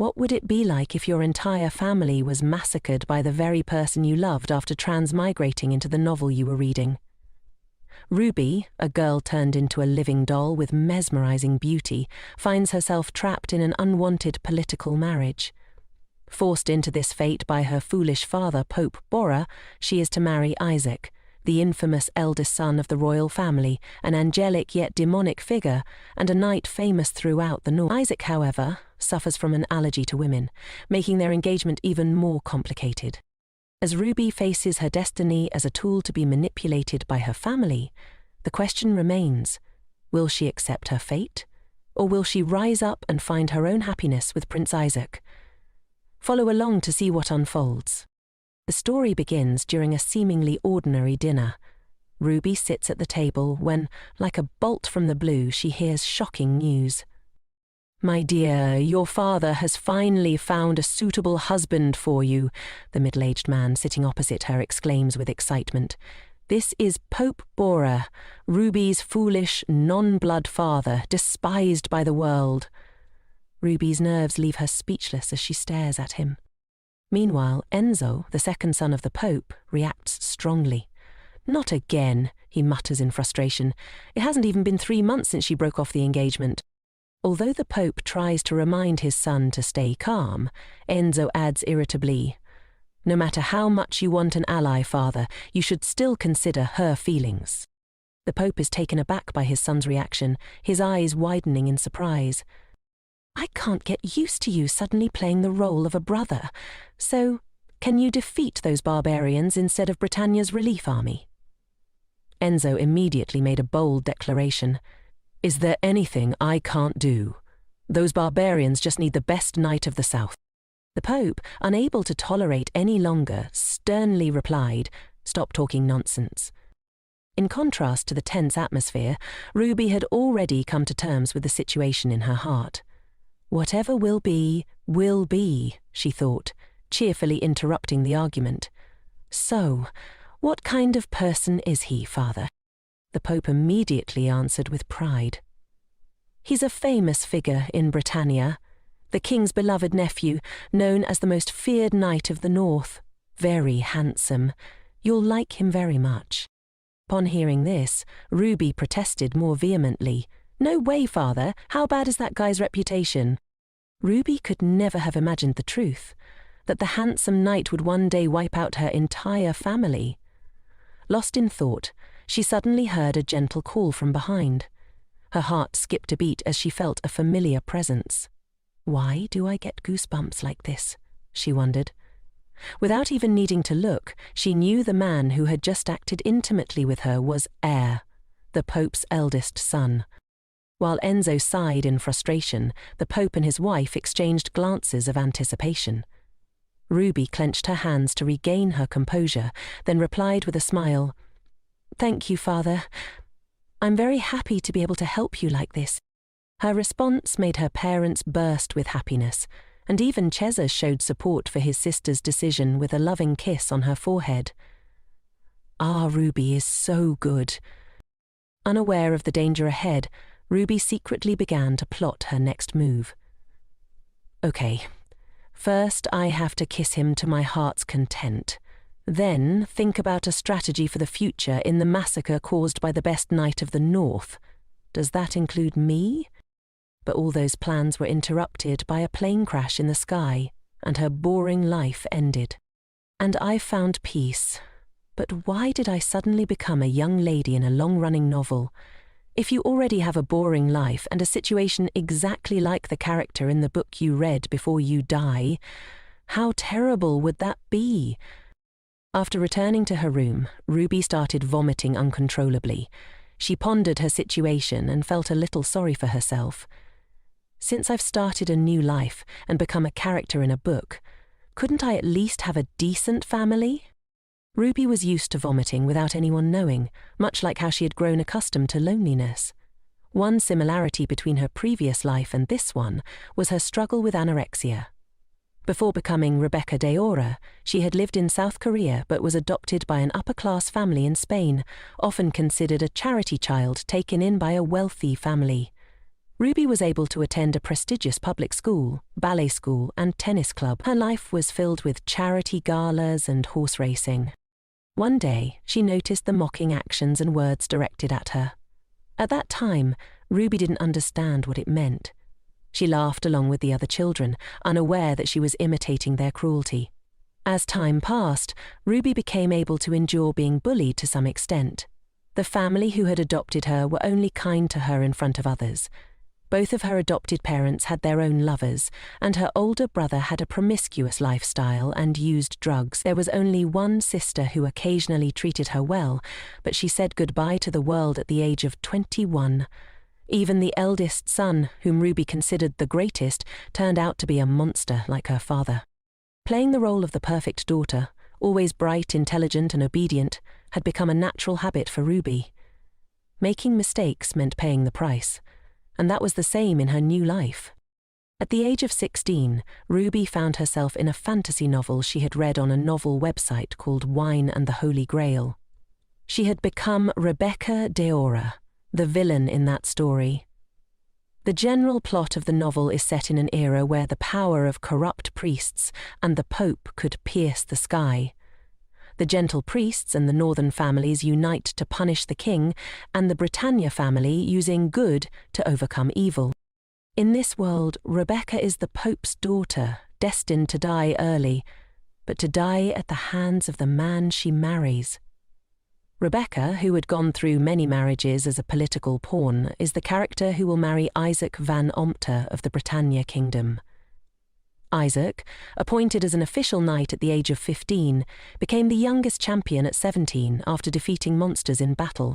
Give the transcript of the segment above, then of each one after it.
What would it be like if your entire family was massacred by the very person you loved after transmigrating into the novel you were reading? Ruby, a girl turned into a living doll with mesmerizing beauty, finds herself trapped in an unwanted political marriage. Forced into this fate by her foolish father, Pope Bora, she is to marry Isaac, the infamous eldest son of the royal family, an angelic yet demonic figure, and a knight famous throughout the North. Isaac, however, suffers from an allergy to women, making their engagement even more complicated. As Ruby faces her destiny as a tool to be manipulated by her family, the question remains, will she accept her fate, or will she rise up and find her own happiness with Prince Isaac? Follow along to see what unfolds. The story begins during a seemingly ordinary dinner. Ruby sits at the table when, like a bolt from the blue, she hears shocking news. "My dear, your father has finally found a suitable husband for you," the middle-aged man sitting opposite her exclaims with excitement. "This is Pope Bora, Ruby's foolish, non-blood father, despised by the world." Ruby's nerves leave her speechless as she stares at him. Meanwhile, Enzo, the second son of the Pope, reacts strongly. "Not again," he mutters in frustration. "It hasn't even been 3 months since she broke off the engagement." Although the Pope tries to remind his son to stay calm, Enzo adds irritably, "No matter how much you want an ally, father, you should still consider her feelings." The Pope is taken aback by his son's reaction, his eyes widening in surprise. "I can't get used to you suddenly playing the role of a brother. So, can you defeat those barbarians instead of Britannia's relief army?" Enzo immediately made a bold declaration. "Is there anything I can't do? Those barbarians just need the best knight of the south." The Pope, unable to tolerate any longer, sternly replied, "Stop talking nonsense." In contrast to the tense atmosphere, Ruby had already come to terms with the situation in her heart. "Whatever will be, she thought, cheerfully interrupting the argument. "So, what kind of person is he, father?" The Pope immediately answered with pride. "He's a famous figure in Britannia, the king's beloved nephew, known as the most feared knight of the north. Very handsome. You'll like him very much." Upon hearing this, Ruby protested more vehemently. "No way, father. How bad is that guy's reputation?" Ruby could never have imagined the truth, that the handsome knight would one day wipe out her entire family. Lost in thought, she suddenly heard a gentle call from behind. Her heart skipped a beat as she felt a familiar presence. "Why do I get goosebumps like this?" she wondered. Without even needing to look, she knew the man who had just acted intimately with her was Elle, the Pope's eldest son. While Enzo sighed in frustration, the Pope and his wife exchanged glances of anticipation. Ruby clenched her hands to regain her composure, then replied with a smile, "Thank you, father. I'm very happy to be able to help you like this." Her response made her parents burst with happiness, and even Cesar showed support for his sister's decision with a loving kiss on her forehead. "Ah, Ruby is so good." Unaware of the danger ahead, Ruby secretly began to plot her next move. "Okay, first I have to kiss him to my heart's content. Then think about a strategy for the future in the massacre caused by the best knight of the north. Does that include me?" But all those plans were interrupted by a plane crash in the sky, and her boring life ended. And I found peace. But why did I suddenly become a young lady in a long-running novel? If you already have a boring life and a situation exactly like the character in the book you read before you die, how terrible would that be? After returning to her room, Ruby started vomiting uncontrollably. She pondered her situation and felt a little sorry for herself. Since I've started a new life and become a character in a book, couldn't I at least have a decent family? Ruby was used to vomiting without anyone knowing, much like how she had grown accustomed to loneliness. One similarity between her previous life and this one was her struggle with anorexia. Before becoming Rudbeckia de Borgia, she had lived in South Korea but was adopted by an upper-class family in Spain, often considered a charity child taken in by a wealthy family. Ruby was able to attend a prestigious public school, ballet school, and tennis club. Her life was filled with charity galas and horse racing. One day, she noticed the mocking actions and words directed at her. At that time, Ruby didn't understand what it meant. She laughed along with the other children, unaware that she was imitating their cruelty. As time passed, Ruby became able to endure being bullied to some extent. The family who had adopted her were only kind to her in front of others. Both of her adopted parents had their own lovers, and her older brother had a promiscuous lifestyle and used drugs. There was only one sister who occasionally treated her well, but she said goodbye to the world at the age of 21. Even the eldest son, whom Ruby considered the greatest, turned out to be a monster like her father. Playing the role of the perfect daughter, always bright, intelligent, and obedient, had become a natural habit for Ruby. Making mistakes meant paying the price, and that was the same in her new life. At the age of 16, Ruby found herself in a fantasy novel she had read on a novel website called Wine and the Holy Grail. She had become Rudbeckia de Borgia, the villain in that story. The general plot of the novel is set in an era where the power of corrupt priests and the Pope could pierce the sky. The gentle priests and the northern families unite to punish the king, and the Britannia family using good to overcome evil. In this world, Rudbeckia is the Pope's daughter, destined to die early, but to die at the hands of the man she marries. Rudbeckia, who had gone through many marriages as a political pawn, is the character who will marry Iske van Omerta of the Britannia kingdom. Isaac, appointed as an official knight at the age of 15, became the youngest champion at 17 after defeating monsters in battle.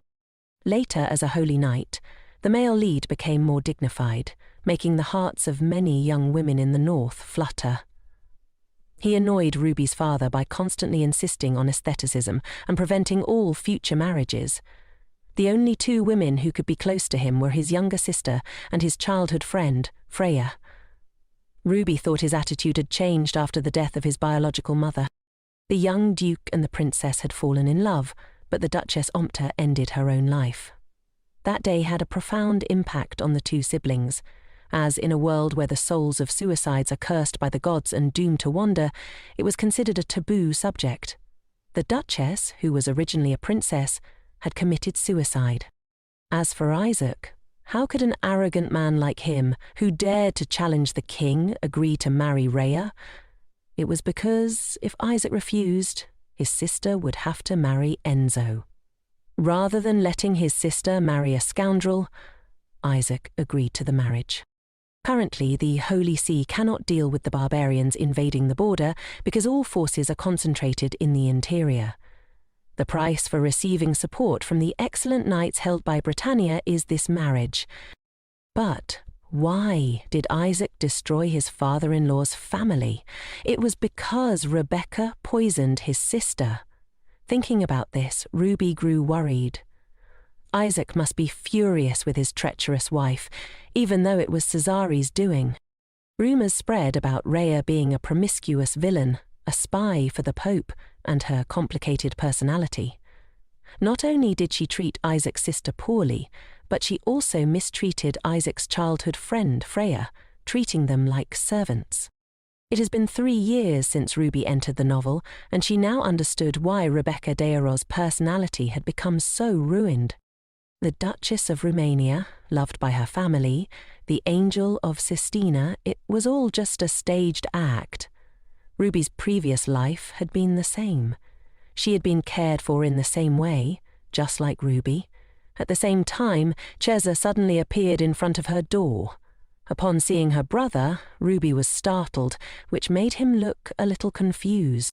Later, as a holy knight, the male lead became more dignified, making the hearts of many young women in the north flutter. He annoyed Ruby's father by constantly insisting on aestheticism and preventing all future marriages. The only two women who could be close to him were his younger sister and his childhood friend, Freya. Ruby thought his attitude had changed after the death of his biological mother. The young duke and the princess had fallen in love, but the Duchess Omerta ended her own life. That day had a profound impact on the two siblings, as in a world where the souls of suicides are cursed by the gods and doomed to wander, it was considered a taboo subject. The Duchess, who was originally a princess, had committed suicide. As for Isaac, how could an arrogant man like him, who dared to challenge the king, agree to marry Rhea? It was because, if Isaac refused, his sister would have to marry Enzo. Rather than letting his sister marry a scoundrel, Isaac agreed to the marriage. Currently, the Holy See cannot deal with the barbarians invading the border because all forces are concentrated in the interior. The price for receiving support from the excellent knights held by Britannia is this marriage. But why did Isaac destroy his father-in-law's family? It was because Rudbeckia poisoned his sister. Thinking about this, Ruby grew worried. Isaac must be furious with his treacherous wife, even though it was Cesari's doing. Rumours spread about Rhea being a promiscuous villain, a spy for the Pope, and her complicated personality. Not only did she treat Isaac's sister poorly, but she also mistreated Isaac's childhood friend, Freya, treating them like servants. It has been 3 years since Ruby entered the novel, and she now understood why Rudbeckia de Borgia's personality had become so ruined. The Duchess of Romania, loved by her family, the Angel of Sistina, it was all just a staged act. Ruby's previous life had been the same. She had been cared for in the same way, just like Ruby. At the same time, Cesar suddenly appeared in front of her door. Upon seeing her brother, Ruby was startled, which made him look a little confused.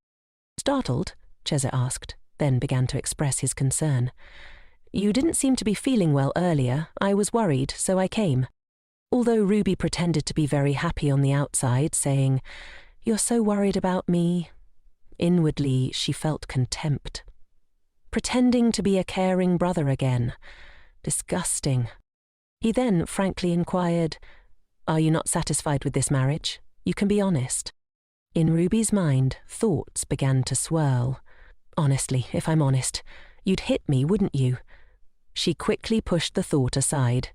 "Startled?" Cesar asked, then began to express his concern. "You didn't seem to be feeling well earlier. I was worried, so I came." Although Ruby pretended to be very happy on the outside, saying, "You're so worried about me," inwardly she felt contempt. Pretending to be a caring brother again. Disgusting. He then frankly inquired, "Are you not satisfied with this marriage? You can be honest." In Ruby's mind, thoughts began to swirl. "Honestly, if I'm honest, you'd hit me, wouldn't you?" She quickly pushed the thought aside.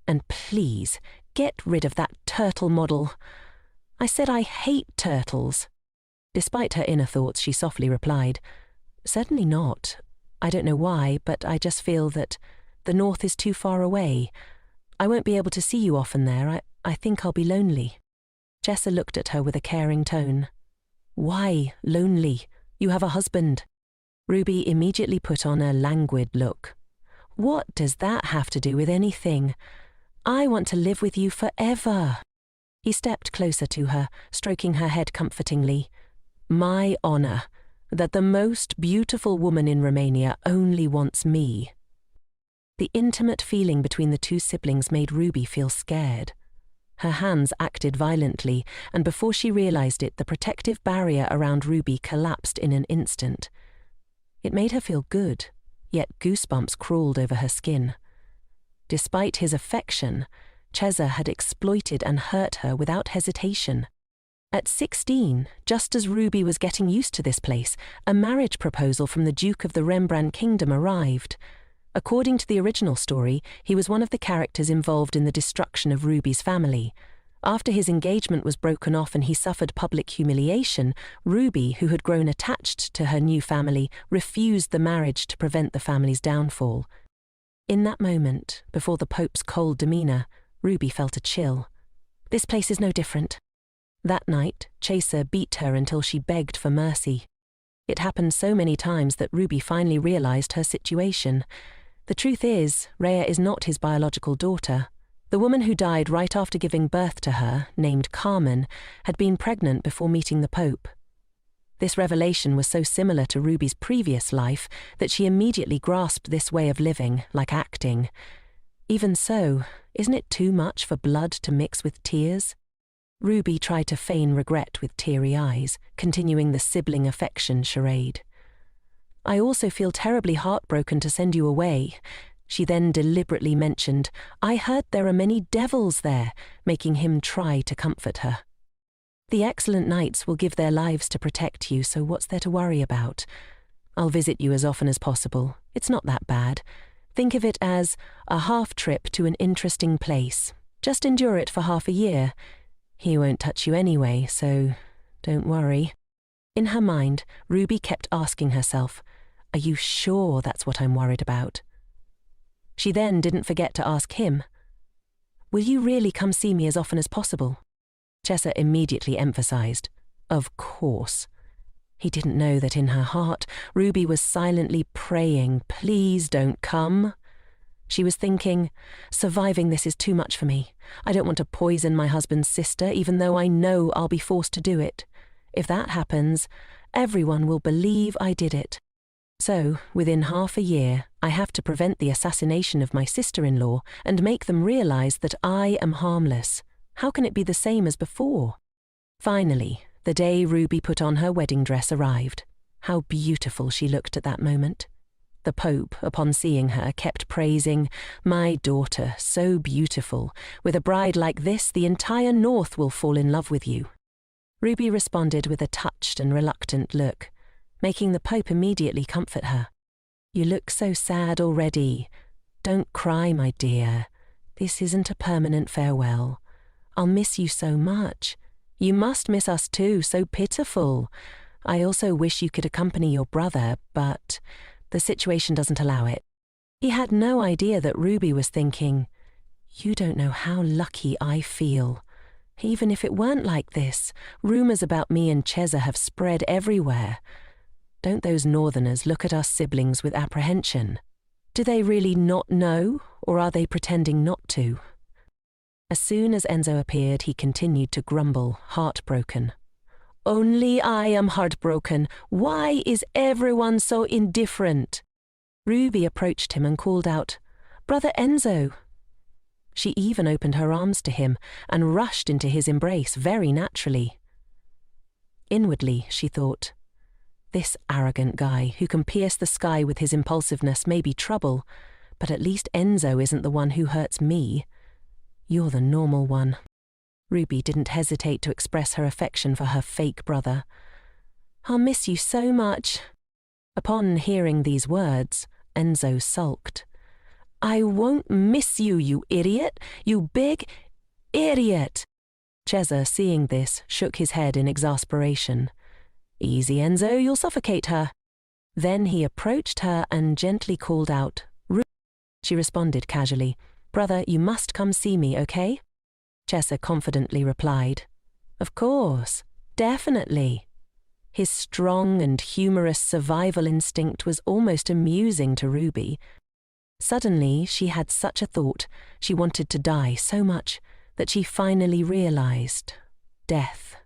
And please, get rid of that turtle model. I said I hate turtles. Despite her inner thoughts, she softly replied, Certainly not. I don't know why, but I just feel that the north is too far away. I won't be able to see you often there. I think I'll be lonely. Jessa looked at her with a caring tone. Why lonely? You have a husband. Ruby immediately put on a languid look. What does that have to do with anything? I want to live with you forever. He stepped closer to her, stroking her head comfortingly. My honor, that the most beautiful woman in Romania only wants me. The intimate feeling between the two siblings made Ruby feel scared. Her hands acted violently, and before she realized it, the protective barrier around Ruby collapsed in an instant. It made her feel good, yet goosebumps crawled over her skin. Despite his affection, Cesar had exploited and hurt her without hesitation. At 16, just as Ruby was getting used to this place, a marriage proposal from the Duke of the Rembrandt Kingdom arrived. According to the original story, he was one of the characters involved in the destruction of Ruby's family. After his engagement was broken off and he suffered public humiliation, Ruby, who had grown attached to her new family, refused the marriage to prevent the family's downfall. In that moment, before the Pope's cold demeanor, Ruby felt a chill. This place is no different. That night, Chaser beat her until she begged for mercy. It happened so many times that Ruby finally realized her situation. The truth is, Rhea is not his biological daughter. The woman who died right after giving birth to her, named Carmen, had been pregnant before meeting the Pope. This revelation was so similar to Ruby's previous life that she immediately grasped this way of living, like acting. Even so, isn't it too much for blood to mix with tears? Ruby tried to feign regret with teary eyes, continuing the sibling affection charade. I also feel terribly heartbroken to send you away. She then deliberately mentioned, I heard there are many devils there, making him try to comfort her. The excellent knights will give their lives to protect you, so what's there to worry about? I'll visit you as often as possible. It's not that bad. Think of it as a half trip to an interesting place. Just endure it for half a year. He won't touch you anyway, so don't worry. In her mind, Ruby kept asking herself, Are you sure that's what I'm worried about? She then didn't forget to ask him, Will you really come see me as often as possible? Chessa immediately emphasized, Of course. He didn't know that in her heart, Ruby was silently praying, Please don't come. She was thinking, Surviving this is too much for me. I don't want to poison my husband's sister, even though I know I'll be forced to do it. If that happens, everyone will believe I did it. So, within half a year, I have to prevent the assassination of my sister-in-law and make them realize that I am harmless. How can it be the same as before? Finally, the day Ruby put on her wedding dress arrived. How beautiful she looked at that moment. The Pope, upon seeing her, kept praising, My daughter, so beautiful. With a bride like this, the entire North will fall in love with you. Ruby responded with a touched and reluctant look, making the Pope immediately comfort her. You look so sad already. Don't cry, my dear. This isn't a permanent farewell. I'll miss you so much. You must miss us too, so pitiful. I also wish you could accompany your brother, but the situation doesn't allow it. He had no idea that Ruby was thinking, You don't know how lucky I feel. Even if it weren't like this, rumors about me and Chesa have spread everywhere. Don't those northerners look at us siblings with apprehension? Do they really not know, or are they pretending not to? As soon as Enzo appeared, he continued to grumble, heartbroken. Only I am heartbroken. Why is everyone so indifferent? Ruby approached him and called out, Brother Enzo. She even opened her arms to him and rushed into his embrace very naturally. Inwardly, she thought, This arrogant guy who can pierce the sky with his impulsiveness may be trouble, but at least Enzo isn't the one who hurts me. You're the normal one. Ruby didn't hesitate to express her affection for her fake brother. I'll miss you so much. Upon hearing these words, Enzo sulked. I won't miss you, you idiot, you big idiot. Cesar, seeing this, shook his head in exasperation. Easy, Enzo, you'll suffocate her. Then he approached her and gently called out, Ruby. She responded casually, Brother, you must come see me, okay? Cesar confidently replied, Of course, definitely. His strong and humorous survival instinct was almost amusing to Ruby. Suddenly, she had such a thought. She wanted to die so much that she finally realized death.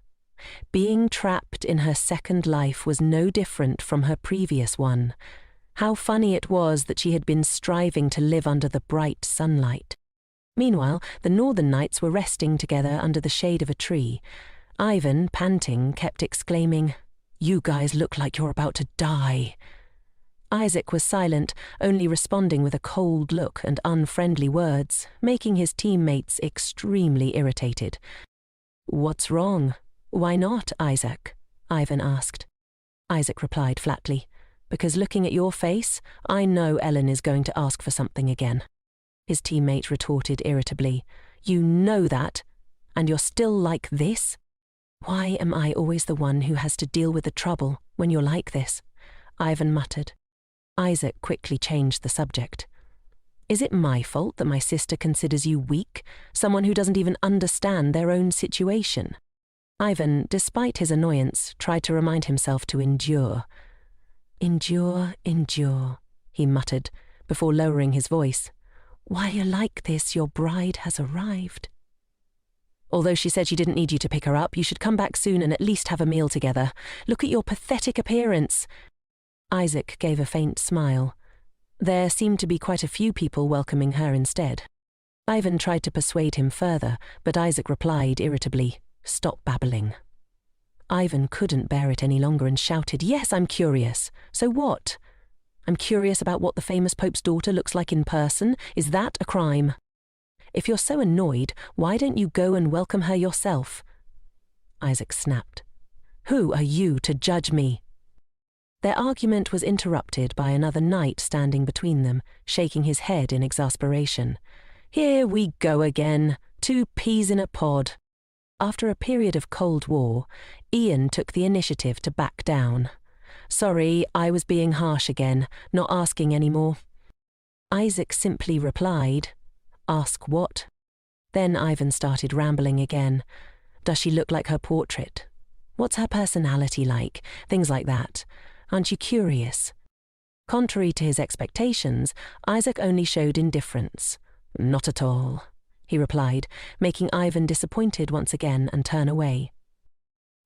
Being trapped in her second life was no different from her previous one. How funny it was that she had been striving to live under the bright sunlight. Meanwhile, the Northern Knights were resting together under the shade of a tree. Ivan, panting, kept exclaiming, You guys look like you're about to die. Isaac was silent, only responding with a cold look and unfriendly words, making his teammates extremely irritated. What's wrong? Why not, Isaac? Ivan asked. Isaac replied flatly, Because looking at your face, I know Ellen is going to ask for something again. His teammate retorted irritably, You know that, and you're still like this? Why am I always the one who has to deal with the trouble when you're like this? Ivan muttered. Isaac quickly changed the subject. Is it my fault that my sister considers you weak, someone who doesn't even understand their own situation? Ivan, despite his annoyance, tried to remind himself to endure. Endure, endure, he muttered, before lowering his voice. While you're like this, your bride has arrived. Although she said she didn't need you to pick her up, you should come back soon and at least have a meal together. Look at your pathetic appearance. Isaac gave a faint smile. There seemed to be quite a few people welcoming her instead. Ivan tried to persuade him further, but Isaac replied irritably, Stop babbling. Ivan couldn't bear it any longer and shouted, Yes, I'm curious. So what? I'm curious about what the famous Pope's daughter looks like in person. Is that a crime? If you're so annoyed, why don't you go and welcome her yourself? Isaac snapped. Who are you to judge me? Their argument was interrupted by another knight standing between them, shaking his head in exasperation. Here we go again, 2 peas in a pod. After a period of Cold War, Ian took the initiative to back down. Sorry, I was being harsh again, not asking any more. Isaac simply replied, Ask what? Then Ivan started rambling again. Does she look like her portrait? What's her personality like? Things like that. Aren't you curious? Contrary to his expectations, Isaac only showed indifference. Not at all, he replied, making Ivan disappointed once again and turn away.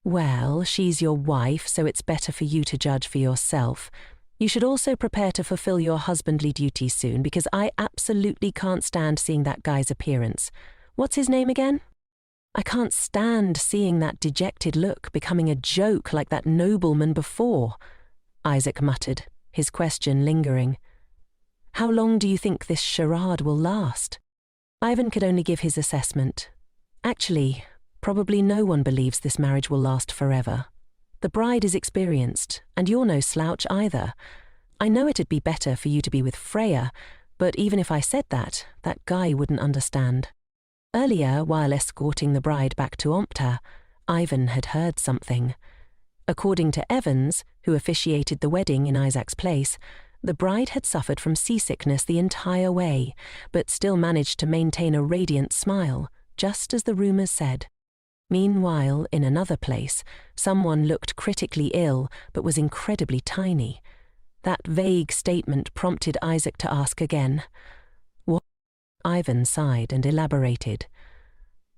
Well, she's your wife, so it's better for you to judge for yourself. You should also prepare to fulfill your husbandly duties soon, because I absolutely can't stand seeing that guy's appearance. What's his name again? I can't stand seeing that dejected look becoming a joke like that nobleman before, Isaac muttered, his question lingering. How long do you think this charade will last? Ivan could only give his assessment. Actually, probably no one believes this marriage will last forever. The bride is experienced, and you're no slouch either. I know it'd be better for you to be with Freya, but even if I said that, that guy wouldn't understand. Earlier, while escorting the bride back to Omerta, Ivan had heard something. According to Evans, who officiated the wedding in Isaac's place, the bride had suffered from seasickness the entire way, but still managed to maintain a radiant smile, just as the rumours said. Meanwhile, in another place, someone looked critically ill but was incredibly tiny. That vague statement prompted Isaac to ask again. What? Ivan sighed and elaborated.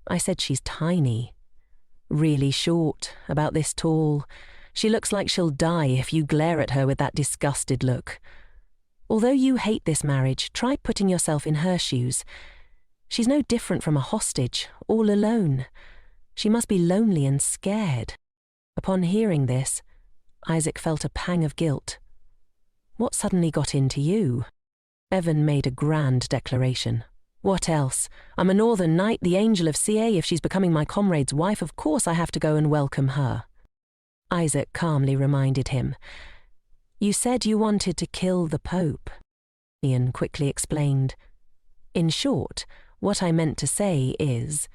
I said she's tiny. Really short, about this tall. She looks like she'll die if you glare at her with that disgusted look. Although you hate this marriage, try putting yourself in her shoes. She's no different from a hostage, all alone. She must be lonely and scared. Upon hearing this, Isaac felt a pang of guilt. What suddenly got into you? Evan made a grand declaration. What else? I'm a Northern Knight, the Angel of CA. If she's becoming my comrade's wife, of course I have to go and welcome her. Isaac calmly reminded him. You said you wanted to kill the Pope, Ian quickly explained, In short, what I meant to say is,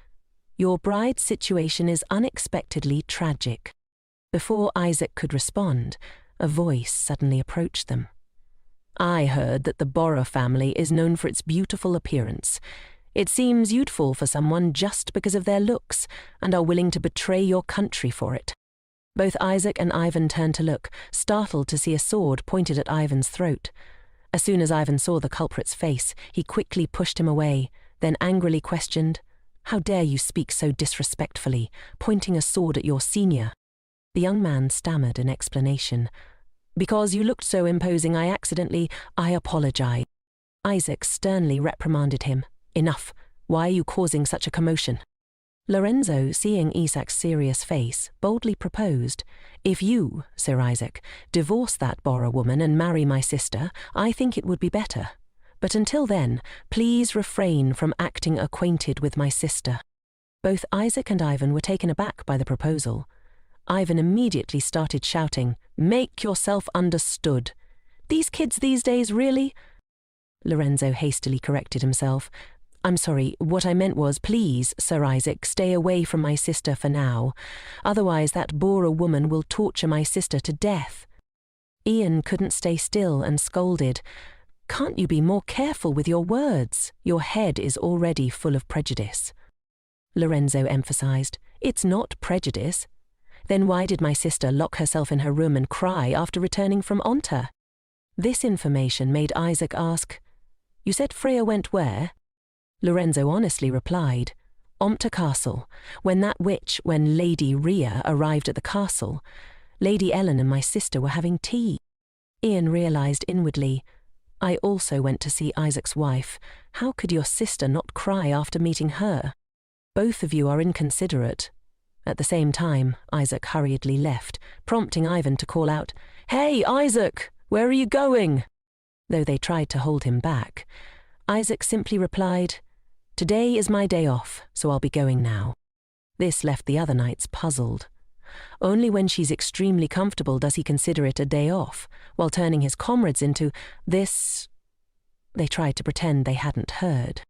your bride's situation is unexpectedly tragic. Before Isaac could respond, a voice suddenly approached them. I heard that the Borgia family is known for its beautiful appearance. It seems you'd fall for someone just because of their looks and are willing to betray your country for it. Both Isaac and Ivan turned to look, startled to see a sword pointed at Ivan's throat. As soon as Ivan saw the culprit's face, he quickly pushed him away, then angrily questioned, "How dare you speak so disrespectfully, pointing a sword at your senior?" The young man stammered an explanation. "Because you looked so imposing, I apologize." Isaac sternly reprimanded him. "Enough. Why are you causing such a commotion?" Lorenzo, seeing Isaac's serious face, boldly proposed, "If you, Sir Isaac, divorce that Borgia woman and marry my sister, I think it would be better. But until then, please refrain from acting acquainted with my sister." Both Isaac and Ivan were taken aback by the proposal. Ivan immediately started shouting, "Make yourself understood. These kids these days, really?" Lorenzo hastily corrected himself. "I'm sorry, what I meant was, please, Sir Isaac, stay away from my sister for now. Otherwise that Borgia woman will torture my sister to death." Ian couldn't stay still and scolded, "Can't you be more careful with your words? Your head is already full of prejudice." Lorenzo emphasized, "It's not prejudice. Then why did my sister lock herself in her room and cry after returning from Onta?" This information made Isaac ask, "You said Freya went where?" Lorenzo honestly replied, "Omerta Castle. When Lady Rhea arrived at the castle, Lady Ellen and my sister were having tea." Ian realized inwardly, "I also went to see Isaac's wife. How could your sister not cry after meeting her? Both of you are inconsiderate." At the same time, Isaac hurriedly left, prompting Ivan to call out, "Hey, Isaac, where are you going?" Though they tried to hold him back, Isaac simply replied, "Today is my day off, so I'll be going now." This left the other knights puzzled. Only when she's extremely comfortable does he consider it a day off, while turning his comrades into this. They tried to pretend they hadn't heard.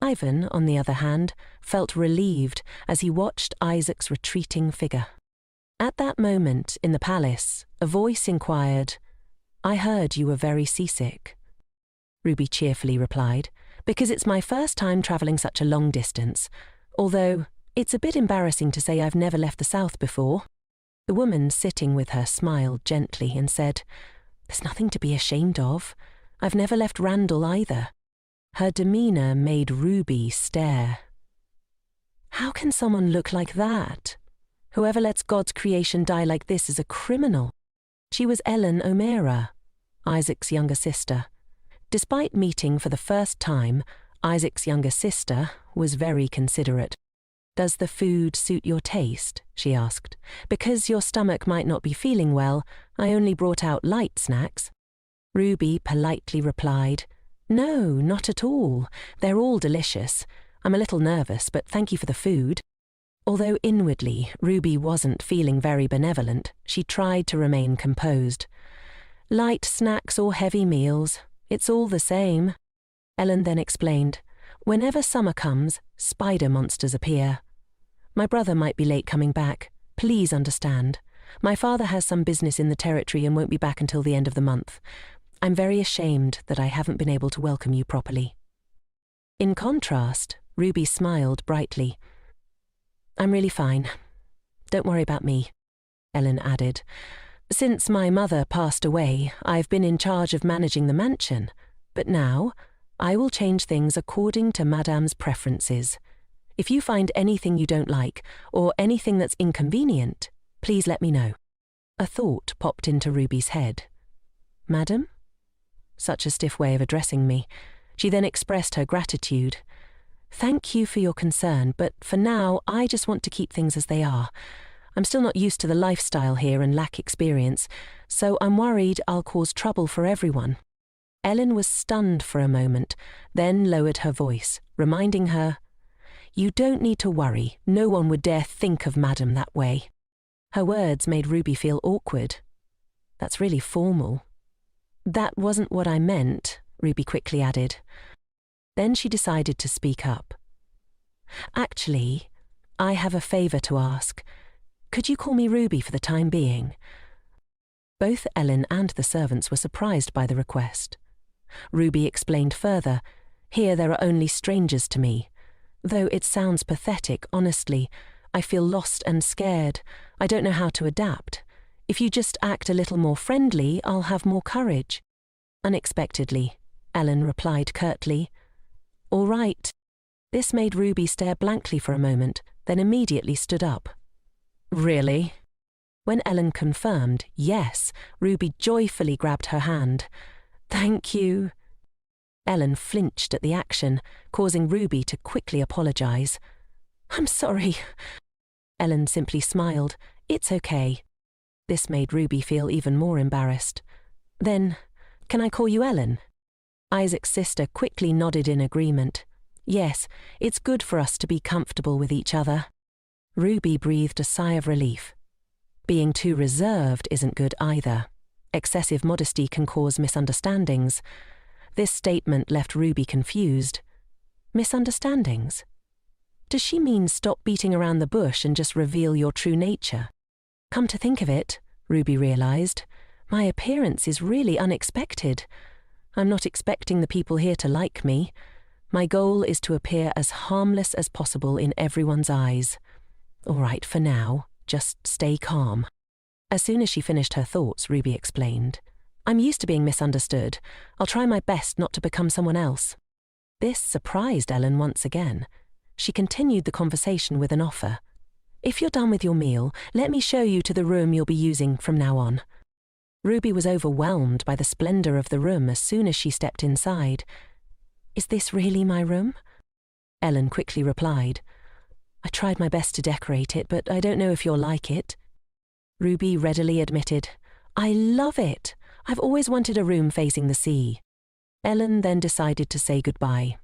Ivan, on the other hand, felt relieved as he watched Isaac's retreating figure. At that moment, in the palace, a voice inquired, "I heard you were very seasick." Ruby cheerfully replied, "Because it's my first time travelling such a long distance, although it's a bit embarrassing to say I've never left the south before." The woman sitting with her smiled gently and said, "There's nothing to be ashamed of. I've never left Randall either." Her demeanour made Ruby stare. How can someone look like that? Whoever lets God's creation die like this is a criminal. She was Ellen Omerta, Isaac's younger sister. Despite meeting for the first time, Isaac's younger sister was very considerate. "Does the food suit your taste?" she asked. "Because your stomach might not be feeling well, I only brought out light snacks." Ruby politely replied, "No, not at all. They're all delicious. I'm a little nervous, but thank you for the food." Although inwardly Ruby wasn't feeling very benevolent, she tried to remain composed. "Light snacks or heavy meals, it's all the same." Ellen then explained, "Whenever summer comes, spider monsters appear. My brother might be late coming back. Please understand. My father has some business in the territory and won't be back until the end of the month. I'm very ashamed that I haven't been able to welcome you properly." In contrast, Ruby smiled brightly. "I'm really fine. Don't worry about me," Ellen added. "Since my mother passed away, I've been in charge of managing the mansion, but now I will change things according to Madame's preferences. If you find anything you don't like, or anything that's inconvenient, please let me know." A thought popped into Ruby's head. "Madam?" Such a stiff way of addressing me. She then expressed her gratitude. "Thank you for your concern, but for now I just want to keep things as they are. I'm still not used to the lifestyle here and lack experience, so I'm worried I'll cause trouble for everyone." Ellen was stunned for a moment, then lowered her voice, reminding her, "You don't need to worry. No one would dare think of Madam that way." Her words made Ruby feel awkward. "That's really formal." "That wasn't what I meant," Ruby quickly added. Then she decided to speak up. "Actually, I have a favor to ask. Could you call me Ruby for the time being?" Both Ellen and the servants were surprised by the request. Ruby explained further, "Here there are only strangers to me. Though it sounds pathetic, honestly, I feel lost and scared. I don't know how to adapt. If you just act a little more friendly, I'll have more courage." "Unexpectedly," Ellen replied curtly. "All right." This made Ruby stare blankly for a moment, then immediately stood up. "Really?" When Ellen confirmed yes, Ruby joyfully grabbed her hand. "Thank you." Ellen flinched at the action, causing Ruby to quickly apologize. "I'm sorry." Ellen simply smiled. "It's okay." This made Ruby feel even more embarrassed. "Then, can I call you Ellen?" Isaac's sister quickly nodded in agreement. "Yes, it's good for us to be comfortable with each other." Ruby breathed a sigh of relief. Being too reserved isn't good either. Excessive modesty can cause misunderstandings. This statement left Ruby confused. Misunderstandings? Does she mean stop beating around the bush and just reveal your true nature? Come to think of it, Ruby realized, my appearance is really unexpected. I'm not expecting the people here to like me. My goal is to appear as harmless as possible in everyone's eyes. All right, for now, just stay calm. As soon as she finished her thoughts, Ruby explained, "I'm used to being misunderstood. I'll try my best not to become someone else." This surprised Ellen once again. She continued the conversation with an offer. "If you're done with your meal, let me show you to the room you'll be using from now on." Ruby was overwhelmed by the splendor of the room as soon as she stepped inside. "Is this really my room?" Ellen quickly replied, "I tried my best to decorate it, but I don't know if you'll like it." Ruby readily admitted, "I love it. I've always wanted a room facing the sea." Ellen then decided to say goodbye.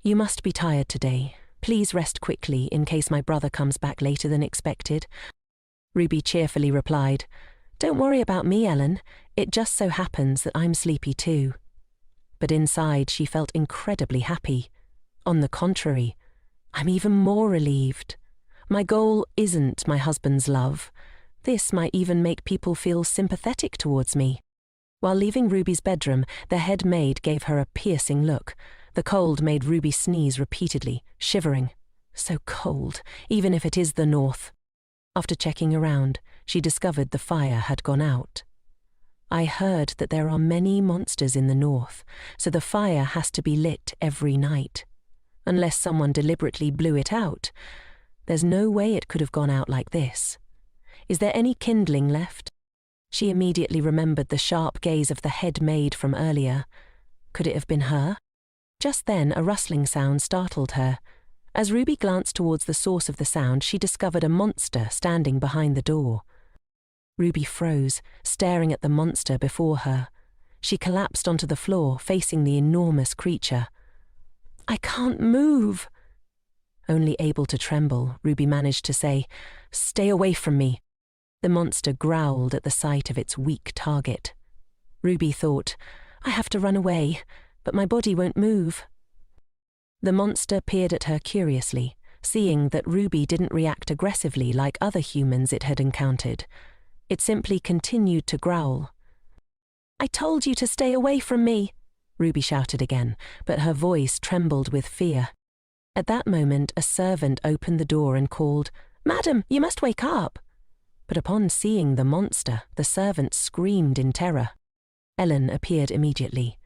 "You must be tired today. Please rest quickly in case my brother comes back later than expected." Ruby cheerfully replied, "Don't worry about me, Ellen. It just so happens that I'm sleepy too." But inside she felt incredibly happy. On the contrary, I'm even more relieved. My goal isn't my husband's love. This might even make people feel sympathetic towards me. While leaving Ruby's bedroom, the head maid gave her a piercing look. The cold made Ruby sneeze repeatedly, shivering. So cold, even if it is the north. After checking around, she discovered the fire had gone out. I heard that there are many monsters in the north, so the fire has to be lit every night. Unless someone deliberately blew it out. There's no way it could have gone out like this. Is there any kindling left? She immediately remembered the sharp gaze of the head maid from earlier. Could it have been her? Just then, a rustling sound startled her. As Ruby glanced towards the source of the sound, she discovered a monster standing behind the door. Ruby froze, staring at the monster before her. She collapsed onto the floor, facing the enormous creature. "I can't move." Only able to tremble, Ruby managed to say, "Stay away from me." The monster growled at the sight of its weak target. Ruby thought, "I have to run away, but my body won't move." The monster peered at her curiously, seeing that Ruby didn't react aggressively like other humans it had encountered. It simply continued to growl. "I told you to stay away from me," Ruby shouted again, but her voice trembled with fear. At that moment, a servant opened the door and called, "Madam, you must wake up." But upon seeing the monster, the servant screamed in terror. Ellen appeared immediately.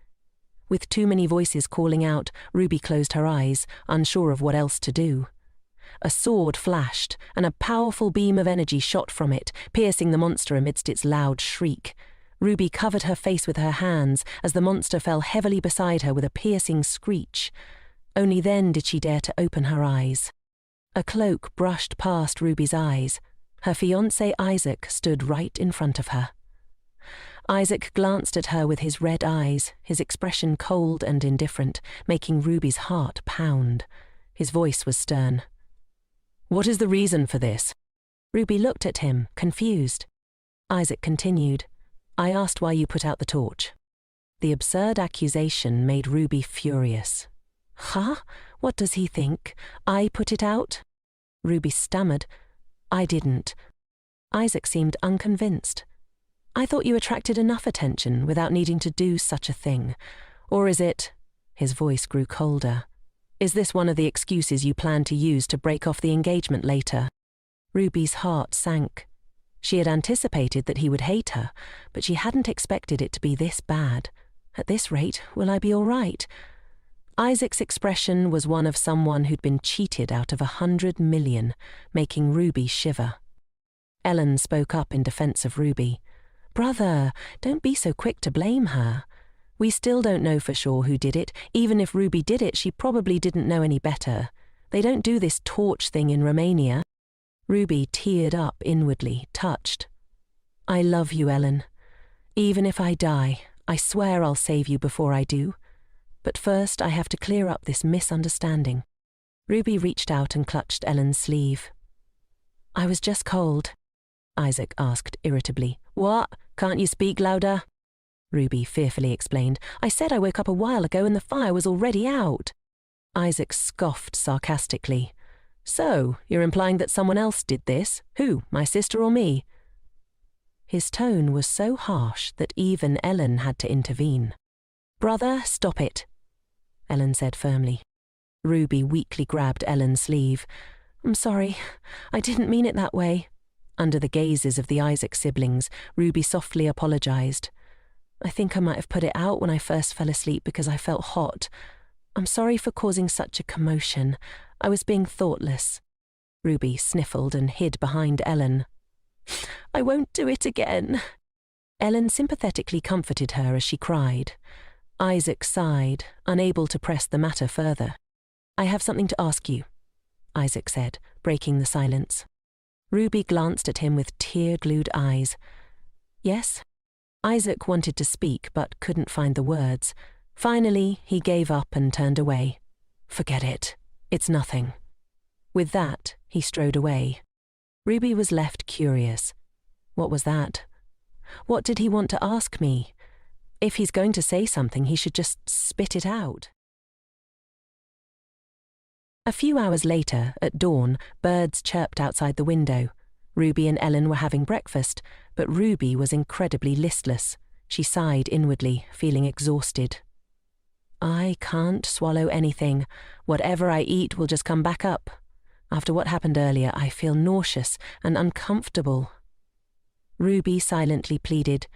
With too many voices calling out, Ruby closed her eyes, unsure of what else to do. A sword flashed, and a powerful beam of energy shot from it, piercing the monster amidst its loud shriek. Ruby covered her face with her hands as the monster fell heavily beside her with a piercing screech. Only then did she dare to open her eyes. A cloak brushed past Ruby's eyes. Her fiancé Isaac stood right in front of her. Isaac glanced at her with his red eyes, his expression cold and indifferent, making Ruby's heart pound. His voice was stern. "What is the reason for this?" Ruby looked at him, confused. Isaac continued, "I asked why you put out the torch." The absurd accusation made Ruby furious. Huh? What does he think? I put it out? Ruby stammered. I didn't. Isaac seemed unconvinced. I thought you attracted enough attention without needing to do such a thing. Or is it? His voice grew colder. Is this one of the excuses you plan to use to break off the engagement later? Ruby's heart sank. She had anticipated that he would hate her, but she hadn't expected it to be this bad. At this rate, will I be all right? Isaac's expression was one of someone who'd been cheated out of 100 million, making Ruby shiver. Ellen spoke up in defense of Ruby. Brother, don't be so quick to blame her. We still don't know for sure who did it. Even if Ruby did it, she probably didn't know any better. They don't do this torch thing in Romania. Ruby teared up inwardly, touched. I love you, Ellen. Even if I die, I swear I'll save you before I do. But first I have to clear up this misunderstanding. Ruby reached out and clutched Ellen's sleeve. I was just cold, Isaac asked irritably. What? Can't you speak louder? Ruby fearfully explained. I said I woke up a while ago and the fire was already out. Isaac scoffed sarcastically. So, you're implying that someone else did this? Who, my sister or me? His tone was so harsh that even Ellen had to intervene. Brother, stop it, Ellen said firmly. Ruby weakly grabbed Ellen's sleeve. I'm sorry, I didn't mean it that way. Under the gazes of the Isaac siblings, Ruby softly apologized. I think I might have put it out when I first fell asleep because I felt hot. I'm sorry for causing such a commotion. I was being thoughtless. Ruby sniffled and hid behind Ellen. I won't do it again. Ellen sympathetically comforted her as she cried. Isaac sighed, unable to press the matter further. I have something to ask you, Isaac said, breaking the silence. Ruby glanced at him with tear-glued eyes. Yes? Isaac wanted to speak but couldn't find the words. Finally, he gave up and turned away. Forget it. It's nothing. With that, he strode away. Ruby was left curious. What was that? What did he want to ask me? If he's going to say something, he should just spit it out. A few hours later, at dawn, birds chirped outside the window. Ruby and Ellen were having breakfast, but Ruby was incredibly listless. She sighed inwardly, feeling exhausted. I can't swallow anything. Whatever I eat will just come back up. After what happened earlier, I feel nauseous and uncomfortable. Ruby silently pleaded,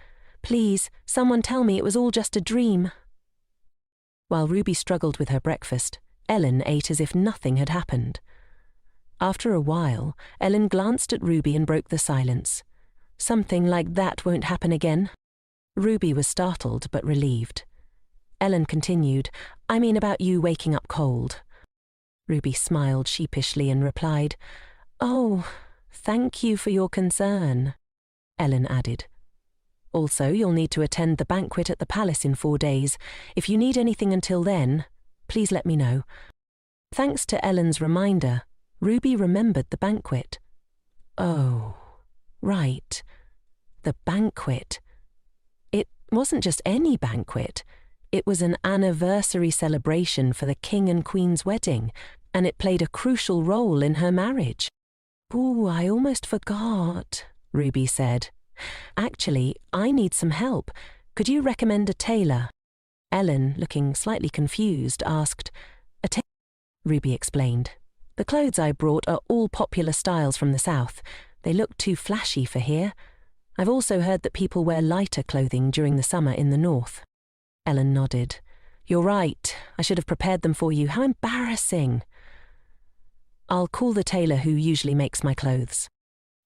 Please, someone tell me it was all just a dream. While Ruby struggled with her breakfast, Ellen ate as if nothing had happened. After a while, Ellen glanced at Ruby and broke the silence. Something like that won't happen again. Ruby was startled but relieved. Ellen continued, I mean about you waking up cold. Ruby smiled sheepishly and replied, Oh, thank you for your concern. Ellen added, Also, you'll need to attend the banquet at the palace in 4 days. If you need anything until then, please let me know. Thanks to Ellen's reminder, Ruby remembered the banquet. Oh, right. The banquet. It wasn't just any banquet. It was an anniversary celebration for the king and queen's wedding, and it played a crucial role in her marriage. Ooh, I almost forgot, Ruby said. Actually, I need some help. Could you recommend a tailor? Ellen, looking slightly confused, asked, A tailor? Ruby explained. The clothes I brought are all popular styles from the south. They look too flashy for here. I've also heard that people wear lighter clothing during the summer in the north. Ellen nodded. You're right. I should have prepared them for you. How embarrassing. I'll call the tailor who usually makes my clothes.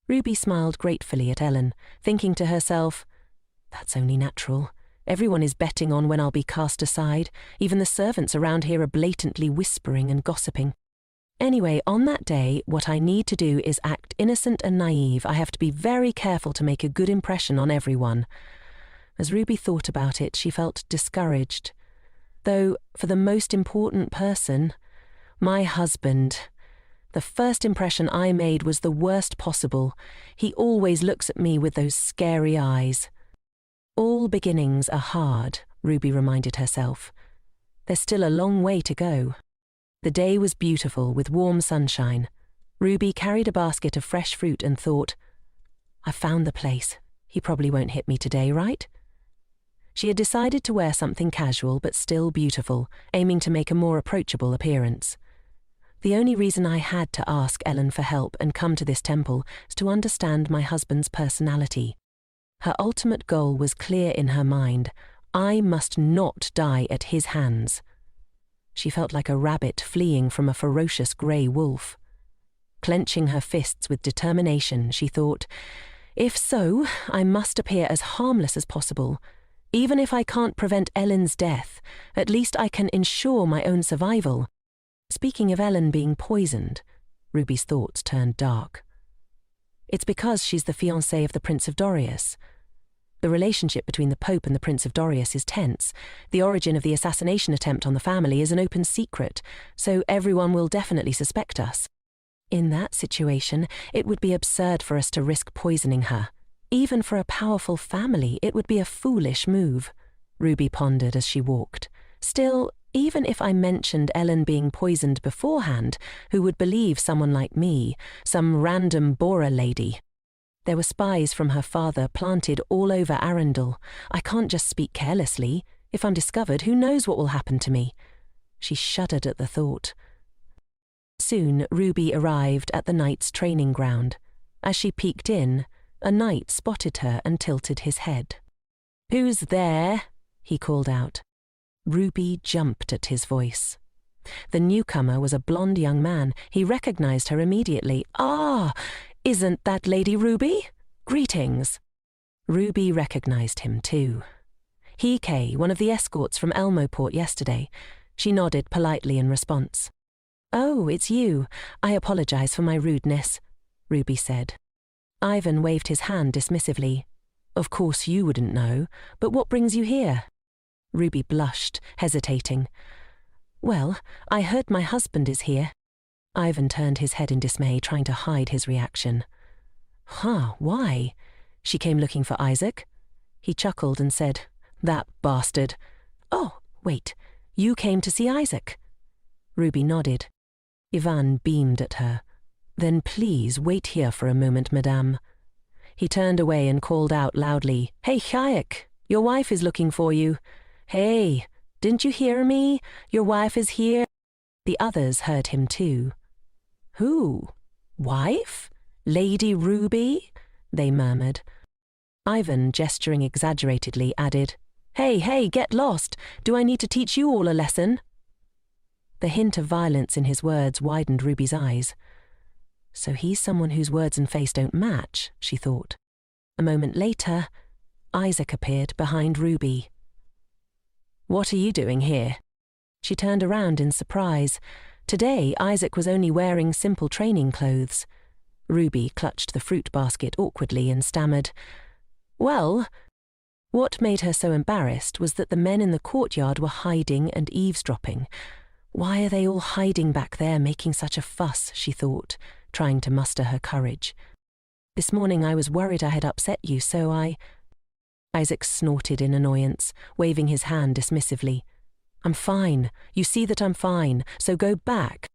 Ruby smiled gratefully at Ellen, thinking to herself, That's only natural. Everyone is betting on when I'll be cast aside. Even the servants around here are blatantly whispering and gossiping. Anyway, on that day, what I need to do is act innocent and naive. I have to be very careful to make a good impression on everyone. As Ruby thought about it, she felt discouraged. Though, for the most important person, my husband, the first impression I made was the worst possible. He always looks at me with those scary eyes. All beginnings are hard, Ruby reminded herself. There's still a long way to go. The day was beautiful with warm sunshine. Ruby carried a basket of fresh fruit and thought, "I found the place. He probably won't hit me today, right?" She had decided to wear something casual but still beautiful, aiming to make a more approachable appearance. The only reason I had to ask Ellen for help and come to this temple is to understand my husband's personality. Her ultimate goal was clear in her mind. I must not die at his hands. She felt like a rabbit fleeing from a ferocious grey wolf. Clenching her fists with determination, she thought, if so, I must appear as harmless as possible. Even if I can't prevent Ellen's death, at least I can ensure my own survival. Speaking of Ellen being poisoned, Ruby's thoughts turned dark. It's because she's the fiancée of the Prince of Dorias. The relationship between the Pope and the Prince of Dorias is tense. The origin of the assassination attempt on the family is an open secret, so everyone will definitely suspect us. In that situation, it would be absurd for us to risk poisoning her. Even for a powerful family, it would be a foolish move, Ruby pondered as she walked. Still, even if I mentioned Ellen being poisoned beforehand, who would believe someone like me, some random Bora lady? There were spies from her father planted all over Arundel. I can't just speak carelessly. If I'm discovered, who knows what will happen to me? She shuddered at the thought. Soon, Ruby arrived at the knight's training ground. As she peeked in, a knight spotted her and tilted his head. "Who's there?" he called out. Ruby jumped at his voice. The newcomer was a blonde young man. He recognized her immediately. "Ah, isn't that Lady Ruby? Greetings." Ruby recognized him too. He, one of the escorts from Elmoport yesterday. She nodded politely in response. "Oh, it's you. I apologize for my rudeness," Ruby said. Ivan waved his hand dismissively. "Of course you wouldn't know, but what brings you here?" Ruby blushed, hesitating. "Well, I heard my husband is here." Ivan turned his head in dismay, trying to hide his reaction. "Huh, why? She came looking for Isaac?" He chuckled and said, "That bastard." "Oh, wait, you came to see Isaac?" Ruby nodded. Ivan beamed at her. "Then please wait here for a moment, madame." He turned away and called out loudly, "Hey, Hayek, your wife is looking for you. Hey, didn't you hear me? Your wife is here." The others heard him too. "Who? Wife? Lady Ruby?" they murmured. Ivan, gesturing exaggeratedly, added, Hey, get lost. Do I need to teach you all a lesson?" The hint of violence in his words widened Ruby's eyes. So he's someone whose words and face don't match, she thought. A moment later, Isaac appeared behind Ruby. "What are you doing here?" She turned around in surprise. Today, Isaac was only wearing simple training clothes. Ruby clutched the fruit basket awkwardly and stammered, "Well..." What made her so embarrassed was that the men in the courtyard were hiding and eavesdropping. Why are they all hiding back there making such a fuss, she thought, trying to muster her courage. "This morning I was worried I had upset you, so I..." Isaac snorted in annoyance, waving his hand dismissively. "I'm fine. You see that I'm fine, so go back."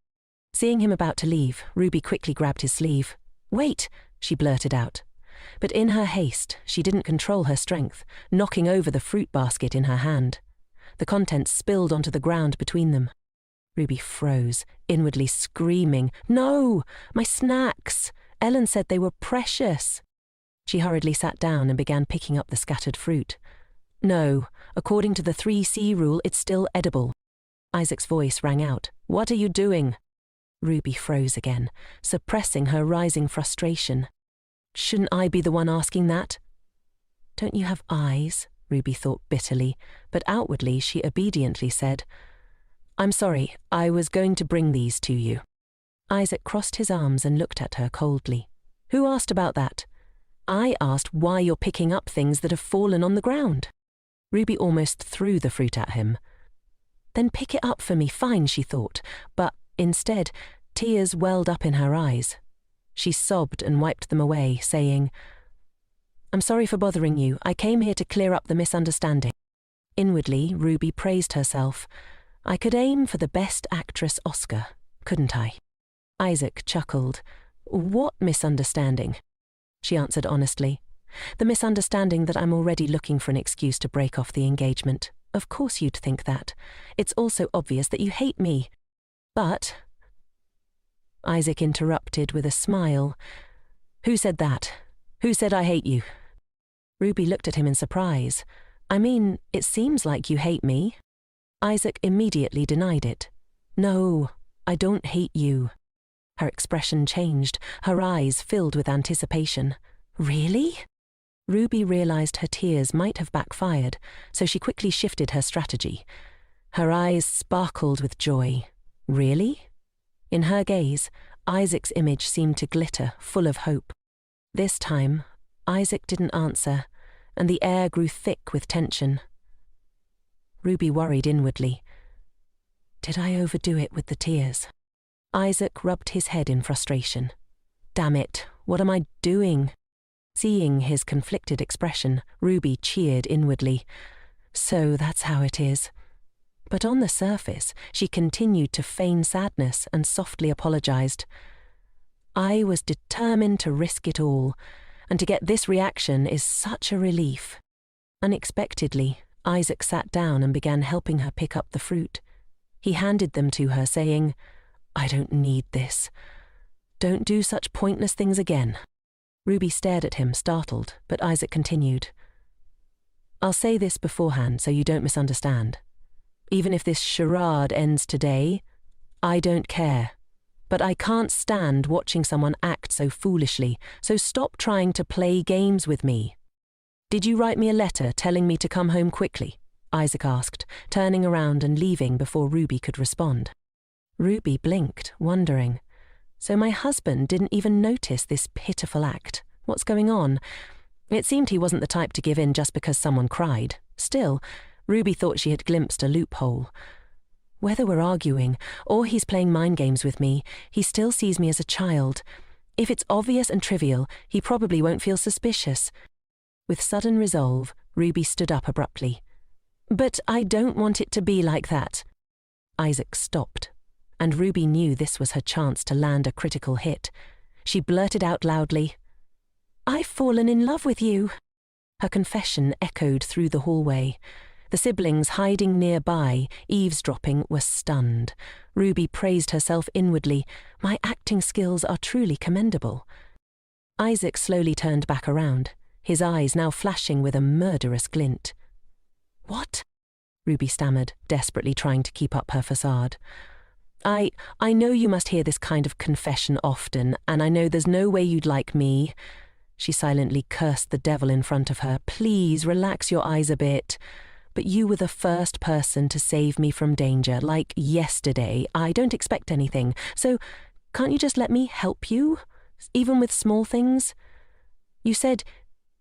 Seeing him about to leave, Ruby quickly grabbed his sleeve. "Wait," she blurted out. But in her haste, she didn't control her strength, knocking over the fruit basket in her hand. The contents spilled onto the ground between them. Ruby froze, inwardly screaming, "No! My snacks! Ellen said they were precious." She hurriedly sat down and began picking up the scattered fruit. "No, according to the 3C rule, it's still edible." Isaac's voice rang out. "What are you doing?" Ruby froze again, suppressing her rising frustration. "Shouldn't I be the one asking that?" "Don't you have eyes?" Ruby thought bitterly, but outwardly she obediently said, "I'm sorry, I was going to bring these to you." Isaac crossed his arms and looked at her coldly. "Who asked about that?" "I asked why you're picking up things that have fallen on the ground." Ruby almost threw the fruit at him. "Then pick it up for me, fine," she thought, but instead, tears welled up in her eyes. She sobbed and wiped them away, saying, "I'm sorry for bothering you. I came here to clear up the misunderstanding." Inwardly, Ruby praised herself. I could aim for the Best Actress Oscar, couldn't I? Isaac chuckled. What misunderstanding? She answered honestly. The misunderstanding that I'm already looking for an excuse to break off the engagement. Of course you'd think that. It's also obvious that you hate me. But... Isaac interrupted with a smile. Who said that? Who said I hate you? Ruby looked at him in surprise. I mean, it seems like you hate me. Isaac immediately denied it. No, I don't hate you. Her expression changed, her eyes filled with anticipation. Really? Ruby realized her tears might have backfired, so she quickly shifted her strategy. Her eyes sparkled with joy. Really? In her gaze, Isaac's image seemed to glitter, full of hope. This time, Isaac didn't answer, and the air grew thick with tension. Ruby worried inwardly. Did I overdo it with the tears? Isaac rubbed his head in frustration. Damn it, what am I doing? Seeing his conflicted expression, Ruby cheered inwardly. So that's how it is. But on the surface, she continued to feign sadness and softly apologized. I was determined to risk it all, and to get this reaction is such a relief. Unexpectedly, Isaac sat down and began helping her pick up the fruit. He handed them to her, saying, I don't need this. Don't do such pointless things again. Ruby stared at him, startled, but Isaac continued. I'll say this beforehand so you don't misunderstand. Even if this charade ends today, I don't care. But I can't stand watching someone act so foolishly, so stop trying to play games with me. Did you write me a letter telling me to come home quickly? Isaac asked, turning around and leaving before Ruby could respond. Ruby blinked, wondering. So my husband didn't even notice this pitiful act. What's going on? It seemed he wasn't the type to give in just because someone cried. Still, Ruby thought she had glimpsed a loophole. Whether we're arguing, or he's playing mind games with me, he still sees me as a child. If it's obvious and trivial, he probably won't feel suspicious. With sudden resolve, Ruby stood up abruptly. But I don't want it to be like that. Isaac stopped, and Ruby knew this was her chance to land a critical hit. She blurted out loudly, I've fallen in love with you. Her confession echoed through the hallway. The siblings hiding nearby, eavesdropping, were stunned. Ruby praised herself inwardly. My acting skills are truly commendable. Isaac slowly turned back around, his eyes now flashing with a murderous glint. What? Ruby stammered, desperately trying to keep up her facade. I know you must hear this kind of confession often, and I know there's no way you'd like me. She silently cursed the devil in front of her. Please, relax your eyes a bit. But you were the first person to save me from danger, like yesterday. I don't expect anything, so can't you just let me help you, even with small things? You said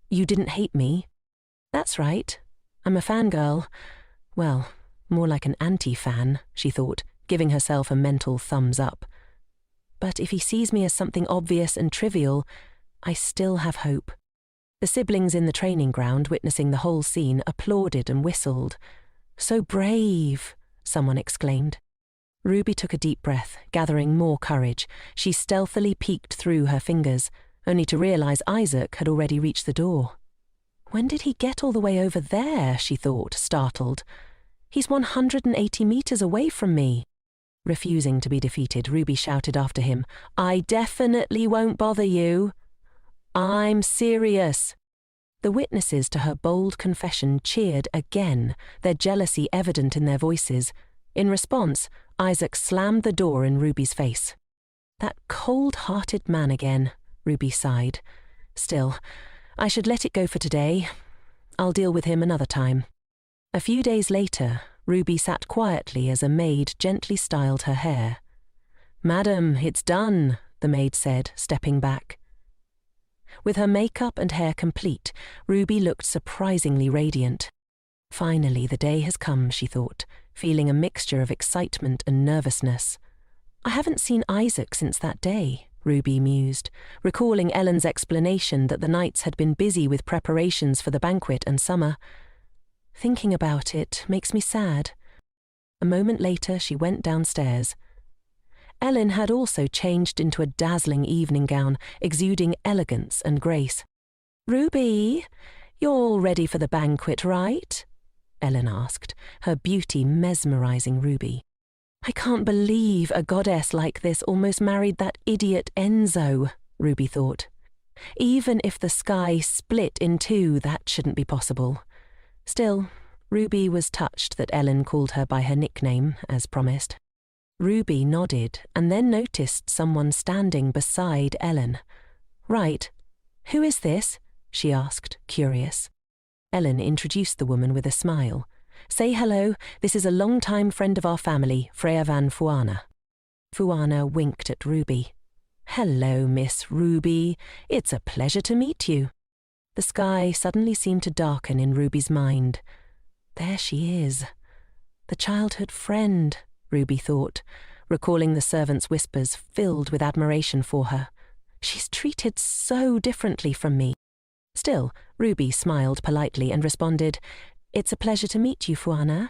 you didn't hate me. That's right. I'm a fangirl. Well, more like an anti-fan, she thought, giving herself a mental thumbs up. But if he sees me as something obvious and trivial, I still have hope. The siblings in the training ground, witnessing the whole scene, applauded and whistled. So brave, someone exclaimed. Ruby took a deep breath, gathering more courage. She stealthily peeked through her fingers, only to realize Isaac had already reached the door. When did he get all the way over there, she thought, startled. He's 180 meters away from me. Refusing to be defeated, Ruby shouted after him, I definitely won't bother you. I'm serious. The witnesses to her bold confession cheered again, their jealousy evident in their voices. In response, Isaac slammed the door in Ruby's face. That cold-hearted man again, Ruby sighed. Still, I should let it go for today. I'll deal with him another time. A few days later, Ruby sat quietly as a maid gently styled her hair. Madam, it's done, the maid said, stepping back. With her makeup and hair complete, Ruby looked surprisingly radiant. Finally, the day has come, she thought, feeling a mixture of excitement and nervousness. I haven't seen Isaac since that day, Ruby mused, recalling Ellen's explanation that the nights had been busy with preparations for the banquet and summer. Thinking about it makes me sad. A moment later, she went downstairs. Ellen had also changed into a dazzling evening gown, exuding elegance and grace. "Ruby, you're all ready for the banquet, right?" Ellen asked, her beauty mesmerizing Ruby. "I can't believe a goddess like this almost married that idiot Enzo," Ruby thought. Even if the sky split in two, that shouldn't be possible. Still, Ruby was touched that Ellen called her by her nickname, as promised. Ruby nodded and then noticed someone standing beside Ellen. "Right. Who is this?" she asked, curious. Ellen introduced the woman with a smile. "Say hello, this is a long-time friend of our family, Freya van Fuana." Fuana winked at Ruby. "Hello, Miss Ruby. It's a pleasure to meet you." The sky suddenly seemed to darken in Ruby's mind. There she is. The childhood friend, Ruby thought, recalling the servants' whispers filled with admiration for her. She's treated so differently from me. Still, Ruby smiled politely and responded, "It's a pleasure to meet you, Fuana."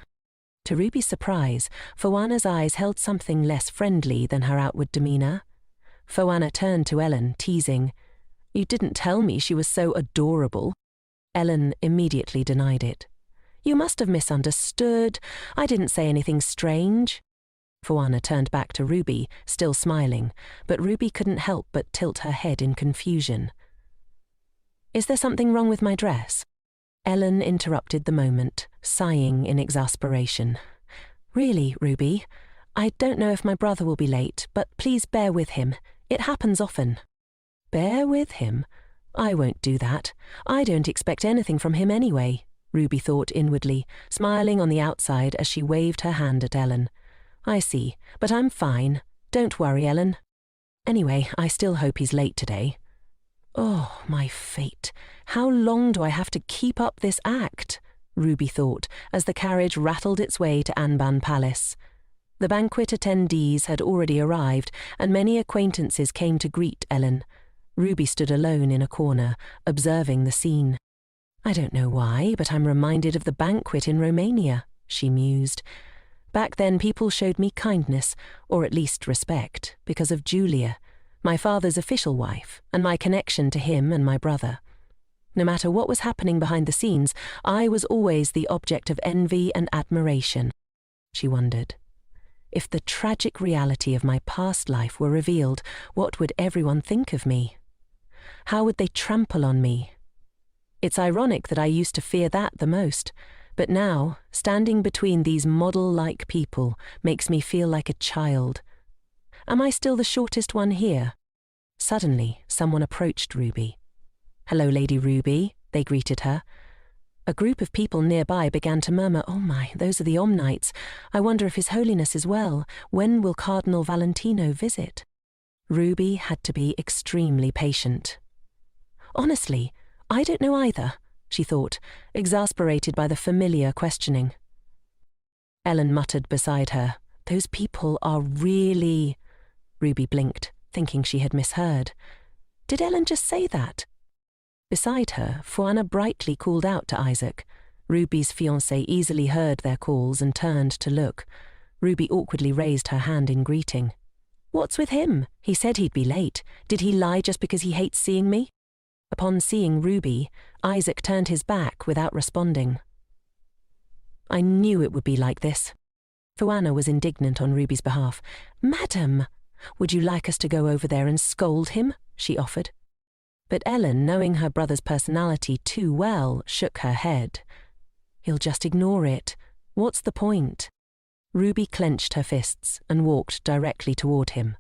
To Ruby's surprise, Fuana's eyes held something less friendly than her outward demeanour. Fuana turned to Ellen, teasing, "You didn't tell me she was so adorable." Ellen immediately denied it. "You must have misunderstood. I didn't say anything strange." Fuana turned back to Ruby, still smiling, but Ruby couldn't help but tilt her head in confusion. "Is there something wrong with my dress?" Ellen interrupted the moment, sighing in exasperation. "Really, Ruby, I don't know if my brother will be late, but please bear with him. It happens often." "Bear with him? I won't do that. I don't expect anything from him anyway," Ruby thought inwardly, smiling on the outside as she waved her hand at Ellen. "I see, but I'm fine. Don't worry, Ellen. Anyway, I still hope he's late today." "Oh, my fate. How long do I have to keep up this act?" Ruby thought as the carriage rattled its way to Anban Palace. The banquet attendees had already arrived, and many acquaintances came to greet Ellen. Ruby stood alone in a corner, observing the scene. "I don't know why, but I'm reminded of the banquet in Romania," she mused. "Back then people showed me kindness, or at least respect, because of Julia, my father's official wife, and my connection to him and my brother. No matter what was happening behind the scenes, I was always the object of envy and admiration." She wondered. If the tragic reality of my past life were revealed, what would everyone think of me? How would they trample on me? It's ironic that I used to fear that the most, but now, standing between these model-like people makes me feel like a child. Am I still the shortest one here? Suddenly, someone approached Ruby. "Hello, Lady Ruby," they greeted her. A group of people nearby began to murmur, "Oh my, those are the Omnites. I wonder if His Holiness is well. When will Cardinal Valentino visit?" Ruby had to be extremely patient. "Honestly, I don't know either," she thought, exasperated by the familiar questioning. Ellen muttered beside her, "Those people are really—" Ruby blinked, thinking she had misheard. Did Ellen just say that? Beside her, Fuana brightly called out to Isaac. Ruby's fiancé easily heard their calls and turned to look. Ruby awkwardly raised her hand in greeting. "What's with him? He said he'd be late. Did he lie just because he hates seeing me?" Upon seeing Ruby, Isaac turned his back without responding. "I knew it would be like this." Fuana was indignant on Ruby's behalf. "Madam, would you like us to go over there and scold him?" she offered. But Ellen, knowing her brother's personality too well, shook her head. "He'll just ignore it. What's the point?" Ruby clenched her fists and walked directly toward him.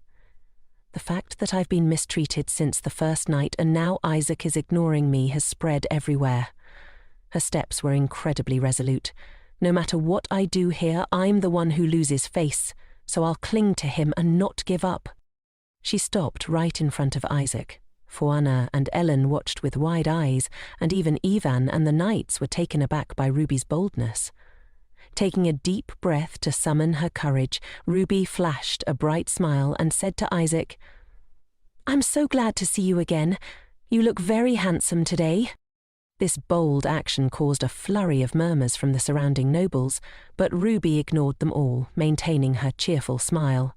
"The fact that I've been mistreated since the first night and now Isaac is ignoring me has spread everywhere." Her steps were incredibly resolute. "No matter what I do here, I'm the one who loses face, so I'll cling to him and not give up." She stopped right in front of Isaac. Fuana and Ellen watched with wide eyes, and even Ivan and the knights were taken aback by Ruby's boldness. Taking a deep breath to summon her courage, Ruby flashed a bright smile and said to Isaac, "I'm so glad to see you again. You look very handsome today." This bold action caused a flurry of murmurs from the surrounding nobles, but Ruby ignored them all, maintaining her cheerful smile.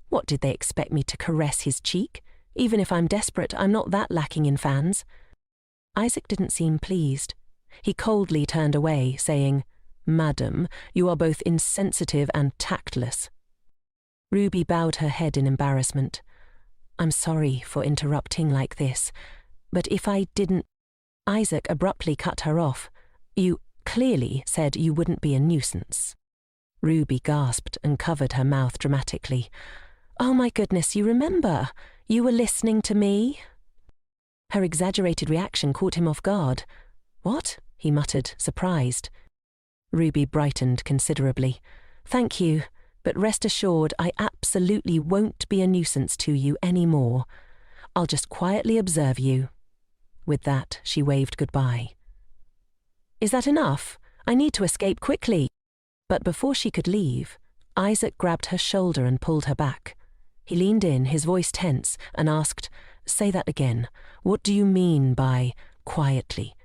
What did they expect me to caress his cheek? Even if I'm desperate, I'm not that lacking in fans. Isaac didn't seem pleased. He coldly turned away, saying, "Madam, you are both insensitive and tactless." Ruby bowed her head in embarrassment. "I'm sorry for interrupting like this, but if I didn't—" Isaac abruptly cut her off. "You clearly said you wouldn't be a nuisance." Ruby gasped and covered her mouth dramatically. "Oh my goodness, you remember? You were listening to me?" Her exaggerated reaction caught him off guard. "What?" he muttered, surprised. Ruby brightened considerably. "Thank you, but rest assured I absolutely won't be a nuisance to you anymore. I'll just quietly observe you." With that, she waved goodbye. "Is that enough? I need to escape quickly." But before she could leave, Isaac grabbed her shoulder and pulled her back. He leaned in, his voice tense, and asked, "Say that again. What do you mean by quietly?"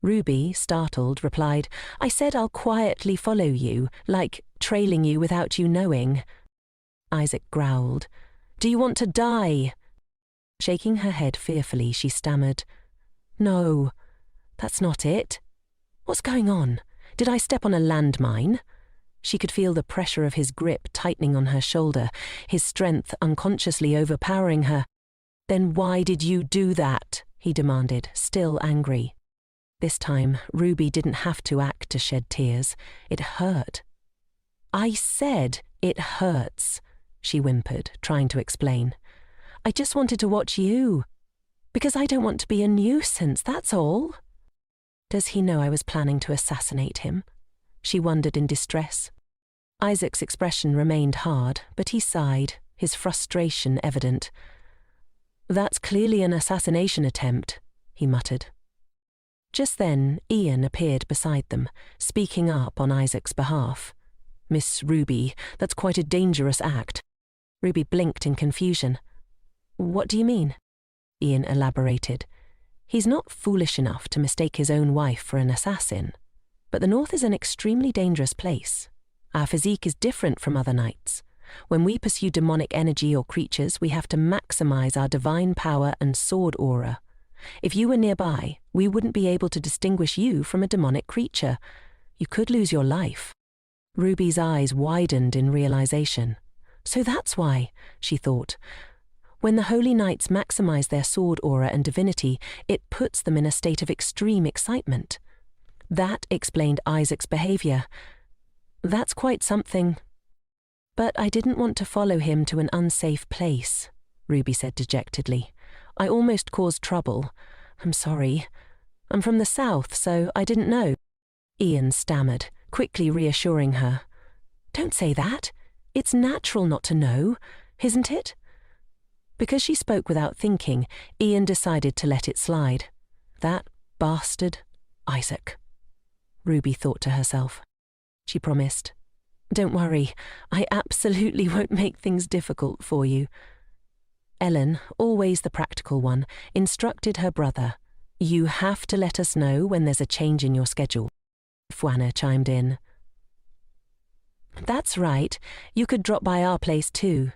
Ruby, startled, replied, "I said I'll quietly follow you, like trailing you without you knowing." Isaac growled, "Do you want to die?" Shaking her head fearfully, she stammered, "No, that's not it. What's going on? Did I step on a landmine?" She could feel the pressure of his grip tightening on her shoulder, his strength unconsciously overpowering her. "Then why did you do that?" he demanded, still angry. This time, Ruby didn't have to act to shed tears. It hurt. "I said it hurts," she whimpered, trying to explain. "I just wanted to watch you. Because I don't want to be a nuisance, that's all." Does he know I was planning to assassinate him? She wondered in distress. Isaac's expression remained hard, but he sighed, his frustration evident. "That's clearly an assassination attempt," he muttered. Just then, Ian appeared beside them, speaking up on Isaac's behalf. "Miss Ruby, that's quite a dangerous act." Ruby blinked in confusion. "What do you mean?" Ian elaborated. "He's not foolish enough to mistake his own wife for an assassin. But the North is an extremely dangerous place. Our physique is different from other knights. When we pursue demonic energy or creatures, we have to maximize our divine power and sword aura. If you were nearby, we wouldn't be able to distinguish you from a demonic creature. You could lose your life." Ruby's eyes widened in realization. So that's why, she thought. When the holy knights maximize their sword aura and divinity, it puts them in a state of extreme excitement. That explained Isaac's behavior. That's quite something. "But I didn't want to follow him to an unsafe place," Ruby said dejectedly. "I almost caused trouble. I'm sorry. I'm from the south, so I didn't know." Ian stammered, quickly reassuring her. "Don't say that. It's natural not to know, isn't it?" Because she spoke without thinking, Ian decided to let it slide. That bastard, Isaac. Ruby thought to herself. She promised, "Don't worry, I absolutely won't make things difficult for you." Ellen, always the practical one, instructed her brother, "You have to let us know when there's a change in your schedule." Fwana chimed in. "That's right, you could drop by our place too.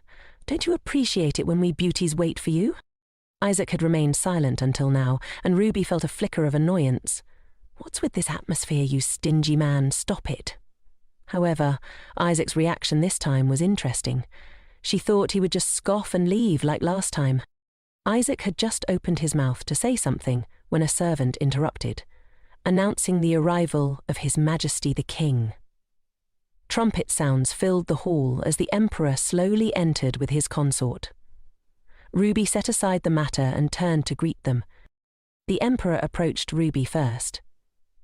Don't you appreciate it when we beauties wait for you?" Isaac had remained silent until now, and Ruby felt a flicker of annoyance. "What's with this atmosphere, you stingy man? Stop it." However, Isaac's reaction this time was interesting. She thought he would just scoff and leave like last time. Isaac had just opened his mouth to say something when a servant interrupted, announcing the arrival of His Majesty the King. Trumpet sounds filled the hall as the Emperor slowly entered with his consort. Ruby set aside the matter and turned to greet them. The Emperor approached Ruby first.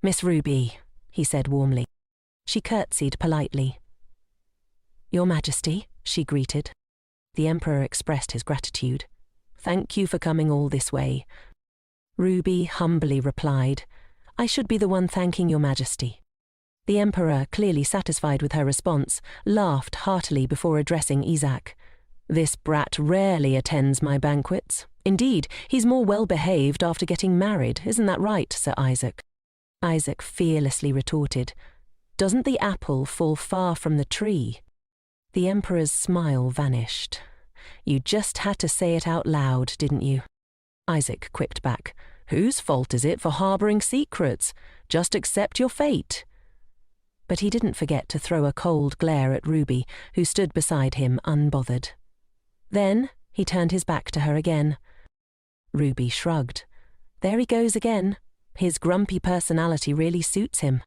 "Miss Ruby," he said warmly. She curtsied politely. "Your Majesty," she greeted. The Emperor expressed his gratitude. "Thank you for coming all this way." Ruby humbly replied, "I should be the one thanking Your Majesty." The Emperor, clearly satisfied with her response, laughed heartily before addressing Isaac. This brat rarely attends my banquets. Indeed, he's more well-behaved after getting married, isn't that right, Sir Isaac? Isaac fearlessly retorted, "Doesn't the apple fall far from the tree?" The Emperor's smile vanished. "You just had to say it out loud, didn't you?" Isaac quipped back, "Whose fault is it for harbouring secrets? Just accept your fate." But he didn't forget to throw a cold glare at Ruby, who stood beside him unbothered. Then he turned his back to her again. Ruby shrugged. There he goes again. His grumpy personality really suits him.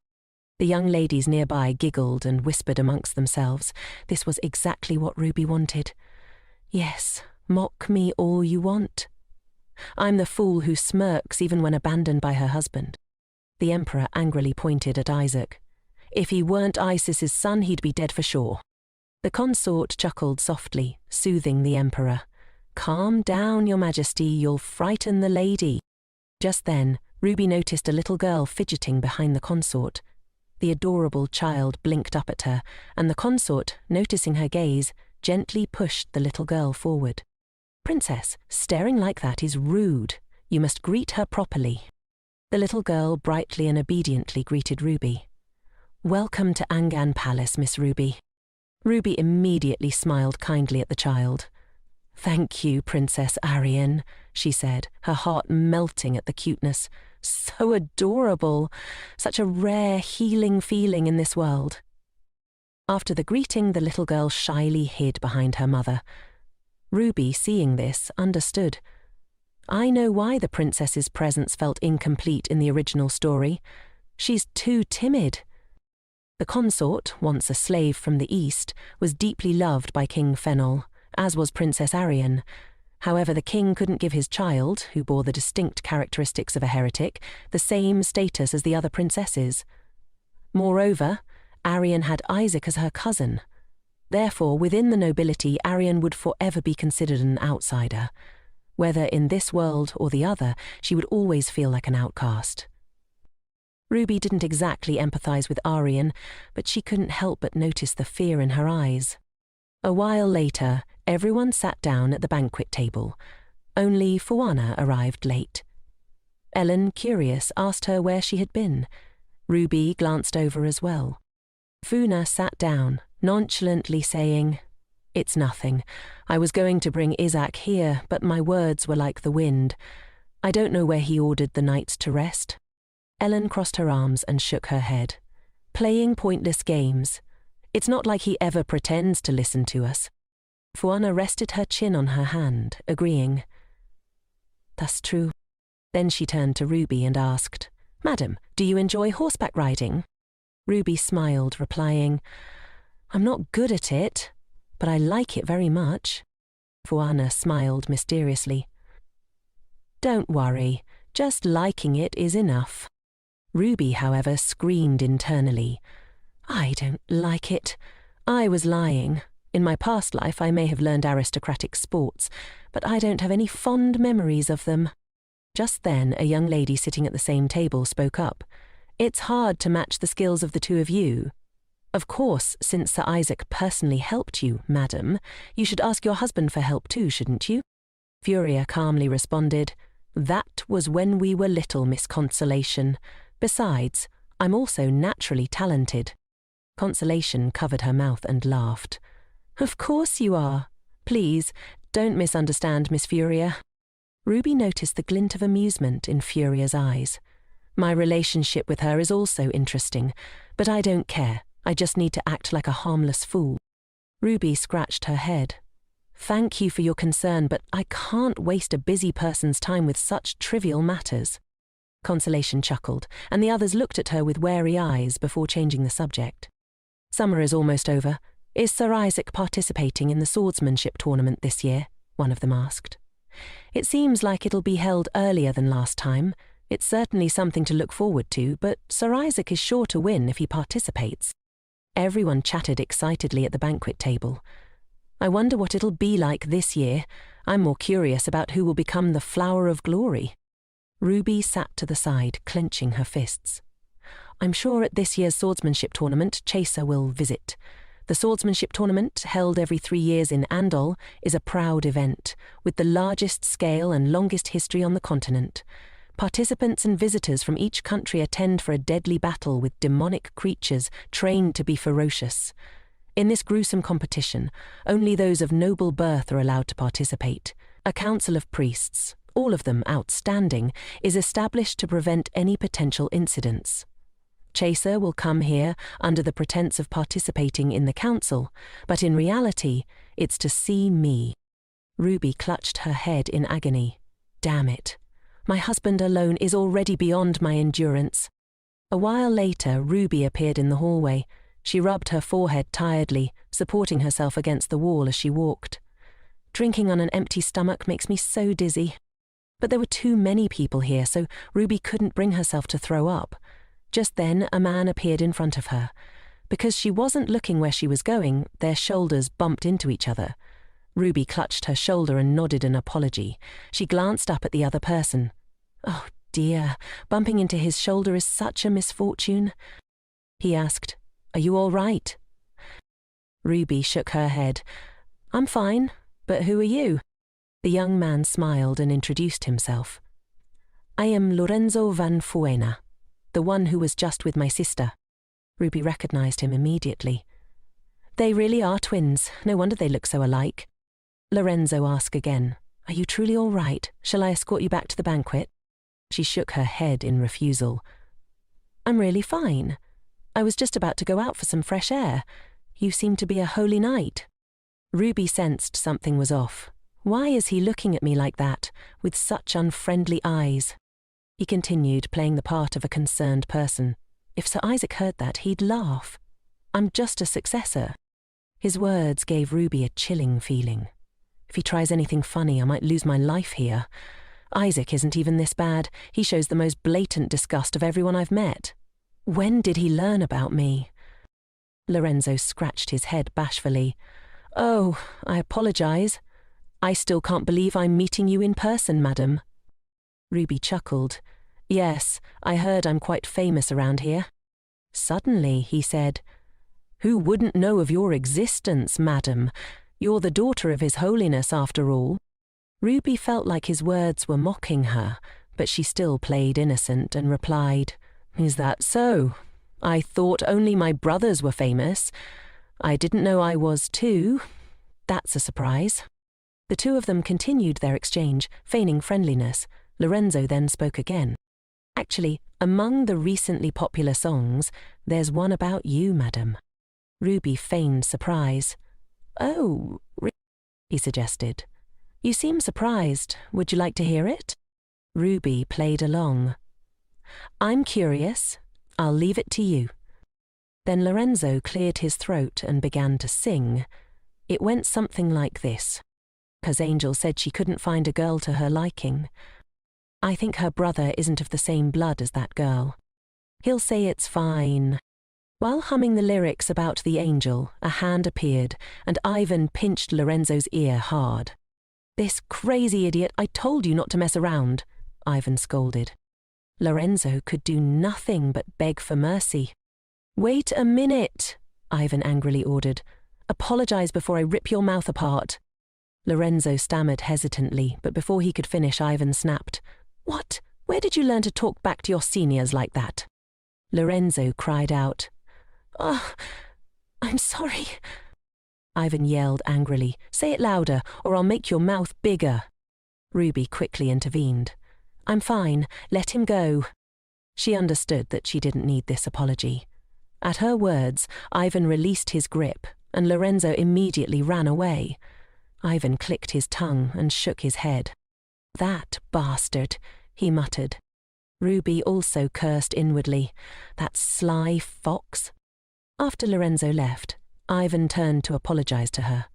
The young ladies nearby giggled and whispered amongst themselves. This was exactly what Ruby wanted. Yes, mock me all you want. I'm the fool who smirks even when abandoned by her husband. The Emperor angrily pointed at Isaac. If he weren't Isis's son, he'd be dead for sure. The consort chuckled softly, soothing the Emperor. Calm down, Your Majesty, you'll frighten the lady. Just then, Ruby noticed a little girl fidgeting behind the consort. The adorable child blinked up at her, and the consort, noticing her gaze, gently pushed the little girl forward. Princess, staring like that is rude. You must greet her properly. The little girl brightly and obediently greeted Ruby. Welcome to Angan Palace, Miss Ruby. Ruby immediately smiled kindly at the child. Thank you, Princess Arian, she said, her heart melting at the cuteness. So adorable. Such a rare, healing feeling in this world. After the greeting, the little girl shyly hid behind her mother. Ruby, seeing this, understood. I know why the princess's presence felt incomplete in the original story. She's too timid. The consort, once a slave from the east, was deeply loved by King Fennel, as was Princess Arian. However, the king couldn't give his child, who bore the distinct characteristics of a heretic, the same status as the other princesses. Moreover, Arian had Isaac as her cousin. Therefore, within the nobility, Arian would forever be considered an outsider. Whether in this world or the other, she would always feel like an outcast. Ruby didn't exactly empathize with Arian, but she couldn't help but notice the fear in her eyes. A while later, everyone sat down at the banquet table. Only Fuana arrived late. Ellen, curious, asked her where she had been. Ruby glanced over as well. Funa sat down, nonchalantly saying, It's nothing. I was going to bring Isaac here, but my words were like the wind. I don't know where he ordered the knights to rest. Ellen crossed her arms and shook her head. Playing pointless games. It's not like he ever pretends to listen to us. Fuana rested her chin on her hand, agreeing. That's true. Then she turned to Ruby and asked, Madam, do you enjoy horseback riding? Ruby smiled, replying, I'm not good at it, but I like it very much. Fuana smiled mysteriously. Don't worry, just liking it is enough. Ruby, however, screamed internally. I don't like it. I was lying. In my past life I may have learned aristocratic sports, but I don't have any fond memories of them. Just then a young lady sitting at the same table spoke up. It's hard to match the skills of the two of you. Of course, since Sir Isaac personally helped you, madam, you should ask your husband for help too, shouldn't you? Furia calmly responded, That was when we were little, Miss Consolation. Besides, I'm also naturally talented. Consolation covered her mouth and laughed. Of course you are. Please, don't misunderstand Miss Furia. Ruby noticed the glint of amusement in Furia's eyes. My relationship with her is also interesting, but I don't care. I just need to act like a harmless fool. Ruby scratched her head. Thank you for your concern, but I can't waste a busy person's time with such trivial matters. Consolation chuckled, and the others looked at her with wary eyes before changing the subject. Summer is almost over. Is Sir Isaac participating in the swordsmanship tournament this year? One of them asked. It seems like it'll be held earlier than last time. It's certainly something to look forward to, but Sir Isaac is sure to win if he participates. Everyone chatted excitedly at the banquet table. I wonder what it'll be like this year. I'm more curious about who will become the flower of glory. Ruby sat to the side, clenching her fists. I'm sure at this year's swordsmanship tournament, Chaser will visit. The swordsmanship tournament, held every 3 years in Andol, is a proud event, with the largest scale and longest history on the continent. Participants and visitors from each country attend for a deadly battle with demonic creatures trained to be ferocious. In this gruesome competition, only those of noble birth are allowed to participate. A council of priests, all of them outstanding, is established to prevent any potential incidents. Chaser will come here under the pretense of participating in the council, but in reality, it's to see me. Ruby clutched her head in agony. Damn it. My husband alone is already beyond my endurance. A while later, Ruby appeared in the hallway. She rubbed her forehead tiredly, supporting herself against the wall as she walked. Drinking on an empty stomach makes me so dizzy. But there were too many people here, so Ruby couldn't bring herself to throw up. Just then, a man appeared in front of her. Because she wasn't looking where she was going, their shoulders bumped into each other. Ruby clutched her shoulder and nodded an apology. She glanced up at the other person. Oh dear, bumping into his shoulder is such a misfortune. He asked, "Are you all right?" Ruby shook her head. "I'm fine, but who are you?" The young man smiled and introduced himself. "I am Lorenzo van Fuena, the one who was just with my sister." Ruby recognized him immediately. "They really are twins. No wonder they look so alike." Lorenzo asked again, "Are you truly all right? Shall I escort you back to the banquet?" She shook her head in refusal. "I'm really fine. I was just about to go out for some fresh air. You seem to be a holy knight." Ruby sensed something was off. Why is he looking at me like that, with such unfriendly eyes? He continued, playing the part of a concerned person. If Sir Isaac heard that, he'd laugh. "I'm just a successor." His words gave Ruby a chilling feeling. If he tries anything funny, I might lose my life here. Isaac isn't even this bad. He shows the most blatant disgust of everyone I've met. When did he learn about me? Lorenzo scratched his head bashfully. "Oh, I apologize. I still can't believe I'm meeting you in person, madam." Ruby chuckled. "Yes, I heard I'm quite famous around here." Suddenly, he said, "Who wouldn't know of your existence, madam? You're the daughter of His Holiness, after all." Ruby felt like his words were mocking her, but she still played innocent and replied, "Is that so? I thought only my brothers were famous. I didn't know I was too. That's a surprise." The two of them continued their exchange, feigning friendliness. Lorenzo then spoke again. "Actually, among the recently popular songs, there's one about you, madam." Ruby feigned surprise. "Oh, he suggested. "You seem surprised. Would you like to hear it?" Ruby played along. "I'm curious. I'll leave it to you." Then Lorenzo cleared his throat and began to sing. It went something like this. "'Cause Angel said she couldn't find a girl to her liking. I think her brother isn't of the same blood as that girl. He'll say it's fine." While humming the lyrics about the angel, a hand appeared, and Ivan pinched Lorenzo's ear hard. "This crazy idiot, I told you not to mess around," Ivan scolded. Lorenzo could do nothing but beg for mercy. "Wait a minute," Ivan angrily ordered. "Apologize before I rip your mouth apart." Lorenzo stammered hesitantly, but before he could finish, Ivan snapped, "What? Where did you learn to talk back to your seniors like that?" Lorenzo cried out, "Oh, I'm sorry." Ivan yelled angrily, "Say it louder, or I'll make your mouth bigger." Ruby quickly intervened. "I'm fine, let him go." She understood that she didn't need this apology. At her words, Ivan released his grip, and Lorenzo immediately ran away. Ivan clicked his tongue and shook his head. "That bastard," he muttered. Ruby also cursed inwardly. "That sly fox." After Lorenzo left, Ivan turned to apologize to her.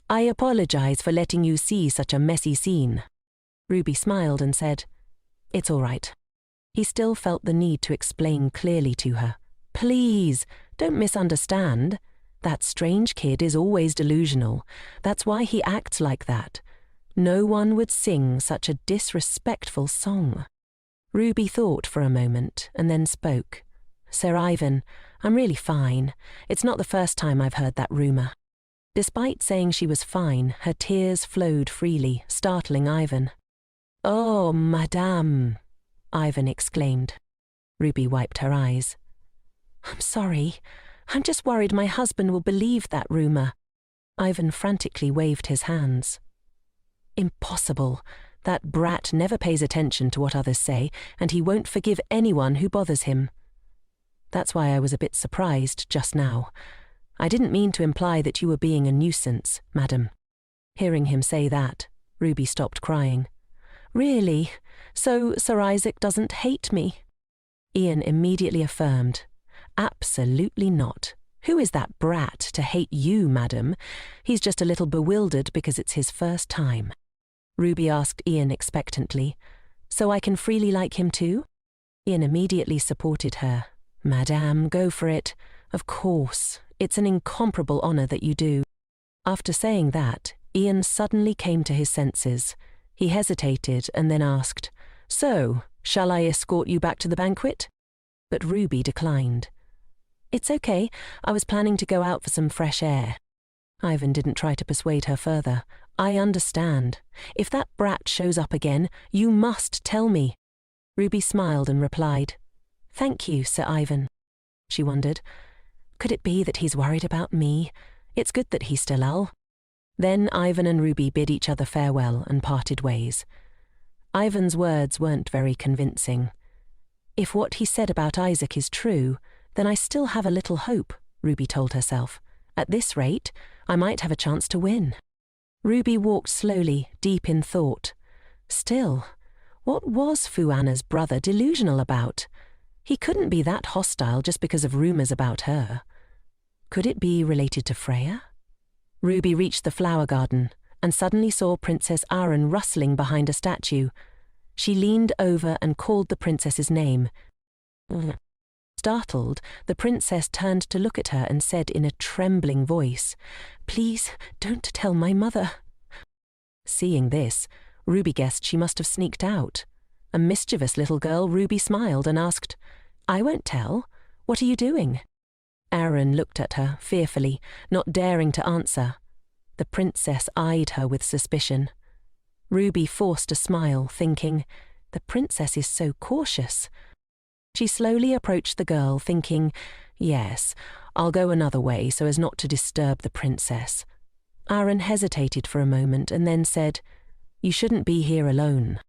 "I apologize for letting you see such a messy scene." Ruby smiled and said, "It's all right." He still felt the need to explain clearly to her. "Please, don't misunderstand. That strange kid is always delusional. That's why he acts like that. No one would sing such a disrespectful song." Ruby thought for a moment and then spoke. "Sir Ivan, I'm really fine. It's not the first time I've heard that rumor." Despite saying she was fine, her tears flowed freely, startling Ivan. "Oh, madame," Ivan exclaimed. Ruby wiped her eyes. "I'm sorry. I'm just worried my husband will believe that rumor." Ivan frantically waved his hands. "Impossible. That brat never pays attention to what others say, and he won't forgive anyone who bothers him. That's why I was a bit surprised just now. I didn't mean to imply that you were being a nuisance, madam." Hearing him say that, Ruby stopped crying. "Really? So Sir Isaac doesn't hate me?" Ian immediately affirmed. "Absolutely not. Who is that brat to hate you, madam? He's just a little bewildered because it's his first time." Ruby asked Ian expectantly, "So I can freely like him too?" Ian immediately supported her. "Madame, go for it. Of course. It's an incomparable honor that you do." After saying that, Ian suddenly came to his senses. He hesitated and then asked, "So, shall I escort you back to the banquet?" But Ruby declined. "It's okay. I was planning to go out for some fresh air." Ivan didn't try to persuade her further. "I understand. If that brat shows up again, you must tell me." Ruby smiled and replied, "Thank you, Sir Ivan." She wondered, could it be that he's worried about me? It's good that he's still Elle. Then Ivan and Ruby bid each other farewell and parted ways. Ivan's words weren't very convincing. If what he said about Isaac is true, then I still have a little hope, Ruby told herself. At this rate, I might have a chance to win. Ruby walked slowly, deep in thought. Still, what was Fu Anna's brother delusional about? He couldn't be that hostile just because of rumors about her. Could it be related to Freya? Ruby reached the flower garden and suddenly saw Princess Aren rustling behind a statue. She leaned over and called the princess's name. Startled, the princess turned to look at her and said in a trembling voice, "Please, don't tell my mother." Seeing this, Ruby guessed she must have sneaked out. A mischievous little girl, Ruby smiled and asked, "I won't tell. What are you doing?" Aren looked at her fearfully, not daring to answer. The princess eyed her with suspicion. Ruby forced a smile, thinking, the princess is so cautious. She slowly approached the girl, thinking, yes, I'll go another way so as not to disturb the princess. Aren hesitated for a moment and then said, "You shouldn't be here alone."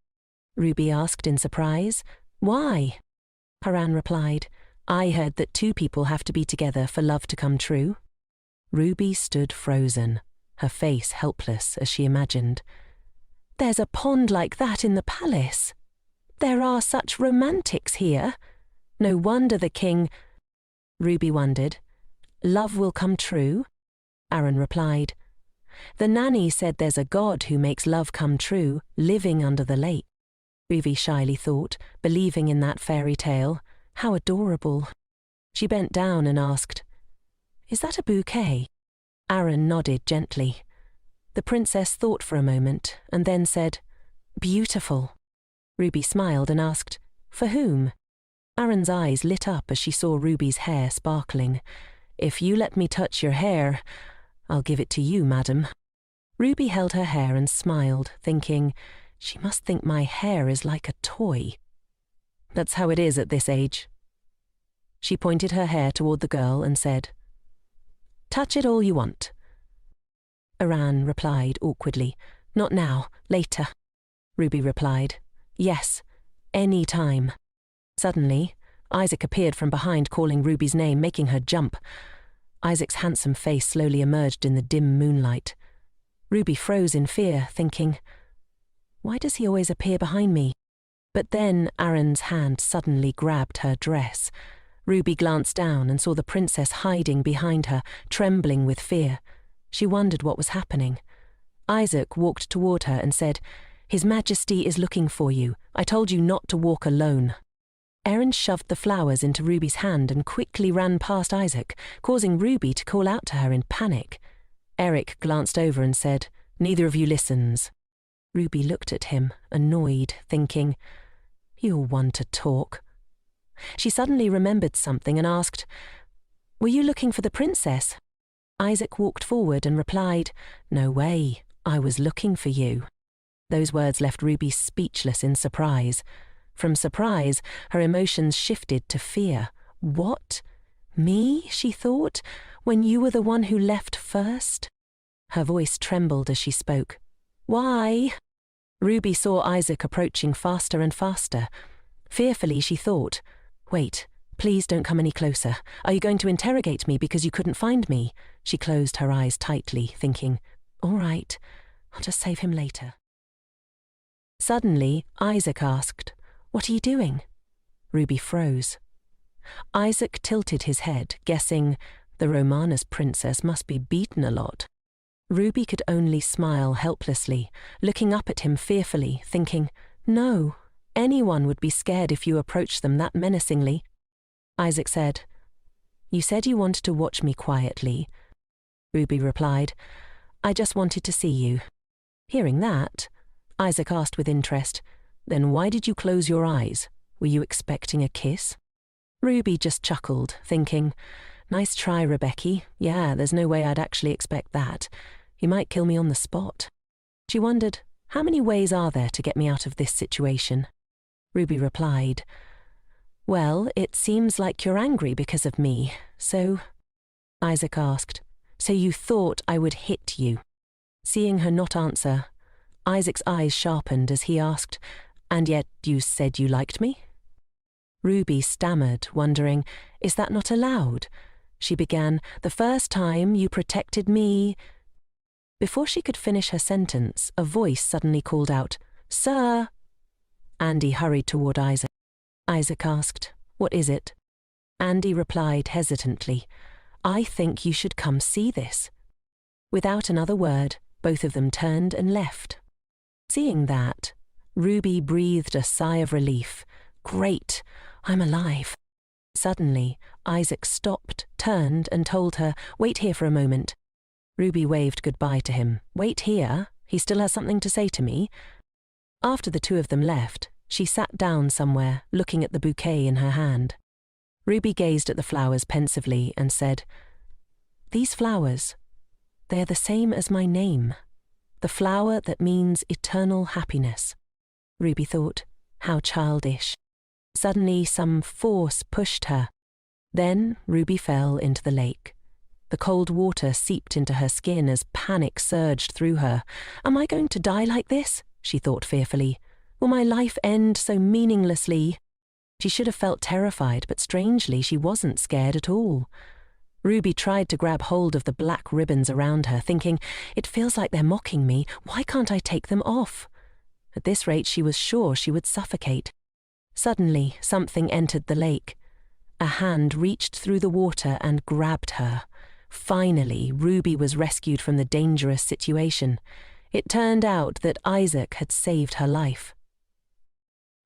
Ruby asked in surprise, "Why?" Aren replied, "I heard that two people have to be together for love to come true." Ruby stood frozen, her face helpless as she imagined. "There's a pond like that in the palace. There are such romantics here. No wonder the king—" Ruby wondered. "Love will come true?" Aren replied. "The nanny said there's a god who makes love come true, living under the lake." Ruby shyly thought, believing in that fairy tale. How adorable. She bent down and asked, "Is that a bouquet?" Aren nodded gently. The princess thought for a moment and then said, "Beautiful." Ruby smiled and asked, "For whom?" Aren's eyes lit up as she saw Ruby's hair sparkling. "If you let me touch your hair, I'll give it to you, madam." Ruby held her hair and smiled, thinking, she must think my hair is like a toy. That's how it is at this age. She pointed her hair toward the girl and said, "Touch it all you want." Aren replied awkwardly, "Not now, later." Ruby replied, "Yes, any time." Suddenly, Isaac appeared from behind, calling Ruby's name, making her jump. Isaac's handsome face slowly emerged in the dim moonlight. Ruby froze in fear, thinking, why does he always appear behind me? But then Aren's hand suddenly grabbed her dress. Ruby glanced down and saw the princess hiding behind her, trembling with fear. She wondered what was happening. Isaac walked toward her and said, "His Majesty is looking for you. I told you not to walk alone." Aren shoved the flowers into Ruby's hand and quickly ran past Isaac, causing Ruby to call out to her in panic. Eric glanced over and said, "Neither of you listens." Ruby looked at him, annoyed, thinking, "You're one to talk." She suddenly remembered something and asked, Were you looking for the princess? Isaac walked forward and replied, No way, I was looking for you. Those words left Ruby speechless in surprise. From surprise, her emotions shifted to fear. What? Me, she thought, when you were the one who left first? Her voice trembled as she spoke. Why? Ruby saw Isaac approaching faster and faster. Fearfully, she thought, Wait, please don't come any closer. Are you going to interrogate me because you couldn't find me? She closed her eyes tightly, thinking, All right, I'll just save him later. Suddenly, Isaac asked, What are you doing? Ruby froze. Isaac tilted his head, guessing, the Romana's princess must be beaten a lot. Ruby could only smile helplessly, looking up at him fearfully, thinking, No, anyone would be scared if you approached them that menacingly. Isaac said, You said you wanted to watch me quietly. Ruby replied, I just wanted to see you. Hearing that, Isaac asked with interest, Then why did you close your eyes? Were you expecting a kiss? Ruby just chuckled, thinking, Nice try, Rudbeckia. Yeah, there's no way I'd actually expect that. You might kill me on the spot. She wondered, How many ways are there to get me out of this situation? Ruby replied, Well, it seems like you're angry because of me, so... Isaac asked, So you thought I would hit you? Seeing her not answer, Isaac's eyes sharpened as he asked, And yet you said you liked me? Ruby stammered, wondering, Is that not allowed? She began, The first time you protected me... Before she could finish her sentence, a voice suddenly called out, Sir! Andy hurried toward Isaac. Isaac asked, What is it? Andy replied hesitantly, I think you should come see this. Without another word, both of them turned and left. Seeing that, Ruby breathed a sigh of relief. Great, I'm alive. Suddenly, Isaac stopped, turned, and told her, Wait here for a moment. Ruby waved goodbye to him. Wait here? He still has something to say to me? After the two of them left, she sat down somewhere, looking at the bouquet in her hand. Ruby gazed at the flowers pensively and said, These flowers, they're the same as my name. The flower that means eternal happiness. Ruby thought, How childish. Suddenly some force pushed her. Then Ruby fell into the lake. The cold water seeped into her skin as panic surged through her. Am I going to die like this? She thought fearfully. Will my life end so meaninglessly? She should have felt terrified, but strangely she wasn't scared at all. Ruby tried to grab hold of the black ribbons around her, thinking, It feels like they're mocking me. Why can't I take them off? At this rate she was sure she would suffocate. Suddenly something entered the lake. A hand reached through the water and grabbed her. Finally, Ruby was rescued from the dangerous situation. It turned out that Isaac had saved her life.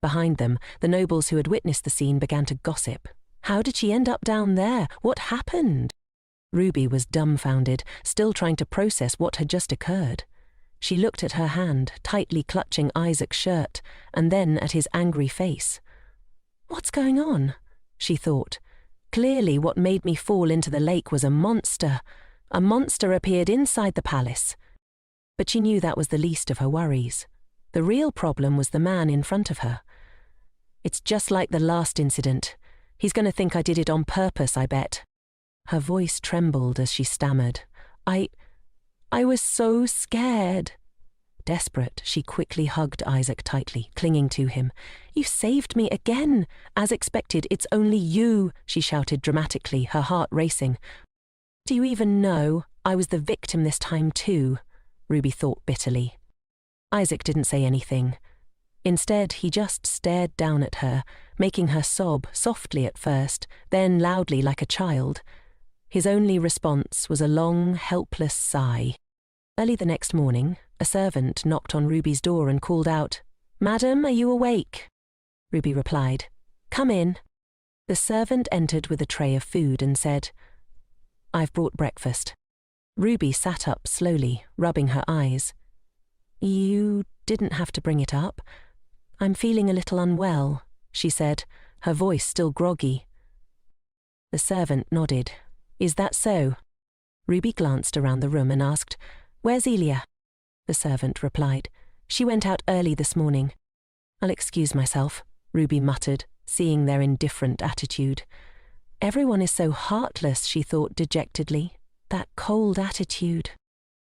Behind them, the nobles who had witnessed the scene began to gossip. How did she end up down there? What happened? Ruby was dumbfounded, still trying to process what had just occurred. She looked at her hand, tightly clutching Isaac's shirt, and then at his angry face. What's going on? She thought. Clearly what made me fall into the lake was a monster. A monster appeared inside the palace. But she knew that was the least of her worries. The real problem was the man in front of her. It's just like the last incident. He's going to think I did it on purpose, I bet. Her voice trembled as she stammered. I was so scared. Desperate, she quickly hugged Isaac tightly, clinging to him. You saved me again. As expected, it's only you, she shouted dramatically, her heart racing. Do you even know? I was the victim this time too, Ruby thought bitterly. Isaac didn't say anything. Instead, he just stared down at her, making her sob softly at first, then loudly like a child. His only response was a long, helpless sigh. Early the next morning, a servant knocked on Ruby's door and called out, Madam, are you awake? Ruby replied, Come in. The servant entered with a tray of food and said, I've brought breakfast. Ruby sat up slowly, rubbing her eyes. You didn't have to bring it up. I'm feeling a little unwell, she said, her voice still groggy. The servant nodded. Is that so? Ruby glanced around the room and asked, "Where's Elia?" The servant replied, "She went out early this morning." "I'll excuse myself," Ruby muttered, seeing their indifferent attitude. Everyone is so heartless, she thought dejectedly. That cold attitude.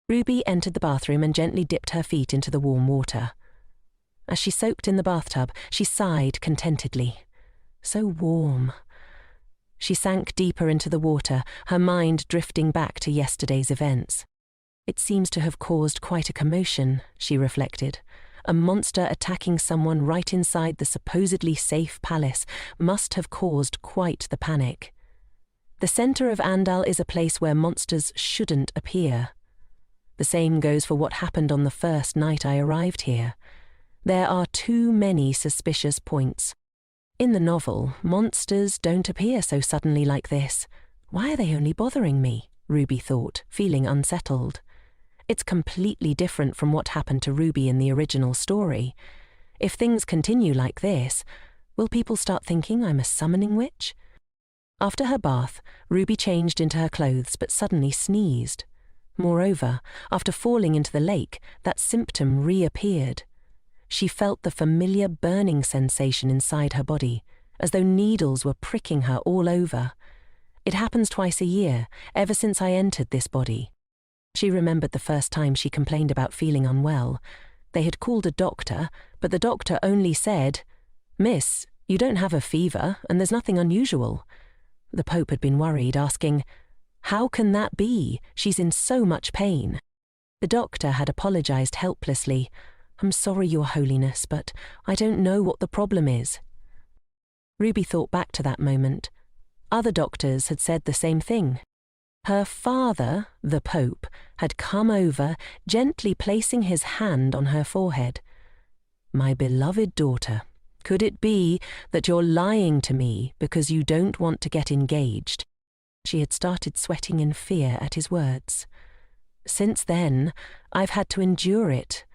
Ruby entered the bathroom and gently dipped her feet into the warm water. As she soaked in the bathtub, she sighed contentedly. So warm. She sank deeper into the water, her mind drifting back to yesterday's events. It seems to have caused quite a commotion, she reflected. A monster attacking someone right inside the supposedly safe palace must have caused quite the panic. The centre of Andal is a place where monsters shouldn't appear. The same goes for what happened on the first night I arrived here. There are too many suspicious points. In the novel, monsters don't appear so suddenly like this. Why are they only bothering me? Ruby thought, feeling unsettled. It's completely different from what happened to Ruby in the original story. If things continue like this, will people start thinking I'm a summoning witch? After her bath, Ruby changed into her clothes but suddenly sneezed. Moreover, after falling into the lake, that symptom reappeared. She felt the familiar burning sensation inside her body, as though needles were pricking her all over. It happens twice a year, ever since I entered this body. She remembered the first time she complained about feeling unwell. They had called a doctor, but the doctor only said, "Miss, you don't have a fever, and there's nothing unusual." The Pope had been worried, asking, "How can that be? She's in so much pain." The doctor had apologized helplessly. "I'm sorry, Your Holiness, but I don't know what the problem is." Ruby thought back to that moment. Other doctors had said the same thing. Her father, the Pope, had come over, gently placing his hand on her forehead. "My beloved daughter, could it be that you're lying to me because you don't want to get engaged?" She had started sweating in fear at his words. "Since then, I've had to endure it.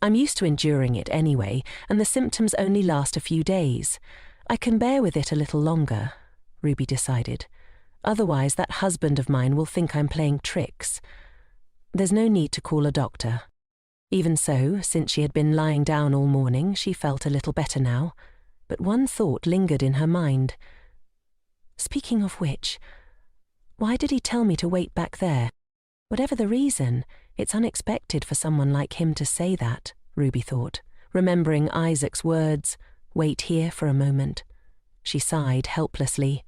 I'm used to enduring it anyway, and the symptoms only last a few days. I can bear with it a little longer," Ruby decided. "Otherwise, that husband of mine will think I'm playing tricks. There's no need to call a doctor." Even so, since she had been lying down all morning, she felt a little better now. But one thought lingered in her mind. Speaking of which, why did he tell me to wait back there? Whatever the reason, it's unexpected for someone like him to say that, Ruby thought, remembering Isaac's words, "Wait here for a moment." She sighed helplessly.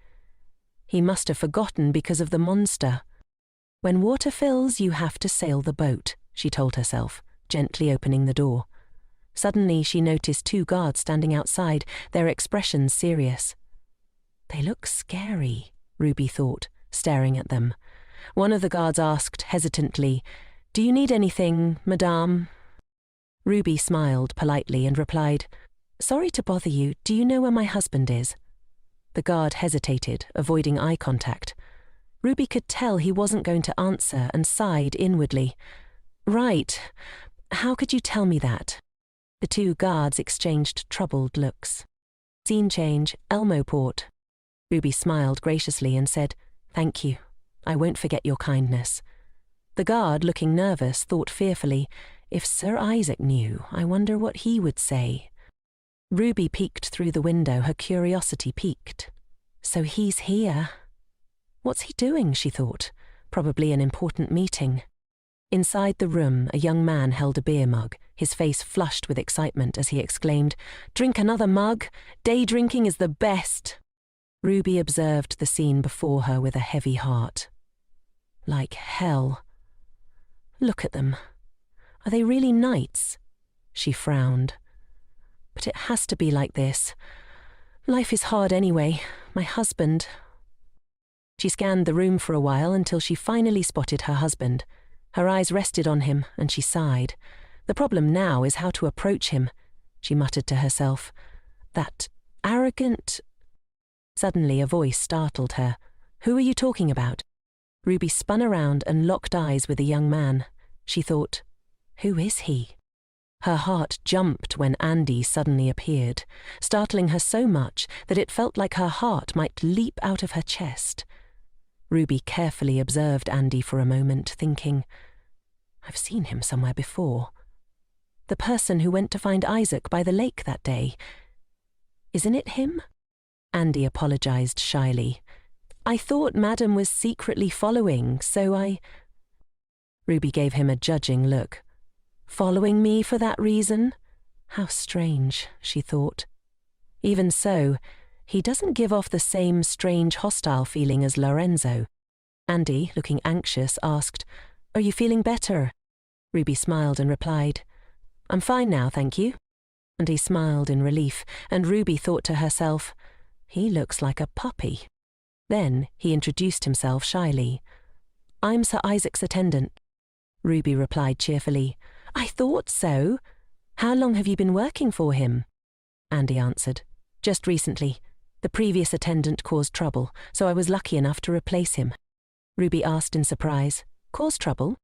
He must have forgotten because of the monster. "When water fills, you have to sail the boat," she told herself, gently opening the door. Suddenly she noticed two guards standing outside, their expressions serious. "They look scary," Ruby thought, staring at them. One of the guards asked hesitantly, "Do you need anything, madame?" Ruby smiled politely and replied, "Sorry to bother you. Do you know where my husband is?" The guard hesitated, avoiding eye contact. Ruby could tell he wasn't going to answer and sighed inwardly. "Right. How could you tell me that?" The two guards exchanged troubled looks. Scene change, Elmo Port. Ruby smiled graciously and said, "Thank you. I won't forget your kindness." The guard, looking nervous, thought fearfully, "If Sir Isaac knew, I wonder what he would say." Ruby peeked through the window, her curiosity piqued. "So he's here. What's he doing?" she thought. Probably an important meeting. Inside the room, a young man held a beer mug, his face flushed with excitement as he exclaimed, "Drink another mug! Day drinking is the best!" Ruby observed the scene before her with a heavy heart. Like hell. Look at them. Are they really knights? She frowned. But it has to be like this. Life is hard anyway. My husband. She scanned the room for a while until she finally spotted her husband. Her eyes rested on him, and she sighed. The problem now is how to approach him, she muttered to herself. That arrogant... Suddenly a voice startled her. "Who are you talking about?" Ruby spun around and locked eyes with the young man. She thought, who is he? Her heart jumped when Andy suddenly appeared, startling her so much that it felt like her heart might leap out of her chest. Ruby carefully observed Andy for a moment, thinking, I've seen him somewhere before. The person who went to find Isaac by the lake that day. Isn't it him? Andy apologized shyly. I thought Madam was secretly following, so I... Ruby gave him a judging look. Following me for that reason? How strange, she thought. Even so, he doesn't give off the same strange hostile feeling as Lorenzo. Andy, looking anxious, asked, Are you feeling better? Ruby smiled and replied, I'm fine now, thank you. Andy smiled in relief, and Ruby thought to herself, He looks like a puppy. Then he introduced himself shyly. I'm Sir Isaac's attendant. Ruby replied cheerfully, I thought so. How long have you been working for him? Andy answered, Just recently. The previous attendant caused trouble, so I was lucky enough to replace him. Ruby asked in surprise, Caused trouble?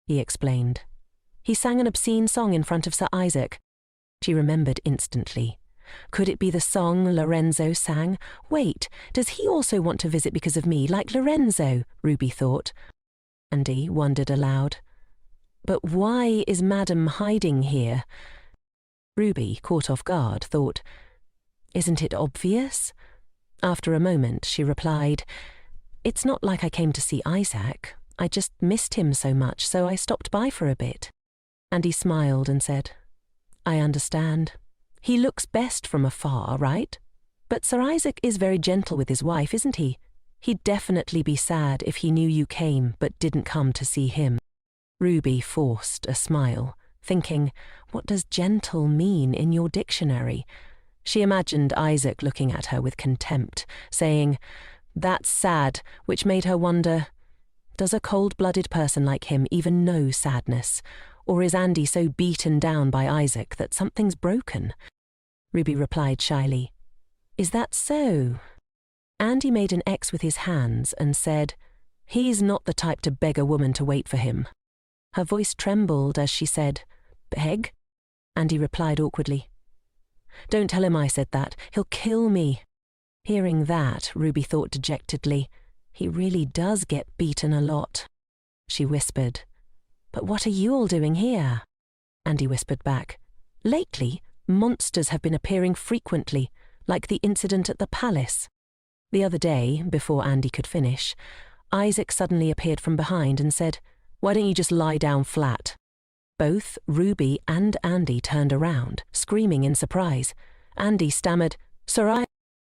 He explained. He sang an obscene song in front of Sir Isaac. She remembered instantly. Could it be the song Lorenzo sang? Wait, does he also want to visit because of me, like Lorenzo? Ruby thought. Andy wondered aloud. But why is Madam hiding here? Ruby, caught off guard, thought, Isn't it obvious? After a moment, she replied, It's not like I came to see Isaac. I just missed him so much, so I stopped by for a bit. Andy smiled and said, I understand. He looks best from afar, right? But Sir Isaac is very gentle with his wife, isn't he? He'd definitely be sad if he knew you came but didn't come to see him. Ruby forced a smile, thinking, What does gentle mean in your dictionary? She imagined Isaac looking at her with contempt, saying, That's sad, which made her wonder, does a cold-blooded person like him even know sadness? Or is Andy so beaten down by Isaac that something's broken? Ruby replied shyly, Is that so? Andy made an X with his hands and said, He's not the type to beg a woman to wait for him. Her voice trembled as she said, Beg? Andy replied awkwardly, Don't tell him I said that. He'll kill me. Hearing that, Ruby thought dejectedly, He really does get beaten a lot. She whispered, But what are you all doing here? Andy whispered back, Lately, monsters have been appearing frequently, like the incident at the palace. The other day, before Andy could finish, Isaac suddenly appeared from behind and said, Why don't you just lie down flat? Both Ruby and Andy turned around, screaming in surprise. Andy stammered, Sir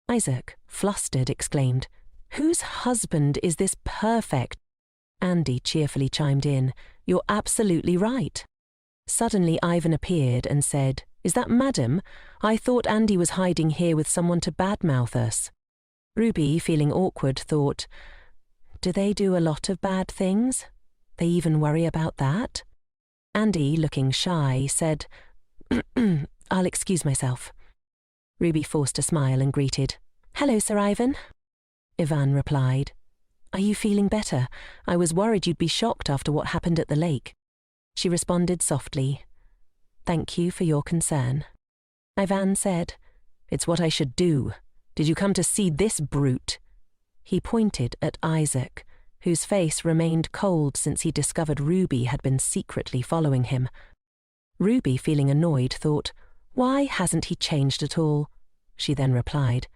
Isaac, flustered, exclaimed, Whose husband is this perfect? Andy cheerfully chimed in, You're absolutely right. Suddenly Ivan appeared and said, Is that Madam? I thought Andy was hiding here with someone to badmouth us. Ruby, feeling awkward, thought, Do they do a lot of bad things? They even worry about that? Andy, looking shy, said, I'll excuse myself. Ruby forced a smile and greeted, Hello, Sir Ivan. Ivan replied, Are you feeling better? I was worried you'd be shocked after what happened at the lake. She responded softly, Thank you for your concern. Ivan said, It's what I should do. Did you come to see this brute? He pointed at Isaac, whose face remained cold since he discovered Ruby had been secretly following him. Ruby, feeling annoyed, thought, Why hasn't he changed at all? She then replied,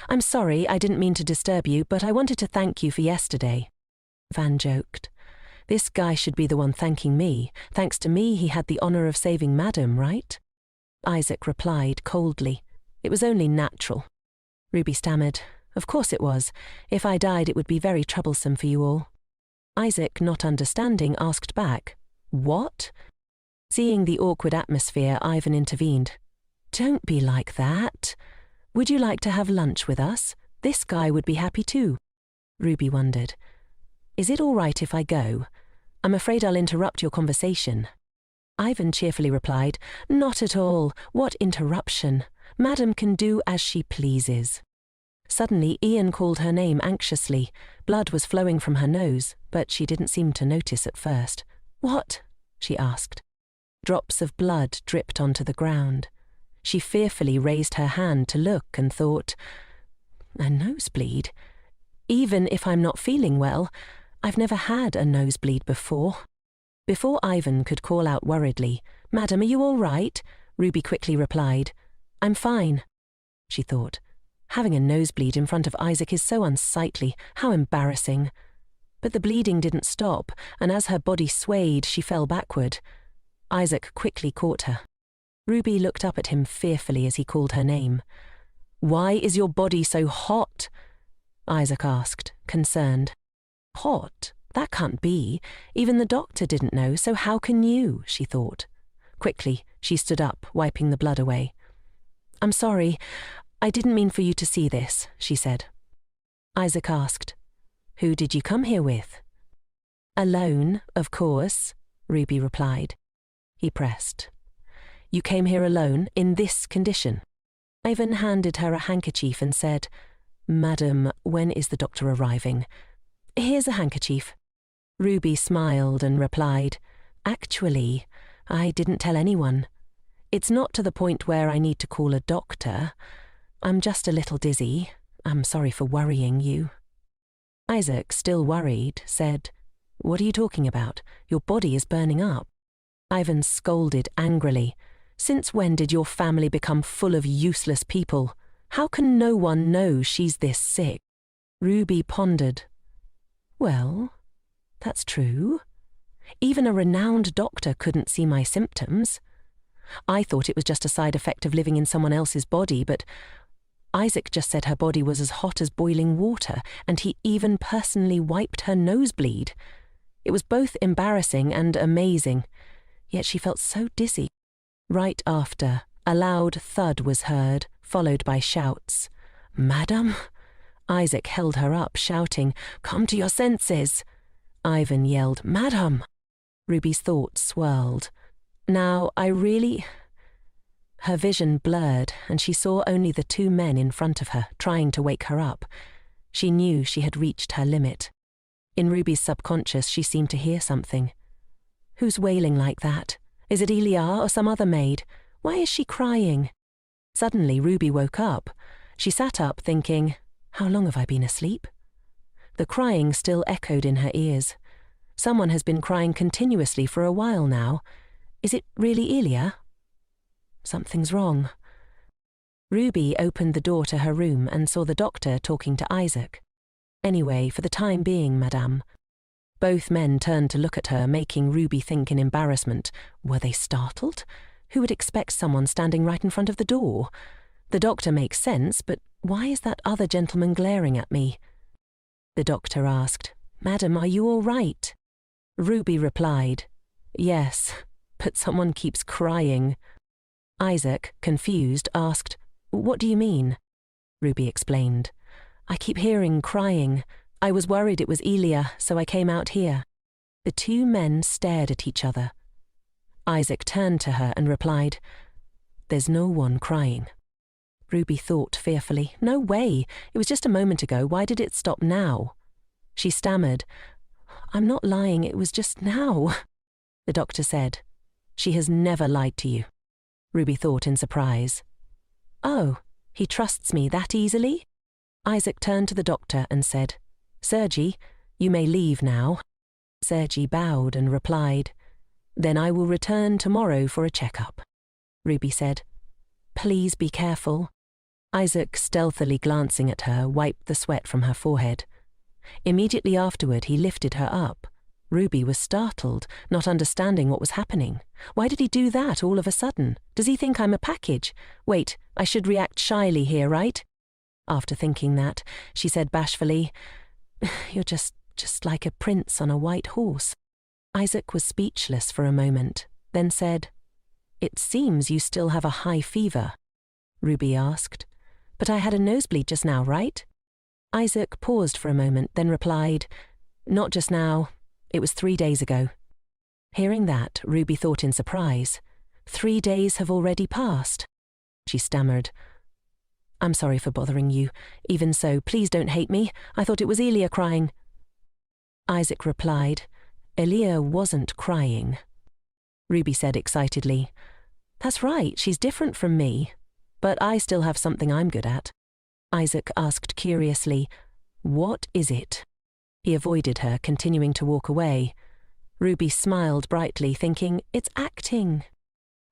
I'm sorry, I didn't mean to disturb you, but I wanted to thank you for yesterday. Van joked, This guy should be the one thanking me. Thanks to me, he had the honor of saving Madam, right? Isaac replied coldly, It was only natural. Ruby stammered, Of course it was. If I died, it would be very troublesome for you all. Isaac, not understanding, asked back, What? Seeing the awkward atmosphere, Ivan intervened, Don't be like that. Would you like to have lunch with us? This guy would be happy too. Ruby wondered, Is it all right if I go? I'm afraid I'll interrupt your conversation. Ivan cheerfully replied, Not at all. What interruption? Madam can do as she pleases. Suddenly, Ian called her name anxiously. Blood was flowing from her nose, but she didn't seem to notice at first. What? She asked. Drops of blood dripped onto the ground. She fearfully raised her hand to look and thought, A nosebleed? Even if I'm not feeling well, I've never had a nosebleed before. Before Ivan could call out worriedly, "Madam, are you all right?" Ruby quickly replied, "I'm fine." She thought, having a nosebleed in front of Isaac is so unsightly, how embarrassing. But the bleeding didn't stop, and as her body swayed, she fell backward. Isaac quickly caught her. Ruby looked up at him fearfully as he called her name. "Why is your body so hot?" Isaac asked, concerned. "Hot? That can't be. Even the doctor didn't know, so how can you?" she thought. Quickly, she stood up, wiping the blood away. "I'm sorry. I didn't mean for you to see this," she said. Isaac asked, "Who did you come here with?" "Alone, of course," Ruby replied. He pressed. "You came here alone, in this condition?" Ivan handed her a handkerchief and said, "Madam, when is the doctor arriving?" "Here's a handkerchief." Ruby smiled and replied, "Actually, I didn't tell anyone. It's not to the point where I need to call a doctor. I'm just a little dizzy. I'm sorry for worrying you." Isaac, still worried, said, "What are you talking about? Your body is burning up." Ivan scolded angrily. "Since when did your family become full of useless people? How can no one know she's this sick?" Ruby pondered. "Well, that's true. Even a renowned doctor couldn't see my symptoms. I thought it was just a side effect of living in someone else's body, but Isaac just said her body was as hot as boiling water, and he even personally wiped her nosebleed. It was both embarrassing and amazing, yet she felt so dizzy. Right after, a loud thud was heard, followed by shouts. "Madam?" Isaac held her up, shouting, "Come to your senses!" Ivan yelled, "Madam!" Ruby's thoughts swirled. Now, Her vision blurred, and she saw only the two men in front of her, trying to wake her up. She knew she had reached her limit. In Ruby's subconscious, she seemed to hear something. Who's wailing like that? Is it Elia or some other maid? Why is she crying? Suddenly, Ruby woke up. She sat up, thinking, how long have I been asleep? The crying still echoed in her ears. Someone has been crying continuously for a while now. Is it really Elia? Something's wrong. Ruby opened the door to her room and saw the doctor talking to Isaac. "Anyway, for the time being, madame." Both men turned to look at her, making Ruby think in embarrassment. Were they startled? Who would expect someone standing right in front of the door? The doctor makes sense, but why is that other gentleman glaring at me? The doctor asked, "Madam, are you all right?" Ruby replied, "Yes, but someone keeps crying." Isaac, confused, asked, "What do you mean?" Ruby explained, "I keep hearing crying. I was worried it was Elia, so I came out here." The two men stared at each other. Isaac turned to her and replied, "There's no one crying." Ruby thought fearfully, "No way. It was just a moment ago. Why did it stop now?" She stammered, "I'm not lying. It was just now." The doctor said, "She has never lied to you." Ruby thought in surprise. "Oh, he trusts me that easily?" Isaac turned to the doctor and said, "Sergi, you may leave now." Sergi bowed and replied, "Then I will return tomorrow for a checkup." Ruby said, "Please be careful." Isaac, stealthily glancing at her, wiped the sweat from her forehead. Immediately afterward, he lifted her up. Ruby was startled, not understanding what was happening. Why did he do that all of a sudden? Does he think I'm a package? Wait, I should react shyly here, right? After thinking that, she said bashfully, "You're just like a prince on a white horse." Isaac was speechless for a moment, then said, "It seems you still have a high fever." Ruby asked, "But I had a nosebleed just now, right?" Isaac paused for a moment, then replied, "Not just now. It was 3 days ago." Hearing that, Ruby thought in surprise, 3 days have already passed. She stammered, "I'm sorry for bothering you. Even so, please don't hate me. I thought it was Elia crying." Isaac replied, "Elia wasn't crying." Ruby said excitedly, "That's right, she's different from me. But I still have something I'm good at." Isaac asked curiously, What is it? He avoided her, continuing to walk away. Ruby smiled brightly, thinking, it's acting.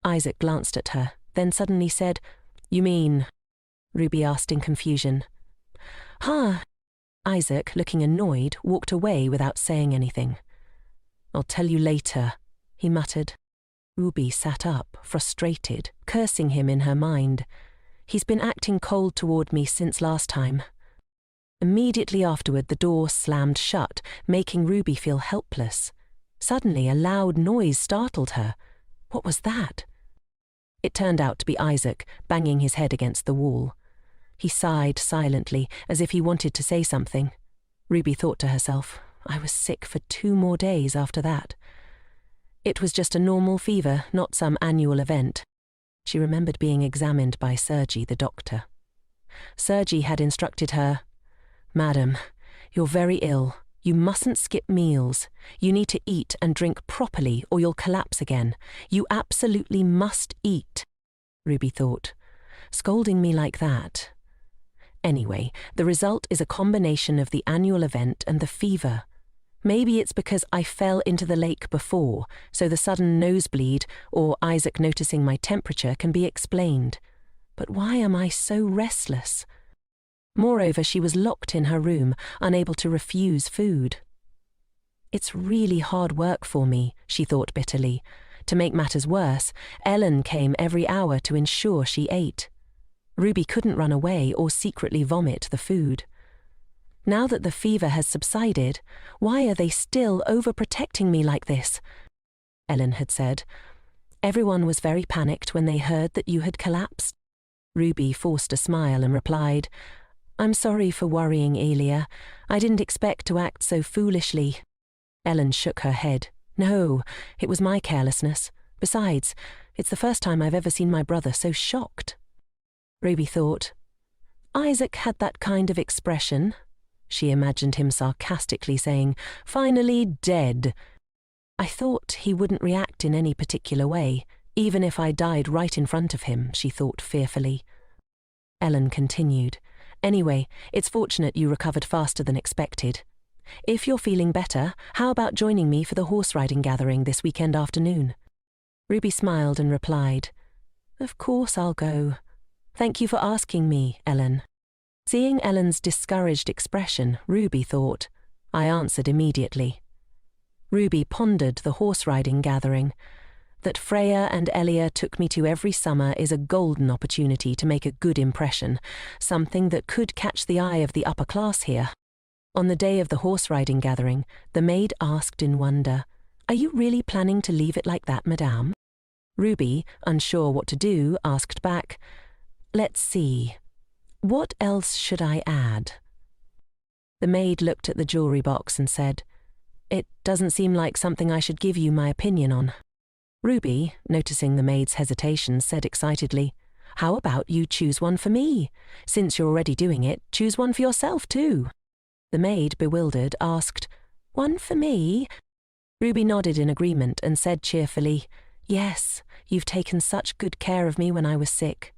Isaac glanced at her, then suddenly said, You mean? Ruby asked in confusion. Huh. Isaac, looking annoyed, walked away without saying anything. I'll tell you later, he muttered. Ruby sat up, frustrated, cursing him in her mind. He's been acting cold toward me since last time. Immediately afterward, the door slammed shut, making Ruby feel helpless. Suddenly, a loud noise startled her. What was that? It turned out to be Isaac, banging his head against the wall. He sighed silently, as if he wanted to say something. Ruby thought to herself, I was sick for 2 more days after that. It was just a normal fever, not some annual event. She remembered being examined by Sergi, the doctor. Sergi had instructed her, Madam, you're very ill. You mustn't skip meals. You need to eat and drink properly or you'll collapse again. You absolutely must eat. Ruby thought, scolding me like that. Anyway, the result is a combination of the annual event and the fever. Maybe it's because I fell into the lake before, so the sudden nosebleed or Isaac noticing my temperature can be explained. But why am I so restless? Moreover, she was locked in her room, unable to refuse food. It's really hard work for me, she thought bitterly. To make matters worse, Ellen came every hour to ensure she ate. Ruby couldn't run away or secretly vomit the food. Now that the fever has subsided, why are they still overprotecting me like this? Ellen had said. Everyone was very panicked when they heard that you had collapsed. Ruby forced a smile and replied, I'm sorry for worrying, Elia. I didn't expect to act so foolishly. Ellen shook her head. No, it was my carelessness. Besides, it's the first time I've ever seen my brother so shocked. Ruby thought, Isaac had that kind of expression. She imagined him sarcastically saying, finally dead. I thought he wouldn't react in any particular way, even if I died right in front of him, she thought fearfully. Ellen continued, Anyway, it's fortunate you recovered faster than expected. If you're feeling better, how about joining me for the horse riding gathering this weekend afternoon? Ruby smiled and replied, Of course I'll go. Thank you for asking me, Ellen. Seeing Ellen's discouraged expression, Ruby thought, I answered immediately. Ruby pondered the horse riding gathering. That Freya and Elle took me to every summer is a golden opportunity to make a good impression, something that could catch the eye of the upper class here. On the day of the horse riding gathering, the maid asked in wonder, Are you really planning to leave it like that, madame? Ruby, unsure what to do, asked back, Let's see. What else should I add? The maid looked at the jewellery box and said, It doesn't seem like something I should give you my opinion on. Ruby, noticing the maid's hesitation, said excitedly, How about you choose one for me? Since you're already doing it, choose one for yourself too. The maid, bewildered, asked, One for me? Ruby nodded in agreement and said cheerfully, Yes, you've taken such good care of me when I was sick.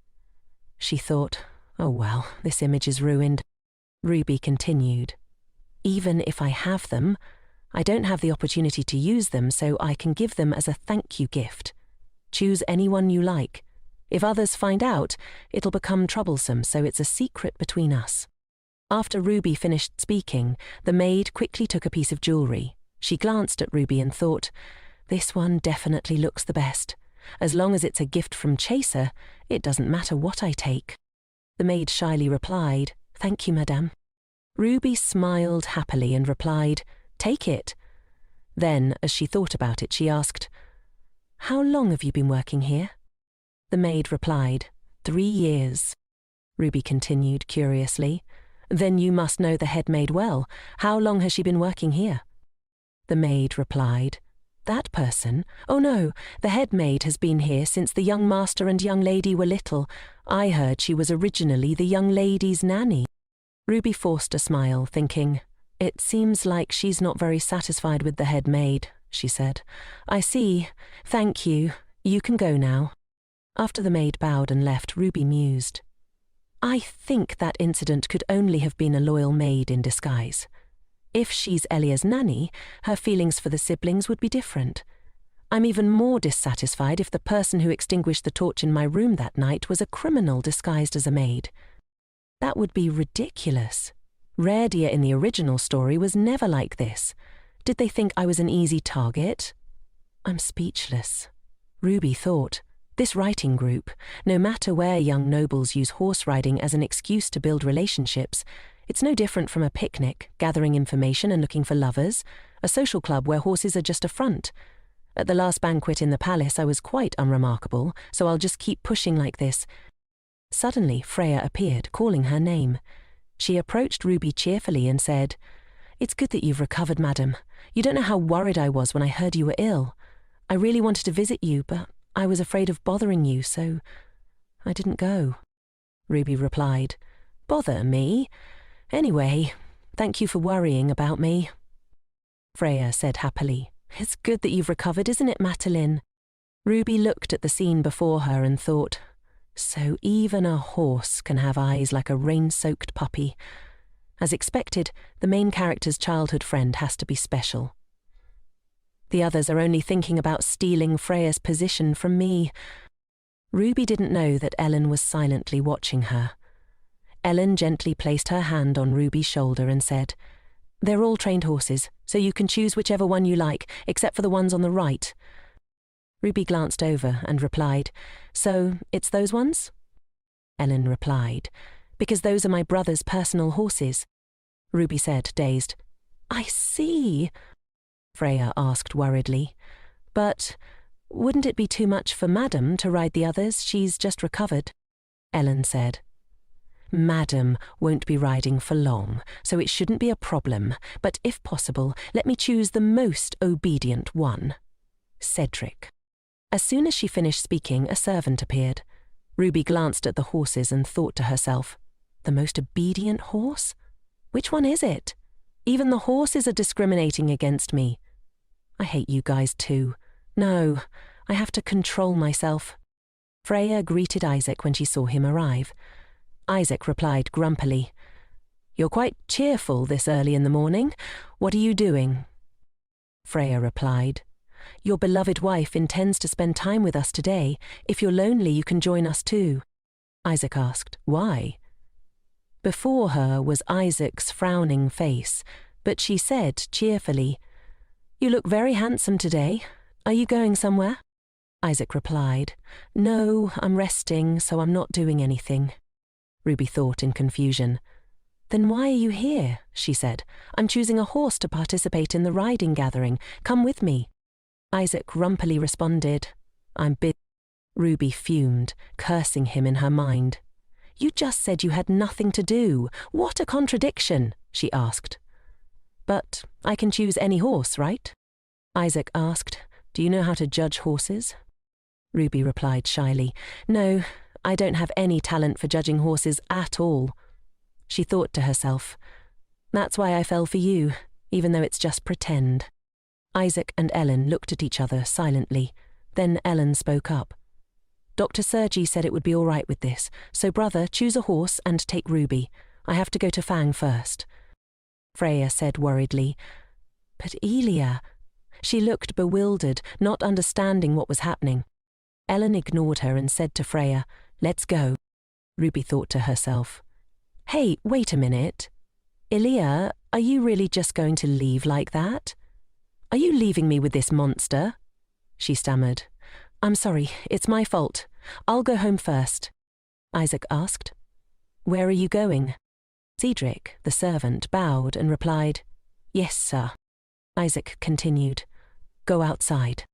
She thought, Oh well, this image is ruined. Ruby continued, Even if I have them, I don't have the opportunity to use them, so I can give them as a thank you gift. Choose anyone you like. If others find out, it'll become troublesome, so it's a secret between us. After Ruby finished speaking, the maid quickly took a piece of jewellery. She glanced at Ruby and thought, This one definitely looks the best. As long as it's a gift from Chaser, it doesn't matter what I take. The maid shyly replied, Thank you, madame. Ruby smiled happily and replied, Take it. Then, as she thought about it, she asked, How long have you been working here? The maid replied, 3 years. Ruby continued curiously, Then you must know the head maid well. How long has she been working here? The maid replied, That person? Oh no, the head maid has been here since the young master and young lady were little. I heard she was originally the young lady's nanny. Ruby forced a smile, thinking, It seems like she's not very satisfied with the head maid, she said. I see. Thank you. You can go now. After the maid bowed and left, Ruby mused. I think that incident could only have been a loyal maid in disguise. If she's Elia's nanny, her feelings for the siblings would be different. I'm even more dissatisfied if the person who extinguished the torch in my room that night was a criminal disguised as a maid. That would be ridiculous. Reborn in the original story was never like this. Did they think I was an easy target? I'm speechless. Ruby thought, this writing group, no matter where young nobles use horse riding as an excuse to build relationships, it's no different from a picnic, gathering information and looking for lovers, a social club where horses are just a front. At the last banquet in the palace I was quite unremarkable, so I'll just keep pushing like this. Suddenly Freya appeared, calling her name. She approached Ruby cheerfully and said, "It's good that you've recovered, madam. You don't know how worried I was when I heard you were ill. I really wanted to visit you, but I was afraid of bothering you, so I didn't go." Ruby replied, "Bother me? Anyway, thank you for worrying about me." Freya said happily, "It's good that you've recovered, isn't it, Madeline?" Ruby looked at the scene before her and thought, so even a horse can have eyes like a rain-soaked puppy. As expected, the main character's childhood friend has to be special. The others are only thinking about stealing Freya's position from me. Ruby didn't know that Ellen was silently watching her. Ellen gently placed her hand on Ruby's shoulder and said, "They're all trained horses, so you can choose whichever one you like, except for the ones on the right." Ruby glanced over and replied, "So, it's those ones?" Ellen replied, "Because those are my brother's personal horses." Ruby said, dazed, "I see." Freya asked worriedly, "But wouldn't it be too much for Madam to ride the others? She's just recovered." Ellen said, "Madam won't be riding for long, so it shouldn't be a problem, but if possible, let me choose the most obedient one. Cedric." As soon as she finished speaking, a servant appeared. Ruby glanced at the horses and thought to herself, "The most obedient horse? Which one is it? Even the horses are discriminating against me. I hate you guys too. No, I have to control myself." Freya greeted Isaac when she saw him arrive. Isaac replied grumpily, "You're quite cheerful this early in the morning. What are you doing?" Freya replied, "Your beloved wife intends to spend time with us today. If you're lonely, you can join us too." Isaac asked, "Why?" Before her was Isaac's frowning face, but she said cheerfully, "You look very handsome today. Are you going somewhere?" Isaac replied, "No, I'm resting, so I'm not doing anything." Ruby thought in confusion. "Then why are you here?" she said. "I'm choosing a horse to participate in the riding gathering. Come with me." Isaac grumpily responded, "I'm busy." Ruby fumed, cursing him in her mind. "You just said you had nothing to do. What a contradiction," she asked. "But I can choose any horse, right?" Isaac asked, "Do you know how to judge horses?" Ruby replied shyly, "No, I don't have any talent for judging horses at all." She thought to herself, "That's why I fell for you, even though it's just pretend." Isaac and Ellen looked at each other silently. Then Ellen spoke up. "Dr. Sergi said it would be all right with this, so brother, choose a horse and take Ruby. I have to go to Fang first." Freya said worriedly, "But Elia..." She looked bewildered, not understanding what was happening. Ellen ignored her and said to Freya, "Let's go." Ruby thought to herself, "Hey, wait a minute. Elia, are you really just going to leave like that? Are you leaving me with this monster?" She stammered, "I'm sorry, it's my fault. I'll go home first." Isaac asked, "Where are you going?" Cedric, the servant, bowed and replied, "Yes, sir." Isaac continued, "Go outside."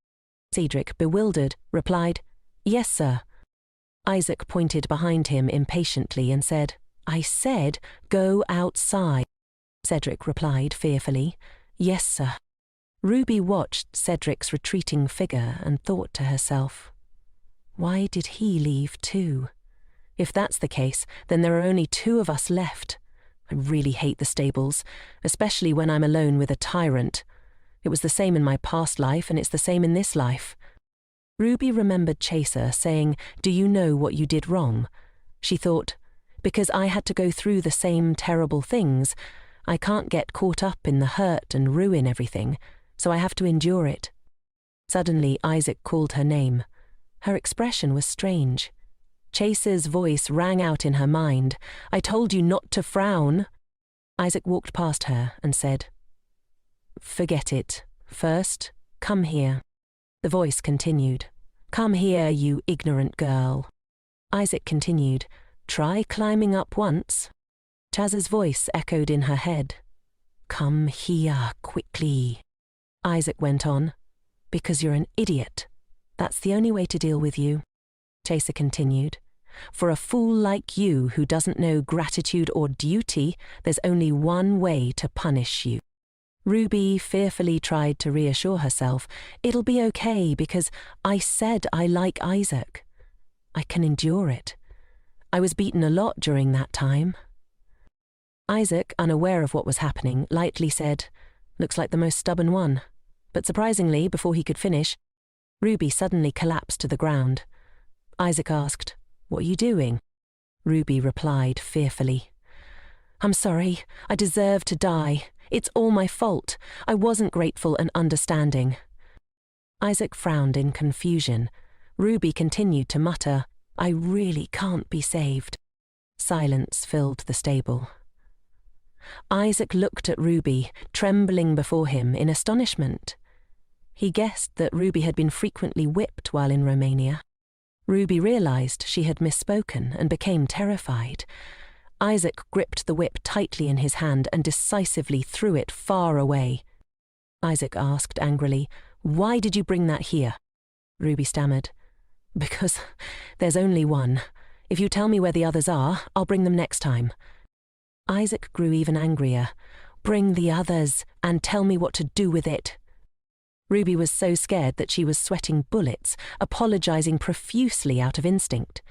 Cedric, bewildered, replied, "Yes, sir." Isaac pointed behind him impatiently and said, "I said, go outside." Cedric replied fearfully, "Yes, sir." Ruby watched Cedric's retreating figure and thought to herself, why did he leave too? If that's the case, then there are only two of us left. I really hate the stables, especially when I'm alone with a tyrant. It was the same in my past life, and it's the same in this life. Ruby remembered Chaser saying, "Do you know what you did wrong?" She thought, Because I had to go through the same terrible things. I can't get caught up in the hurt and ruin everything, so I have to endure it. Suddenly, Isaac called her name. Her expression was strange. Chase's voice rang out in her mind. "I told you not to frown." Isaac walked past her and said, "Forget it. First, come here." The voice continued, "Come here, you ignorant girl." Isaac continued, "Try climbing up once." Chaz's voice echoed in her head, "Come here, quickly." Isaac went on, "Because you're an idiot. That's the only way to deal with you." Chaser continued, "For a fool like you who doesn't know gratitude or duty, there's only one way to punish you." Ruby fearfully tried to reassure herself. "It'll be okay because I said I like Isaac. I can endure it. I was beaten a lot during that time." Isaac, unaware of what was happening, lightly said, "Looks like the most stubborn one." But surprisingly, before he could finish, Ruby suddenly collapsed to the ground. Isaac asked, "What are you doing?" Ruby replied fearfully, "I'm sorry. I deserve to die. It's all my fault. I wasn't grateful and understanding." Isaac frowned in confusion. Ruby continued to mutter, "I really can't be saved." Silence filled the stable. Isaac looked at Ruby, trembling before him in astonishment. He guessed that Ruby had been frequently whipped while in Romania. Ruby realized she had misspoken and became terrified. Isaac gripped the whip tightly in his hand and decisively threw it far away. Isaac asked angrily, "Why did you bring that here?" Ruby stammered, "Because there's only one. If you tell me where the others are, I'll bring them next time." Isaac grew even angrier. "Bring the others and tell me what to do with it." Ruby was so scared that she was sweating bullets, apologizing profusely out of instinct.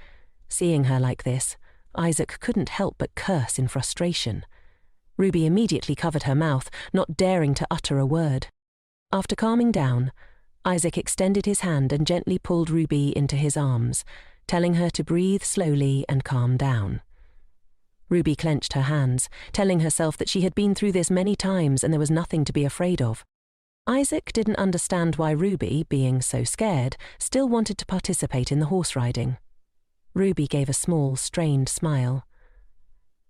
Seeing her like this, Isaac couldn't help but curse in frustration. Ruby immediately covered her mouth, not daring to utter a word. After calming down, Isaac extended his hand and gently pulled Ruby into his arms, telling her to breathe slowly and calm down. Ruby clenched her hands, telling herself that she had been through this many times and there was nothing to be afraid of. Isaac didn't understand why Ruby, being so scared, still wanted to participate in the horse riding. Ruby gave a small, strained smile.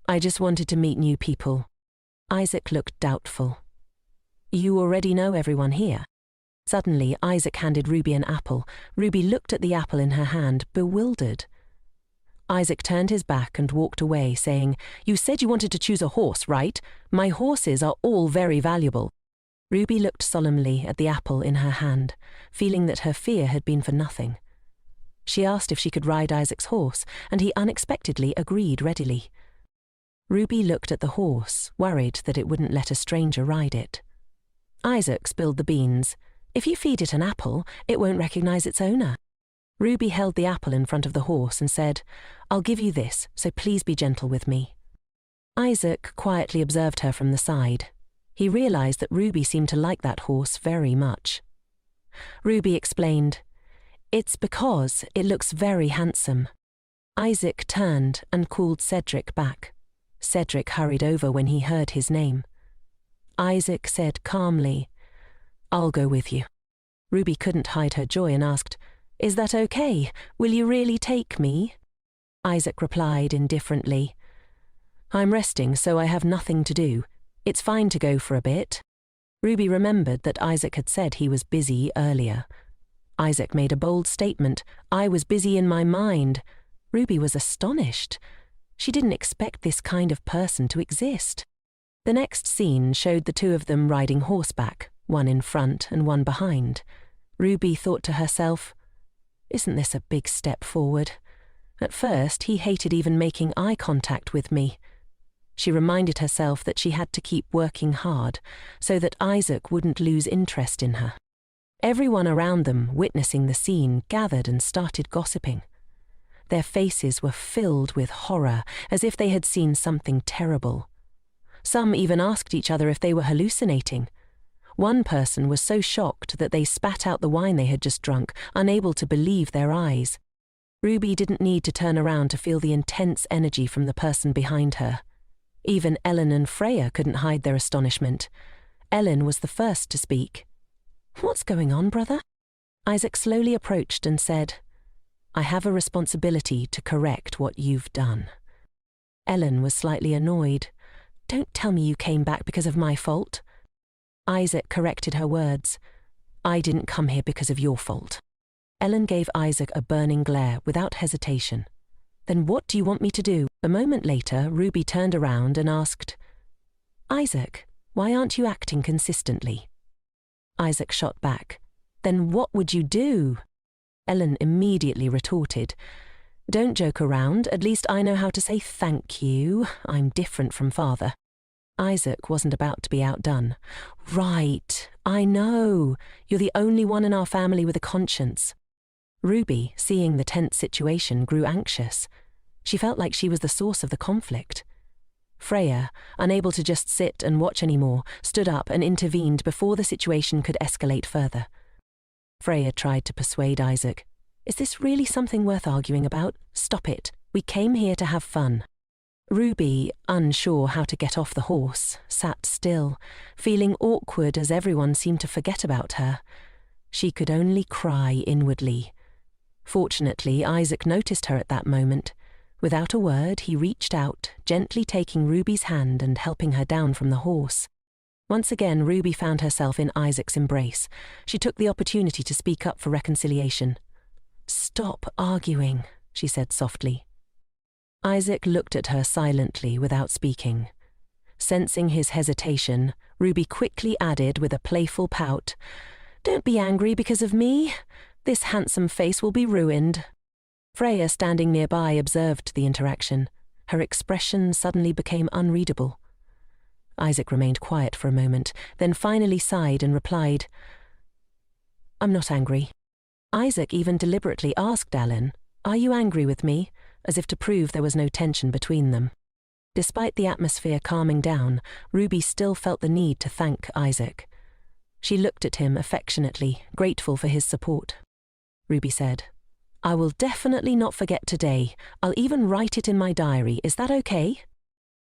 "I just wanted to meet new people." Isaac looked doubtful. "You already know everyone here." Suddenly, Isaac handed Ruby an apple. Ruby looked at the apple in her hand, bewildered. Isaac turned his back and walked away, saying, "You said you wanted to choose a horse, right? My horses are all very valuable." Ruby looked solemnly at the apple in her hand, feeling that her fear had been for nothing. She asked if she could ride Isaac's horse, and he unexpectedly agreed readily. Ruby looked at the horse, worried that it wouldn't let a stranger ride it. Isaac spilled the beans. "If you feed it an apple, it won't recognize its owner." Ruby held the apple in front of the horse and said, "I'll give you this, so please be gentle with me." Isaac quietly observed her from the side. He realized that Ruby seemed to like that horse very much. Ruby explained, "It's because it looks very handsome." Isaac turned and called Cedric back. Cedric hurried over when he heard his name. Isaac said calmly, "I'll go with you." Ruby couldn't hide her joy and asked, "Is that okay? Will you really take me?" Isaac replied indifferently, "I'm resting, so I have nothing to do. It's fine to go for a bit." Ruby remembered that Isaac had said he was busy earlier. Isaac made a bold statement, "I was busy in my mind." Ruby was astonished. She didn't expect this kind of person to exist. The next scene showed the two of them riding horseback, one in front and one behind. Ruby thought to herself, "Isn't this a big step forward? At first, he hated even making eye contact with me." She reminded herself that she had to keep working hard so that Isaac wouldn't lose interest in her. Everyone around them, witnessing the scene, gathered and started gossiping. Their faces were filled with horror, as if they had seen something terrible. Some even asked each other if they were hallucinating. One person was so shocked that they spat out the wine they had just drunk, unable to believe their eyes. Ruby didn't need to turn around to feel the intense energy from the person behind her. Even Ellen and Freya couldn't hide their astonishment. Ellen was the first to speak. "What's going on, brother?" Isaac slowly approached and said, "I have a responsibility to correct what you've done." Ellen was slightly annoyed. "Don't tell me you came back because of my fault." Isaac corrected her words. "I didn't come here because of your fault." Ellen gave Isaac a burning glare without hesitation. "Then what do you want me to do?" A moment later, Ruby turned around and asked, "Isaac, why aren't you acting consistently?" Isaac shot back, "Then what would you do?" Ellen immediately retorted, "Don't joke around, at least I know how to say thank you. I'm different from father." Isaac wasn't about to be outdone. "Right, I know. You're the only one in our family with a conscience." Ruby, seeing the tense situation, grew anxious. She felt like she was the source of the conflict. Freya, unable to just sit and watch anymore, stood up and intervened before the situation could escalate further. Freya tried to persuade Isaac. "Is this really something worth arguing about? Stop it. We came here to have fun." Ruby, unsure how to get off the horse, sat still, feeling awkward as everyone seemed to forget about her. She could only cry inwardly. Fortunately, Isaac noticed her at that moment. Without a word, he reached out, gently taking Ruby's hand and helping her down from the horse. Once again, Ruby found herself in Isaac's embrace. She took the opportunity to speak up for reconciliation. "Stop arguing," she said softly. Isaac looked at her silently without speaking. Sensing his hesitation, Ruby quickly added with a playful pout, "Don't be angry because of me. This handsome face will be ruined." Freya, standing nearby, observed the interaction. Her expression suddenly became unreadable. Isaac remained quiet for a moment, then finally sighed and replied, "I'm not angry." Isaac even deliberately asked Ellen, "Are you angry with me?" as if to prove there was no tension between them. Despite the atmosphere calming down, Ruby still felt the need to thank Isaac. She looked at him affectionately, grateful for his support. Ruby said, "I will definitely not forget today. I'll even write it in my diary. Is that okay?"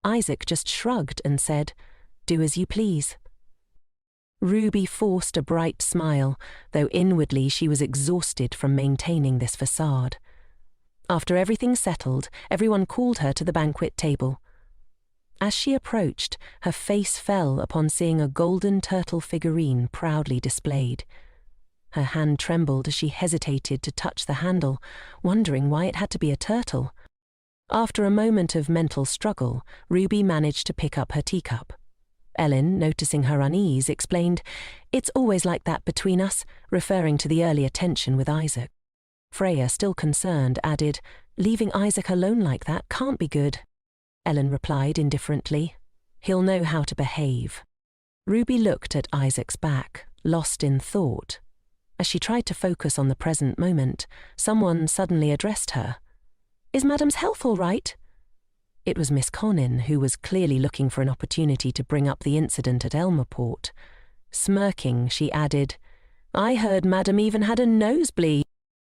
Isaac just shrugged and said, "Do as you please." Ruby forced a bright smile, though inwardly she was exhausted from maintaining this facade. After everything settled, everyone called her to the banquet table. As she approached, her face fell upon seeing a golden turtle figurine proudly displayed. Her hand trembled as she hesitated to touch the handle, wondering why it had to be a turtle. After a moment of mental struggle, Ruby managed to pick up her teacup. Ellen, noticing her unease, explained, "It's always like that between us," referring to the earlier tension with Isaac. Freya, still concerned, added, "Leaving Isaac alone like that can't be good." Ellen replied indifferently, "He'll know how to behave." Ruby looked at Isaac's back, lost in thought. As she tried to focus on the present moment, someone suddenly addressed her. "Is Madam's health all right?" It was Miss Conin, who was clearly looking for an opportunity to bring up the incident at Elmerport. Smirking, she added, "I heard Madam even had a nosebleed."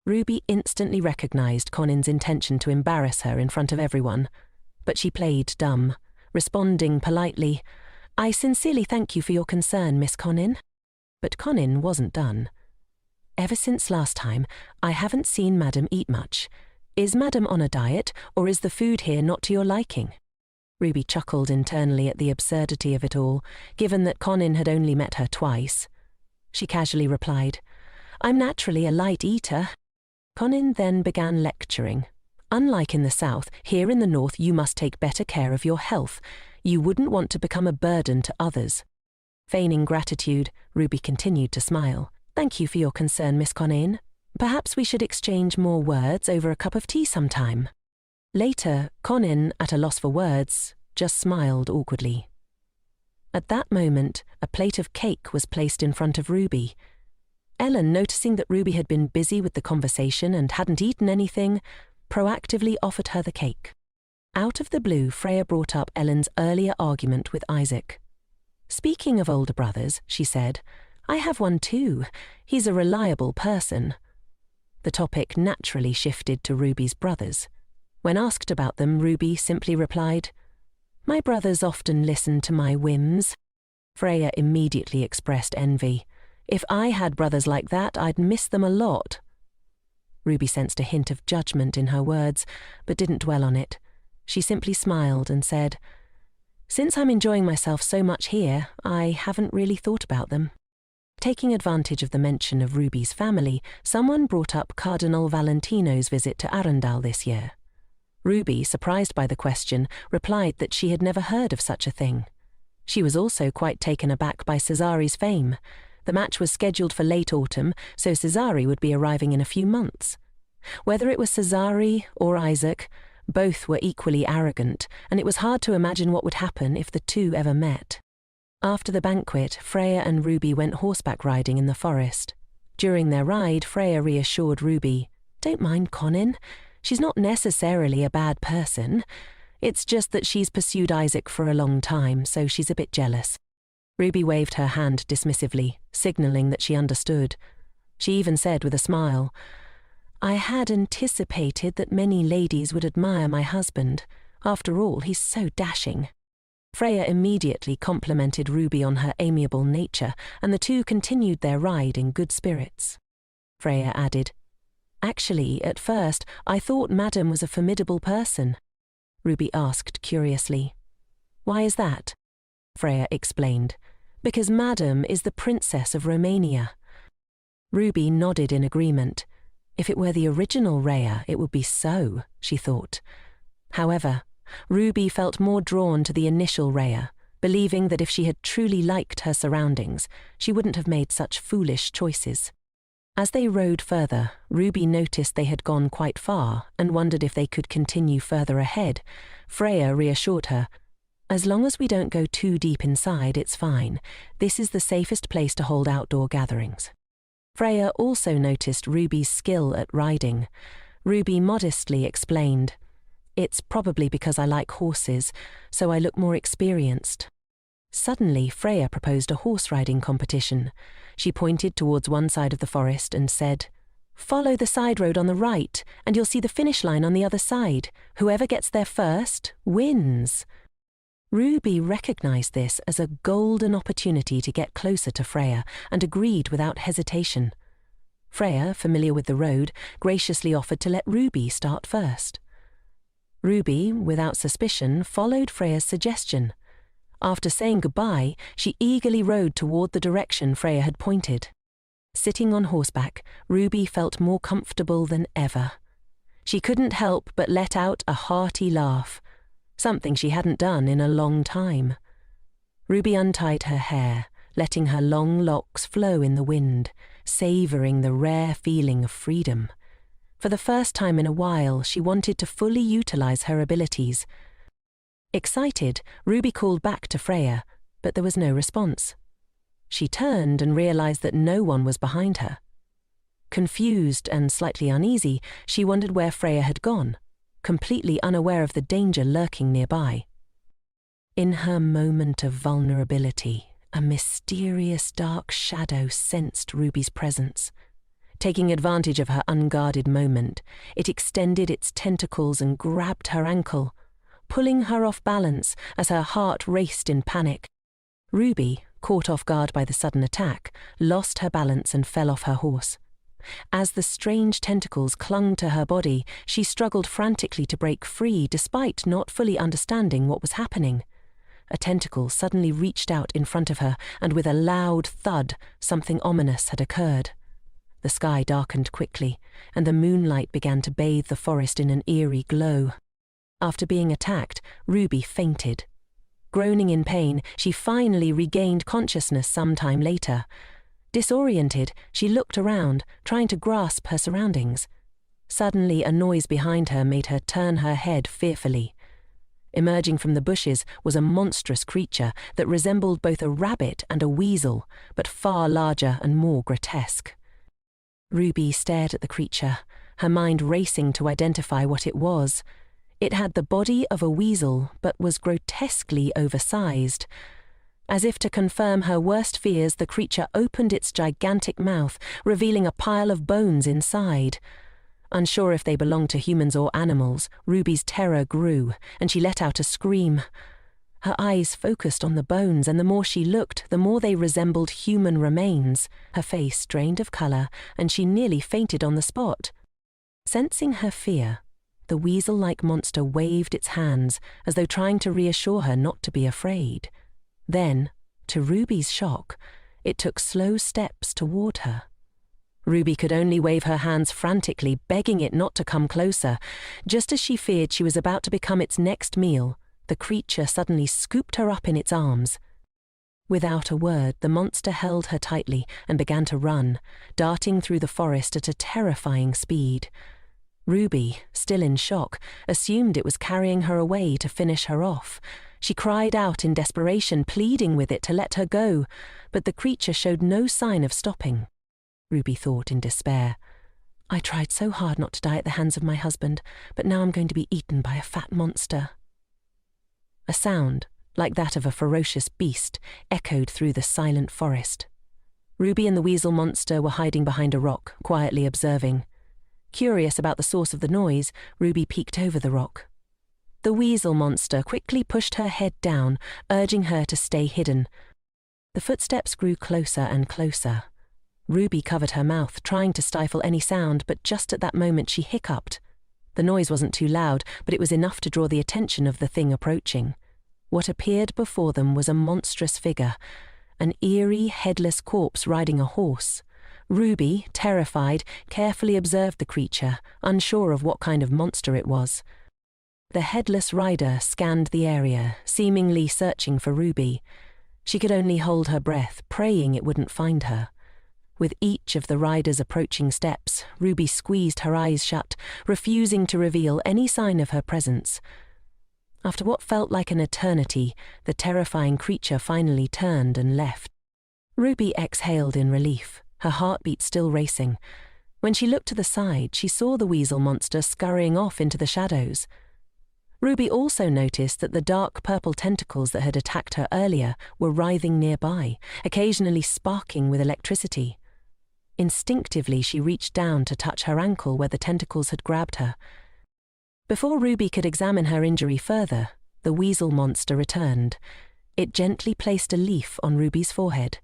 Ruby instantly recognized Conin's intention to embarrass her in front of everyone, but she played dumb, responding politely, "I sincerely thank you for your concern, Miss Conin." But Conin wasn't done. "Ever since last time, I haven't seen Madam eat much. Is Madam on a diet, or is the food here not to your liking?" Ruby chuckled internally at the absurdity of it all, given that Conin had only met her twice. She casually replied, "I'm naturally a light eater." Conin then began lecturing. "Unlike in the South, here in the North you must take better care of your health. You wouldn't want to become a burden to others." Feigning gratitude, Ruby continued to smile. "Thank you for your concern, Miss Conin. Perhaps we should exchange more words over a cup of tea sometime." Later, Conin, at a loss for words, just smiled awkwardly. At that moment, a plate of cake was placed in front of Ruby. Ellen, noticing that Ruby had been busy with the conversation and hadn't eaten anything, proactively offered her the cake. Out of the blue, Freya brought up Ellen's earlier argument with Isaac. "Speaking of older brothers," she said, "I have one too. He's a reliable person." The topic naturally shifted to Ruby's brothers. When asked about them, Ruby simply replied, "My brothers often listen to my whims." Freya immediately expressed envy. "If I had brothers like that, I'd miss them a lot." Ruby sensed a hint of judgment in her words, but didn't dwell on it. She simply smiled and said, "Since I'm enjoying myself so much here, I haven't really thought about them." Taking advantage of the mention of Ruby's family, someone brought up Cardinal Valentino's visit to Arundel this year. Ruby, surprised by the question, replied that she had never heard of such a thing. She was also quite taken aback by Cesari's fame. The match was scheduled for late autumn, so Cesari would be arriving in a few months. Whether it was Cesari or Isaac, both were equally arrogant, and it was hard to imagine what would happen if the two ever met. After the banquet, Freya and Ruby went horseback riding in the forest. During their ride, Freya reassured Ruby, "Don't mind Conin. She's not necessarily a bad person. It's just that she's pursued Isaac for a long time, so she's a bit jealous." Ruby waved her hand dismissively, signalling that she understood. She even said with a smile, "I had anticipated that many ladies would admire my husband. After all, he's so dashing." Freya immediately complimented Ruby on her amiable nature, and the two continued their ride in good spirits. Freya added, "Actually, at first, I thought Madame was a formidable person." Ruby asked curiously, "Why is that?" Freya explained, "Because Madame is the Princess of Romania." Ruby nodded in agreement. If it were the original Rhea, it would be so, she thought. However, Ruby felt more drawn to the initial Rhea, believing that if she had truly liked her surroundings, she wouldn't have made such foolish choices. As they rode further, Ruby noticed they had gone quite far and wondered if they could continue further ahead. Freya reassured her, "As long as we don't go too deep inside, it's fine. This is the safest place to hold outdoor gatherings." Freya also noticed Ruby's skill at riding. Ruby modestly explained, "It's probably because I like horses, so I look more experienced." Suddenly, Freya proposed a horse riding competition. She pointed towards one side of the forest and said, "Follow the side road on the right, and you'll see the finish line on the other side. Whoever gets there first wins." Ruby recognized this as a golden opportunity to get closer to Freya and agreed without hesitation. Freya, familiar with the road, graciously offered to let Ruby start first. Ruby, without suspicion, followed Freya's suggestion. After saying goodbye, she eagerly rode toward the direction Freya had pointed. Sitting on horseback, Ruby felt more comfortable than ever. She couldn't help but let out a hearty laugh, something she hadn't done in a long time. Ruby untied her hair, letting her long locks flow in the wind, savouring the rare feeling of freedom. For the first time in a while, she wanted to fully utilise her abilities. Excited, Ruby called back to Freya, but there was no response. She turned and realised that no one was behind her. Confused and slightly uneasy, she wondered where Freya had gone, completely unaware of the danger lurking nearby. In her moment of vulnerability, a mysterious dark shadow sensed Ruby's presence. Taking advantage of her unguarded moment, it extended its tentacles and grabbed her ankle, pulling her off balance as her heart raced in panic. Ruby, caught off guard by the sudden attack, lost her balance and fell off her horse. As the strange tentacles clung to her body, she struggled frantically to break free despite not fully understanding what was happening. A tentacle suddenly reached out in front of her, and with a loud thud, something ominous had occurred. The sky darkened quickly, and the moonlight began to bathe the forest in an eerie glow. After being attacked, Ruby fainted. Groaning in pain, she finally regained consciousness some time later. Disoriented, she looked around, trying to grasp her surroundings. Suddenly, a noise behind her made her turn her head fearfully. Emerging from the bushes was a monstrous creature that resembled both a rabbit and a weasel, but far larger and more grotesque. Ruby stared at the creature, her mind racing to identify what it was. It had the body of a weasel, but was grotesquely oversized. As if to confirm her worst fears, the creature opened its gigantic mouth, revealing a pile of bones inside. Unsure if they belonged to humans or animals, Ruby's terror grew, and she let out a scream. Her eyes focused on the bones, and the more she looked, the more they resembled human remains. Her face drained of colour, and she nearly fainted on the spot. Sensing her fear, the weasel-like monster waved its hands, as though trying to reassure her not to be afraid. Then, to Ruby's shock, it took slow steps toward her. Ruby could only wave her hands frantically, begging it not to come closer. Just as she feared she was about to become its next meal, the creature suddenly scooped her up in its arms. Without a word, the monster held her tightly and began to run, darting through the forest at a terrifying speed. Ruby, still in shock, assumed it was carrying her away to finish her off. She cried out in desperation, pleading with it to let her go, but the creature showed no sign of stopping. Ruby thought in despair, "I tried so hard not to die at the hands of my husband, but now I'm going to be eaten by a fat monster." A sound, like that of a ferocious beast, echoed through the silent forest. Ruby and the weasel monster were hiding behind a rock, quietly observing. Curious about the source of the noise, Ruby peeked over the rock. The weasel monster quickly pushed her head down, urging her to stay hidden. The footsteps grew closer and closer. Ruby covered her mouth, trying to stifle any sound, but just at that moment she hiccuped. The noise wasn't too loud, but it was enough to draw the attention of the thing approaching. What appeared before them was a monstrous figure, an eerie, headless corpse riding a horse. Ruby, terrified, carefully observed the creature, unsure of what kind of monster it was. The headless rider scanned the area, seemingly searching for Ruby. She could only hold her breath, praying it wouldn't find her. With each of the rider's approaching steps, Ruby squeezed her eyes shut, refusing to reveal any sign of her presence. After what felt like an eternity, the terrifying creature finally turned and left. Ruby exhaled in relief, her heartbeat still racing. When she looked to the side, she saw the weasel monster scurrying off into the shadows. Ruby also noticed that the dark purple tentacles that had attacked her earlier were writhing nearby, occasionally sparking with electricity. Instinctively, she reached down to touch her ankle where the tentacles had grabbed her. Before Ruby could examine her injury further, the weasel monster returned. It gently placed a leaf on Ruby's forehead.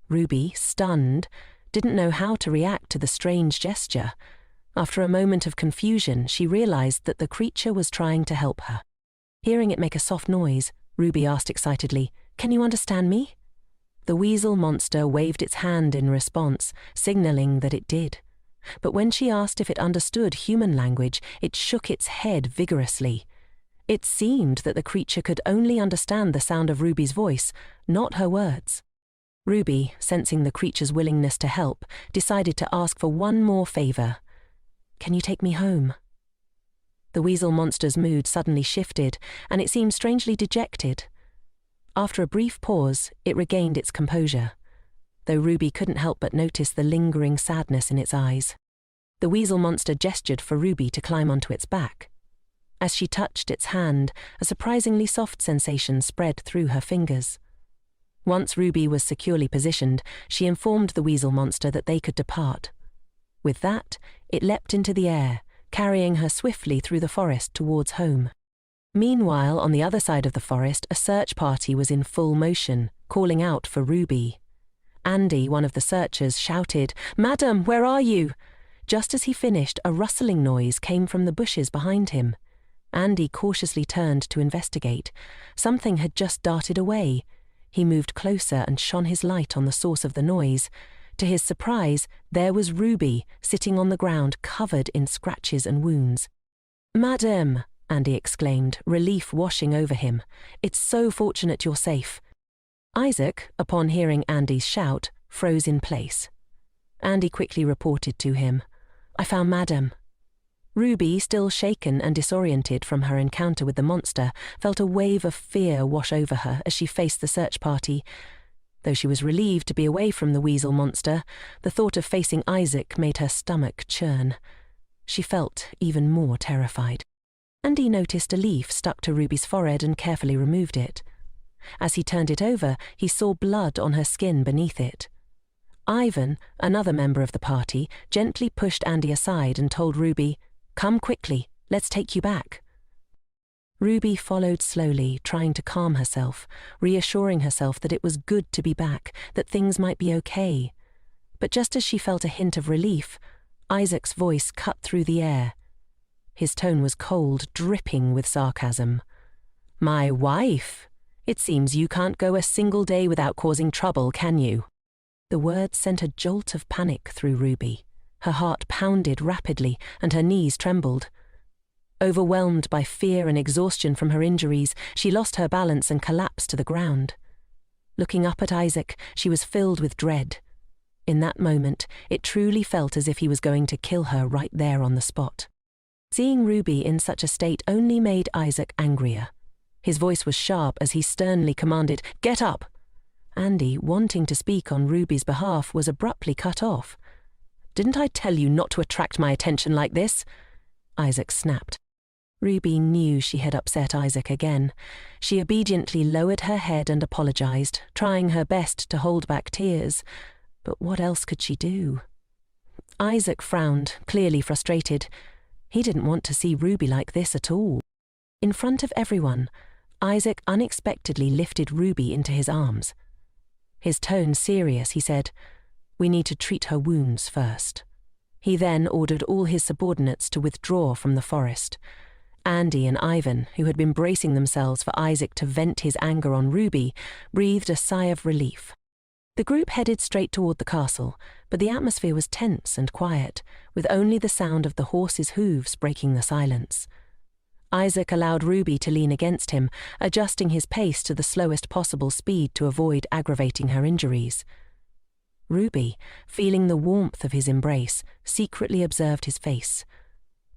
Ruby, stunned, didn't know how to react to the strange gesture. After a moment of confusion, she realized that the creature was trying to help her. Hearing it make a soft noise, Ruby asked excitedly, "Can you understand me?" The weasel monster waved its hand in response, signaling that it did. But when she asked if it understood human language, it shook its head vigorously. It seemed that the creature could only understand the sound of Ruby's voice, not her words. Ruby, sensing the creature's willingness to help, decided to ask for one more favor. "Can you take me home?" The weasel monster's mood suddenly shifted, and it seemed strangely dejected. After a brief pause, it regained its composure, though Ruby couldn't help but notice the lingering sadness in its eyes. The weasel monster gestured for Ruby to climb onto its back. As she touched its hand, a surprisingly soft sensation spread through her fingers. Once Ruby was securely positioned, she informed the weasel monster that they could depart. With that, it leapt into the air, carrying her swiftly through the forest towards home. Meanwhile, on the other side of the forest, a search party was in full motion, calling out for Ruby. Andy, one of the searchers, shouted, "Madam, where are you?" Just as he finished, a rustling noise came from the bushes behind him. Andy cautiously turned to investigate. Something had just darted away. He moved closer and shone his light on the source of the noise. To his surprise, there was Ruby, sitting on the ground, covered in scratches and wounds. "Madam," Andy exclaimed, relief washing over him. "It's so fortunate you're safe." Isaac, upon hearing Andy's shout, froze in place. Andy quickly reported to him, "I found Madam." Ruby, still shaken and disoriented from her encounter with the monster, felt a wave of fear wash over her as she faced the search party. Though she was relieved to be away from the weasel monster, the thought of facing Isaac made her stomach churn. She felt even more terrified. Andy noticed a leaf stuck to Ruby's forehead and carefully removed it. As he turned it over, he saw blood on her skin beneath it. Ivan, another member of the party, gently pushed Andy aside and told Ruby, "Come quickly, let's take you back." Ruby followed slowly, trying to calm herself, reassuring herself that it was good to be back, that things might be okay. But just as she felt a hint of relief, Isaac's voice cut through the air. His tone was cold, dripping with sarcasm. "My wife? It seems you can't go a single day without causing trouble, can you?" The words sent a jolt of panic through Ruby. Her heart pounded rapidly and her knees trembled. Overwhelmed by fear and exhaustion from her injuries, she lost her balance and collapsed to the ground. Looking up at Isaac, she was filled with dread. In that moment, it truly felt as if he was going to kill her right there on the spot. Seeing Ruby in such a state only made Isaac angrier. His voice was sharp as he sternly commanded, "Get up!" Andy, wanting to speak on Ruby's behalf, was abruptly cut off. "Didn't I tell you not to attract my attention like this?" Isaac snapped. Ruby knew she had upset Isaac again. She obediently lowered her head and apologized, trying her best to hold back tears. But what else could she do? Isaac frowned, clearly frustrated. He didn't want to see Ruby like this at all. In front of everyone, Isaac unexpectedly lifted Ruby into his arms. His tone serious, he said, "We need to treat her wounds first." He then ordered all his subordinates to withdraw from the forest. Andy and Ivan, who had been bracing themselves for Isaac to vent his anger on Ruby, breathed a sigh of relief. The group headed straight toward the castle, but the atmosphere was tense and quiet, with only the sound of the horses' hooves breaking the silence. Isaac allowed Ruby to lean against him, adjusting his pace to the slowest possible speed to avoid aggravating her injuries. Ruby, feeling the warmth of his embrace, secretly observed his face.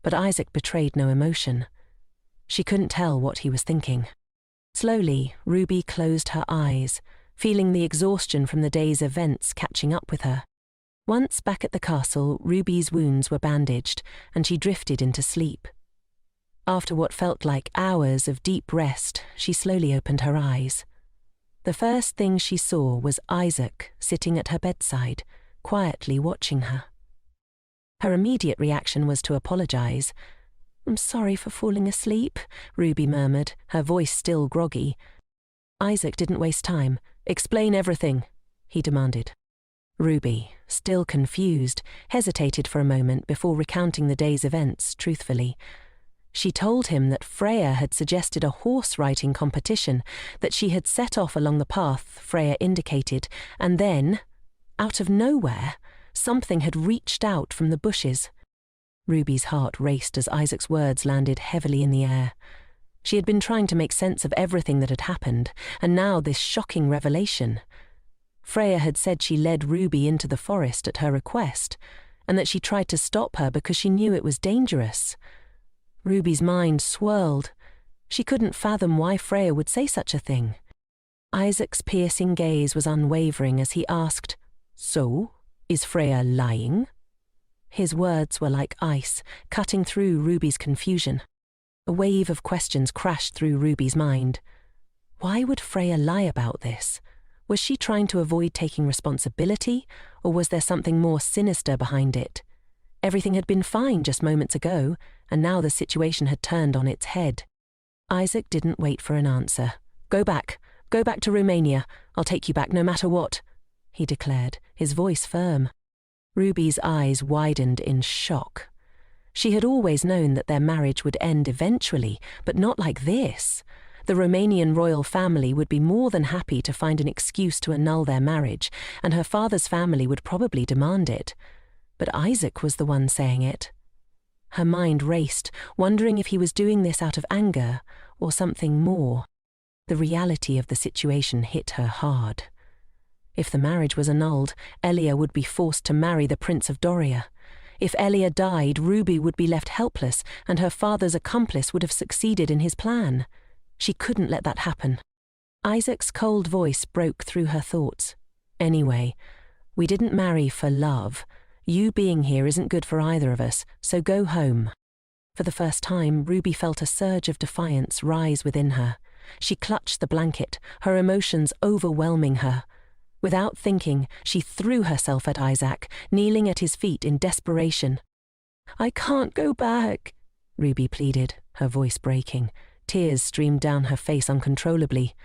But Isaac betrayed no emotion. She couldn't tell what he was thinking. Slowly, Ruby closed her eyes, feeling the exhaustion from the day's events catching up with her. Once back at the castle, Ruby's wounds were bandaged, and she drifted into sleep. After what felt like hours of deep rest, she slowly opened her eyes. The first thing she saw was Isaac sitting at her bedside, quietly watching her. Her immediate reaction was to apologize. "I'm sorry for falling asleep," Ruby murmured, her voice still groggy. Isaac didn't waste time. "Explain everything," he demanded. Ruby, still confused, hesitated for a moment before recounting the day's events truthfully. She told him that Freya had suggested a horse-riding competition, that she had set off along the path Freya indicated, and then, out of nowhere, something had reached out from the bushes. Ruby's heart raced as Isaac's words landed heavily in the air. She had been trying to make sense of everything that had happened, and now this shocking revelation. Freya had said she led Ruby into the forest at her request, and that she tried to stop her because she knew it was dangerous. Ruby's mind swirled. She couldn't fathom why Freya would say such a thing. Isaac's piercing gaze was unwavering as he asked, "So, is Freya lying?" His words were like ice, cutting through Ruby's confusion. A wave of questions crashed through Ruby's mind. Why would Freya lie about this? Was she trying to avoid taking responsibility, or was there something more sinister behind it? Everything had been fine just moments ago, and now the situation had turned on its head. Isaac didn't wait for an answer. Go back to Romania. I'll take you back no matter what," he declared, his voice firm. Ruby's eyes widened in shock. She had always known that their marriage would end eventually, but not like this. The Romanian royal family would be more than happy to find an excuse to annul their marriage, and her father's family would probably demand it. But Isaac was the one saying it. Her mind raced, wondering if he was doing this out of anger or something more. The reality of the situation hit her hard. If the marriage was annulled, Elle would be forced to marry the Prince of Doria. If Elle died, Ruby would be left helpless, and her father's accomplice would have succeeded in his plan. She couldn't let that happen. Isaac's cold voice broke through her thoughts. "Anyway, we didn't marry for love. You being here isn't good for either of us, so go home." For the first time, Ruby felt a surge of defiance rise within her. She clutched the blanket, her emotions overwhelming her. Without thinking, she threw herself at Isaac, kneeling at his feet in desperation. "I can't go back," Ruby pleaded, her voice breaking. Tears streamed down her face uncontrollably.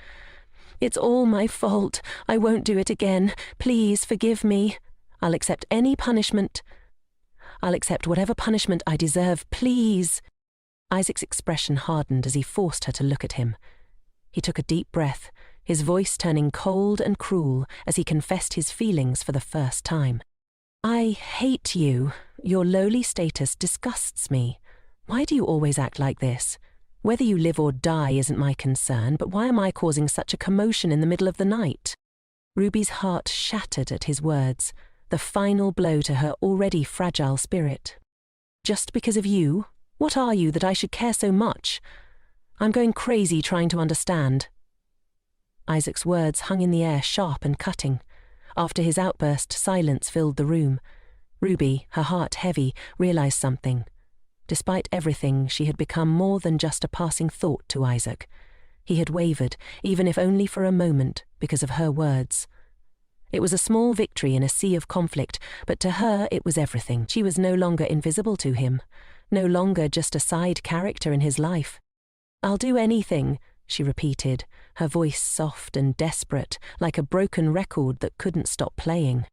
"It's all my fault. I won't do it again. Please forgive me. I'll accept any punishment. I'll accept whatever punishment I deserve, please." Isaac's expression hardened as he forced her to look at him. He took a deep breath, his voice turning cold and cruel as he confessed his feelings for the first time. "I hate you. Your lowly status disgusts me. Why do you always act like this? Whether you live or die isn't my concern, but why am I causing such a commotion in the middle of the night?" Ruby's heart shattered at his words, the final blow to her already fragile spirit. "Just because of you? What are you that I should care so much? I'm going crazy trying to understand." Isaac's words hung in the air, sharp and cutting. After his outburst, silence filled the room. Ruby, her heart heavy, realized something. Despite everything, she had become more than just a passing thought to Isaac. He had wavered, even if only for a moment, because of her words. It was a small victory in a sea of conflict, but to her it was everything. She was no longer invisible to him, no longer just a side character in his life. "I'll do anything," she repeated, her voice soft and desperate, like a broken record that couldn't stop playing.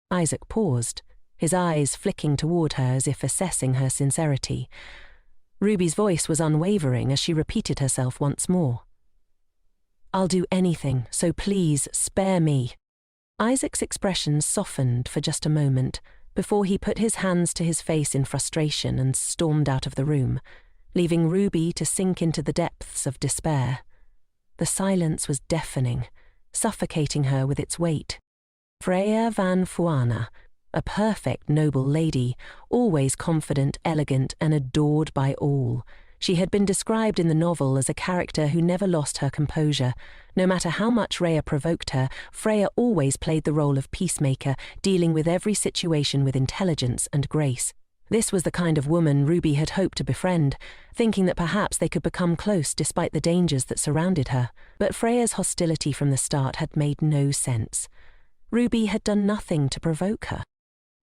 Isaac paused, his eyes flicking toward her as if assessing her sincerity. Ruby's voice was unwavering as she repeated herself once more. "I'll do anything, so please spare me." Isaac's expression softened for just a moment before he put his hands to his face in frustration and stormed out of the room, leaving Ruby to sink into the depths of despair. The silence was deafening, suffocating her with its weight. Freya van Fuana, a perfect noble lady, always confident, elegant, and adored by all. She had been described in the novel as a character who never lost her composure. No matter how much Rhea provoked her, Freya always played the role of peacemaker, dealing with every situation with intelligence and grace. This was the kind of woman Ruby had hoped to befriend, thinking that perhaps they could become close despite the dangers that surrounded her. But Freya's hostility from the start had made no sense. Ruby had done nothing to provoke her.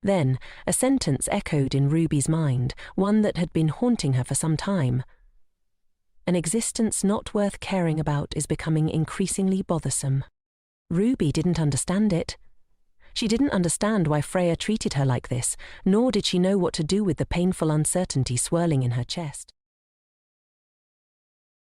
Then, a sentence echoed in Ruby's mind, one that had been haunting her for some time. "An existence not worth caring about is becoming increasingly bothersome." Ruby didn't understand it. She didn't understand why Freya treated her like this, nor did she know what to do with the painful uncertainty swirling in her chest.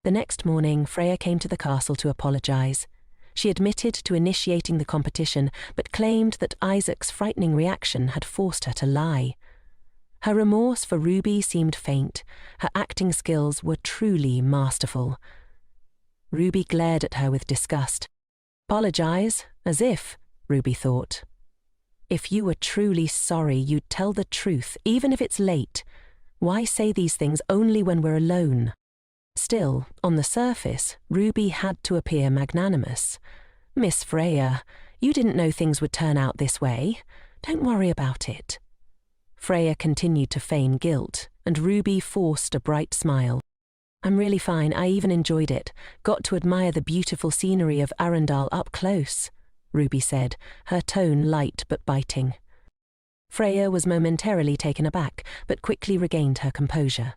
The next morning, Freya came to the castle to apologize. She admitted to initiating the competition, but claimed that Isaac's frightening reaction had forced her to lie. Her remorse for Ruby seemed faint. Her acting skills were truly masterful. Ruby glared at her with disgust. "Apologize? As if," Ruby thought. "If you were truly sorry, you'd tell the truth, even if it's late. Why say these things only when we're alone?" Still, on the surface, Ruby had to appear magnanimous. "Miss Freya, you didn't know things would turn out this way. Don't worry about it." Freya continued to feign guilt, and Ruby forced a bright smile. "I'm really fine. I even enjoyed it. Got to admire the beautiful scenery of Arundel up close," Ruby said, her tone light but biting. Freya was momentarily taken aback, but quickly regained her composure.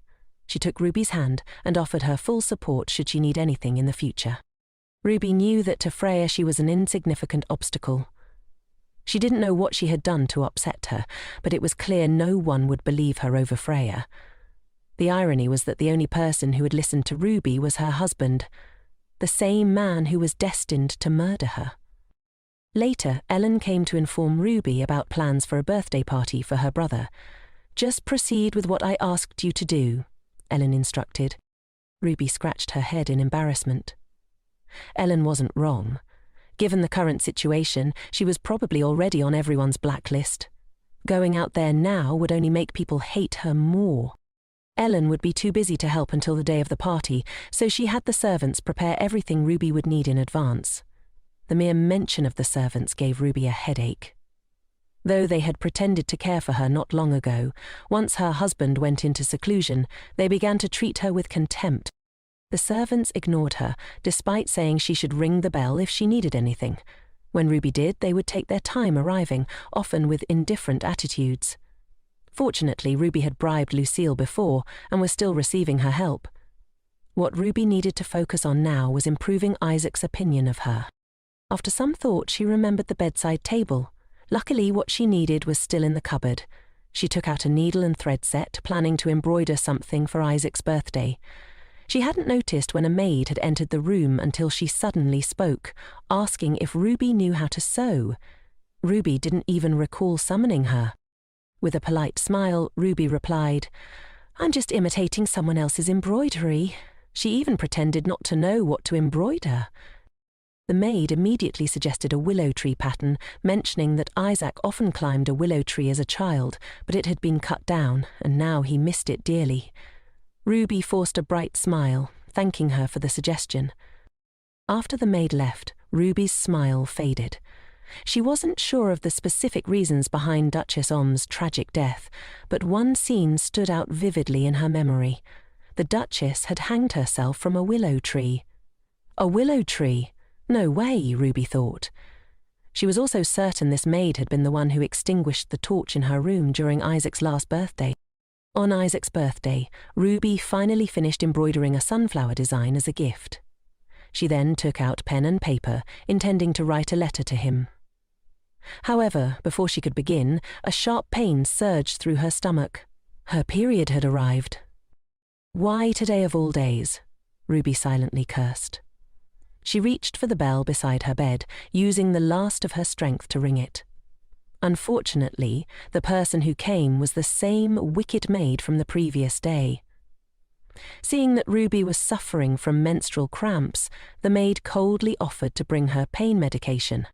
She took Ruby's hand and offered her full support should she need anything in the future. Ruby knew that to Freya she was an insignificant obstacle. She didn't know what she had done to upset her, but it was clear no one would believe her over Freya. The irony was that the only person who had listened to Ruby was her husband, the same man who was destined to murder her. Later, Elle came to inform Ruby about plans for a birthday party for her brother. "Just proceed with what I asked you to do," Elle instructed. Ruby scratched her head in embarrassment. Elle wasn't wrong. Given the current situation, she was probably already on everyone's blacklist. Going out there now would only make people hate her more. Elle would be too busy to help until the day of the party, so she had the servants prepare everything Ruby would need in advance. The mere mention of the servants gave Ruby a headache. Though they had pretended to care for her not long ago, once her husband went into seclusion, they began to treat her with contempt. The servants ignored her, despite saying she should ring the bell if she needed anything. When Ruby did, they would take their time arriving, often with indifferent attitudes. Fortunately, Ruby had bribed Lucille before and was still receiving her help. What Ruby needed to focus on now was improving Isaac's opinion of her. After some thought, she remembered the bedside table. Luckily, what she needed was still in the cupboard. She took out a needle and thread set, planning to embroider something for Isaac's birthday. She hadn't noticed when a maid had entered the room until she suddenly spoke, asking if Ruby knew how to sew. Ruby didn't even recall summoning her. With a polite smile, Ruby replied, "I'm just imitating someone else's embroidery." She even pretended not to know what to embroider. The maid immediately suggested a willow tree pattern, mentioning that Isaac often climbed a willow tree as a child, but it had been cut down, and now he missed it dearly. Ruby forced a bright smile, thanking her for the suggestion. After the maid left, Ruby's smile faded. She wasn't sure of the specific reasons behind Duchess Om's tragic death, but one scene stood out vividly in her memory. The Duchess had hanged herself from a willow tree. A willow tree? No way, Ruby thought. She was also certain this maid had been the one who extinguished the torch in her room during Isaac's last birthday. On Isaac's birthday, Ruby finally finished embroidering a sunflower design as a gift. She then took out pen and paper, intending to write a letter to him. However, before she could begin, a sharp pain surged through her stomach. Her period had arrived. Why today of all days? Ruby silently cursed. She reached for the bell beside her bed, using the last of her strength to ring it. Unfortunately, the person who came was the same wicked maid from the previous day. Seeing that Ruby was suffering from menstrual cramps, the maid coldly offered to bring her pain medication.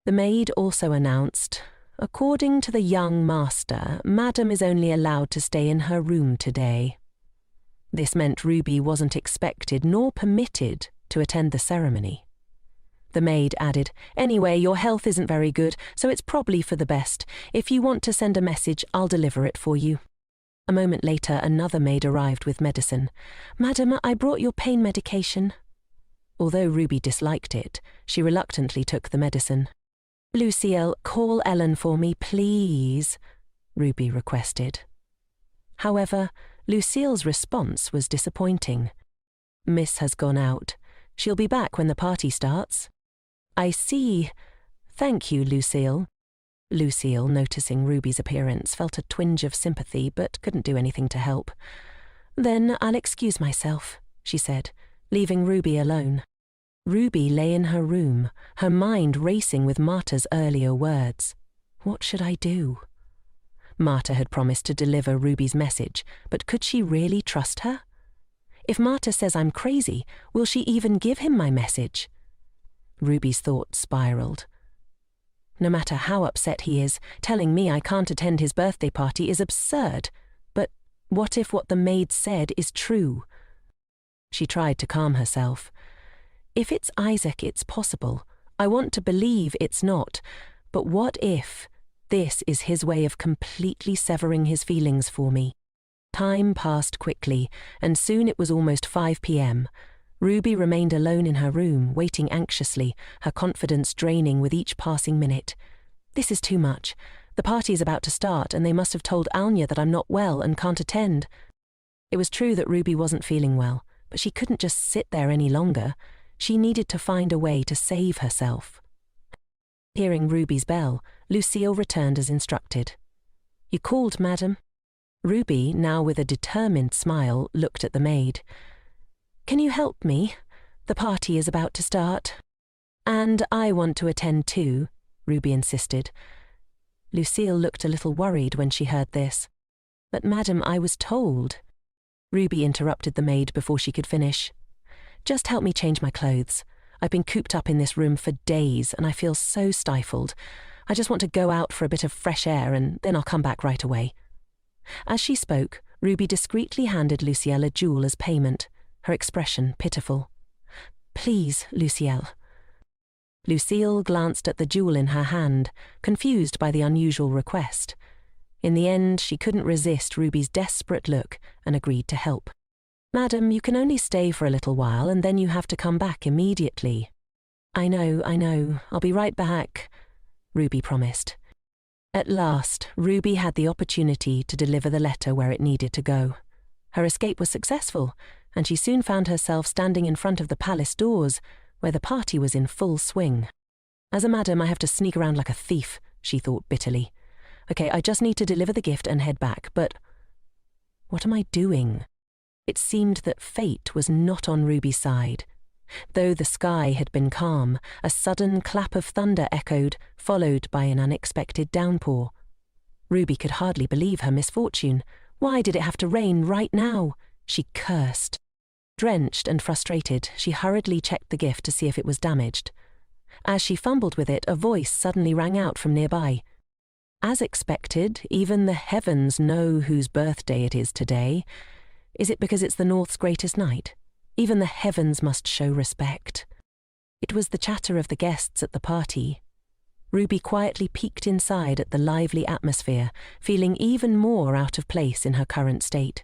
The maid also announced, "According to the young master, Madam is only allowed to stay in her room today." This meant Ruby wasn't expected nor permitted to attend the ceremony. The maid added, "Anyway, your health isn't very good, so it's probably for the best. If you want to send a message, I'll deliver it for you." A moment later, another maid arrived with medicine. "Madam, I brought your pain medication." Although Ruby disliked it, she reluctantly took the medicine. "Lucille, call Ellen for me, please," Ruby requested. However, Lucille's response was disappointing. "Miss has gone out. She'll be back when the party starts." "I see. Thank you, Lucille." Lucille, noticing Ruby's appearance, felt a twinge of sympathy but couldn't do anything to help. "Then I'll excuse myself," she said, leaving Ruby alone. Ruby lay in her room, her mind racing with Marta's earlier words. What should I do? Marta had promised to deliver Ruby's message, but could she really trust her? If Marta says I'm crazy, will she even give him my message? Ruby's thoughts spiraled. No matter how upset he is, telling me I can't attend his birthday party is absurd. But what if what the maid said is true? She tried to calm herself. If it's Isaac, it's possible. I want to believe it's not. But what if this is his way of completely severing his feelings for me? Time passed quickly, and soon it was almost 5 p.m. Ruby remained alone in her room, waiting anxiously, her confidence draining with each passing minute. This is too much. The party is about to start, and they must have told Anya that I'm not well and can't attend. It was true that Ruby wasn't feeling well, but she couldn't just sit there any longer. She needed to find a way to save herself. Hearing Ruby's bell, Lucille returned as instructed. "You called, madam?" Ruby, now with a determined smile, looked at the maid. "Can you help me? The party is about to start." "And I want to attend too," Ruby insisted. Lucille looked a little worried when she heard this. "But madam, I was told." Ruby interrupted the maid before she could finish. "Just help me change my clothes. I've been cooped up in this room for days and I feel so stifled. I just want to go out for a bit of fresh air and then I'll come back right away." As she spoke, Ruby discreetly handed Lucille a jewel as payment, her expression pitiful. "Please, Lucille." Lucille glanced at the jewel in her hand, confused by the unusual request. In the end, she couldn't resist Ruby's desperate look and agreed to help. "Madam, you can only stay for a little while and then you have to come back immediately." I know, I'll be right back," Ruby promised. At last, Ruby had the opportunity to deliver the letter where it needed to go. Her escape was successful, and she soon found herself standing in front of the palace doors, where the party was in full swing. "As a madam, I have to sneak around like a thief," she thought bitterly. "Okay, I just need to deliver the gift and head back, but what am I doing?" It seemed that fate was not on Ruby's side. Though the sky had been calm, a sudden clap of thunder echoed, followed by an unexpected downpour. Ruby could hardly believe her misfortune. Why did it have to rain right now? She cursed. Drenched and frustrated, she hurriedly checked the gift to see if it was damaged. As she fumbled with it, a voice suddenly rang out from nearby. "As expected, even the heavens know whose birthday it is today. Is it because it's the North's greatest night? Even the heavens must show respect." It was the chatter of the guests at the party. Ruby quietly peeked inside at the lively atmosphere, feeling even more out of place in her current state.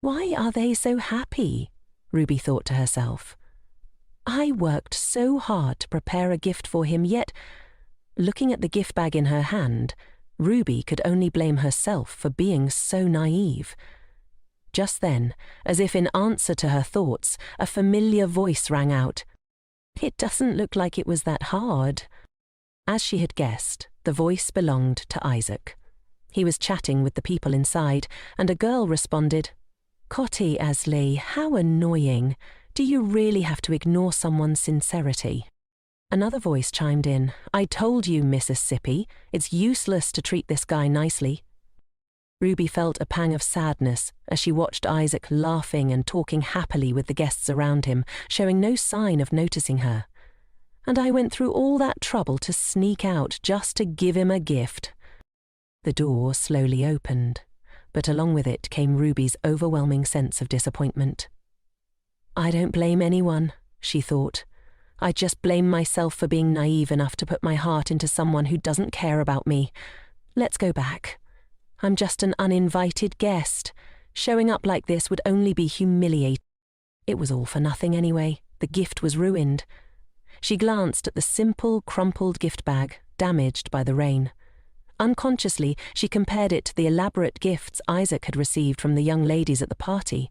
"Why are they so happy?" Ruby thought to herself. "I worked so hard to prepare a gift for him, yet..." Looking at the gift bag in her hand, Ruby could only blame herself for being so naive. Just then, as if in answer to her thoughts, a familiar voice rang out. "It doesn't look like it was that hard." As she had guessed, the voice belonged to Isaac. He was chatting with the people inside, and a girl responded, "Kitty Asli, how annoying. Do you really have to ignore someone's sincerity?" Another voice chimed in, "I told you, Mississippi, it's useless to treat this guy nicely." Ruby felt a pang of sadness as she watched Isaac laughing and talking happily with the guests around him, showing no sign of noticing her. "And I went through all that trouble to sneak out just to give him a gift." The door slowly opened, but along with it came Ruby's overwhelming sense of disappointment. "I don't blame anyone," she thought. "I just blame myself for being naive enough to put my heart into someone who doesn't care about me. Let's go back. I'm just an uninvited guest. Showing up like this would only be humiliating." It was all for nothing anyway. The gift was ruined. She glanced at the simple, crumpled gift bag, damaged by the rain. Unconsciously, she compared it to the elaborate gifts Isaac had received from the young ladies at the party.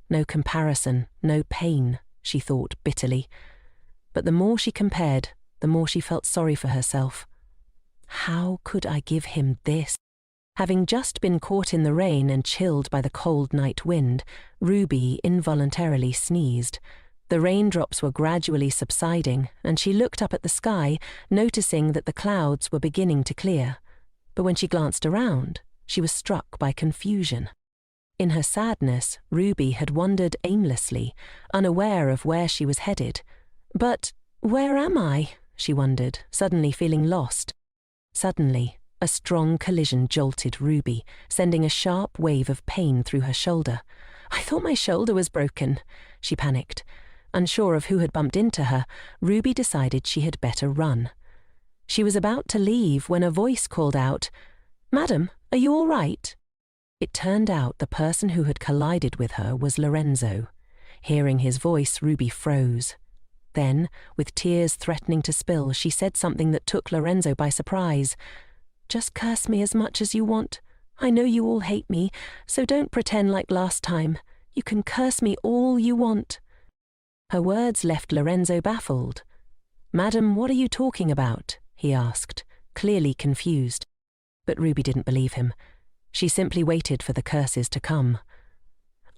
No comparison, no pain, she thought bitterly. But the more she compared, the more she felt sorry for herself. How could I give him this? Having just been caught in the rain and chilled by the cold night wind, Ruby involuntarily sneezed. The raindrops were gradually subsiding, and she looked up at the sky, noticing that the clouds were beginning to clear. But when she glanced around, she was struck by confusion. In her sadness, Ruby had wandered aimlessly, unaware of where she was headed. "But where am I?" she wondered, suddenly feeling lost. Suddenly, a strong collision jolted Ruby, sending a sharp wave of pain through her shoulder. "I thought my shoulder was broken," she panicked. Unsure of who had bumped into her, Ruby decided she had better run. She was about to leave when a voice called out, "Madam, are you all right?" It turned out the person who had collided with her was Lorenzo. Hearing his voice, Ruby froze. Then, with tears threatening to spill, she said something that took Lorenzo by surprise. "Just curse me as much as you want. I know you all hate me, so don't pretend like last time. You can curse me all you want." Her words left Lorenzo baffled. "Madam, what are you talking about?" he asked, clearly confused. But Ruby didn't believe him. She simply waited for the curses to come.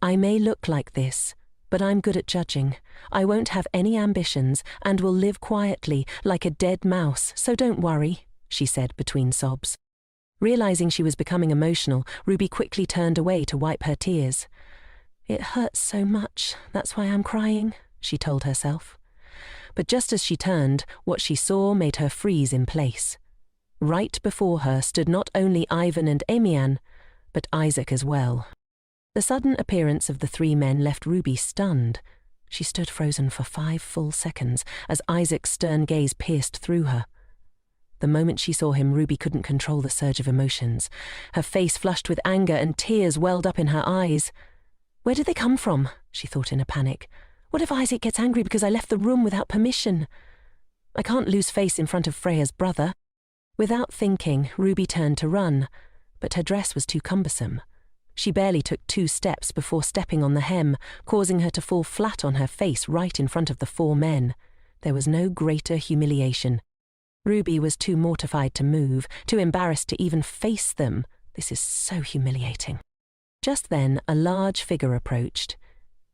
"I may look like this, but I'm good at judging. I won't have any ambitions and will live quietly, like a dead mouse, so don't worry," she said between sobs. Realizing she was becoming emotional, Ruby quickly turned away to wipe her tears. "It hurts so much, that's why I'm crying," she told herself. But just as she turned, what she saw made her freeze in place. Right before her stood not only Ivan and Amian, but Isaac as well. The sudden appearance of the three men left Ruby stunned. She stood frozen for 5 full seconds as Isaac's stern gaze pierced through her. The moment she saw him, Ruby couldn't control the surge of emotions. Her face flushed with anger and tears welled up in her eyes. Where did they come from? She thought in a panic. What if Isaac gets angry because I left the room without permission? I can't lose face in front of Freya's brother. Without thinking, Ruby turned to run, but her dress was too cumbersome. She barely took 2 steps before stepping on the hem, causing her to fall flat on her face right in front of the 4 men. There was no greater humiliation. Ruby was too mortified to move, too embarrassed to even face them. This is so humiliating. Just then, a large figure approached.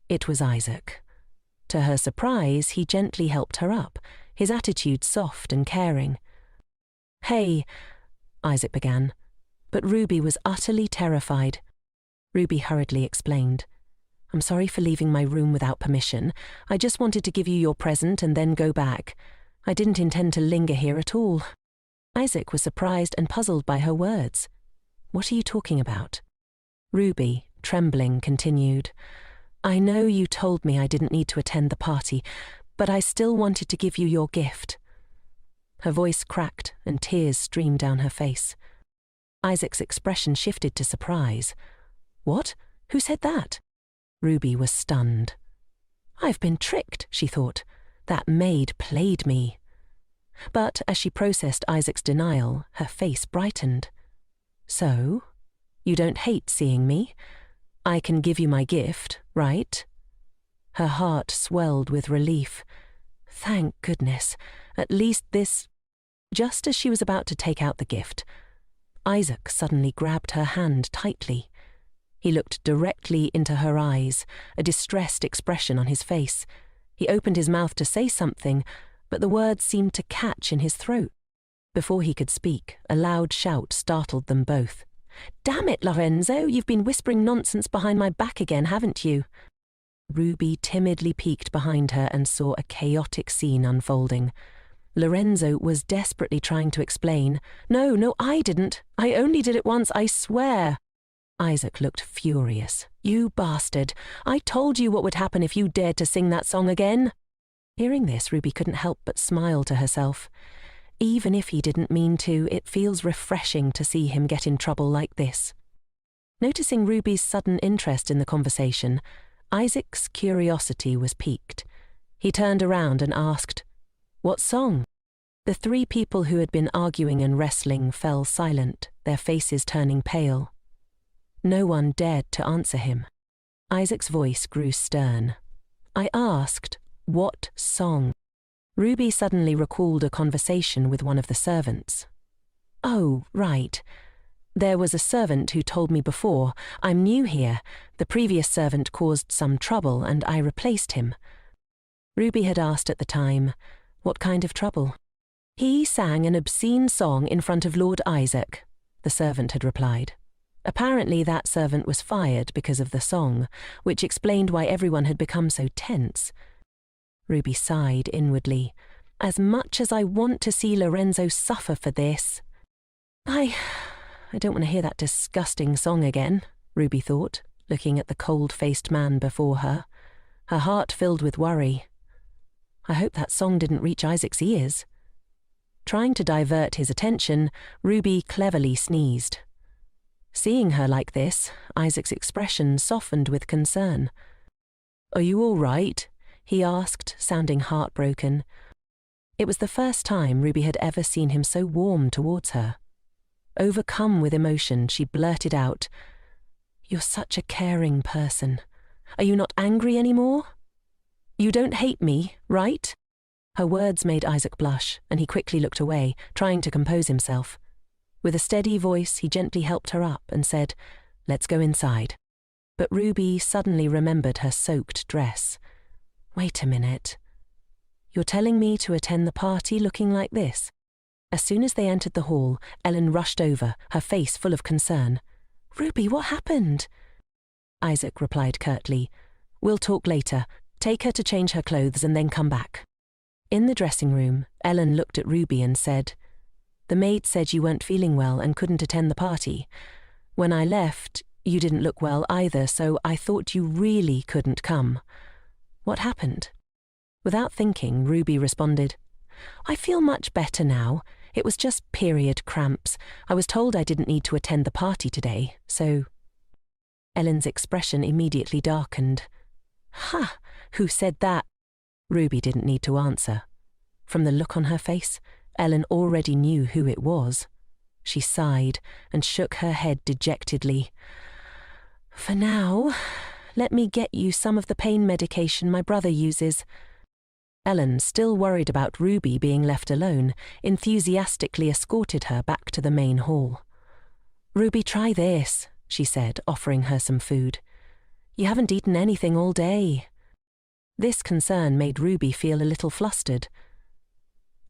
It was Isaac. To her surprise, he gently helped her up, his attitude soft and caring. "Hey," Isaac began, but Ruby was utterly terrified. Ruby hurriedly explained, "I'm sorry for leaving my room without permission. I just wanted to give you your present and then go back. I didn't intend to linger here at all." Isaac was surprised and puzzled by her words. "What are you talking about?" Ruby, trembling, continued, "I know you told me I didn't need to attend the party, but I still wanted to give you your gift." Her voice cracked and tears streamed down her face. Isaac's expression shifted to surprise. "What? Who said that?" Ruby was stunned. "I've been tricked," she thought. "That maid played me." But as she processed Isaac's denial, her face brightened. "So, you don't hate seeing me? I can give you my gift, right?" Her heart swelled with relief. Thank goodness, at least this... Just as she was about to take out the gift, Isaac suddenly grabbed her hand tightly. He looked directly into her eyes, a distressed expression on his face. He opened his mouth to say something, but the words seemed to catch in his throat. Before he could speak, a loud shout startled them both. "Damn it, Lorenzo, you've been whispering nonsense behind my back again, haven't you?" Ruby timidly peeked behind her and saw a chaotic scene unfolding. Lorenzo was desperately trying to explain. No, I didn't. I only did it once, I swear." Isaac looked furious. "You bastard. I told you what would happen if you dared to sing that song again." Hearing this, Ruby couldn't help but smile to herself. Even if he didn't mean to, it feels refreshing to see him get in trouble like this. Noticing Ruby's sudden interest in the conversation, Isaac's curiosity was piqued. He turned around and asked, "What song?" The 3 people who had been arguing and wrestling fell silent, their faces turning pale. No one dared to answer him. Isaac's voice grew stern. "I asked, what song?" Ruby suddenly recalled a conversation with one of the servants. "Oh, right. There was a servant who told me before. I'm new here. The previous servant caused some trouble and I replaced him." Ruby had asked at the time, "What kind of trouble?" "He sang an obscene song in front of Lord Isaac," the servant had replied. Apparently that servant was fired because of the song, which explained why everyone had become so tense. Ruby sighed inwardly. As much as I want to see Lorenzo suffer for this. I don't want to hear that disgusting song again, Ruby thought, looking at the cold-faced man before her. Her heart filled with worry. I hope that song didn't reach Isaac's ears. Trying to divert his attention, Ruby cleverly sneezed. Seeing her like this, Isaac's expression softened with concern. "Are you all right?" he asked, sounding heartbroken. It was the first time Ruby had ever seen him so warm towards her. Overcome with emotion, she blurted out, "You're such a caring person. Are you not angry anymore? You don't hate me, right?" Her words made Isaac blush, and he quickly looked away, trying to compose himself. With a steady voice, he gently helped her up and said, "Let's go inside." But Ruby suddenly remembered her soaked dress. Wait a minute. You're telling me to attend the party looking like this? As soon as they entered the hall, Ellen rushed over, her face full of concern. "Ruby, what happened?" Isaac replied curtly, "We'll talk later. Take her to change her clothes and then come back." In the dressing room, Ellen looked at Ruby and said, "The maid said you weren't feeling well and couldn't attend the party. When I left, you didn't look well either, so I thought you really couldn't come. What happened?" Without thinking, Ruby responded, "I feel much better now. It was just period cramps. I was told I didn't need to attend the party today, so..." Ellen's expression immediately darkened. "Ha! Who said that?" Ruby didn't need to answer. From the look on her face, Ellen already knew who it was. She sighed and shook her head dejectedly. "For now, let me get you some of the pain medication my brother uses." Ellen, still worried about Ruby being left alone, enthusiastically escorted her back to the main hall. "Ruby, try this," she said, offering her some food. "You haven't eaten anything all day." This concern made Ruby feel a little flustered.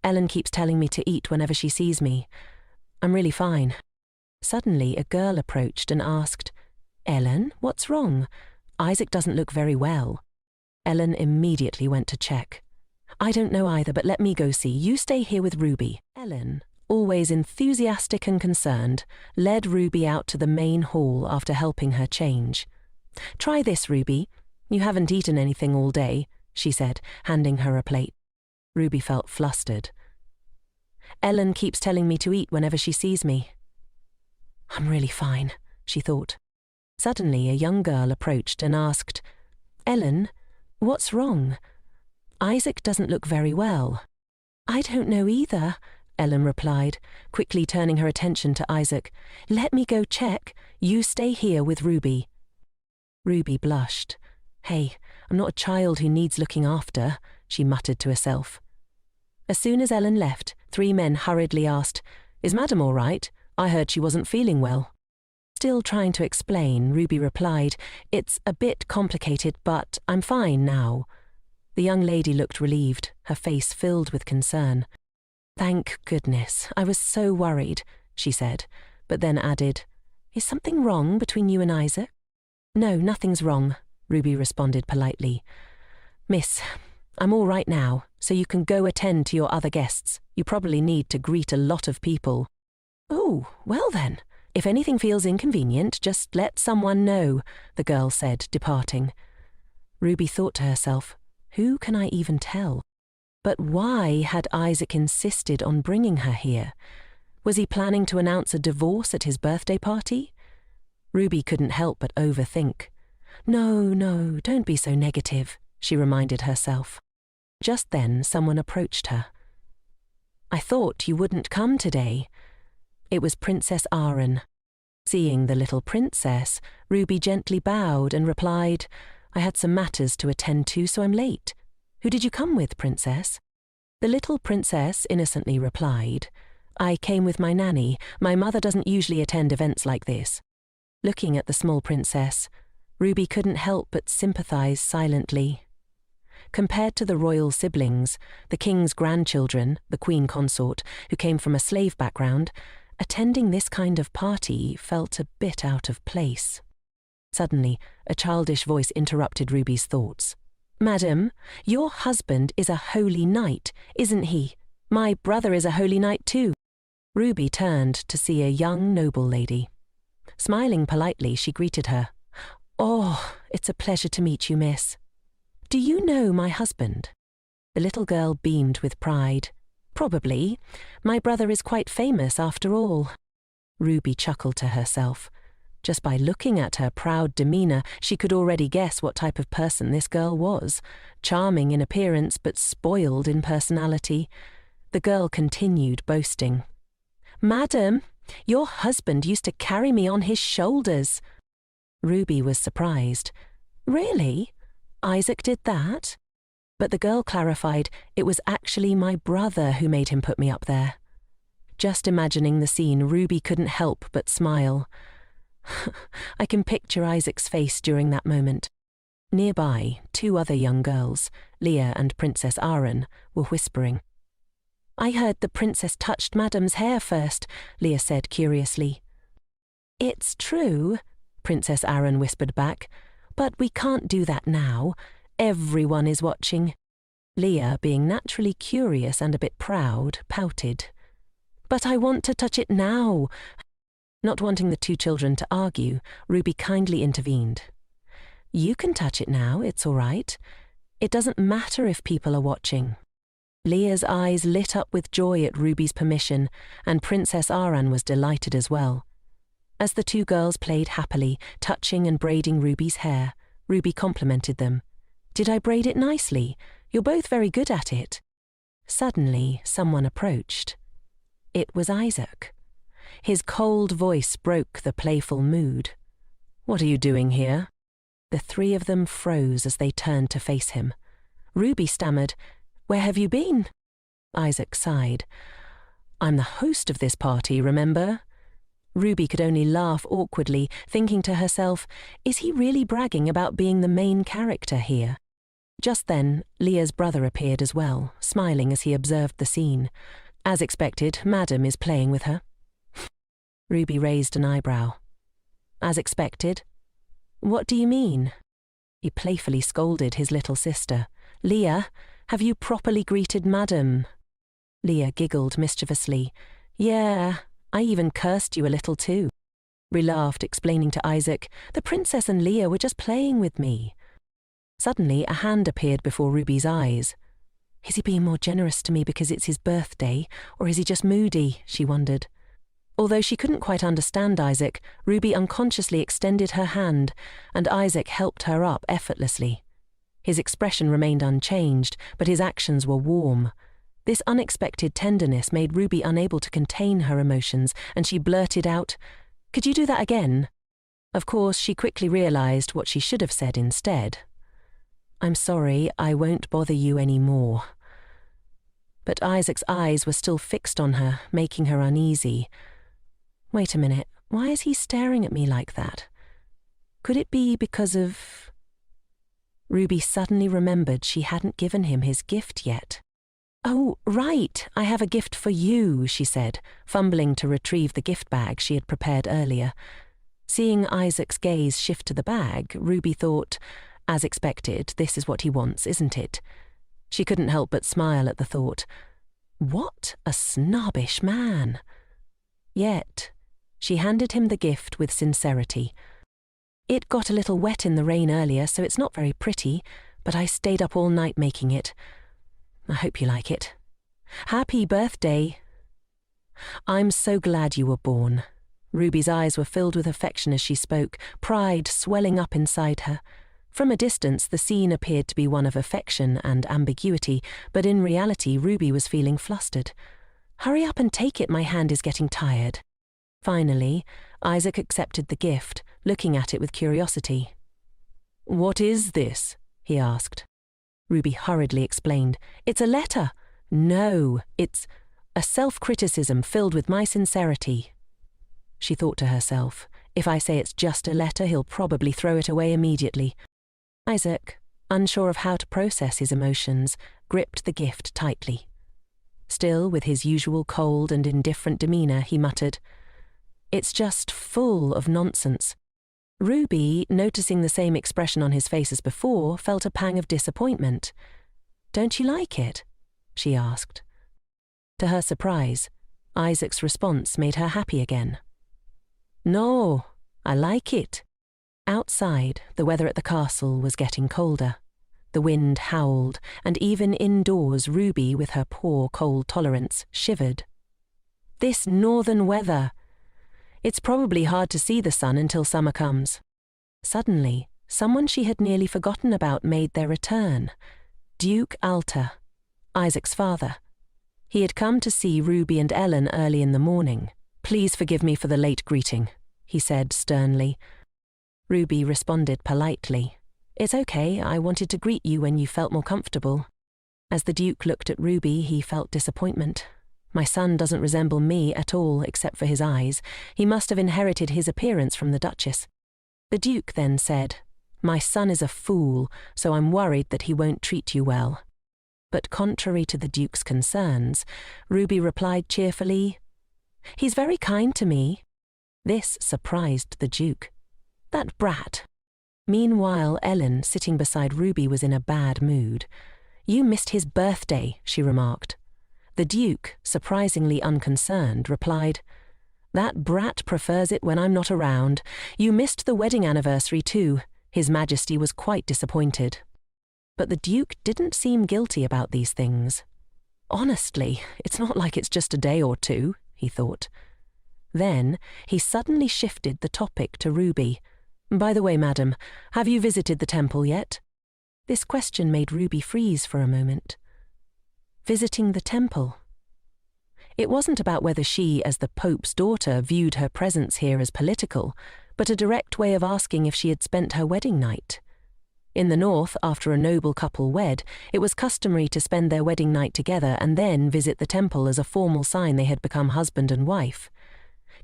"Ellen keeps telling me to eat whenever she sees me. I'm really fine." Suddenly, a girl approached and asked, "Ellen, what's wrong? Isaac doesn't look very well." Ellen immediately went to check. "I don't know either, but let me go see. You stay here with Ruby." Ellen, always enthusiastic and concerned, led Ruby out to the main hall after helping her change. "Try this, Ruby. You haven't eaten anything all day," she said, handing her a plate. Ruby felt flustered. "Ellen keeps telling me to eat whenever she sees me." "I'm really fine," she thought. Suddenly, a young girl approached and asked, "Ellen, what's wrong? Isaac doesn't look very well." "I don't know either," Ellen replied, quickly turning her attention to Isaac. "Let me go check. You stay here with Ruby." Ruby blushed. "Hey, I'm not a child who needs looking after," she muttered to herself. As soon as Ellen left, 3 men hurriedly asked, "Is Madam all right? I heard she wasn't feeling well." Still trying to explain, Ruby replied, "It's a bit complicated, but I'm fine now." The young lady looked relieved, her face filled with concern. "Thank goodness, I was so worried," she said, but then added, "Is something wrong between you and Isaac?" "No, nothing's wrong," Ruby responded politely. "Miss, I'm all right now, so you can go attend to your other guests. You probably need to greet a lot of people." "Oh, well then, if anything feels inconvenient, just let someone know," the girl said, departing. Ruby thought to herself, who can I even tell? But why had Isaac insisted on bringing her here? Was he planning to announce a divorce at his birthday party? Ruby couldn't help but overthink. No, don't be so negative," she reminded herself. Just then, someone approached her. "I thought you wouldn't come today." It was Princess Aren. Seeing the little princess, Ruby gently bowed and replied, "I had some matters to attend to, so I'm late. Who did you come with, Princess?" The little princess innocently replied, "I came with my nanny. My mother doesn't usually attend events like this." Looking at the small princess, Ruby couldn't help but sympathize silently. Compared to the royal siblings, the king's grandchildren, the queen consort, who came from a slave background, attending this kind of party felt a bit out of place. Suddenly, a childish voice interrupted Ruby's thoughts. "Madam, your husband is a holy knight, isn't he? My brother is a holy knight too." Ruby turned to see a young noble lady. Smiling politely, she greeted her. "Oh, it's a pleasure to meet you, miss. Do you know my husband?" The little girl beamed with pride. "Probably. My brother is quite famous after all." Ruby chuckled to herself. Just by looking at her proud demeanor, she could already guess what type of person this girl was. Charming in appearance, but spoiled in personality. The girl continued boasting. "Madam, your husband used to carry me on his shoulders." Ruby was surprised. "Really? Isaac did that?" But the girl clarified, "It was actually my brother who made him put me up there." Just imagining the scene, Ruby couldn't help but smile. I can picture Isaac's face during that moment. Nearby, 2 other young girls, Leah and Princess Aren, were whispering. "I heard the princess touched Madam's hair first," Leah said curiously. "It's true," Princess Aren whispered back, "but we can't do that now. Everyone is watching." Leah, being naturally curious and a bit proud, pouted. "But I want to touch it now." Not wanting the 2 children to argue, Ruby kindly intervened. "You can touch it now, it's all right. It doesn't matter if people are watching." Leah's eyes lit up with joy at Ruby's permission, and Princess Aren was delighted as well. As the two girls played happily, touching and braiding Ruby's hair, Ruby complimented them. "Did I braid it nicely? You're both very good at it." Suddenly, someone approached. It was Isaac. His cold voice broke the playful mood. "What are you doing here?" The three of them froze as they turned to face him. Ruby stammered, "Where have you been?" Isaac sighed. "I'm the host of this party, remember?" Ruby could only laugh awkwardly, thinking to herself, is he really bragging about being the main character here? Just then, Leah's brother appeared as well, smiling as he observed the scene. As expected, Madam is playing with her. Ruby raised an eyebrow. "As expected? What do you mean?" He playfully scolded his little sister. "Leah, have you properly greeted Madam?" Leah giggled mischievously. "Yeah, I even cursed you a little too." Ruby laughed, explaining to Isaac, "The princess and Leah were just playing with me." Suddenly, a hand appeared before Ruby's eyes. Is he being more generous to me because it's his birthday, or is he just moody, she wondered. Although she couldn't quite understand Isaac, Ruby unconsciously extended her hand, and Isaac helped her up effortlessly. His expression remained unchanged, but his actions were warm. This unexpected tenderness made Ruby unable to contain her emotions, and she blurted out, "Could you do that again?" Of course, she quickly realized what she should have said instead. "I'm sorry, I won't bother you any more." But Isaac's eyes were still fixed on her, making her uneasy. Wait a minute, why is he staring at me like that? Could it be because of... Ruby suddenly remembered she hadn't given him his gift yet. "Oh, right, I have a gift for you," she said, fumbling to retrieve the gift bag she had prepared earlier. Seeing Isaac's gaze shift to the bag, Ruby thought, as expected, this is what he wants, isn't it? She couldn't help but smile at the thought. What a snobbish man! Yet, she handed him the gift with sincerity. "It got a little wet in the rain earlier, so it's not very pretty, but I stayed up all night making it. I hope you like it. Happy birthday!" "I'm so glad you were born." Ruby's eyes were filled with affection as she spoke, pride swelling up inside her. From a distance, the scene appeared to be one of affection and ambiguity, but in reality, Ruby was feeling flustered. "Hurry up and take it, my hand is getting tired." Finally, Isaac accepted the gift, looking at it with curiosity. "What is this?" he asked. Ruby hurriedly explained. "It's a letter." "No, it's a self-criticism filled with my sincerity." She thought to herself, if I say it's just a letter, he'll probably throw it away immediately. Isaac, unsure of how to process his emotions, gripped the gift tightly. Still, with his usual cold and indifferent demeanour, he muttered, "It's just full of nonsense." Ruby, noticing the same expression on his face as before, felt a pang of disappointment. "Don't you like it?" she asked. To her surprise, Isaac's response made her happy again. "No, I like it." Outside, the weather at the castle was getting colder. The wind howled, and even indoors Ruby, with her poor cold tolerance, shivered. This northern weather! It's probably hard to see the sun until summer comes. Suddenly, someone she had nearly forgotten about made their return. Duke Alta, Isaac's father. He had come to see Ruby and Ellen early in the morning. "Please forgive me for the late greeting," he said sternly. Ruby responded politely. "It's okay, I wanted to greet you when you felt more comfortable." As the Duke looked at Ruby, he felt disappointment. My son doesn't resemble me at all, except for his eyes. He must have inherited his appearance from the Duchess. The Duke then said, "My son is a fool, so I'm worried that he won't treat you well." But contrary to the Duke's concerns, Ruby replied cheerfully, "He's very kind to me." This surprised the Duke. That brat. Meanwhile, Ellen, sitting beside Ruby, was in a bad mood. "You missed his birthday," she remarked. The Duke, surprisingly unconcerned, replied, "That brat prefers it when I'm not around. You missed the wedding anniversary too." His Majesty was quite disappointed. But the Duke didn't seem guilty about these things. "Honestly, it's not like it's just a day or two," he thought. Then he suddenly shifted the topic to Ruby. "By the way, madam, have you visited the temple yet?" This question made Ruby freeze for a moment. Visiting the temple? It wasn't about whether she, as the Pope's daughter, viewed her presence here as political, but a direct way of asking if she had spent her wedding night. In the north, after a noble couple wed, it was customary to spend their wedding night together and then visit the temple as a formal sign they had become husband and wife.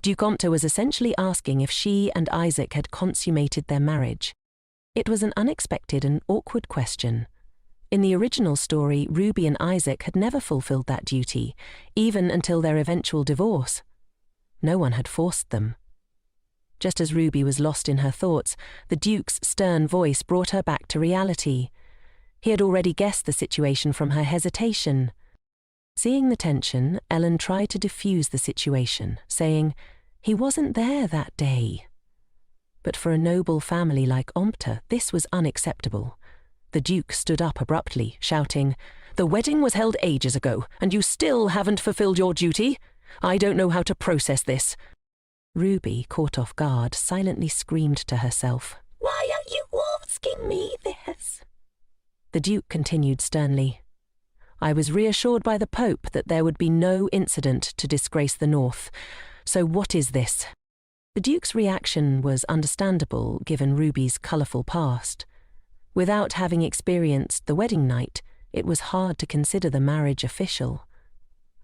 Duke Omerta was essentially asking if she and Isaac had consummated their marriage. It was an unexpected and awkward question. In the original story, Ruby and Isaac had never fulfilled that duty, even until their eventual divorce. No one had forced them. Just as Ruby was lost in her thoughts, the Duke's stern voice brought her back to reality. He had already guessed the situation from her hesitation. Seeing the tension, Ellen tried to diffuse the situation, saying, "He wasn't there that day." But for a noble family like Omerta, this was unacceptable. The Duke stood up abruptly, shouting, "The wedding was held ages ago, and you still haven't fulfilled your duty. I don't know how to process this." Ruby, caught off guard, silently screamed to herself, "Why are you asking me this?" The Duke continued sternly, "I was reassured by the Pope that there would be no incident to disgrace the North. So what is this?" The Duke's reaction was understandable given Ruby's colourful past. Without having experienced the wedding night, it was hard to consider the marriage official.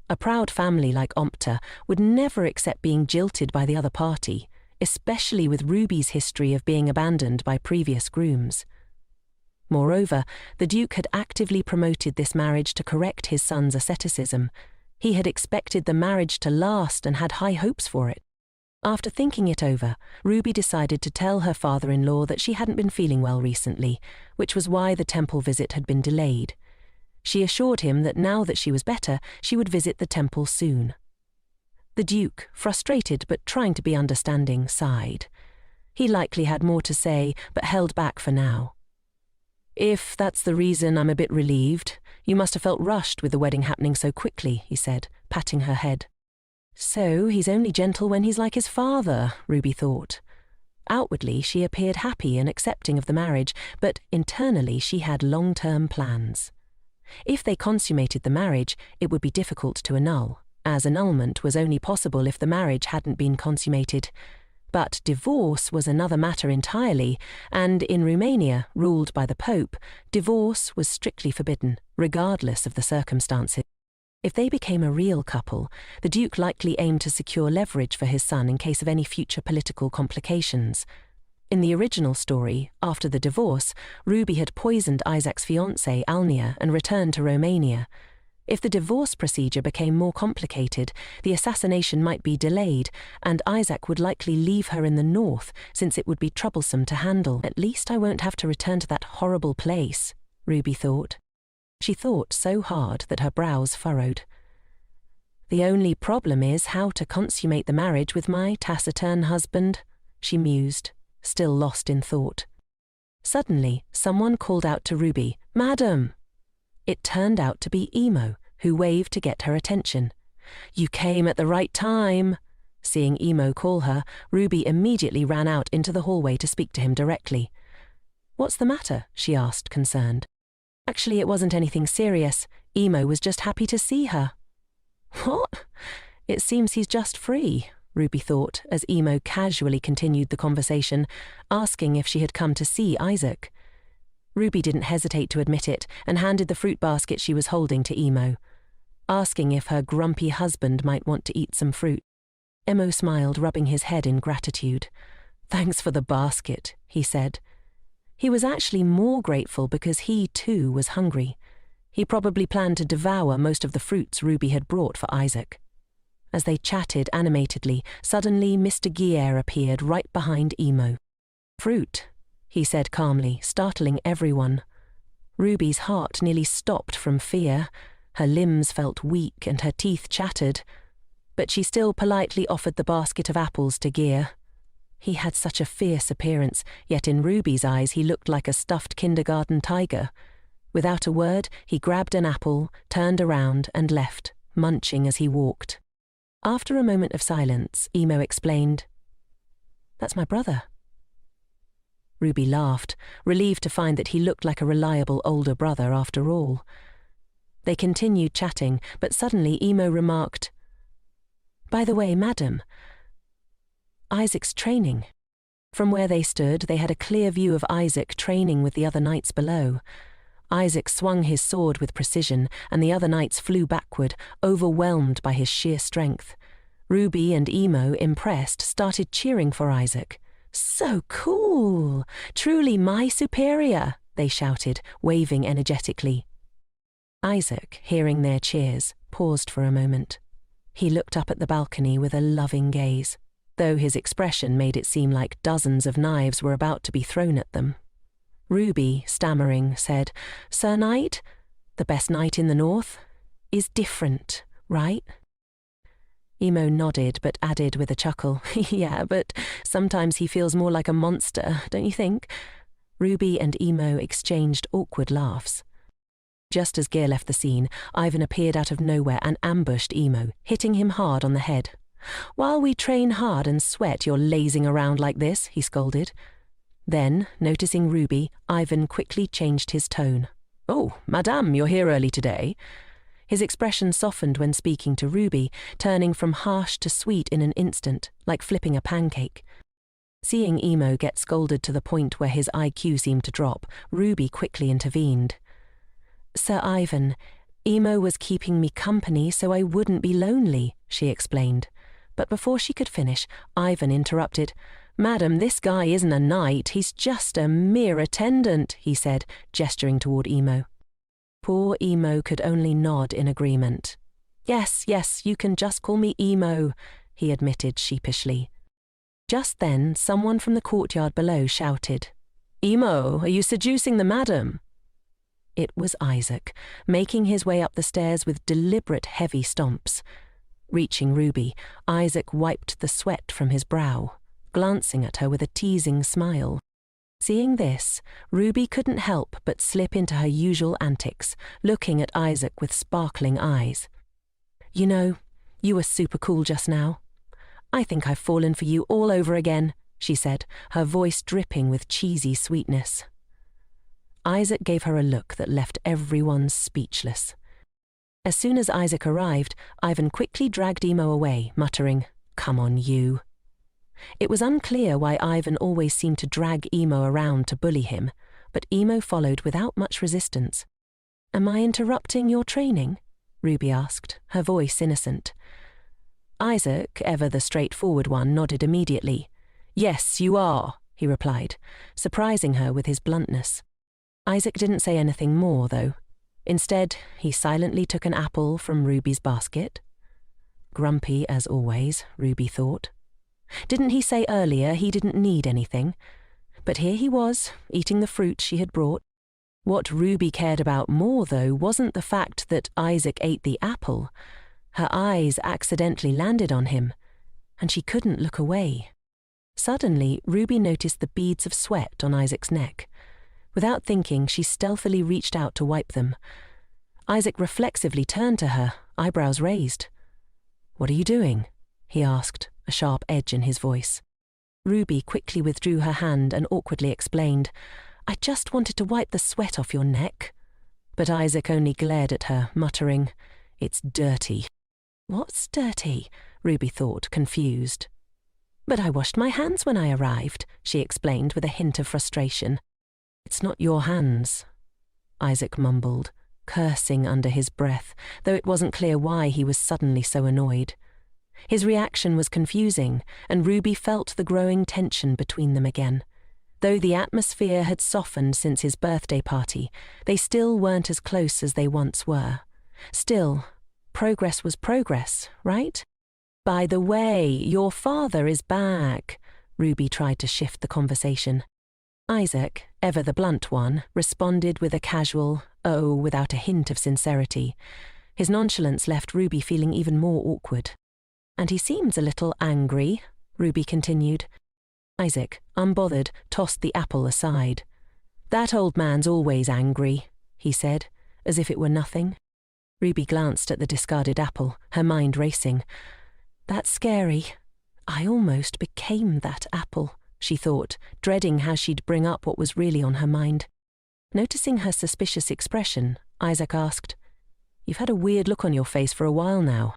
A proud family like Omerta would never accept being jilted by the other party, especially with Ruby's history of being abandoned by previous grooms. Moreover, the Duke had actively promoted this marriage to correct his son's asceticism. He had expected the marriage to last and had high hopes for it. After thinking it over, Ruby decided to tell her father-in-law that she hadn't been feeling well recently, which was why the temple visit had been delayed. She assured him that now that she was better, she would visit the temple soon. The Duke, frustrated but trying to be understanding, sighed. He likely had more to say, but held back for now. "If that's the reason, I'm a bit relieved. You must have felt rushed with the wedding happening so quickly," he said, patting her head. So he's only gentle when he's like his father, Ruby thought. Outwardly, she appeared happy and accepting of the marriage, but internally she had long-term plans. If they consummated the marriage, it would be difficult to annul, as annulment was only possible if the marriage hadn't been consummated. But divorce was another matter entirely, and in Romania, ruled by the Pope, divorce was strictly forbidden, regardless of the circumstances. If they became a real couple, the Duke likely aimed to secure leverage for his son in case of any future political complications. In the original story, after the divorce, Ruby had poisoned Isaac's fiancée, Alnia, and returned to Romania. If the divorce procedure became more complicated, the assassination might be delayed, and Isaac would likely leave her in the north, since it would be troublesome to handle. "At least I won't have to return to that horrible place," Ruby thought. She thought so hard that her brows furrowed. "The only problem is how to consummate the marriage with my taciturn husband," she mused, still lost in thought. Suddenly, someone called out to Ruby, "Madam!" It turned out to be Emo, who waved to get her attention. "You came at the right time." Seeing Emo call her, Ruby immediately ran out into the hallway to speak to him directly. "What's the matter?" she asked, concerned. Actually, it wasn't anything serious. Emo was just happy to see her. "What? It seems he's just free," Ruby thought, as Emo casually continued the conversation, asking if she had come to see Isaac. Ruby didn't hesitate to admit it and handed the fruit basket she was holding to Emo, asking if her grumpy husband might want to eat some fruit. Emo smiled, rubbing his head in gratitude. "Thanks for the basket," he said. He was actually more grateful because he, too, was hungry. He probably planned to devour most of the fruits Ruby had brought for Isaac. As they chatted animatedly, suddenly Mr. Guier appeared right behind Emo. "Fruit," he said calmly, startling everyone. Ruby's heart nearly stopped from fear. Her limbs felt weak and her teeth chattered. But she still politely offered the basket of apples to Guier. He had such a fierce appearance, yet in Ruby's eyes he looked like a stuffed kindergarten tiger. Without a word, he grabbed an apple, turned around and left, munching as he walked. After a moment of silence, Emo explained, "That's my brother." Ruby laughed, relieved to find that he looked like a reliable older brother after all. They continued chatting, but suddenly Emo remarked, "By the way, madam, Isaac's training." From where they stood, they had a clear view of Isaac training with the other knights below. Isaac swung his sword with precision, and the other knights flew backward, overwhelmed by his sheer strength. Ruby and Emo, impressed, started cheering for Isaac. "So cool! Truly my superior!" they shouted, waving energetically. Isaac, hearing their cheers, paused for a moment. He looked up at the balcony with a loving gaze, though his expression made it seem like dozens of knives were about to be thrown at them. Ruby, stammering, said, "Sir Knight, the best knight in the north, is different, right?" Emo nodded but added with a chuckle, "Yeah, but sometimes he feels more like a monster, don't you think?" Ruby and Emo exchanged awkward laughs. Just as Gear left the scene, Ivan appeared out of nowhere and ambushed Emo, hitting him hard on the head. "While we train hard and sweat, you're lazing around like this," he scolded. Then, noticing Ruby, Ivan quickly changed his tone. "Oh, madame, you're here early today." His expression softened when speaking to Ruby, turning from harsh to sweet in an instant, like flipping a pancake. Seeing Emo get scolded to the point where his IQ seemed to drop, Ruby quickly intervened. "Sir Ivan, Emo was keeping me company so I wouldn't be lonely," she explained. But before she could finish, Ivan interrupted. "Madam, this guy isn't a knight, he's just a mere attendant," he said, gesturing toward Emo. Poor Emo could only nod in agreement. Yes, you can just call me Emo," he admitted sheepishly. Just then, someone from the courtyard below shouted, "Emo, are you seducing the madam?" It was Isaac, making his way up the stairs with deliberate heavy stomps. Reaching Ruby, Isaac wiped the sweat from his brow, glancing at her with a teasing smile. Seeing this, Ruby couldn't help but slip into her usual antics, looking at Isaac with sparkling eyes. "You know, you were super cool just now. I think I've fallen for you all over again," she said, her voice dripping with cheesy sweetness. Isaac gave her a look that left everyone speechless. As soon as Isaac arrived, Ivan quickly dragged Emo away, muttering, "Come on, you." It was unclear why Ivan always seemed to drag Emo around to bully him, but Emo followed without much resistance. "Am I interrupting your training?" Ruby asked, her voice innocent. Isaac, ever the straightforward one, nodded immediately. "Yes, you are," he replied, surprising her with his bluntness. Isaac didn't say anything more, though. Instead, he silently took an apple from Ruby's basket. Grumpy as always, Ruby thought. Didn't he say earlier he didn't need anything? But here he was, eating the fruit she had brought. What Ruby cared about more, though, wasn't the fact that Isaac ate the apple. Her eyes accidentally landed on him, and she couldn't look away. Suddenly, Ruby noticed the beads of sweat on Isaac's neck. Without thinking, she stealthily reached out to wipe them. Isaac reflexively turned to her, eyebrows raised. "What are you doing?" he asked, a sharp edge in his voice. Ruby quickly withdrew her hand and awkwardly explained, "I just wanted to wipe the sweat off your neck." But Isaac only glared at her, muttering, "It's dirty." "What's dirty?" Ruby thought, confused. "But I washed my hands when I arrived," she explained with a hint of frustration. "It's not your hands," Isaac mumbled, cursing under his breath, though it wasn't clear why he was suddenly so annoyed. His reaction was confusing, and Ruby felt the growing tension between them again. Though the atmosphere had softened since his birthday party, they still weren't as close as they once were. Still, progress was progress, right? "By the way, your father is back," Ruby tried to shift the conversation. Isaac, ever the blunt one, responded with a casual, "oh," without a hint of sincerity. His nonchalance left Ruby feeling even more awkward. "And he seems a little angry," Ruby continued. Isaac, unbothered, tossed the apple aside. "That old man's always angry," he said, as if it were nothing. Ruby glanced at the discarded apple, her mind racing. That's scary. I almost became that apple, she thought, dreading how she'd bring up what was really on her mind. Noticing her suspicious expression, Isaac asked, "You've had a weird look on your face for a while now."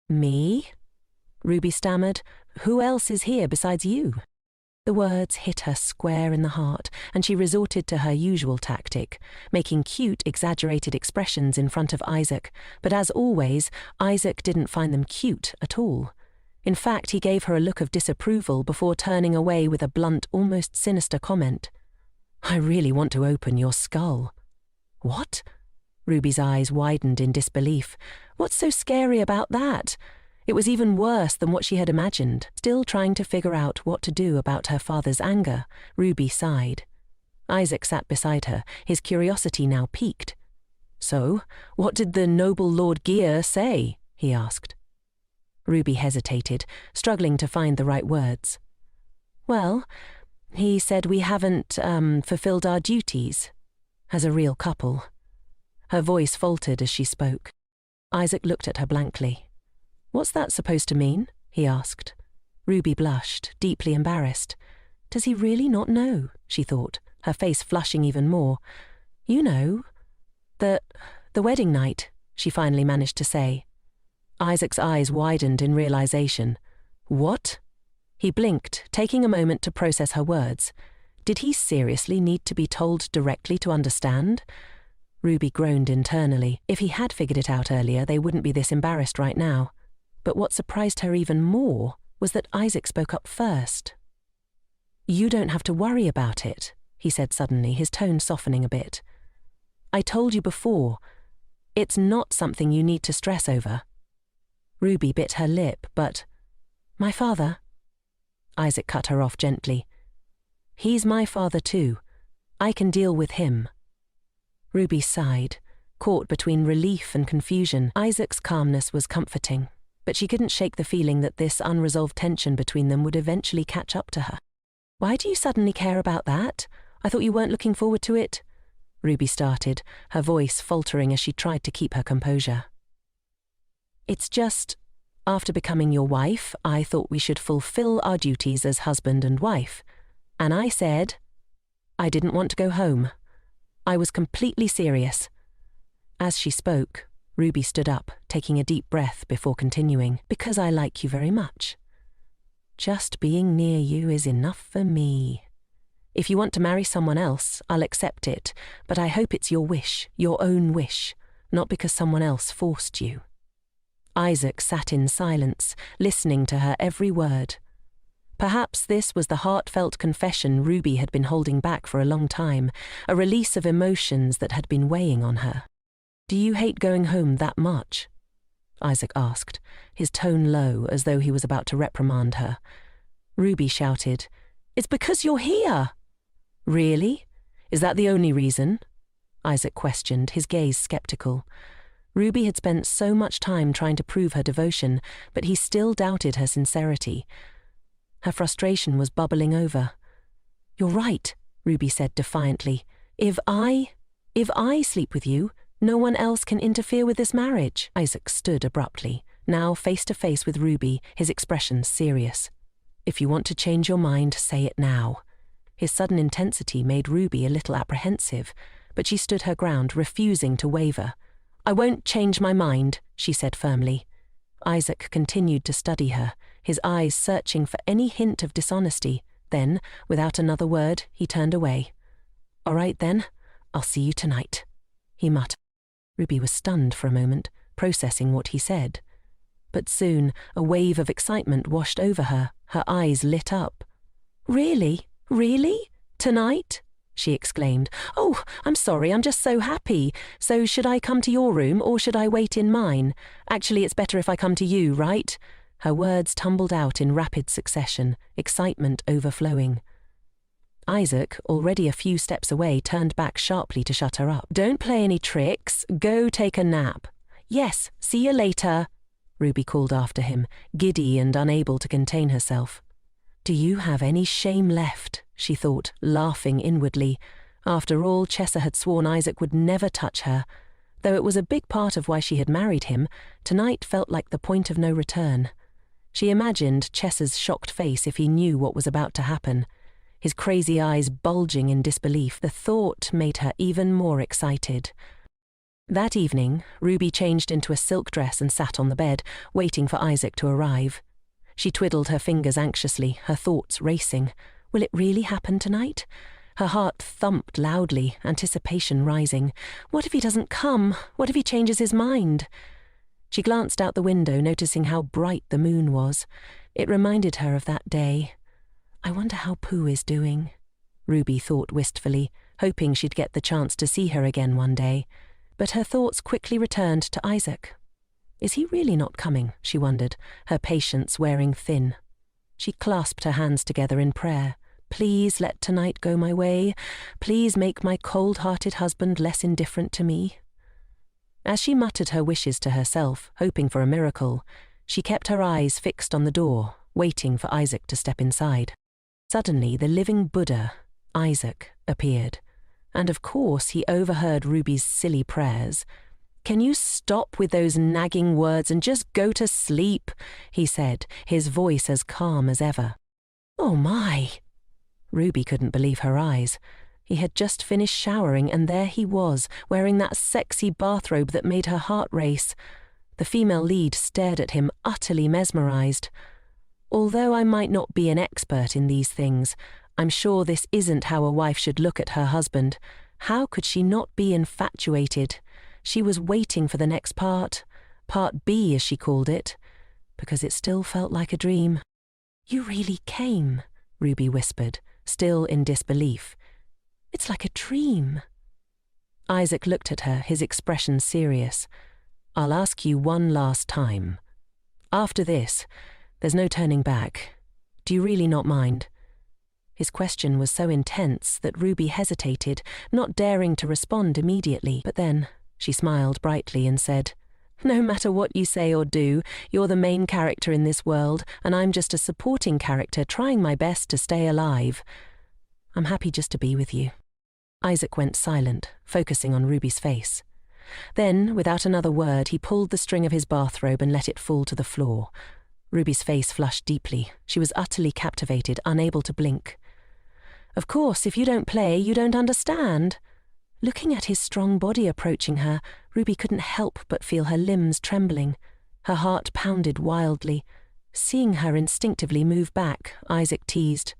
"Me?" Ruby stammered. "Who else is here besides you?" The words hit her square in the heart, and she resorted to her usual tactic, making cute, exaggerated expressions in front of Isaac, but as always, Isaac didn't find them cute at all. In fact, he gave her a look of disapproval before turning away with a blunt, almost sinister comment. "I really want to open your skull." "What?" Ruby's eyes widened in disbelief. "What's so scary about that?" It was even worse than what she had imagined. Still trying to figure out what to do about her father's anger, Ruby sighed. Isaac sat beside her, his curiosity now piqued. "So, what did the noble Lord Gear say?" he asked. Ruby hesitated, struggling to find the right words. "Well, he said we haven't fulfilled our duties as a real couple." Her voice faltered as she spoke. Isaac looked at her blankly. "What's that supposed to mean?" he asked. Ruby blushed, deeply embarrassed. Does he really not know? She thought, her face flushing even more. "You know, the wedding night," she finally managed to say. Isaac's eyes widened in realization. "What?" He blinked, taking a moment to process her words. Did he seriously need to be told directly to understand? Ruby groaned internally. If he had figured it out earlier, they wouldn't be this embarrassed right now. But what surprised her even more was that Isaac spoke up first. "You don't have to worry about it," he said suddenly, his tone softening a bit. "I told you before, it's not something you need to stress over." Ruby bit her lip, but, "My father?" Isaac cut her off gently. "He's my father too. I can deal with him." Ruby sighed, caught between relief and confusion. Isaac's calmness was comforting, but she couldn't shake the feeling that this unresolved tension between them would eventually catch up to her. "Why do you suddenly care about that? I thought you weren't looking forward to it?" Ruby started, her voice faltering as she tried to keep her composure. "It's just, after becoming your wife, I thought we should fulfill our duties as husband and wife. And I said, I didn't want to go home. I was completely serious." As she spoke, Ruby stood up, taking a deep breath before continuing. "Because I like you very much. Just being near you is enough for me. If you want to marry someone else, I'll accept it, but I hope it's your wish, your own wish, not because someone else forced you." Isaac sat in silence, listening to her every word. Perhaps this was the heartfelt confession Ruby had been holding back for a long time, a release of emotions that had been weighing on her. "Do you hate going home that much?" Isaac asked, his tone low as though he was about to reprimand her. Ruby shouted, "It's because you're here!" "Really? Is that the only reason?" Isaac questioned, his gaze skeptical. Ruby had spent so much time trying to prove her devotion, but he still doubted her sincerity. Her frustration was bubbling over. "You're right," Ruby said defiantly. If I sleep with you, no one else can interfere with this marriage." Isaac stood abruptly, now face to face with Ruby, his expression serious. "If you want to change your mind, say it now." His sudden intensity made Ruby a little apprehensive, but she stood her ground, refusing to waver. "I won't change my mind," she said firmly. Isaac continued to study her, his eyes searching for any hint of dishonesty. Then, without another word, he turned away. "All right then, I'll see you tonight," he muttered. Ruby was stunned for a moment, processing what he said. But soon, a wave of excitement washed over her, her eyes lit up. "Really? Really? Tonight?" she exclaimed. "Oh, I'm sorry, I'm just so happy. So should I come to your room or should I wait in mine? Actually, it's better if I come to you, right?" Her words tumbled out in rapid succession, excitement overflowing. Isaac, already a few steps away, turned back sharply to shut her up. "Don't play any tricks. Go take a nap." "Yes, see you later," Ruby called after him, giddy and unable to contain herself. "Do you have any shame left?" she thought, laughing inwardly. After all, Chessa had sworn Isaac would never touch her. Though it was a big part of why she had married him, tonight felt like the point of no return. She imagined Chessa's shocked face if he knew what was about to happen, his crazy eyes bulging in disbelief. The thought made her even more excited. That evening, Ruby changed into a silk dress and sat on the bed, waiting for Isaac to arrive. She twiddled her fingers anxiously, her thoughts racing. Will it really happen tonight? Her heart thumped loudly, anticipation rising. What if he doesn't come? What if he changes his mind? She glanced out the window, noticing how bright the moon was. It reminded her of that day. I wonder how Pooh is doing, Ruby thought wistfully, hoping she'd get the chance to see her again one day. But her thoughts quickly returned to Isaac. Is he really not coming, she wondered, her patience wearing thin. She clasped her hands together in prayer. Please let tonight go my way. Please make my cold-hearted husband less indifferent to me. As she muttered her wishes to herself, hoping for a miracle, she kept her eyes fixed on the door, waiting for Isaac to step inside. Suddenly, the living Buddha, Isaac, appeared. And of course he overheard Ruby's silly prayers. Can you stop with those nagging words and just go to sleep? He said, his voice as calm as ever. Oh my! Ruby couldn't believe her eyes. He had just finished showering, and there he was, wearing that sexy bathrobe that made her heart race. The female lead stared at him, utterly mesmerized. Although I might not be an expert in these things, I'm sure this isn't how a wife should look at her husband. How could she not be infatuated? She was waiting for the next part B as she called it, because it still felt like a dream. You really came, Ruby whispered, still in disbelief. It's like a dream. Isaac looked at her, his expression serious. I'll ask you one last time. After this, there's no turning back. Do you really not mind? His question was so intense that Ruby hesitated, not daring to respond immediately. But then she smiled brightly and said, No matter what you say or do, you're the main character in this world, and I'm just a supporting character trying my best to stay alive. I'm happy just to be with you. Isaac went silent, focusing on Ruby's face. Then, without another word, he pulled the string of his bathrobe and let it fall to the floor. Ruby's face flushed deeply. She was utterly captivated, unable to blink. Of course, if you don't play, you don't understand. Looking at his strong body approaching her, Ruby couldn't help but feel her limbs trembling. Her heart pounded wildly. Seeing her instinctively move back, Isaac teased.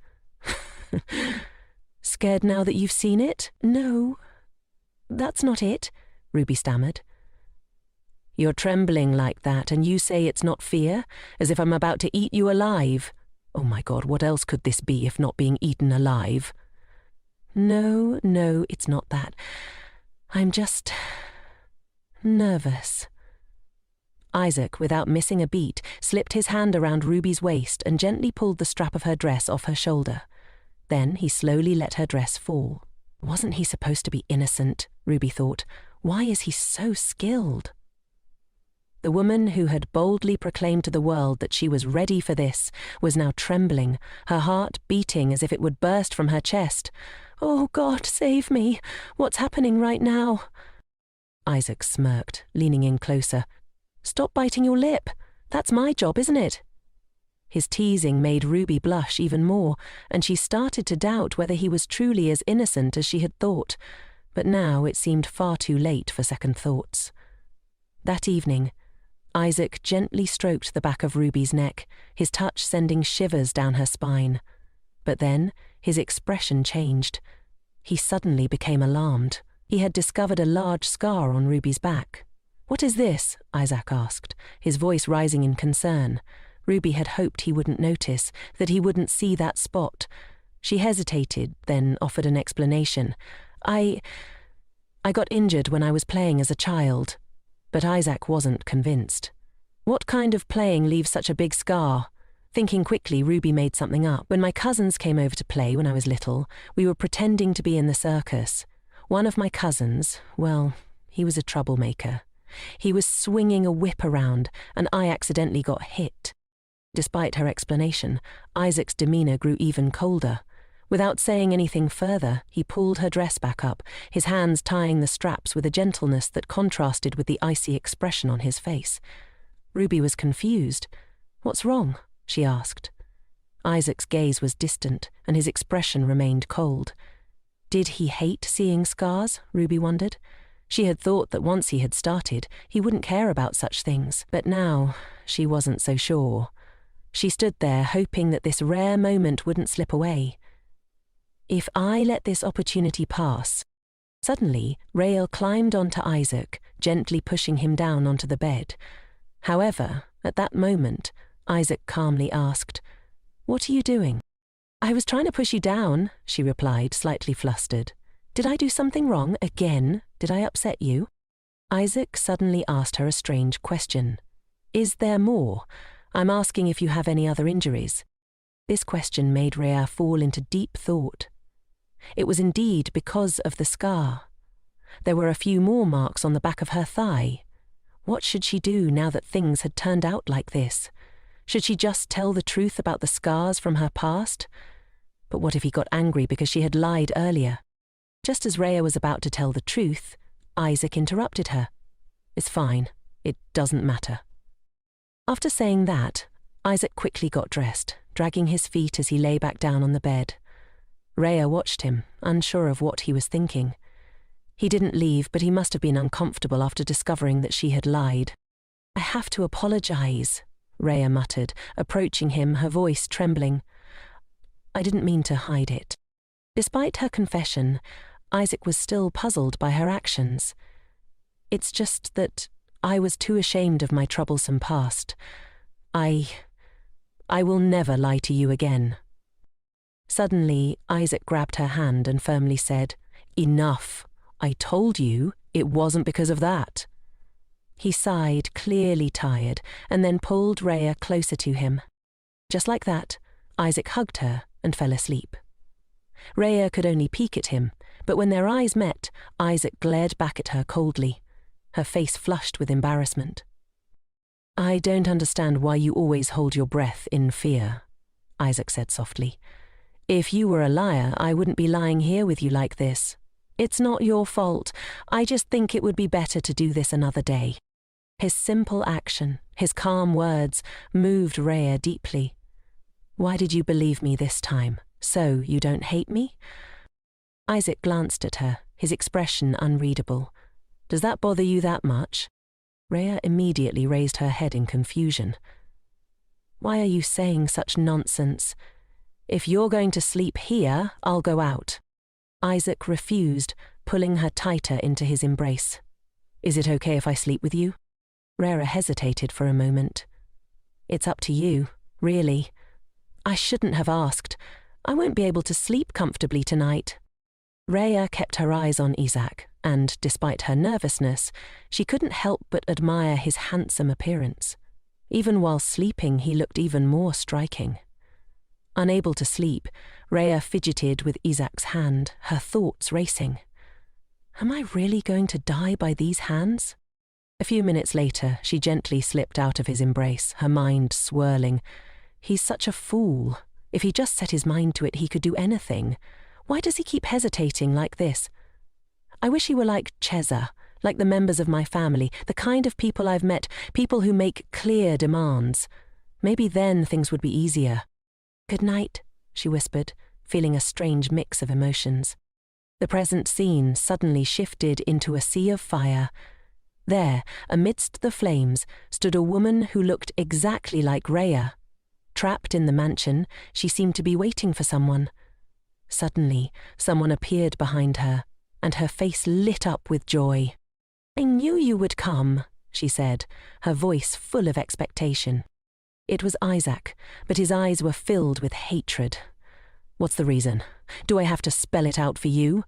Scared now that you've seen it? No. That's not it, Ruby stammered. You're trembling like that, and you say it's not fear, as if I'm about to eat you alive. Oh my God, what else could this be if not being eaten alive? No, it's not that. I'm just nervous. Isaac, without missing a beat, slipped his hand around Ruby's waist and gently pulled the strap of her dress off her shoulder. Then he slowly let her dress fall. Wasn't he supposed to be innocent, Ruby thought. Why is he so skilled? The woman who had boldly proclaimed to the world that she was ready for this was now trembling, her heart beating as if it would burst from her chest. Oh God, save me! What's happening right now? Isaac smirked, leaning in closer. Stop biting your lip. That's my job, isn't it? His teasing made Ruby blush even more, and she started to doubt whether he was truly as innocent as she had thought. But now it seemed far too late for second thoughts. That evening, Isaac gently stroked the back of Ruby's neck, his touch sending shivers down her spine. But then his expression changed. He suddenly became alarmed. He had discovered a large scar on Ruby's back. What is this? Isaac asked, his voice rising in concern. Ruby had hoped he wouldn't notice, that he wouldn't see that spot. She hesitated, then offered an explanation. I got injured when I was playing as a child. But Isaac wasn't convinced. What kind of playing leaves such a big scar? Thinking quickly, Ruby made something up. When my cousins came over to play when I was little, we were pretending to be in the circus. One of my cousins, well, he was a troublemaker. He was swinging a whip around, and I accidentally got hit. Despite her explanation, Isaac's demeanor grew even colder. Without saying anything further, he pulled her dress back up, his hands tying the straps with a gentleness that contrasted with the icy expression on his face. Ruby was confused. "What's wrong?" she asked. Isaac's gaze was distant, and his expression remained cold. Did he hate seeing scars, Ruby wondered. She had thought that once he had started, he wouldn't care about such things, but now she wasn't so sure. She stood there hoping that this rare moment wouldn't slip away. If I let this opportunity pass... Suddenly, Rael climbed onto Isaac, gently pushing him down onto the bed. However, at that moment, Isaac calmly asked, "What are you doing?" "I was trying to push you down," she replied, slightly flustered. "Did I do something wrong again? Did I upset you?" Isaac suddenly asked her a strange question. "Is there more? I'm asking if you have any other injuries." This question made Rhea fall into deep thought. It was indeed because of the scar. There were a few more marks on the back of her thigh. What should she do now that things had turned out like this? Should she just tell the truth about the scars from her past? But what if he got angry because she had lied earlier? Just as Rhea was about to tell the truth, Isaac interrupted her. "It's fine. It doesn't matter." After saying that, Isaac quickly got dressed, dragging his feet as he lay back down on the bed. Rhea watched him, unsure of what he was thinking. He didn't leave, but he must have been uncomfortable after discovering that she had lied. "I have to apologize," Rhea muttered, approaching him, her voice trembling. "I didn't mean to hide it." Despite her confession, Isaac was still puzzled by her actions. "It's just that I was too ashamed of my troublesome past. I will never lie to you again." Suddenly, Isaac grabbed her hand and firmly said, "Enough. I told you it wasn't because of that." He sighed, clearly tired, and then pulled Rhea closer to him. Just like that, Isaac hugged her and fell asleep. Rhea could only peek at him, but when their eyes met, Isaac glared back at her coldly, her face flushed with embarrassment. "I don't understand why you always hold your breath in fear," Isaac said softly. "If you were a liar, I wouldn't be lying here with you like this. It's not your fault. I just think it would be better to do this another day." His simple action, his calm words, moved Rhea deeply. "Why did you believe me this time? So you don't hate me?" Isaac glanced at her, his expression unreadable. "Does that bother you that much?" Rhea immediately raised her head in confusion. "Why are you saying such nonsense? If you're going to sleep here, I'll go out." Isaac refused, pulling her tighter into his embrace. "Is it okay if I sleep with you?" Rhea hesitated for a moment. "It's up to you, really. I shouldn't have asked. I won't be able to sleep comfortably tonight." Rhea kept her eyes on Isaac, and, despite her nervousness, she couldn't help but admire his handsome appearance. Even while sleeping, he looked even more striking. Unable to sleep, Rhea fidgeted with Isaac's hand, her thoughts racing. Am I really going to die by these hands? A few minutes later, she gently slipped out of his embrace, her mind swirling. He's such a fool. If he just set his mind to it, he could do anything. Why does he keep hesitating like this? I wish he were like Cheza, like the members of my family, the kind of people I've met, people who make clear demands. Maybe then things would be easier. "Good night," she whispered, feeling a strange mix of emotions. The present scene suddenly shifted into a sea of fire. There, amidst the flames, stood a woman who looked exactly like Rhea. Trapped in the mansion, she seemed to be waiting for someone. Suddenly, someone appeared behind her, and her face lit up with joy. "I knew you would come," she said, her voice full of expectation. It was Isaac, but his eyes were filled with hatred. "What's the reason? Do I have to spell it out for you?"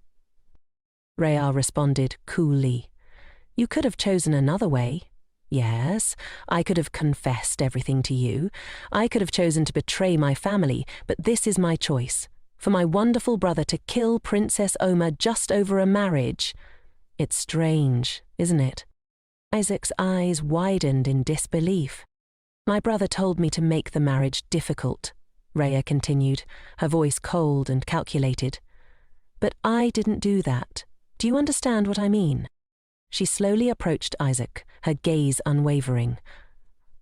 Rhea responded coolly. "You could have chosen another way. Yes, I could have confessed everything to you. I could have chosen to betray my family, but this is my choice. For my wonderful brother to kill Princess Omer just over a marriage. It's strange, isn't it?" Isaac's eyes widened in disbelief. "My brother told me to make the marriage difficult," Rhea continued, her voice cold and calculated. "But I didn't do that. Do you understand what I mean?" She slowly approached Isaac, her gaze unwavering.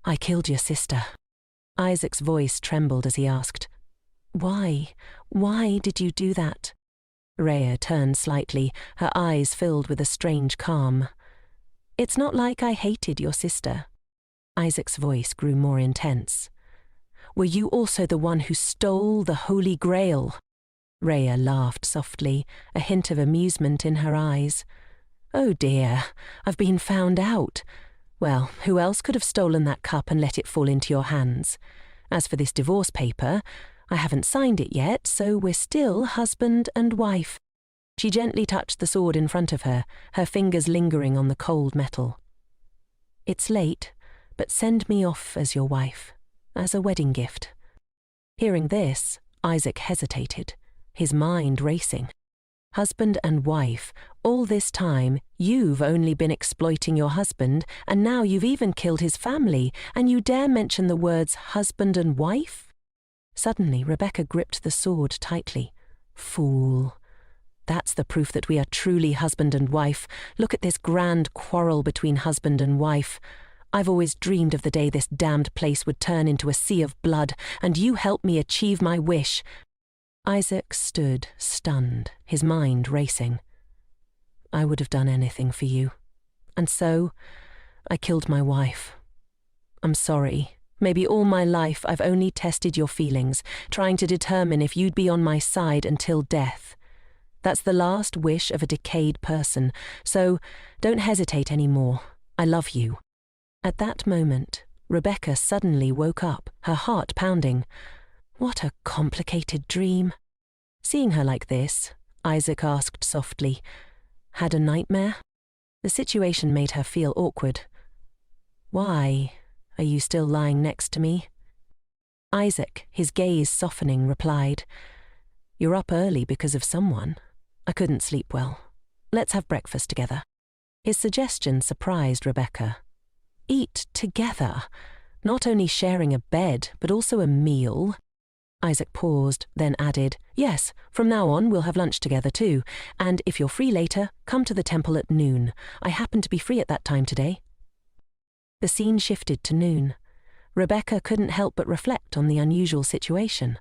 "I killed your sister." Isaac's voice trembled as he asked, "Why? Why did you do that?" Rhea turned slightly, her eyes filled with a strange calm. "It's not like I hated your sister." Isaac's voice grew more intense. "Were you also the one who stole the Holy Grail?" Rhea laughed softly, a hint of amusement in her eyes. "Oh dear, I've been found out. Well, who else could have stolen that cup and let it fall into your hands? As for this divorce paper, I haven't signed it yet, so we're still husband and wife." She gently touched the sword in front of her, her fingers lingering on the cold metal. "It's late, but send me off as your wife, as a wedding gift." Hearing this, Isaac hesitated, his mind racing. Husband and wife, all this time you've only been exploiting your husband, and now you've even killed his family, and you dare mention the words husband and wife? Suddenly, Rebecca gripped the sword tightly. "Fool. That's the proof that we are truly husband and wife. Look at this grand quarrel between husband and wife. I've always dreamed of the day this damned place would turn into a sea of blood, and you helped me achieve my wish." Isaac stood, stunned, his mind racing. "I would have done anything for you. And so, I killed my wife. I'm sorry. Maybe all my life I've only tested your feelings, trying to determine if you'd be on my side until death. That's the last wish of a decayed person, so don't hesitate anymore. I love you." At that moment, Rebecca suddenly woke up, her heart pounding. What a complicated dream. Seeing her like this, Isaac asked softly, "Had a nightmare?" The situation made her feel awkward. "Why? Are you still lying next to me?" Isaac, his gaze softening, replied, "You're up early because of someone. I couldn't sleep well. Let's have breakfast together." His suggestion surprised Rebecca. Eat together? Not only sharing a bed, but also a meal? Isaac paused, then added, "Yes, from now on we'll have lunch together too, and if you're free later, come to the temple at noon. I happen to be free at that time today." The scene shifted to noon. Rebecca couldn't help but reflect on the unusual situation.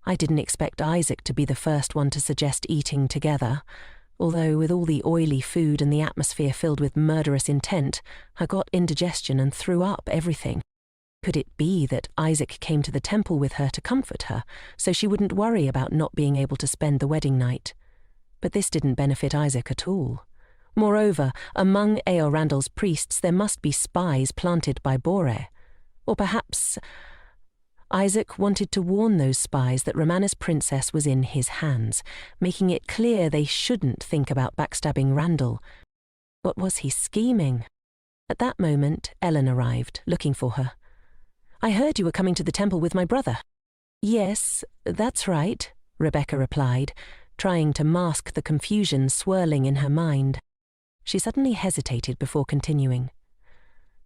I didn't expect Isaac to be the first one to suggest eating together, although with all the oily food and the atmosphere filled with murderous intent, I got indigestion and threw up everything. Could it be that Isaac came to the temple with her to comfort her, so she wouldn't worry about not being able to spend the wedding night? But this didn't benefit Isaac at all. Moreover, among Eorandal's priests there must be spies planted by Bore. Or perhaps Isaac wanted to warn those spies that Romana's princess was in his hands, making it clear they shouldn't think about backstabbing Randall. What was he scheming? At that moment, Ellen arrived, looking for her. "I heard you were coming to the temple with my brother." "Yes, that's right," Rebecca replied, trying to mask the confusion swirling in her mind. She suddenly hesitated before continuing.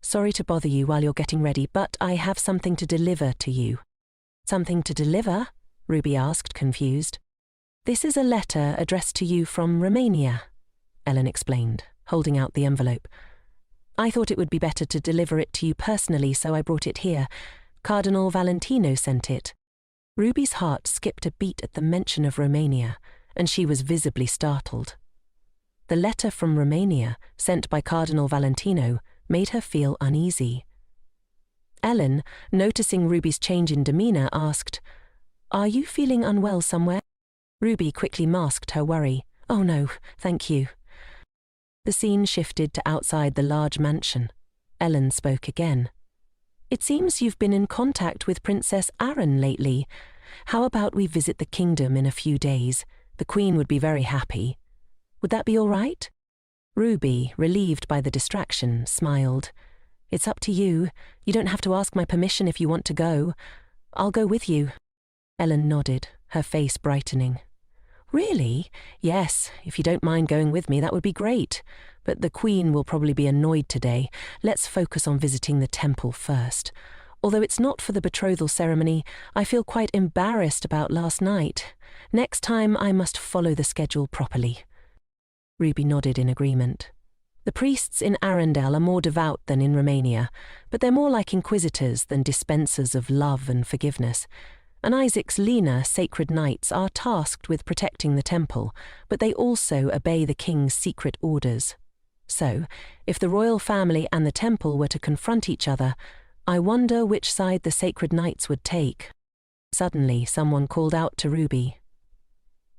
"Sorry to bother you while you're getting ready, but I have something to deliver to you." "Something to deliver?" Ruby asked, confused. "This is a letter addressed to you from Romania," Ellen explained, holding out the envelope. "I thought it would be better to deliver it to you personally, so I brought it here. Cardinal Valentino sent it." Ruby's heart skipped a beat at the mention of Romania, and she was visibly startled. The letter from Romania, sent by Cardinal Valentino, made her feel uneasy. Ellen, noticing Ruby's change in demeanour, asked, "Are you feeling unwell somewhere?" Ruby quickly masked her worry. "Oh no, thank you." The scene shifted to outside the large mansion. Ellen spoke again. "It seems you've been in contact with Princess Aaron lately. How about we visit the kingdom in a few days? The Queen would be very happy. Would that be all right?" Ruby, relieved by the distraction, smiled. "It's up to you. You don't have to ask my permission if you want to go. I'll go with you." Ellen nodded, her face brightening. "Really? Yes, if you don't mind going with me, that would be great. But the Queen will probably be annoyed today. Let's focus on visiting the temple first. Although it's not for the betrothal ceremony, I feel quite embarrassed about last night. Next time I must follow the schedule properly." Ruby nodded in agreement. The priests in Arundel are more devout than in Romania, but they're more like inquisitors than dispensers of love and forgiveness. And Isaac's Lena sacred knights are tasked with protecting the temple, but they also obey the king's secret orders. So, if the royal family and the temple were to confront each other, I wonder which side the sacred knights would take. Suddenly, someone called out to Ruby.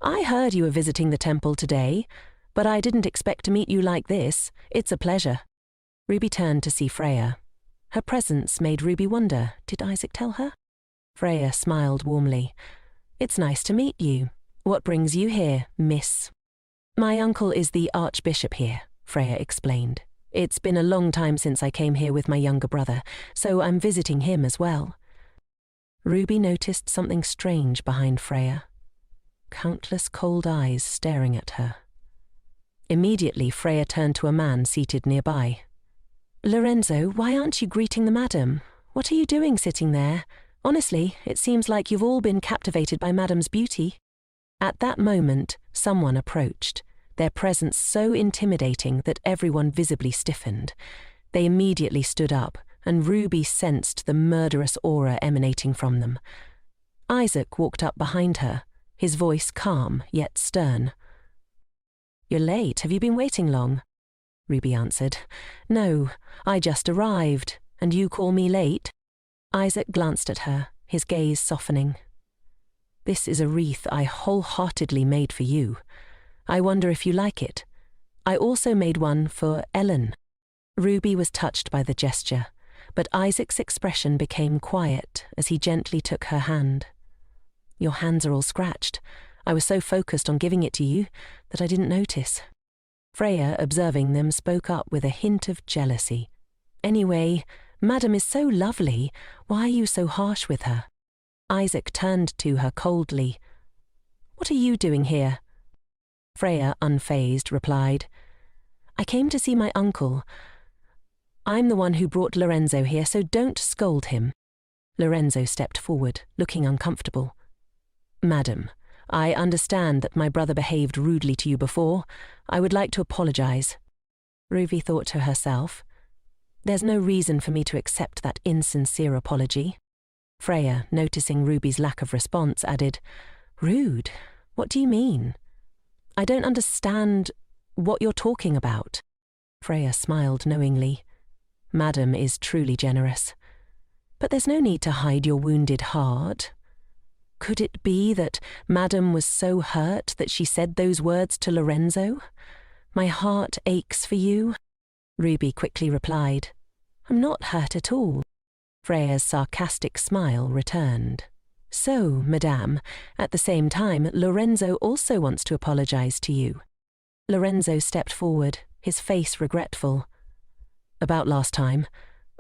"I heard you were visiting the temple today, but I didn't expect to meet you like this. It's a pleasure." Ruby turned to see Freya. Her presence made Ruby wonder, did Isaac tell her? Freya smiled warmly. "It's nice to meet you. What brings you here, miss?" "My uncle is the archbishop here," Freya explained. "It's been a long time since I came here with my younger brother, so I'm visiting him as well." Ruby noticed something strange behind Freya. Countless cold eyes staring at her. Immediately, Freya turned to a man seated nearby. "Lorenzo, why aren't you greeting the madam? What are you doing sitting there? Honestly, it seems like you've all been captivated by madam's beauty." At that moment, someone approached, their presence so intimidating that everyone visibly stiffened. They immediately stood up, and Ruby sensed the murderous aura emanating from them. Isaac walked up behind her, his voice calm yet stern. "You're late. Have you been waiting long?" Ruby answered. "No, I just arrived, and you call me late?" Isaac glanced at her, his gaze softening. "This is a wreath I wholeheartedly made for you. I wonder if you like it. I also made one for Ellen." Ruby was touched by the gesture, but Isaac's expression became quiet as he gently took her hand. "Your hands are all scratched. I was so focused on giving it to you that I didn't notice." Freya, observing them, spoke up with a hint of jealousy. "Anyway, Madam is so lovely. Why are you so harsh with her?" Isaac turned to her coldly. "What are you doing here?" Freya, unfazed, replied, "I came to see my uncle. I'm the one who brought Lorenzo here, so don't scold him." Lorenzo stepped forward, looking uncomfortable. "Madam, I understand that my brother behaved rudely to you before. I would like to apologize." Ruby thought to herself, "There's no reason for me to accept that insincere apology." Freya, noticing Ruby's lack of response, added, "Rude? What do you mean? I don't understand what you're talking about." Freya smiled knowingly. "Madam is truly generous. But there's no need to hide your wounded heart. Could it be that Madam was so hurt that she said those words to Lorenzo? 'My heart aches for you'?" Ruby quickly replied, "I'm not hurt at all." Freya's sarcastic smile returned. "So, Madame, at the same time, Lorenzo also wants to apologize to you." Lorenzo stepped forward, his face regretful. "About last time,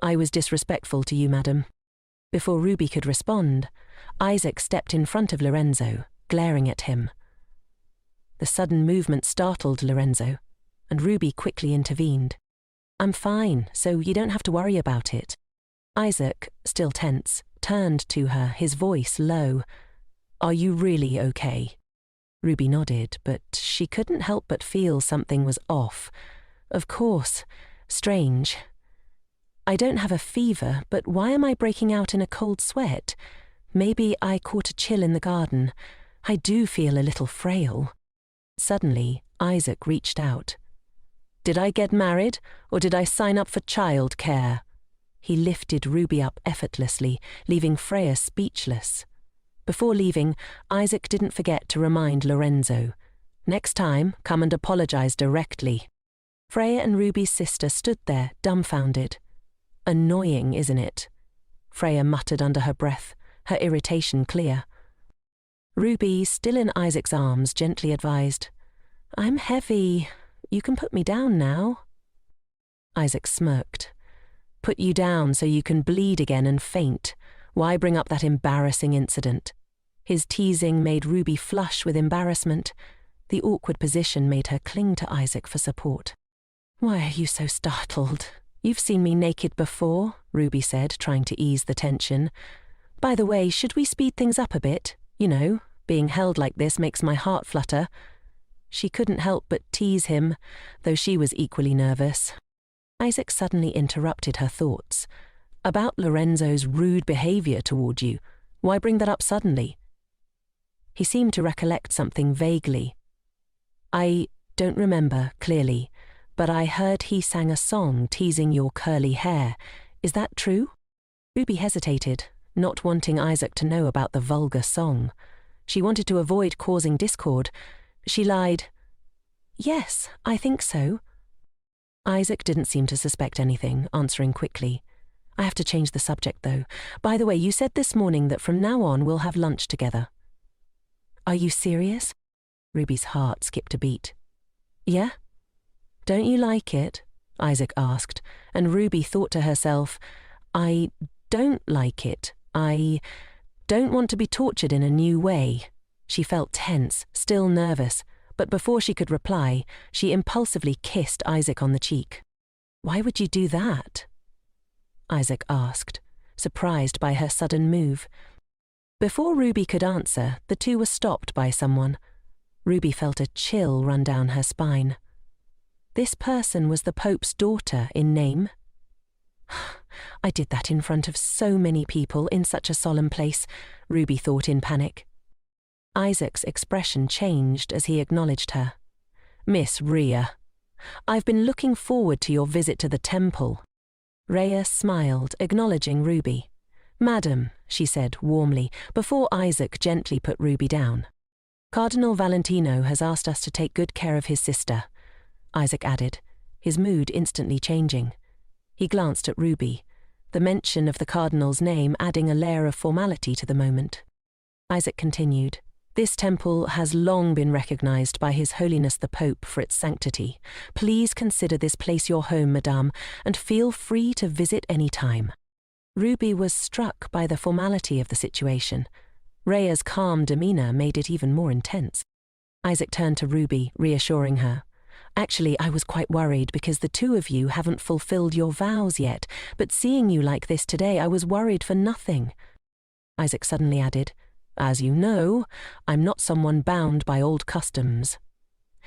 I was disrespectful to you, Madam." Before Ruby could respond, Isaac stepped in front of Lorenzo, glaring at him. The sudden movement startled Lorenzo, and Ruby quickly intervened. "I'm fine, so you don't have to worry about it." Isaac, still tense, turned to her, his voice low. "Are you really okay?" Ruby nodded, but she couldn't help but feel something was off. Of course, strange. "I don't have a fever, but why am I breaking out in a cold sweat? Maybe I caught a chill in the garden. I do feel a little frail." Suddenly, Isaac reached out. "Did I get married, or did I sign up for child care?" He lifted Ruby up effortlessly, leaving Freya speechless. Before leaving, Isaac didn't forget to remind Lorenzo, "Next time, come and apologize directly." Freya and Ruby's sister stood there, dumbfounded. "Annoying, isn't it?" Freya muttered under her breath, her irritation clear. Ruby, still in Isaac's arms, gently advised, "I'm heavy. You can put me down now." Isaac smirked. "Put you down so you can bleed again and faint. Why bring up that embarrassing incident?" His teasing made Ruby flush with embarrassment. The awkward position made her cling to Isaac for support. "Why are you so startled? You've seen me naked before," Ruby said, trying to ease the tension. "By the way, should we speed things up a bit? You know, being held like this makes my heart flutter." She couldn't help but tease him, though she was equally nervous. Isaac suddenly interrupted her thoughts. About Lorenzo's rude behavior toward you. Why bring that up suddenly? He seemed to recollect something vaguely. I don't remember clearly, but I heard he sang a song teasing your curly hair. Is that true? Ruby hesitated, not wanting Isaac to know about the vulgar song. She wanted to avoid causing discord. She lied. Yes, I think so. Isaac didn't seem to suspect anything, answering quickly. I have to change the subject, though. By the way, you said this morning that from now on we'll have lunch together. Are you serious? Ruby's heart skipped a beat. Yeah? Don't you like it? Isaac asked, and Ruby thought to herself, I don't like it. I don't want to be tortured in a new way. She felt tense, still nervous, but before she could reply, she impulsively kissed Isaac on the cheek. Why would you do that? Isaac asked, surprised by her sudden move. Before Ruby could answer, the two were stopped by someone. Ruby felt a chill run down her spine. This person was the Pope's daughter in name. I did that in front of so many people in such a solemn place, Ruby thought in panic. Isaac's expression changed as he acknowledged her. Miss Rhea, I've been looking forward to your visit to the temple. Rhea smiled, acknowledging Ruby. Madam, she said warmly, before Isaac gently put Ruby down. Cardinal Valentino has asked us to take good care of his sister, Isaac added, his mood instantly changing. He glanced at Ruby, the mention of the cardinal's name adding a layer of formality to the moment. Isaac continued, This temple has long been recognized by His Holiness the Pope for its sanctity. Please consider this place your home, Madame, and feel free to visit any time. Ruby was struck by the formality of the situation. Rhea's calm demeanor made it even more intense. Isaac turned to Ruby, reassuring her. Actually, I was quite worried because the two of you haven't fulfilled your vows yet, but seeing you like this today, I was worried for nothing. Isaac suddenly added, As you know, I'm not someone bound by old customs.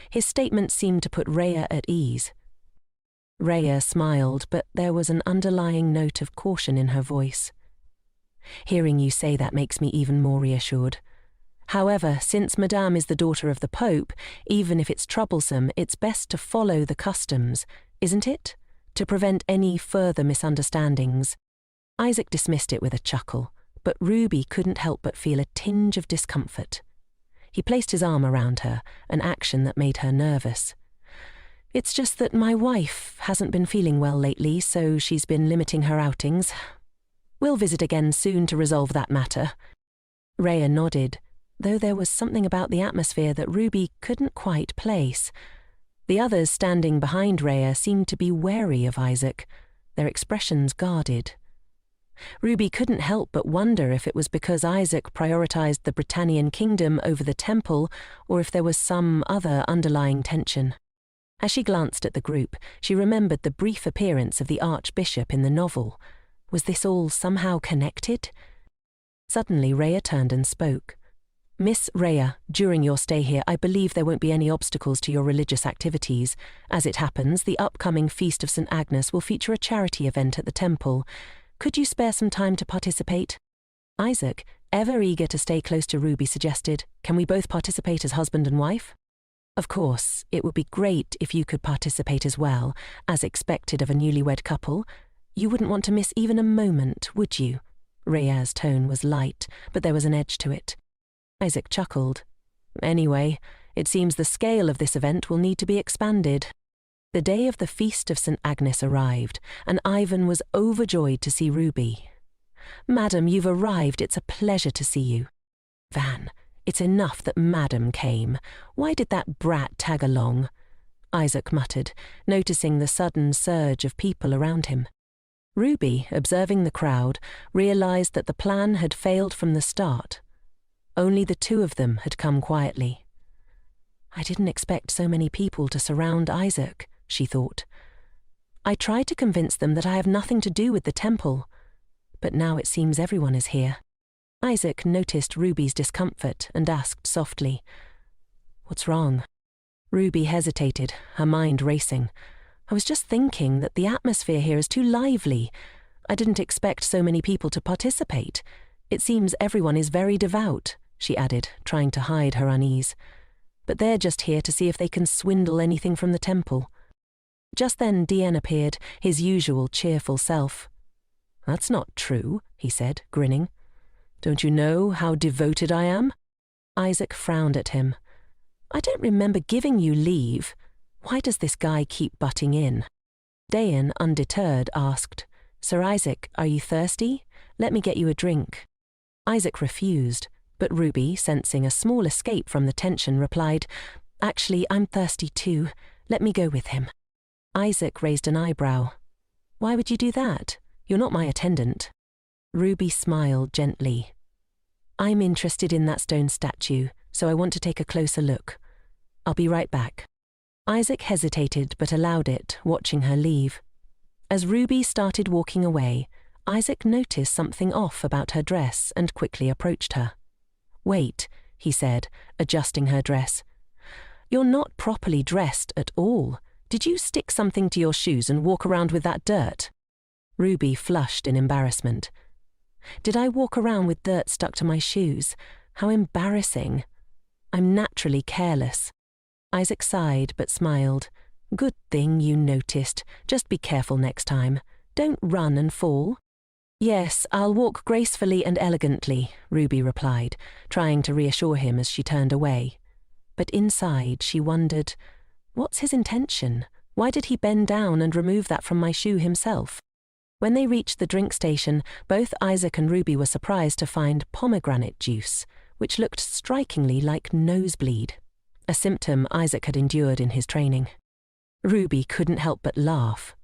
His statement seemed to put Rhea at ease. Rhea smiled, but there was an underlying note of caution in her voice. Hearing you say that makes me even more reassured. However, since Madame is the daughter of the Pope, even if it's troublesome, it's best to follow the customs, isn't it? To prevent any further misunderstandings. Isaac dismissed it with a chuckle, but Ruby couldn't help but feel a tinge of discomfort. He placed his arm around her, an action that made her nervous. It's just that my wife hasn't been feeling well lately, so she's been limiting her outings. We'll visit again soon to resolve that matter. Rhea nodded, though there was something about the atmosphere that Ruby couldn't quite place. The others standing behind Rhea seemed to be wary of Isaac, their expressions guarded. Ruby couldn't help but wonder if it was because Isaac prioritized the Britannian kingdom over the temple, or if there was some other underlying tension. As she glanced at the group, she remembered the brief appearance of the Archbishop in the novel. Was this all somehow connected? Suddenly Rhea turned and spoke. Miss Rhea, during your stay here, I believe there won't be any obstacles to your religious activities. As it happens, the upcoming Feast of St. Agnes will feature a charity event at the temple. Could you spare some time to participate? Isaac, ever eager to stay close to Ruby, suggested, Can we both participate as husband and wife? Of course, it would be great if you could participate as well, as expected of a newlywed couple. You wouldn't want to miss even a moment, would you? Rhea's tone was light, but there was an edge to it. Isaac chuckled. Anyway, it seems the scale of this event will need to be expanded. The day of the Feast of St. Agnes arrived, and Ivan was overjoyed to see Ruby. Madam, you've arrived. It's a pleasure to see you. Van, it's enough that Madam came. Why did that brat tag along? Isaac muttered, noticing the sudden surge of people around him. Ruby, observing the crowd, realized that the plan had failed from the start. Only the two of them had come quietly. I didn't expect so many people to surround Isaac, she thought. I tried to convince them that I have nothing to do with the temple, but now it seems everyone is here. Isaac noticed Ruby's discomfort and asked softly, What's wrong? Ruby hesitated, her mind racing. I was just thinking that the atmosphere here is too lively. I didn't expect so many people to participate. It seems everyone is very devout, she added, trying to hide her unease. But they're just here to see if they can swindle anything from the temple. Just then Dien appeared, his usual cheerful self. That's not true, he said, grinning. Don't you know how devoted I am? Isaac frowned at him. I don't remember giving you leave. Why does this guy keep butting in? Dien, undeterred, asked, Sir Isaac, are you thirsty? Let me get you a drink. Isaac refused, but Ruby, sensing a small escape from the tension, replied, Actually, I'm thirsty too. Let me go with him. Isaac raised an eyebrow. Why would you do that? You're not my attendant. Ruby smiled gently. I'm interested in that stone statue, so I want to take a closer look. I'll be right back. Isaac hesitated but allowed it, watching her leave. As Ruby started walking away, Isaac noticed something off about her dress and quickly approached her. Wait, he said, adjusting her dress. You're not properly dressed at all. Did you stick something to your shoes and walk around with that dirt? Ruby flushed in embarrassment. Did I walk around with dirt stuck to my shoes? How embarrassing. I'm naturally careless. Isaac sighed but smiled. Good thing you noticed. Just be careful next time. Don't run and fall. Yes, I'll walk gracefully and elegantly, Ruby replied, trying to reassure him as she turned away. But inside she wondered, what's his intention? Why did he bend down and remove that from my shoe himself? When they reached the drink station, both Isaac and Ruby were surprised to find pomegranate juice, which looked strikingly like nosebleed, a symptom Isaac had endured in his training. Ruby couldn't help but laugh.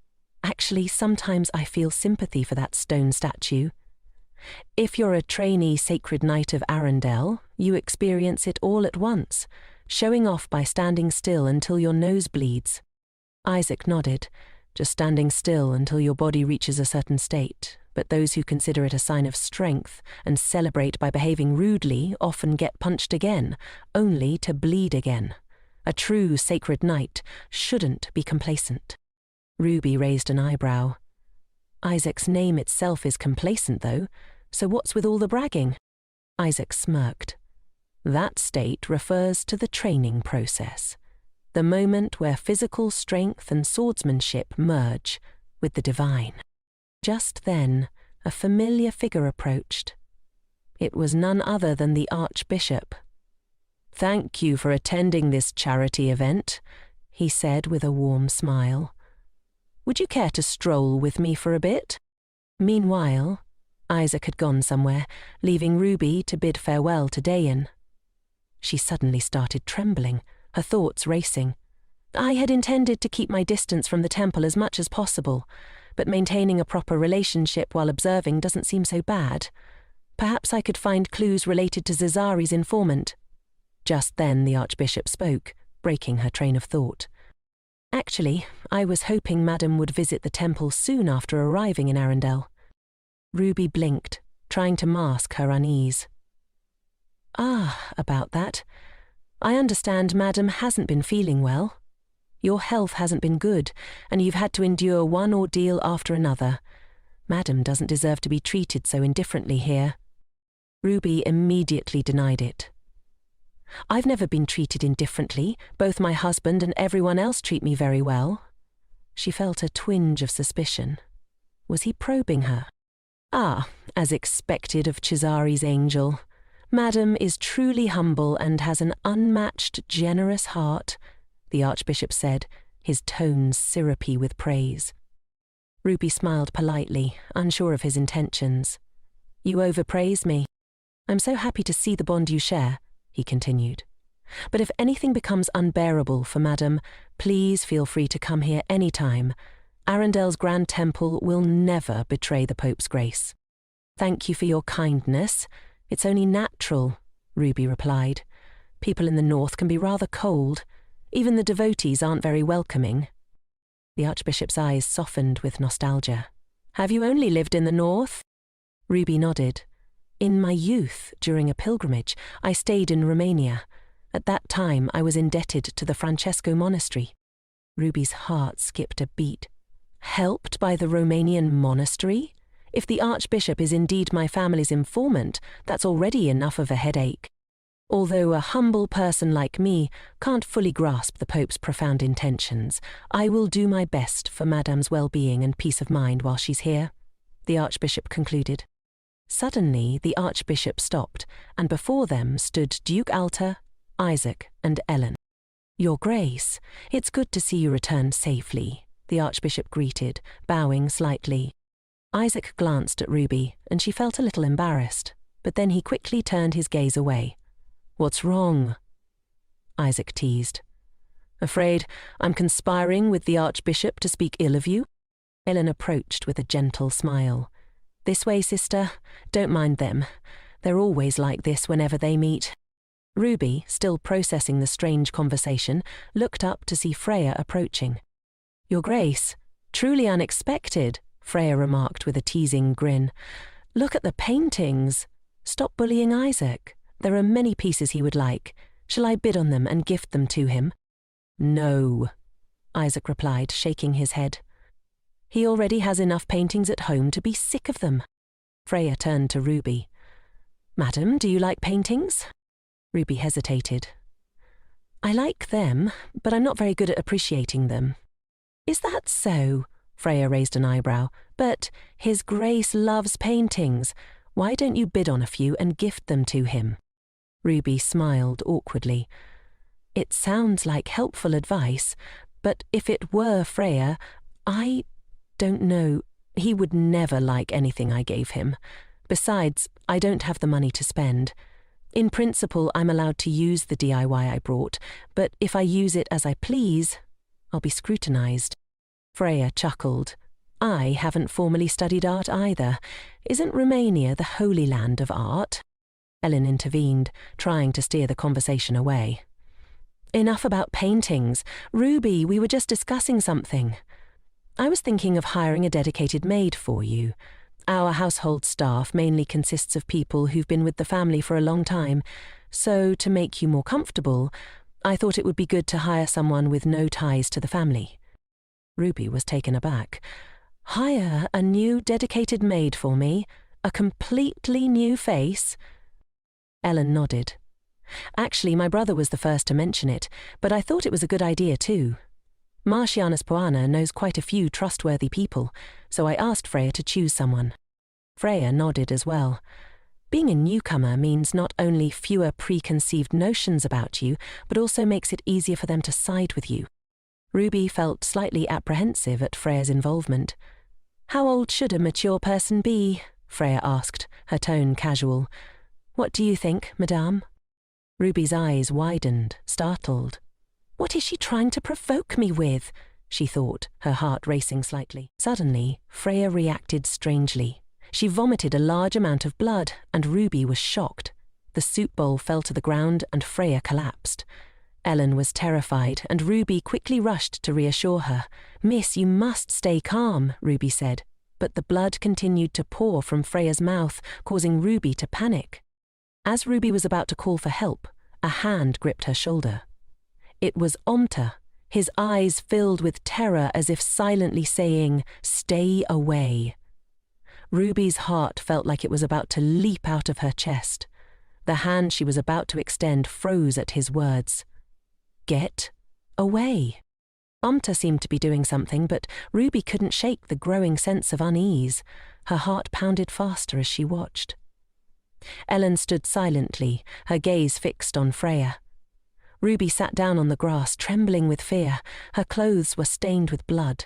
Actually, sometimes I feel sympathy for that stone statue. If you're a trainee sacred knight of Arundel, you experience it all at once, showing off by standing still until your nose bleeds. Isaac nodded, just standing still until your body reaches a certain state, but those who consider it a sign of strength and celebrate by behaving rudely often get punched again, only to bleed again. A true sacred knight shouldn't be complacent. Ruby raised an eyebrow. Isaac's name itself is complacent, though, so what's with all the bragging? Isaac smirked. That state refers to the training process, the moment where physical strength and swordsmanship merge with the divine. Just then, a familiar figure approached. It was none other than the Archbishop. Thank you for attending this charity event, he said with a warm smile. Would you care to stroll with me for a bit? Meanwhile, Isaac had gone somewhere, leaving Ruby to bid farewell to Dayan. She suddenly started trembling, her thoughts racing. I had intended to keep my distance from the temple as much as possible, but maintaining a proper relationship while observing doesn't seem so bad. Perhaps I could find clues related to Zazari's informant. Just then the Archbishop spoke, breaking her train of thought. Actually, I was hoping Madam would visit the temple soon after arriving in Arundel. Ruby blinked, trying to mask her unease. About that. I understand Madam hasn't been feeling well. Your health hasn't been good, and you've had to endure one ordeal after another. Madam doesn't deserve to be treated so indifferently here. Ruby immediately denied it. I've never been treated indifferently. Both my husband and everyone else treat me very well. She felt a twinge of suspicion. Was he probing her? As expected of Cesari's angel. Madam is truly humble and has an unmatched, generous heart, the Archbishop said, his tones syrupy with praise. Ruby smiled politely, unsure of his intentions. You overpraise me. I'm so happy to see the bond you share, he continued. But if anything becomes unbearable for Madam, please feel free to come here any time. Arundel's Grand Temple will never betray the Pope's grace. Thank you for your kindness. It's only natural, Ruby replied. People in the north can be rather cold. Even the devotees aren't very welcoming. The Archbishop's eyes softened with nostalgia. Have you only lived in the north? Ruby nodded. In my youth, during a pilgrimage, I stayed in Romania. At that time, I was indebted to the Francesco monastery. Ruby's heart skipped a beat. Helped by the Romanian monastery? If the Archbishop is indeed my family's informant, that's already enough of a headache. Although a humble person like me can't fully grasp the Pope's profound intentions, I will do my best for Madame's well-being and peace of mind while she's here, the Archbishop concluded. Suddenly, the Archbishop stopped, and before them stood Duke Alta, Isaac, and Ellen. Your Grace, it's good to see you return safely, the Archbishop greeted, bowing slightly. Isaac glanced at Ruby, and she felt a little embarrassed, but then he quickly turned his gaze away. What's wrong? Isaac teased. Afraid I'm conspiring with the Archbishop to speak ill of you? Ellen approached with a gentle smile. This way, sister. Don't mind them. They're always like this whenever they meet. Ruby, still processing the strange conversation, looked up to see Freya approaching. Your Grace, truly unexpected, Freya remarked with a teasing grin. Look at the paintings. Stop bullying Isaac. There are many pieces he would like. Shall I bid on them and gift them to him? No, Isaac replied, shaking his head. He already has enough paintings at home to be sick of them. Freya turned to Ruby. Madam, do you like paintings? Ruby hesitated. I like them, but I'm not very good at appreciating them. Is that so? Freya raised an eyebrow. But His Grace loves paintings. Why don't you bid on a few and gift them to him? Ruby smiled awkwardly. It sounds like helpful advice, but if it were Freya, I don't know. He would never like anything I gave him. Besides, I don't have the money to spend. In principle, I'm allowed to use the DIY I brought, but if I use it as I please, I'll be scrutinized. Freya chuckled. I haven't formally studied art either. Isn't Romania the holy land of art? Ellen intervened, trying to steer the conversation away. Enough about paintings. Ruby, we were just discussing something. I was thinking of hiring a dedicated maid for you. Our household staff mainly consists of people who've been with the family for a long time, so to make you more comfortable, I thought it would be good to hire someone with no ties to the family. Ruby was taken aback. Hire a new dedicated maid for me? A completely new face? Ellen nodded. Actually, my brother was the first to mention it, but I thought it was a good idea too. Marcianus Poana knows quite a few trustworthy people, so I asked Freya to choose someone. Freya nodded as well. Being a newcomer means not only fewer preconceived notions about you, but also makes it easier for them to side with you. Ruby felt slightly apprehensive at Freya's involvement. How old should a mature person be? Freya asked, her tone casual. What do you think, madame? Ruby's eyes widened, startled. What is she trying to provoke me with? She thought, her heart racing slightly. Suddenly, Freya reacted strangely. She vomited a large amount of blood, and Ruby was shocked. The soup bowl fell to the ground, and Freya collapsed. Ellen was terrified, and Ruby quickly rushed to reassure her. Miss, you must stay calm, Ruby said. But the blood continued to pour from Freya's mouth, causing Ruby to panic. As Ruby was about to call for help, a hand gripped her shoulder. It was Omerta, his eyes filled with terror as if silently saying, "Stay away." Ruby's heart felt like it was about to leap out of her chest. The hand she was about to extend froze at his words. Get away. Omerta seemed to be doing something, but Ruby couldn't shake the growing sense of unease. Her heart pounded faster as she watched. Ellen stood silently, her gaze fixed on Freya. Ruby sat down on the grass, trembling with fear. Her clothes were stained with blood.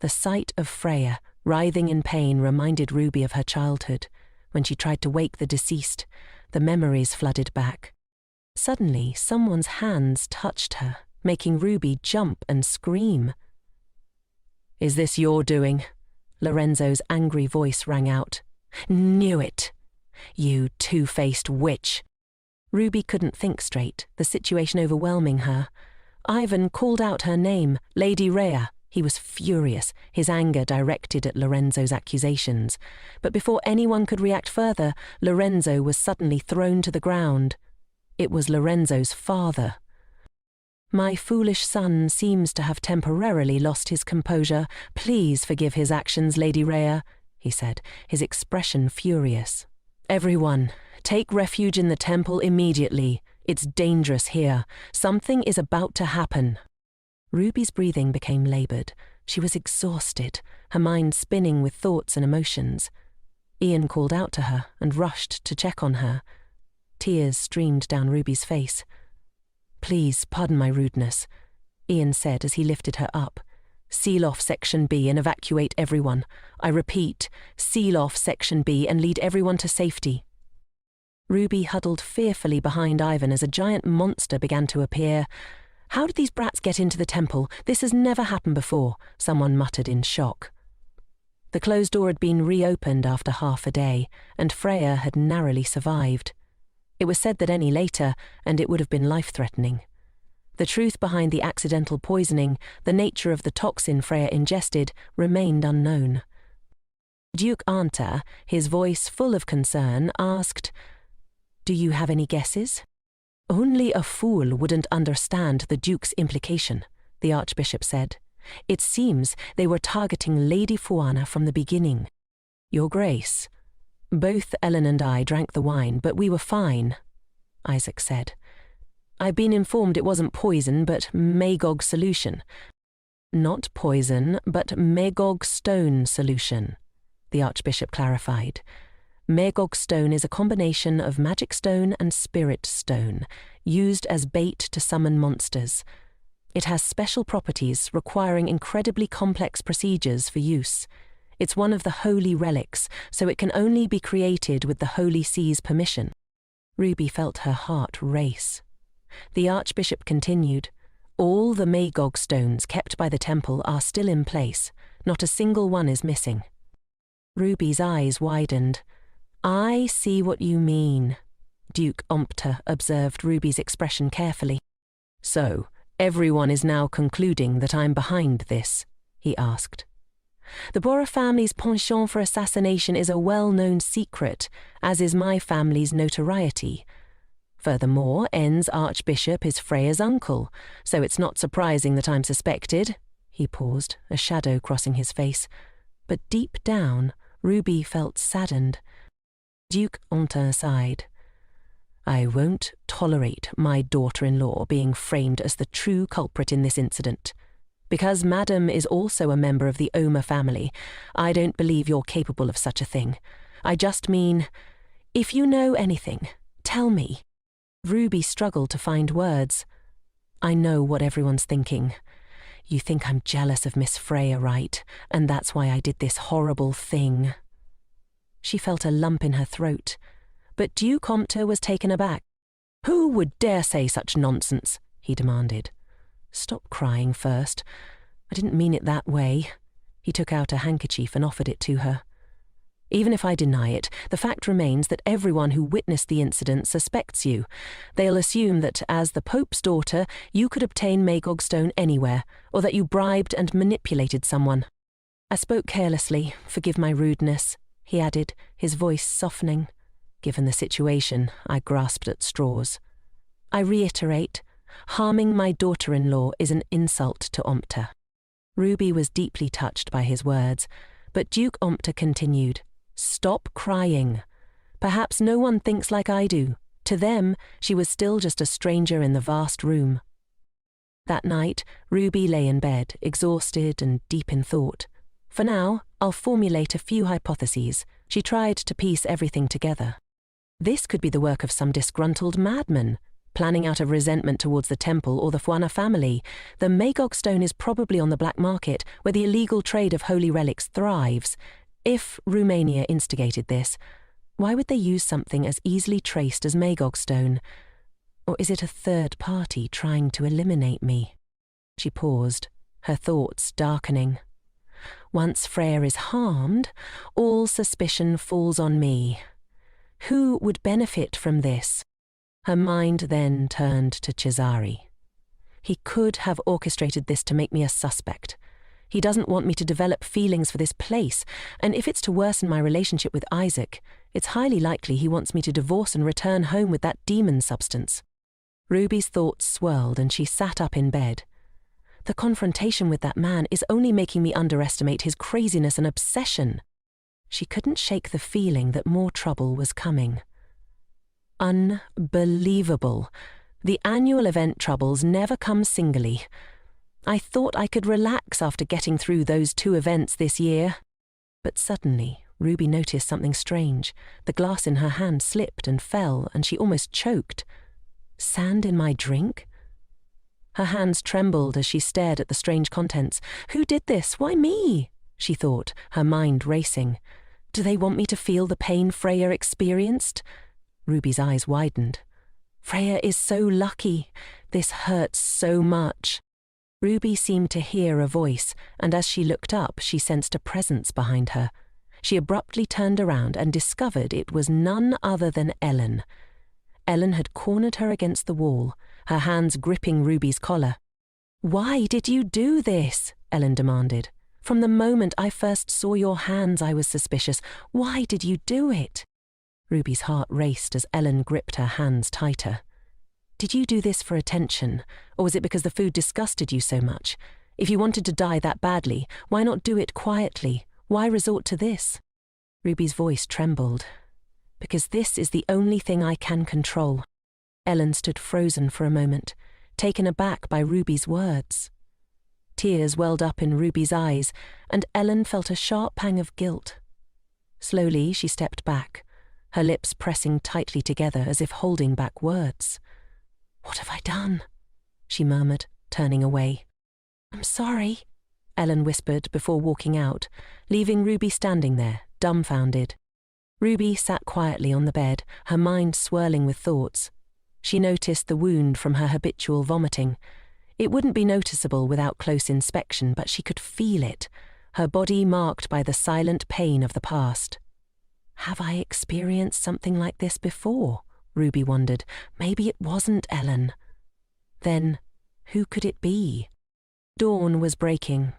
The sight of Freya, writhing in pain, reminded Ruby of her childhood. When she tried to wake the deceased, the memories flooded back. Suddenly, someone's hands touched her, making Ruby jump and scream. "Is this your doing?" Lorenzo's angry voice rang out. "Knew it! You two-faced witch!" Ruby couldn't think straight, the situation overwhelming her. Ivan called out her name, Lady Rhea. He was furious, his anger directed at Lorenzo's accusations. But before anyone could react further, Lorenzo was suddenly thrown to the ground. It was Lorenzo's father. My foolish son seems to have temporarily lost his composure. Please forgive his actions, Lady Rhea, he said, his expression furious. Everyone, take refuge in the temple immediately. It's dangerous here. Something is about to happen. Ruby's breathing became laboured. She was exhausted, her mind spinning with thoughts and emotions. Ian called out to her and rushed to check on her. Tears streamed down Ruby's face. Please, pardon my rudeness, Ian said as he lifted her up. Seal off Section B and evacuate everyone. I repeat, seal off Section B and lead everyone to safety. Ruby huddled fearfully behind Ivan as a giant monster began to appear. How did these brats get into the temple? This has never happened before, someone muttered in shock. The closed door had been reopened after half a day, and Freya had narrowly survived. It was said that any later, and it would have been life-threatening. The truth behind the accidental poisoning, the nature of the toxin Freya ingested, remained unknown. Duke Anta, his voice full of concern, asked, "Do you have any guesses?" "Only a fool wouldn't understand the Duke's implication," the Archbishop said. "It seems they were targeting Lady Fuana from the beginning." "Your Grace, both Ellen and I drank the wine, but we were fine," Isaac said. "I've been informed it wasn't poison, but Magog solution." "Not poison, but Magog stone solution," the Archbishop clarified. Magog stone is a combination of magic stone and spirit stone, used as bait to summon monsters. It has special properties requiring incredibly complex procedures for use. It's one of the holy relics, so it can only be created with the Holy See's permission. Ruby felt her heart race. The Archbishop continued, "All the Magog stones kept by the temple are still in place. Not a single one is missing." Ruby's eyes widened. "I see what you mean." Duke Omerta observed Ruby's expression carefully. "So, everyone is now concluding that I'm behind this?" he asked. "The Borgia family's penchant for assassination is a well-known secret, as is my family's notoriety. Furthermore, En's Archbishop is Freya's uncle, so it's not surprising that I'm suspected." He paused, a shadow crossing his face. But deep down, Ruby felt saddened. Duke Omerta sighed. "I won't tolerate my daughter-in-law being framed as the true culprit in this incident. Because Madam is also a member of the Omer family, I don't believe you're capable of such a thing. I just mean, if you know anything, tell me." Ruby struggled to find words. "I know what everyone's thinking. You think I'm jealous of Miss Freya, right? And that's why I did this horrible thing." She felt a lump in her throat, but Duke Omerta was taken aback. "Who would dare say such nonsense?" he demanded. "Stop crying first. I didn't mean it that way." He took out a handkerchief and offered it to her. "Even if I deny it, the fact remains that everyone who witnessed the incident suspects you. They'll assume that, as the Pope's daughter, you could obtain Magog stone anywhere, or that you bribed and manipulated someone. I spoke carelessly, forgive my rudeness," he added, his voice softening. Given the situation, I grasped at straws. "I reiterate, harming my daughter-in-law is an insult to Omerta." Ruby was deeply touched by his words, but Duke Omerta continued, "Stop crying. Perhaps no one thinks like I do. To them, she was still just a stranger in the vast room." That night, Ruby lay in bed, exhausted and deep in thought. "For now, I'll formulate a few hypotheses." She tried to piece everything together. This could be the work of some disgruntled madman, planning out of resentment towards the temple or the Fuana family. The Magog stone is probably on the black market, where the illegal trade of holy relics thrives. If Romania instigated this, why would they use something as easily traced as Magog stone? Or is it a third party trying to eliminate me? She paused, her thoughts darkening. Once Freya is harmed, all suspicion falls on me. Who would benefit from this? Her mind then turned to Cesare. He could have orchestrated this to make me a suspect. He doesn't want me to develop feelings for this place, and if it's to worsen my relationship with Isaac, it's highly likely he wants me to divorce and return home with that demon substance. Ruby's thoughts swirled and she sat up in bed. The confrontation with that man is only making me underestimate his craziness and obsession. She couldn't shake the feeling that more trouble was coming. Unbelievable. The annual event troubles never come singly. I thought I could relax after getting through those 2 events this year. But suddenly, Ruby noticed something strange. The glass in her hand slipped and fell, and she almost choked. Sand in my drink? Her hands trembled as she stared at the strange contents. Who did this? Why me? She thought, her mind racing. Do they want me to feel the pain Freya experienced? Ruby's eyes widened. Freya is so lucky. This hurts so much. Ruby seemed to hear a voice, and as she looked up, she sensed a presence behind her. She abruptly turned around and discovered it was none other than Elle. Elle had cornered her against the wall, her hands gripping Ruby's collar. Why did you do this? Elle demanded. From the moment I first saw your hands, I was suspicious. Why did you do it? Ruby's heart raced as Elle gripped her hands tighter. Did you do this for attention, or was it because the food disgusted you so much? If you wanted to die that badly, why not do it quietly? Why resort to this? Ruby's voice trembled. Because this is the only thing I can control. Elle stood frozen for a moment, taken aback by Ruby's words. Tears welled up in Ruby's eyes, and Elle felt a sharp pang of guilt. Slowly she stepped back, her lips pressing tightly together as if holding back words. What have I done? She murmured, turning away. I'm sorry, Elle whispered before walking out, leaving Ruby standing there, dumbfounded. Ruby sat quietly on the bed, her mind swirling with thoughts. She noticed the wound from her habitual vomiting. It wouldn't be noticeable without close inspection, but she could feel it, her body marked by the silent pain of the past. Have I experienced something like this before? Ruby wondered. Maybe it wasn't Elle. Then, who could it be? Dawn was breaking.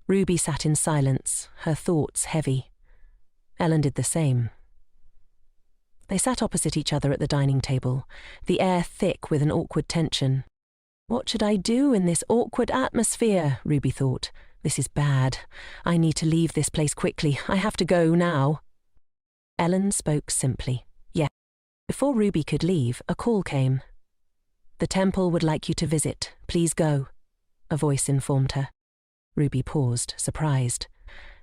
Ruby sat in silence, her thoughts heavy. Elle did the same. They sat opposite each other at the dining table, the air thick with an awkward tension. What should I do in this awkward atmosphere? Ruby thought. This is bad. I need to leave this place quickly. I have to go now. Elle spoke simply. Yes. Before Ruby could leave, a call came. The temple would like you to visit. Please go, a voice informed her. Ruby paused, surprised.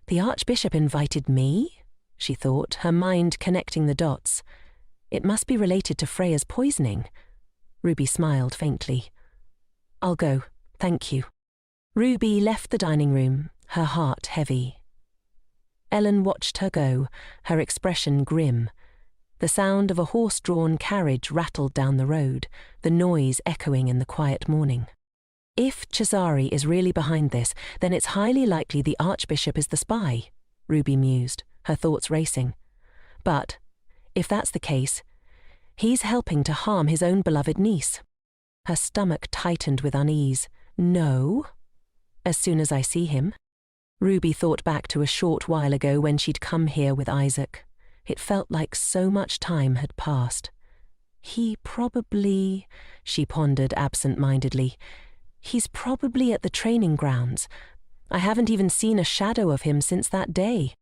The Archbishop invited me? She thought, her mind connecting the dots. It must be related to Freya's poisoning. Ruby smiled faintly. I'll go, thank you. Ruby left the dining room, her heart heavy. Elle watched her go, her expression grim. The sound of a horse-drawn carriage rattled down the road, the noise echoing in the quiet morning. If Cesare is really behind this, then it's highly likely the Archbishop is the spy, Ruby mused, her thoughts racing. But, if that's the case, he's helping to harm his own beloved niece. Her stomach tightened with unease. No? As soon as I see him? Ruby thought back to a short while ago when she'd come here with Isaac. It felt like so much time had passed. He probably, she pondered absent-mindedly, he's probably at the training grounds. I haven't even seen a shadow of him since that day.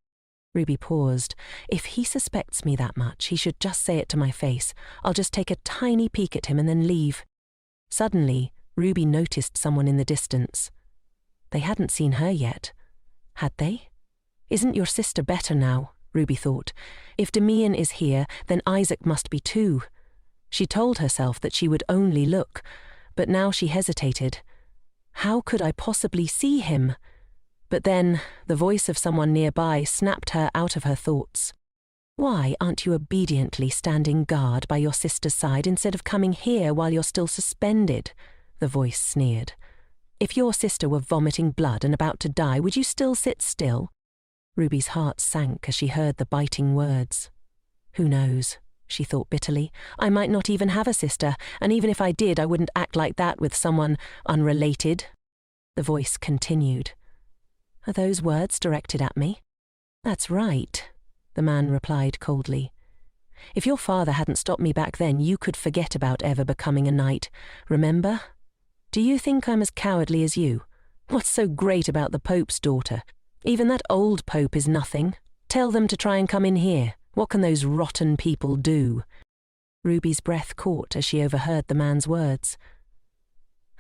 Ruby paused. If he suspects me that much, he should just say it to my face. I'll just take a tiny peek at him and then leave. Suddenly, Ruby noticed someone in the distance. They hadn't seen her yet. Had they? Isn't your sister better now? Ruby thought. If Damian is here, then Isaac must be too. She told herself that she would only look, but now she hesitated. How could I possibly see him? But then, the voice of someone nearby snapped her out of her thoughts. Why aren't you obediently standing guard by your sister's side instead of coming here while you're still suspended? The voice sneered. If your sister were vomiting blood and about to die, would you still sit still? Ruby's heart sank as she heard the biting words. Who knows, she thought bitterly. I might not even have a sister, and even if I did, I wouldn't act like that with someone unrelated. The voice continued. Are those words directed at me? That's right, the man replied coldly. If your father hadn't stopped me back then, you could forget about ever becoming a knight. Remember? Do you think I'm as cowardly as you? What's so great about the Pope's daughter? Even that old Pope is nothing. Tell them to try and come in here. What can those rotten people do?" Ruby's breath caught as she overheard the man's words.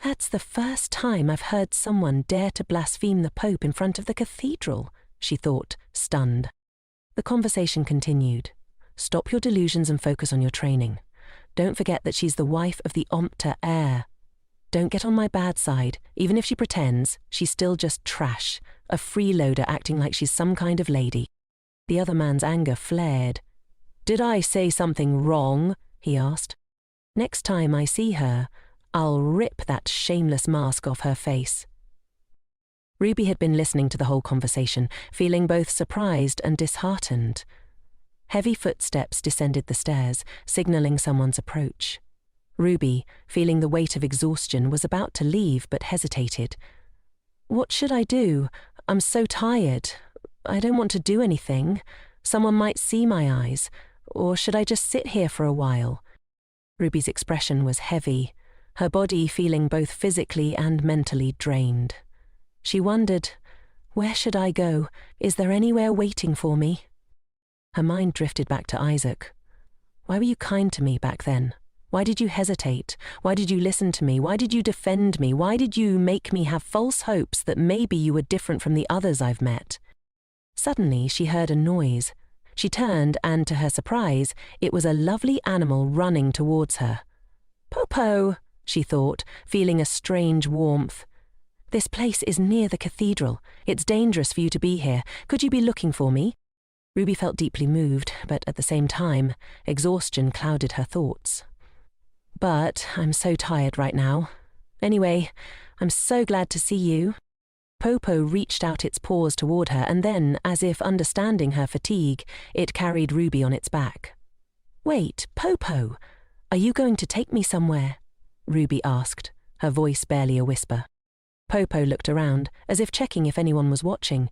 "That's the first time I've heard someone dare to blaspheme the Pope in front of the cathedral," she thought, stunned. The conversation continued. "Stop your delusions and focus on your training. Don't forget that she's the wife of the Omerta heir. Don't get on my bad side. Even if she pretends, she's still just trash, a freeloader acting like she's some kind of lady." The other man's anger flared. "Did I say something wrong?" he asked. "Next time I see her, I'll rip that shameless mask off her face." Ruby had been listening to the whole conversation, feeling both surprised and disheartened. Heavy footsteps descended the stairs, signaling someone's approach. Ruby, feeling the weight of exhaustion, was about to leave but hesitated. "What should I do? I'm so tired. I don't want to do anything. Someone might see my eyes. Or should I just sit here for a while?" Ruby's expression was heavy, her body feeling both physically and mentally drained. She wondered, where should I go? Is there anywhere waiting for me? Her mind drifted back to Isaac. Why were you kind to me back then? Why did you hesitate? Why did you listen to me? Why did you defend me? Why did you make me have false hopes that maybe you were different from the others I've met? Suddenly, she heard a noise. She turned and, to her surprise, it was a lovely animal running towards her. "Popo," she thought, feeling a strange warmth. "This place is near the cathedral. It's dangerous for you to be here. Could you be looking for me?" Ruby felt deeply moved, but at the same time, exhaustion clouded her thoughts. "But I'm so tired right now. Anyway, I'm so glad to see you." Popo reached out its paws toward her, and then, as if understanding her fatigue, it carried Ruby on its back. "Wait, Popo, are you going to take me somewhere?" Ruby asked, her voice barely a whisper. Popo looked around, as if checking if anyone was watching.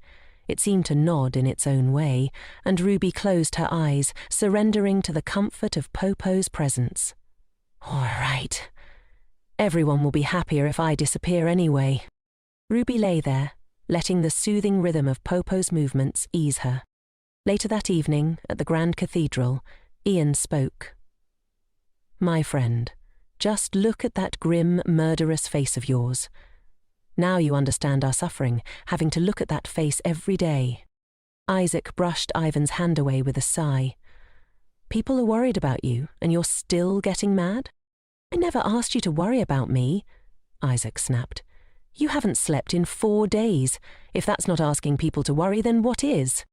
It seemed to nod in its own way, and Ruby closed her eyes, surrendering to the comfort of Popo's presence. "All right. Everyone will be happier if I disappear anyway." Ruby lay there, letting the soothing rhythm of Popo's movements ease her. Later that evening, at the Grand Cathedral, Ian spoke. "My friend, just look at that grim, murderous face of yours. Now you understand our suffering, having to look at that face every day." Isaac brushed Ivan's hand away with a sigh. "People are worried about you, and you're still getting mad?" "I never asked you to worry about me," Isaac snapped. "You haven't slept in 4 days. If that's not asking people to worry, then what is?"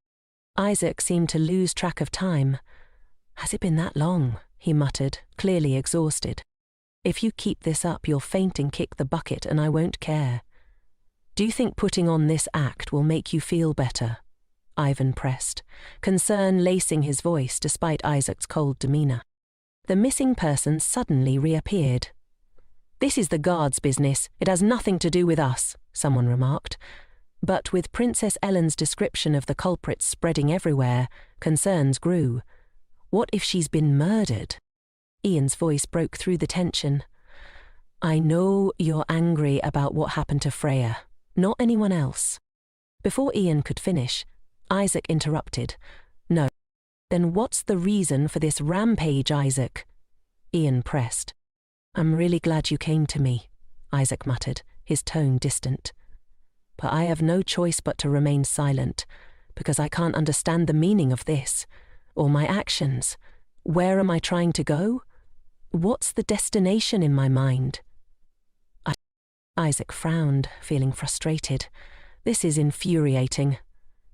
Isaac seemed to lose track of time. "Has it been that long?" he muttered, clearly exhausted. "If you keep this up, you'll faint and kick the bucket, and I won't care." "Do you think putting on this act will make you feel better?" Ivan pressed, concern lacing his voice despite Isaac's cold demeanor. The missing person suddenly reappeared. "This is the guard's business. It has nothing to do with us," someone remarked. But with Princess Ellen's description of the culprit spreading everywhere, concerns grew. What if she's been murdered? Ian's voice broke through the tension. "I know you're angry about what happened to Freya, not anyone else." Before Ian could finish, Isaac interrupted. "No. Then what's the reason for this rampage, Isaac?" Ian pressed. "I'm really glad you came to me," Isaac muttered, his tone distant. "But I have no choice but to remain silent, because I can't understand the meaning of this, or my actions. Where am I trying to go? What's the destination in my mind?" Isaac frowned, feeling frustrated. "This is infuriating.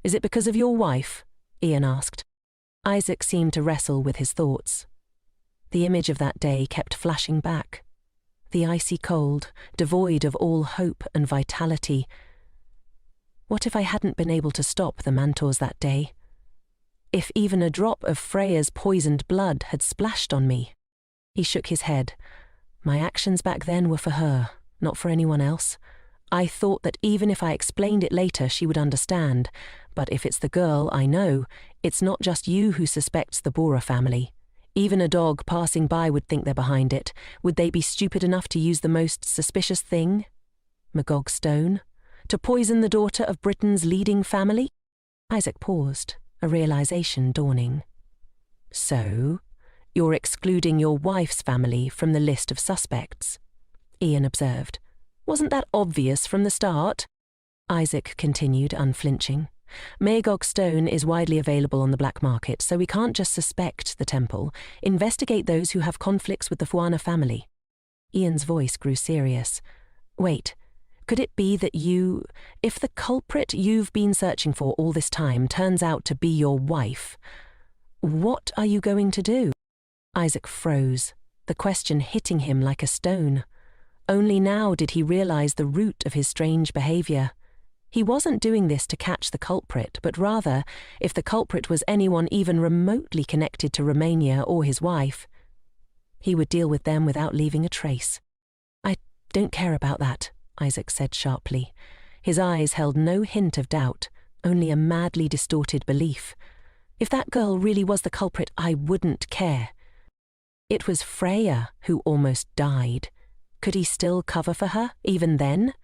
Is it because of your wife?" Ian asked. Isaac seemed to wrestle with his thoughts. The image of that day kept flashing back. The icy cold, devoid of all hope and vitality. What if I hadn't been able to stop the Mantors that day? If even a drop of Freya's poisoned blood had splashed on me? He shook his head. My actions back then were for her, not for anyone else. I thought that even if I explained it later, she would understand. But if it's the girl I know, it's not just you who suspects the Borgia family. Even a dog passing by would think they're behind it. Would they be stupid enough to use the most suspicious thing? Magog Stone? To poison the daughter of Britain's leading family? Isaac paused, a realization dawning. So, you're excluding your wife's family from the list of suspects, Ian observed. Wasn't that obvious from the start? Isaac continued, unflinching. Magog Stone is widely available on the black market, so we can't just suspect the temple. Investigate those who have conflicts with the Fuana family. Ian's voice grew serious. Wait, could it be that if the culprit you've been searching for all this time turns out to be your wife, what are you going to do? Isaac froze, the question hitting him like a stone. Only now did he realize the root of his strange behavior. He wasn't doing this to catch the culprit, but rather, if the culprit was anyone even remotely connected to Romania or his wife, he would deal with them without leaving a trace. I don't care about that, Isaac said sharply. His eyes held no hint of doubt, only a madly distorted belief. If that girl really was the culprit, I wouldn't care. It was Freya who almost died. Could he still cover for her, even then?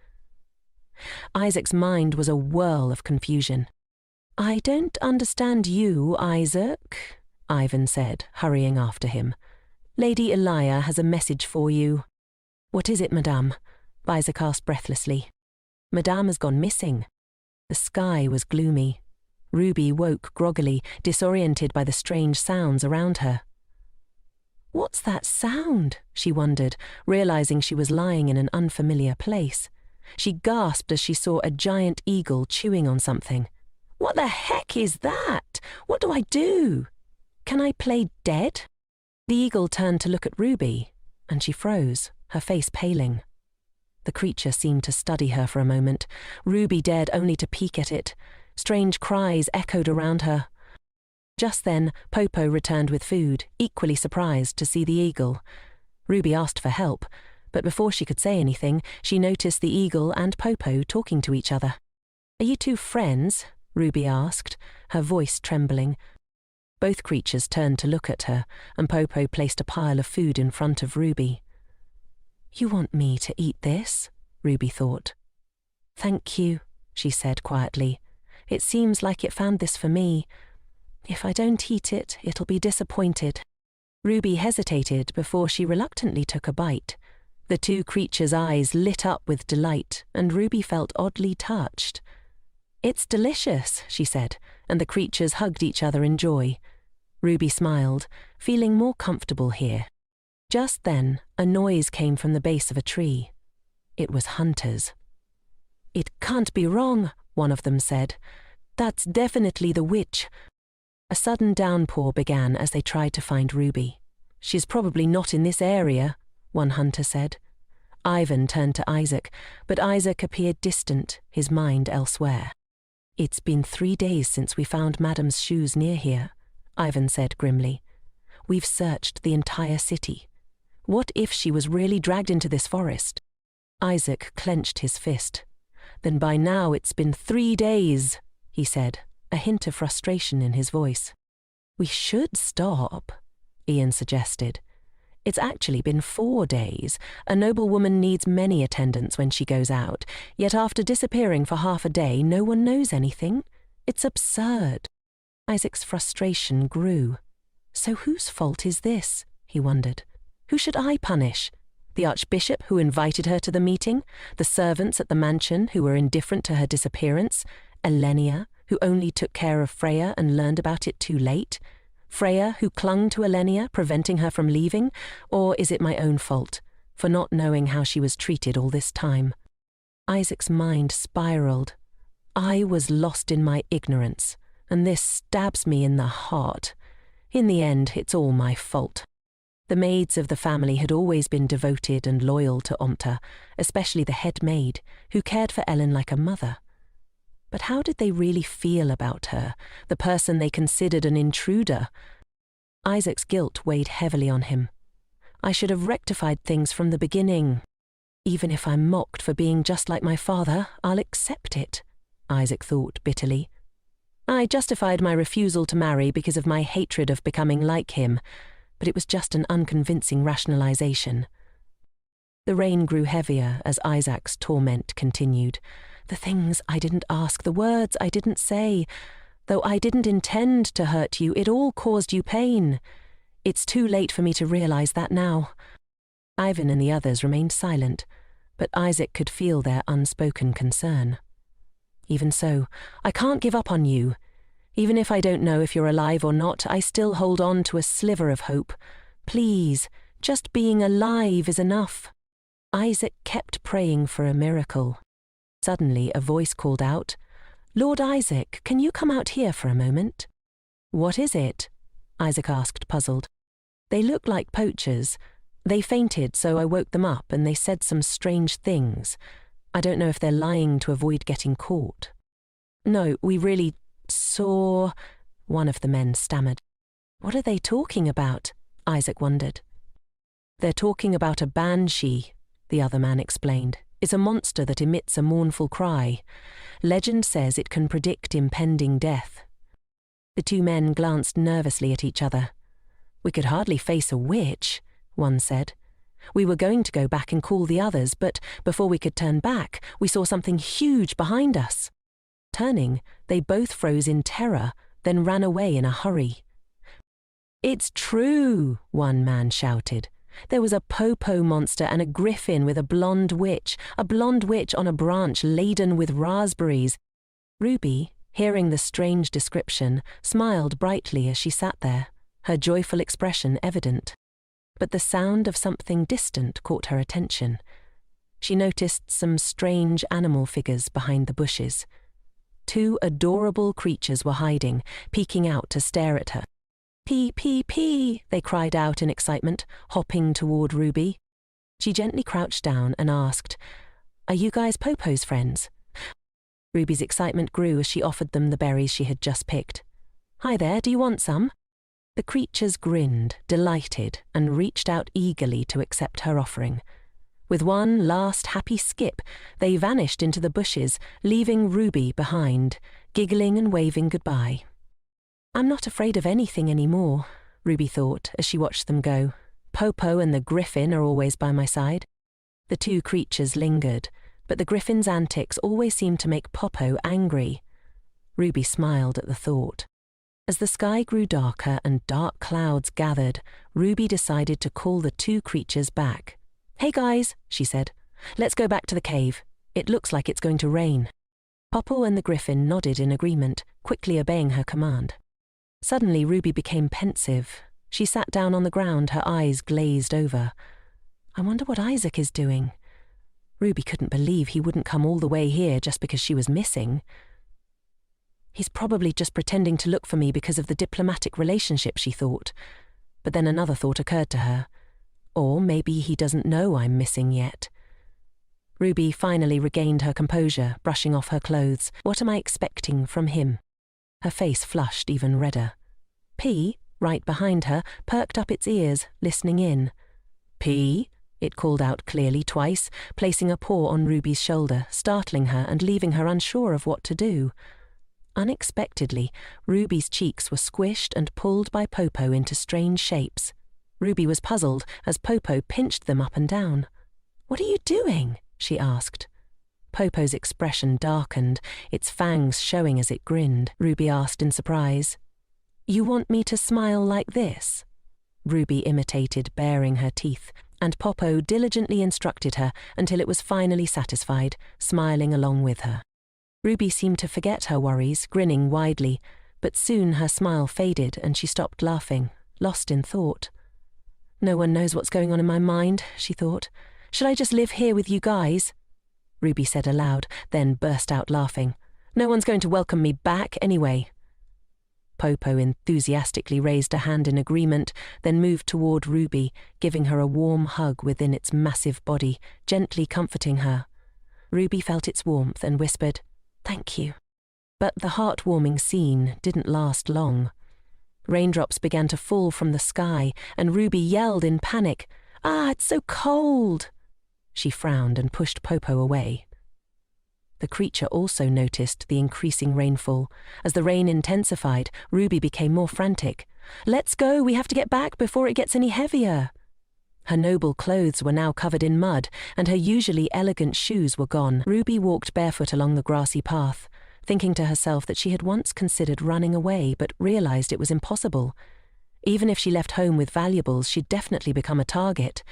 Isaac's mind was a whirl of confusion. I don't understand you, Isaac, Ivan said, hurrying after him. Lady Elia has a message for you. What is it, Madame? Isaac asked breathlessly. Madame has gone missing. The sky was gloomy. Ruby woke groggily, disoriented by the strange sounds around her. What's that sound? She wondered, realizing she was lying in an unfamiliar place. She gasped as she saw a giant eagle chewing on something. What the heck is that? What do I do? Can I play dead? The eagle turned to look at Ruby, and she froze, her face paling. The creature seemed to study her for a moment. Ruby dared only to peek at it. Strange cries echoed around her. Just then, Popo returned with food, equally surprised to see the eagle. Ruby asked for help, but before she could say anything, she noticed the eagle and Popo talking to each other. Are you two friends? Ruby asked, her voice trembling. Both creatures turned to look at her, and Popo placed a pile of food in front of Ruby. You want me to eat this? Ruby thought. Thank you, she said quietly. It seems like it found this for me. If I don't eat it, it'll be disappointed. Ruby hesitated before she reluctantly took a bite. The two creatures' eyes lit up with delight, and Ruby felt oddly touched. It's delicious, she said, and the creatures hugged each other in joy. Ruby smiled, feeling more comfortable here. Just then, a noise came from the base of a tree. It was hunters. It can't be wrong, one of them said. That's definitely the witch. A sudden downpour began as they tried to find Ruby. She's probably not in this area, one hunter said. Ivan turned to Isaac, but Isaac appeared distant, his mind elsewhere. It's been 3 days since we found Madame's shoes near here, Ivan said grimly. We've searched the entire city. What if she was really dragged into this forest? Isaac clenched his fist. Then by now it's been 3 days, he said, a hint of frustration in his voice. We should stop, Ian suggested. It's actually been 4 days. A noblewoman needs many attendants when she goes out, yet after disappearing for half a day, no one knows anything. It's absurd. Isaac's frustration grew. So whose fault is this? He wondered. Who should I punish? The archbishop who invited her to the meeting? The servants at the mansion who were indifferent to her disappearance? Elenia, who only took care of Freya and learned about it too late? Freya, who clung to Elenia, preventing her from leaving? Or is it my own fault, for not knowing how she was treated all this time? Isaac's mind spiraled. I was lost in my ignorance, and this stabs me in the heart. In the end, it's all my fault. The maids of the family had always been devoted and loyal to Omerta, especially the head maid, who cared for Ellen like a mother. But how did they really feel about her, the person they considered an intruder? Isaac's guilt weighed heavily on him. I should have rectified things from the beginning. Even if I'm mocked for being just like my father, I'll accept it, Isaac thought bitterly. I justified my refusal to marry because of my hatred of becoming like him. but it was just an unconvincing rationalization. The rain grew heavier as Isaac's torment continued. The things I didn't ask, the words I didn't say. Though I didn't intend to hurt you, it all caused you pain. It's too late for me to realize that now. Ivan and the others remained silent, but Isaac could feel their unspoken concern. Even so, I can't give up on you. Even if I don't know if you're alive or not, I still hold on to a sliver of hope. Please, just being alive is enough. Isaac kept praying for a miracle. Suddenly, a voice called out, "Lord Isaac, can you come out here for a moment?" "What is it?" Isaac asked, puzzled. "They look like poachers. They fainted, so I woke them up and they said some strange things. I don't know if they're lying to avoid getting caught." "No, we really saw," one of the men stammered. "What are they talking about?" Isaac wondered. "They're talking about a banshee," the other man explained. "It's a monster that emits a mournful cry. Legend says it can predict impending death." The two men glanced nervously at each other. "We could hardly face a witch," one said. "We were going to go back and call the others, but before we could turn back, we saw something huge behind us." Turning, they both froze in terror, then ran away in a hurry. "It's true," one man shouted. "There was a popo monster and a griffin with a blonde witch on a branch laden with raspberries." Ruby, hearing the strange description, smiled brightly as she sat there, her joyful expression evident. But the sound of something distant caught her attention. She noticed some strange animal figures behind the bushes. Two adorable creatures were hiding, peeking out to stare at her. "Pee, pee, pee," they cried out in excitement, hopping toward Ruby. She gently crouched down and asked, "Are you guys Popo's friends?" Ruby's excitement grew as she offered them the berries she had just picked. "Hi there, do you want some?" The creatures grinned, delighted, and reached out eagerly to accept her offering. With one last happy skip, they vanished into the bushes, leaving Ruby behind, giggling and waving goodbye. "I'm not afraid of anything anymore," Ruby thought as she watched them go. "Popo and the griffin are always by my side." The two creatures lingered, but the griffin's antics always seemed to make Popo angry. Ruby smiled at the thought. As the sky grew darker and dark clouds gathered, Ruby decided to call the two creatures back. "Hey guys," she said, "let's go back to the cave. It looks like it's going to rain." Popo and the griffin nodded in agreement, quickly obeying her command. Suddenly Ruby became pensive. She sat down on the ground, her eyes glazed over. "I wonder what Isaac is doing." Ruby couldn't believe he wouldn't come all the way here just because she was missing. "He's probably just pretending to look for me because of the diplomatic relationship," she thought. But then another thought occurred to her. Or maybe he doesn't know I'm missing yet. Ruby finally regained her composure, brushing off her clothes. What am I expecting from him? Her face flushed even redder. P, right behind her, perked up its ears, listening in. "P," it called out clearly twice, placing a paw on Ruby's shoulder, startling her and leaving her unsure of what to do. Unexpectedly, Ruby's cheeks were squished and pulled by Popo into strange shapes. Ruby was puzzled as Popo pinched them up and down. "What are you doing?" she asked. Popo's expression darkened, its fangs showing as it grinned. Ruby asked in surprise. "You want me to smile like this?" Ruby imitated, baring her teeth, and Popo diligently instructed her until it was finally satisfied, smiling along with her. Ruby seemed to forget her worries, grinning widely, but soon her smile faded and she stopped laughing, lost in thought. "No one knows what's going on in my mind," she thought. "Should I just live here with you guys?" Ruby said aloud, then burst out laughing. "No one's going to welcome me back anyway." Popo enthusiastically raised a hand in agreement, then moved toward Ruby, giving her a warm hug within its massive body, gently comforting her. Ruby felt its warmth and whispered, "Thank you." But the heartwarming scene didn't last long. Raindrops began to fall from the sky, and Ruby yelled in panic, "Ah, it's so cold!" She frowned and pushed Popo away. The creature also noticed the increasing rainfall. As the rain intensified, Ruby became more frantic. "Let's go, we have to get back before it gets any heavier." Her noble clothes were now covered in mud, and her usually elegant shoes were gone. Ruby walked barefoot along the grassy path, thinking to herself that she had once considered running away but realized it was impossible. Even if she left home with valuables, she'd definitely become a target.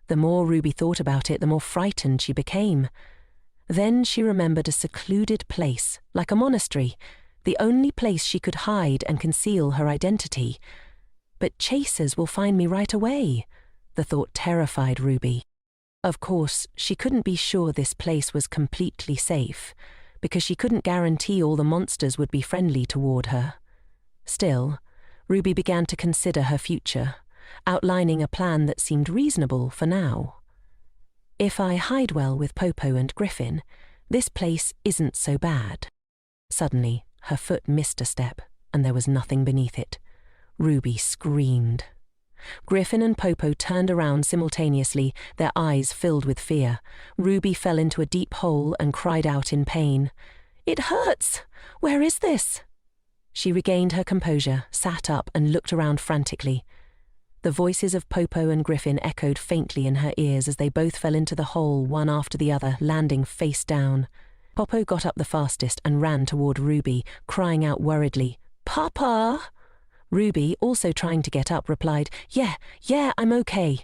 The more Ruby thought about it, the more frightened she became. Then she remembered a secluded place, like a monastery, the only place she could hide and conceal her identity. But chasers will find me right away. The thought terrified Ruby. Of course, she couldn't be sure this place was completely safe, because she couldn't guarantee all the monsters would be friendly toward her. Still, Ruby began to consider her future, outlining a plan that seemed reasonable for now. If I hide well with Popo and Griffin, this place isn't so bad. Suddenly, her foot missed a step, and there was nothing beneath it. Ruby screamed. Griffin and Popo turned around simultaneously, their eyes filled with fear. Ruby fell into a deep hole and cried out in pain. "It hurts! Where is this?" She regained her composure, sat up and looked around frantically. The voices of Popo and Griffin echoed faintly in her ears as they both fell into the hole, one after the other, landing face down. Popo got up the fastest and ran toward Ruby, crying out worriedly, "Papa!" Ruby, also trying to get up, replied, Yeah, I'm okay."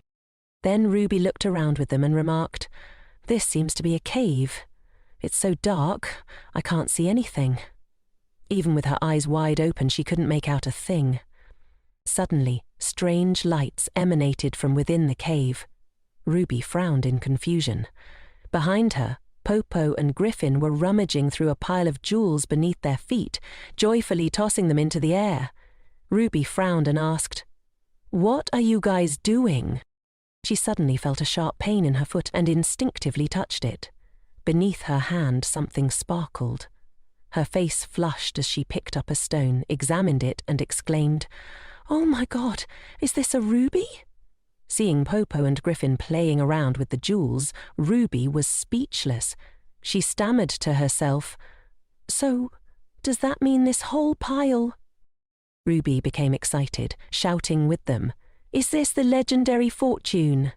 Then Ruby looked around with them and remarked, "This seems to be a cave. It's so dark, I can't see anything." Even with her eyes wide open, she couldn't make out a thing. Suddenly, strange lights emanated from within the cave. Ruby frowned in confusion. Behind her, Popo and Griffin were rummaging through a pile of jewels beneath their feet, joyfully tossing them into the air. Ruby frowned and asked, "What are you guys doing?" She suddenly felt a sharp pain in her foot and instinctively touched it. Beneath her hand, something sparkled. Her face flushed as she picked up a stone, examined it, and exclaimed, "Oh my God, is this a ruby?" Seeing Popo and Griffin playing around with the jewels, Ruby was speechless. She stammered to herself, "So, does that mean this whole pile—" Ruby became excited, shouting with them, "Is this the legendary fortune?"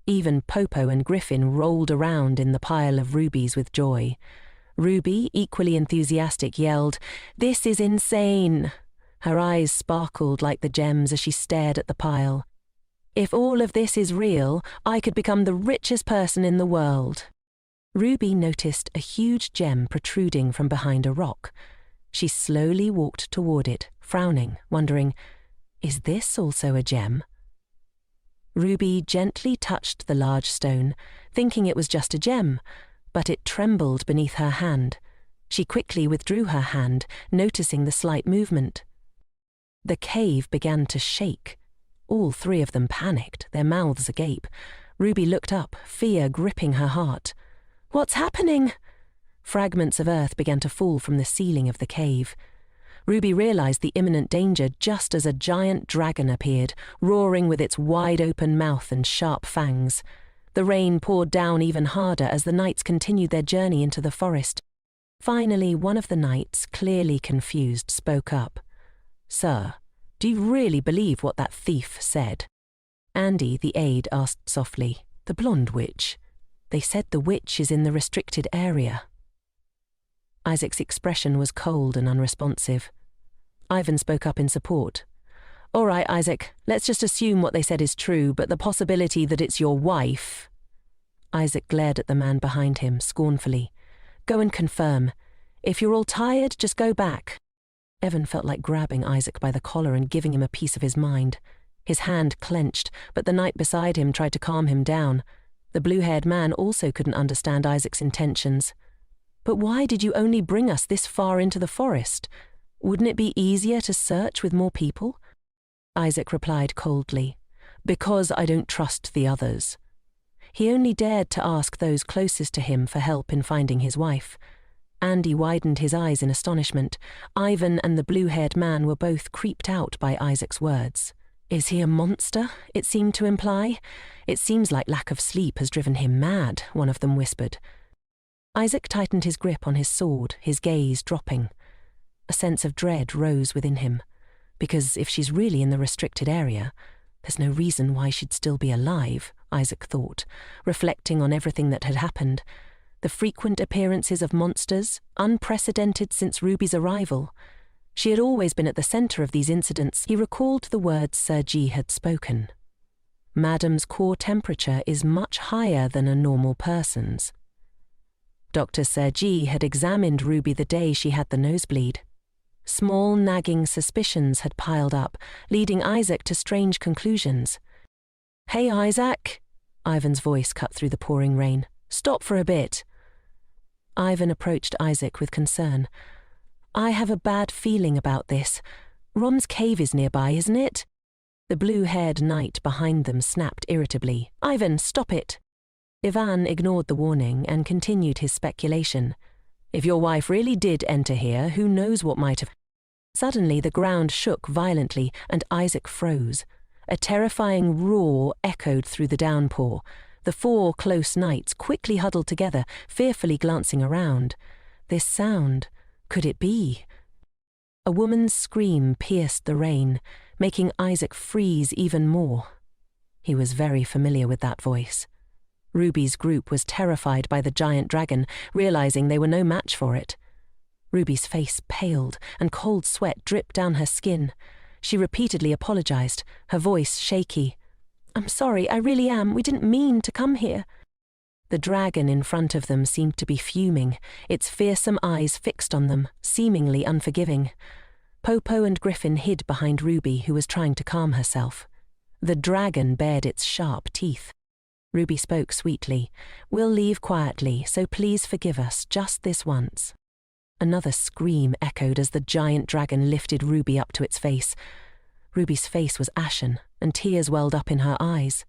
Even Popo and Griffin rolled around in the pile of rubies with joy. Ruby, equally enthusiastic, yelled, "This is insane!" Her eyes sparkled like the gems as she stared at the pile. "If all of this is real, I could become the richest person in the world." Ruby noticed a huge gem protruding from behind a rock. She slowly walked toward it, frowning, wondering, "Is this also a gem?" Ruby gently touched the large stone, thinking it was just a gem, but it trembled beneath her hand. She quickly withdrew her hand, noticing the slight movement. The cave began to shake. All three of them panicked, their mouths agape. Ruby looked up, fear gripping her heart. "What's happening?" Fragments of earth began to fall from the ceiling of the cave. Ruby realized the imminent danger just as a giant dragon appeared, roaring with its wide-open mouth and sharp fangs. The rain poured down even harder as the knights continued their journey into the forest. Finally, one of the knights, clearly confused, spoke up. "Sir, do you really believe what that thief said?" Andy, the aide, asked softly, "The blonde witch? They said the witch is in the restricted area." Isaac's expression was cold and unresponsive. Ivan spoke up in support. "All right, Isaac, let's just assume what they said is true, but the possibility that it's your wife—" Isaac glared at the man behind him, scornfully. "Go and confirm. If you're all tired, just go back." Evan felt like grabbing Isaac by the collar and giving him a piece of his mind. His hand clenched, but the knight beside him tried to calm him down. The blue-haired man also couldn't understand Isaac's intentions. "But why did you only bring us this far into the forest? Wouldn't it be easier to search with more people?" Isaac replied coldly, "Because I don't trust the others." He only dared to ask those closest to him for help in finding his wife. Andy widened his eyes in astonishment. Ivan and the blue-haired man were both creeped out by Isaac's words. "Is he a monster?" it seemed to imply. "It seems like lack of sleep has driven him mad," one of them whispered. Isaac tightened his grip on his sword, his gaze dropping. A sense of dread rose within him, because if she's really in the restricted area, there's no reason why she'd still be alive, Isaac thought, reflecting on everything that had happened. The frequent appearances of monsters, unprecedented since Ruby's arrival. She had always been at the centre of these incidents. He recalled the words Sir G had spoken. Madam's core temperature is much higher than a normal person's. Dr. Sir G had examined Ruby the day she had the nosebleed. Small nagging suspicions had piled up, leading Isaac to strange conclusions. "Hey, Isaac," Ivan's voice cut through the pouring rain. "Stop for a bit." Ivan approached Isaac with concern. "I have a bad feeling about this. Rom's cave is nearby, isn't it?" The blue-haired knight behind them snapped irritably. "Ivan, stop it!" Ivan ignored the warning and continued his speculation. "If your wife really did enter here, who knows what might have—" Suddenly the ground shook violently and Isaac froze. A terrifying roar echoed through the downpour. The four close knights quickly huddled together, fearfully glancing around. This sound, could it be? A woman's scream pierced the rain, making Isaac freeze even more. He was very familiar with that voice. Ruby's group was terrified by the giant dragon, realizing they were no match for it. Ruby's face paled and cold sweat dripped down her skin. She repeatedly apologized, her voice shaky. "I'm sorry, I really am. We didn't mean to come here." The dragon in front of them seemed to be fuming, its fearsome eyes fixed on them, seemingly unforgiving. Popo and Griffin hid behind Ruby, who was trying to calm herself. The dragon bared its sharp teeth. Ruby spoke sweetly. "We'll leave quietly, so please forgive us, just this once." Another scream echoed as the giant dragon lifted Ruby up to its face. Ruby's face was ashen, and tears welled up in her eyes.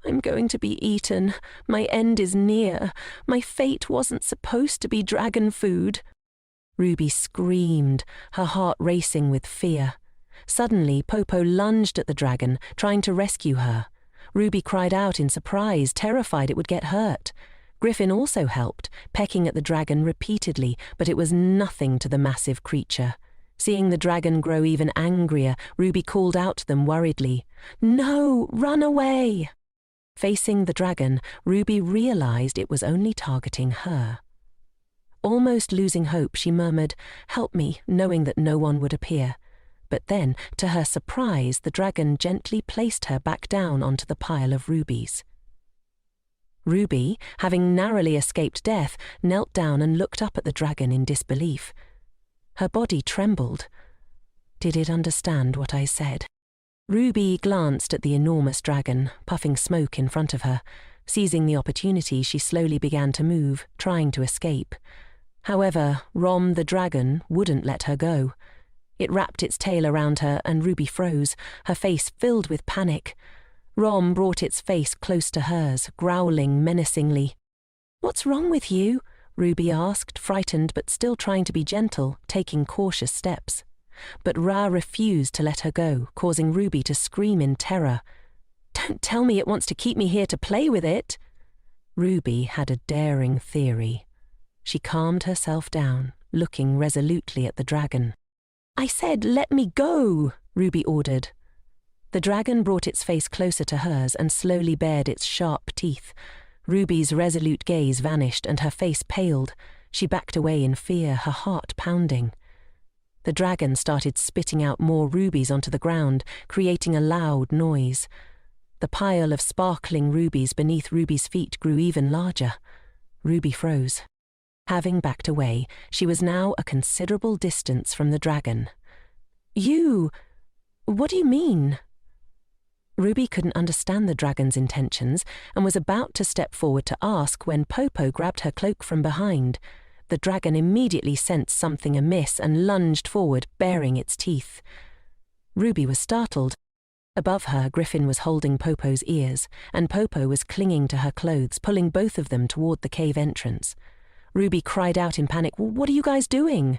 "I'm going to be eaten. My end is near. My fate wasn't supposed to be dragon food." Ruby screamed, her heart racing with fear. Suddenly, Popo lunged at the dragon, trying to rescue her. Ruby cried out in surprise, terrified it would get hurt. Griffin also helped, pecking at the dragon repeatedly, but it was nothing to the massive creature. Seeing the dragon grow even angrier, Ruby called out to them worriedly, "No, run away!" Facing the dragon, Ruby realized it was only targeting her. Almost losing hope, she murmured, "Help me," knowing that no one would appear. But then, to her surprise, the dragon gently placed her back down onto the pile of rubies. Ruby, having narrowly escaped death, knelt down and looked up at the dragon in disbelief. Her body trembled. Did it understand what I said? Ruby glanced at the enormous dragon, puffing smoke in front of her. Seizing the opportunity, she slowly began to move, trying to escape. However, Rom the dragon wouldn't let her go. It wrapped its tail around her and Ruby froze, her face filled with panic. Rom brought its face close to hers, growling menacingly. "What's wrong with you?" Ruby asked, frightened but still trying to be gentle, taking cautious steps. But Ra refused to let her go, causing Ruby to scream in terror. "Don't tell me it wants to keep me here to play with it." Ruby had a daring theory. She calmed herself down, looking resolutely at the dragon. "I said, let me go," Ruby ordered. The dragon brought its face closer to hers and slowly bared its sharp teeth. Ruby's resolute gaze vanished and her face paled. She backed away in fear, her heart pounding. The dragon started spitting out more rubies onto the ground, creating a loud noise. The pile of sparkling rubies beneath Ruby's feet grew even larger. Ruby froze. Having backed away, she was now a considerable distance from the dragon. "You... what do you mean?" Ruby couldn't understand the dragon's intentions and was about to step forward to ask when Popo grabbed her cloak from behind. The dragon immediately sensed something amiss and lunged forward, baring its teeth. Ruby was startled. Above her, Griffin was holding Popo's ears, and Popo was clinging to her clothes, pulling both of them toward the cave entrance. Ruby cried out in panic, "What are you guys doing?"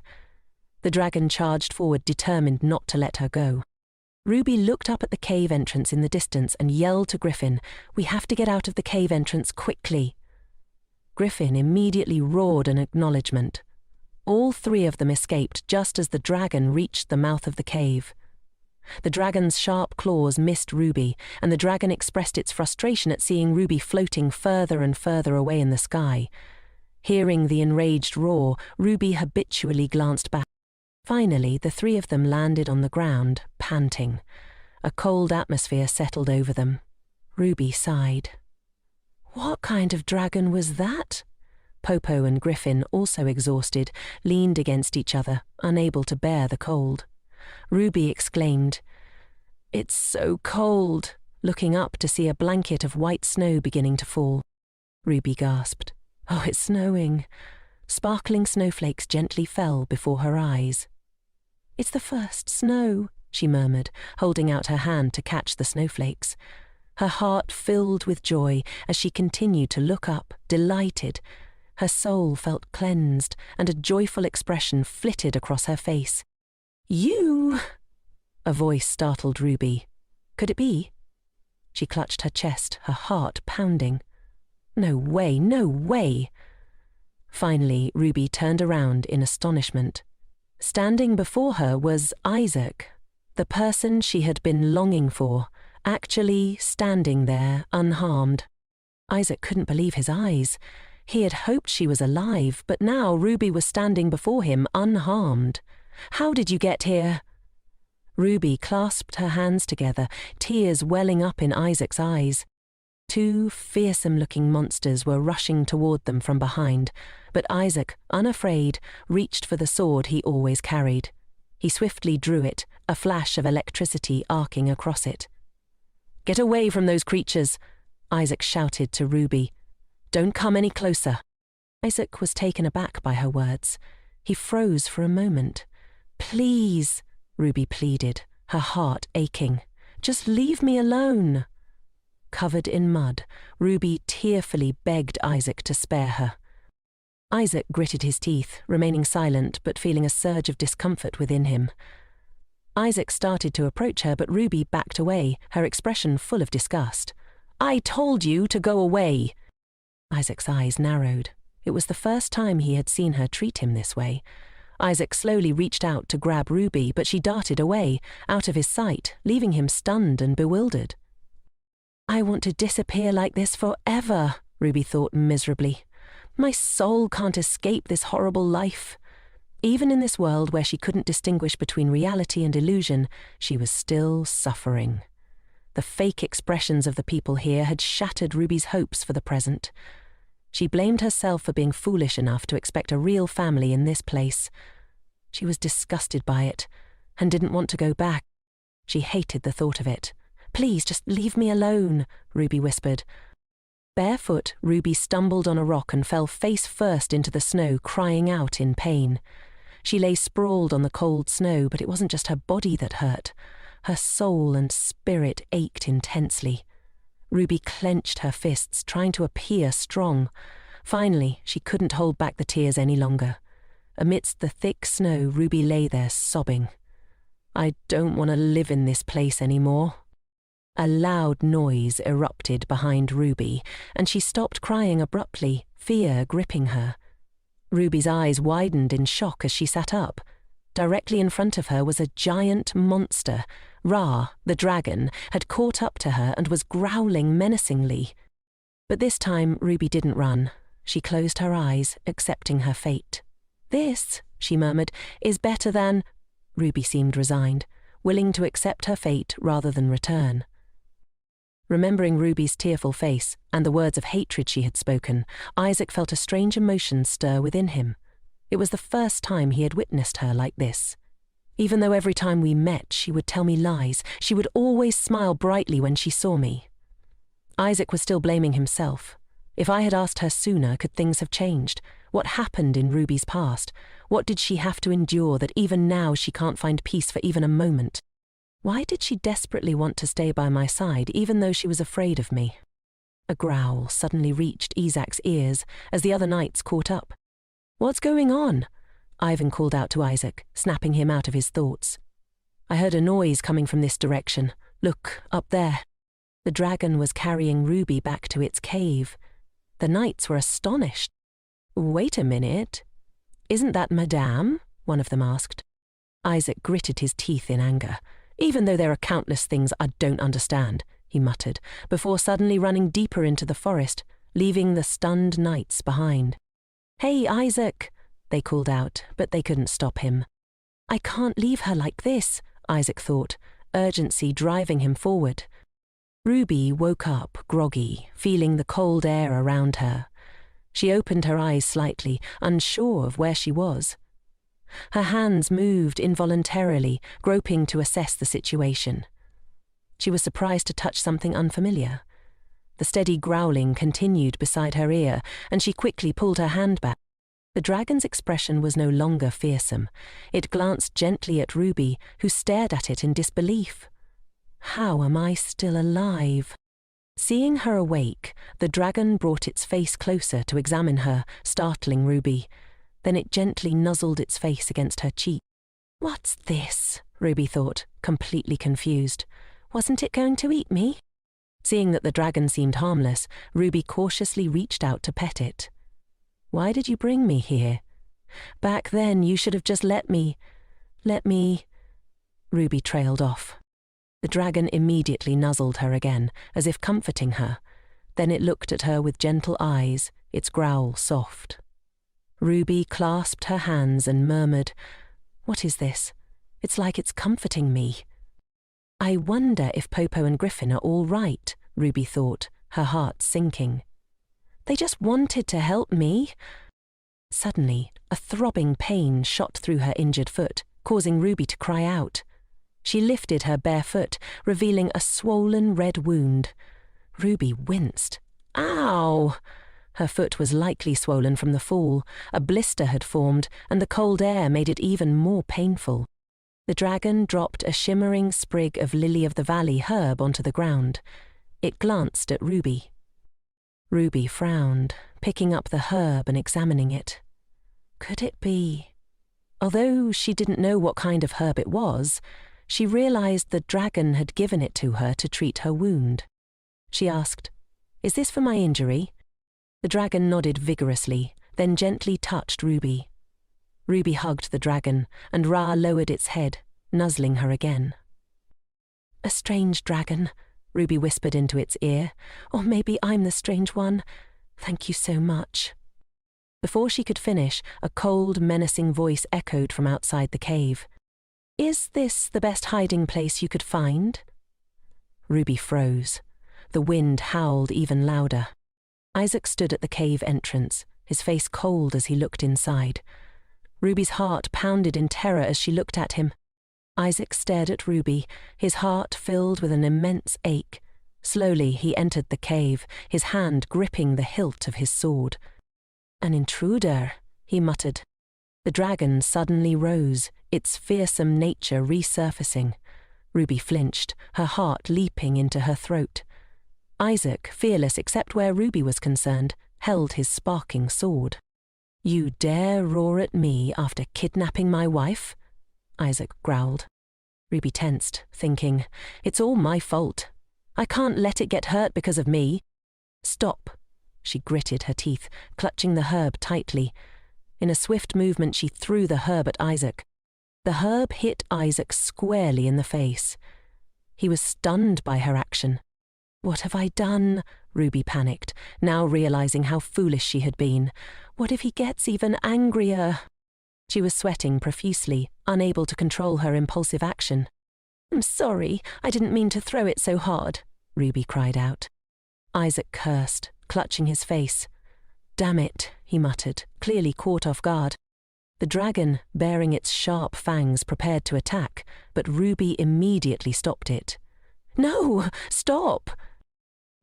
The dragon charged forward, determined not to let her go. Ruby looked up at the cave entrance in the distance and yelled to Griffin, "We have to get out of the cave entrance quickly." Griffin immediately roared an acknowledgement. All three of them escaped just as the dragon reached the mouth of the cave. The dragon's sharp claws missed Ruby, and the dragon expressed its frustration at seeing Ruby floating further and further away in the sky. Hearing the enraged roar, Ruby habitually glanced back. Finally, the three of them landed on the ground, panting. A cold atmosphere settled over them. Ruby sighed. What kind of dragon was that? Popo and Griffin, also exhausted, leaned against each other, unable to bear the cold. Ruby exclaimed, "It's so cold," looking up to see a blanket of white snow beginning to fall. Ruby gasped, "Oh, it's snowing." Sparkling snowflakes gently fell before her eyes. "It's the first snow," she murmured, holding out her hand to catch the snowflakes. Her heart filled with joy as she continued to look up, delighted. Her soul felt cleansed, and a joyful expression flitted across her face. "You!" A voice startled Ruby. Could it be? She clutched her chest, her heart pounding. No way, no way! Finally, Ruby turned around in astonishment. Standing before her was Isaac, the person she had been longing for, actually standing there unharmed. Isaac couldn't believe his eyes. He had hoped she was alive, but now Ruby was standing before him unharmed. "How did you get here?" Ruby clasped her hands together, tears welling up in Isaac's eyes. Two fearsome-looking monsters were rushing toward them from behind, but Isaac, unafraid, reached for the sword he always carried. He swiftly drew it, a flash of electricity arcing across it. "Get away from those creatures!" Isaac shouted to Ruby. "Don't come any closer." Isaac was taken aback by her words. He froze for a moment. "Please," Ruby pleaded, her heart aching. "Just leave me alone." Covered in mud, Ruby tearfully begged Isaac to spare her. Isaac gritted his teeth, remaining silent but feeling a surge of discomfort within him. Isaac started to approach her, but Ruby backed away, her expression full of disgust. "I told you to go away!" Isaac's eyes narrowed. It was the first time he had seen her treat him this way. Isaac slowly reached out to grab Ruby, but she darted away, out of his sight, leaving him stunned and bewildered. "I want to disappear like this forever," Ruby thought miserably. "My soul can't escape this horrible life." Even in this world where she couldn't distinguish between reality and illusion, she was still suffering. The fake expressions of the people here had shattered Ruby's hopes for the present. She blamed herself for being foolish enough to expect a real family in this place. She was disgusted by it, and didn't want to go back. She hated the thought of it. "Please, just leave me alone," Ruby whispered. Barefoot, Ruby stumbled on a rock and fell face first into the snow, crying out in pain. She lay sprawled on the cold snow, but it wasn't just her body that hurt. Her soul and spirit ached intensely. Ruby clenched her fists, trying to appear strong. Finally, she couldn't hold back the tears any longer. Amidst the thick snow, Ruby lay there sobbing. "I don't want to live in this place anymore." A loud noise erupted behind Ruby, and she stopped crying abruptly, fear gripping her. Ruby's eyes widened in shock as she sat up. Directly in front of her was a giant monster. Ra, the dragon, had caught up to her and was growling menacingly. But this time Ruby didn't run. She closed her eyes, accepting her fate. "This," she murmured, "is better than—" Ruby seemed resigned, willing to accept her fate rather than return. Remembering Ruby's tearful face and the words of hatred she had spoken, Isaac felt a strange emotion stir within him. It was the first time he had witnessed her like this. Even though every time we met she would tell me lies, she would always smile brightly when she saw me. Isaac was still blaming himself. If I had asked her sooner, could things have changed? What happened in Ruby's past? What did she have to endure that even now she can't find peace for even a moment? Why did she desperately want to stay by my side, even though she was afraid of me? A growl suddenly reached Isaac's ears as the other knights caught up. "What's going on?" Ivan called out to Isaac, snapping him out of his thoughts. "I heard a noise coming from this direction. Look, up there." The dragon was carrying Ruby back to its cave. The knights were astonished. "Wait a minute. Isn't that Madame?" one of them asked. Isaac gritted his teeth in anger. "Even though there are countless things I don't understand," he muttered, before suddenly running deeper into the forest, leaving the stunned knights behind. "Hey, Isaac!" they called out, but they couldn't stop him. "I can't leave her like this," Isaac thought, urgency driving him forward. Ruby woke up, groggy, feeling the cold air around her. She opened her eyes slightly, unsure of where she was. Her hands moved involuntarily, groping to assess the situation. She was surprised to touch something unfamiliar. The steady growling continued beside her ear, and she quickly pulled her hand back. The dragon's expression was no longer fearsome. It glanced gently at Ruby, who stared at it in disbelief. "How am I still alive?" Seeing her awake, the dragon brought its face closer to examine her, startling Ruby. Then it gently nuzzled its face against her cheek. "What's this?" Ruby thought, completely confused. "Wasn't it going to eat me?" Seeing that the dragon seemed harmless, Ruby cautiously reached out to pet it. "Why did you bring me here? Back then you should have just let me... Ruby trailed off. The dragon immediately nuzzled her again, as if comforting her. Then it looked at her with gentle eyes, its growl soft. Ruby clasped her hands and murmured, "What is this? It's like it's comforting me." "I wonder if Popo and Griffin are all right," Ruby thought, her heart sinking. "They just wanted to help me." Suddenly, a throbbing pain shot through her injured foot, causing Ruby to cry out. She lifted her bare foot, revealing a swollen red wound. Ruby winced. "Ow!" Her foot was likely swollen from the fall. A blister had formed, and the cold air made it even more painful. The dragon dropped a shimmering sprig of lily-of-the-valley herb onto the ground. It glanced at Ruby. Ruby frowned, picking up the herb and examining it. Could it be? Although she didn't know what kind of herb it was, she realized the dragon had given it to her to treat her wound. She asked, "Is this for my injury?" The dragon nodded vigorously, then gently touched Ruby. Ruby hugged the dragon, and Ra lowered its head, nuzzling her again. "A strange dragon," Ruby whispered into its ear. "Or maybe I'm the strange one. Thank you so much." Before she could finish, a cold, menacing voice echoed from outside the cave. "Is this the best hiding place you could find?" Ruby froze. The wind howled even louder. Isaac stood at the cave entrance, his face cold as he looked inside. Ruby's heart pounded in terror as she looked at him. Isaac stared at Ruby, his heart filled with an immense ache. Slowly he entered the cave, his hand gripping the hilt of his sword. "An intruder," he muttered. The dragon suddenly rose, its fearsome nature resurfacing. Ruby flinched, her heart leaping into her throat. Isaac, fearless except where Ruby was concerned, held his sparking sword. "You dare roar at me after kidnapping my wife?" Isaac growled. Ruby tensed, thinking, "It's all my fault. I can't let it get hurt because of me." "Stop." She gritted her teeth, clutching the herb tightly. In a swift movement, she threw the herb at Isaac. The herb hit Isaac squarely in the face. He was stunned by her action. "What have I done?" Ruby panicked, now realizing how foolish she had been. "What if he gets even angrier?" She was sweating profusely, unable to control her impulsive action. "I'm sorry, I didn't mean to throw it so hard," Ruby cried out. Isaac cursed, clutching his face. "Damn it," he muttered, clearly caught off guard. The dragon, baring its sharp fangs, prepared to attack, but Ruby immediately stopped it. "No, stop!"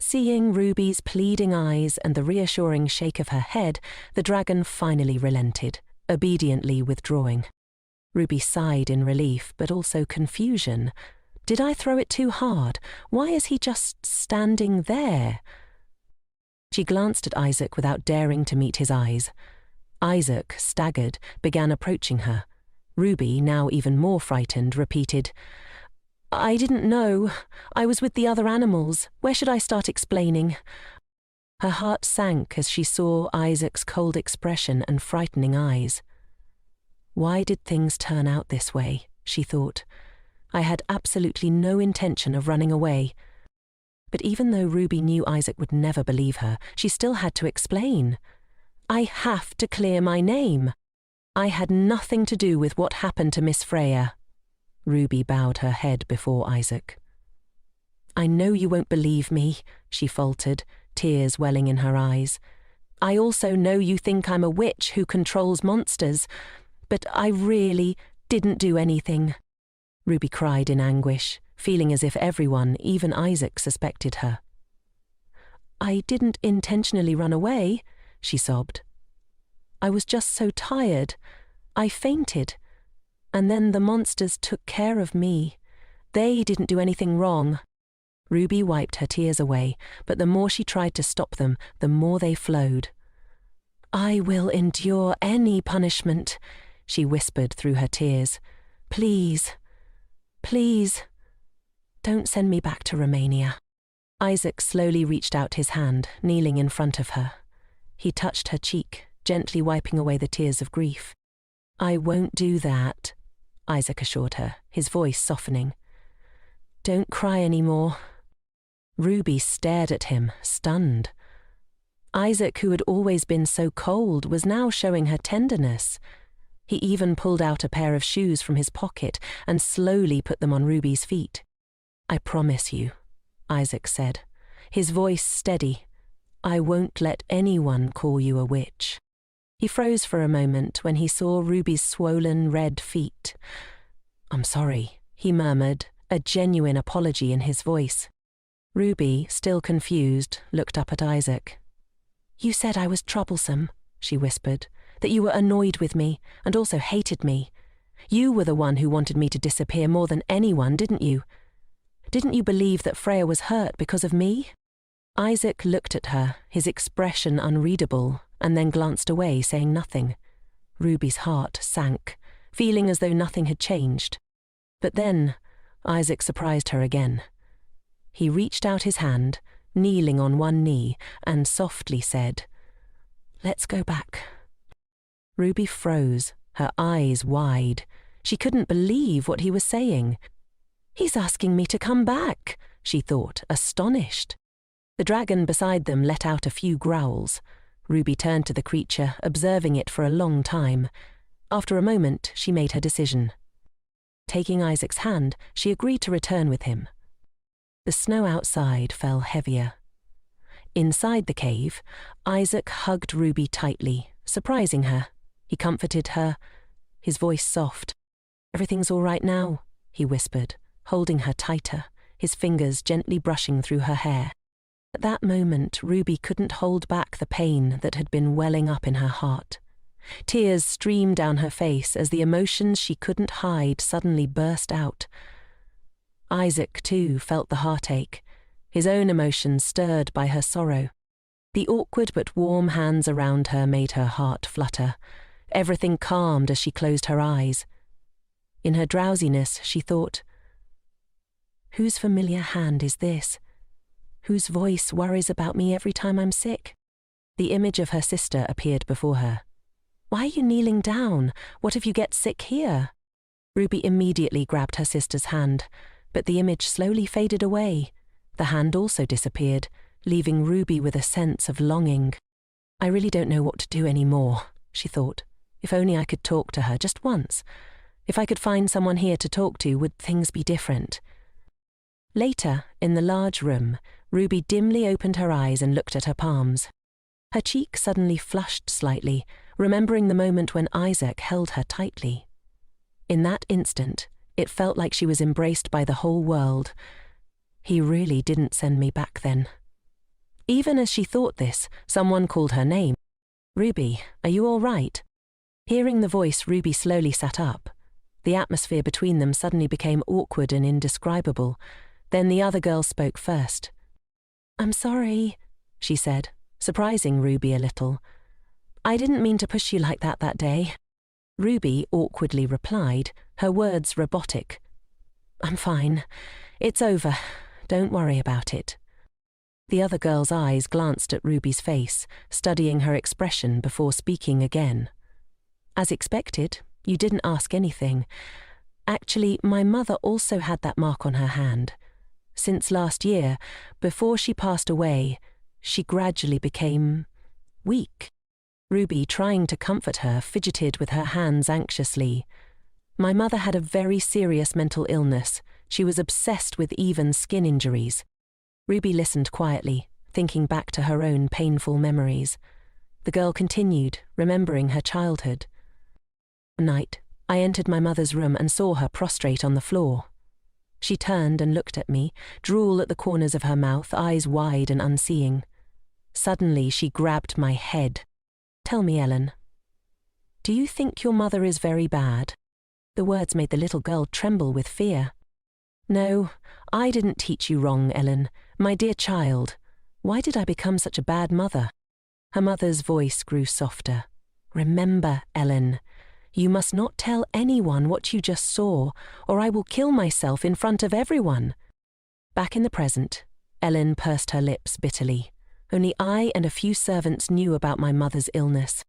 Seeing Ruby's pleading eyes and the reassuring shake of her head, the dragon finally relented, obediently withdrawing. Ruby sighed in relief, but also confusion. Did I throw it too hard? Why is he just standing there? She glanced at Isaac without daring to meet his eyes. Isaac, staggered, began approaching her. Ruby, now even more frightened, repeated, "I didn't know. I was with the other animals. Where should I start explaining?" Her heart sank as she saw Isaac's cold expression and frightening eyes. Why did things turn out this way, she thought. I had absolutely no intention of running away. But even though Ruby knew Isaac would never believe her, she still had to explain. I have to clear my name. I had nothing to do with what happened to Miss Freya. Ruby bowed her head before Isaac. I know you won't believe me, she faltered, tears welling in her eyes. I also know you think I'm a witch who controls monsters, but I really didn't do anything. Ruby cried in anguish, feeling as if everyone, even Isaac, suspected her. I didn't intentionally run away, she sobbed. I was just so tired. I fainted. And then the monsters took care of me. They didn't do anything wrong. Ruby wiped her tears away, but the more she tried to stop them, the more they flowed. I will endure any punishment, she whispered through her tears. Please, please, don't send me back to Romania. Isaac slowly reached out his hand, kneeling in front of her. He touched her cheek, gently wiping away the tears of grief. I won't do that, Isaac assured her, his voice softening. Don't cry anymore. Ruby stared at him, stunned. Isaac, who had always been so cold, was now showing her tenderness. He even pulled out a pair of shoes from his pocket and slowly put them on Ruby's feet. I promise you, Isaac said, his voice steady. I won't let anyone call you a witch. He froze for a moment when he saw Ruby's swollen red feet. I'm sorry, he murmured, a genuine apology in his voice. Ruby, still confused, looked up at Isaac. You said I was troublesome, she whispered, that you were annoyed with me and also hated me. You were the one who wanted me to disappear more than anyone, didn't you? Didn't you believe that Freya was hurt because of me? Isaac looked at her, his expression unreadable, and then glanced away, saying nothing. Ruby's heart sank, feeling as though nothing had changed. But then, Isaac surprised her again. He reached out his hand, kneeling on one knee, and softly said, Let's go back. Ruby froze, her eyes wide. She couldn't believe what he was saying. He's asking me to come back, she thought, astonished. The dragon beside them let out a few growls. Ruby turned to the creature, observing it for a long time. After a moment, she made her decision. Taking Isaac's hand, she agreed to return with him. The snow outside fell heavier. Inside the cave, Isaac hugged Ruby tightly, surprising her. He comforted her, his voice soft. Everything's all right now, he whispered, holding her tighter, his fingers gently brushing through her hair. At that moment, Ruby couldn't hold back the pain that had been welling up in her heart. Tears streamed down her face as the emotions she couldn't hide suddenly burst out. Isaac, too, felt the heartache, his own emotions stirred by her sorrow. The awkward but warm hands around her made her heart flutter. Everything calmed as she closed her eyes. In her drowsiness, she thought, whose familiar hand is this? Whose voice worries about me every time I'm sick? The image of her sister appeared before her. Why are you kneeling down? What if you get sick here? Ruby immediately grabbed her sister's hand, but the image slowly faded away. The hand also disappeared, leaving Ruby with a sense of longing. I really don't know what to do anymore, she thought. If only I could talk to her just once. If I could find someone here to talk to, would things be different? Later, in the large room, Ruby dimly opened her eyes and looked at her palms. Her cheek suddenly flushed slightly, remembering the moment when Isaac held her tightly. In that instant, it felt like she was embraced by the whole world. He really didn't send me back then. Even as she thought this, someone called her name. Ruby, are you all right? Hearing the voice, Ruby slowly sat up. The atmosphere between them suddenly became awkward and indescribable. Then the other girl spoke first. I'm sorry, she said, surprising Ruby a little. I didn't mean to push you like that day. Ruby awkwardly replied, her words robotic. I'm fine. It's over. Don't worry about it. The other girl's eyes glanced at Ruby's face, studying her expression before speaking again. As expected, you didn't ask anything. Actually, my mother also had that mark on her hand. Since last year, before she passed away, she gradually became weak. Ruby, trying to comfort her, fidgeted with her hands anxiously. My mother had a very serious mental illness. She was obsessed with even skin injuries. Ruby listened quietly, thinking back to her own painful memories. The girl continued, remembering her childhood. One night, I entered my mother's room and saw her prostrate on the floor. She turned and looked at me, drool at the corners of her mouth, eyes wide and unseeing. Suddenly, she grabbed my head. "Tell me, Ellen, do you think your mother is very bad?" The words made the little girl tremble with fear. "No, I didn't teach you wrong, Ellen. My dear child, why did I become such a bad mother?" Her mother's voice grew softer. "Remember, Ellen, you must not tell anyone what you just saw, or I will kill myself in front of everyone." Back in the present, Ellen pursed her lips bitterly. Only I and a few servants knew about my mother's illness.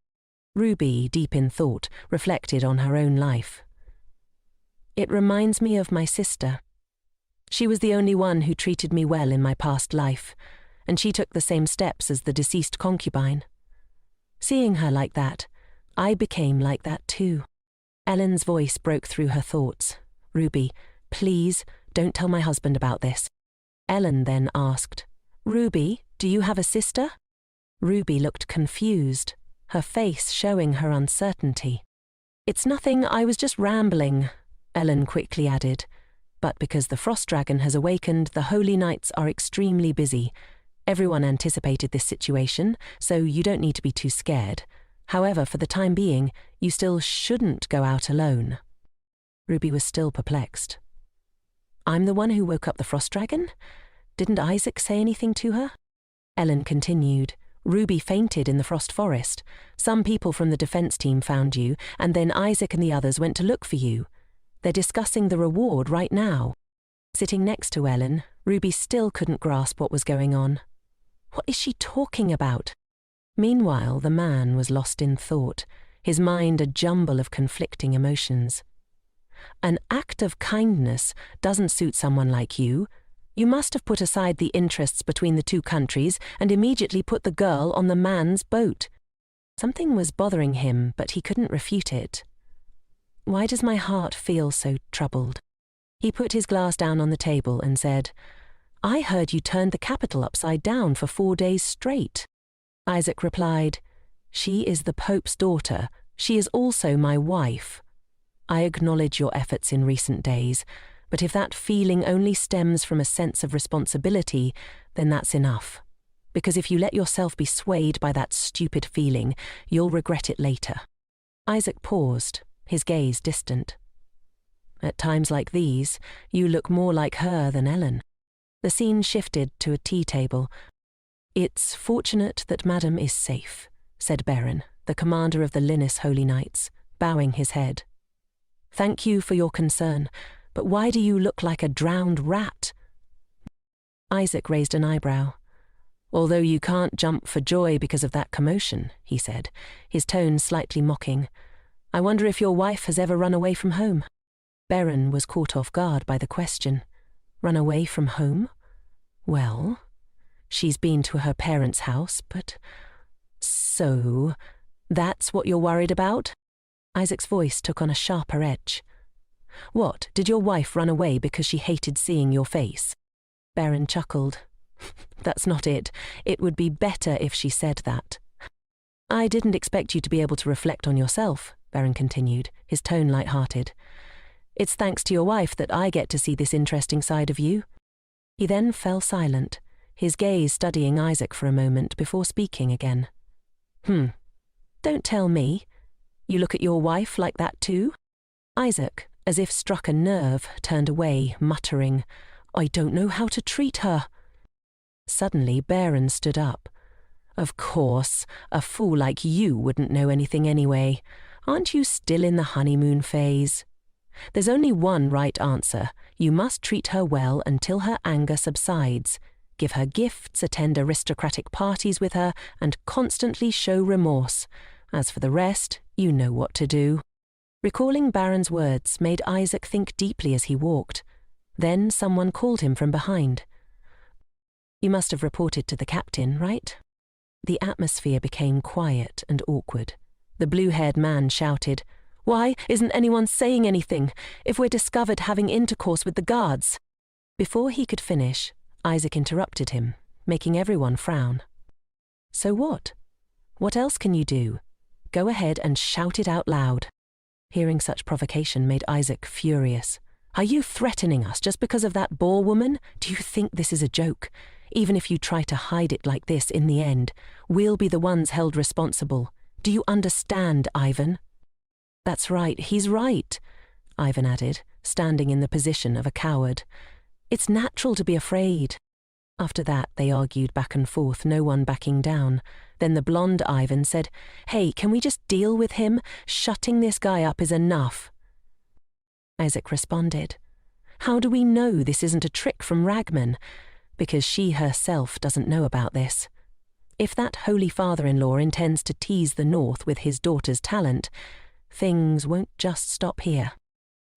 Ruby, deep in thought, reflected on her own life. "It reminds me of my sister. She was the only one who treated me well in my past life, and she took the same steps as the deceased concubine. Seeing her like that, I became like that too." Ellen's voice broke through her thoughts. "Ruby, please don't tell my husband about this." Ellen then asked, "Ruby, do you have a sister?" Ruby looked confused, her face showing her uncertainty. "It's nothing, I was just rambling," Ellen quickly added. "But because the frost dragon has awakened, the holy nights are extremely busy. Everyone anticipated this situation, so you don't need to be too scared. However, for the time being, you still shouldn't go out alone." Ruby was still perplexed. "I'm the one who woke up the frost dragon? Didn't Isaac say anything to her?" Ellen continued. "Ruby fainted in the frost forest. Some people from the defense team found you, and then Isaac and the others went to look for you. They're discussing the reward right now." Sitting next to Ellen, Ruby still couldn't grasp what was going on. What is she talking about? Meanwhile, the man was lost in thought, his mind a jumble of conflicting emotions. "An act of kindness doesn't suit someone like you. You must have put aside the interests between the two countries and immediately put the girl on the man's boat." Something was bothering him, but he couldn't refute it. "Why does my heart feel so troubled?" He put his glass down on the table and said, "I heard you turned the capital upside down for 4 days straight." Isaac replied, "She is the Pope's daughter. She is also my wife. I acknowledge your efforts in recent days, but if that feeling only stems from a sense of responsibility, then that's enough. Because if you let yourself be swayed by that stupid feeling, you'll regret it later." Isaac paused, his gaze distant. "At times like these, you look more like her than Ellen." The scene shifted to a tea table. "It's fortunate that Madam is safe," said Baron, the commander of the Linus Holy Knights, bowing his head. "Thank you for your concern, but why do you look like a drowned rat?" Isaac raised an eyebrow. "Although you can't jump for joy because of that commotion," he said, his tone slightly mocking. "I wonder if your wife has ever run away from home?" Baron was caught off guard by the question. Run away from home? Well, she's been to her parents' house, but... So, that's what you're worried about? Isaac's voice took on a sharper edge. "What, did your wife run away because she hated seeing your face?" Baron chuckled. "That's not it. It would be better if she said that." "I didn't expect you to be able to reflect on yourself," Baron continued, his tone light-hearted. "It's thanks to your wife that I get to see this interesting side of you." He then fell silent, his gaze studying Isaac for a moment before speaking again. Don't tell me. You look at your wife like that too?" Isaac, as if struck a nerve, turned away, muttering, "I don't know how to treat her." Suddenly, Baron stood up. "Of course, a fool like you wouldn't know anything anyway. Aren't you still in the honeymoon phase? There's only one right answer. You must treat her well until her anger subsides. give her gifts, attend aristocratic parties with her, and constantly show remorse. As for the rest, you know what to do. Recalling Baron's words made Isaac think deeply as he walked. Then someone called him from behind. You must have reported to the captain, right? The atmosphere became quiet and awkward. The blue-haired man shouted, Why isn't anyone saying anything if we're discovered having intercourse with the guards? Before he could finish, Isaac interrupted him, making everyone frown. So what? What else can you do? Go ahead and shout it out loud. Hearing such provocation made Isaac furious. Are you threatening us just because of that Boer woman? Do you think this is a joke? Even if you try to hide it like this in the end, we'll be the ones held responsible. Do you understand, Ivan? That's right, he's right, Ivan added, standing in the position of a coward. It's natural to be afraid. After that, they argued back and forth, no one backing down. Then the blonde Ivan said, Hey, can we just deal with him? Shutting this guy up is enough. Isaac responded, How do we know this isn't a trick from Ragman? Because she herself doesn't know about this. If that holy father-in-law intends to tease the North with his daughter's talent, things won't just stop here.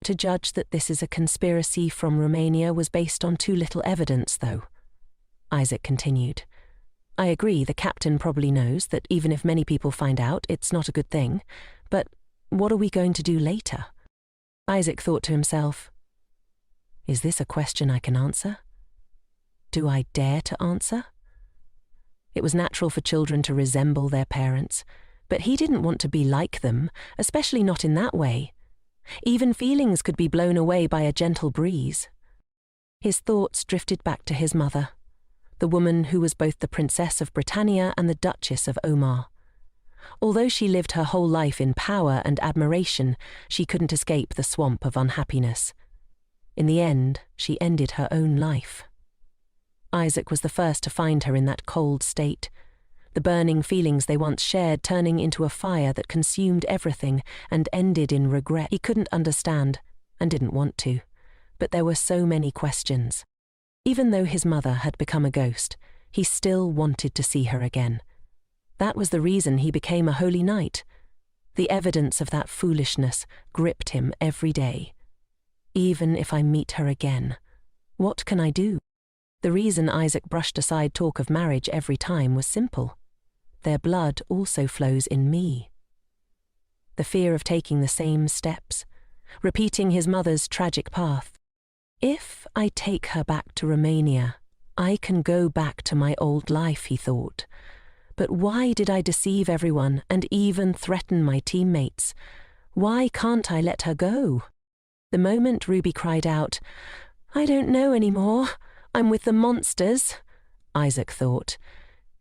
To judge that this is a conspiracy from Romania was based on too little evidence, though. Isaac continued, I agree, the captain probably knows that even if many people find out, it's not a good thing. But what are we going to do later? Isaac thought to himself, Is this a question I can answer? Do I dare to answer? It was natural for children to resemble their parents, but he didn't want to be like them, especially not in that way. Even feelings could be blown away by a gentle breeze. His thoughts drifted back to his mother, the woman who was both the Princess of Britannia and the Duchess of Omar. Although she lived her whole life in power and admiration, she couldn't escape the swamp of unhappiness. In the end, she ended her own life. Isaac was the first to find her in that cold state, the burning feelings they once shared turning into a fire that consumed everything and ended in regret. He couldn't understand, and didn't want to, but there were so many questions. Even though his mother had become a ghost, he still wanted to see her again. That was the reason he became a holy knight. The evidence of that foolishness gripped him every day. Even if I meet her again, what can I do? The reason Isaac brushed aside talk of marriage every time was simple. Their blood also flows in me. The fear of taking the same steps, repeating his mother's tragic path. If I take her back to Romania, I can go back to my old life, he thought. But why did I deceive everyone and even threaten my teammates? Why can't I let her go? The moment Ruby cried out, I don't know anymore. I'm with the monsters, Isaac thought.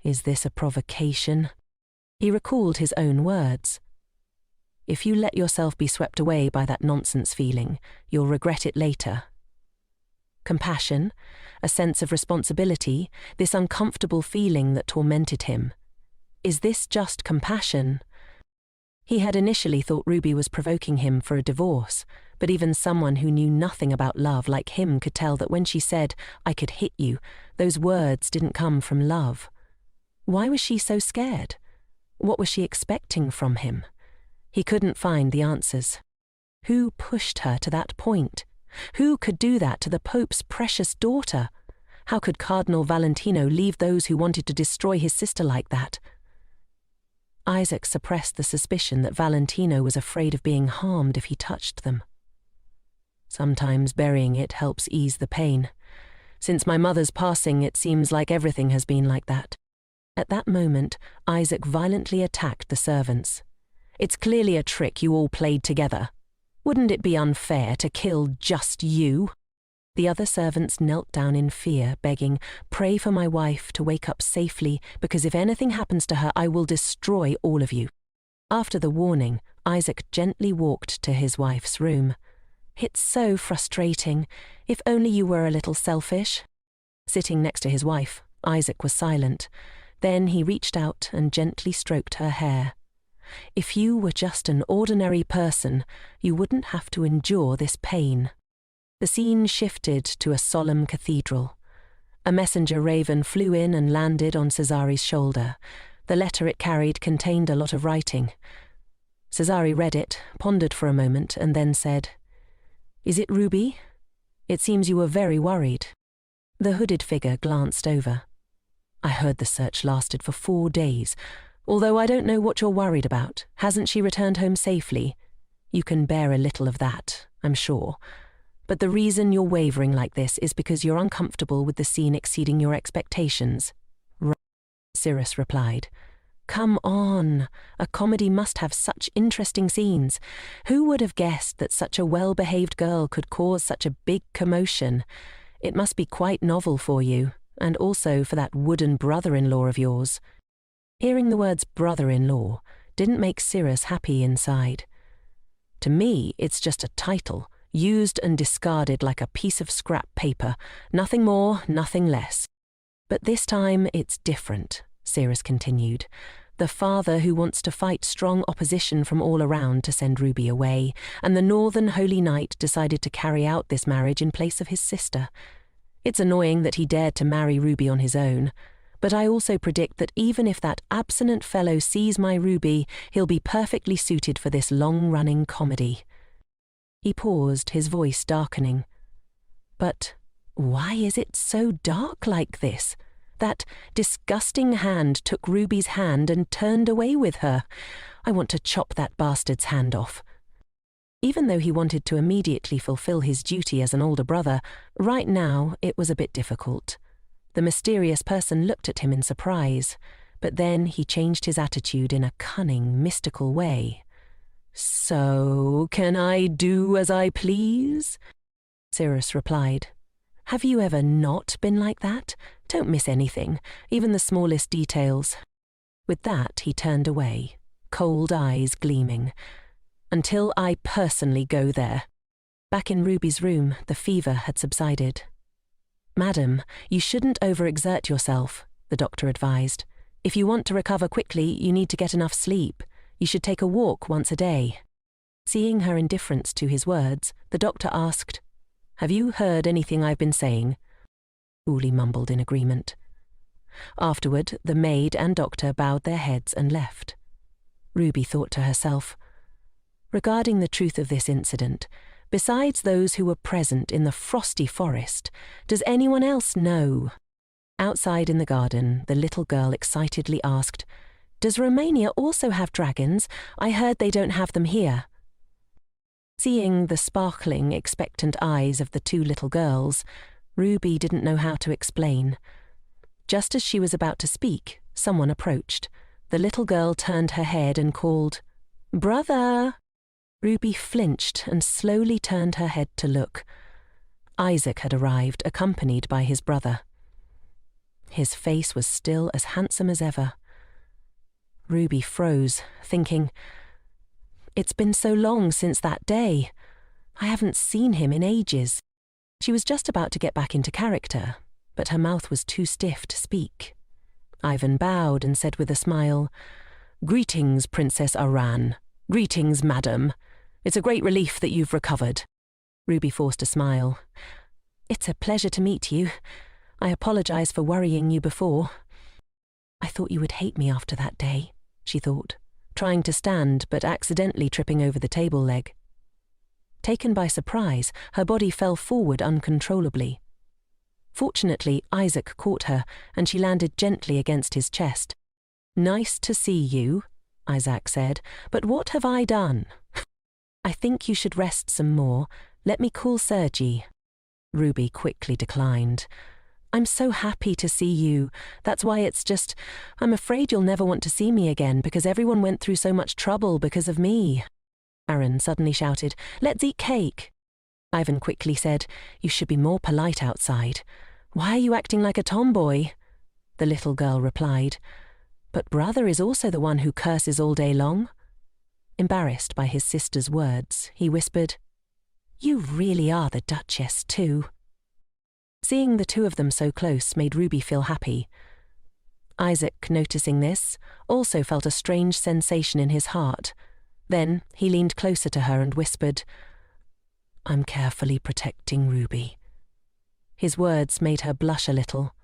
Is this a provocation? He recalled his own words. If you let yourself be swept away by that nonsense feeling, you'll regret it later. Compassion, a sense of responsibility, this uncomfortable feeling that tormented him. Is this just compassion? He had initially thought Ruby was provoking him for a divorce, but even someone who knew nothing about love like him could tell that when she said, I could hit you, those words didn't come from love. Why was she so scared? What was she expecting from him? He couldn't find the answers. Who pushed her to that point? Who could do that to the Pope's precious daughter? How could Cardinal Valentino leave those who wanted to destroy his sister like that? Isaac suppressed the suspicion that Valentino was afraid of being harmed if he touched them. Sometimes burying it helps ease the pain. Since my mother's passing, it seems like everything has been like that. At that moment, Isaac violently attacked the servants. It's clearly a trick you all played together. Wouldn't it be unfair to kill just you? The other servants knelt down in fear, begging, Pray for my wife to wake up safely, because if anything happens to her, I will destroy all of you. After the warning, Isaac gently walked to his wife's room. It's so frustrating. If only you were a little selfish. Sitting next to his wife, Isaac was silent. Then he reached out and gently stroked her hair. If you were just an ordinary person, you wouldn't have to endure this pain. The scene shifted to a solemn cathedral. A messenger raven flew in and landed on Cesari's shoulder. The letter it carried contained a lot of writing. Cesari read it, pondered for a moment, and then said, "Is it Ruby? It seems you were very worried." The hooded figure glanced over. "I heard the search lasted for 4 days. Although I don't know what you're worried about. Hasn't she returned home safely? You can bear a little of that, I'm sure. But the reason you're wavering like this is because you're uncomfortable with the scene exceeding your expectations." "Right," Cyrus replied. "Come on, a comedy must have such interesting scenes. Who would have guessed that such a well-behaved girl could cause such a big commotion? It must be quite novel for you, and also for that wooden brother-in-law of yours." Hearing the words brother-in-law didn't make Cyrus happy inside. "To me, it's just a title, used and discarded like a piece of scrap paper. Nothing more, nothing less." "But this time it's different," Cyrus continued. "The father who wants to fight strong opposition from all around to send Ruby away, and the Northern Holy Knight decided to carry out this marriage in place of his sister. It's annoying that he dared to marry Ruby on his own, but I also predict that even if that abstinent fellow sees my Ruby, he'll be perfectly suited for this long-running comedy." He paused, his voice darkening. "But why is it so dark like this? That disgusting hand took Ruby's hand and turned away with her. I want to chop that bastard's hand off." Even though he wanted to immediately fulfill his duty as an older brother, right now it was a bit difficult. The mysterious person looked at him in surprise, but then he changed his attitude in a cunning, mystical way. "So, can I do as I please?" Cyrus replied. "Have you ever not been like that? Don't miss anything, even the smallest details." With that, he turned away, cold eyes gleaming. "Until I personally go there." Back in Ruby's room, the fever had subsided. "Madam, you shouldn't overexert yourself," the doctor advised. "If you want to recover quickly, you need to get enough sleep. You should take a walk once a day." Seeing her indifference to his words, the doctor asked, "Have you heard anything I've been saying?" Uli mumbled in agreement. Afterward, the maid and doctor bowed their heads and left. Ruby thought to herself, regarding the truth of this incident, besides those who were present in the frosty forest, does anyone else know? Outside in the garden, the little girl excitedly asked, "Does Romania also have dragons? I heard they don't have them here." Seeing the sparkling, expectant eyes of the 2 little girls, Ruby didn't know how to explain. Just as she was about to speak, someone approached. The little girl turned her head and called, "Brother!" Ruby flinched and slowly turned her head to look. Isaac had arrived, accompanied by his brother. His face was still as handsome as ever. Ruby froze, thinking, "It's been so long since that day. I haven't seen him in ages." She was just about to get back into character, but her mouth was too stiff to speak. Ivan bowed and said with a smile, "Greetings, Princess Aran. Greetings, madam. It's a great relief that you've recovered." Ruby forced a smile. "It's a pleasure to meet you. I apologize for worrying you before." "I thought you would hate me after that day," she thought, trying to stand but accidentally tripping over the table leg. Taken by surprise, her body fell forward uncontrollably. Fortunately, Isaac caught her, and she landed gently against his chest. "Nice to see you," Isaac said, "but what have I done?" "I think you should rest some more. Let me call Sergi." Ruby quickly declined. "I'm so happy to see you. That's why I'm afraid you'll never want to see me again because everyone went through so much trouble because of me." Aaron suddenly shouted, "Let's eat cake." Ivan quickly said, "You should be more polite outside. Why are you acting like a tomboy?" The little girl replied, "But brother is also the one who curses all day long." Embarrassed by his sister's words, he whispered, "You really are the Duchess too." Seeing the 2 of them so close made Ruby feel happy. Isaac, noticing this, also felt a strange sensation in his heart. Then he leaned closer to her and whispered, "I'm carefully protecting Ruby." His words made her blush a little.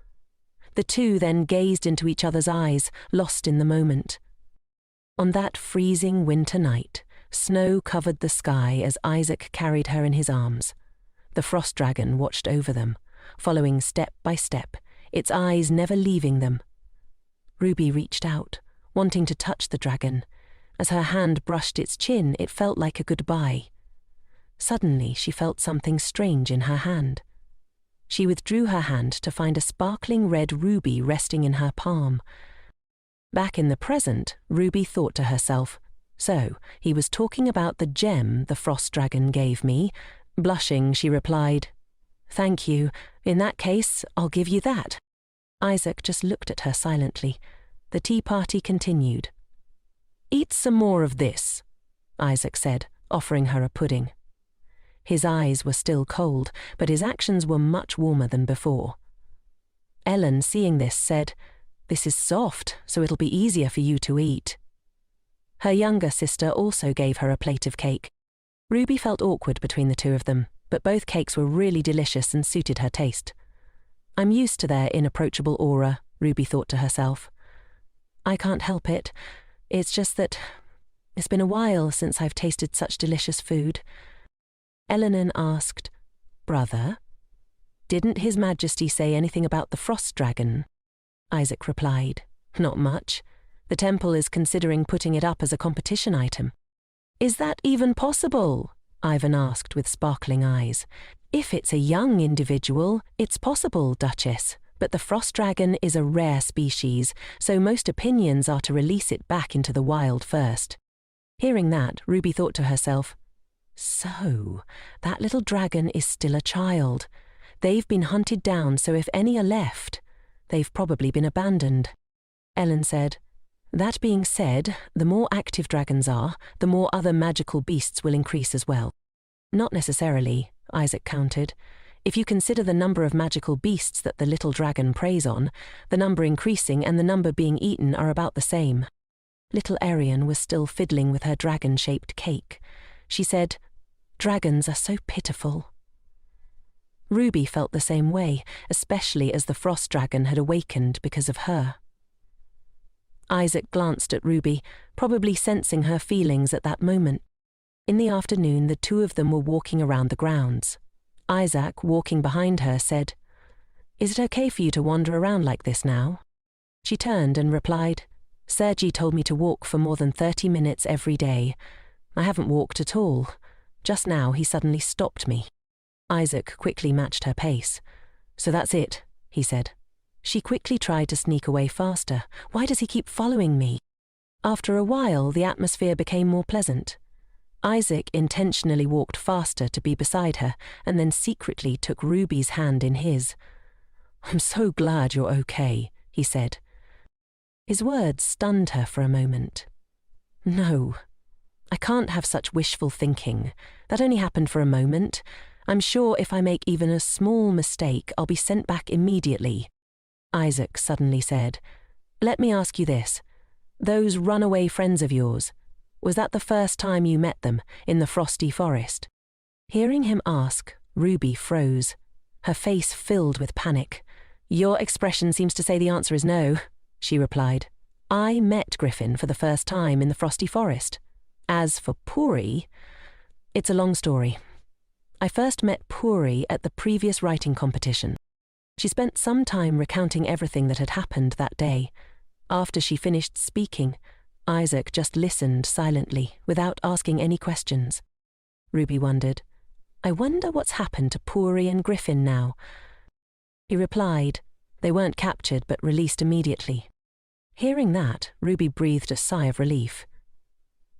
The two then gazed into each other's eyes, lost in the moment. On that freezing winter night, snow covered the sky as Isaac carried her in his arms. The frost dragon watched over them, following step by step, its eyes never leaving them. Ruby reached out, wanting to touch the dragon. As her hand brushed its chin, it felt like a goodbye. Suddenly, she felt something strange in her hand. She withdrew her hand to find a sparkling red ruby resting in her palm. Back in the present, Ruby thought to herself, so he was talking about the gem the frost dragon gave me. Blushing, she replied, "Thank you. In that case, I'll give you that." Isaac just looked at her silently. The tea party continued. "Eat some more of this," Isaac said, offering her a pudding. His eyes were still cold, but his actions were much warmer than before. Ellen, seeing this, said, "This is soft, so it'll be easier for you to eat." Her younger sister also gave her a plate of cake. Ruby felt awkward between the two of them, but both cakes were really delicious and suited her taste. "I'm used to their inapproachable aura," Ruby thought to herself. "I can't help it. It's just that it's been a while since I've tasted such delicious food." Eleanor asked, "Brother, didn't His Majesty say anything about the frost dragon?" Isaac replied, "Not much. The temple is considering putting it up as a competition item." "Is that even possible?" Ivan asked with sparkling eyes. "If it's a young individual, it's possible, Duchess, but the frost dragon is a rare species, so most opinions are to release it back into the wild first." Hearing that, Ruby thought to herself, "So, that little dragon is still a child. They've been hunted down, so if any are left, they've probably been abandoned." Ellen said, "That being said, the more active dragons are, the more other magical beasts will increase as well." "Not necessarily," Isaac countered. "If you consider the number of magical beasts that the little dragon preys on, the number increasing and the number being eaten are about the same." Little Arian was still fiddling with her dragon-shaped cake. She said, "Dragons are so pitiful." Ruby felt the same way, especially as the frost dragon had awakened because of her. Isaac glanced at Ruby, probably sensing her feelings at that moment. In the afternoon, the two of them were walking around the grounds. Isaac, walking behind her, said, "Is it okay for you to wander around like this now?" She turned and replied, "Sergi told me to walk for more than 30 minutes every day. I haven't walked at all. Just now he suddenly stopped me." Isaac quickly matched her pace. "So that's it," he said. She quickly tried to sneak away faster. "Why does he keep following me?" After a while, the atmosphere became more pleasant. Isaac intentionally walked faster to be beside her and then secretly took Ruby's hand in his. "I'm so glad you're okay," he said. His words stunned her for a moment. "No, I can't have such wishful thinking. That only happened for a moment. I'm sure if I make even a small mistake, I'll be sent back immediately." Isaac suddenly said, "Let me ask you this. Those runaway friends of yours, was that the first time you met them in the frosty forest?" Hearing him ask, Ruby froze. Her face filled with panic. "Your expression seems to say the answer is no," she replied. "I met Griffin for the first time in the frosty forest. As for Puri, it's a long story. I first met Puri at the previous writing competition. She spent some time recounting everything that had happened that day. After she finished speaking, Isaac just listened silently, without asking any questions. Ruby wondered, "I wonder what's happened to Puri and Griffin now?" He replied, "They weren't captured but released immediately." Hearing that, Ruby breathed a sigh of relief.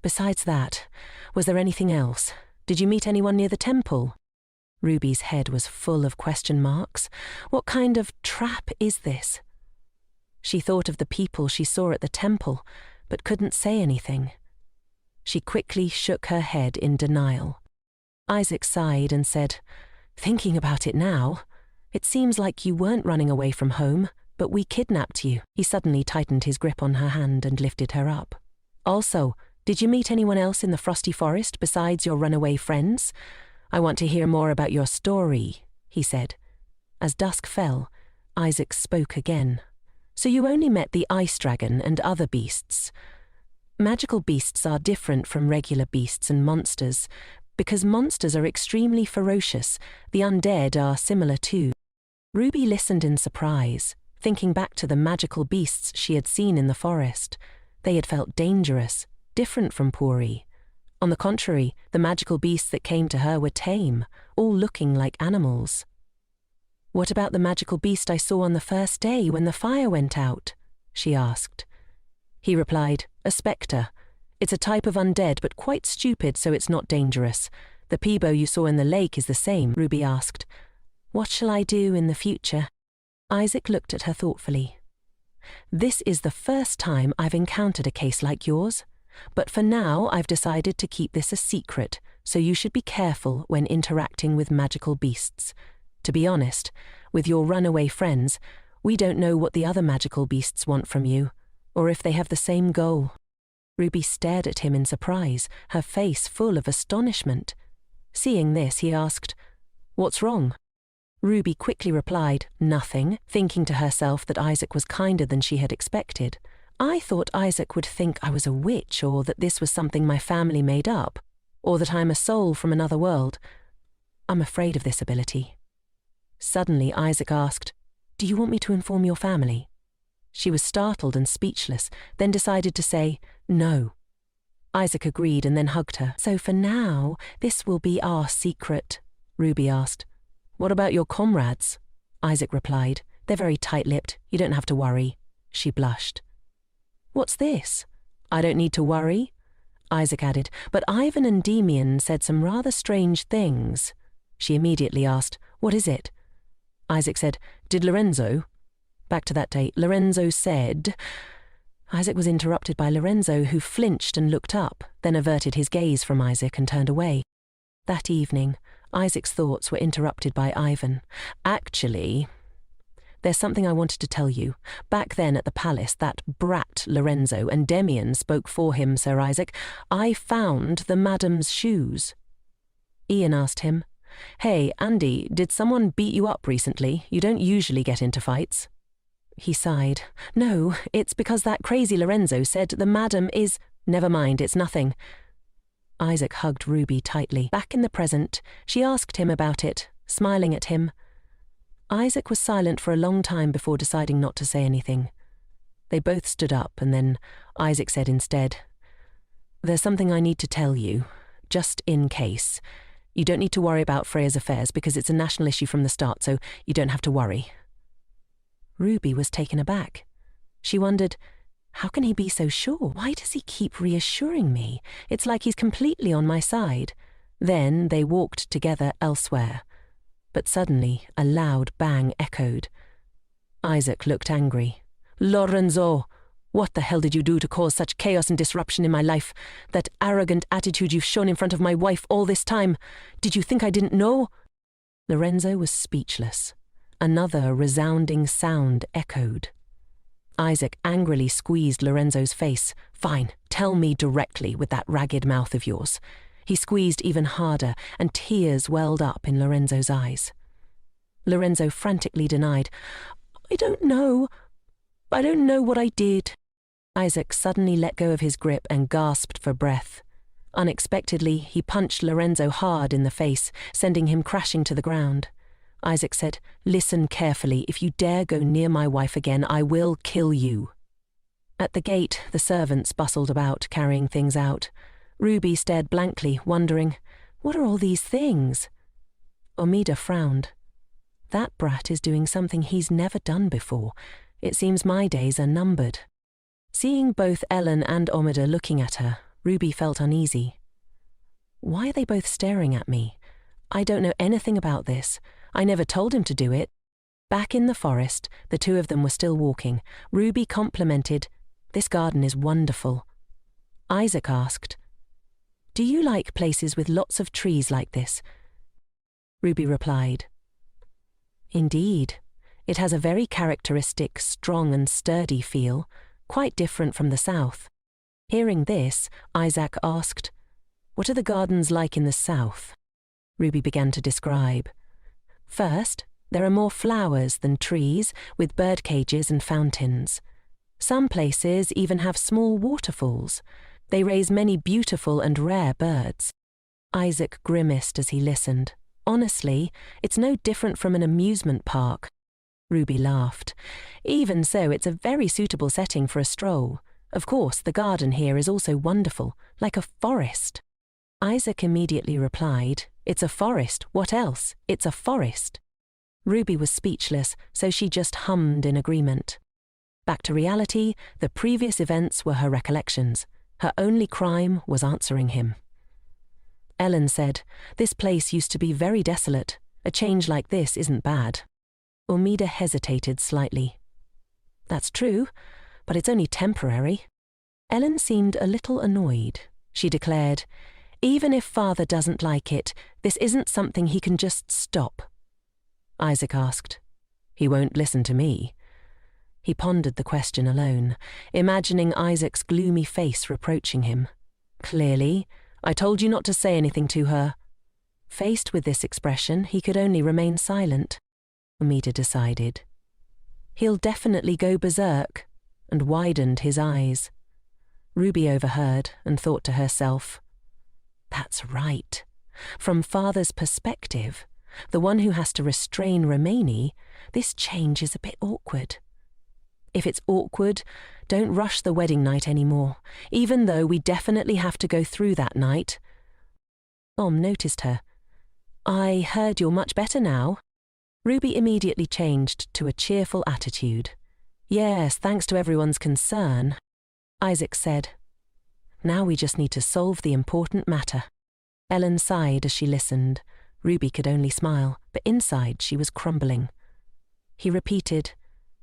"Besides that, was there anything else? Did you meet anyone near the temple?" Ruby's head was full of question marks. What kind of trap is this? She thought of the people she saw at the temple, but couldn't say anything. She quickly shook her head in denial. Isaac sighed and said, "Thinking about it now, it seems like you weren't running away from home, but we kidnapped you." He suddenly tightened his grip on her hand and lifted her up. "Also, did you meet anyone else in the frosty forest besides your runaway friends? I want to hear more about your story," he said. As dusk fell, Isaac spoke again. So you only met the ice dragon and other beasts. Magical beasts are different from regular beasts and monsters, because monsters are extremely ferocious. The undead are similar too. Ruby listened in surprise, thinking back to the magical beasts she had seen in the forest. They had felt dangerous, different from Puri. On the contrary, the magical beasts that came to her were tame, all looking like animals. "What about the magical beast I saw on the first day when the fire went out?" she asked. He replied, "A spectre. It's a type of undead, but quite stupid, so it's not dangerous. The peebo you saw in the lake is the same." Ruby asked, "What shall I do in the future?" Isaac looked at her thoughtfully. "This is the first time I've encountered a case like yours, but for now I've decided to keep this a secret, so you should be careful when interacting with magical beasts. To be honest, with your runaway friends, we don't know what the other magical beasts want from you, or if they have the same goal." Ruby stared at him in surprise, her face full of astonishment. Seeing this, he asked, "What's wrong?" Ruby quickly replied, "Nothing," thinking to herself that Isaac was kinder than she had expected. "I thought Isaac would think I was a witch, or that this was something my family made up, or that I'm a soul from another world. I'm afraid of this ability." Suddenly, Isaac asked, "Do you want me to inform your family?" She was startled and speechless, then decided to say, "No." Isaac agreed and then hugged her. "So for now, this will be our secret," Ruby asked. "What about your comrades?" Isaac replied. "They're very tight-lipped. You don't have to worry." She blushed. "What's this?" "I don't need to worry," Isaac added, "but Ivan and Demian said some rather strange things." She immediately asked, "What is it?" Isaac said, "Did Lorenzo?" Back to that day, Lorenzo said... Isaac was interrupted by Lorenzo, who flinched and looked up, then averted his gaze from Isaac and turned away. That evening, Isaac's thoughts were interrupted by Ivan. "Actually, there's something I wanted to tell you. Back then at the palace, that brat Lorenzo and Demian spoke for him, Sir Isaac. I found the madam's shoes." Ian asked him, "Hey, Andy, did someone beat you up recently? You don't usually get into fights." He sighed. "No, it's because that crazy Lorenzo said the madam is..." "Never mind, it's nothing." Isaac hugged Ruby tightly. Back in the present, she asked him about it, smiling at him. Isaac was silent for a long time before deciding not to say anything. They both stood up, and then Isaac said instead, "There's something I need to tell you, just in case. You don't need to worry about Freya's affairs because it's a national issue from the start, so you don't have to worry." Ruby was taken aback. She wondered, how can he be so sure? Why does he keep reassuring me? It's like he's completely on my side. Then they walked together elsewhere. But suddenly, a loud bang echoed. Isaac looked angry. "Lorenzo, what the hell did you do to cause such chaos and disruption in my life? That arrogant attitude you've shown in front of my wife all this time. Did you think I didn't know?" Lorenzo was speechless. Another resounding sound echoed. Isaac angrily squeezed Lorenzo's face. "Fine, tell me directly with that ragged mouth of yours." He squeezed even harder, and tears welled up in Lorenzo's eyes. Lorenzo frantically denied, I don't know what I did." Isaac suddenly let go of his grip and gasped for breath. Unexpectedly, he punched Lorenzo hard in the face, sending him crashing to the ground. Isaac said, "Listen carefully. If you dare go near my wife again, I will kill you." At the gate, the servants bustled about, carrying things out. Ruby stared blankly, wondering, what are all these things? Omida frowned. That brat is doing something he's never done before. It seems my days are numbered. Seeing both Ellen and Omida looking at her, Ruby felt uneasy. Why are they both staring at me? I don't know anything about this. I never told him to do it. Back in the forest, the two of them were still walking. Ruby complimented, "This garden is wonderful." Isaac asked, "Do you like places with lots of trees like this?" Ruby replied, "Indeed. It has a very characteristic, strong and sturdy feel, quite different from the south." Hearing this, Isaac asked, "What are the gardens like in the south?" Ruby began to describe. "First, There are more flowers than trees, with bird cages and fountains. Some places even have small waterfalls. They raise many beautiful and rare birds. Isaac grimaced as he listened. Honestly, it's no different from an amusement park. Ruby laughed. Even so, it's a very suitable setting for a stroll. Of course, the garden here is also wonderful, like a forest. Isaac immediately replied, "It's a forest. What else? It's a forest." Ruby was speechless, so she just hummed in agreement. Back to reality, the previous events were her recollections. Her only crime was answering him. Ellen said, "This place used to be very desolate. A change like this isn't bad." Omida hesitated slightly. "That's true, but it's only temporary." Ellen seemed a little annoyed. She declared, "Even if Father doesn't like it, this isn't something he can just stop." Isaac asked, "He won't listen to me?" He pondered the question alone, imagining Isaac's gloomy face reproaching him. Clearly, "I told you not to say anything to her." Faced with this expression, he could only remain silent. Omida decided. "He'll definitely go berserk," and widened his eyes. Ruby overheard and thought to herself, "That's right. From Father's perspective, the one who has to restrain Romani, this change is a bit awkward. If it's awkward, don't rush the wedding night anymore, even though we definitely have to go through that night." Noticed her. "I heard you're much better now." Ruby immediately changed to a cheerful attitude. "Yes, thanks to everyone's concern." Isaac said, "Now we just need to solve the important matter." Ellen sighed as she listened. Ruby could only smile, but inside she was crumbling. He repeated,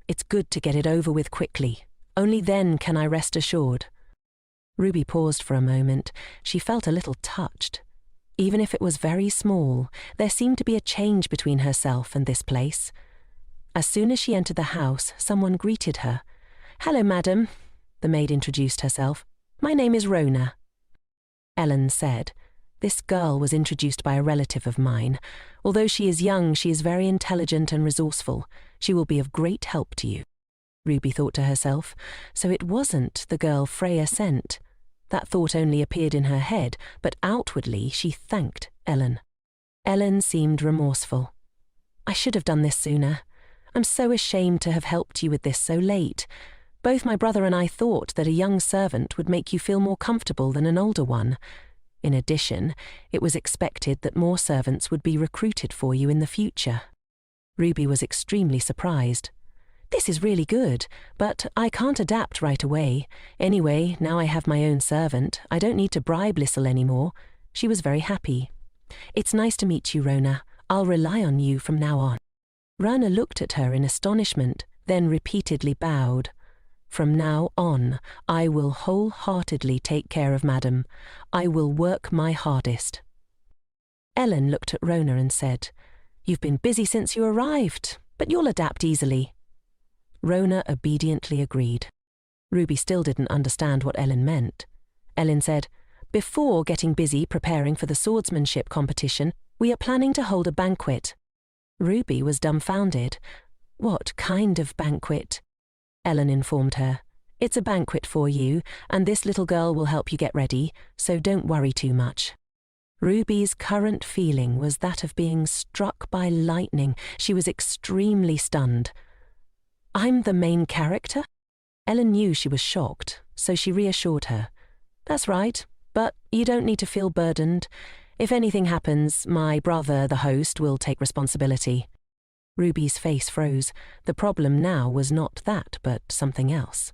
"It's good to get it over with quickly. Only then can I rest assured." Ruby paused for a moment. She felt a little touched. Even if it was very small, there seemed to be a change between herself and this place. As soon as she entered the house, someone greeted her. "Hello, madam," the maid introduced herself. "My name is Rona." Ellen said, "This girl was introduced by a relative of mine. Although she is young, she is very intelligent and resourceful. She will be of great help to you." Ruby thought to herself, so it wasn't the girl Freya sent. That thought only appeared in her head, but outwardly she thanked Ellen. Ellen seemed remorseful. "I should have done this sooner. I'm so ashamed to have helped you with this so late. Both my brother and I thought that a young servant would make you feel more comfortable than an older one. In addition, it was expected that more servants would be recruited for you in the future." Ruby was extremely surprised. "This is really good, but I can't adapt right away. Anyway, now I have my own servant. I don't need to bribe Lissel anymore." She was very happy. "It's nice to meet you, Rona. I'll rely on you from now on." Rona looked at her in astonishment, then repeatedly bowed. "From now on, I will wholeheartedly take care of Madam. I will work my hardest." Ellen looked at Rona and said, "You've been busy since you arrived, but you'll adapt easily." Rona obediently agreed. Ruby still didn't understand what Ellen meant. Ellen said, "Before getting busy preparing for the swordsmanship competition, we are planning to hold a banquet." Ruby was dumbfounded. "What kind of banquet?" Ellen informed her, "It's a banquet for you, and this little girl will help you get ready, so don't worry too much." Ruby's current feeling was that of being struck by lightning. She was extremely stunned. "I'm the main character?" Ellen knew she was shocked, so she reassured her. "That's right, but you don't need to feel burdened. If anything happens, my brother, the host, will take responsibility." Ruby's face froze. The problem now was not that, but something else.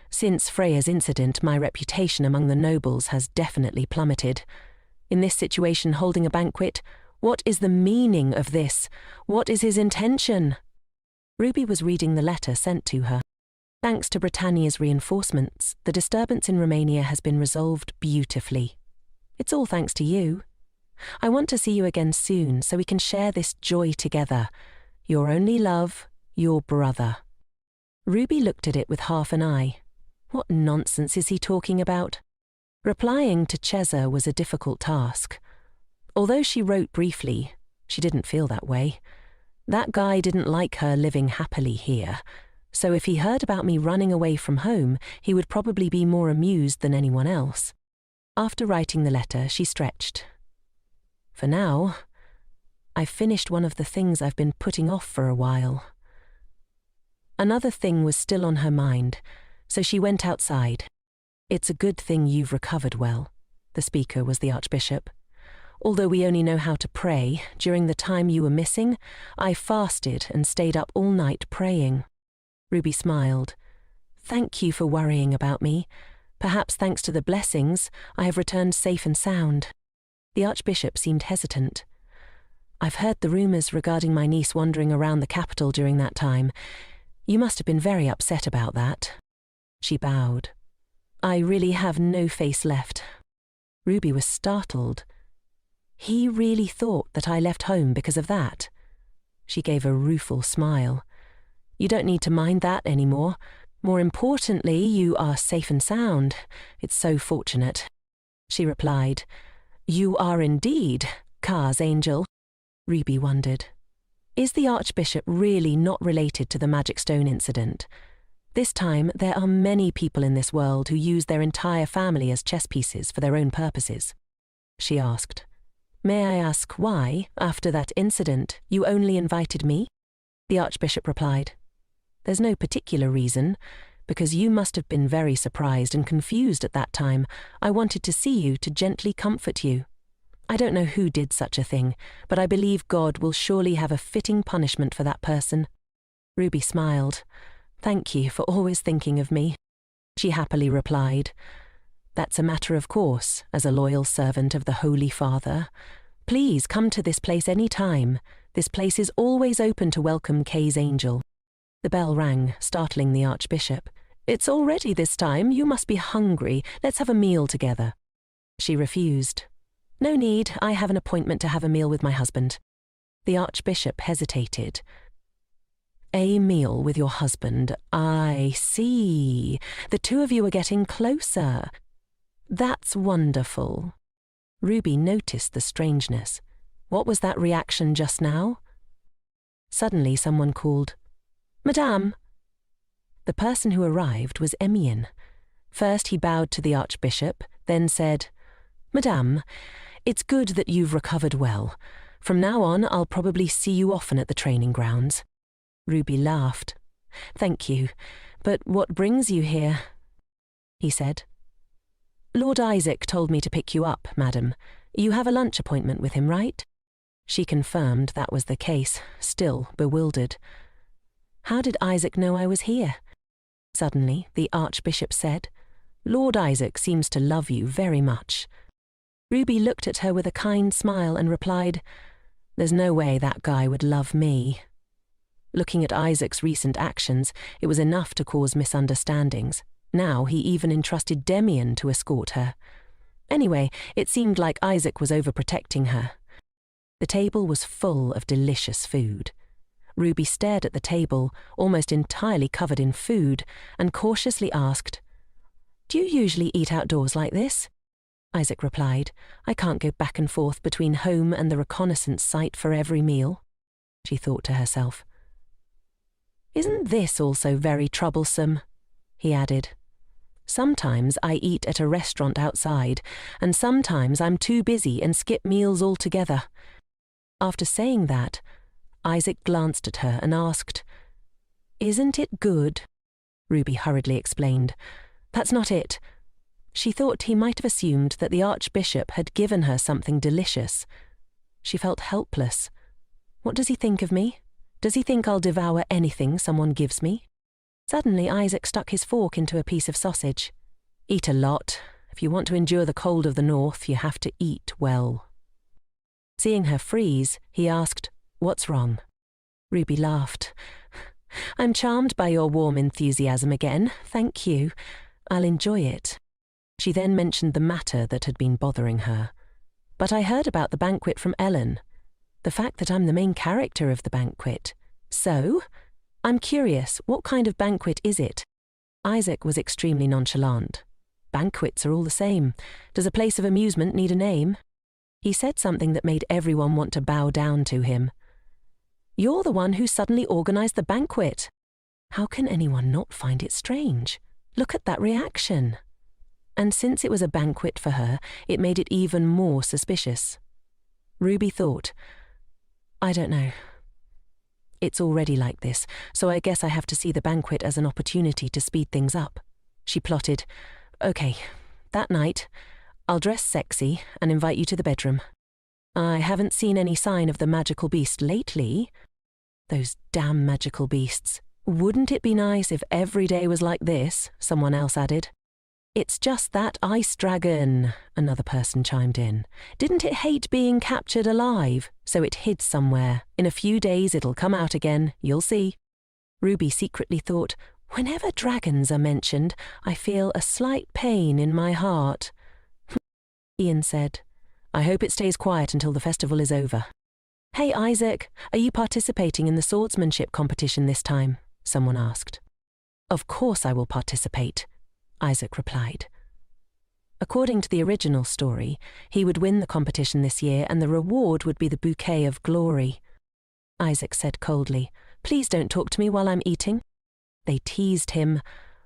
"Since Freya's incident, my reputation among the nobles has definitely plummeted. In this situation, holding a banquet, what is the meaning of this? What is his intention?" Ruby was reading the letter sent to her. "Thanks to Britannia's reinforcements, the disturbance in Romania has been resolved beautifully. It's all thanks to you. I want to see you again soon so we can share this joy together. Your only love, your brother." Ruby looked at it with half an eye. What nonsense is he talking about? Replying to Cheza was a difficult task. Although she wrote briefly, she didn't feel that way. That guy didn't like her living happily here, so if he heard about me running away from home, he would probably be more amused than anyone else. After writing the letter, she stretched. For now, I've finished one of the things I've been putting off for a while. Another thing was still on her mind, so she went outside. It's a good thing you've recovered well. The speaker was the Archbishop. Although we only know how to pray, during the time you were missing, I fasted and stayed up all night praying. Ruby smiled. Thank you for worrying about me. Perhaps thanks to the blessings, I have returned safe and sound. The Archbishop seemed hesitant. I've heard the rumours regarding my niece wandering around the capital during that time. You must have been very upset about that. She bowed. I really have no face left. Ruby was startled. He really thought that I left home because of that. She gave a rueful smile. You don't need to mind that anymore. More importantly, you are safe and sound. It's so fortunate. She replied, You are indeed, Ka's angel. Ruby wondered. Is the Archbishop really not related to the Magic Stone incident? This time, there are many people in this world who use their entire family as chess pieces for their own purposes. She asked, May I ask why, after that incident, you only invited me? The Archbishop replied, There's no particular reason, because you must have been very surprised and confused at that time. I wanted to see you to gently comfort you. I don't know who did such a thing, but I believe God will surely have a fitting punishment for that person. Ruby smiled. Thank you for always thinking of me. She happily replied, That's a matter of course, as a loyal servant of the Holy Father. Please come to this place any time. This place is always open to welcome K's angel. The bell rang, startling the Archbishop. It's already this time. You must be hungry. Let's have a meal together. She refused. No need. I have an appointment to have a meal with my husband. The Archbishop hesitated. A meal with your husband. I see. The two of you are getting closer. That's wonderful. Ruby noticed the strangeness. What was that reaction just now? Suddenly someone called, Madame. The person who arrived was Emian. First he bowed to the Archbishop, then said, Madame, it's good that you've recovered well. From now on, I'll probably see you often at the training grounds. Ruby laughed. Thank you, but what brings you here? He said. Lord Isaac told me to pick you up, madam. You have a lunch appointment with him, right? She confirmed that was the case, still bewildered. How did Isaac know I was here? Suddenly, the Archbishop said, Lord Isaac seems to love you very much. Ruby looked at her with a kind smile and replied, There's no way that guy would love me. Looking at Isaac's recent actions, it was enough to cause misunderstandings. Now he even entrusted Demian to escort her. Anyway, it seemed like Isaac was overprotecting her. The table was full of delicious food. Ruby stared at the table, almost entirely covered in food, and cautiously asked, Do you usually eat outdoors like this? Isaac replied, I can't go back and forth between home and the reconnaissance site for every meal. She thought to herself. Isn't this also very troublesome? He added. Sometimes I eat at a restaurant outside, and sometimes I'm too busy and skip meals altogether. After saying that, Isaac glanced at her and asked, Isn't it good? Ruby hurriedly explained. That's not it. She thought he might have assumed that the Archbishop had given her something delicious. She felt helpless. What does he think of me? Does he think I'll devour anything someone gives me? Suddenly Isaac stuck his fork into a piece of sausage. Eat a lot. If you want to endure the cold of the north, you have to eat well. Seeing her freeze, he asked, What's wrong? Ruby laughed. I'm charmed by your warm enthusiasm again, thank you. I'll enjoy it. She then mentioned the matter that had been bothering her. But I heard about the banquet from Elle. The fact that I'm the main character of the banquet. So, I'm curious, what kind of banquet is it? Isaac was extremely nonchalant. Banquets are all the same. Does a place of amusement need a name? He said something that made everyone want to bow down to him. You're the one who suddenly organized the banquet. How can anyone not find it strange? Look at that reaction. And since it was a banquet for her, it made it even more suspicious. Ruby thought, I don't know. It's already like this, so I guess I have to see the banquet as an opportunity to speed things up. She plotted, okay, that night, I'll dress sexy and invite you to the bedroom. I haven't seen any sign of the magical beast lately. Those damn magical beasts. Wouldn't it be nice if every day was like this? Someone else added. It's just that ice dragon, another person chimed in. Didn't it hate being captured alive? So it hid somewhere. In a few days it'll come out again, you'll see. Ruby secretly thought, whenever dragons are mentioned, I feel a slight pain in my heart. Ian said, I hope it stays quiet until the festival is over. Hey Isaac, are you participating in the swordsmanship competition this time? Someone asked. Of course I will participate, Isaac replied. According to the original story, he would win the competition this year and the reward would be the bouquet of glory. Isaac said coldly, please don't talk to me while I'm eating. They teased him.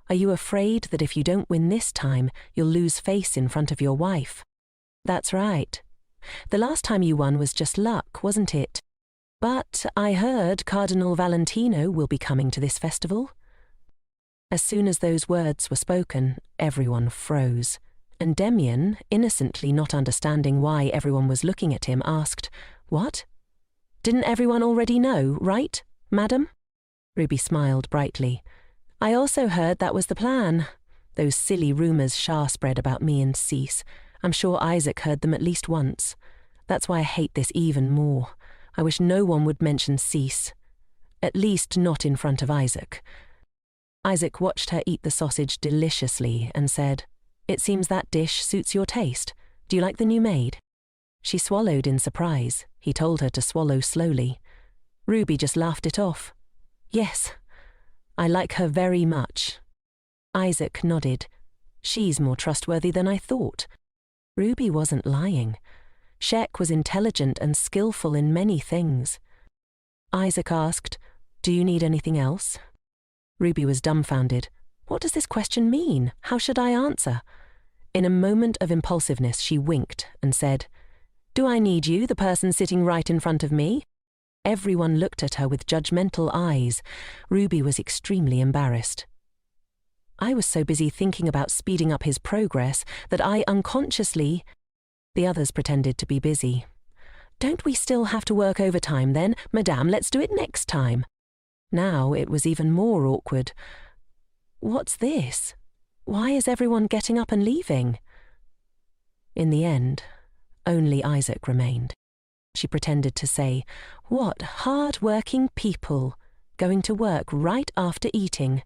Are you afraid that if you don't win this time, you'll lose face in front of your wife? That's right. The last time you won was just luck, wasn't it? But I heard Cardinal Valentino will be coming to this festival. As soon as those words were spoken, everyone froze, and Demian, innocently not understanding why everyone was looking at him, asked, What? Didn't everyone already know, right, madam? Ruby smiled brightly. I also heard that was the plan. Those silly rumours Shah spread about me and Cease. I'm sure Isaac heard them at least once. That's why I hate this even more. I wish no one would mention Cease. At least not in front of Isaac. Isaac watched her eat the sausage deliciously and said, It seems that dish suits your taste. Do you like the new maid? She swallowed in surprise. He told her to swallow slowly. Ruby just laughed it off. Yes, I like her very much. Isaac nodded. She's more trustworthy than I thought. Ruby wasn't lying. Shek was intelligent and skillful in many things. Isaac asked, Do you need anything else? Ruby was dumbfounded. What does this question mean? How should I answer? In a moment of impulsiveness, she winked and said, Do I need you, the person sitting right in front of me? Everyone looked at her with judgmental eyes. Ruby was extremely embarrassed. I was so busy thinking about speeding up his progress that I unconsciously... The others pretended to be busy. Don't we still have to work overtime then? Madame, let's do it next time. Now it was even more awkward. What's this? Why is everyone getting up and leaving? In the end, only Isaac remained. She pretended to say, What hard-working people, going to work right after eating.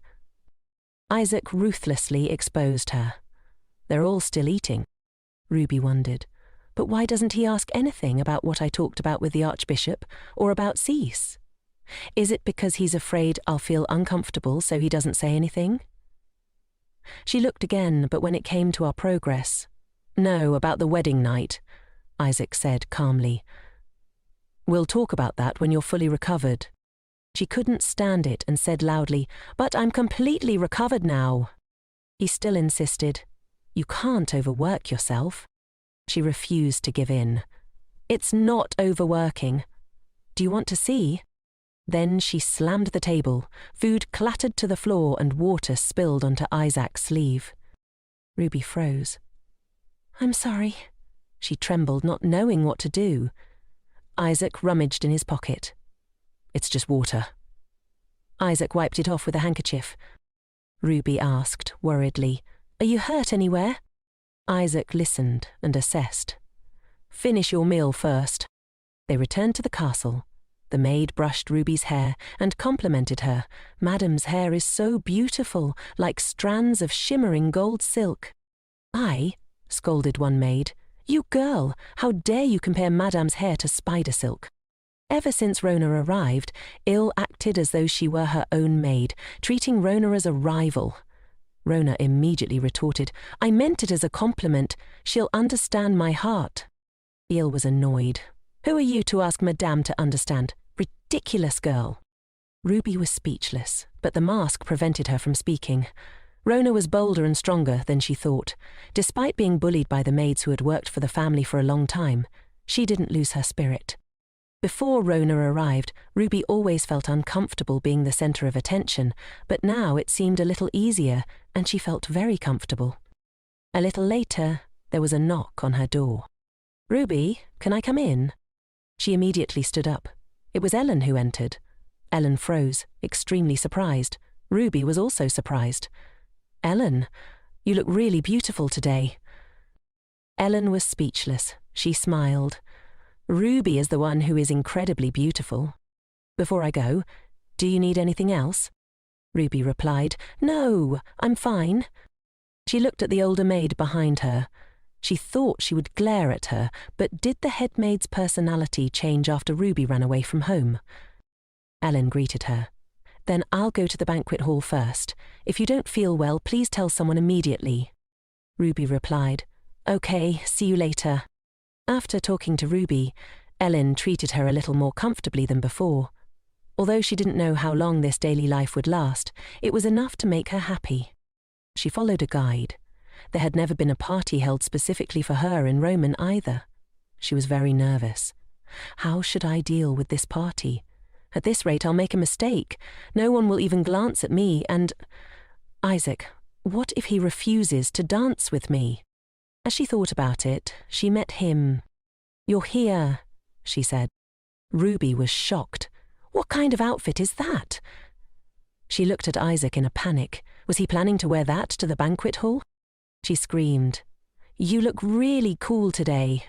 Isaac ruthlessly exposed her. They're all still eating. Ruby wondered, but why doesn't he ask anything about what I talked about with the Archbishop, or about Cease? Is it because he's afraid I'll feel uncomfortable so he doesn't say anything? She looked again, but when it came to our progress, No, about the wedding night, Isaac said calmly. We'll talk about that when you're fully recovered. She couldn't stand it and said loudly, But I'm completely recovered now. He still insisted, You can't overwork yourself. She refused to give in. It's not overworking. Do you want to see? Then she slammed the table. Food clattered to the floor and water spilled onto Isaac's sleeve. Ruby froze. I'm sorry. She trembled, not knowing what to do. Isaac rummaged in his pocket. It's just water. Isaac wiped it off with a handkerchief. Ruby asked, worriedly, Are you hurt anywhere? Isaac listened and assessed. Finish your meal first. They returned to the castle. The maid brushed Ruby's hair and complimented her. Madame's hair is so beautiful, like strands of shimmering gold silk. I, scolded one maid. You girl, how dare you compare Madame's hair to spider silk? Ever since Rona arrived, Elle acted as though she were her own maid, treating Rona as a rival. Rona immediately retorted, I meant it as a compliment. She'll understand my heart. Elle was annoyed. Who are you to ask Madame to understand? ridiculous girl." Ruby was speechless, but the mask prevented her from speaking. Rona was bolder and stronger than she thought. Despite being bullied by the maids who had worked for the family for a long time, she didn't lose her spirit. Before Rona arrived, Ruby always felt uncomfortable being the center of attention, but now it seemed a little easier, and she felt very comfortable. A little later, there was a knock on her door. "Ruby, can I come in?" She immediately stood up. It was Ellen who entered. Ellen froze, extremely surprised. Ruby was also surprised. "Ellen, you look really beautiful today." Ellen was speechless. She smiled. "Ruby is the one who is incredibly beautiful. Before I go, do you need anything else?" Ruby replied, "No, I'm fine." She looked at the older maid behind her. She thought she would glare at her, but did the head maid's personality change after Ruby ran away from home? Ellen greeted her. "Then I'll go to the banquet hall first. If you don't feel well, please tell someone immediately." Ruby replied, "Okay, see you later." After talking to Ruby, Ellen treated her a little more comfortably than before. Although she didn't know how long this daily life would last, it was enough to make her happy. She followed a guide. There had never been a party held specifically for her in Roman either. She was very nervous. How should I deal with this party? At this rate, I'll make a mistake. No one will even glance at me, and... Isaac, what if he refuses to dance with me? As she thought about it, she met him. "You're here," she said. Ruby was shocked. What kind of outfit is that? She looked at Isaac in a panic. Was he planning to wear that to the banquet hall? She screamed, "You look really cool today."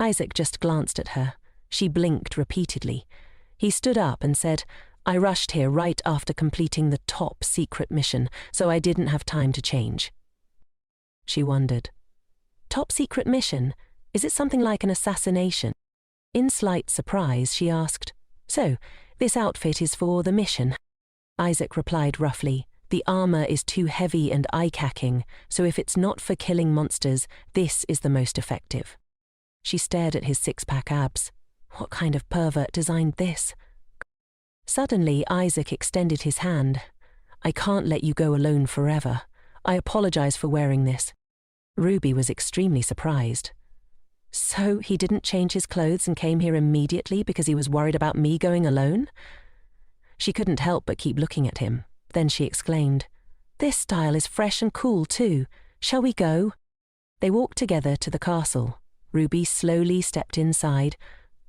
Isaac just glanced at her. She blinked repeatedly. He stood up and said, "I rushed here right after completing the top secret mission, so I didn't have time to change." She wondered. Top secret mission? Is it something like an assassination? In slight surprise, she asked, "So, this outfit is for the mission?" Isaac replied roughly, "The armor is too heavy and eye-cacking, so if it's not for killing monsters, this is the most effective." She stared at his six-pack abs. What kind of pervert designed this? Suddenly, Isaac extended his hand. "I can't let you go alone forever. I apologize for wearing this." Ruby was extremely surprised. "So he didn't change his clothes and came here immediately because he was worried about me going alone?" She couldn't help but keep looking at him. Then she exclaimed, "This style is fresh and cool too. Shall we go?" They walked together to the castle. Ruby slowly stepped inside,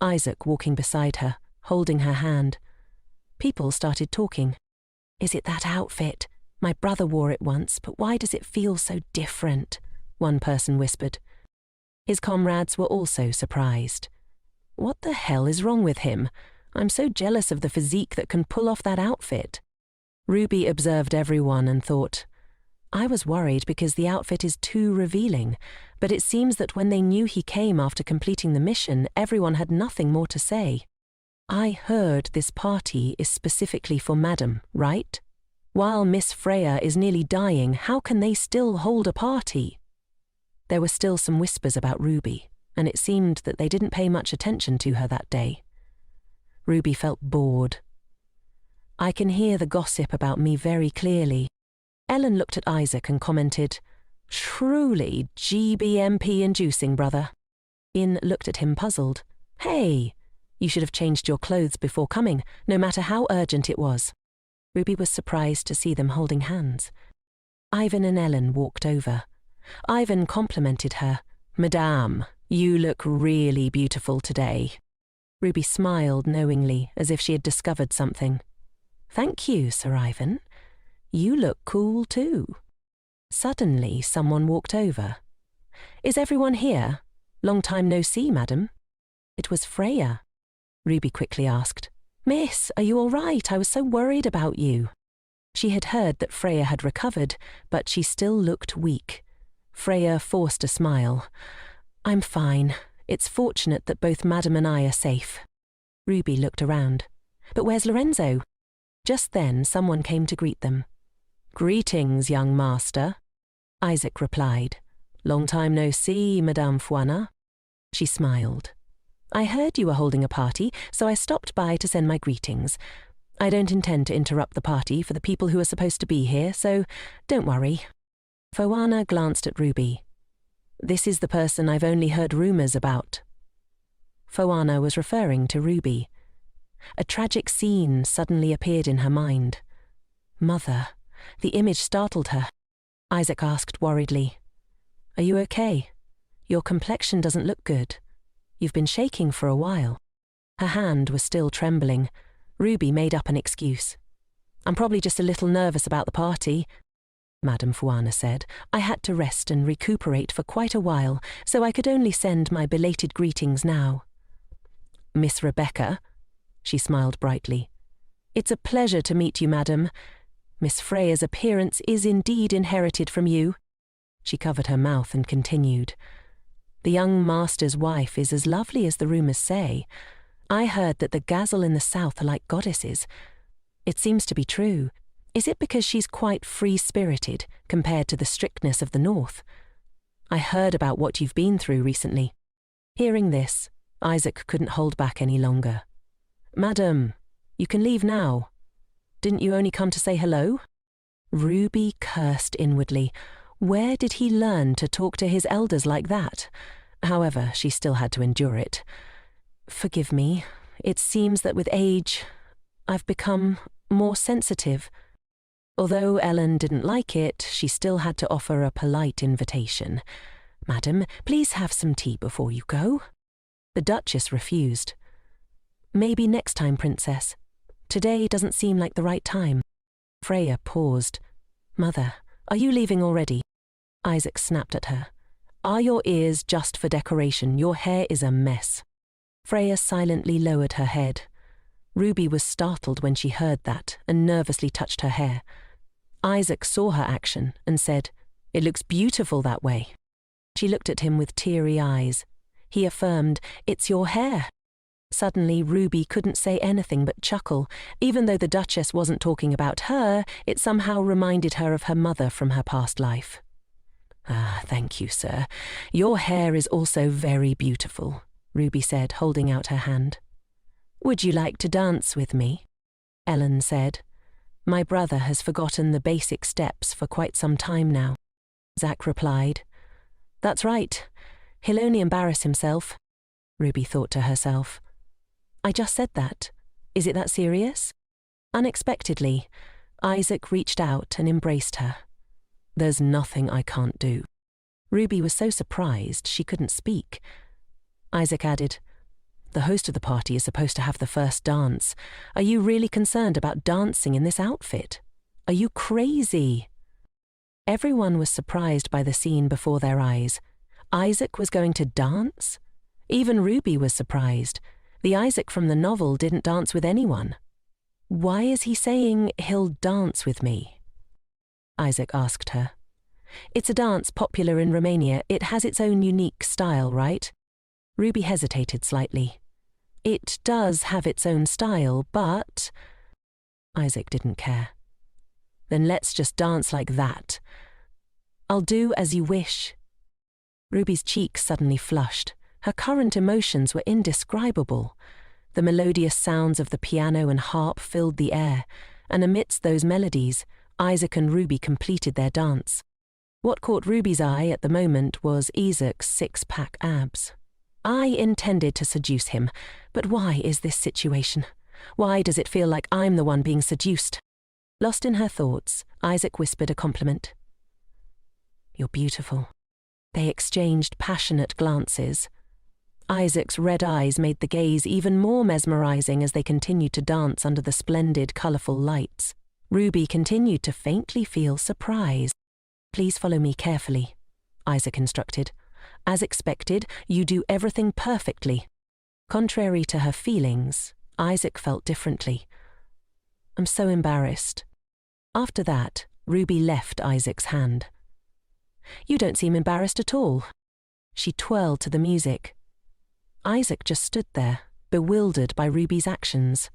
Isaac walking beside her, holding her hand. People started talking. "Is it that outfit? My brother wore it once, but why does it feel so different?" one person whispered. His comrades were also surprised. "What the hell is wrong with him? I'm so jealous of the physique that can pull off that outfit." Ruby observed everyone and thought, "I was worried because the outfit is too revealing, but it seems that when they knew he came after completing the mission, everyone had nothing more to say." "I heard this party is specifically for Madam, right? While Miss Freya is nearly dying, how can they still hold a party?" There were still some whispers about Ruby, and it seemed that they didn't pay much attention to her that day. Ruby felt bored. "I can hear the gossip about me very clearly." Ellen looked at Isaac and commented, "Truly GBMP-inducing, brother." In looked at him puzzled. "Hey, you should have changed your clothes before coming, no matter how urgent it was." Ruby was surprised to see them holding hands. Ivan and Ellen walked over. Ivan complimented her. "Madame, you look really beautiful today." Ruby smiled knowingly, as if she had discovered something. "Thank you, Sir Ivan. You look cool too." Suddenly, someone walked over. "Is everyone here? Long time no see, madam." It was Freya. Ruby quickly asked, "Miss, are you all right? I was so worried about you." She had heard that Freya had recovered, but she still looked weak. Freya forced a smile. "I'm fine. It's fortunate that both Madam and I are safe." Ruby looked around. "But where's Lorenzo?" Just then, someone came to greet them. "Greetings, young master," Isaac replied. "Long time no see, Madame Fuana." She smiled. I heard you were holding a party, so I stopped by to send my greetings. I don't intend to interrupt the party for the people who are supposed to be here, so don't worry. Foana glanced at Ruby. This is the person I've only heard rumours about. Foana was referring to Ruby. A tragic scene suddenly appeared in her mind. Mother. The image startled her. Isaac asked worriedly, "Are you okay? Your complexion doesn't look good. You've been shaking for a while." Her hand was still trembling. Ruby made up an excuse. "I'm probably just a little nervous about the party," Madame Foana said. "I had to rest and recuperate for quite a while, so I could only send my belated greetings now." "Miss Rebecca," she smiled brightly. "It's a pleasure to meet you, madam. Miss Freya's appearance is indeed inherited from you." She covered her mouth and continued. "The young master's wife is as lovely as the rumours say. I heard that the Gazelle in the south are like goddesses. It seems to be true. Is it because she's quite free-spirited compared to the strictness of the north? I heard about what you've been through recently." Hearing this, Isaac couldn't hold back any longer. "Madam, you can leave now. Didn't you only come to say hello?" Ruby cursed inwardly. Where did he learn to talk to his elders like that? However, she still had to endure it. "Forgive me. It seems that with age, I've become more sensitive." Although Ellen didn't like it, she still had to offer a polite invitation. "Madam, please have some tea before you go." The Duchess refused. "Maybe next time, Princess. Today doesn't seem like the right time." Freya paused. "Mother, are you leaving already?" Isaac snapped at her. "Are your ears just for decoration? Your hair is a mess." Freya silently lowered her head. Ruby was startled when she heard that and nervously touched her hair. Isaac saw her action and said, "It looks beautiful that way." She looked at him with teary eyes. He affirmed, "It's your hair." Suddenly, Ruby couldn't say anything but chuckle. Even though the Duchess wasn't talking about her, it somehow reminded her of her mother from her past life. "Ah, thank you, sir. Your hair is also very beautiful," Ruby said, holding out her hand. "Would you like to dance with me?" Ellen said. "My brother has forgotten the basic steps for quite some time now." Zach replied. "That's right. He'll only embarrass himself." Ruby thought to herself. "I just said that. Is it that serious?" Unexpectedly, Isaac reached out and embraced her. "There's nothing I can't do." Ruby was so surprised she couldn't speak. Isaac added, "The host of the party is supposed to have the first dance. Are you really concerned about dancing in this outfit? Are you crazy?" Everyone was surprised by the scene before their eyes. Isaac was going to dance? Even Ruby was surprised. The Isaac from the novel didn't dance with anyone. "Why is he saying he'll dance with me?" Isaac asked her. "It's a dance popular in Romania. It has its own unique style, right?" Ruby hesitated slightly. "It does have its own style, but..." Isaac didn't care. "Then let's just dance like that." "I'll do as you wish." Ruby's cheeks suddenly flushed. Her current emotions were indescribable. The melodious sounds of the piano and harp filled the air, and amidst those melodies, Isaac and Ruby completed their dance. What caught Ruby's eye at the moment was Isaac's six-pack abs. I intended to seduce him, but why is this situation? Why does it feel like I'm the one being seduced? Lost in her thoughts, Isaac whispered a compliment. "You're beautiful." They exchanged passionate glances. Isaac's red eyes made the gaze even more mesmerizing as they continued to dance under the splendid, colourful lights. Ruby continued to faintly feel surprise. "Please follow me carefully," Isaac instructed. "As expected, you do everything perfectly." Contrary to her feelings, Isaac felt differently. "I'm so embarrassed." After that, Ruby left Isaac's hand. "You don't seem embarrassed at all." She twirled to the music. Isaac just stood there, bewildered by Ruby's actions.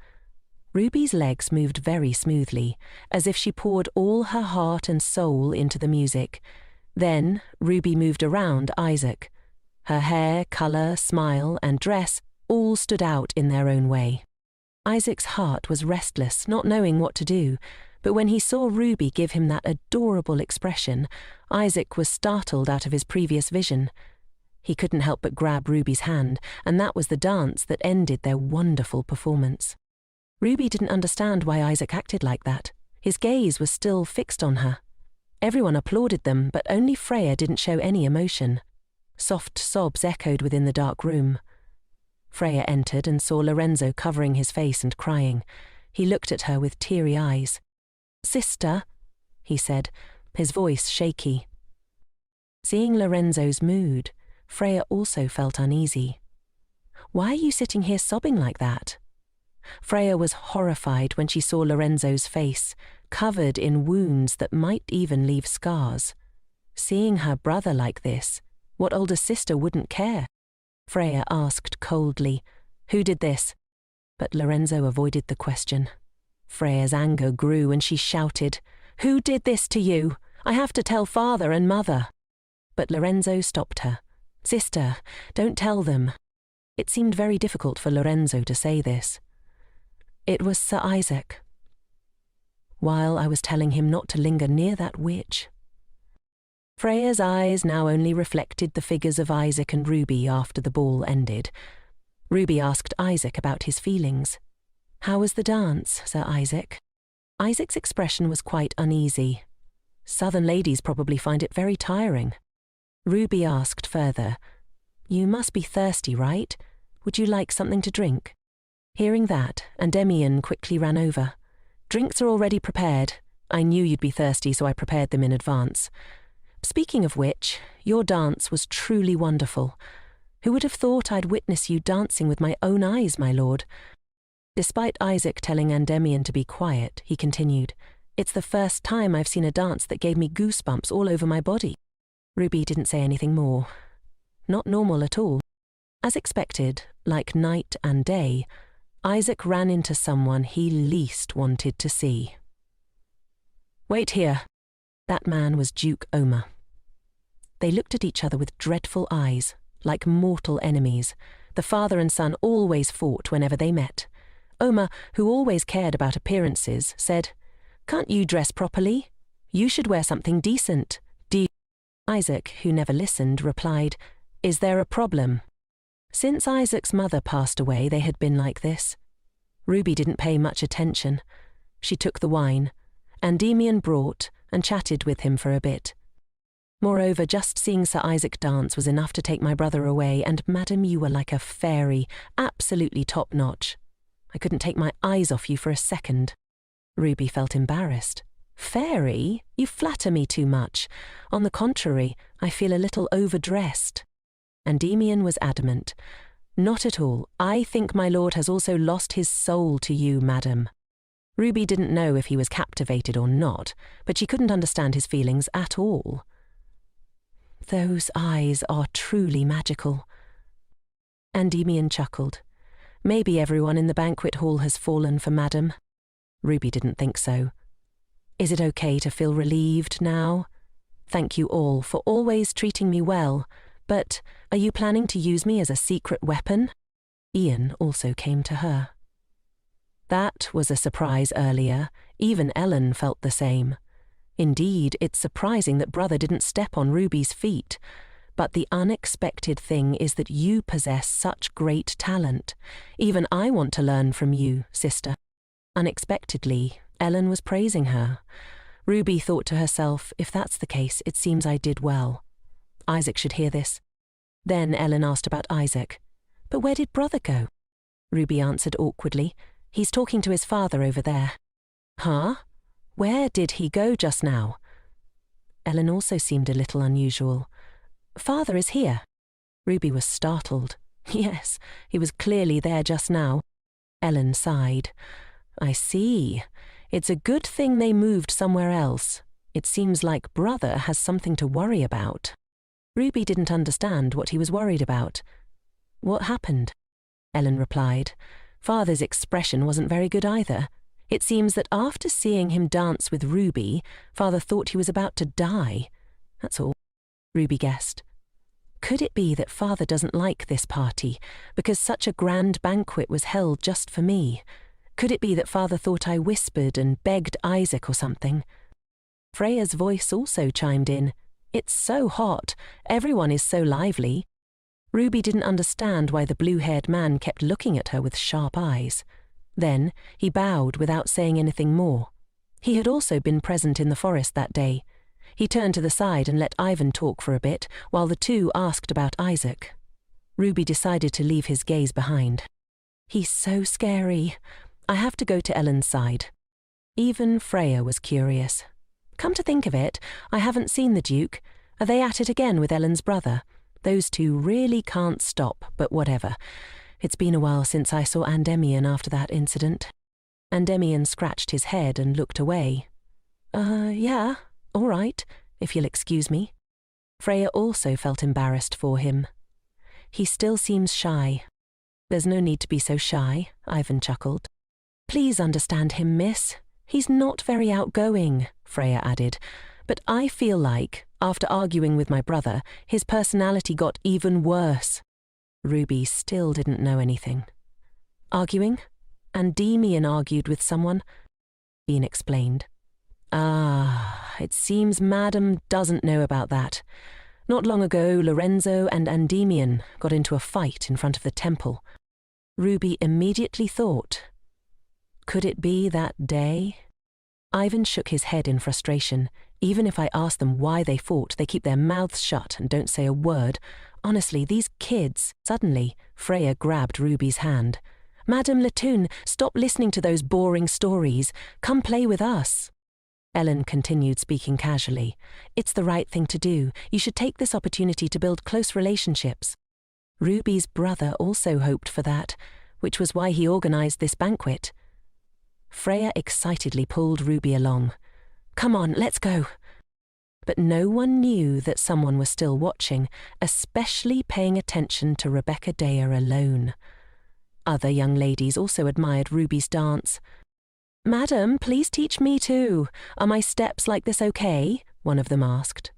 Ruby's legs moved very smoothly, as if she poured all her heart and soul into the music. Then Ruby moved around Isaac. Her hair, colour, smile, and dress all stood out in their own way. Isaac's heart was restless, not knowing what to do, but when he saw Ruby give him that adorable expression, Isaac was startled out of his previous vision. He couldn't help but grab Ruby's hand, and that was the dance that ended their wonderful performance. Ruby didn't understand why Isaac acted like that. His gaze was still fixed on her. Everyone applauded them, but only Freya didn't show any emotion. Soft sobs echoed within the dark room. Freya entered and saw Lorenzo covering his face and crying. He looked at her with teary eyes. "Sister," he said, his voice shaky. Seeing Lorenzo's mood, Freya also felt uneasy. "Why are you sitting here sobbing like that?" Freya was horrified when she saw Lorenzo's face, covered in wounds that might even leave scars. Seeing her brother like this, what older sister wouldn't care? Freya asked coldly, "Who did this?" But Lorenzo avoided the question. Freya's anger grew and she shouted, "Who did this to you? I have to tell father and mother." But Lorenzo stopped her. "Sister, don't tell them." It seemed very difficult for Lorenzo to say this. "It was Sir Isaac. While I was telling him not to linger near that witch." Freya's eyes now only reflected the figures of Isaac and Ruby after the ball ended. Ruby asked Isaac about his feelings. "How was the dance, Sir Isaac?" Isaac's expression was quite uneasy. Southern ladies probably find it very tiring. Ruby asked further, "You must be thirsty, right? Would you like something to drink?" Hearing that, Endymion quickly ran over. "Drinks are already prepared. I knew you'd be thirsty, so I prepared them in advance. Speaking of which, your dance was truly wonderful. Who would have thought I'd witness you dancing with my own eyes, my lord?" Despite Isaac telling Endymion to be quiet, he continued, "It's the first time I've seen a dance that gave me goosebumps all over my body." Ruby didn't say anything more. Not normal at all. As expected, like night and day, Isaac ran into someone he least wanted to see. "Wait here." That man was Duke Omer. They looked at each other with dreadful eyes, like mortal enemies. The father and son always fought whenever they met. Omer, who always cared about appearances, said, "Can't you dress properly? You should wear something decent." Isaac, who never listened, replied, "Is there a problem?" Since Isaac's mother passed away, they had been like this. Ruby didn't pay much attention. She took the wine. Endymion brought and chatted with him for a bit. "Moreover, just seeing Sir Isaac dance was enough to take my brother away, and madam, you were like a fairy, absolutely top-notch. I couldn't take my eyes off you for a second." Ruby felt embarrassed. "Fairy? You flatter me too much. On the contrary, I feel a little overdressed." Endymion was adamant. "Not at all. I think my lord has also lost his soul to you, madam." Ruby didn't know if he was captivated or not, but she couldn't understand his feelings at all. "Those eyes are truly magical." Endymion chuckled. "Maybe everyone in the banquet hall has fallen for madam." Ruby didn't think so. "Is it okay to feel relieved now? Thank you all for always treating me well, but are you planning to use me as a secret weapon?" Ian also came to her. That was a surprise earlier. Even Ellen felt the same. Indeed, it's surprising that brother didn't step on Ruby's feet. But the unexpected thing is that you possess such great talent. Even I want to learn from you, sister. Unexpectedly, Ellen was praising her. Ruby thought to herself, if that's the case, it seems I did well. Isaac should hear this. Then Ellen asked about Isaac. "But where did brother go?" Ruby answered awkwardly. "He's talking to his father over there." "Huh? Where did he go just now?" Ellen also seemed a little unusual. "Father is here." Ruby was startled. Yes, he was clearly there just now. Ellen sighed. "I see. It's a good thing they moved somewhere else. It seems like brother has something to worry about." Ruby didn't understand what he was worried about. "What happened?" Ellen replied. "Father's expression wasn't very good either. It seems that after seeing him dance with Ruby, father thought he was about to die. That's all." Ruby guessed. Could it be that father doesn't like this party because such a grand banquet was held just for me? Could it be that father thought I whispered and begged Isaac or something? Freya's voice also chimed in. It's so hot. Everyone is so lively. Ruby didn't understand why the blue-haired man kept looking at her with sharp eyes. Then he bowed without saying anything more. He had also been present in the forest that day. He turned to the side and let Ivan talk for a bit while the two asked about Isaac. Ruby decided to leave his gaze behind. He's so scary. I have to go to Ellen's side. Even Freya was curious. Come to think of it, I haven't seen the Duke. Are they at it again with Ellen's brother? Those two really can't stop, but whatever. It's been a while since I saw Endymion after that incident. Endymion scratched his head and looked away. Yeah, all right, if you'll excuse me. Freya also felt embarrassed for him. He still seems shy. There's no need to be so shy, Ivan chuckled. Please understand him, miss. He's not very outgoing, Freya added, but I feel like, after arguing with my brother, his personality got even worse. Ruby still didn't know anything. Arguing? Endymion argued with someone? Bean explained. It seems Madam doesn't know about that. Not long ago, Lorenzo and Endymion got into a fight in front of the temple. Ruby immediately thought, could it be that day? Ivan shook his head in frustration. Even if I ask them why they fought, they keep their mouths shut and don't say a word. Honestly, these kids... Suddenly, Freya grabbed Ruby's hand. Madame Latoun, stop listening to those boring stories. Come play with us. Ellen continued speaking casually. It's the right thing to do. You should take this opportunity to build close relationships. Ruby's brother also hoped for that, which was why he organized this banquet. Freya excitedly pulled Ruby along. Come on, let's go. But no one knew that someone was still watching, especially paying attention to Rudbeckia de Borgia alone. Other young ladies also admired Ruby's dance. Madam, please teach me too. Are my steps like this okay? One of them asked.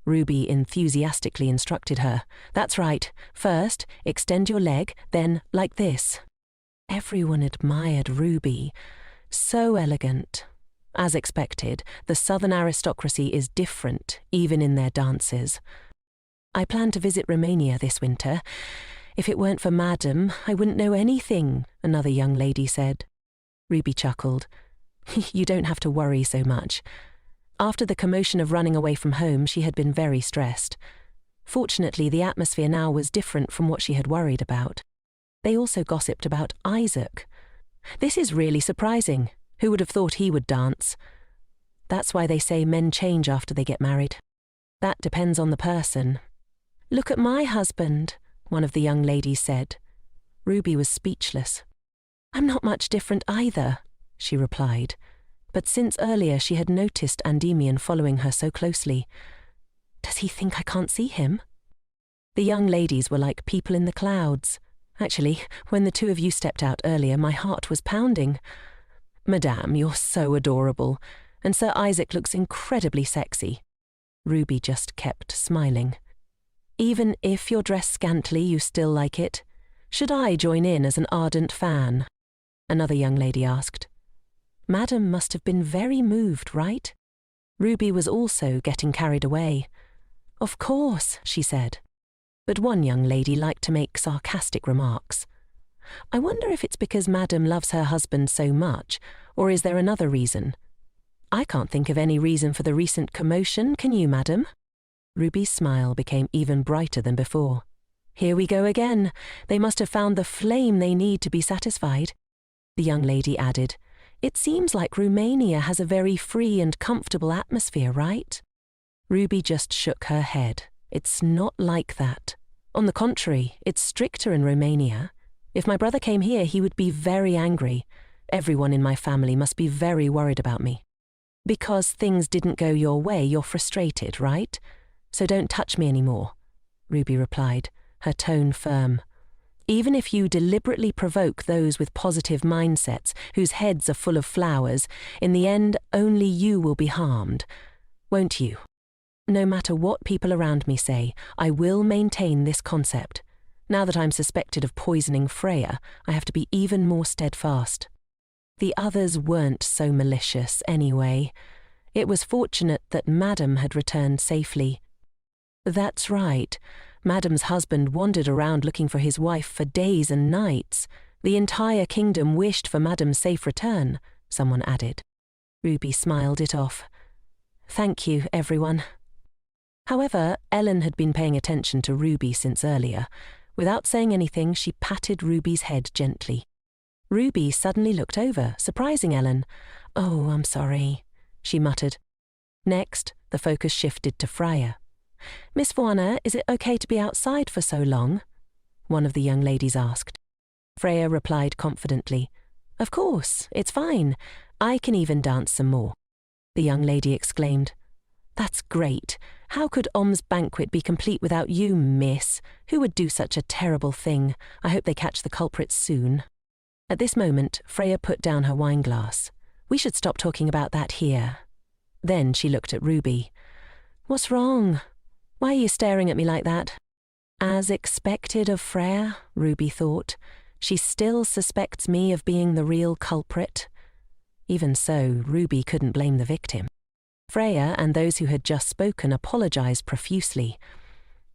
Ruby enthusiastically instructed her. That's right. First, extend your leg, then like this. Everyone admired Ruby. So elegant. As expected, the southern aristocracy is different, even in their dances. I plan to visit Romania this winter. If it weren't for Madam, I wouldn't know anything, another young lady said. Ruby chuckled. You don't have to worry so much. After the commotion of running away from home, she had been very stressed. Fortunately, the atmosphere now was different from what she had worried about. They also gossiped about Isaac. This is really surprising. Who would have thought he would dance? That's why they say men change after they get married. That depends on the person. Look at my husband, one of the young ladies said. Ruby was speechless. I'm not much different either, she replied. But since earlier she had noticed Endymion following her so closely. Does he think I can't see him? The young ladies were like people in the clouds. Actually, when the two of you stepped out earlier, my heart was pounding. Madame, you're so adorable, and Sir Isaac looks incredibly sexy. Ruby just kept smiling. Even if you're dressed scantily, you still like it? Should I join in as an ardent fan? Another young lady asked. Madam must have been very moved, right? Ruby was also getting carried away. Of course, she said. But one young lady liked to make sarcastic remarks. I wonder if it's because Madam loves her husband so much, or is there another reason? I can't think of any reason for the recent commotion, can you, Madam? Ruby's smile became even brighter than before. Here we go again. They must have found the flame they need to be satisfied. The young lady added, It seems like Romania has a very free and comfortable atmosphere, right? Ruby just shook her head. It's not like that. On the contrary, it's stricter in Romania. If my brother came here, he would be very angry. Everyone in my family must be very worried about me. Because things didn't go your way, you're frustrated, right? So don't touch me anymore, Ruby replied, her tone firm. Even if you deliberately provoke those with positive mindsets, whose heads are full of flowers, in the end, only you will be harmed. Won't you? No matter what people around me say, I will maintain this concept. Now that I'm suspected of poisoning Freya, I have to be even more steadfast. The others weren't so malicious anyway. It was fortunate that Madam had returned safely. That's right. Madam's husband wandered around looking for his wife for days and nights. The entire kingdom wished for Madam's safe return, someone added. Ruby smiled it off. Thank you, everyone. However, Ellen had been paying attention to Ruby since earlier. Without saying anything, she patted Ruby's head gently. Ruby suddenly looked over, surprising Ellen. "Oh, I'm sorry," she muttered. Next, the focus shifted to Freya. "Miss Fuana, is it okay to be outside for so long?" one of the young ladies asked. Freya replied confidently, "Of course, it's fine. I can even dance some more." The young lady exclaimed, "That's great. How could Om's banquet be complete without you, miss? Who would do such a terrible thing? I hope they catch the culprits soon." At this moment, Freya put down her wineglass. "We should stop talking about that here." Then she looked at Ruby. "What's wrong? Why are you staring at me like that?" As expected of Freya, Ruby thought. She still suspects me of being the real culprit. Even so, Ruby couldn't blame the victim. Freya and those who had just spoken apologized profusely.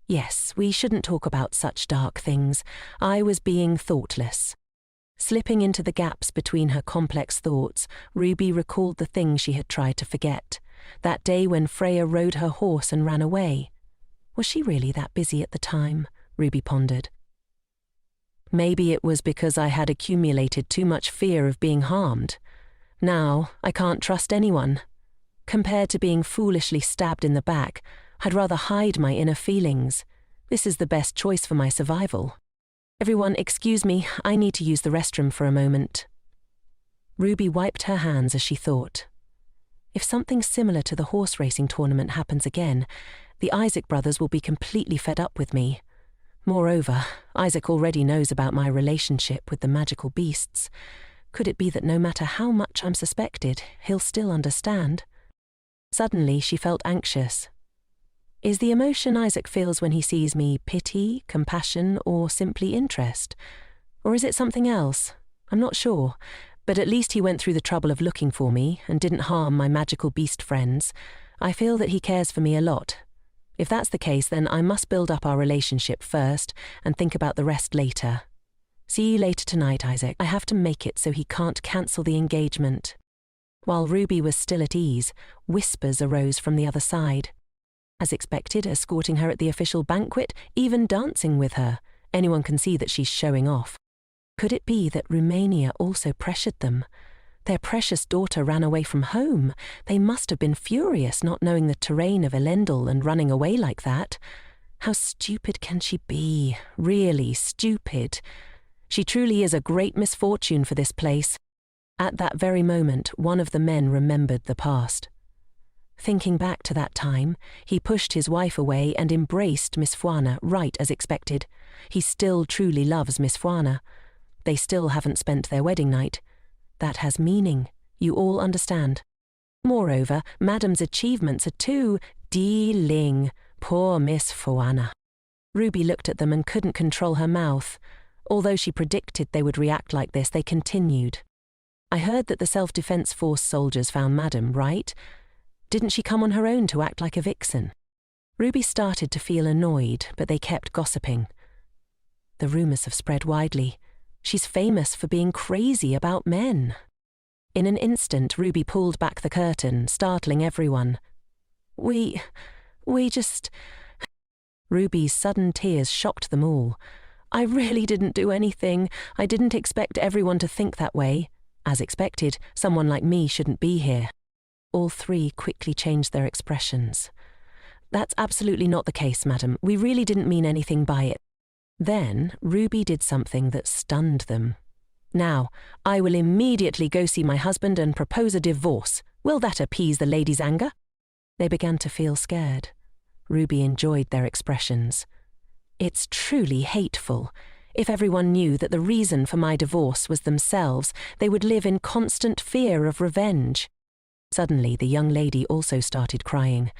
"Yes, we shouldn't talk about such dark things. I was being thoughtless." Slipping into the gaps between her complex thoughts, Ruby recalled the thing she had tried to forget. That day when Freya rode her horse and ran away. Was she really that busy at the time? Ruby pondered. Maybe it was because I had accumulated too much fear of being harmed. Now, I can't trust anyone. Compared to being foolishly stabbed in the back, I'd rather hide my inner feelings. This is the best choice for my survival. "Everyone, excuse me, I need to use the restroom for a moment." Ruby wiped her hands as she thought. If something similar to the horse racing tournament happens again, the Isaac brothers will be completely fed up with me. Moreover, Isaac already knows about my relationship with the magical beasts. Could it be that no matter how much I'm suspected, he'll still understand? Suddenly, she felt anxious. Is the emotion Isaac feels when he sees me pity, compassion, or simply interest? Or is it something else? I'm not sure, but at least he went through the trouble of looking for me and didn't harm my magical beast friends. I feel that he cares for me a lot. If that's the case, then I must build up our relationship first and think about the rest later. See you later tonight, Isaac. I have to make it so he can't cancel the engagement. While Ruby was still at ease, whispers arose from the other side. As expected, escorting her at the official banquet, even dancing with her. Anyone can see that she's showing off. Could it be that Romania also pressured them? Their precious daughter ran away from home. They must have been furious not knowing the terrain of Elendil and running away like that. How stupid can she be? Really stupid. She truly is a great misfortune for this place. At that very moment, one of the men remembered the past. Thinking back to that time, he pushed his wife away and embraced Miss Fuana, right as expected. He still truly loves Miss Fuana. They still haven't spent their wedding night. That has meaning. You all understand. Moreover, Madam's achievements are too dealing. Poor Miss Fuana. Ruby looked at them and couldn't control her mouth. Although she predicted they would react like this, they continued. "I heard that the Self-Defense Force soldiers found Madam, right? Didn't she come on her own to act like a vixen?" Ruby started to feel annoyed, but they kept gossiping. "The rumors have spread widely. She's famous for being crazy about men." In an instant, Ruby pulled back the curtain, startling everyone. We just... Ruby's sudden tears shocked them all. "I really didn't do anything. I didn't expect everyone to think that way. As expected, someone like me shouldn't be here." All three quickly changed their expressions. "That's absolutely not the case, madam. We really didn't mean anything by it." Then Ruby did something that stunned them. "Now, I will immediately go see my husband and propose a divorce. Will that appease the lady's anger?" They began to feel scared. Ruby enjoyed their expressions. "It's truly hateful. If everyone knew that the reason for my divorce was themselves, they would live in constant fear of revenge." Suddenly, the young lady also started crying.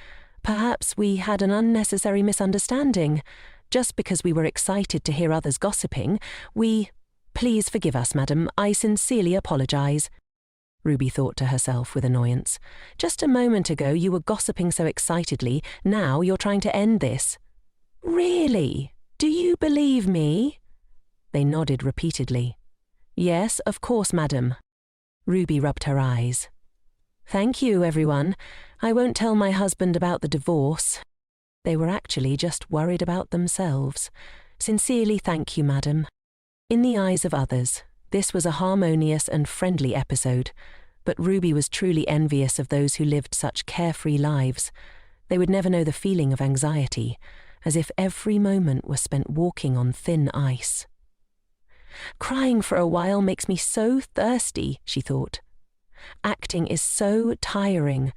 Perhaps we had an unnecessary misunderstanding. Just because we were excited to hear others gossiping, Please forgive us, madam. I sincerely apologize. Ruby thought to herself with annoyance. Just a moment ago you were gossiping so excitedly, now you're trying to end this. Really? Do you believe me? They nodded repeatedly. Yes, of course, madam. Ruby rubbed her eyes. Thank you, everyone. I won't tell my husband about the divorce. They were actually just worried about themselves. Sincerely thank you, madam. In the eyes of others, this was a harmonious and friendly episode, but Ruby was truly envious of those who lived such carefree lives. They would never know the feeling of anxiety, as if every moment was spent walking on thin ice. Crying for a while makes me so thirsty, she thought. Acting is so tiring.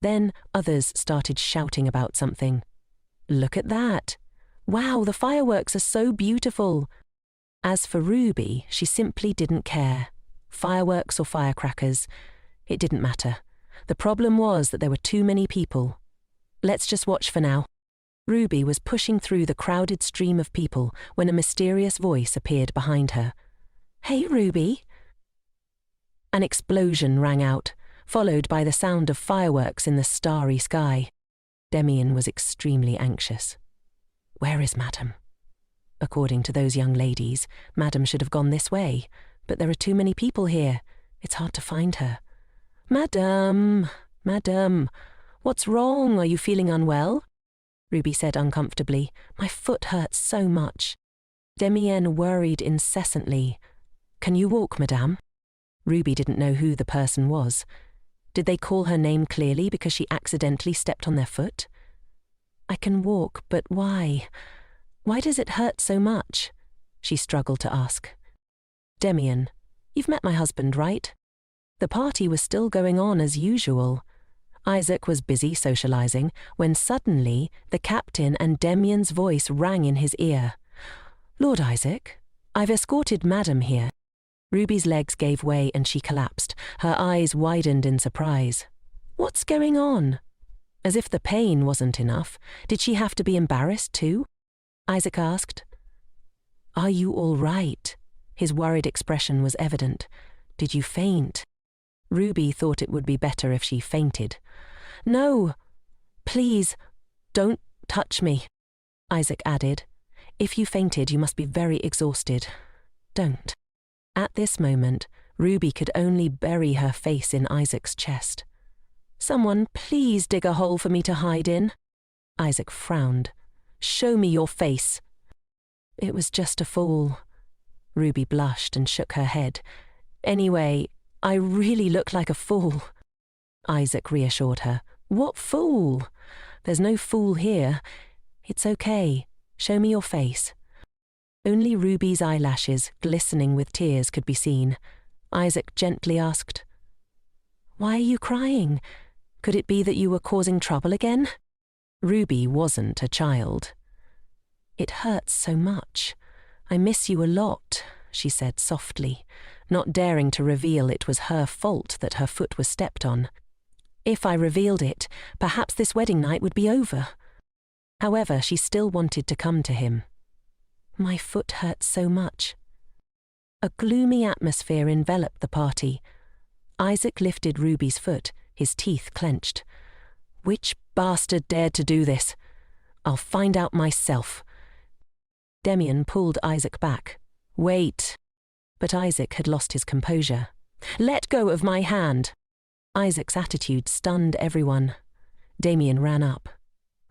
Then others started shouting about something. Look at that! Wow, the fireworks are so beautiful! As for Ruby, she simply didn't care. Fireworks or firecrackers, it didn't matter. The problem was that there were too many people. Let's just watch for now. Ruby was pushing through the crowded stream of people when a mysterious voice appeared behind her. Hey, Ruby! An explosion rang out, followed by the sound of fireworks in the starry sky. Demian was extremely anxious. Where is Madam? According to those young ladies, Madam should have gone this way, but there are too many people here. It's hard to find her. Madam, what's wrong? Are you feeling unwell? Ruby said uncomfortably. My foot hurts so much. Demian worried incessantly. Can you walk, Madame? Ruby didn't know who the person was. Did they call her name clearly because she accidentally stepped on their foot? I can walk, but why? Why does it hurt so much? She struggled to ask. Demian, you've met my husband, right? The party was still going on as usual. Isaac was busy socializing when suddenly the captain and Demian's voice rang in his ear. Lord Isaac, I've escorted Madam here. Ruby's legs gave way and she collapsed. Her eyes widened in surprise. What's going on? As if the pain wasn't enough, did she have to be embarrassed too? Isaac asked. Are you all right? His worried expression was evident. Did you faint? Ruby thought it would be better if she fainted. No, please, don't touch me, Isaac added. If you fainted, you must be very exhausted. Don't. At this moment, Ruby could only bury her face in Isaac's chest. Someone please dig a hole for me to hide in. Isaac frowned. Show me your face. It was just a fall. Ruby blushed and shook her head. Anyway, I really look like a fool. Isaac reassured her. What fool? There's no fool here. It's okay. Show me your face. Only Ruby's eyelashes, glistening with tears, could be seen. Isaac gently asked, Why are you crying? Could it be that you were causing trouble again? Ruby wasn't a child. It hurts so much. I miss you a lot, she said softly, not daring to reveal it was her fault that her foot was stepped on. If I revealed it, perhaps this wedding night would be over. However, she still wanted to come to him. My foot hurts so much. A gloomy atmosphere enveloped the party. Isaac lifted Ruby's foot, his teeth clenched. Which bastard dared to do this? I'll find out myself. Demian pulled Isaac back. Wait. But Isaac had lost his composure. Let go of my hand. Isaac's attitude stunned everyone. Demian ran up.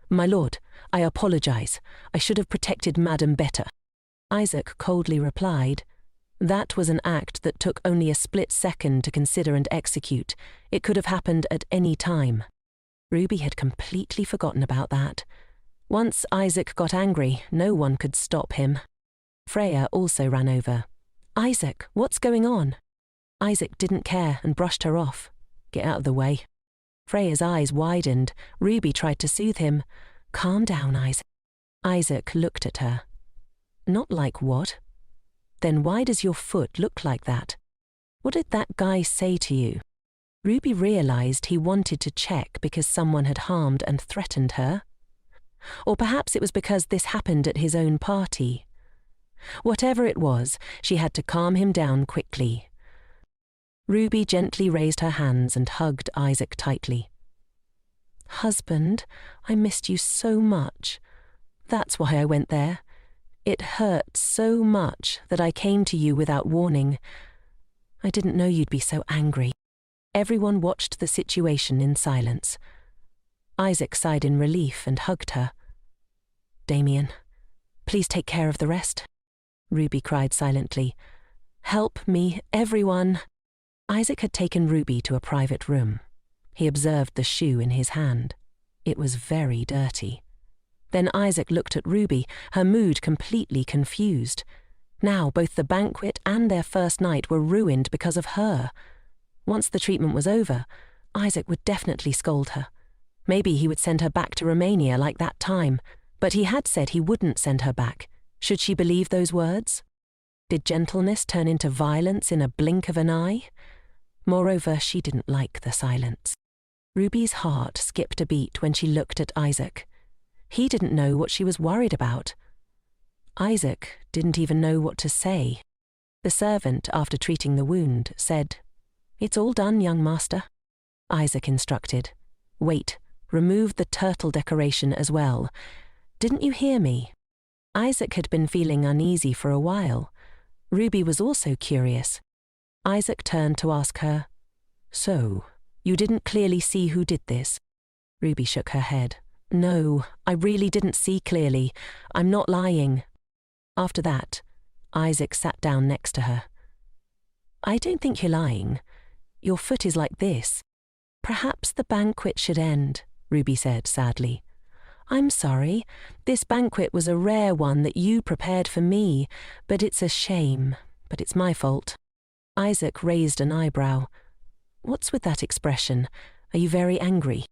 My lord, I apologize. I should have protected Madam better. Isaac coldly replied. That was an act that took only a split second to consider and execute. It could have happened at any time. Ruby had completely forgotten about that. Once Isaac got angry, no one could stop him. Freya also ran over. Isaac, what's going on? Isaac didn't care and brushed her off. Get out of the way. Freya's eyes widened. Ruby tried to soothe him. Calm down, Isaac. Isaac looked at her. Not like what? Then why does your foot look like that? What did that guy say to you? Ruby realized he wanted to check because someone had harmed and threatened her. Or perhaps it was because this happened at his own party. Whatever it was, she had to calm him down quickly. Ruby gently raised her hands and hugged Isaac tightly. "Husband, I missed you so much. That's why I went there. It hurt so much that I came to you without warning. I didn't know you'd be so angry." Everyone watched the situation in silence. Isaac sighed in relief and hugged her. "Damien, please take care of the rest," Ruby cried silently. "Help me, everyone." Isaac had taken Ruby to a private room. He observed the shoe in his hand. It was very dirty. Then Isaac looked at Ruby, her mood completely confused. Now both the banquet and their first night were ruined because of her. Once the treatment was over, Isaac would definitely scold her. Maybe he would send her back to Romania like that time, but he had said he wouldn't send her back. Should she believe those words? Did gentleness turn into violence in a blink of an eye? Moreover, she didn't like the silence. Ruby's heart skipped a beat when she looked at Isaac. He didn't know what she was worried about. Isaac didn't even know what to say. The servant, after treating the wound, said, "It's all done, young master." Isaac instructed, "Wait, remove the turtle decoration as well. Didn't you hear me?" Isaac had been feeling uneasy for a while. Ruby was also curious. Isaac turned to ask her, "So, you didn't clearly see who did this?" Ruby shook her head. "No, I really didn't see clearly. I'm not lying." After that, Isaac sat down next to her. "I don't think you're lying. Your foot is like this." "Perhaps the banquet should end," Ruby said sadly. "I'm sorry. This banquet was a rare one that you prepared for me, but it's a shame. But it's my fault." Isaac raised an eyebrow. "What's with that expression? Are you very angry?"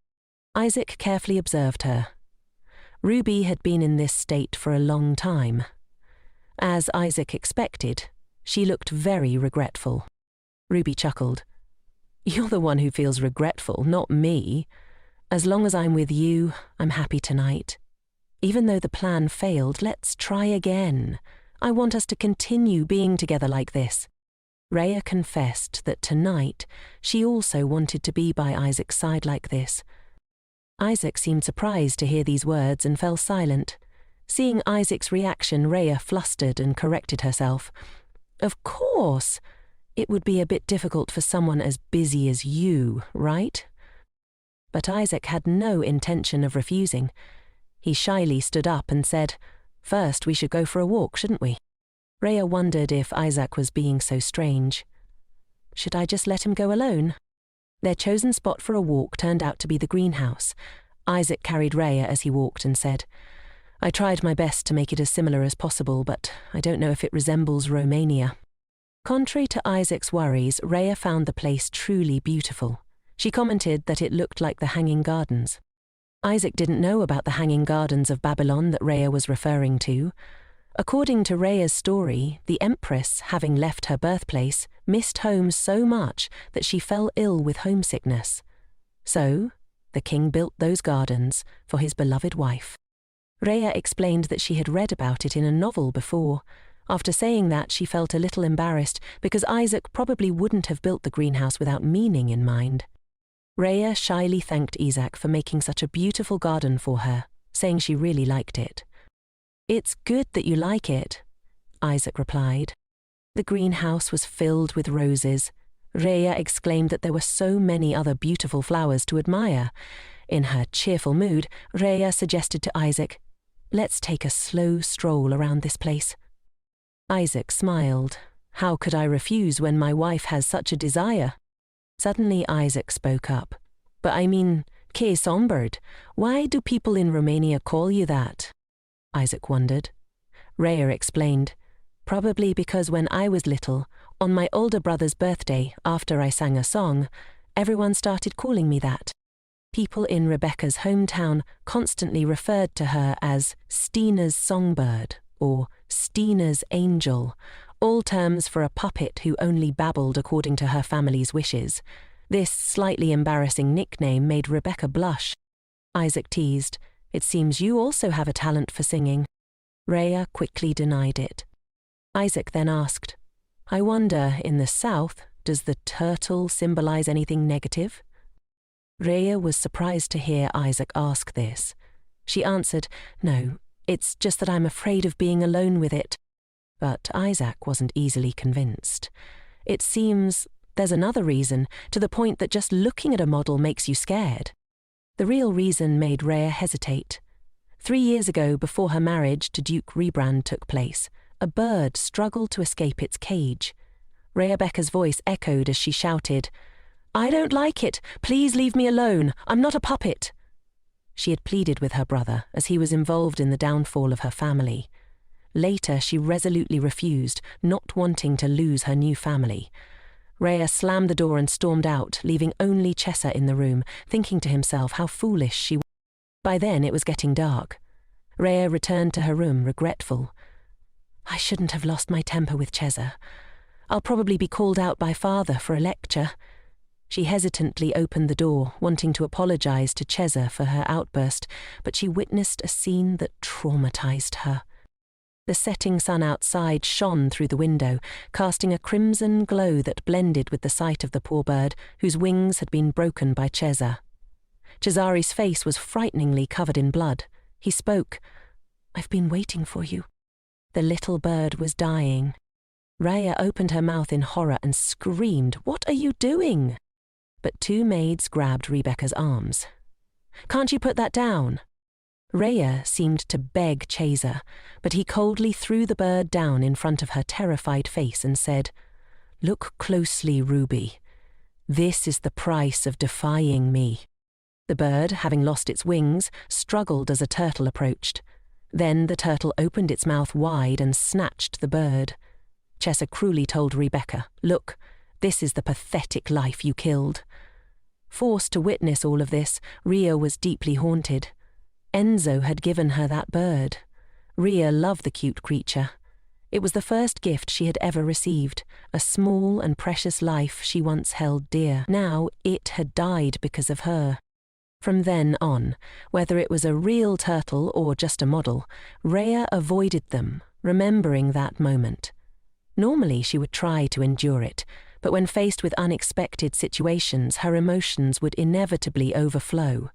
Isaac carefully observed her. Ruby had been in this state for a long time. As Isaac expected, she looked very regretful. Ruby chuckled. "You're the one who feels regretful, not me. As long as I'm with you, I'm happy tonight. Even though the plan failed, let's try again. I want us to continue being together like this." Rhea confessed that tonight she also wanted to be by Isaac's side like this. Isaac seemed surprised to hear these words and fell silent. Seeing Isaac's reaction, Rhea flustered and corrected herself. "Of course! It would be a bit difficult for someone as busy as you, right?" But Isaac had no intention of refusing. He shyly stood up and said, "First we should go for a walk, shouldn't we?" Rhea wondered if Isaac was being so strange. Should I just let him go alone? Their chosen spot for a walk turned out to be the greenhouse. Isaac carried Rhea as he walked and said, "I tried my best to make it as similar as possible, but I don't know if it resembles Romania." Contrary to Isaac's worries, Rhea found the place truly beautiful. She commented that it looked like the Hanging Gardens. Isaac didn't know about the Hanging Gardens of Babylon that Rhea was referring to. According to Rhea's story, the Empress, having left her birthplace, missed home so much that she fell ill with homesickness. So, the king built those gardens for his beloved wife. Rhea explained that she had read about it in a novel before. After saying that, she felt a little embarrassed because Isaac probably wouldn't have built the greenhouse without meaning in mind. Rhea shyly thanked Isaac for making such a beautiful garden for her, saying she really liked it. "It's good that you like it," Isaac replied. The greenhouse was filled with roses. Rhea exclaimed that there were so many other beautiful flowers to admire. In her cheerful mood, Rhea suggested to Isaac, "Let's take a slow stroll around this place." Isaac smiled. "How could I refuse when my wife has such a desire?" Suddenly Isaac spoke up. "But I mean, que songbird, why do people in Romania call you that?" Isaac wondered. Rhea explained, "Probably because when I was little, on my older brother's birthday, after I sang a song, everyone started calling me that. People in Rebecca's hometown constantly referred to her as Stina's songbird or Stina's angel, all terms for a puppet who only babbled according to her family's wishes. This slightly embarrassing nickname made Rebecca blush. Isaac teased, "It seems you also have a talent for singing." Rhea quickly denied it. Isaac then asked, "I wonder, in the South, does the turtle symbolize anything negative?" Rhea was surprised to hear Isaac ask this. She answered, "No, it's just that I'm afraid of being alone with it." But Isaac wasn't easily convinced. "It seems there's another reason, to the point that just looking at a model makes you scared." The real reason made Rhea hesitate. 3 years ago, before her marriage to Duke Reborn took place, a bird struggled to escape its cage. Rebecca's voice echoed as she shouted, "I don't like it! Please leave me alone! I'm not a puppet!" She had pleaded with her brother, as he was involved in the downfall of her family. Later, she resolutely refused, not wanting to lose her new family. Rhea slammed the door and stormed out, leaving only Chesa in the room, thinking to himself how foolish she was. By then, it was getting dark. Rhea returned to her room, regretful. "I shouldn't have lost my temper with Chesa. I'll probably be called out by father for a lecture." She hesitantly opened the door, wanting to apologize to Chesa for her outburst, but she witnessed a scene that traumatized her. The setting sun outside shone through the window, casting a crimson glow that blended with the sight of the poor bird, whose wings had been broken by Chesa. Cesari's face was frighteningly covered in blood. He spoke, "I've been waiting for you." The little bird was dying. Rhea opened her mouth in horror and screamed, "What are you doing?" But 2 maids grabbed Rebecca's arms. "Can't you put that down?" Rhea seemed to beg Chesa, but he coldly threw the bird down in front of her terrified face and said, "Look closely, Ruby. This is the price of defying me." The bird, having lost its wings, struggled as a turtle approached. Then the turtle opened its mouth wide and snatched the bird. Chesa cruelly told Rebecca, "Look, this is the pathetic life you killed." Forced to witness all of this, Rhea was deeply haunted. Enzo had given her that bird. Rhea loved the cute creature. It was the first gift she had ever received, a small and precious life she once held dear. Now it had died because of her. From then on, whether it was a real turtle or just a model, Rhea avoided them, remembering that moment. Normally she would try to endure it, but when faced with unexpected situations, her emotions would inevitably overflow.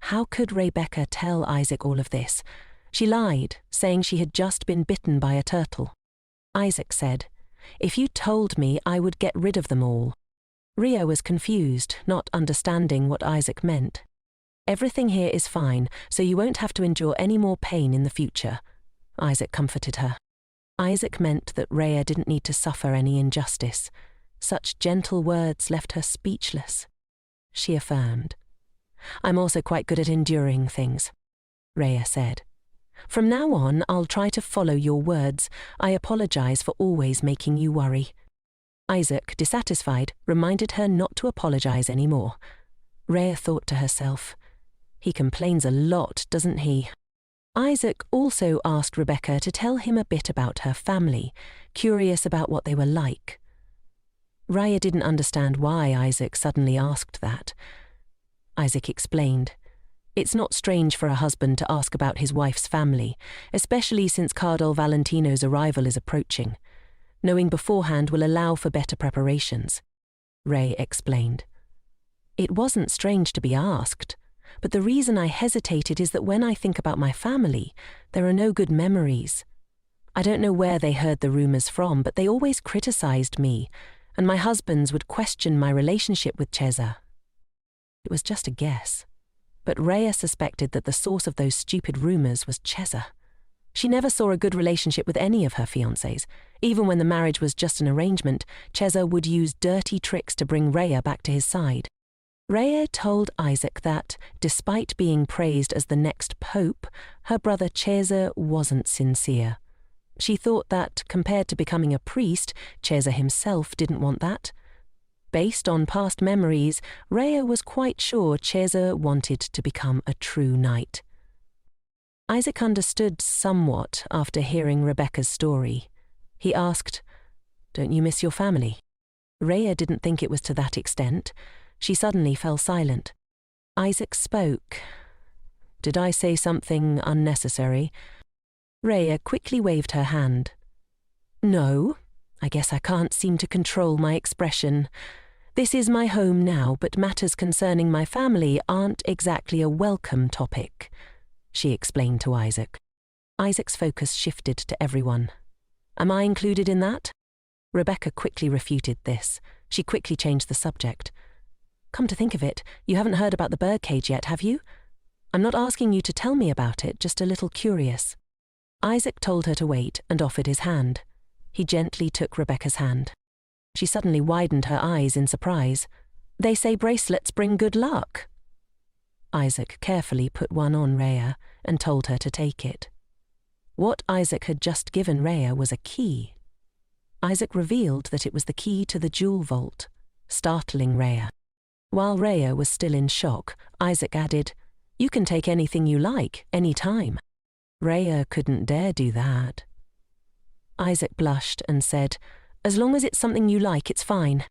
How could Rebecca tell Isaac all of this? She lied, saying she had just been bitten by a turtle. Isaac said, "If you told me, I would get rid of them all." Rhea was confused, not understanding what Isaac meant. "Everything here is fine, so you won't have to endure any more pain in the future," Isaac comforted her. Isaac meant that Rhea didn't need to suffer any injustice. Such gentle words left her speechless. She affirmed, "I'm also quite good at enduring things," Rhea said. "From now on, I'll try to follow your words. I apologize for always making you worry." Isaac, dissatisfied, reminded her not to apologize anymore. Rhea thought to herself, "He complains a lot, doesn't he?" Isaac also asked Rebecca to tell him a bit about her family, curious about what they were like. Rhea didn't understand why Isaac suddenly asked that. Isaac explained, "It's not strange for a husband to ask about his wife's family, especially since Cardinal Valentino's arrival is approaching. Knowing beforehand will allow for better preparations," Rhea explained. "It wasn't strange to be asked, but the reason I hesitated is that when I think about my family, there are no good memories. I don't know where they heard the rumors from, but they always criticized me, and my husbands would question my relationship with Chesa." It was just a guess, but Rhea suspected that the source of those stupid rumors was Chesa. She never saw a good relationship with any of her fiancés. Even when the marriage was just an arrangement, Chesa would use dirty tricks to bring Rhea back to his side. Rhea told Isaac that, despite being praised as the next pope, her brother Chesa wasn't sincere. She thought that, compared to becoming a priest, Chesa himself didn't want that. Based on past memories, Rhea was quite sure Chesa wanted to become a true knight. Isaac understood somewhat after hearing Rebecca's story. He asked, "Don't you miss your family?" Rhea didn't think it was to that extent. She suddenly fell silent. Isaac spoke. "Did I say something unnecessary?" Rhea quickly waved her hand. "No, I guess I can't seem to control my expression. This is my home now, but matters concerning my family aren't exactly a welcome topic," she explained to Isaac. Isaac's focus shifted to everyone. "Am I included in that?" Rebecca quickly refuted this. She quickly changed the subject. "Come to think of it, you haven't heard about the birdcage yet, have you? I'm not asking you to tell me about it, just a little curious." Isaac told her to wait and offered his hand. He gently took Rebecca's hand. She suddenly widened her eyes in surprise. "They say bracelets bring good luck." Isaac carefully put one on Rhea and told her to take it. What Isaac had just given Rhea was a key. Isaac revealed that it was the key to the jewel vault, startling Rhea. While Rhea was still in shock, Isaac added, "You can take anything you like, any time." Rhea couldn't dare do that. Isaac blushed and said, "As long as it's something you like, it's fine."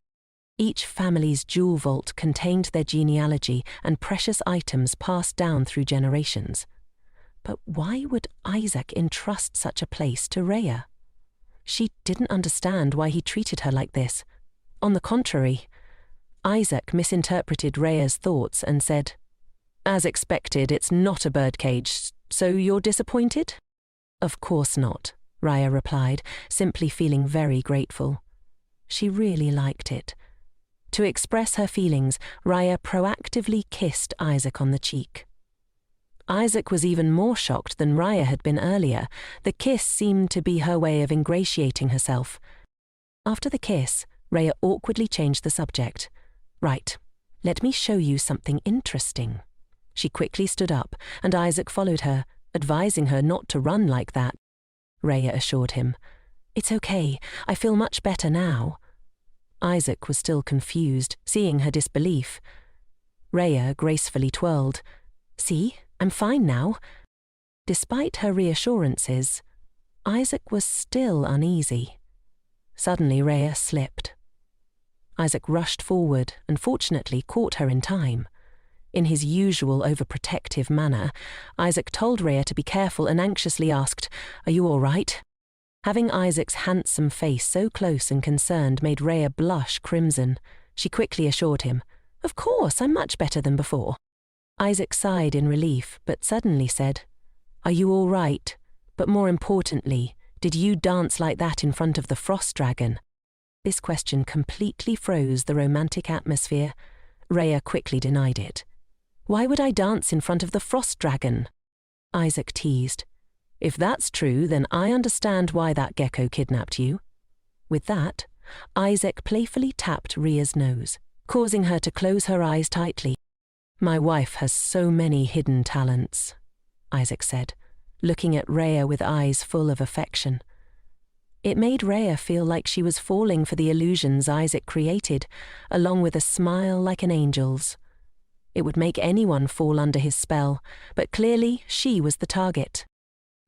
Each family's jewel vault contained their genealogy and precious items passed down through generations. But why would Isaac entrust such a place to Rhea? She didn't understand why he treated her like this. On the contrary, Isaac misinterpreted Rhea's thoughts and said, "As expected, it's not a birdcage, so you're disappointed?" "Of course not," Rhea replied, simply feeling very grateful. She really liked it. To express her feelings, Rhea proactively kissed Isaac on the cheek. Isaac was even more shocked than Rhea had been earlier. The kiss seemed to be her way of ingratiating herself. After the kiss, Rhea awkwardly changed the subject. "Right, let me show you something interesting." She quickly stood up, and Isaac followed her, advising her not to run like that. Rhea assured him, "It's okay, I feel much better now." Isaac was still confused, seeing her disbelief. Rhea gracefully twirled. "See, I'm fine now." Despite her reassurances, Isaac was still uneasy. Suddenly Rhea slipped. Isaac rushed forward and fortunately caught her in time. In his usual overprotective manner, Isaac told Rhea to be careful and anxiously asked, "Are you all right?" Having Isaac's handsome face so close and concerned made Rhea blush crimson. She quickly assured him, "Of course, I'm much better than before." Isaac sighed in relief, but suddenly said, "Are you all right? But more importantly, did you dance like that in front of the frost dragon?" This question completely froze the romantic atmosphere. Rhea quickly denied it. "Why would I dance in front of the frost dragon?" Isaac teased. "If that's true, then I understand why that gecko kidnapped you." With that, Isaac playfully tapped Rhea's nose, causing her to close her eyes tightly. "My wife has so many hidden talents," Isaac said, looking at Rhea with eyes full of affection. It made Rhea feel like she was falling for the illusions Isaac created, along with a smile like an angel's. It would make anyone fall under his spell, but clearly she was the target.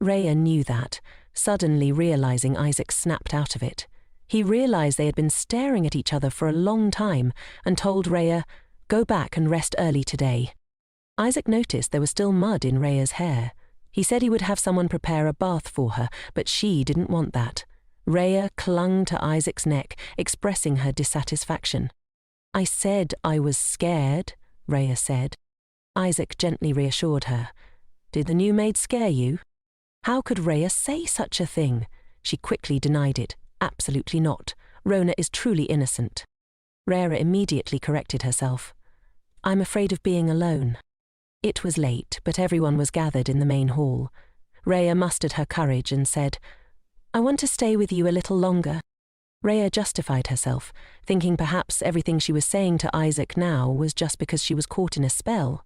Rhea knew that, suddenly realizing Isaac snapped out of it. He realized they had been staring at each other for a long time and told Rhea, "Go back and rest early today." Isaac noticed there was still mud in Rhea's hair. He said he would have someone prepare a bath for her, but she didn't want that. Rhea clung to Isaac's neck, expressing her dissatisfaction. "I said I was scared," Rhea said. Isaac gently reassured her. "Did the new maid scare you?" How could Rhea say such a thing? She quickly denied it. "Absolutely not. Rona is truly innocent." Rhea immediately corrected herself. "I'm afraid of being alone." It was late, but everyone was gathered in the main hall. Rhea mustered her courage and said, "I want to stay with you a little longer." Rhea justified herself, thinking perhaps everything she was saying to Isaac now was just because she was caught in a spell.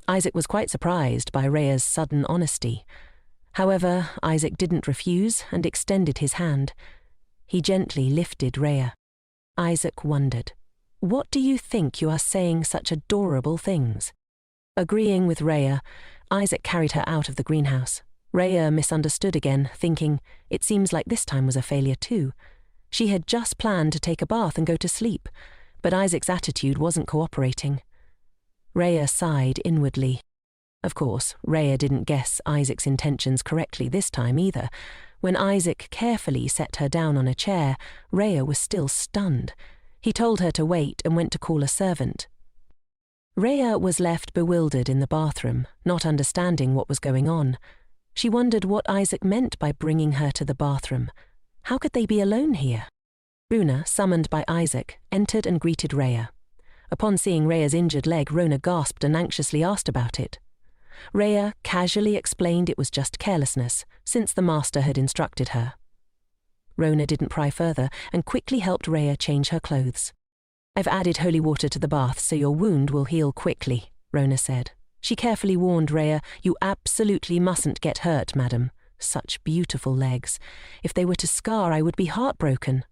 Isaac was quite surprised by Rhea's sudden honesty. However, Isaac didn't refuse and extended his hand. He gently lifted Rhea. Isaac wondered, "What do you think you are saying such adorable things?" Agreeing with Rhea, Isaac carried her out of the greenhouse. Rhea misunderstood again, thinking, it seems like this time was a failure too. She had just planned to take a bath and go to sleep, but Isaac's attitude wasn't cooperating. Rhea sighed inwardly. Of course, Rhea didn't guess Isaac's intentions correctly this time either. When Isaac carefully set her down on a chair, Rhea was still stunned. He told her to wait and went to call a servant. Rhea was left bewildered in the bathroom, not understanding what was going on. She wondered what Isaac meant by bringing her to the bathroom. How could they be alone here? Runa, summoned by Isaac, entered and greeted Rhea. Upon seeing Rhea's injured leg, Rona gasped and anxiously asked about it. Rhea casually explained it was just carelessness, since the master had instructed her. Rona didn't pry further and quickly helped Rhea change her clothes. "I've added holy water to the bath so your wound will heal quickly," Rona said. She carefully warned Rhea, "You absolutely mustn't get hurt, madam. Such beautiful legs. If they were to scar, I would be heartbroken."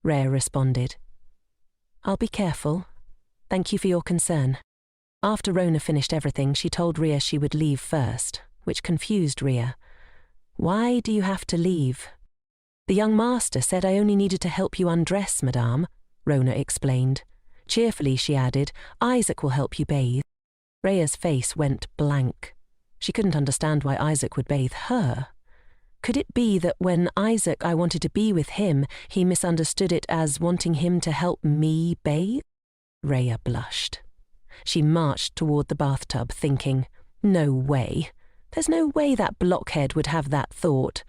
Rhea responded, "I'll be careful. Thank you for your concern." After Rona finished everything, she told Rhea she would leave first, which confused Rhea. "Why do you have to leave?" "The young master said I only needed to help you undress, madame," Rona explained. Cheerfully she added, "Isaac will help you bathe." Rhea's face went blank. She couldn't understand why Isaac would bathe her. Could it be that when I wanted to be with him, he misunderstood it as wanting him to help me bathe? Rhea blushed. She marched toward the bathtub, thinking, "No way. There's no way that blockhead would have that thought.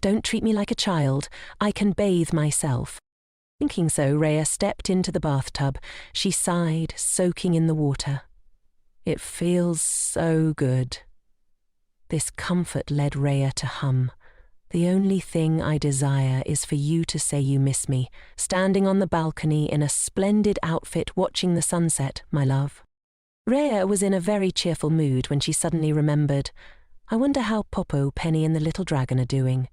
Don't treat me like a child. I can bathe myself." Thinking so, Rhea stepped into the bathtub. She sighed, soaking in the water. "It feels so good." This comfort led Rhea to hum. "The only thing I desire is for you to say you miss me, standing on the balcony in a splendid outfit watching the sunset, my love." Rhea was in a very cheerful mood when she suddenly remembered, "I wonder how Popo, Penny and the little dragon are doing."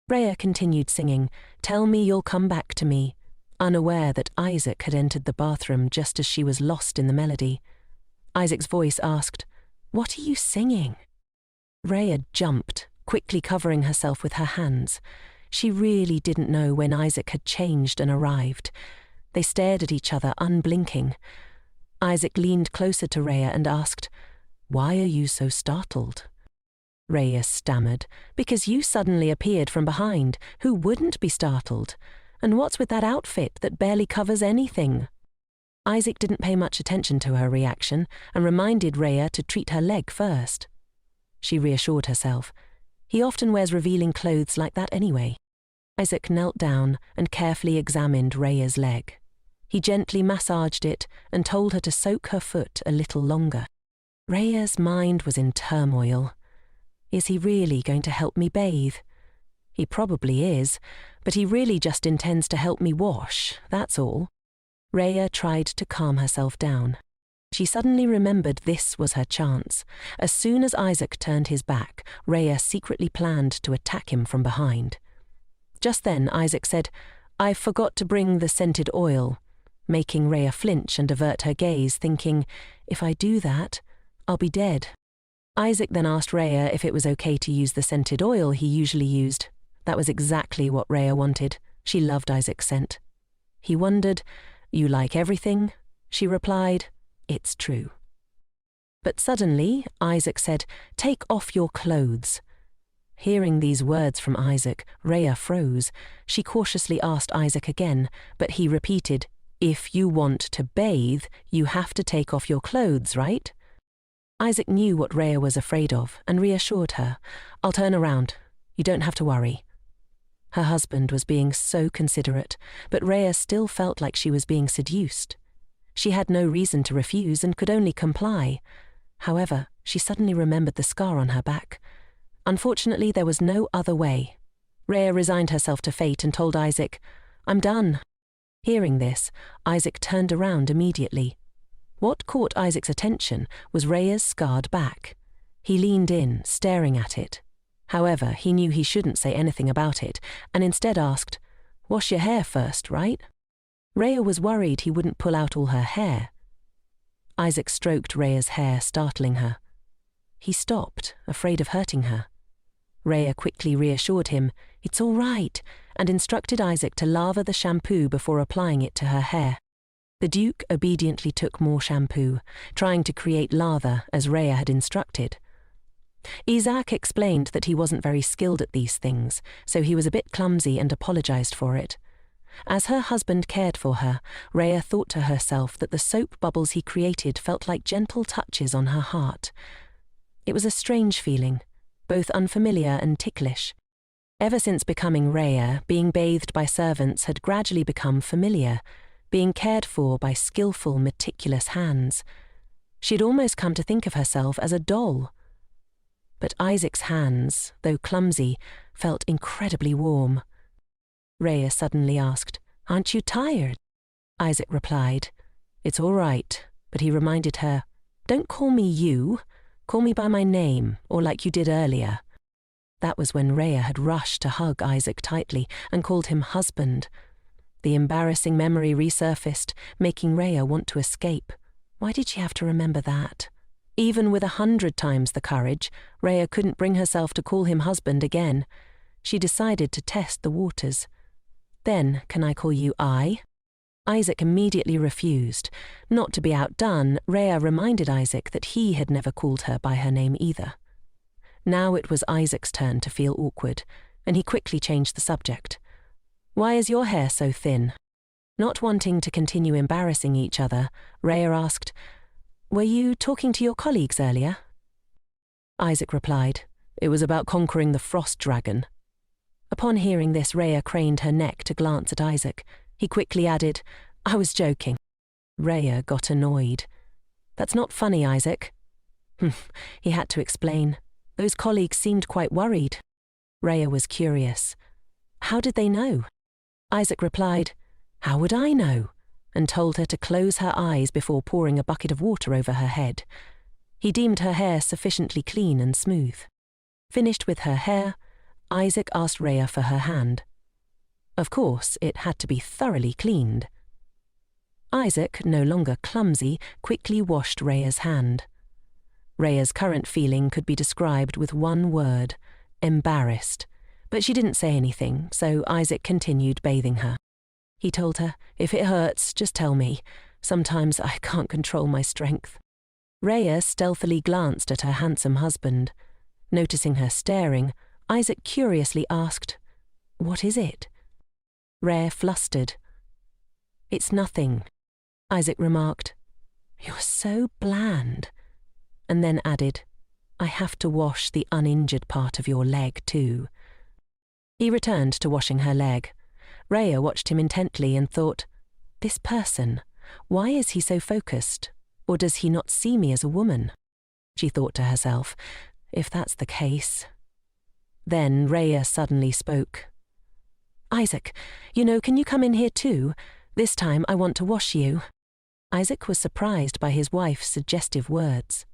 Rhea continued singing, "Tell me you'll come back to me," unaware that Isaac had entered the bathroom just as she was lost in the melody. Isaac's voice asked, "What are you singing?" Rhea jumped, quickly covering herself with her hands. She really didn't know when Isaac had changed and arrived. They stared at each other, unblinking. Isaac leaned closer to Rhea and asked, "Why are you so startled?" Rhea stammered, "Because you suddenly appeared from behind. Who wouldn't be startled? And what's with that outfit that barely covers anything?" Isaac didn't pay much attention to her reaction and reminded Rhea to treat her leg first. She reassured herself. He often wears revealing clothes like that anyway. Isaac knelt down and carefully examined Rhea's leg. He gently massaged it and told her to soak her foot a little longer. Rhea's mind was in turmoil. Is he really going to help me bathe? He probably is, but he really just intends to help me wash, that's all. Rhea tried to calm herself down. She suddenly remembered this was her chance. As soon as Isaac turned his back, Rhea secretly planned to attack him from behind. Just then Isaac said, "I forgot to bring the scented oil," making Rhea flinch and avert her gaze, thinking, "If I do that, I'll be dead." Isaac then asked Rhea if it was okay to use the scented oil he usually used. That was exactly what Rhea wanted. She loved Isaac's scent. He wondered, "You like everything?" She replied, "It's true." But suddenly, Isaac said, "Take off your clothes." Hearing these words from Isaac, Rhea froze. She cautiously asked Isaac again, but he repeated, "If you want to bathe, you have to take off your clothes, right?" Isaac knew what Rhea was afraid of and reassured her, "I'll turn around. You don't have to worry." Her husband was being so considerate, but Rhea still felt like she was being seduced. She had no reason to refuse and could only comply. However, she suddenly remembered the scar on her back. Unfortunately, there was no other way. Rhea resigned herself to fate and told Isaac, "I'm done." Hearing this, Isaac turned around immediately. What caught Isaac's attention was Rhea's scarred back. He leaned in, staring at it. However, he knew he shouldn't say anything about it, and instead asked, "Wash your hair first, right?" Rhea was worried he wouldn't pull out all her hair. Isaac stroked Rhea's hair, startling her. He stopped, afraid of hurting her. Rhea quickly reassured him, "It's all right," and instructed Isaac to lather the shampoo before applying it to her hair. The Duke obediently took more shampoo, trying to create lather as Rhea had instructed. Isaac explained that he wasn't very skilled at these things, so he was a bit clumsy and apologized for it. As her husband cared for her, Rhea thought to herself that the soap bubbles he created felt like gentle touches on her heart. It was a strange feeling, both unfamiliar and ticklish. Ever since becoming Rhea, being bathed by servants had gradually become familiar, being cared for by skillful, meticulous hands. She'd almost come to think of herself as a doll. But Isaac's hands, though clumsy, felt incredibly warm. Rhea suddenly asked, "Aren't you tired?" Isaac replied, "It's all right," but he reminded her, "Don't call me you. Call me by my name, or like you did earlier." That was when Rhea had rushed to hug Isaac tightly and called him husband. The embarrassing memory resurfaced, making Rhea want to escape. Why did she have to remember that? Even with 100 times the courage, Rhea couldn't bring herself to call him husband again. She decided to test the waters. "Then, can I call you I?" Isaac immediately refused. Not to be outdone, Rhea reminded Isaac that he had never called her by her name either. Now it was Isaac's turn to feel awkward, and he quickly changed the subject. "Why is your hair so thin?" Not wanting to continue embarrassing each other, Rhea asked, "Were you talking to your colleagues earlier?" Isaac replied, "It was about conquering the frost dragon." Upon hearing this, Rhea craned her neck to glance at Isaac. He quickly added, "I was joking." Rhea got annoyed. "That's not funny, Isaac." He had to explain. Those colleagues seemed quite worried. Rhea was curious. How did they know? Isaac replied, "How would I know?" and told her to close her eyes before pouring a bucket of water over her head. He deemed her hair sufficiently clean and smooth. Finished with her hair, Isaac asked Rhea for her hand. Of course, it had to be thoroughly cleaned. Isaac, no longer clumsy, quickly washed Rhea's hand. Rhea's current feeling could be described with one word: embarrassed. But she didn't say anything, so Isaac continued bathing her. He told her, "If it hurts, just tell me. Sometimes I can't control my strength." Rhea stealthily glanced at her handsome husband. Noticing her staring, Isaac curiously asked, "What is it?" Rhea flustered. "It's nothing," Isaac remarked. "You're so bland," and then added, "I have to wash the uninjured part of your leg too." He returned to washing her leg. Rhea watched him intently and thought, "This person, why is he so focused? Or does he not see me as a woman?" She thought to herself, "If that's the case." Then Rhea suddenly spoke. "Isaac, can you come in here too? This time I want to wash you." Isaac was surprised by his wife's suggestive words.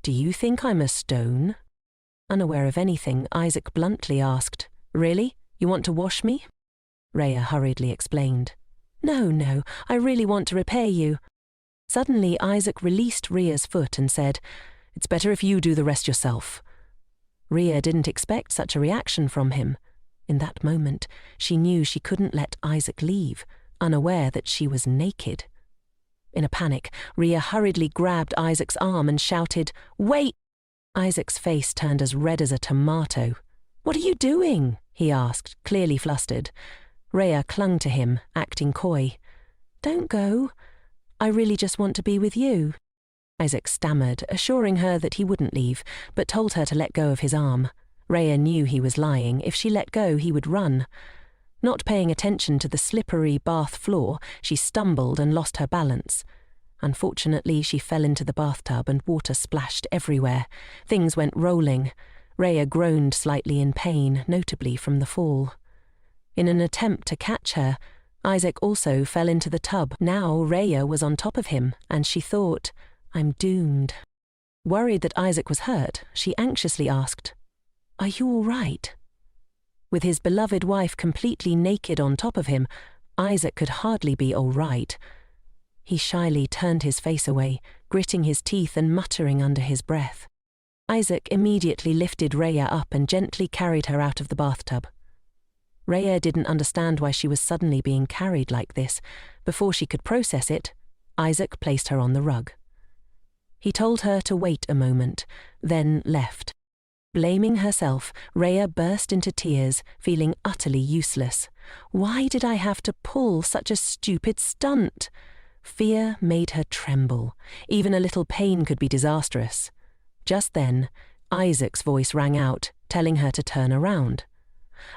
"Do you think I'm a stone?" Unaware of anything, Isaac bluntly asked, "Really? You want to wash me?" Rhea hurriedly explained, No, I really want to repay you." Suddenly Isaac released Rhea's foot and said, "It's better if you do the rest yourself." Rhea didn't expect such a reaction from him. In that moment, she knew she couldn't let Isaac leave, unaware that she was naked. In a panic, Rhea hurriedly grabbed Isaac's arm and shouted, "Wait!" Isaac's face turned as red as a tomato. "What are you doing?" he asked, clearly flustered. Rhea clung to him, acting coy. "Don't go. I really just want to be with you." Isaac stammered, assuring her that he wouldn't leave, but told her to let go of his arm. Rhea knew he was lying. If she let go, he would run. Not paying attention to the slippery bath floor, she stumbled and lost her balance. Unfortunately, she fell into the bathtub and water splashed everywhere. Things went rolling. Rhea groaned slightly in pain, notably from the fall. In an attempt to catch her, Isaac also fell into the tub. Now Rhea was on top of him, and she thought, "I'm doomed." Worried that Isaac was hurt, she anxiously asked, "Are you all right?" With his beloved wife completely naked on top of him, Isaac could hardly be all right. He shyly turned his face away, gritting his teeth and muttering under his breath. Isaac immediately lifted Rhea up and gently carried her out of the bathtub. Rhea didn't understand why she was suddenly being carried like this. Before she could process it, Isaac placed her on the rug. He told her to wait a moment, then left. Blaming herself, Rhea burst into tears, feeling utterly useless. Why did I have to pull such a stupid stunt? Fear made her tremble. Even a little pain could be disastrous. Just then, Isaac's voice rang out, telling her to turn around.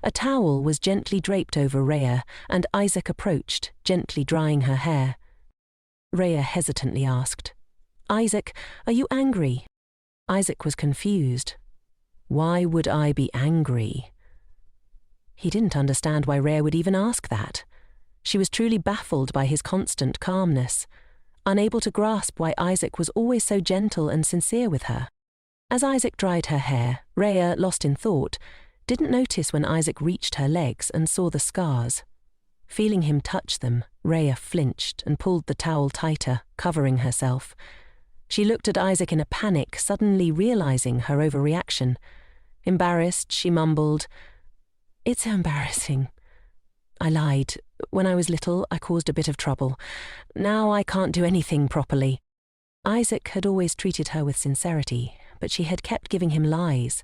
A towel was gently draped over Rhea, and Isaac approached, gently drying her hair. Rhea hesitantly asked, "Isaac, are you angry?" Isaac was confused. Why would I be angry? He didn't understand why Rhea would even ask that. She was truly baffled by his constant calmness, unable to grasp why Isaac was always so gentle and sincere with her. As Isaac dried her hair, Rhea, lost in thought, didn't notice when Isaac reached her legs and saw the scars. Feeling him touch them, Rhea flinched and pulled the towel tighter, covering herself. She looked at Isaac in a panic, suddenly realizing her overreaction. Embarrassed, she mumbled, "It's embarrassing. I lied. When I was little, I caused a bit of trouble. Now I can't do anything properly." Isaac had always treated her with sincerity, but she had kept giving him lies.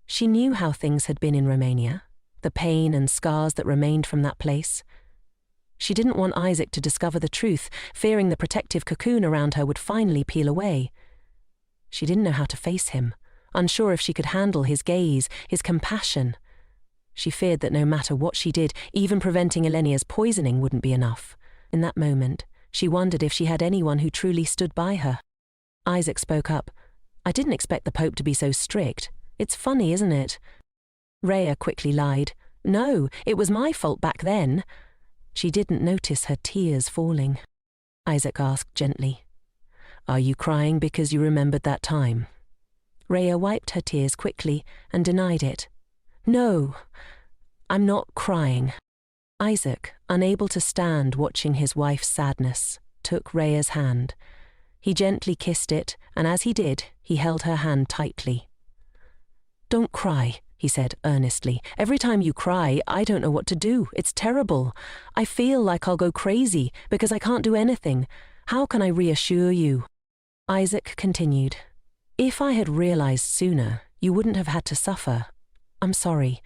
She knew how things had been in Romania, the pain and scars that remained from that place. She didn't want Isaac to discover the truth, fearing the protective cocoon around her would finally peel away. She didn't know how to face him, unsure if she could handle his gaze, his compassion. She feared that no matter what she did, even preventing Elenia's poisoning wouldn't be enough. In that moment, she wondered if she had anyone who truly stood by her. Isaac spoke up. "I didn't expect the Pope to be so strict. It's funny, isn't it?" Rhea quickly lied. "No, it was my fault back then." She didn't notice her tears falling. Isaac asked gently, "Are you crying because you remembered that time?" Rhea wiped her tears quickly and denied it. "No, I'm not crying." Isaac, unable to stand watching his wife's sadness, took Rhea's hand. He gently kissed it, and as he did, he held her hand tightly. "Don't cry," he said earnestly. "Every time you cry, I don't know what to do. It's terrible. I feel like I'll go crazy because I can't do anything. How can I reassure you?" Isaac continued, "If I had realized sooner, you wouldn't have had to suffer. I'm sorry.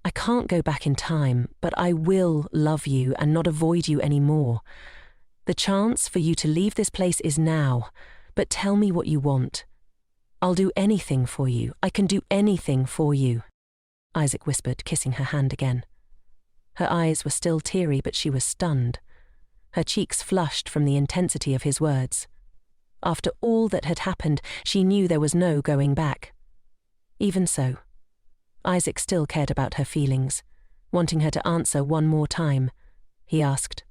I can't go back in time, but I will love you and not avoid you anymore. The chance for you to leave this place is now, but tell me what you want. I'll do anything for you. I can do anything for you," Isaac whispered, kissing her hand again. Her eyes were still teary, but she was stunned. Her cheeks flushed from the intensity of his words. After all that had happened, she knew there was no going back. Even so, Isaac still cared about her feelings. Wanting her to answer one more time, he asked,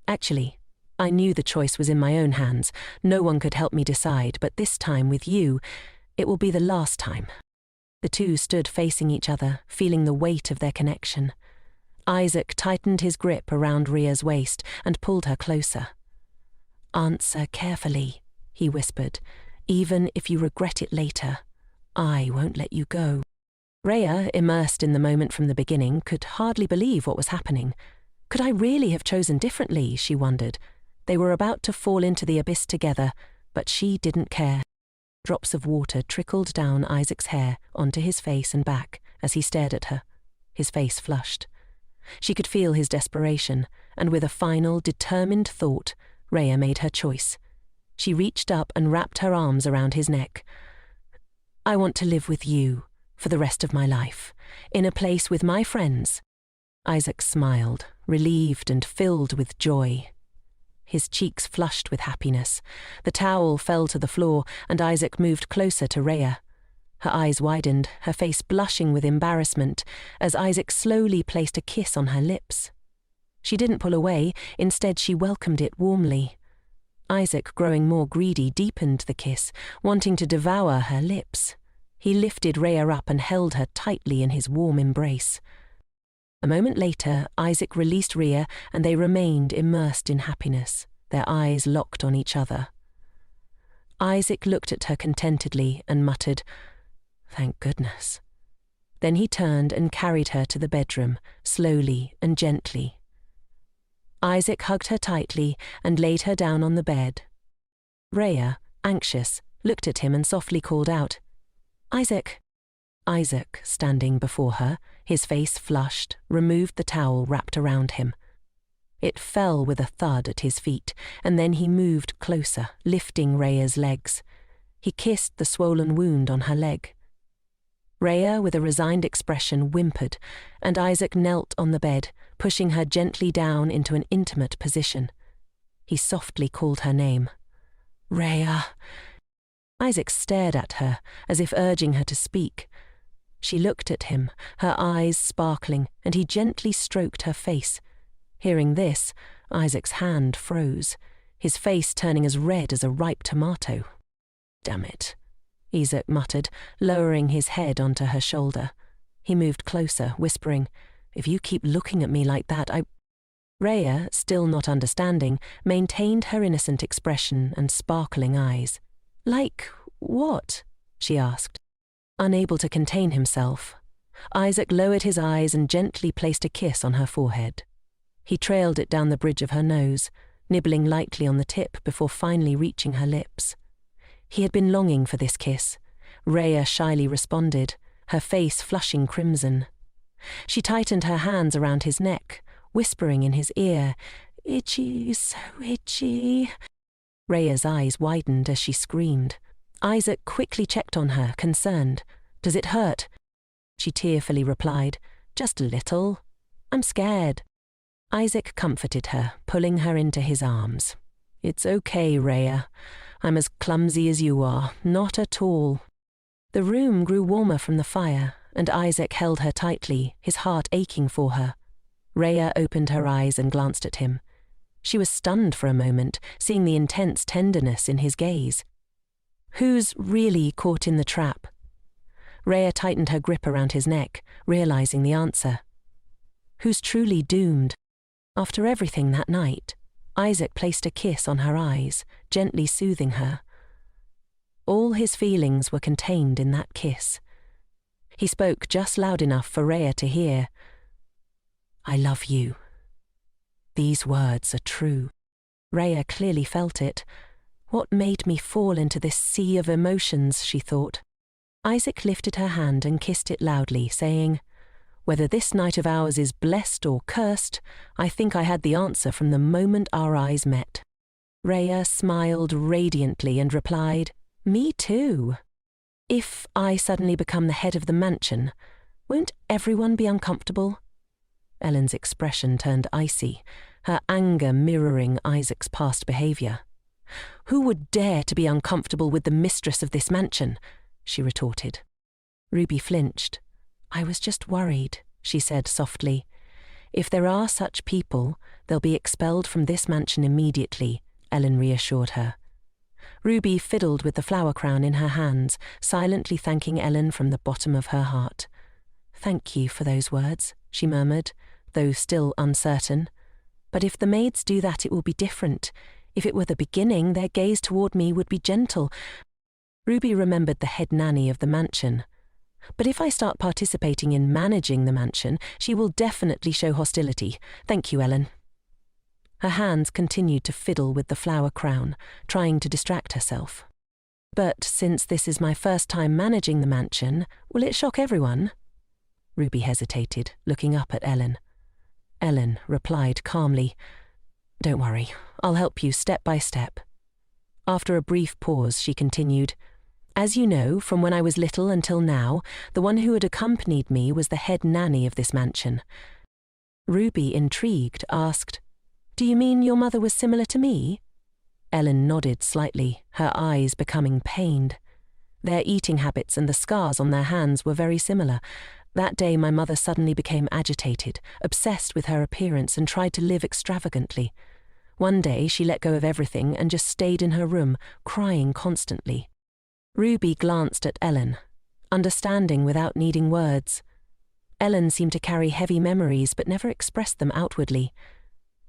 "Actually, I knew the choice was in my own hands. No one could help me decide, but this time with you, it will be the last time." The two stood facing each other, feeling the weight of their connection. Isaac tightened his grip around Rhea's waist and pulled her closer. "Answer carefully," he whispered. "Even if you regret it later, I won't let you go." Rhea, immersed in the moment from the beginning, could hardly believe what was happening. Could I really have chosen differently, she wondered. They were about to fall into the abyss together, but she didn't care. Drops of water trickled down Isaac's hair onto his face and back as he stared at her. His face flushed. She could feel his desperation, and with a final, determined thought, Rhea made her choice. She reached up and wrapped her arms around his neck. "I want to live with you for the rest of my life, in a place with my friends." Isaac smiled, relieved and filled with joy. His cheeks flushed with happiness. The towel fell to the floor, and Isaac moved closer to Rhea. Her eyes widened, her face blushing with embarrassment, as Isaac slowly placed a kiss on her lips. She didn't pull away, instead she welcomed it warmly. Isaac, growing more greedy, deepened the kiss, wanting to devour her lips. He lifted Rhea up and held her tightly in his warm embrace. A moment later, Isaac released Rhea, and they remained immersed in happiness, their eyes locked on each other. Isaac looked at her contentedly and muttered, "Thank goodness." Then he turned and carried her to the bedroom, slowly and gently. Isaac hugged her tightly and laid her down on the bed. Rhea, anxious, looked at him and softly called out, "Isaac." Isaac, standing before her, his face flushed, removed the towel wrapped around him. It fell with a thud at his feet, and then he moved closer, lifting Rhea's legs. He kissed the swollen wound on her leg. Rhea, with a resigned expression, whimpered, and Isaac knelt on the bed, pushing her gently down into an intimate position. He softly called her name. "Rhea." Isaac stared at her, as if urging her to speak. She looked at him, her eyes sparkling, and he gently stroked her face. Hearing this, Isaac's hand froze, his face turning as red as a ripe tomato. "Damn it," Isaac muttered, lowering his head onto her shoulder. He moved closer, whispering, "If you keep looking at me like that, I—" Rhea, still not understanding, maintained her innocent expression and sparkling eyes. "Like what?" she asked. Unable to contain himself, Isaac lowered his eyes and gently placed a kiss on her forehead. He trailed it down the bridge of her nose, nibbling lightly on the tip before finally reaching her lips. He had been longing for this kiss. Rhea shyly responded, her face flushing crimson. She tightened her hands around his neck, whispering in his ear, "Itchy, so itchy." Rhea's eyes widened as she screamed. Isaac quickly checked on her, concerned. "Does it hurt?" She tearfully replied, "Just a little. I'm scared." Isaac comforted her, pulling her into his arms. "It's okay, Rhea. I'm as clumsy as you are, not at all." The room grew warmer from the fire, and Isaac held her tightly, his heart aching for her. Rhea opened her eyes and glanced at him. She was stunned for a moment, seeing the intense tenderness in his gaze. "Who's really caught in the trap?" Rhea tightened her grip around his neck, realizing the answer. "Who's truly doomed?" After everything that night, Isaac placed a kiss on her eyes, gently soothing her. All his feelings were contained in that kiss. He spoke just loud enough for Rhea to hear. "I love you." These words are true. Rhea clearly felt it. What made me fall into this sea of emotions, she thought. Isaac lifted her hand and kissed it loudly, saying, "Whether this night of ours is blessed or cursed, I think I had the answer from the moment our eyes met." Rhea smiled radiantly and replied, "Me too. If I suddenly become the head of the mansion, won't everyone be uncomfortable?" Ellen's expression turned icy, her anger mirroring Isaac's past behavior. "Who would dare to be uncomfortable with the mistress of this mansion?" she retorted. Ruby flinched. "I was just worried," she said softly. "If there are such people, they'll be expelled from this mansion immediately," Ellen reassured her. Ruby fiddled with the flower crown in her hands, silently thanking Ellen from the bottom of her heart. "Thank you for those words," she murmured, though still uncertain. "But if the maids do that, it will be different. If it were the beginning, their gaze toward me would be gentle." Ruby remembered the head nanny of the mansion. "But if I start participating in managing the mansion, she will definitely show hostility. Thank you, Ellen." Her hands continued to fiddle with the flower crown, trying to distract herself. "But since this is my first time managing the mansion, will it shock everyone?" Ruby hesitated, looking up at Ellen. Ellen replied calmly, "Don't worry, I'll help you step by step." After a brief pause, she continued, "As you know, from when I was little until now, the one who had accompanied me was the head nanny of this mansion." Ruby, intrigued, asked, "Do you mean your mother was similar to me?" Ellen nodded slightly, her eyes becoming pained. Their eating habits and the scars on their hands were very similar. That day my mother suddenly became agitated, obsessed with her appearance and tried to live extravagantly. One day she let go of everything and just stayed in her room, crying constantly. Ruby glanced at Ellen, understanding without needing words. Ellen seemed to carry heavy memories but never expressed them outwardly.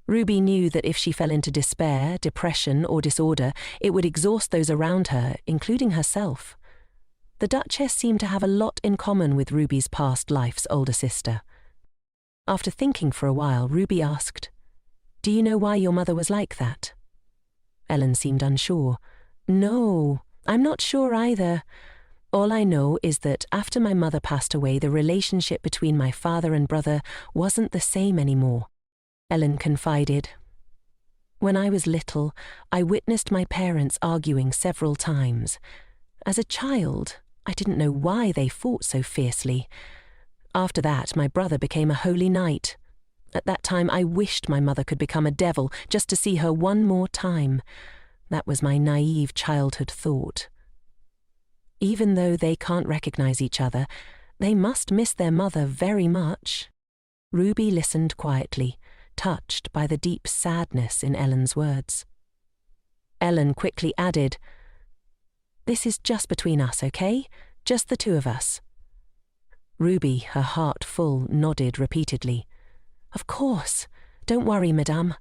Ruby knew that if she fell into despair, depression, or disorder, it would exhaust those around her, including herself. The Duchess seemed to have a lot in common with Ruby's past life's older sister. After thinking for a while, Ruby asked, "Do you know why your mother was like that?" Ellen seemed unsure. "No, I'm not sure either. All I know is that after my mother passed away, the relationship between my father and brother wasn't the same anymore." Ellen confided, "When I was little, I witnessed my parents arguing several times. As a child, I didn't know why they fought so fiercely. After that, my brother became a holy knight. At that time, I wished my mother could become a devil just to see her one more time. That was my naive childhood thought. Even though they can't recognize each other, they must miss their mother very much." Ruby listened quietly, touched by the deep sadness in Ellen's words. Ellen quickly added, "This is just between us, okay? Just the two of us." Ruby, her heart full, nodded repeatedly. "Of course. Don't worry, madame."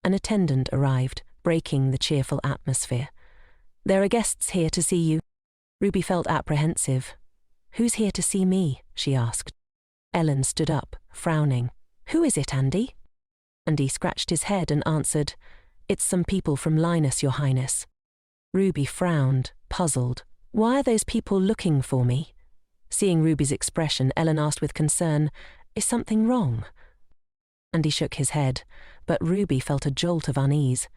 An attendant arrived, breaking the cheerful atmosphere. "There are guests here to see you." Ruby felt apprehensive. "Who's here to see me?" she asked. Ellen stood up, frowning. "Who is it, Andy?" Andy scratched his head and answered, "It's some people from Linus, Your Highness." Ruby frowned, puzzled. "Why are those people looking for me?" Seeing Ruby's expression, Ellen asked with concern, "Is something wrong?" Andy shook his head, but Ruby felt a jolt of unease.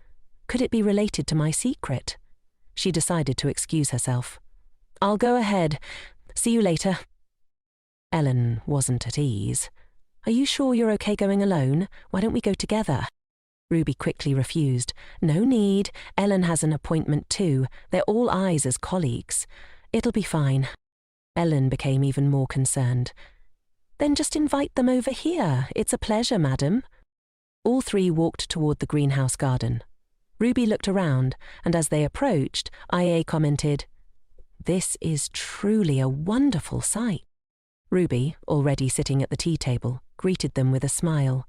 Could it be related to my secret? She decided to excuse herself. "I'll go ahead. See you later." Ellen wasn't at ease. "Are you sure you're okay going alone? Why don't we go together?" Ruby quickly refused. "No need. Ellen has an appointment too. They're all eyes as colleagues. It'll be fine." Ellen became even more concerned. "Then just invite them over here. It's a pleasure, madam." All three walked toward the greenhouse garden. Ruby looked around, and as they approached, IA commented, "This is truly a wonderful sight." Ruby, already sitting at the tea table, greeted them with a smile.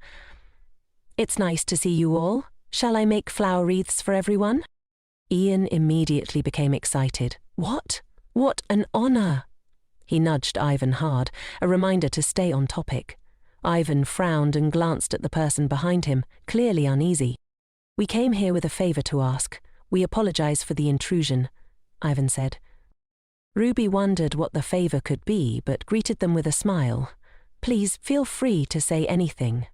"It's nice to see you all. Shall I make flower wreaths for everyone?" Ian immediately became excited. What? What an honor! He nudged Ivan hard, a reminder to stay on topic. Ivan frowned and glanced at the person behind him, clearly uneasy. "We came here with a favor to ask. We apologize for the intrusion," Ivan said. Ruby wondered what the favor could be, but greeted them with a smile. "Please feel free to say anything."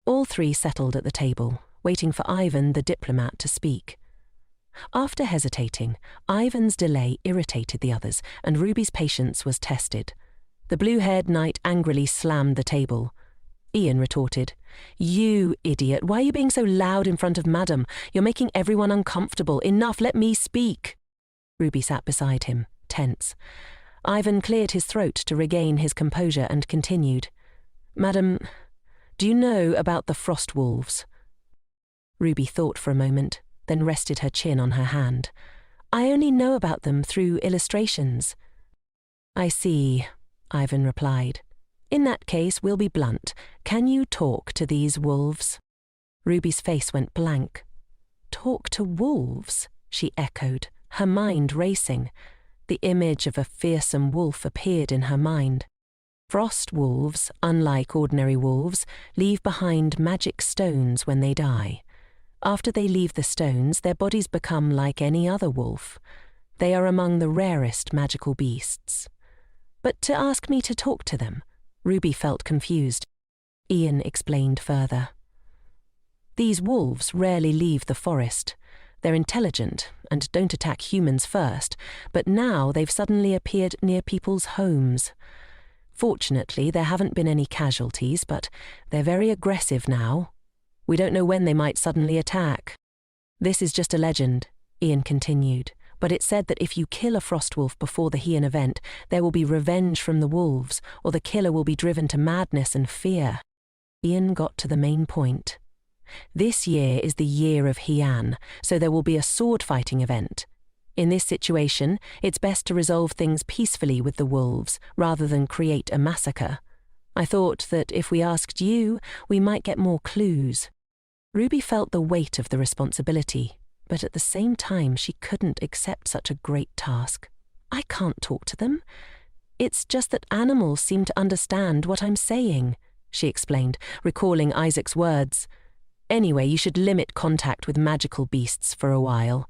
All three settled at the table, waiting for Ivan the diplomat to speak. After hesitating, Ivan's delay irritated the others, and Ruby's patience was tested. The blue-haired knight angrily slammed the table. Ian retorted, "You idiot, why are you being so loud in front of Madam? You're making everyone uncomfortable. Enough, let me speak." Ruby sat beside him, tense. Ivan cleared his throat to regain his composure and continued, "Madam, do you know about the frost wolves?" Ruby thought for a moment, then rested her chin on her hand. "I only know about them through illustrations." "I see," Ivan replied. "In that case, we'll be blunt. Can you talk to these wolves?" Ruby's face went blank. "Talk to wolves?" she echoed, her mind racing. The image of a fearsome wolf appeared in her mind. Frost wolves, unlike ordinary wolves, leave behind magic stones when they die. After they leave the stones, their bodies become like any other wolf. They are among the rarest magical beasts. But to ask me to talk to them, Ruby felt confused. Ian explained further. "These wolves rarely leave the forest. They're intelligent and don't attack humans first, but now they've suddenly appeared near people's homes. Fortunately, there haven't been any casualties, but they're very aggressive now. We don't know when they might suddenly attack." "This is just a legend," Ian continued, "but it's said that if you kill a frost wolf before the Heian event, there will be revenge from the wolves, or the killer will be driven to madness and fear." Ian got to the main point. "This year is the year of Heian, so there will be a sword-fighting event. In this situation, it's best to resolve things peacefully with the wolves, rather than create a massacre. I thought that if we asked you, we might get more clues. Ruby felt the weight of the responsibility, but at the same time she couldn't accept such a great task. I can't talk to them. It's just that animals seem to understand what I'm saying, she explained, recalling Isaac's words. Anyway, you should limit contact with magical beasts for a while.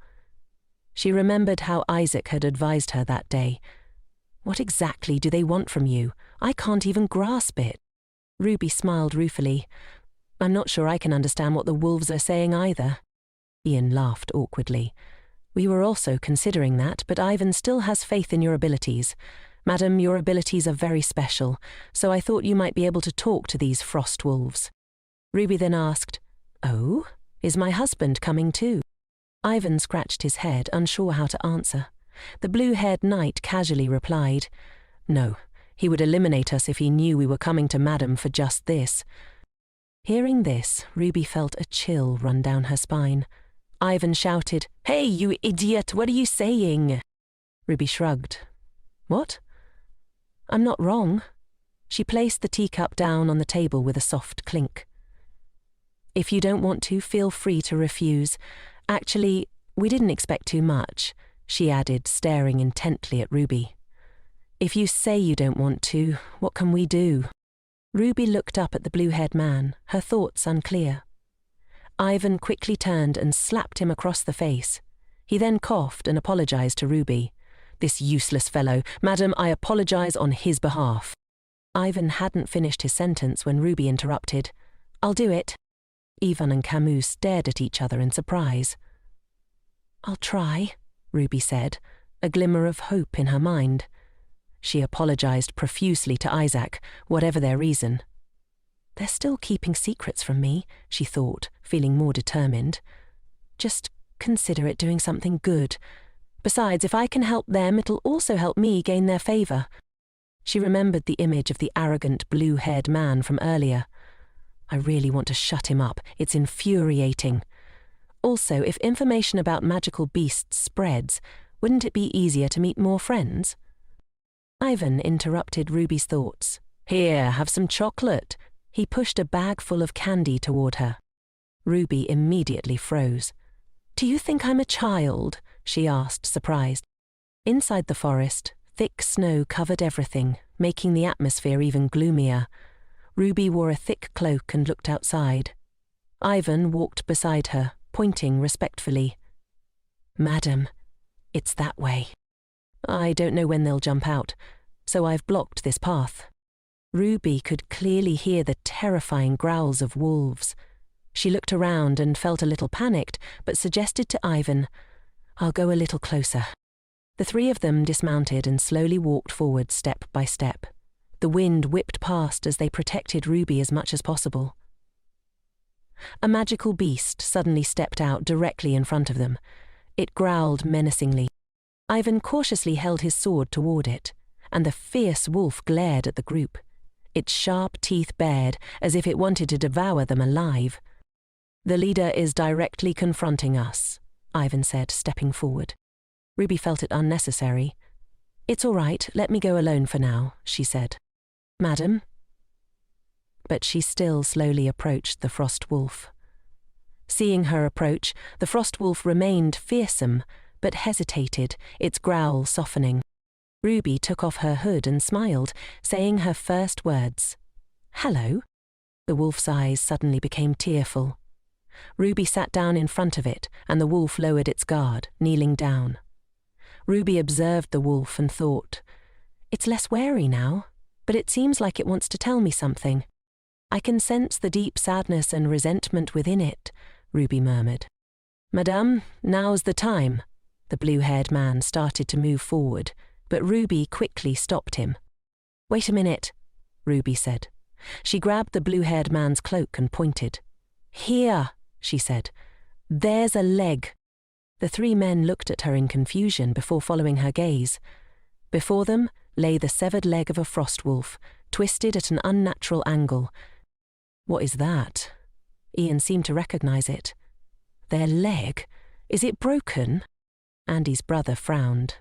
She remembered how Isaac had advised her that day. What exactly do they want from you? I can't even grasp it. Ruby smiled ruefully. I'm not sure I can understand what the wolves are saying either. Ian laughed awkwardly. We were also considering that, but Ivan still has faith in your abilities. Madam, your abilities are very special, so I thought you might be able to talk to these frost wolves. Ruby then asked, Oh, is my husband coming too? Ivan scratched his head, unsure how to answer. The blue-haired knight casually replied, No, he would eliminate us if he knew we were coming to Madam for just this. Hearing this, Ruby felt a chill run down her spine. Ivan shouted, Hey, you idiot, what are you saying? Ruby shrugged. What? I'm not wrong. She placed the teacup down on the table with a soft clink. If you don't want to, feel free to refuse. Actually, we didn't expect too much, she added, staring intently at Ruby. If you say you don't want to, what can we do? Ruby looked up at the blue-haired man, her thoughts unclear. Ivan quickly turned and slapped him across the face. He then coughed and apologized to Ruby. This useless fellow, Madam, I apologize on his behalf. Ivan hadn't finished his sentence when Ruby interrupted. I'll do it. Ivan and Camus stared at each other in surprise. I'll try, Ruby said, a glimmer of hope in her mind. She apologized profusely to Isaac, whatever their reason. They're still keeping secrets from me, she thought, feeling more determined. Just consider it doing something good. Besides, if I can help them, it'll also help me gain their favor. She remembered the image of the arrogant blue-haired man from earlier. I really want to shut him up. It's infuriating. Also, if information about magical beasts spreads, wouldn't it be easier to meet more friends? Ivan interrupted Ruby's thoughts. Here, have some chocolate. He pushed a bag full of candy toward her. Ruby immediately froze. Do you think I'm a child? She asked, surprised. Inside the forest, thick snow covered everything, making the atmosphere even gloomier. Ruby wore a thick cloak and looked outside. Ivan walked beside her, pointing respectfully. Madam, it's that way. I don't know when they'll jump out, so I've blocked this path. Ruby could clearly hear the terrifying growls of wolves. She looked around and felt a little panicked, but suggested to Ivan, I'll go a little closer. The three of them dismounted and slowly walked forward step by step. The wind whipped past as they protected Ruby as much as possible. A magical beast suddenly stepped out directly in front of them. It growled menacingly. Ivan cautiously held his sword toward it, and the fierce wolf glared at the group. Its sharp teeth bared, as if it wanted to devour them alive. The leader is directly confronting us, Ivan said, stepping forward. Ruby felt it unnecessary. It's all right, let me go alone for now, she said. Madam? But she still slowly approached the frost wolf. Seeing her approach, the frost wolf remained fearsome, but hesitated, its growl softening. Ruby took off her hood and smiled, saying her first words. Hello? The wolf's eyes suddenly became tearful. Ruby sat down in front of it, and the wolf lowered its guard, kneeling down. Ruby observed the wolf and thought, It's less wary now, but it seems like it wants to tell me something. I can sense the deep sadness and resentment within it, Ruby murmured. Madame, now's the time. The blue-haired man started to move forward, but Ruby quickly stopped him. Wait a minute, Ruby said. She grabbed the blue-haired man's cloak and pointed. Here, she said. There's a leg. The three men looked at her in confusion before following her gaze. Before them lay the severed leg of a frost wolf, twisted at an unnatural angle. What is that? Ian seemed to recognize it. Their leg? Is it broken? Andy's brother frowned.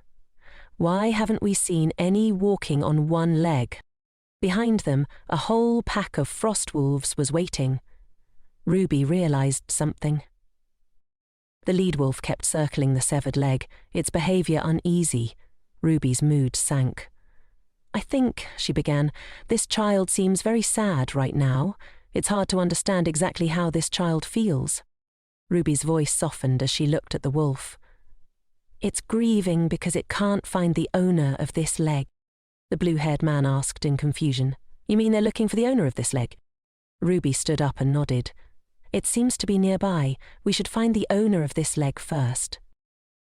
Why haven't we seen any walking on one leg? Behind them, a whole pack of frost wolves was waiting. Ruby realized something. The lead wolf kept circling the severed leg, its behavior uneasy. Ruby's mood sank. "I think," she began, "this child seems very sad right now. It's hard to understand exactly how this child feels." Ruby's voice softened as she looked at the wolf. "It's grieving because it can't find the owner of this leg," the blue-haired man asked in confusion. "You mean they're looking for the owner of this leg?" Ruby stood up and nodded. "It seems to be nearby. We should find the owner of this leg first."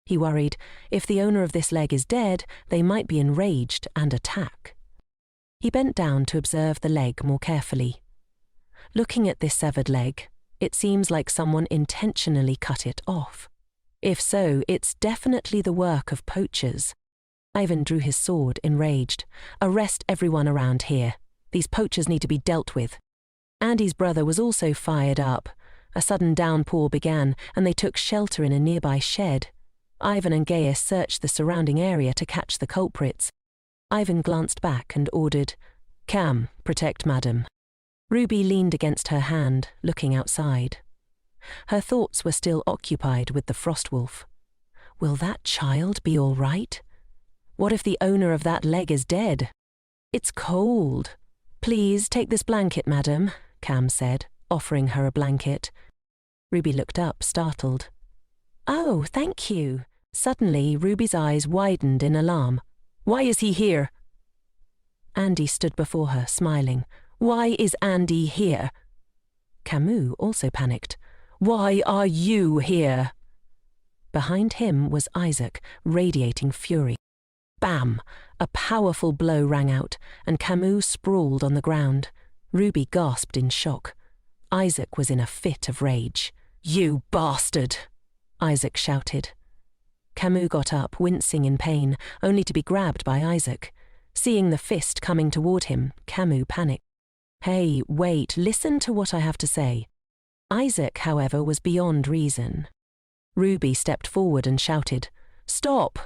He worried, if the owner of this leg is dead, they might be enraged and attack. He bent down to observe the leg more carefully. Looking at this severed leg, it seems like someone intentionally cut it off. If so, it's definitely the work of poachers. Ivan drew his sword, enraged. "Arrest everyone around here. These poachers need to be dealt with." Andy's brother was also fired up. A sudden downpour began, and they took shelter in a nearby shed. Ivan and Gaius searched the surrounding area to catch the culprits. Ivan glanced back and ordered, "Cam, protect Madam." Ruby leaned against her hand, looking outside. Her thoughts were still occupied with the frostwolf. Will that child be all right? What if the owner of that leg is dead? "It's cold. Please take this blanket, Madam," Cam said, offering her a blanket. Ruby looked up, startled. "Oh, thank you." Suddenly, Ruby's eyes widened in alarm. "Why is he here?" Andy stood before her, smiling. "Why is Andy here?" Camus also panicked. "Why are you here?" Behind him was Isaac, radiating fury. Bam! A powerful blow rang out, and Camus sprawled on the ground. Ruby gasped in shock. Isaac was in a fit of rage. "You bastard!" Isaac shouted. Camus got up, wincing in pain, only to be grabbed by Isaac. Seeing the fist coming toward him, Camus panicked. "Hey, wait, listen to what I have to say." Isaac, however, was beyond reason. Ruby stepped forward and shouted, "Stop!"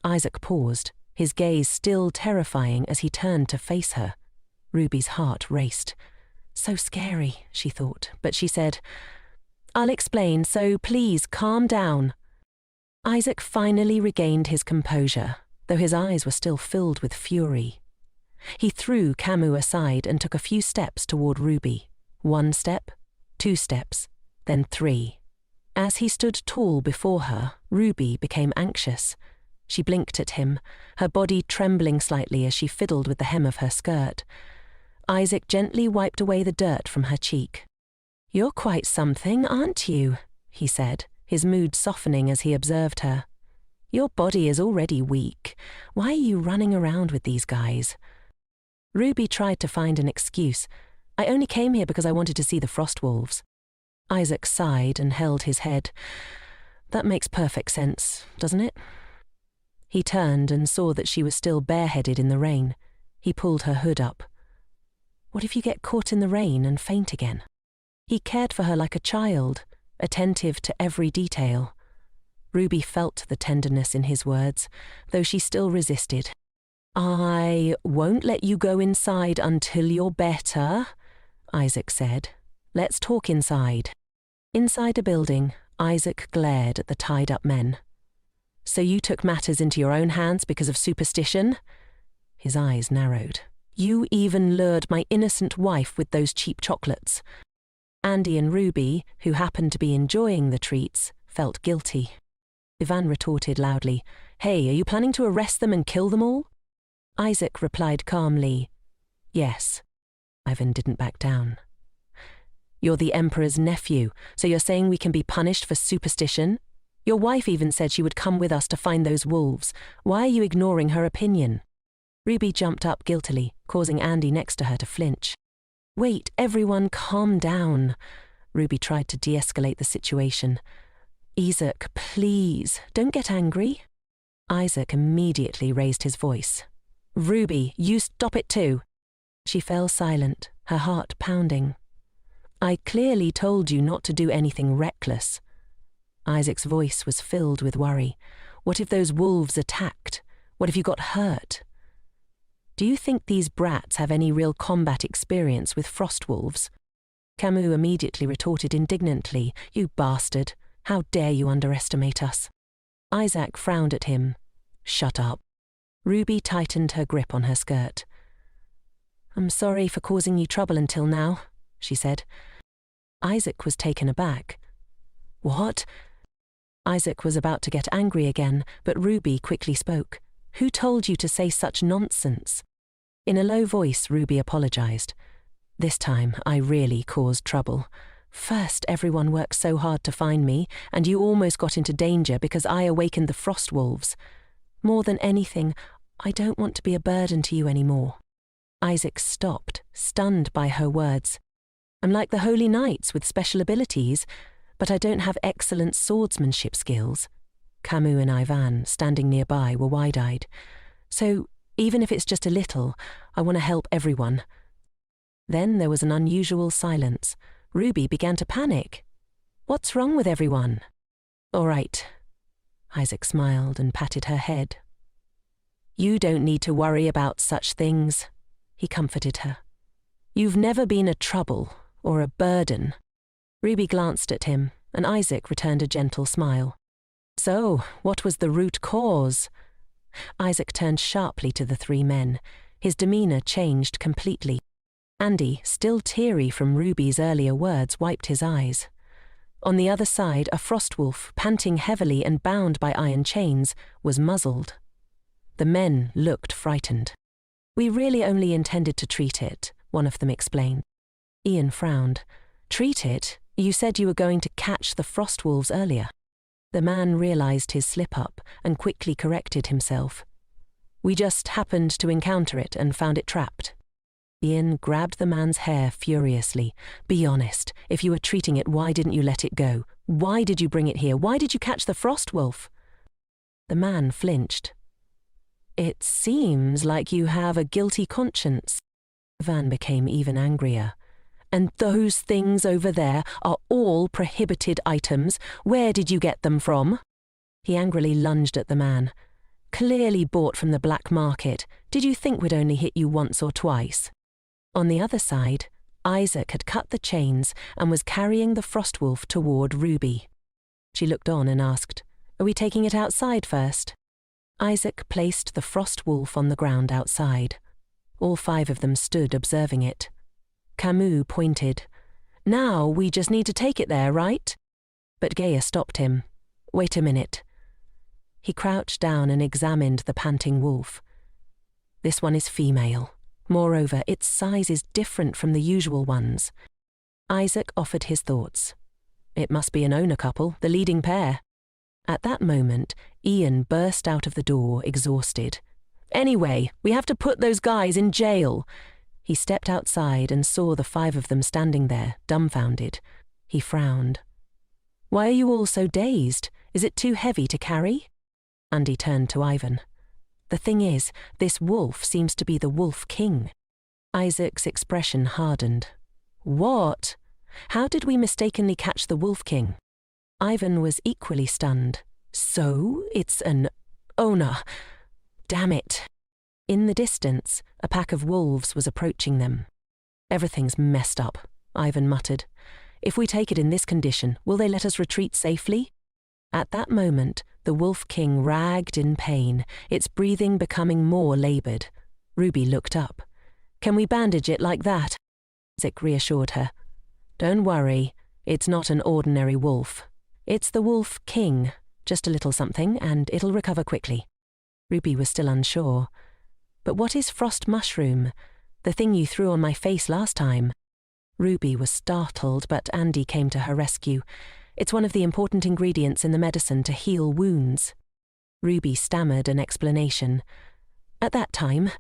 Isaac paused, his gaze still terrifying as he turned to face her. Ruby's heart raced. So scary, she thought, but she said, "I'll explain, so please calm down." Isaac finally regained his composure, though his eyes were still filled with fury. He threw Camus aside and took a few steps toward Ruby. 1 step, 2 steps, then 3. As he stood tall before her, Ruby became anxious. She blinked at him, her body trembling slightly as she fiddled with the hem of her skirt. Isaac gently wiped away the dirt from her cheek. "You're quite something, aren't you?" he said, his mood softening as he observed her. "Your body is already weak. Why are you running around with these guys?" Ruby tried to find an excuse. "I only came here because I wanted to see the frostwolves." Isaac sighed and held his head. "That makes perfect sense, doesn't it?" He turned and saw that she was still bareheaded in the rain. He pulled her hood up. What if you get caught in the rain and faint again? He cared for her like a child, attentive to every detail. Ruby felt the tenderness in his words, though she still resisted. "I won't let you go inside until you're better," Isaac said. "Let's talk inside." Inside a building, Isaac glared at the tied-up men. "So you took matters into your own hands because of superstition?" His eyes narrowed. "You even lured my innocent wife with those cheap chocolates." Andy and Ruby, who happened to be enjoying the treats, felt guilty. Ivan retorted loudly, "Hey, are you planning to arrest them and kill them all?" Isaac replied calmly, "Yes." Ivan didn't back down. "You're the Emperor's nephew, so you're saying we can be punished for superstition? Your wife even said she would come with us to find those wolves. Why are you ignoring her opinion?" Ruby jumped up guiltily, causing Andy next to her to flinch. "Wait, everyone, calm down." Ruby tried to de-escalate the situation. "Isaac, please, don't get angry." Isaac immediately raised his voice. "Ruby, you stop it too." She fell silent, her heart pounding. "I clearly told you not to do anything reckless." Isaac's voice was filled with worry. "What if those wolves attacked? What if you got hurt?" Do you think these brats have any real combat experience with frost wolves? Camus immediately retorted indignantly, "You bastard! How dare you underestimate us?" Isaac frowned at him. "Shut up." Ruby tightened her grip on her skirt. "I'm sorry for causing you trouble until now," she said. Isaac was taken aback. "What?" Isaac was about to get angry again, but Ruby quickly spoke. "Who told you to say such nonsense?" In a low voice, Ruby apologized. "This time, I really caused trouble. First, everyone worked so hard to find me, and you almost got into danger because I awakened the frost wolves. More than anything, I don't want to be a burden to you anymore." Isaac stopped, stunned by her words. "I'm like the holy knights with special abilities, but I don't have excellent swordsmanship skills." Camus and Ivan, standing nearby, were wide-eyed. "So, even if it's just a little, I want to help everyone." Then there was an unusual silence. Ruby began to panic. "What's wrong with everyone?" "All right." Isaac smiled and patted her head. "You don't need to worry about such things," he comforted her. "You've never been a trouble or a burden." Ruby glanced at him, and Isaac returned a gentle smile. "So, what was the root cause?" Isaac turned sharply to the three men. His demeanor changed completely. Andy, still teary from Ruby's earlier words, wiped his eyes. On the other side, a frost wolf, panting heavily and bound by iron chains, was muzzled. The men looked frightened. "We really only intended to treat it," one of them explained. Ian frowned. "Treat it? You said you were going to catch the frost wolves earlier." The man realized his slip-up and quickly corrected himself. "We just happened to encounter it and found it trapped." Ian grabbed the man's hair furiously. "Be honest. If you were treating it, why didn't you let it go? Why did you bring it here? Why did you catch the frost wolf?" The man flinched. "It seems like you have a guilty conscience." Van became even angrier. "And those things over there are all prohibited items. Where did you get them from?" He angrily lunged at the man. "Clearly bought from the black market. Did you think we'd only hit you once or twice?" On the other side, Isaac had cut the chains and was carrying the frost wolf toward Ruby. She looked on and asked, "Are we taking it outside first?" Isaac placed the frost wolf on the ground outside. All five of them stood observing it. Camus pointed. "Now we just need to take it there, right?" But Gaia stopped him. "Wait a minute." He crouched down and examined the panting wolf. "This one is female. Moreover, its size is different from the usual ones." Isaac offered his thoughts. "It must be an owner couple, the leading pair." At that moment, Ian burst out of the door, exhausted. "Anyway, we have to put those guys in jail." He stepped outside and saw the five of them standing there, dumbfounded. He frowned. "Why are you all so dazed? Is it too heavy to carry?" Andy turned to Ivan. "The thing is, this wolf seems to be the Wolf King." Isaac's expression hardened. "What? How did we mistakenly catch the Wolf King?" Ivan was equally stunned. "So, it's an owner. Damn it." In the distance, a pack of wolves was approaching them. "Everything's messed up," Ivan muttered. "If we take it in this condition, will they let us retreat safely?" At that moment, the Wolf King writhed in pain, its breathing becoming more laboured. Ruby looked up. "Can we bandage it like that?" Isaac reassured her. "Don't worry, it's not an ordinary wolf. It's the Wolf King. Just a little something, and it'll recover quickly." Ruby was still unsure. "But what is frost mushroom? The thing you threw on my face last time?" Ruby was startled, but Andy came to her rescue. "It's one of the important ingredients in the medicine to heal wounds." Ruby stammered an explanation. "At that time,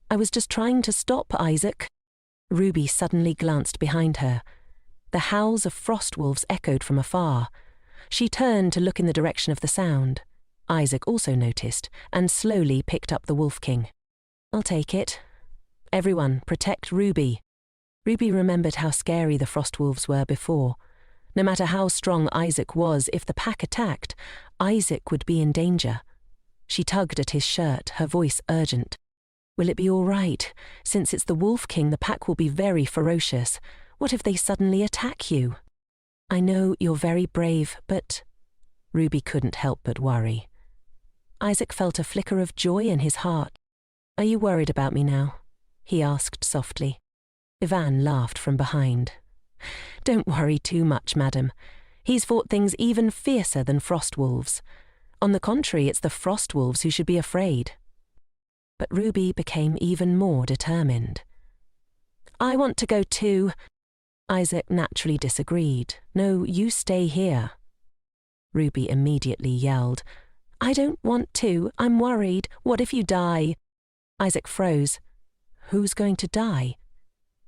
I was just trying to stop Isaac." Ruby suddenly glanced behind her. The howls of frost wolves echoed from afar. She turned to look in the direction of the sound. Isaac also noticed, and slowly picked up the Wolf King. "I'll take it. Everyone, protect Ruby." Ruby remembered how scary the frost wolves were before. No matter how strong Isaac was, if the pack attacked, Isaac would be in danger. She tugged at his shirt, her voice urgent. Will it be all right? Since it's the Wolf King, the pack will be very ferocious. What if they suddenly attack you? I know you're very brave, but... Ruby couldn't help but worry. Isaac felt a flicker of joy in his heart. Are you worried about me now? He asked softly. Ivan laughed from behind. Don't worry too much, madam. He's fought things even fiercer than frost wolves. On the contrary, it's the frost wolves who should be afraid. But Ruby became even more determined. I want to go too. Isaac naturally disagreed. No, you stay here. Ruby immediately yelled. I don't want to. I'm worried. What if you die? Isaac froze. Who's going to die?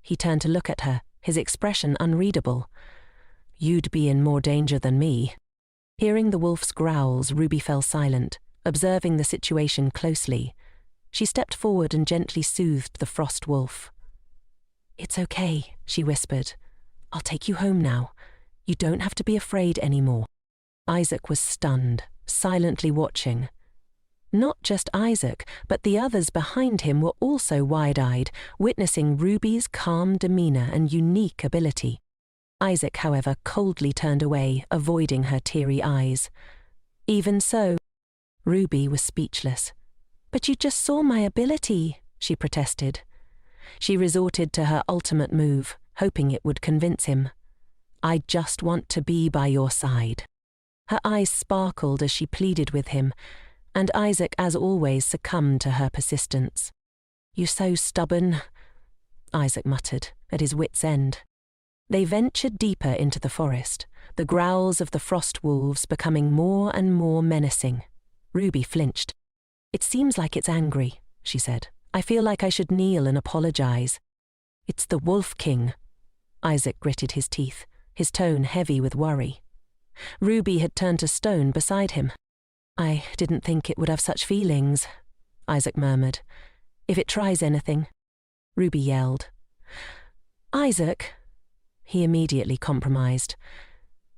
He turned to look at her, his expression unreadable. You'd be in more danger than me. Hearing the wolf's growls, Ruby fell silent, observing the situation closely. She stepped forward and gently soothed the frost wolf. It's okay, she whispered. I'll take you home now. You don't have to be afraid anymore. Isaac was stunned, silently watching. Not just Isaac, but the others behind him were also wide-eyed, witnessing Ruby's calm demeanor and unique ability. Isaac, however, coldly turned away, avoiding her teary eyes. Even so, Ruby was speechless. But you just saw my ability, she protested. She resorted to her ultimate move, hoping it would convince him. I just want to be by your side. Her eyes sparkled as she pleaded with him, and Isaac, as always, succumbed to her persistence. You're so stubborn, Isaac muttered, at his wit's end. They ventured deeper into the forest, the growls of the frost wolves becoming more and more menacing. Ruby flinched. It seems like it's angry, she said. I feel like I should kneel and apologize. It's the Wolf King. Isaac gritted his teeth, his tone heavy with worry. Ruby had turned to stone beside him. I didn't think it would have such feelings, Isaac murmured. If it tries anything. Ruby yelled. Isaac, he immediately compromised.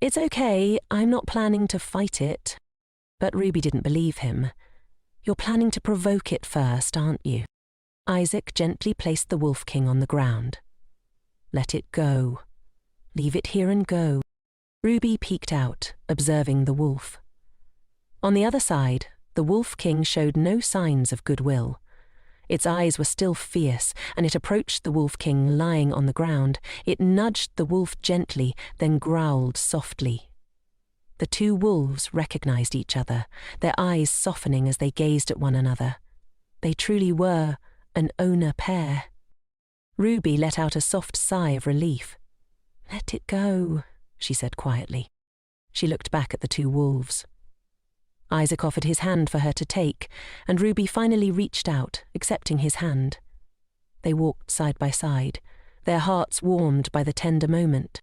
It's okay, I'm not planning to fight it. But Ruby didn't believe him. You're planning to provoke it first, aren't you? Isaac gently placed the Wolf King on the ground. Let it go. Leave it here and go. Ruby peeked out, observing the wolf. On the other side, the Wolf King showed no signs of goodwill. Its eyes were still fierce, and it approached the Wolf King lying on the ground. It nudged the wolf gently, then growled softly. The two wolves recognized each other, their eyes softening as they gazed at one another. They truly were an owner pair. Ruby let out a soft sigh of relief. Let it go, she said quietly. She looked back at the two wolves. Isaac offered his hand for her to take, and Ruby finally reached out, accepting his hand. They walked side by side, their hearts warmed by the tender moment.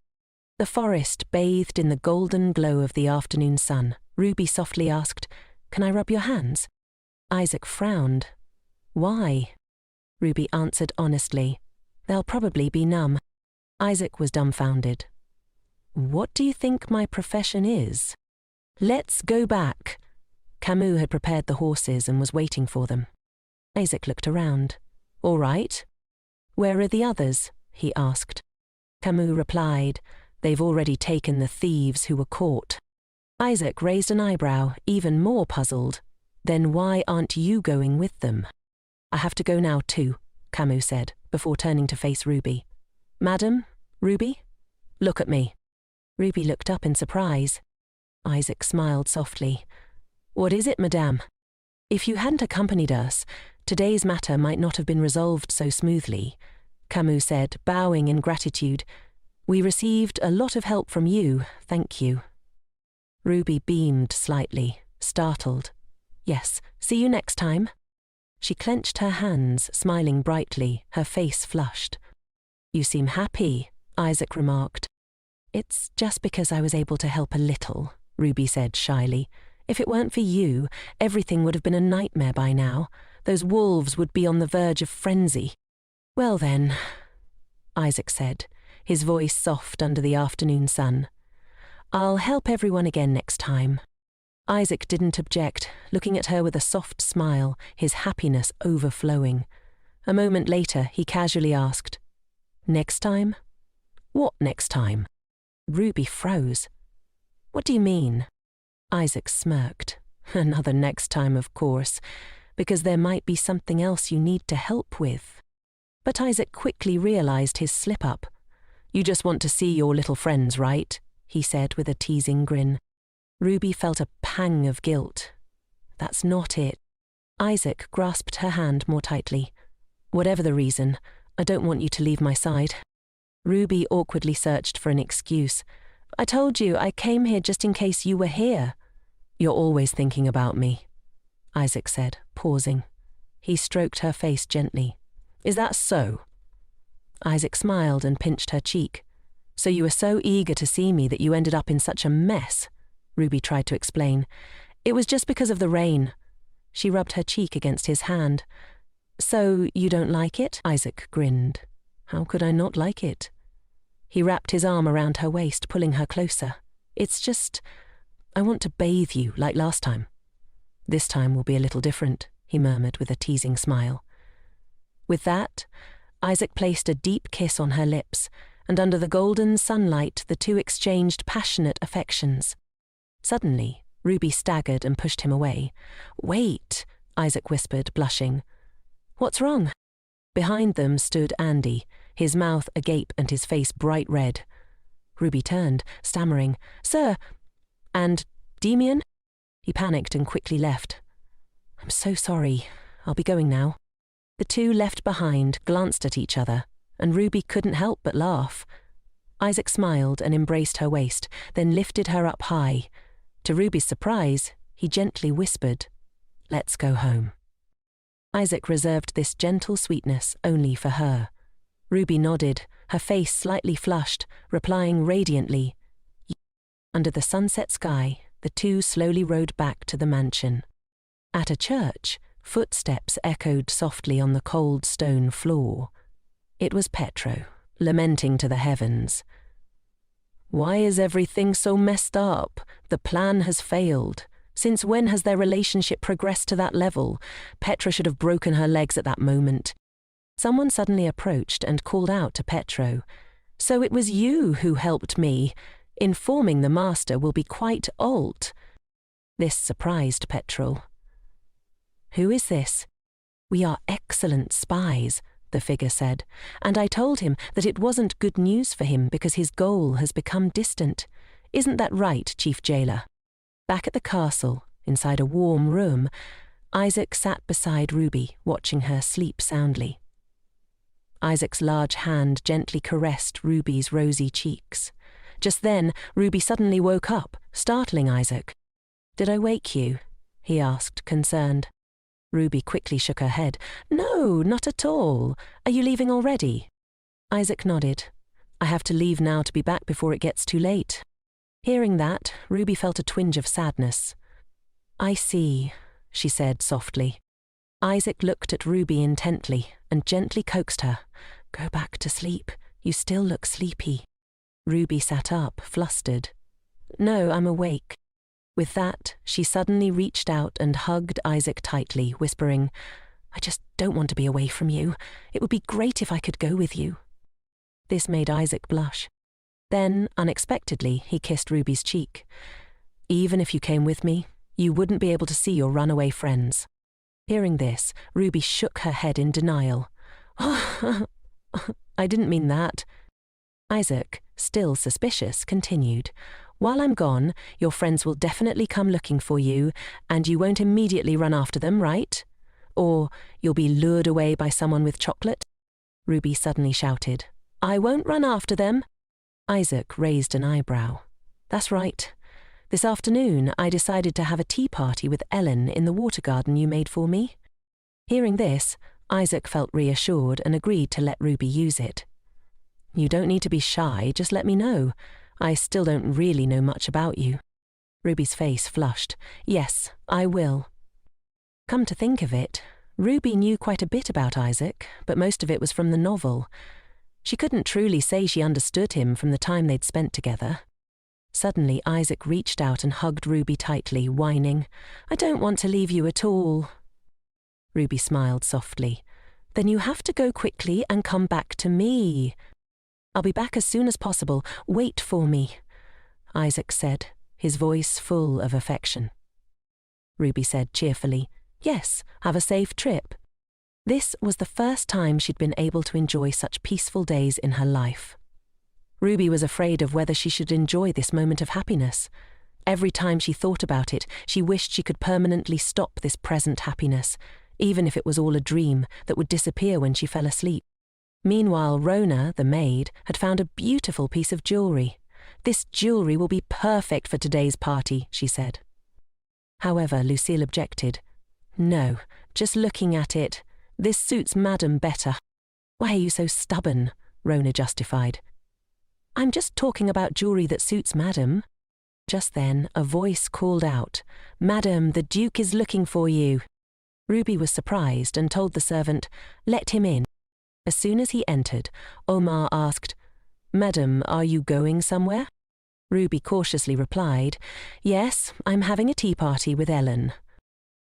The forest bathed in the golden glow of the afternoon sun. Ruby softly asked, Can I rub your hands? Isaac frowned. Why? Ruby answered honestly, They'll probably be numb. Isaac was dumbfounded. What do you think my profession is? Let's go back. Camus had prepared the horses and was waiting for them. Isaac looked around. All right. Where are the others? He asked. Camus replied, They've already taken the thieves who were caught. Isaac raised an eyebrow, even more puzzled. Then why aren't you going with them? I have to go now too, Camus said, before turning to face Ruby. Madam, Ruby? Look at me. Ruby looked up in surprise. Isaac smiled softly. What is it, madame? If you hadn't accompanied us, today's matter might not have been resolved so smoothly, Camus said, bowing in gratitude. We received a lot of help from you, thank you. Ruby beamed slightly, startled. Yes, see you next time. She clenched her hands, smiling brightly, her face flushed. You seem happy, Isaac remarked. It's just because I was able to help a little, Ruby said shyly. If it weren't for you, everything would have been a nightmare by now. Those wolves would be on the verge of frenzy. Well then, Isaac said, his voice soft under the afternoon sun. I'll help everyone again next time. Isaac didn't object, looking at her with a soft smile, his happiness overflowing. A moment later, he casually asked, "Next time?" "What next time?" Ruby froze. "What do you mean?" Isaac smirked. "Another next time, of course, because there might be something else you need to help with." But Isaac quickly realized his slip-up. "You just want to see your little friends, right?" he said with a teasing grin. Ruby felt a pang of guilt. "That's not it." Isaac grasped her hand more tightly. "Whatever the reason, I don't want you to leave my side." Ruby awkwardly searched for an excuse. "I told you I came here just in case you were here." "You're always thinking about me," Isaac said, pausing. He stroked her face gently. "Is that so?" Isaac smiled and pinched her cheek. "So you were so eager to see me that you ended up in such a mess," Ruby tried to explain. "It was just because of the rain." She rubbed her cheek against his hand. "So you don't like it?" Isaac grinned. "How could I not like it?" He wrapped his arm around her waist, pulling her closer. "It's just, I want to bathe you like last time." "This time will be a little different," he murmured with a teasing smile. With that, Isaac placed a deep kiss on her lips, and under the golden sunlight the two exchanged passionate affections. Suddenly, Ruby staggered and pushed him away. "Wait," Isaac whispered, blushing. "What's wrong?" Behind them stood Andy, his mouth agape and his face bright red. Ruby turned, stammering, "Sir, and Demian?" He panicked and quickly left. "I'm so sorry. I'll be going now." The two left behind glanced at each other, and Ruby couldn't help but laugh. Isaac smiled and embraced her waist, then lifted her up high. To Ruby's surprise, he gently whispered, "Let's go home." Isaac reserved this gentle sweetness only for her. Ruby nodded, her face slightly flushed, replying radiantly. Under the sunset sky, the two slowly rode back to the mansion. At a church, footsteps echoed softly on the cold stone floor. It was Petro, lamenting to the heavens. "Why is everything so messed up? The plan has failed. Since when has their relationship progressed to that level? Petra should have broken her legs at that moment." Someone suddenly approached and called out to Petro, "So it was you who helped me. Informing the master will be quite alt." This surprised Petrol. "Who is this?" "We are excellent spies," the figure said, "and I told him that it wasn't good news for him because his goal has become distant. Isn't that right, Chief Jailer?" Back at the castle, inside a warm room, Isaac sat beside Ruby, watching her sleep soundly. Isaac's large hand gently caressed Ruby's rosy cheeks. Just then, Ruby suddenly woke up, startling Isaac. "Did I wake you?" he asked, concerned. Ruby quickly shook her head. "No, not at all. Are you leaving already?" Isaac nodded. "I have to leave now to be back before it gets too late." Hearing that, Ruby felt a twinge of sadness. "I see," she said softly. Isaac looked at Ruby intently and gently coaxed her. "Go back to sleep. You still look sleepy." Ruby sat up, flustered. "No, I'm awake." With that, she suddenly reached out and hugged Isaac tightly, whispering, "I just don't want to be away from you. It would be great if I could go with you." This made Isaac blush. Then, unexpectedly, he kissed Ruby's cheek. "Even if you came with me, you wouldn't be able to see your runaway friends." Hearing this, Ruby shook her head in denial. "Oh, I didn't mean that." Isaac, still suspicious, continued, "While I'm gone, your friends will definitely come looking for you, and you won't immediately run after them, right? Or you'll be lured away by someone with chocolate?" Ruby suddenly shouted, "I won't run after them." Isaac raised an eyebrow. "That's right. This afternoon I decided to have a tea party with Ellen in the water garden you made for me." Hearing this, Isaac felt reassured and agreed to let Ruby use it. "You don't need to be shy, just let me know. I still don't really know much about you." Ruby's face flushed. "Yes, I will." Come to think of it, Ruby knew quite a bit about Isaac, but most of it was from the novel. She couldn't truly say she understood him from the time they'd spent together. Suddenly, Isaac reached out and hugged Ruby tightly, whining, "I don't want to leave you at all." Ruby smiled softly. Then you have to go quickly and come back to me. I'll be back as soon as possible. Wait for me, Isaac said, his voice full of affection. Ruby said cheerfully, yes, have a safe trip. This was the first time she'd been able to enjoy such peaceful days in her life. Ruby was afraid of whether she should enjoy this moment of happiness. Every time she thought about it, she wished she could permanently stop this present happiness, even if it was all a dream that would disappear when she fell asleep. Meanwhile, Rona, the maid, had found a beautiful piece of jewellery. This jewellery will be perfect for today's party, she said. However, Lucille objected. No, just looking at it, this suits Madam better. Why are you so stubborn? Rona justified. I'm just talking about jewellery that suits Madam. Just then, a voice called out, Madam, the Duke is looking for you. Ruby was surprised and told the servant, let him in. As soon as he entered, Omar asked, Madam, are you going somewhere? Ruby cautiously replied, yes, I'm having a tea party with Ellen.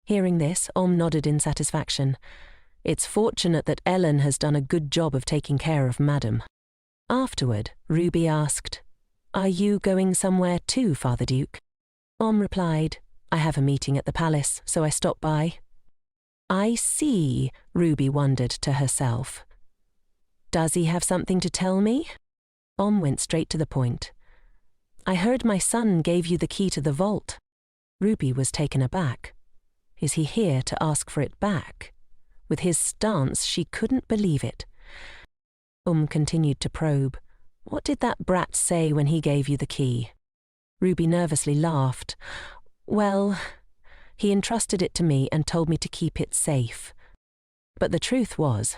Hearing this, nodded in satisfaction. It's fortunate that Ellen has done a good job of taking care of Madam. Afterward, Ruby asked, are you going somewhere too, Father Duke? Replied, I have a meeting at the palace, so I stopped by. I see, Ruby wondered to herself. Does he have something to tell me? Went straight to the point. I heard my son gave you the key to the vault. Ruby was taken aback. Is he here to ask for it back? With his stance, she couldn't believe it. Continued to probe. What did that brat say when he gave you the key? Ruby nervously laughed. Well, he entrusted it to me and told me to keep it safe. But the truth was,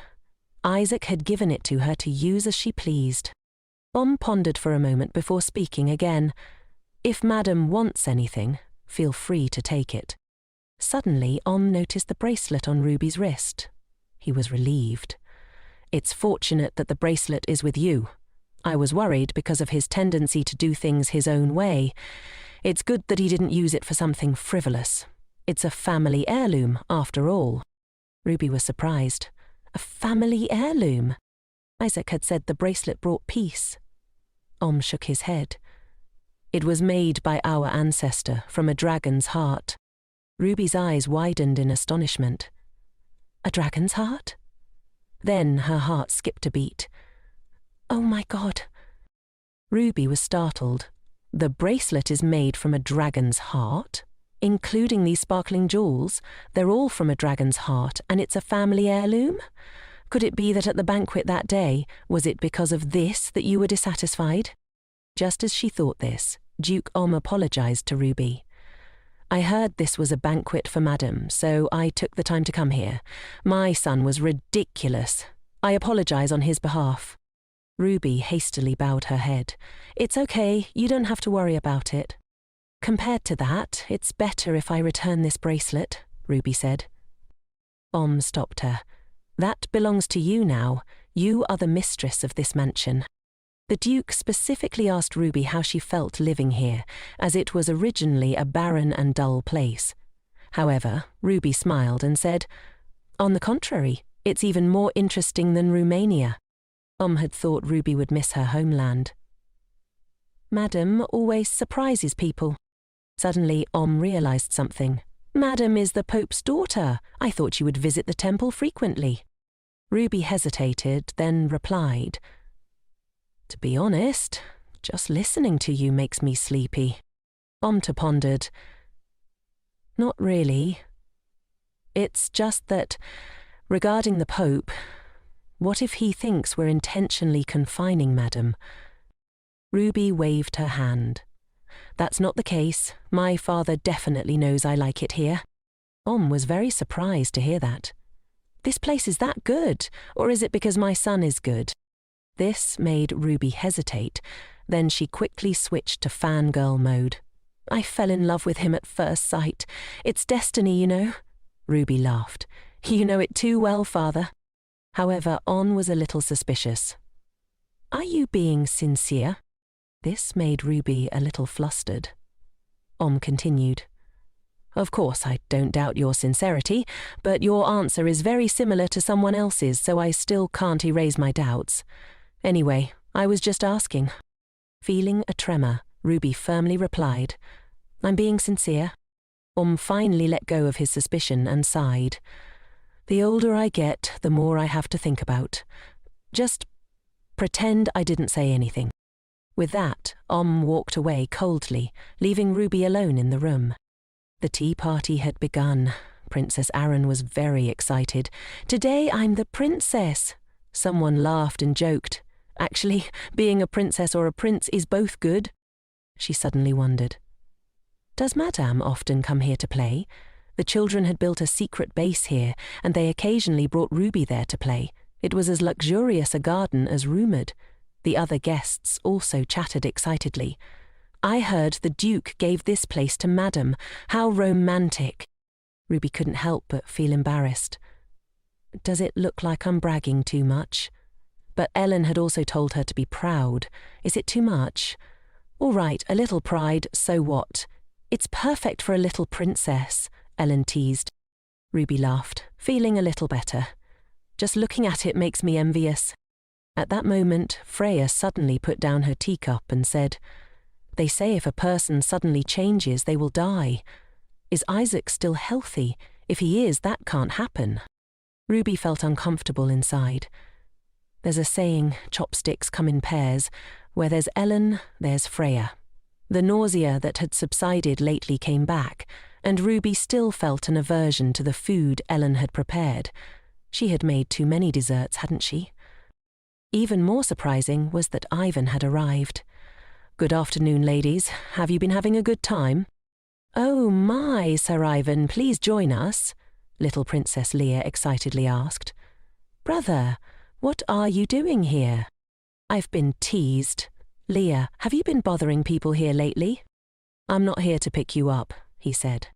Isaac had given it to her to use as she pleased. Pondered for a moment before speaking again. If Madam wants anything, feel free to take it. Suddenly, noticed the bracelet on Ruby's wrist. He was relieved. It's fortunate that the bracelet is with you. I was worried because of his tendency to do things his own way. It's good that he didn't use it for something frivolous. It's a family heirloom, after all. Ruby was surprised. A family heirloom? Isaac had said the bracelet brought peace. Shook his head. It was made by our ancestor from a dragon's heart. Ruby's eyes widened in astonishment. A dragon's heart? Then her heart skipped a beat. Oh my God. Ruby was startled. The bracelet is made from a dragon's heart? Including these sparkling jewels, they're all from a dragon's heart, and it's a family heirloom? Could it be that at the banquet that day, was it because of this that you were dissatisfied? Just as she thought this, Duke apologized to Ruby. I heard this was a banquet for Madam, so I took the time to come here. My son was ridiculous. I apologize on his behalf. Ruby hastily bowed her head. It's okay, you don't have to worry about it. Compared to that, it's better if I return this bracelet, Ruby said. Stopped her. That belongs to you now. You are the mistress of this mansion. The Duke specifically asked Ruby how she felt living here, as it was originally a barren and dull place. However, Ruby smiled and said, on the contrary, it's even more interesting than Romania. Had thought Ruby would miss her homeland. Madam always surprises people. Suddenly, realized something. Madam is the Pope's daughter. I thought you would visit the temple frequently. Ruby hesitated, then replied, to be honest, just listening to you makes me sleepy. Pondered. Not really. It's just that, regarding the Pope, what if he thinks we're intentionally confining Madam? Ruby waved her hand. That's not the case. My father definitely knows I like it here. Was very surprised to hear that. This place is that good, or is it because my son is good? This made Ruby hesitate, then she quickly switched to fangirl mode. I fell in love with him at first sight. It's destiny, you know. Ruby laughed. You know it too well, father. However, was a little suspicious. Are you being sincere? This made Ruby a little flustered. Continued. Of course, I don't doubt your sincerity, but your answer is very similar to someone else's, so I still can't erase my doubts. Anyway, I was just asking. Feeling a tremor, Ruby firmly replied, I'm being sincere. Finally let go of his suspicion and sighed. The older I get, the more I have to think about. Just pretend I didn't say anything. With that, walked away coldly, leaving Ruby alone in the room. The tea party had begun. Princess Aaron was very excited. Today I'm the princess. Someone laughed and joked. Actually, being a princess or a prince is both good. She suddenly wondered. Does Madame often come here to play? The children had built a secret base here, and they occasionally brought Ruby there to play. It was as luxurious a garden as rumoured. The other guests also chatted excitedly. I heard the Duke gave this place to Madame. How romantic. Ruby couldn't help but feel embarrassed. Does it look like I'm bragging too much? But Ellen had also told her to be proud. Is it too much? All right, a little pride, so what? It's perfect for a little princess, Ellen teased. Ruby laughed, feeling a little better. Just looking at it makes me envious. At that moment, Freya suddenly put down her teacup and said, They say if a person suddenly changes, they will die. Is Isaac still healthy? If he is, that can't happen. Ruby felt uncomfortable inside. There's a saying, chopsticks come in pairs. Where there's Ellen, there's Freya. The nausea that had subsided lately came back, and Ruby still felt an aversion to the food Ellen had prepared. She had made too many desserts, hadn't she? Even more surprising was that Ivan had arrived. Good afternoon, ladies. Have you been having a good time? Oh my, Sir Ivan, please join us, little Princess Leah excitedly asked. Brother, what are you doing here? I've been teased. Leah, have you been bothering people here lately? I'm not here to pick you up, he said.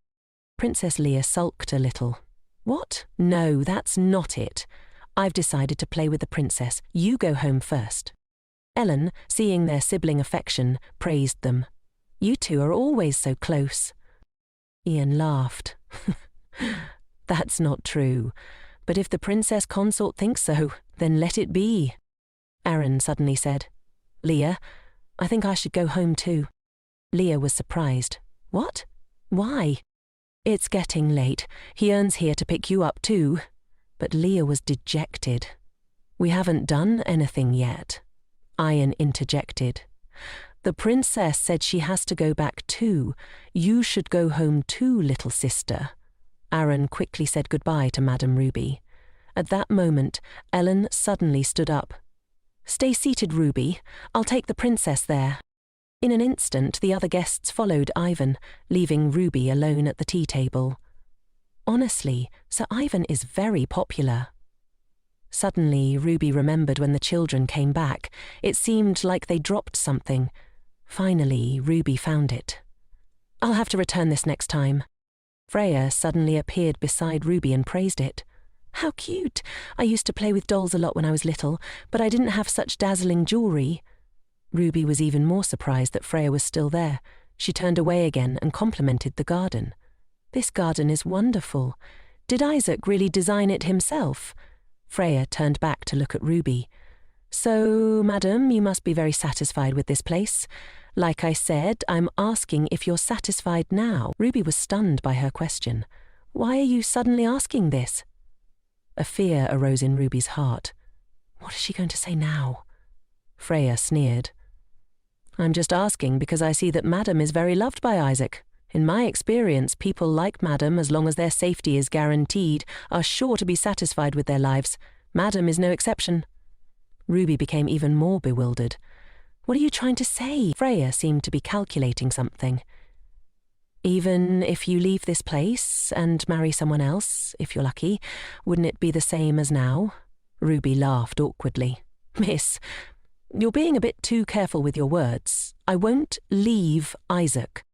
Princess Leah sulked a little. What? No, that's not it. I've decided to play with the princess. You go home first. Ellen, seeing their sibling affection, praised them. You two are always so close. Ian laughed. That's not true. But if the princess consort thinks so, then let it be. Aaron suddenly said, Leah, I think I should go home too. Leah was surprised. What? Why? It's getting late. He earns here to pick you up too. But Leah was dejected. We haven't done anything yet. Ian interjected. The princess said she has to go back too. You should go home too, little sister. Aaron quickly said goodbye to Madame Ruby. At that moment, Ellen suddenly stood up. Stay seated, Ruby. I'll take the princess there. In an instant, the other guests followed Ivan, leaving Ruby alone at the tea table. Honestly, Sir Ivan is very popular. Suddenly, Ruby remembered when the children came back. It seemed like they dropped something. Finally, Ruby found it. I'll have to return this next time. Freya suddenly appeared beside Ruby and praised it. How cute! I used to play with dolls a lot when I was little, but I didn't have such dazzling jewellery. Ruby was even more surprised that Freya was still there. She turned away again and complimented the garden. This garden is wonderful. Did Isaac really design it himself? Freya turned back to look at Ruby. So, madam, you must be very satisfied with this place. Like I said, I'm asking if you're satisfied now. Ruby was stunned by her question. Why are you suddenly asking this? A fear arose in Ruby's heart. What is she going to say now? Freya sneered. I'm just asking because I see that Madam is very loved by Isaac. In my experience, people like Madam, as long as their safety is guaranteed, are sure to be satisfied with their lives. Madam is no exception. Ruby became even more bewildered. What are you trying to say? Freya seemed to be calculating something. Even if you leave this place and marry someone else, if you're lucky, wouldn't it be the same as now? Ruby laughed awkwardly. Miss, you're being a bit too careful with your words. I won't leave Isaac.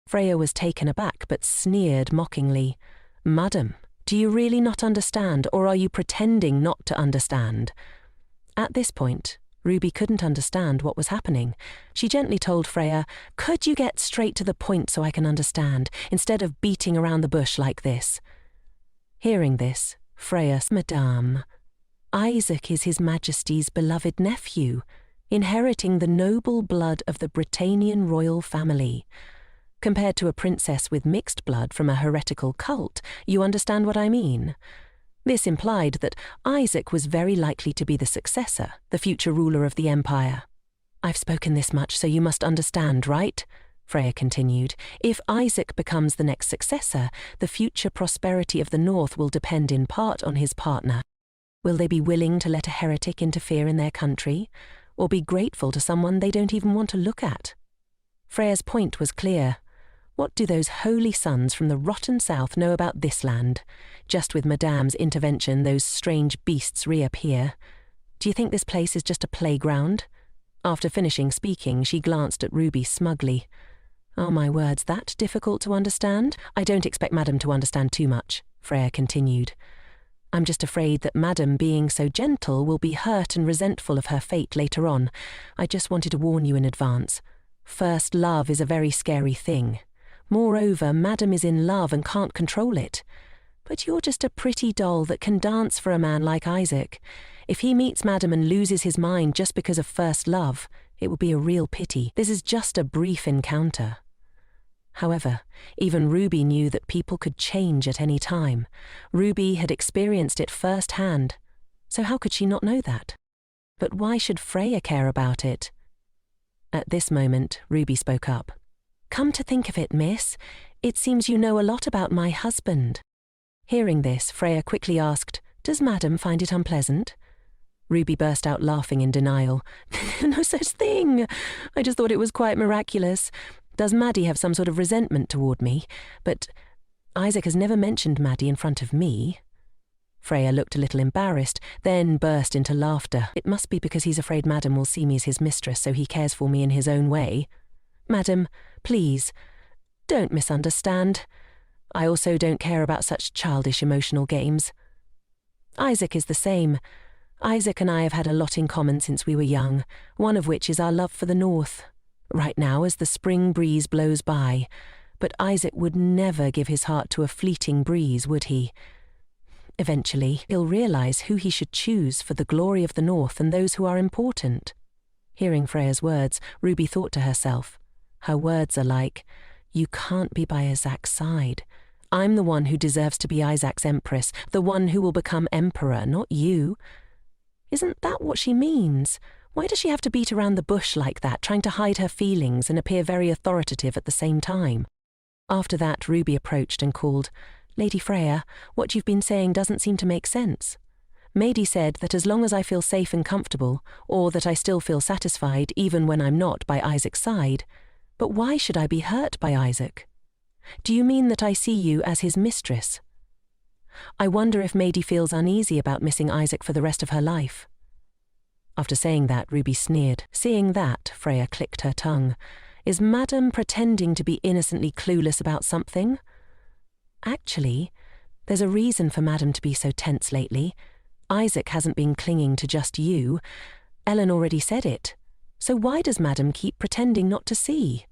Freya was taken aback but sneered mockingly. Madam, do you really not understand, or are you pretending not to understand? At this point, Ruby couldn't understand what was happening. She gently told Freya, "Could you get straight to the point so I can understand, instead of beating around the bush like this?" Hearing this, Freya, "Madame, Isaac is His Majesty's beloved nephew, inheriting the noble blood of the Britannian royal family. Compared to a princess with mixed blood from a heretical cult, you understand what I mean?" This implied that Isaac was very likely to be the successor, the future ruler of the empire. "I've spoken this much, so you must understand, right?" Freya continued. "If Isaac becomes the next successor, the future prosperity of the North will depend in part on his partner. Will they be willing to let a heretic interfere in their country, or be grateful to someone they don't even want to look at?" Freya's point was clear. What do those holy sons from the rotten south know about this land? Just with Madame's intervention, those strange beasts reappear. Do you think this place is just a playground? After finishing speaking, she glanced at Ruby smugly. "Are my words that difficult to understand?" "I don't expect Madame to understand too much," Freya continued. "I'm just afraid that Madame, being so gentle, will be hurt and resentful of her fate later on. I just wanted to warn you in advance. First love is a very scary thing. Moreover, Madame is in love and can't control it. But you're just a pretty doll that can dance for a man like Isaac. If he meets Madame and loses his mind just because of first love, it would be a real pity. This is just a brief encounter." However, even Ruby knew that people could change at any time. Ruby had experienced it firsthand, so how could she not know that? But why should Freya care about it? At this moment, Ruby spoke up. "Come to think of it, miss, it seems you know a lot about my husband." Hearing this, Freya quickly asked, "Does Madame find it unpleasant?" Ruby burst out laughing in denial. "No such thing. I just thought it was quite miraculous. Does Maddie have some sort of resentment toward me? But Isaac has never mentioned Maddie in front of me." Freya looked a little embarrassed, then burst into laughter. "It must be because he's afraid Madame will see me as his mistress, so he cares for me in his own way. Madame, please, don't misunderstand. I also don't care about such childish emotional games. Isaac is the same. Isaac and I have had a lot in common since we were young, one of which is our love for the North. Right now, as the spring breeze blows by, but Isaac would never give his heart to a fleeting breeze, would he? Eventually, he'll realize who he should choose for the glory of the North and those who are important." Hearing Freya's words, Ruby thought to herself, her words are like, "You can't be by Isaac's side. I'm the one who deserves to be Isaac's empress, the one who will become emperor, not you." Isn't that what she means? Why does she have to beat around the bush like that, trying to hide her feelings and appear very authoritative at the same time? After that, Ruby approached and called, "Lady Freya, what you've been saying doesn't seem to make sense. Maidie said that as long as I feel safe and comfortable, or that I still feel satisfied even when I'm not by Isaac's side, but why should I be hurt by Isaac? Do you mean that I see you as his mistress? I wonder if Maidie feels uneasy about missing Isaac for the rest of her life." After saying that, Ruby sneered. Seeing that, Freya clicked her tongue. Is Madame pretending to be innocently clueless about something? Actually, there's a reason for Madame to be so tense lately. Isaac hasn't been clinging to just you. Ellen already said it. So why does Madame keep pretending not to see?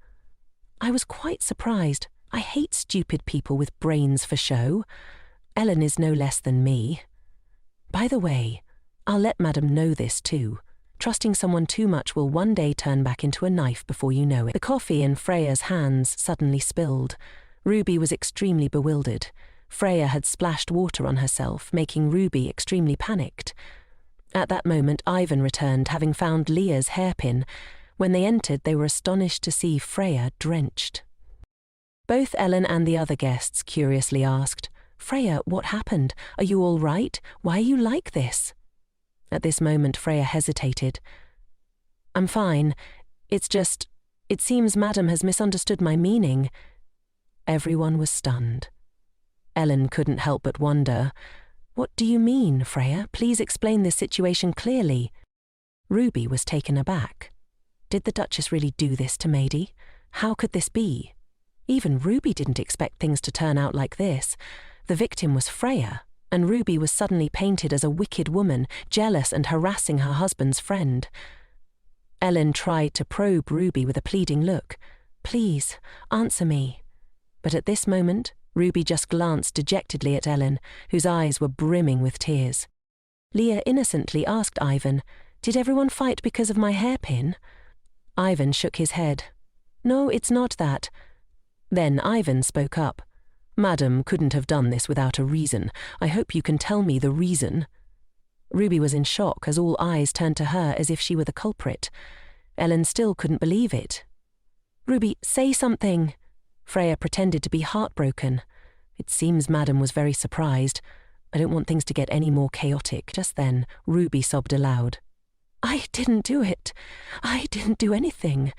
I was quite surprised. I hate stupid people with brains for show. Ellen is no less than me. By the way, I'll let Madame know this too. Trusting someone too much will one day turn back into a knife before you know it. The coffee in Freya's hands suddenly spilled. Ruby was extremely bewildered. Freya had splashed water on herself, making Ruby extremely panicked. At that moment, Ivan returned, having found Leah's hairpin. When they entered, they were astonished to see Freya drenched. Both Ellen and the other guests curiously asked, "Freya, what happened? Are you all right? Why are you like this?" At this moment, Freya hesitated. "I'm fine. It's just, it seems Madame has misunderstood my meaning." Everyone was stunned. Ellen couldn't help but wonder, "What do you mean, Freya? Please explain this situation clearly." Ruby was taken aback. Did the Duchess really do this to Maidie? How could this be? Even Ruby didn't expect things to turn out like this. The victim was Freya, and Ruby was suddenly painted as a wicked woman, jealous and harassing her husband's friend. Ellen tried to probe Ruby with a pleading look. "Please, answer me." But at this moment, Ruby just glanced dejectedly at Ellen, whose eyes were brimming with tears. Leah innocently asked Ivan, "Did everyone fight because of my hairpin?" Ivan shook his head. "No, it's not that." Then Ivan spoke up. "Madam couldn't have done this without a reason. I hope you can tell me the reason." Ruby was in shock as all eyes turned to her as if she were the culprit. Ellen still couldn't believe it. "Ruby, say something." Freya pretended to be heartbroken. "It seems Madam was very surprised. I don't want things to get any more chaotic." Just then, Ruby sobbed aloud. "I didn't do it. I didn't do anything.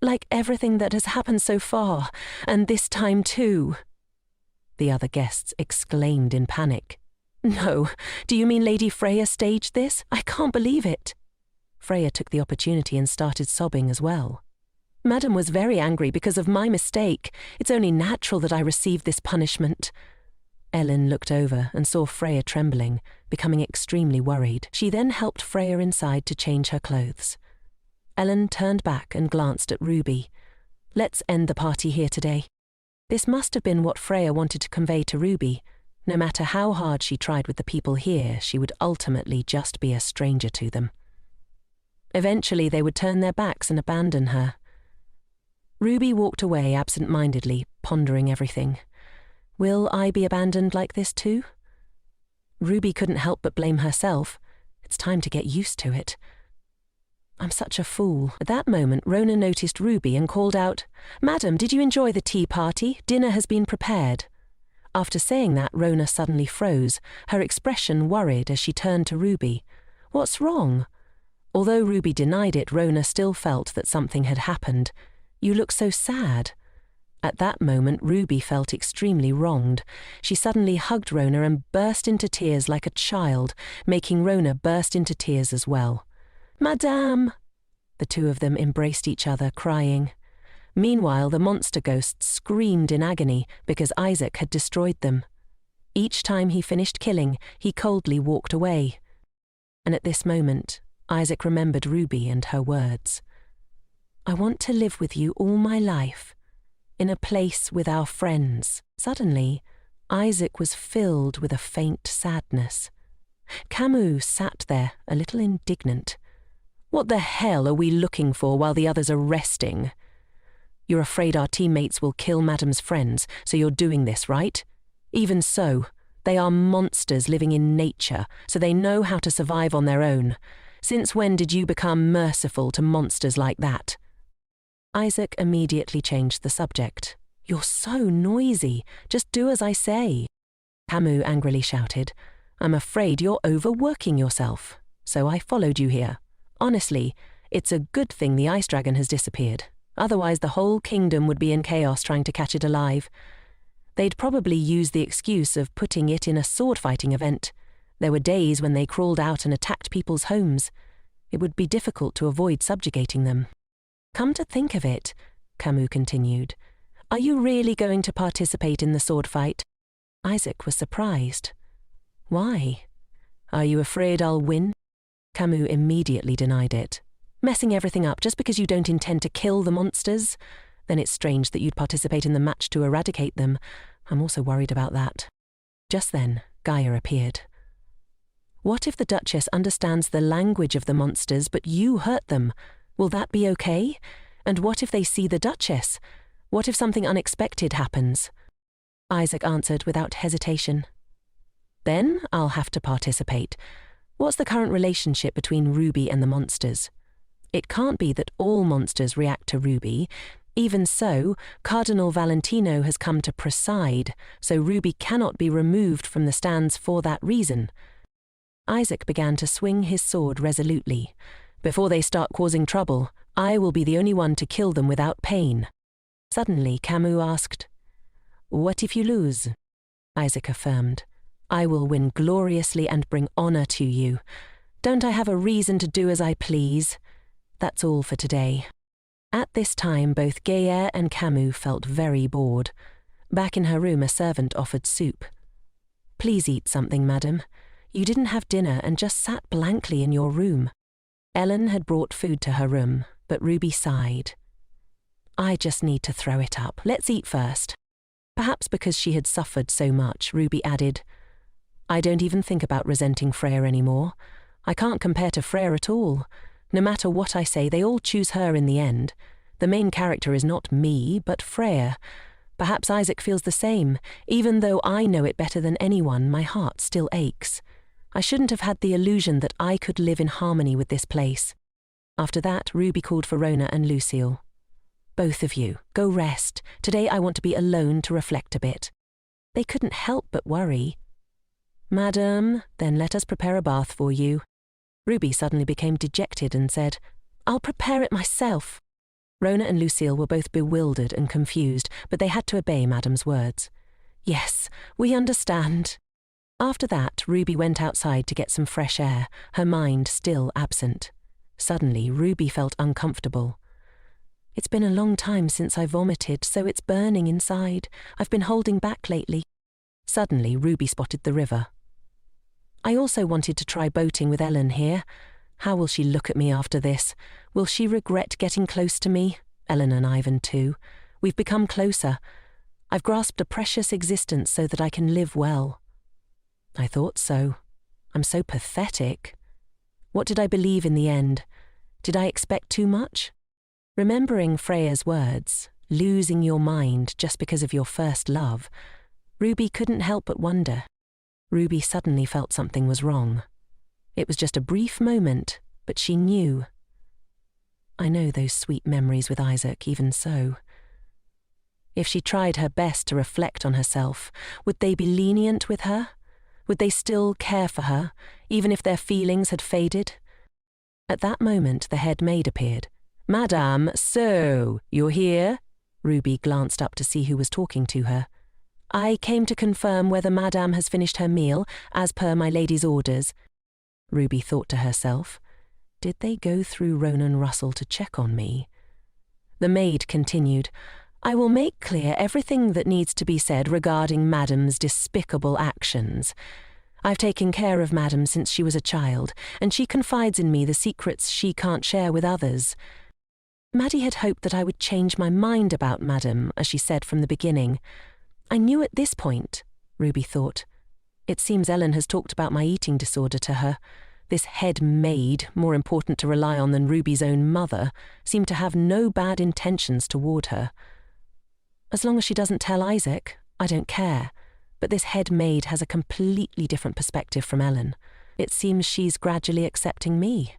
Like everything that has happened so far, and this time too." The other guests exclaimed in panic. "No, do you mean Lady Freya staged this? I can't believe it." Freya took the opportunity and started sobbing as well. "Madam was very angry because of my mistake. It's only natural that I received this punishment." Ellen looked over and saw Freya trembling, becoming extremely worried. She then helped Freya inside to change her clothes. Ellen turned back and glanced at Ruby. "Let's end the party here today." This must have been what Freya wanted to convey to Ruby. No matter how hard she tried with the people here, she would ultimately just be a stranger to them. Eventually they would turn their backs and abandon her. Ruby walked away absent-mindedly, pondering everything. Will I be abandoned like this too? Ruby couldn't help but blame herself. It's time to get used to it. I'm such a fool. At that moment, Rona noticed Ruby and called out, "Madam, did you enjoy the tea party? Dinner has been prepared." After saying that, Rona suddenly froze, her expression worried as she turned to Ruby. "What's wrong?" Although Ruby denied it, Rona still felt that something had happened. "You look so sad." At that moment, Ruby felt extremely wronged. She suddenly hugged Rona and burst into tears like a child, making Rona burst into tears as well. "Madame!" The two of them embraced each other, crying. Meanwhile, the monster ghosts screamed in agony because Isaac had destroyed them. Each time he finished killing, he coldly walked away. And at this moment, Isaac remembered Ruby and her words. "I want to live with you all my life, in a place with our friends." Suddenly, Isaac was filled with a faint sadness. Camus sat there, a little indignant. "What the hell are we looking for while the others are resting? You're afraid our teammates will kill Madam's friends, so you're doing this, right? Even so, they are monsters living in nature, so they know how to survive on their own. Since when did you become merciful to monsters like that?" Isaac immediately changed the subject. "You're so noisy. Just do as I say." Camus angrily shouted, "I'm afraid you're overworking yourself, so I followed you here. Honestly, it's a good thing the ice dragon has disappeared. Otherwise the whole kingdom would be in chaos trying to catch it alive. They'd probably use the excuse of putting it in a sword-fighting event. There were days when they crawled out and attacked people's homes. It would be difficult to avoid subjugating them. Come to think of it," Camus continued, "are you really going to participate in the sword fight?" Isaac was surprised. "Why? Are you afraid I'll win?" Camus immediately denied it. "Messing everything up just because you don't intend to kill the monsters? Then it's strange that you'd participate in the match to eradicate them. I'm also worried about that." Just then, Gaia appeared. "What if the Duchess understands the language of the monsters but you hurt them? Will that be okay? And what if they see the Duchess? What if something unexpected happens?" Isaac answered without hesitation. "Then I'll have to participate. What's the current relationship between Ruby and the monsters? It can't be that all monsters react to Ruby. Even so, Cardinal Valentino has come to preside, so Ruby cannot be removed from the stands for that reason." Isaac began to swing his sword resolutely. "Before they start causing trouble, I will be the only one to kill them without pain." Suddenly, Camus asked, "What if you lose?" Isaac affirmed, "I will win gloriously and bring honor to you. Don't I have a reason to do as I please? That's all for today." At this time, both Gaia and Camus felt very bored. Back in her room, a servant offered soup. "Please eat something, madam. You didn't have dinner and just sat blankly in your room." Ellen had brought food to her room, but Ruby sighed. I just need to throw it up. Let's eat first. Perhaps because she had suffered so much, Ruby added, I don't even think about resenting Freya anymore. I can't compare to Freya at all. No matter what I say, they all choose her in the end. The main character is not me, but Freya. Perhaps Isaac feels the same. Even though I know it better than anyone, my heart still aches. I shouldn't have had the illusion that I could live in harmony with this place. After that, Ruby called for Rona and Lucille. Both of you, go rest. Today I want to be alone to reflect a bit. They couldn't help but worry. Madam, then let us prepare a bath for you. Ruby suddenly became dejected and said, I'll prepare it myself. Rona and Lucille were both bewildered and confused, but they had to obey Madam's words. Yes, we understand. After that, Ruby went outside to get some fresh air, her mind still absent. Suddenly, Ruby felt uncomfortable. It's been a long time since I vomited, so it's burning inside. I've been holding back lately. Suddenly, Ruby spotted the river. I also wanted to try boating with Ellen here. How will she look at me after this? Will she regret getting close to me? Ellen and Ivan too. We've become closer. I've grasped a precious existence so that I can live well. I thought so. I'm so pathetic. What did I believe in the end? Did I expect too much? Remembering Freya's words, losing your mind just because of your first love, Ruby couldn't help but wonder. Ruby suddenly felt something was wrong. It was just a brief moment, but she knew. I know those sweet memories with Isaac, even so. If she tried her best to reflect on herself, would they be lenient with her? Would they still care for her, even if their feelings had faded? At that moment, the head maid appeared. Madame, so, you're here? Ruby glanced up to see who was talking to her. I came to confirm whether Madame has finished her meal, as per my lady's orders. Ruby thought to herself, did they go through Ronan Russell to check on me? The maid continued, I will make clear everything that needs to be said regarding Madame's despicable actions. I've taken care of Madame since she was a child, and she confides in me the secrets she can't share with others. Maddie had hoped that I would change my mind about Madame, as she said from the beginning. I knew at this point, Ruby thought. It seems Ellen has talked about my eating disorder to her. This head maid, more important to rely on than Ruby's own mother, seemed to have no bad intentions toward her. As long as she doesn't tell Isaac, I don't care. But this head maid has a completely different perspective from Ellen. It seems she's gradually accepting me.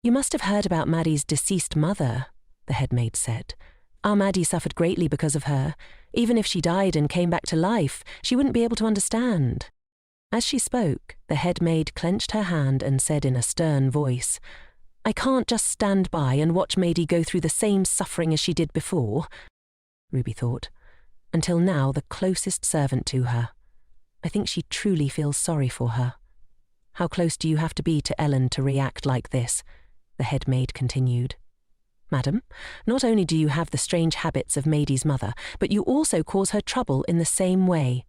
You must have heard about Maddie's deceased mother, the head maid said. Our Maddie suffered greatly because of her. Even if she died and came back to life, she wouldn't be able to understand. As she spoke, the head maid clenched her hand and said in a stern voice, I can't just stand by and watch Maddie go through the same suffering as she did before. Ruby thought, until now the closest servant to her. I think she truly feels sorry for her. How close do you have to be to Ellen to react like this? The head maid continued. Madam, not only do you have the strange habits of Maidie's mother, but you also cause her trouble in the same way.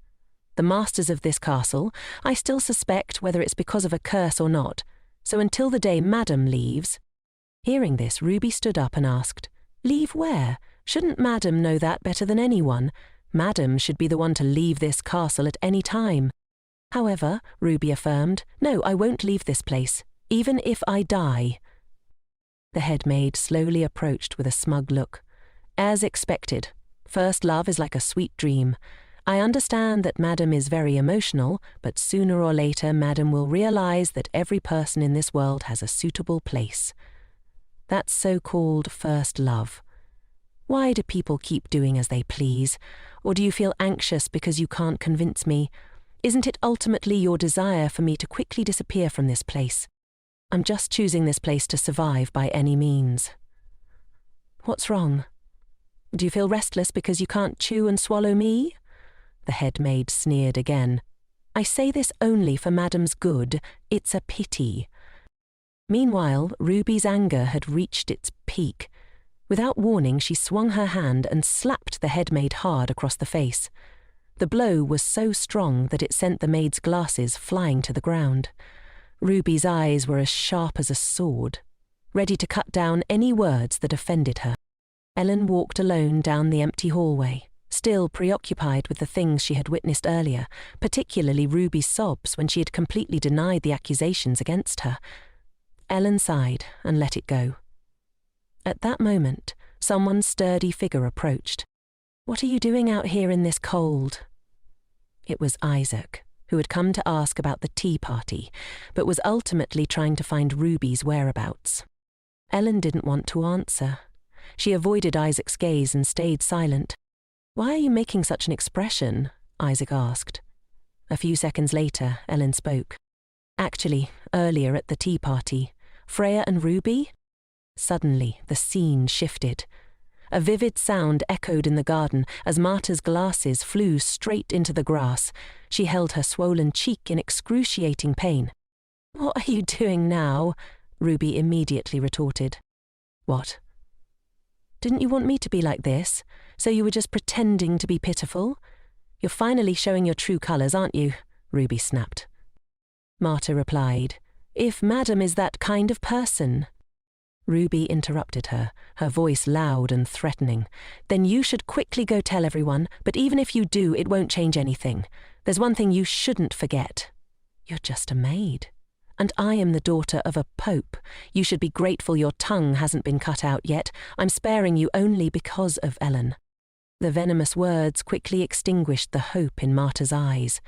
The masters of this castle, I still suspect whether it's because of a curse or not, so until the day Madam leaves. Hearing this, Ruby stood up and asked, Leave where? Shouldn't Madam know that better than anyone? Madam should be the one to leave this castle at any time. However, Ruby affirmed, No, I won't leave this place, even if I die. The head maid slowly approached with a smug look. As expected, first love is like a sweet dream. I understand that Madam is very emotional, but sooner or later Madam will realize that every person in this world has a suitable place. That's so-called first love. Why do people keep doing as they please? Or do you feel anxious because you can't convince me? Isn't it ultimately your desire for me to quickly disappear from this place? I'm just choosing this place to survive by any means. What's wrong? Do you feel restless because you can't chew and swallow me? The head maid sneered again. I say this only for Madam's good. It's a pity. Meanwhile, Ruby's anger had reached its peak. Without warning, she swung her hand and slapped the head maid hard across the face. The blow was so strong that it sent the maid's glasses flying to the ground. Ruby's eyes were as sharp as a sword. ready to cut down any words that offended her. Ellen walked alone down the empty hallway, still preoccupied with the things she had witnessed earlier, particularly Ruby's sobs when she had completely denied the accusations against her. Ellen sighed and let it go. At that moment, someone's sturdy figure approached. "What are you doing out here in this cold?" It was Isaac, who had come to ask about the tea party, but was ultimately trying to find Ruby's whereabouts. Ellen didn't want to answer. She avoided Isaac's gaze and stayed silent. "Why are you making such an expression?" Isaac asked. A few seconds later, Ellen spoke. "Actually, earlier at the tea party, Freya and Ruby?" Suddenly, the scene shifted. A vivid sound echoed in the garden as Marta's glasses flew straight into the grass. She held her swollen cheek in excruciating pain. "What are you doing now?" Ruby immediately retorted. "What? Didn't you want me to be like this? So you were just pretending to be pitiful? You're finally showing your true colours, aren't you?" Ruby snapped. Marta replied, "If Madam is that kind of person." Ruby interrupted her, her voice loud and threatening. "Then you should quickly go tell everyone, but even if you do, it won't change anything. There's one thing you shouldn't forget. You're just a maid. And I am the daughter of a pope. You should be grateful your tongue hasn't been cut out yet. I'm sparing you only because of Ellen." The venomous words quickly extinguished the hope in Marta's eyes.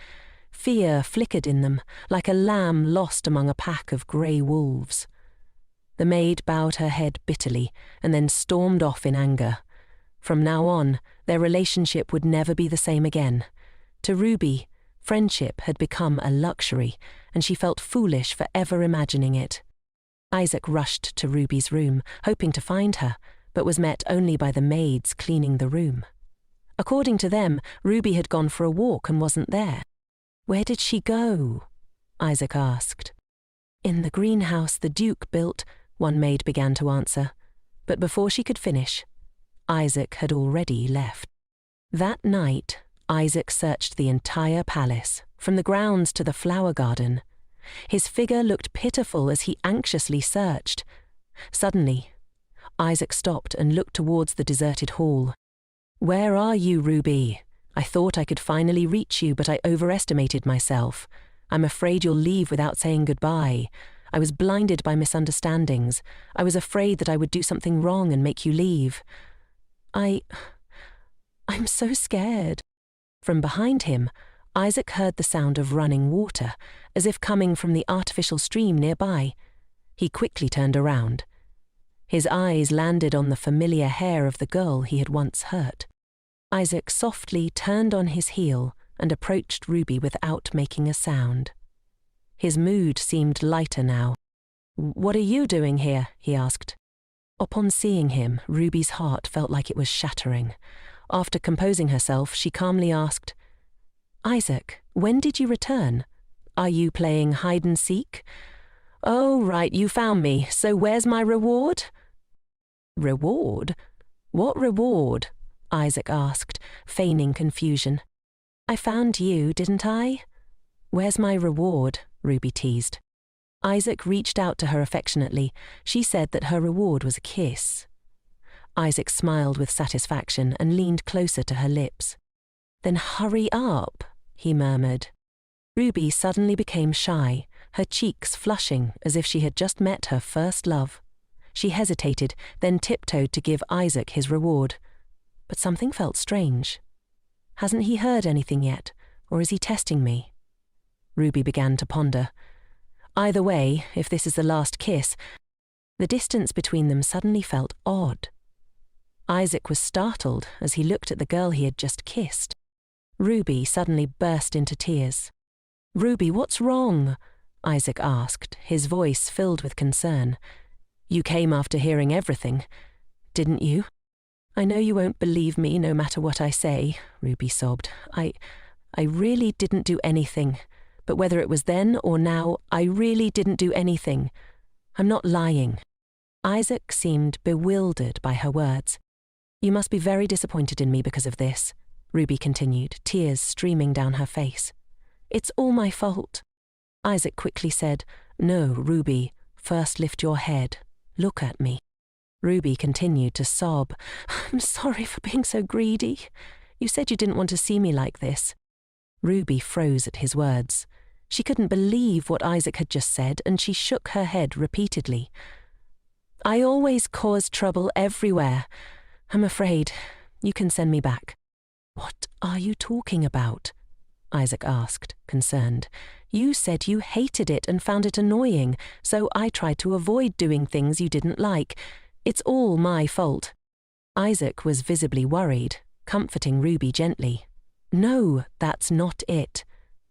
Fear flickered in them, like a lamb lost among a pack of grey wolves. The maid bowed her head bitterly and then stormed off in anger. From now on, their relationship would never be the same again. To Ruby, friendship had become a luxury, and she felt foolish for ever imagining it. Isaac rushed to Ruby's room, hoping to find her, but was met only by the maids cleaning the room. According to them, Ruby had gone for a walk and wasn't there. "Where did she go?" Isaac asked. "In the greenhouse the Duke built," one maid began to answer, but before she could finish, Isaac had already left. That night, Isaac searched the entire palace, from the grounds to the flower garden. His figure looked pitiful as he anxiously searched. Suddenly, Isaac stopped and looked towards the deserted hall. "Where are you, Ruby? I thought I could finally reach you, but I overestimated myself. I'm afraid you'll leave without saying goodbye. I was blinded by misunderstandings. I was afraid that I would do something wrong and make you leave. I'm so scared." From behind him, Isaac heard the sound of running water, as if coming from the artificial stream nearby. He quickly turned around. His eyes landed on the familiar hair of the girl he had once hurt. Isaac softly turned on his heel and approached Ruby without making a sound. His mood seemed lighter now. "What are you doing here?" he asked. Upon seeing him, Ruby's heart felt like it was shattering. After composing herself, she calmly asked, "Isaac, when did you return? Are you playing hide-and-seek? Oh, right, you found me. So where's my reward?" "Reward? What reward?" Isaac asked, feigning confusion. "I found you, didn't I? Where's my reward?" Ruby teased. Isaac reached out to her affectionately. She said that her reward was a kiss. Isaac smiled with satisfaction and leaned closer to her lips. "Then hurry up," he murmured. Ruby suddenly became shy, her cheeks flushing as if she had just met her first love. She hesitated, then tiptoed to give Isaac his reward. But something felt strange. Hasn't he heard anything yet, or is he testing me? Ruby began to ponder. Either way, if this is the last kiss, the distance between them suddenly felt odd. Isaac was startled as he looked at the girl he had just kissed. Ruby suddenly burst into tears. "Ruby, what's wrong?" Isaac asked, his voice filled with concern. "You came after hearing everything, didn't you?" "I know you won't believe me no matter what I say," Ruby sobbed. I really didn't do anything. But whether it was then or now, I really didn't do anything. I'm not lying." Isaac seemed bewildered by her words. "You must be very disappointed in me because of this," Ruby continued, tears streaming down her face. "It's all my fault." Isaac quickly said, "No, Ruby, first lift your head. Look at me. Ruby continued to sob. I'm sorry for being so greedy. You said you didn't want to see me like this. Ruby froze at his words. She couldn't believe what Isaac had just said, and she shook her head repeatedly. I always cause trouble everywhere. I'm afraid. You can send me back. What are you talking about? Isaac asked, concerned. You said you hated it and found it annoying, so I tried to avoid doing things you didn't like. It's all my fault. Isaac was visibly worried, comforting Ruby gently. No, that's not it.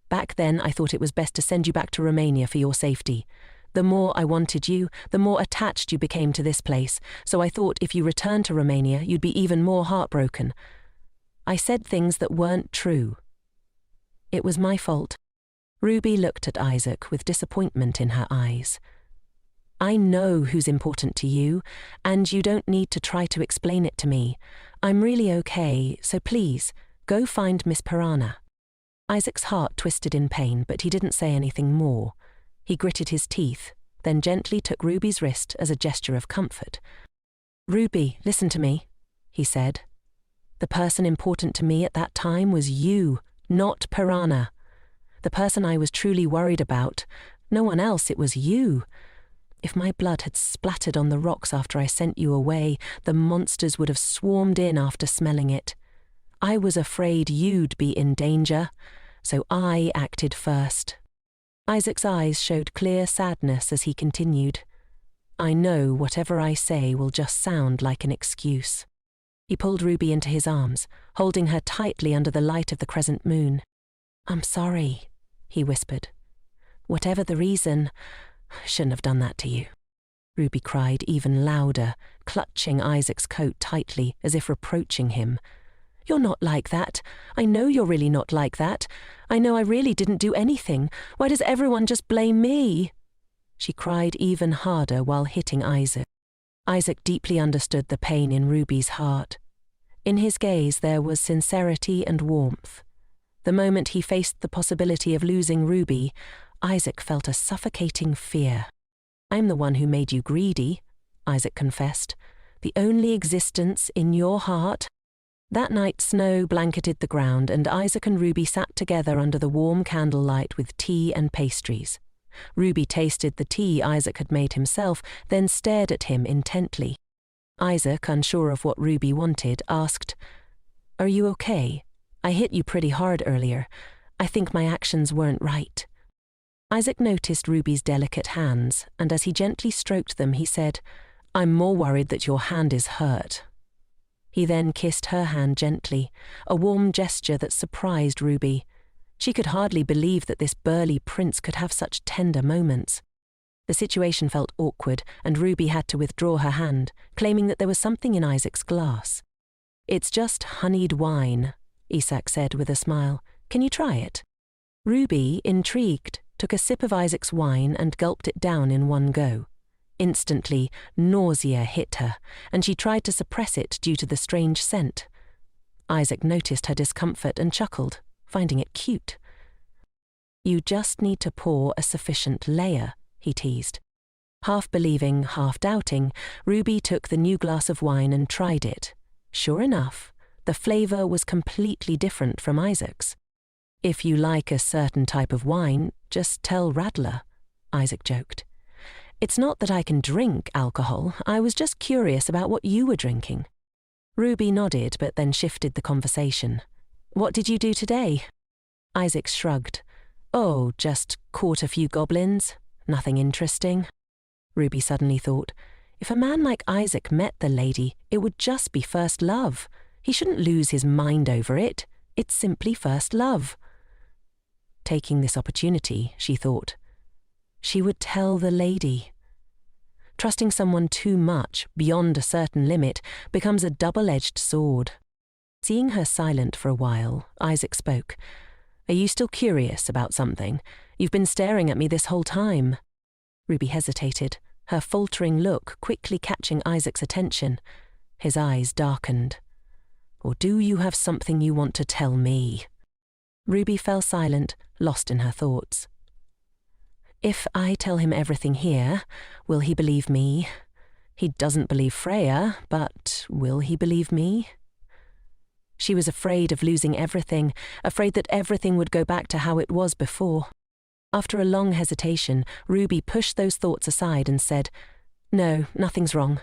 Back then I thought it was best to send you back to Romania for your safety. The more I wanted you, the more attached you became to this place, so I thought if you returned to Romania, you'd be even more heartbroken. I said things that weren't true. It was my fault. Ruby looked at Isaac with disappointment in her eyes. I know who's important to you, and you don't need to try to explain it to me. I'm really okay, so please, go find Miss Piranha. Isaac's heart twisted in pain, but he didn't say anything more. He gritted his teeth, then gently took Ruby's wrist as a gesture of comfort. Ruby, listen to me, he said. The person important to me at that time was you, not Piranha. The person I was truly worried about. No one else, it was you. If my blood had splattered on the rocks after I sent you away, the monsters would have swarmed in after smelling it. I was afraid you'd be in danger, so I acted first. Isaac's eyes showed clear sadness as he continued. I know whatever I say will just sound like an excuse. He pulled Ruby into his arms, holding her tightly under the light of the crescent moon. I'm sorry, he whispered. Whatever the reason, I shouldn't have done that to you. Ruby cried even louder, clutching Isaac's coat tightly as if reproaching him. You're not like that. I know you're really not like that. I know I really didn't do anything. Why does everyone just blame me? She cried even harder while hitting Isaac. Isaac deeply understood the pain in Ruby's heart. In his gaze there was sincerity and warmth. The moment he faced the possibility of losing Ruby, Isaac felt a suffocating fear. I'm the one who made you greedy, Isaac confessed. The only existence in your heart. That night snow blanketed the ground, and Isaac and Ruby sat together under the warm candlelight with tea and pastries. Ruby tasted the tea Isaac had made himself, then stared at him intently. Isaac, unsure of what Ruby wanted, asked, Are you okay? I hit you pretty hard earlier. I think my actions weren't right. Isaac noticed Ruby's delicate hands, and as he gently stroked them, he said, I'm more worried that your hand is hurt. He then kissed her hand gently, a warm gesture that surprised Ruby. She could hardly believe that this burly prince could have such tender moments. The situation felt awkward, and Ruby had to withdraw her hand, claiming that there was something in Isaac's glass. It's just honeyed wine, Isaac said with a smile. Can you try it? Ruby, intrigued, took a sip of Isaac's wine and gulped it down in one go. Instantly, nausea hit her, and she tried to suppress it due to the strange scent. Isaac noticed her discomfort and chuckled, finding it cute. You just need to pour a sufficient layer, he teased. Half believing, half doubting, Ruby took the new glass of wine and tried it. Sure enough, the flavor was completely different from Isaac's. If you like a certain type of wine, just tell Radler, Isaac joked. It's not that I can drink alcohol, I was just curious about what you were drinking. Ruby nodded but then shifted the conversation. What did you do today? Isaac shrugged. Oh, just caught a few goblins. Nothing interesting. Ruby suddenly thought, if a man like Isaac met the lady, it would just be first love. He shouldn't lose his mind over it. It's simply first love. Taking this opportunity, she thought, she would tell the lady. Trusting someone too much, beyond a certain limit, becomes a double-edged sword. Seeing her silent for a while, Isaac spoke. Are you still curious about something? You've been staring at me this whole time. Ruby hesitated, her faltering look quickly catching Isaac's attention. His eyes darkened. Or do you have something you want to tell me? Ruby fell silent, lost in her thoughts. If I tell him everything here, will he believe me? He doesn't believe Freya, but will he believe me? She was afraid of losing everything, afraid that everything would go back to how it was before. After a long hesitation, Ruby pushed those thoughts aside and said, "No, nothing's wrong.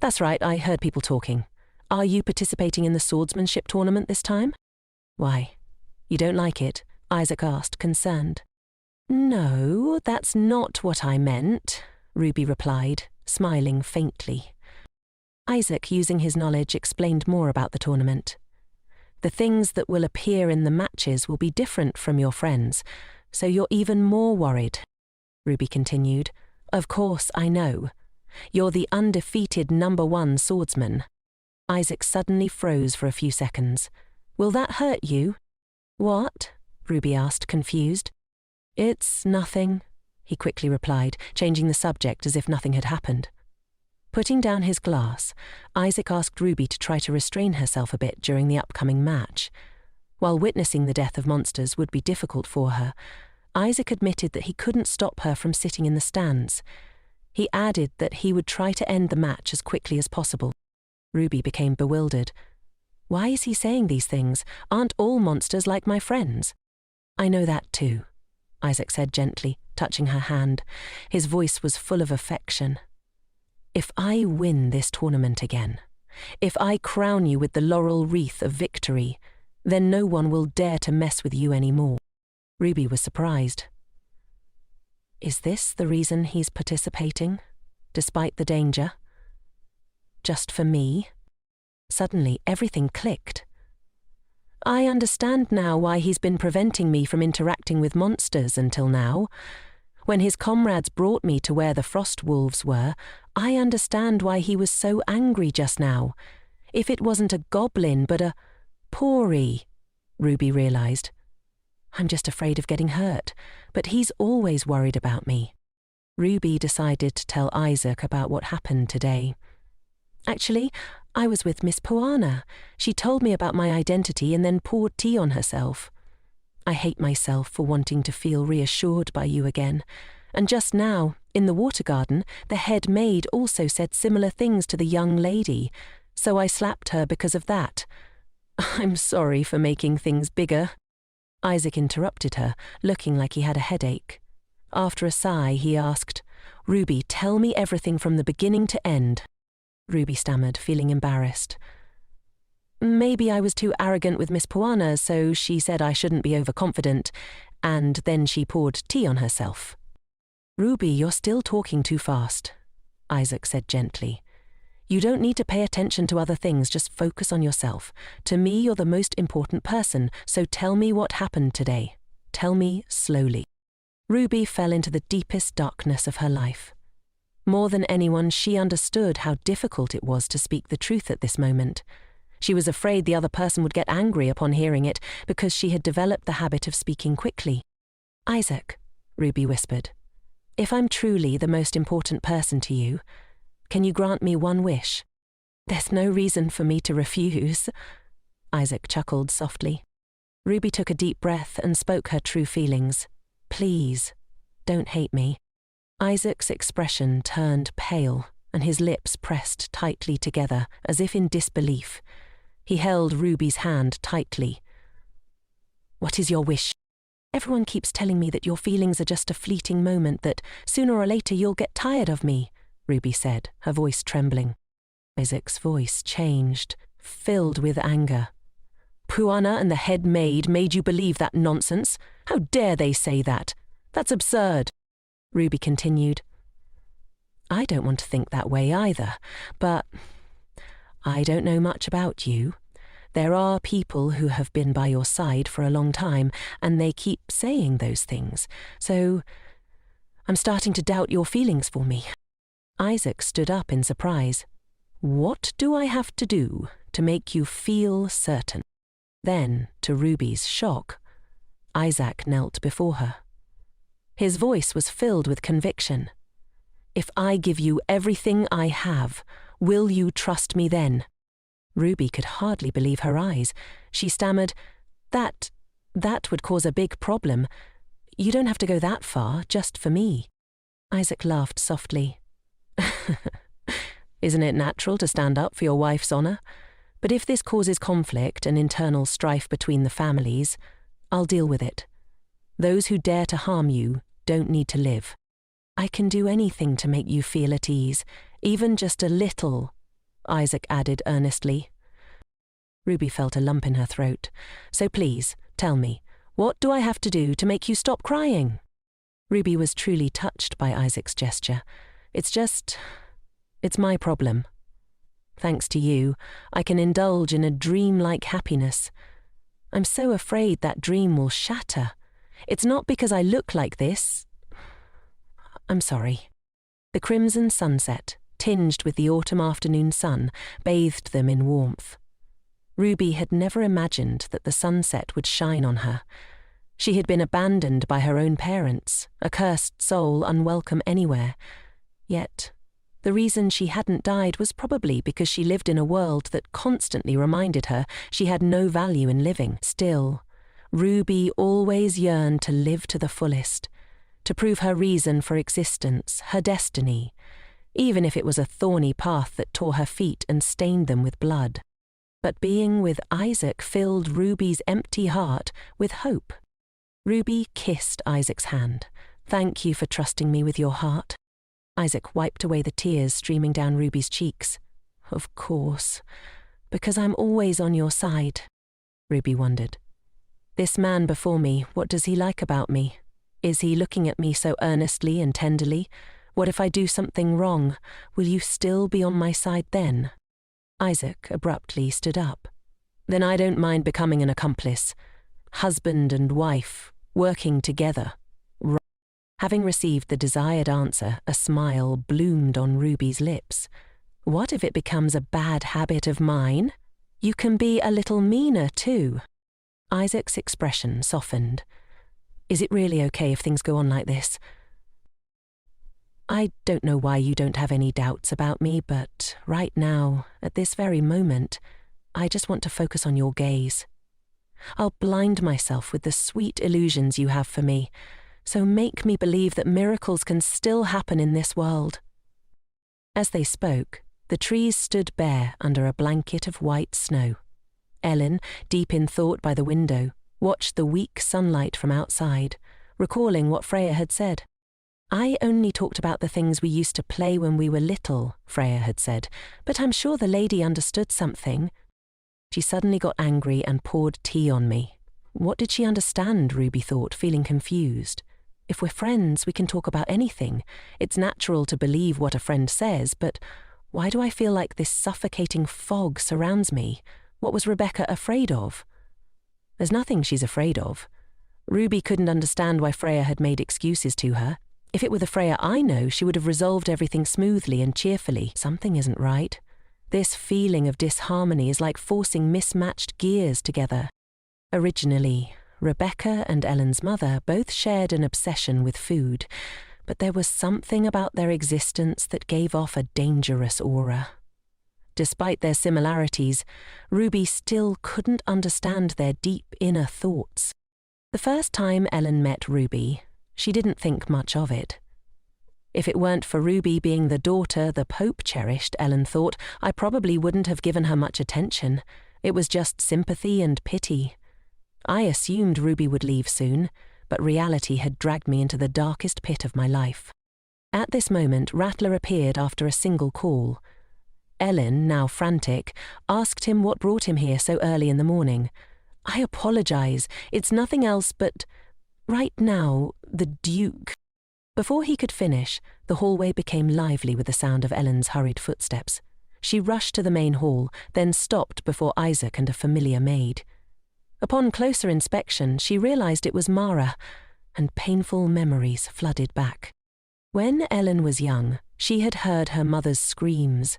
That's right, I heard people talking. Are you participating in the swordsmanship tournament this time?" "Why? You don't like it?" Isaac asked, concerned. "No, that's not what I meant," Ruby replied, smiling faintly. Isaac, using his knowledge, explained more about the tournament. "The things that will appear in the matches will be different from your friends, so you're even more worried," Ruby continued. "Of course, I know. You're the undefeated #1 swordsman." Isaac suddenly froze for a few seconds. "Will that hurt you?" "What?" Ruby asked, confused. "It's nothing," he quickly replied, changing the subject as if nothing had happened. Putting down his glass, Isaac asked Ruby to try to restrain herself a bit during the upcoming match. While witnessing the death of monsters would be difficult for her, Isaac admitted that he couldn't stop her from sitting in the stands. He added that he would try to end the match as quickly as possible. Ruby became bewildered. "Why is he saying these things? Aren't all monsters like my friends?" "I know that too," Isaac said gently, touching her hand. His voice was full of affection. "If I win this tournament again, if I crown you with the laurel wreath of victory, then no one will dare to mess with you anymore." Ruby was surprised. Is this the reason he's participating, despite the danger? Just for me? Suddenly, everything clicked. I understand now why he's been preventing me from interacting with monsters until now. When his comrades brought me to where the frost wolves were, I understand why he was so angry just now. If it wasn't a goblin, but a Pori, Ruby realized. I'm just afraid of getting hurt, but he's always worried about me. Ruby decided to tell Isaac about what happened today. Actually, I was with Miss Puana. She told me about my identity and then poured tea on herself. I hate myself for wanting to feel reassured by you again. And just now, in the water garden, the head maid also said similar things to the young lady, so I slapped her because of that. I'm sorry for making things bigger. Isaac interrupted her, looking like he had a headache. After a sigh, he asked, Ruby, tell me everything from the beginning to end. Ruby stammered, feeling embarrassed. Maybe I was too arrogant with Miss Puana, so she said I shouldn't be overconfident, and then she poured tea on herself. Ruby, you're still talking too fast, Isaac said gently. You don't need to pay attention to other things, just focus on yourself. To me, you're the most important person, so tell me what happened today. Tell me slowly. Ruby fell into the deepest darkness of her life. More than anyone, she understood how difficult it was to speak the truth at this moment. She was afraid the other person would get angry upon hearing it because she had developed the habit of speaking quickly. Isaac, Ruby whispered, if I'm truly the most important person to you, can you grant me one wish? There's no reason for me to refuse. Isaac chuckled softly. Ruby took a deep breath and spoke her true feelings. Please, don't hate me. Isaac's expression turned pale, and his lips pressed tightly together, as if in disbelief. He held Ruby's hand tightly. What is your wish? Everyone keeps telling me that your feelings are just a fleeting moment, that sooner or later you'll get tired of me, Ruby said, her voice trembling. Isaac's voice changed, filled with anger. Puana and the head maid made you believe that nonsense? How dare they say that? That's absurd. Ruby continued. I don't want to think that way either, but I don't know much about you. There are people who have been by your side for a long time, and they keep saying those things, so I'm starting to doubt your feelings for me. Isaac stood up in surprise. What do I have to do to make you feel certain? Then, to Ruby's shock, Isaac knelt before her. His voice was filled with conviction. If I give you everything I have, will you trust me then? Ruby could hardly believe her eyes. She stammered, That would cause a big problem. You don't have to go that far, just for me. Isaac laughed softly. Isn't it natural to stand up for your wife's honour? But if this causes conflict and internal strife between the families, I'll deal with it. Those who dare to harm you don't need to live. I can do anything to make you feel at ease, even just a little, Isaac added earnestly. Ruby felt a lump in her throat. So please, tell me, what do I have to do to make you stop crying? Ruby was truly touched by Isaac's gesture. It's my problem. Thanks to you, I can indulge in a dream-like happiness. I'm so afraid that dream will shatter. It's not because I look like this. I'm sorry. The crimson sunset, tinged with the autumn afternoon sun, bathed them in warmth. Ruby had never imagined that the sunset would shine on her. She had been abandoned by her own parents, a cursed soul unwelcome anywhere. Yet, the reason she hadn't died was probably because she lived in a world that constantly reminded her she had no value in living. Still, Ruby always yearned to live to the fullest, to prove her reason for existence, her destiny, even if it was a thorny path that tore her feet and stained them with blood. But being with Isaac filled Ruby's empty heart with hope. Ruby kissed Isaac's hand. Thank you for trusting me with your heart. Isaac wiped away the tears streaming down Ruby's cheeks. Of course, because I'm always on your side, Ruby wondered. This man before me, what does he like about me? Is he looking at me so earnestly and tenderly? What if I do something wrong? Will you still be on my side then? Isaac abruptly stood up. Then I don't mind becoming an accomplice. Husband and wife, working together. Having received the desired answer, a smile bloomed on Ruby's lips. What if it becomes a bad habit of mine? You can be a little meaner too. Isaac's expression softened. Is it really okay if things go on like this? I don't know why you don't have any doubts about me, but right now, at this very moment, I just want to focus on your gaze. I'll blind myself with the sweet illusions you have for me, so make me believe that miracles can still happen in this world. As they spoke, the trees stood bare under a blanket of white snow. Ellen, deep in thought by the window, watched the weak sunlight from outside, recalling what Freya had said. I only talked about the things we used to play when we were little, Freya had said, but I'm sure the lady understood something. She suddenly got angry and poured tea on me. What did she understand, Ruby thought, feeling confused. If we're friends, we can talk about anything. It's natural to believe what a friend says, but why do I feel like this suffocating fog surrounds me? What was Rebecca afraid of? There's nothing she's afraid of. Ruby couldn't understand why Freya had made excuses to her. If it were the Freya I know, she would have resolved everything smoothly and cheerfully. Something isn't right. This feeling of disharmony is like forcing mismatched gears together. Originally, Rebecca and Ellen's mother both shared an obsession with food, but there was something about their existence that gave off a dangerous aura. Despite their similarities, Ruby still couldn't understand their deep inner thoughts. The first time Ellen met Ruby, she didn't think much of it. If it weren't for Ruby being the daughter the Pope cherished, Ellen thought, I probably wouldn't have given her much attention. It was just sympathy and pity. I assumed Ruby would leave soon, but reality had dragged me into the darkest pit of my life. At this moment, Rattler appeared after a single call. Ellen, now frantic, asked him what brought him here so early in the morning. I apologize. It's nothing else but... Right now, the Duke. Before he could finish, the hallway became lively with the sound of Ellen's hurried footsteps. She rushed to the main hall, then stopped before Isaac and a familiar maid. Upon closer inspection, she realized it was Mara, and painful memories flooded back. When Ellen was young, she had heard her mother's screams.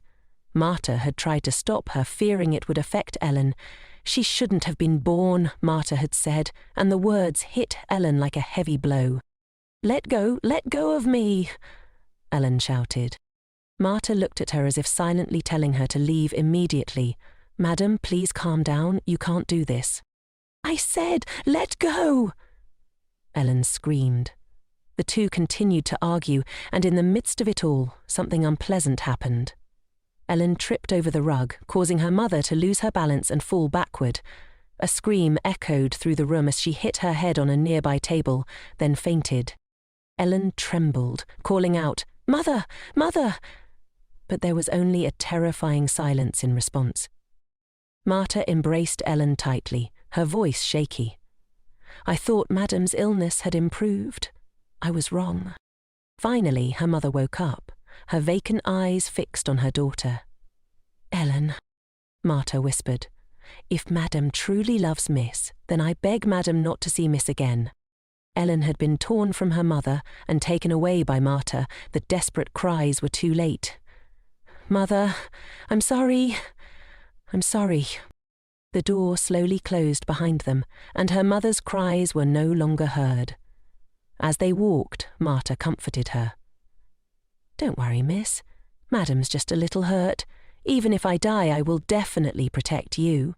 Marta had tried to stop her, fearing it would affect Ellen. She shouldn't have been born, Marta had said, and the words hit Ellen like a heavy blow. Let go of me, Ellen shouted. Marta looked at her as if silently telling her to leave immediately. Madam, please calm down, you can't do this. I said, let go! Ellen screamed. The two continued to argue, and in the midst of it all, something unpleasant happened. Ellen tripped over the rug, causing her mother to lose her balance and fall backward. A scream echoed through the room as she hit her head on a nearby table, then fainted. Ellen trembled, calling out, "Mother! Mother!" But there was only a terrifying silence in response. Marta embraced Ellen tightly, her voice shaky. "I thought Madam's illness had improved. I was wrong." Finally, her mother woke up, her vacant eyes fixed on her daughter. "Ellen," Marta whispered, "if Madam truly loves Miss, then I beg Madam not to see Miss again." Ellen had been torn from her mother and taken away by Marta. The desperate cries were too late. "Mother, I'm sorry. I'm sorry." The door slowly closed behind them, and her mother's cries were no longer heard. As they walked, Marta comforted her. "Don't worry, Miss. Madam's just a little hurt. Even if I die, I will definitely protect you."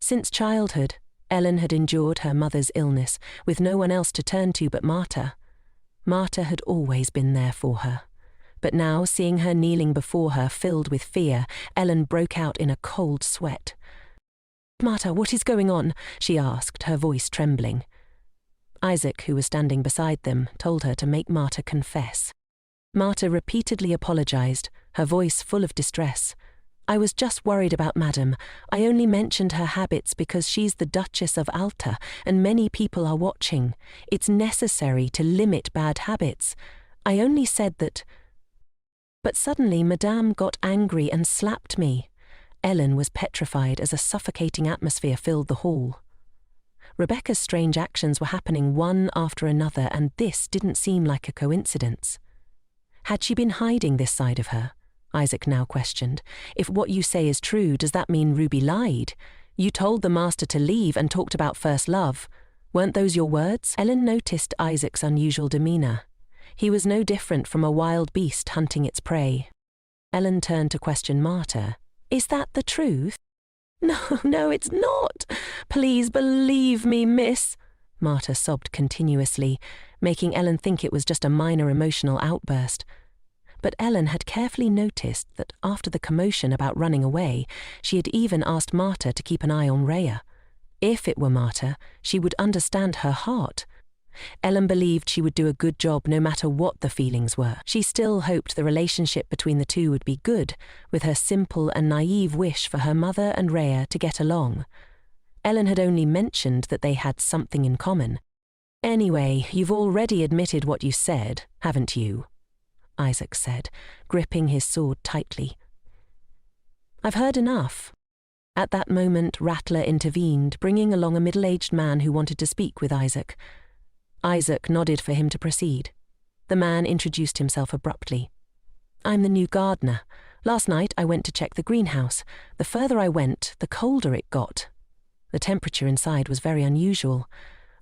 Since childhood, Ellen had endured her mother's illness, with no one else to turn to but Marta. Marta had always been there for her. But now, seeing her kneeling before her, filled with fear, Ellen broke out in a cold sweat. "Marta, what is going on?" she asked, her voice trembling. Isaac, who was standing beside them, told her to make Marta confess. Marta repeatedly apologized, her voice full of distress. "I was just worried about Madam. I only mentioned her habits because she's the Duchess of Alta, and many people are watching. It's necessary to limit bad habits. I only said that—" But suddenly Madame got angry and slapped me. Ellen was petrified as a suffocating atmosphere filled the hall. Rebecca's strange actions were happening one after another, and this didn't seem like a coincidence. Had she been hiding this side of her? Isaac now questioned. "If what you say is true, does that mean Ruby lied? You told the master to leave and talked about first love. Weren't those your words?" Ellen noticed Isaac's unusual demeanor. He was no different from a wild beast hunting its prey. Ellen turned to question Marta. "Is that the truth?" No, it's not. Please believe me, miss." Marta sobbed continuously, making Ellen think it was just a minor emotional outburst. But Ellen had carefully noticed that after the commotion about running away, she had even asked Marta to keep an eye on Rhea. If it were Marta, she would understand her heart. Ellen believed she would do a good job no matter what the feelings were. She still hoped the relationship between the two would be good, with her simple and naive wish for her mother and Rhea to get along. Ellen had only mentioned that they had something in common. "Anyway, you've already admitted what you said, haven't you?" Isaac said, gripping his sword tightly. "I've heard enough." At that moment, Rattler intervened, bringing along a middle-aged man who wanted to speak with Isaac. Isaac nodded for him to proceed. The man introduced himself abruptly. "I'm the new gardener. Last night I went to check the greenhouse. The further I went, the colder it got. The temperature inside was very unusual.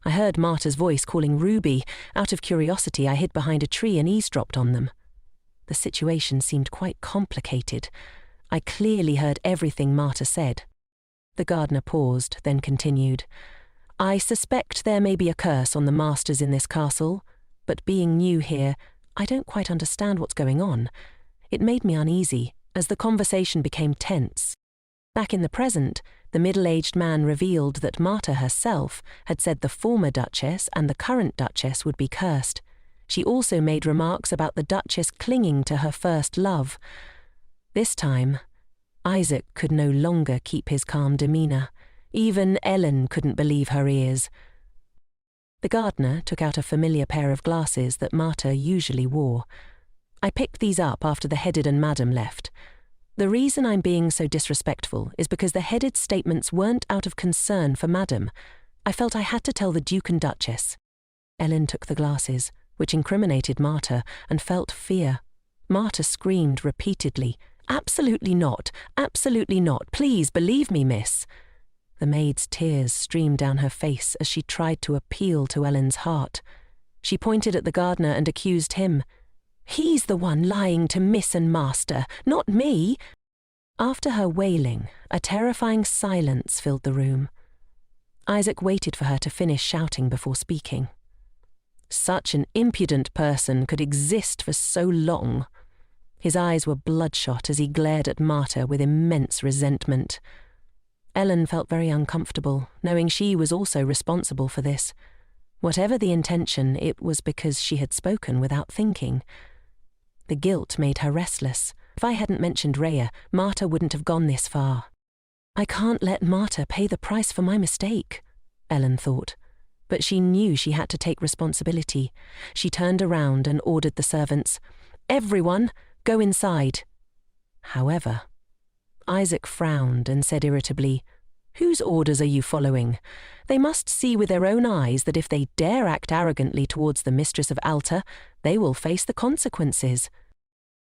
I heard Marta's voice calling Ruby. Out of curiosity, I hid behind a tree and eavesdropped on them. The situation seemed quite complicated. I clearly heard everything Marta said." The gardener paused, then continued. "I suspect there may be a curse on the masters in this castle, but being new here, I don't quite understand what's going on. It made me uneasy, as the conversation became tense. Back in the present, the middle-aged man revealed that Marta herself had said the former Duchess and the current Duchess would be cursed. She also made remarks about the Duchess clinging to her first love. This time, Isaac could no longer keep his calm demeanor. Even Ellen couldn't believe her ears. The gardener took out a familiar pair of glasses that Marta usually wore. "I picked these up after the Headed and Madam left. The reason I'm being so disrespectful is because the Headed statements weren't out of concern for Madam. I felt I had to tell the Duke and Duchess." Ellen took the glasses, which incriminated Marta, and felt fear. Marta screamed repeatedly, "Absolutely not! Absolutely not! Please believe me, miss!" The maid's tears streamed down her face as she tried to appeal to Ellen's heart. She pointed at the gardener and accused him. "He's the one lying to Miss and Master, not me!" After her wailing, a terrifying silence filled the room. Isaac waited for her to finish shouting before speaking. "Such an impudent person could exist for so long. His eyes were bloodshot as he glared at Marta with immense resentment. Ellen felt very uncomfortable, knowing she was also responsible for this. Whatever the intention, it was because she had spoken without thinking. The guilt made her restless. If I hadn't mentioned Rhea, Marta wouldn't have gone this far. I can't let Marta pay the price for my mistake, Ellen thought. But she knew she had to take responsibility. She turned around and ordered the servants, "Everyone, go inside." However, Isaac frowned and said irritably, "Whose orders are you following? They must see with their own eyes that if they dare act arrogantly towards the mistress of Alta, they will face the consequences."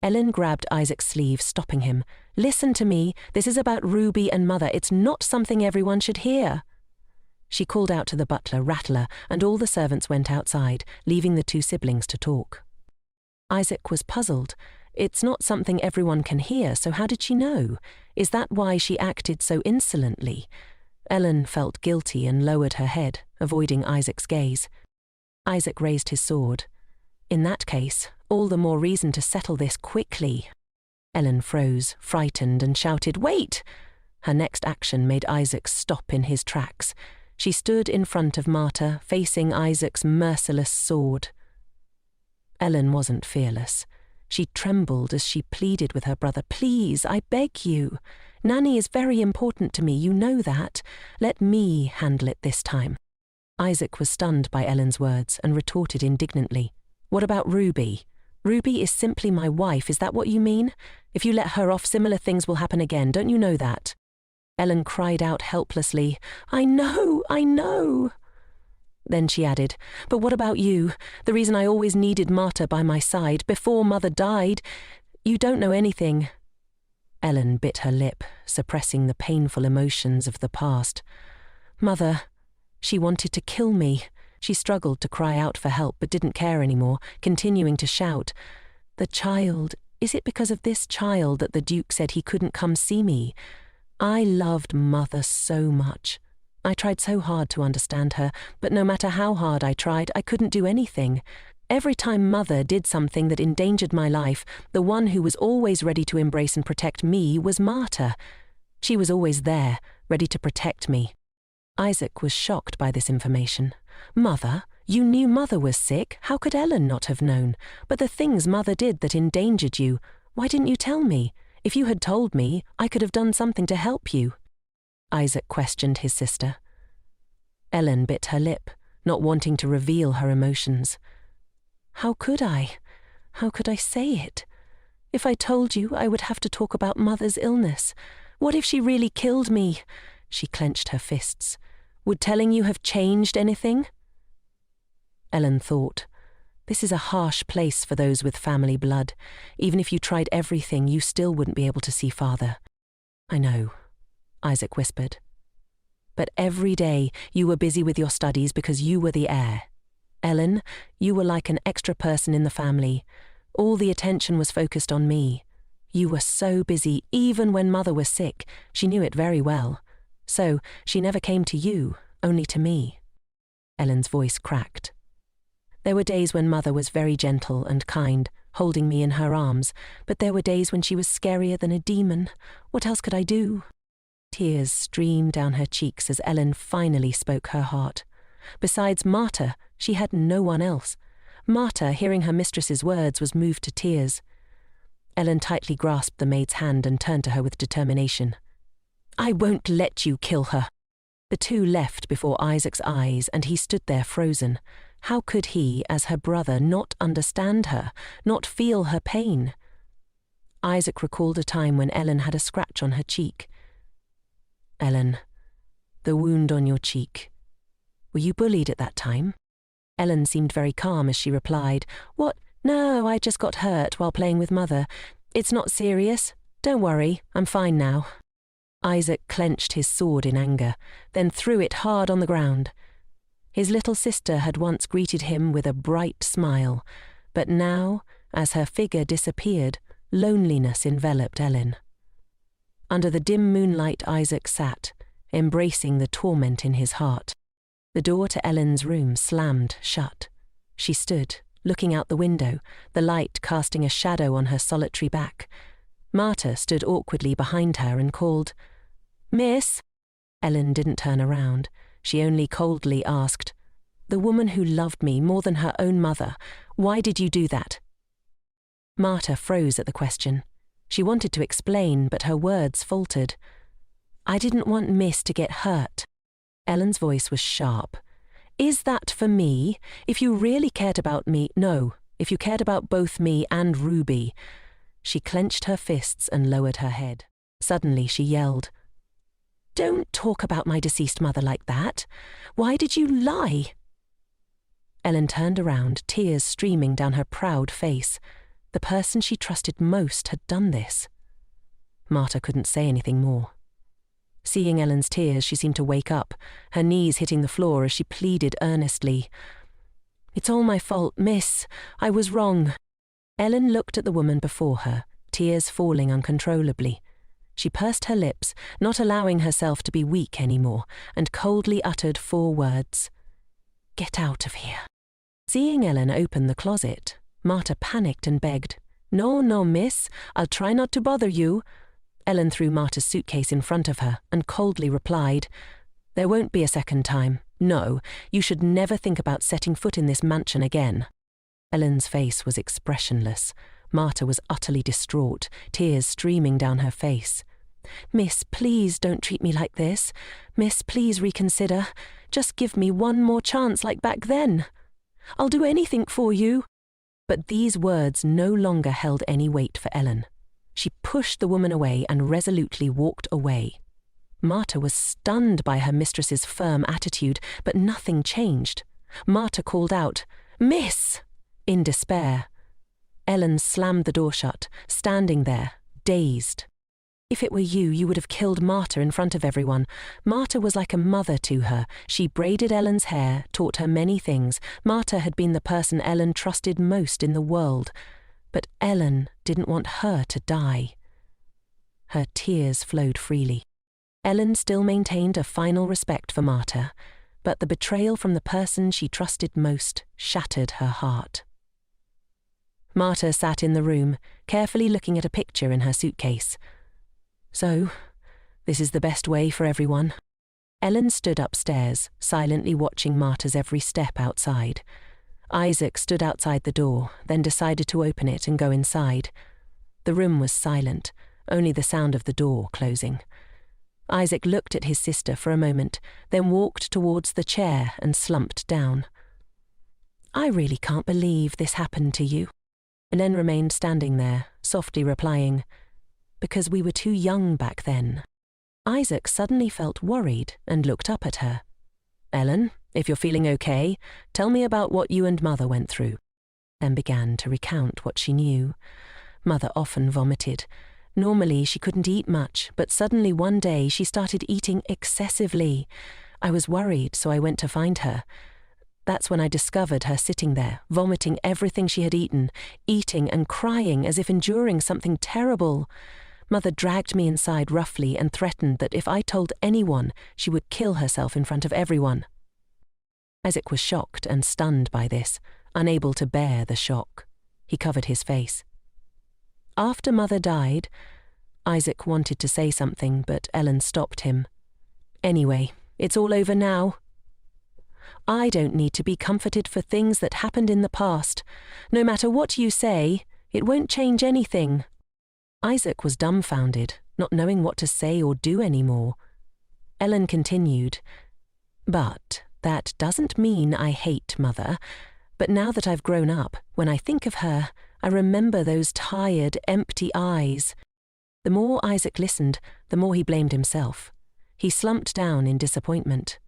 Ellen grabbed Isaac's sleeve, stopping him. "Listen to me. This is about Ruby and Mother. It's not something everyone should hear." She called out to the butler, Rattler, and all the servants went outside, leaving the two siblings to talk. Isaac was puzzled. It's not something everyone can hear, so how did she know? Is that why she acted so insolently? Ellen felt guilty and lowered her head, avoiding Isaac's gaze. Isaac raised his sword. In that case, all the more reason to settle this quickly. Ellen froze, frightened, and shouted, "Wait!" Her next action made Isaac stop in his tracks. She stood in front of Marta, facing Isaac's merciless sword. Ellen wasn't fearless. She trembled as she pleaded with her brother, "Please, I beg you. Nanny is very important to me, you know that. Let me handle it this time." Isaac was stunned by Ellen's words and retorted indignantly, "What about Ruby? Ruby is simply my wife, is that what you mean? If you let her off, similar things will happen again, don't you know that?" Ellen cried out helplessly, I know." Then she added, "But what about you? The reason I always needed Marta by my side, before Mother died. You don't know anything." Ellen bit her lip, suppressing the painful emotions of the past. "Mother, she wanted to kill me." She struggled to cry out for help but didn't care anymore, continuing to shout, "The child, is it because of this child that the Duke said he couldn't come see me? I loved Mother so much. I tried so hard to understand her, but no matter how hard I tried, I couldn't do anything. Every time Mother did something that endangered my life, the one who was always ready to embrace and protect me was Marta. She was always there, ready to protect me." Isaac was shocked by this information. "Mother? You knew Mother was sick. How could Ellen not have known? But the things Mother did that endangered you, why didn't you tell me? If you had told me, I could have done something to help you." Isaac questioned his sister. Ellen bit her lip, not wanting to reveal her emotions. How could I? How could I say it? If I told you, I would have to talk about Mother's illness. What if she really killed me?" She clenched her fists. "Would telling you have changed anything?" Ellen thought, "This is a harsh place for those with family blood. Even if you tried everything, you still wouldn't be able to see Father." "I know," Isaac whispered. "But every day you were busy with your studies because you were the heir. Ellen, you were like an extra person in the family. All the attention was focused on me. You were so busy, even when Mother was sick. She knew it very well. So she never came to you, only to me." Ellen's voice cracked. "There were days when Mother was very gentle and kind, holding me in her arms, but there were days when she was scarier than a demon. What else could I do?" Tears streamed down her cheeks as Ellen finally spoke her heart. Besides Marta, she had no one else. Marta, hearing her mistress's words, was moved to tears. Ellen tightly grasped the maid's hand and turned to her with determination. "I won't let you kill her." The two left before Isaac's eyes, and he stood there frozen. How could he, as her brother, not understand her, not feel her pain? Isaac recalled a time when Ellen had a scratch on her cheek. "Ellen, the wound on your cheek. Were you bullied at that time?" Ellen seemed very calm as she replied, "What? No, I just got hurt while playing with Mother. It's not serious. Don't worry, I'm fine now." Isaac clenched his sword in anger, then threw it hard on the ground. His little sister had once greeted him with a bright smile, but now, as her figure disappeared, loneliness enveloped Ellen. Under the dim moonlight, Isaac sat, embracing the torment in his heart. The door to Ellen's room slammed shut. She stood, looking out the window, the light casting a shadow on her solitary back. Marta stood awkwardly behind her and called, "Miss?" Ellen didn't turn around. She only coldly asked, "The woman who loved me more than her own mother, why did you do that?" Marta froze at the question. She wanted to explain, but her words faltered. "I didn't want Miss to get hurt." Ellen's voice was sharp. "Is that for me? If you really cared about me, no, if you cared about both me and Ruby." She clenched her fists and lowered her head. Suddenly she yelled, "Don't talk about my deceased mother like that. Why did you lie?" Ellen turned around, tears streaming down her proud face. The person she trusted most had done this. Marta couldn't say anything more. Seeing Ellen's tears, she seemed to wake up, her knees hitting the floor as she pleaded earnestly. "It's all my fault, Miss. I was wrong." Ellen looked at the woman before her, tears falling uncontrollably. She pursed her lips, not allowing herself to be weak anymore, and coldly uttered 4 words. "Get out of here." Seeing Ellen open the closet, Marta panicked and begged, "No, no, miss, I'll try not to bother you." Ellen threw Marta's suitcase in front of her and coldly replied, "There won't be a second time. No, you should never think about setting foot in this mansion again." Ellen's face was expressionless. Marta was utterly distraught, tears streaming down her face. "Miss, please don't treat me like this. Miss, please reconsider. Just give me one more chance like back then. I'll do anything for you." But these words no longer held any weight for Ellen. She pushed the woman away and resolutely walked away. Marta was stunned by her mistress's firm attitude, but nothing changed. Marta called out, "Miss!" in despair. Ellen slammed the door shut, standing there, dazed. "If it were you, you would have killed Marta in front of everyone." Marta was like a mother to her. She braided Ellen's hair, taught her many things. Marta had been the person Ellen trusted most in the world. But Ellen didn't want her to die. Her tears flowed freely. Ellen still maintained a final respect for Marta, but the betrayal from the person she trusted most shattered her heart. Marta sat in the room, carefully looking at a picture in her suitcase. "So, this is the best way for everyone." Ellen stood upstairs, silently watching Marta's every step outside. Isaac stood outside the door, then decided to open it and go inside. The room was silent, only the sound of the door closing. Isaac looked at his sister for a moment, then walked towards the chair and slumped down. "I really can't believe this happened to you." Ellen remained standing there, softly replying, "Because we were too young back then." Isaac suddenly felt worried and looked up at her. "Ellen, if you're feeling okay, tell me about what you and Mother went through." Then began to recount what she knew. Mother often vomited. Normally she couldn't eat much, but suddenly one day she started eating excessively. I was worried, so I went to find her. That's when I discovered her sitting there, vomiting everything she had eating and crying as if enduring something terrible. Mother dragged me inside roughly and threatened that if I told anyone, she would kill herself in front of everyone. Isaac was shocked and stunned by this, unable to bear the shock. He covered his face. After Mother died, Isaac wanted to say something, but Ellen stopped him. "Anyway, it's all over now. I don't need to be comforted for things that happened in the past. No matter what you say, it won't change anything." Isaac was dumbfounded, not knowing what to say or do anymore. Ellen continued, "But that doesn't mean I hate Mother. But now that I've grown up, when I think of her, I remember those tired, empty eyes." The more Isaac listened, the more he blamed himself. He slumped down in disappointment.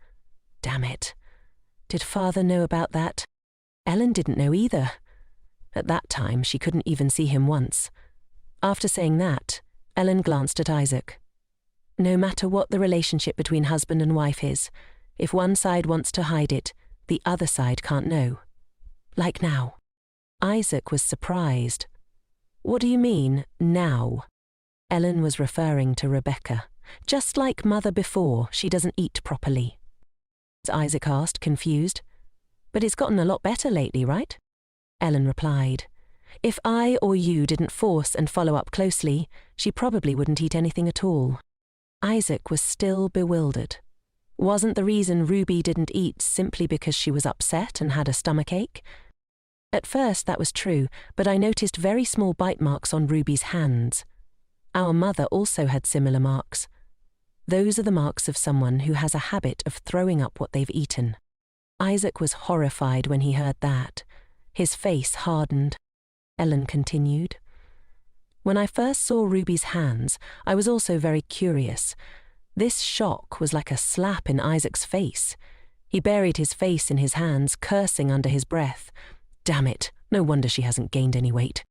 Damn it. Did Father know about that? Ellen didn't know either. At that time, she couldn't even see him once. After saying that, Ellen glanced at Isaac. No matter what the relationship between husband and wife is, if one side wants to hide it, the other side can't know. Like now. Isaac was surprised. "What do you mean, now?" Ellen was referring to Rebecca. "Just like Mother before, she doesn't eat properly." Isaac asked, confused. "But it's gotten a lot better lately, right?" Ellen replied. If I or you didn't force and follow up closely, she probably wouldn't eat anything at all. Isaac was still bewildered. Wasn't the reason Ruby didn't eat simply because she was upset and had a stomachache? At first that was true, but I noticed very small bite marks on Ruby's hands. Our mother also had similar marks. Those are the marks of someone who has a habit of throwing up what they've eaten. Isaac was horrified when he heard that. His face hardened. Ellen continued. When I first saw Ruby's hands, I was also very curious. This shock was like a slap in Isaac's face. He buried his face in his hands, cursing under his breath. Damn it, no wonder she hasn't gained any weight.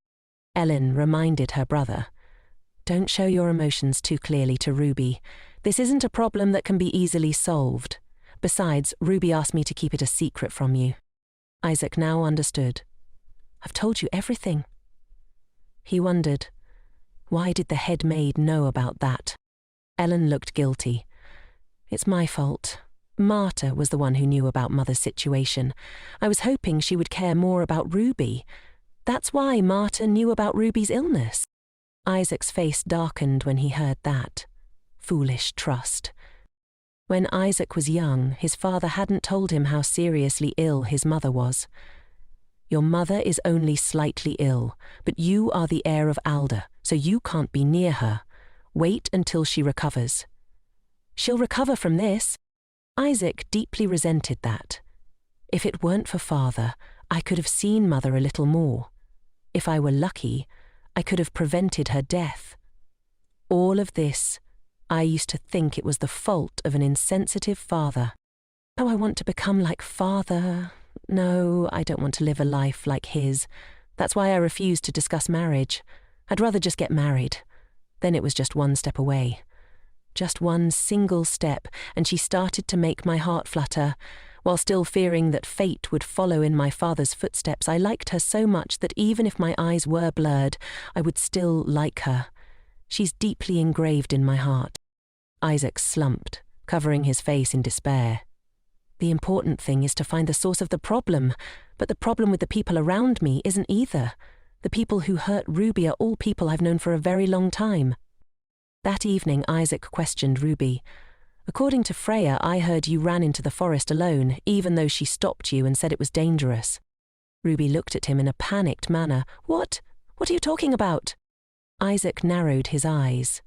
Ellen reminded her brother. Don't show your emotions too clearly to Ruby. This isn't a problem that can be easily solved. Besides, Ruby asked me to keep it a secret from you. Isaac now understood. I've told you everything. He wondered, why did the head maid know about that? Ellen looked guilty. It's my fault. Marta was the one who knew about Mother's situation. I was hoping she would care more about Ruby. That's why Marta knew about Ruby's illness. Isaac's face darkened when he heard that. Foolish trust. When Isaac was young, his father hadn't told him how seriously ill his mother was. Your mother is only slightly ill, but you are the heir of Alda, so you can't be near her. Wait until she recovers. She'll recover from this. Isaac deeply resented that. If it weren't for Father, I could have seen Mother a little more. If I were lucky, I could have prevented her death. All of this, I used to think it was the fault of an insensitive father. Oh, I want to become like Father. No, I don't want to live a life like his. That's why I refused to discuss marriage. I'd rather just get married. Then it was just one step away. Just one single step, and she started to make my heart flutter. While still fearing that fate would follow in my father's footsteps, I liked her so much that even if my eyes were blurred, I would still like her. She's deeply engraved in my heart. Isaac slumped, covering his face in despair. The important thing is to find the source of the problem, but the problem with the people around me isn't either. The people who hurt Ruby are all people I've known for a very long time. That evening, Isaac questioned Ruby. According to Freya, I heard you ran into the forest alone, even though she stopped you and said it was dangerous. Ruby looked at him in a panicked manner. What? What are you talking about? Isaac narrowed his eyes.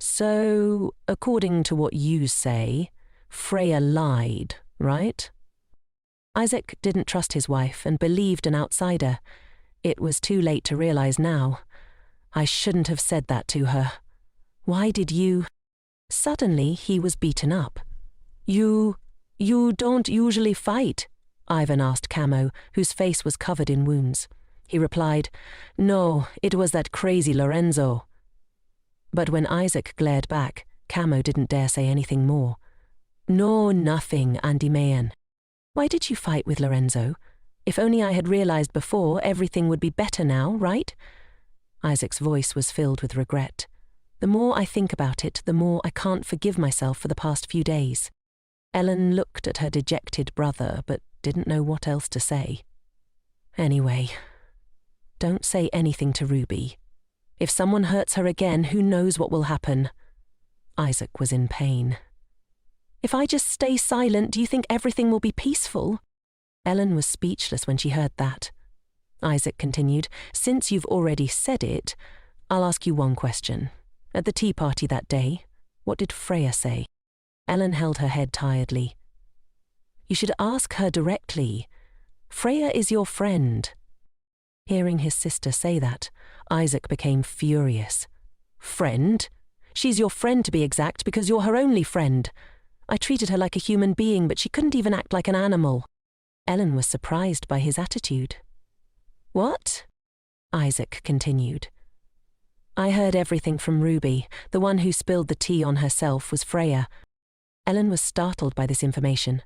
So, according to what you say, Freya lied, right? Isaac didn't trust his wife and believed an outsider. It was too late to realize now. I shouldn't have said that to her. Why did you... Suddenly, he was beaten up. You don't usually fight, Ivan asked Camo, whose face was covered in wounds. He replied, No, it was that crazy Lorenzo. But when Isaac glared back, Camo didn't dare say anything more. No, nothing, Andy Mayen. Why did you fight with Lorenzo? If only I had realized before, everything would be better now, right? Isaac's voice was filled with regret. The more I think about it, the more I can't forgive myself for the past few days. Ellen looked at her dejected brother, but didn't know what else to say. Anyway, don't say anything to Ruby. If someone hurts her again, who knows what will happen? Isaac was in pain. If I just stay silent, do you think everything will be peaceful? Ellen was speechless when she heard that. Isaac continued, Since you've already said it, I'll ask you one question. At the tea party that day, what did Freya say? Ellen held her head tiredly. You should ask her directly. Freya is your friend. Hearing his sister say that, Isaac became furious. Friend? She's your friend to be exact, because you're her only friend. I treated her like a human being, but she couldn't even act like an animal. Ellen was surprised by his attitude. What? Isaac continued. I heard everything from Ruby. The one who spilled the tea on herself was Freya. Ellen was startled by this information.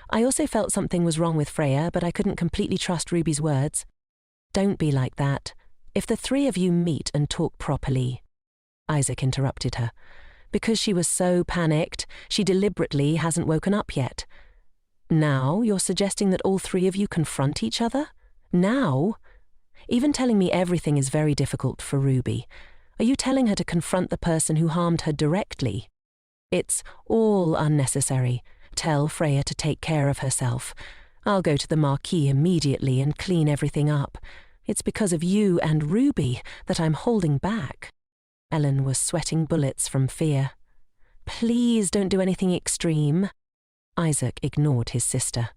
I also felt something was wrong with Freya, but I couldn't completely trust Ruby's words. Don't be like that. If the three of you meet and talk properly... Isaac interrupted her. Because she was so panicked, she deliberately hasn't woken up yet. Now you're suggesting that all three of you confront each other? Now? Even telling me everything is very difficult for Ruby. Are you telling her to confront the person who harmed her directly? It's all unnecessary. Tell Freya to take care of herself. I'll go to the marquee immediately and clean everything up. It's because of you and Ruby that I'm holding back. Ellen was sweating bullets from fear. Please don't do anything extreme. Isaac ignored his sister.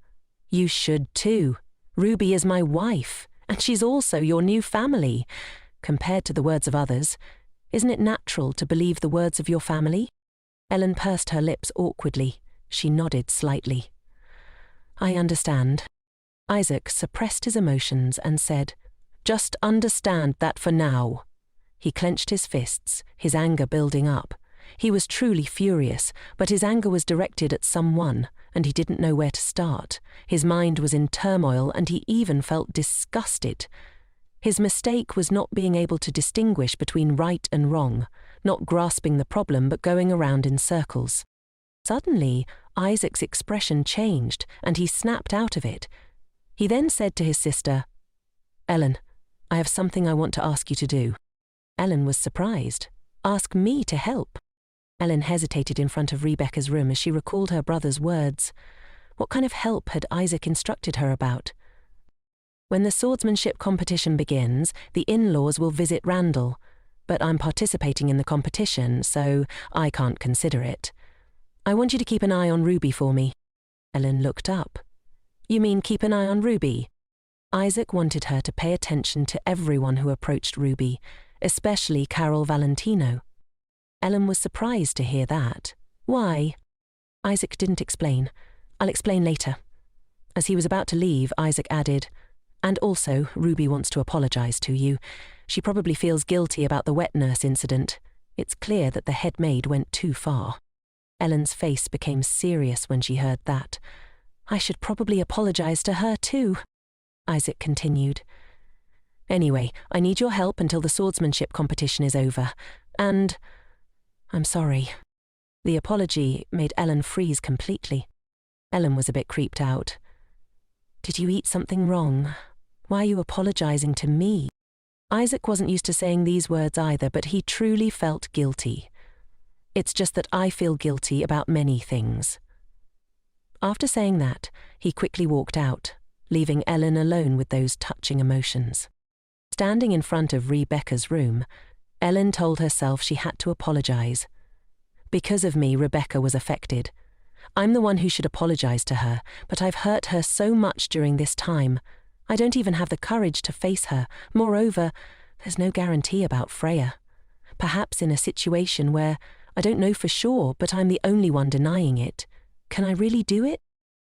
You should too. Ruby is my wife, and she's also your new family. Compared to the words of others, isn't it natural to believe the words of your family? Ellen pursed her lips awkwardly. She nodded slightly. I understand. Isaac suppressed his emotions and said, Just understand that for now. He clenched his fists, his anger building up. He was truly furious, but his anger was directed at someone, and he didn't know where to start. His mind was in turmoil, and he even felt disgusted. His mistake was not being able to distinguish between right and wrong, not grasping the problem but going around in circles. Suddenly, Isaac's expression changed, and he snapped out of it. He then said to his sister, Ellen, I have something I want to ask you to do. Ellen was surprised. Ask me to help. Ellen hesitated in front of Rebecca's room as she recalled her brother's words. What kind of help had Isaac instructed her about? When the swordsmanship competition begins, the in-laws will visit Randall, but I'm participating in the competition, so I can't consider it. I want you to keep an eye on Ruby for me. Ellen looked up. You mean keep an eye on Ruby? Isaac wanted her to pay attention to everyone who approached Ruby, especially Carol Valentino. Ellen was surprised to hear that. Why? Isaac didn't explain. I'll explain later. As he was about to leave, Isaac added, And also, Ruby wants to apologize to you. She probably feels guilty about the wet nurse incident. It's clear that the head maid went too far. Ellen's face became serious when she heard that. I should probably apologize to her too. Isaac continued. Anyway, I need your help until the swordsmanship competition is over. And I'm sorry. The apology made Ellen freeze completely. Ellen was a bit creeped out. Did you eat something wrong? Why are you apologizing to me? Isaac wasn't used to saying these words either, but he truly felt guilty. It's just that I feel guilty about many things. After saying that, he quickly walked out, leaving Ellen alone with those touching emotions. Standing in front of Rebecca's room, Ellen told herself she had to apologize. Because of me, Rebecca was affected. I'm the one who should apologize to her, but I've hurt her so much during this time. I don't even have the courage to face her. Moreover, there's no guarantee about Freya. Perhaps in a situation where I don't know for sure, but I'm the only one denying it. Can I really do it?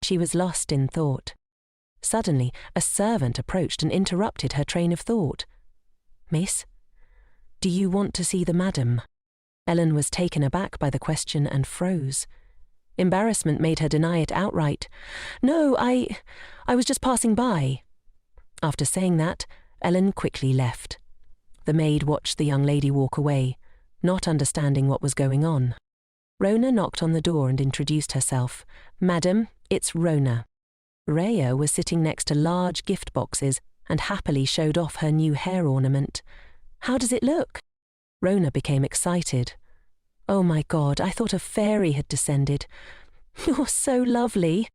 She was lost in thought. Suddenly, a servant approached and interrupted her train of thought. Miss, do you want to see the madam? Ellen was taken aback by the question and froze. Embarrassment made her deny it outright. No, I was just passing by. After saying that, Ellen quickly left. The maid watched the young lady walk away, not understanding what was going on. Rona knocked on the door and introduced herself. Madam, it's Rona. Rhea was sitting next to large gift boxes and happily showed off her new hair ornament. How does it look? Rona became excited. Oh my God, I thought a fairy had descended. You're so lovely.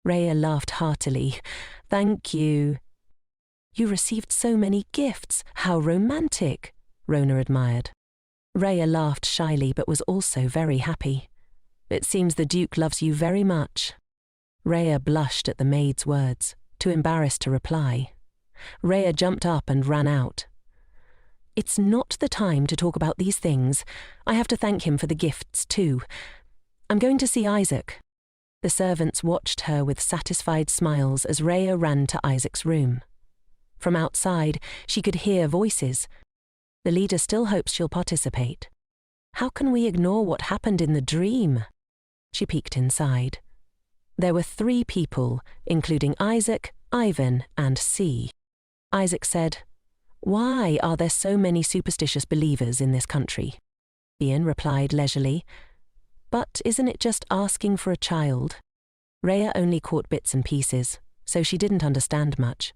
Rhea laughed heartily. Thank you. You received so many gifts. How romantic, Rona admired. Rhea laughed shyly but was also very happy. It seems the Duke loves you very much. Rhea blushed at the maid's words, too embarrassed to reply. Rhea jumped up and ran out. It's not the time to talk about these things. I have to thank him for the gifts too. I'm going to see Isaac. The servants watched her with satisfied smiles as Rhea ran to Isaac's room. From outside, she could hear voices. The leader still hopes she'll participate. How can we ignore what happened in the dream? She peeked inside. There were 3 people, including Isaac, Ivan, and C. Isaac said, Why are there so many superstitious believers in this country? Ian replied leisurely, But isn't it just asking for a child? Rhea only caught bits and pieces, so she didn't understand much.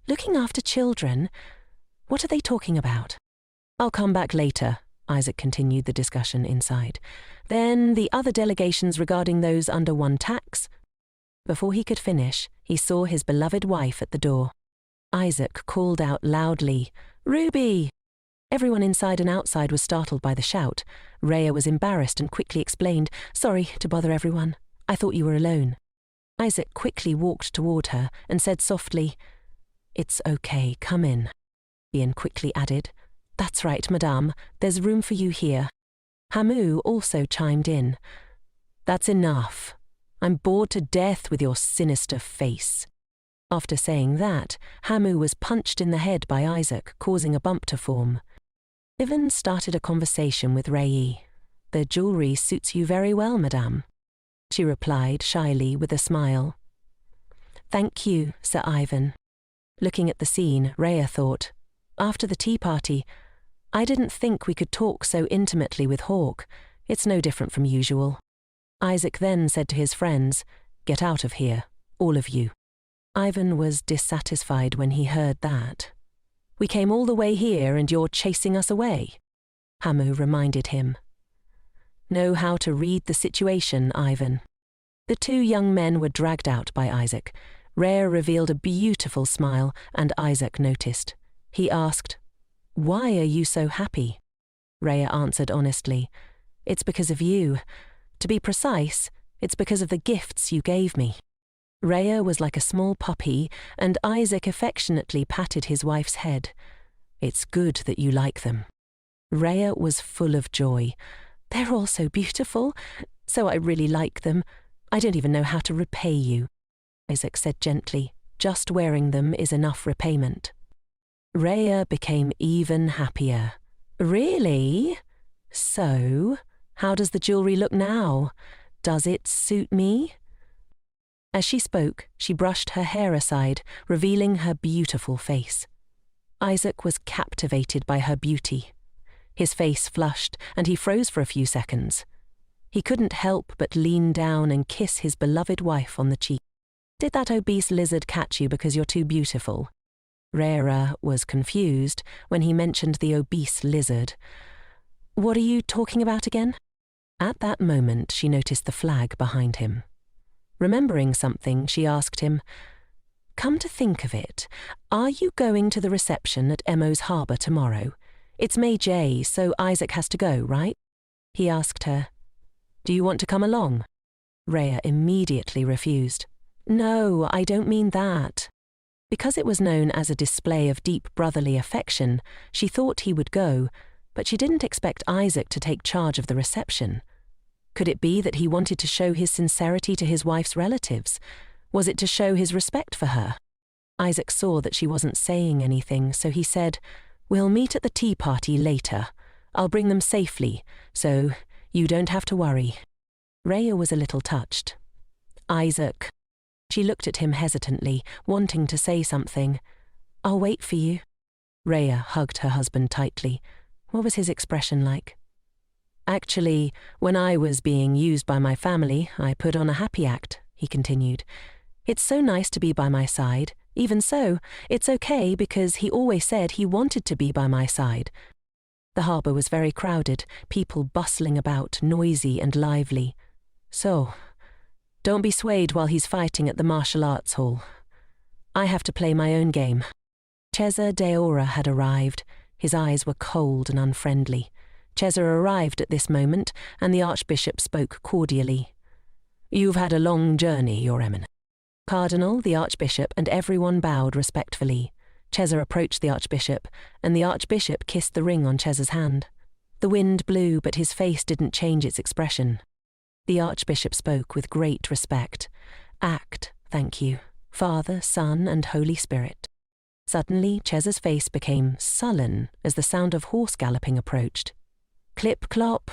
Looking after children? What are they talking about? I'll come back later, Isaac continued the discussion inside. Then the other delegations regarding those under one tax. Before he could finish, he saw his beloved wife at the door. Isaac called out loudly, "Ruby!" Everyone inside and outside was startled by the shout. Rhea was embarrassed and quickly explained, "Sorry to bother everyone. I thought you were alone." Isaac quickly walked toward her and said softly, "It's okay, come in." Ian quickly added, "That's right, madame, there's room for you here." Hamu also chimed in, "That's enough. I'm bored to death with your sinister face." After saying that, Hamu was punched in the head by Isaac, causing a bump to form. Ivan started a conversation with Rei. "The jewelry suits you very well, madame," she replied shyly with a smile. "Thank you, Sir Ivan." Looking at the scene, Rhea thought, "After the tea party, I didn't think we could talk so intimately with Hawk. It's no different from usual." Isaac then said to his friends, "Get out of here, all of you." Ivan was dissatisfied when he heard that. "We came all the way here and you're chasing us away," Hamu reminded him. "Know how to read the situation, Ivan." The two young men were dragged out by Isaac. Rhea revealed a beautiful smile, and Isaac noticed. He asked, "Why are you so happy?" Rhea answered honestly, "It's because of you. To be precise, it's because of the gifts you gave me." Rhea was like a small puppy, and Isaac affectionately patted his wife's head. "It's good that you like them." Rhea was full of joy. "They're all so beautiful, so I really like them. I don't even know how to repay you." Isaac said gently, "Just wearing them is enough repayment." Rhea became even happier. "Really? So, how does the jewelry look now? Does it suit me?" As she spoke, she brushed her hair aside, revealing her beautiful face. Isaac was captivated by her beauty. His face flushed, and he froze for a few seconds. He couldn't help but lean down and kiss his beloved wife on the cheek. "Did that obese lizard catch you because you're too beautiful?" Rhea was confused when he mentioned the obese lizard. "What are you talking about again?" At that moment, she noticed the flag behind him. Remembering something, she asked him, "Come to think of it, are you going to the reception at Emo's Harbour tomorrow? It's May J, so Isaac has to go, right?" He asked her, "Do you want to come along?" Rhea immediately refused. "No, I don't mean that." Because it was known as a display of deep brotherly affection, she thought he would go, but she didn't expect Isaac to take charge of the reception. Could it be that he wanted to show his sincerity to his wife's relatives? Was it to show his respect for her? Isaac saw that she wasn't saying anything, so he said, "We'll meet at the tea party later. I'll bring them safely, so you don't have to worry." Rhea was a little touched. "Isaac." She looked at him hesitantly, wanting to say something. "I'll wait for you." Rhea hugged her husband tightly. What was his expression like? "Actually, when I was being used by my family, I put on a happy act," he continued. "It's so nice to be by my side. Even so, it's okay because he always said he wanted to be by my side." The harbour was very crowded, people bustling about, noisy and lively. "So, don't be swayed while he's fighting at the martial arts hall. I have to play my own game." Cesar de Ora had arrived. His eyes were cold and unfriendly. Cesar arrived at this moment, and the Archbishop spoke cordially. "You've had a long journey, Your Eminence." Cardinal, the Archbishop, and everyone bowed respectfully. Cesar approached the Archbishop, and the Archbishop kissed the ring on Cesar's hand. The wind blew, but his face didn't change its expression. The Archbishop spoke with great respect. "Act, thank you, Father, Son, and Holy Spirit." Suddenly, Cesar's face became sullen as the sound of horse galloping approached. Clip-clop.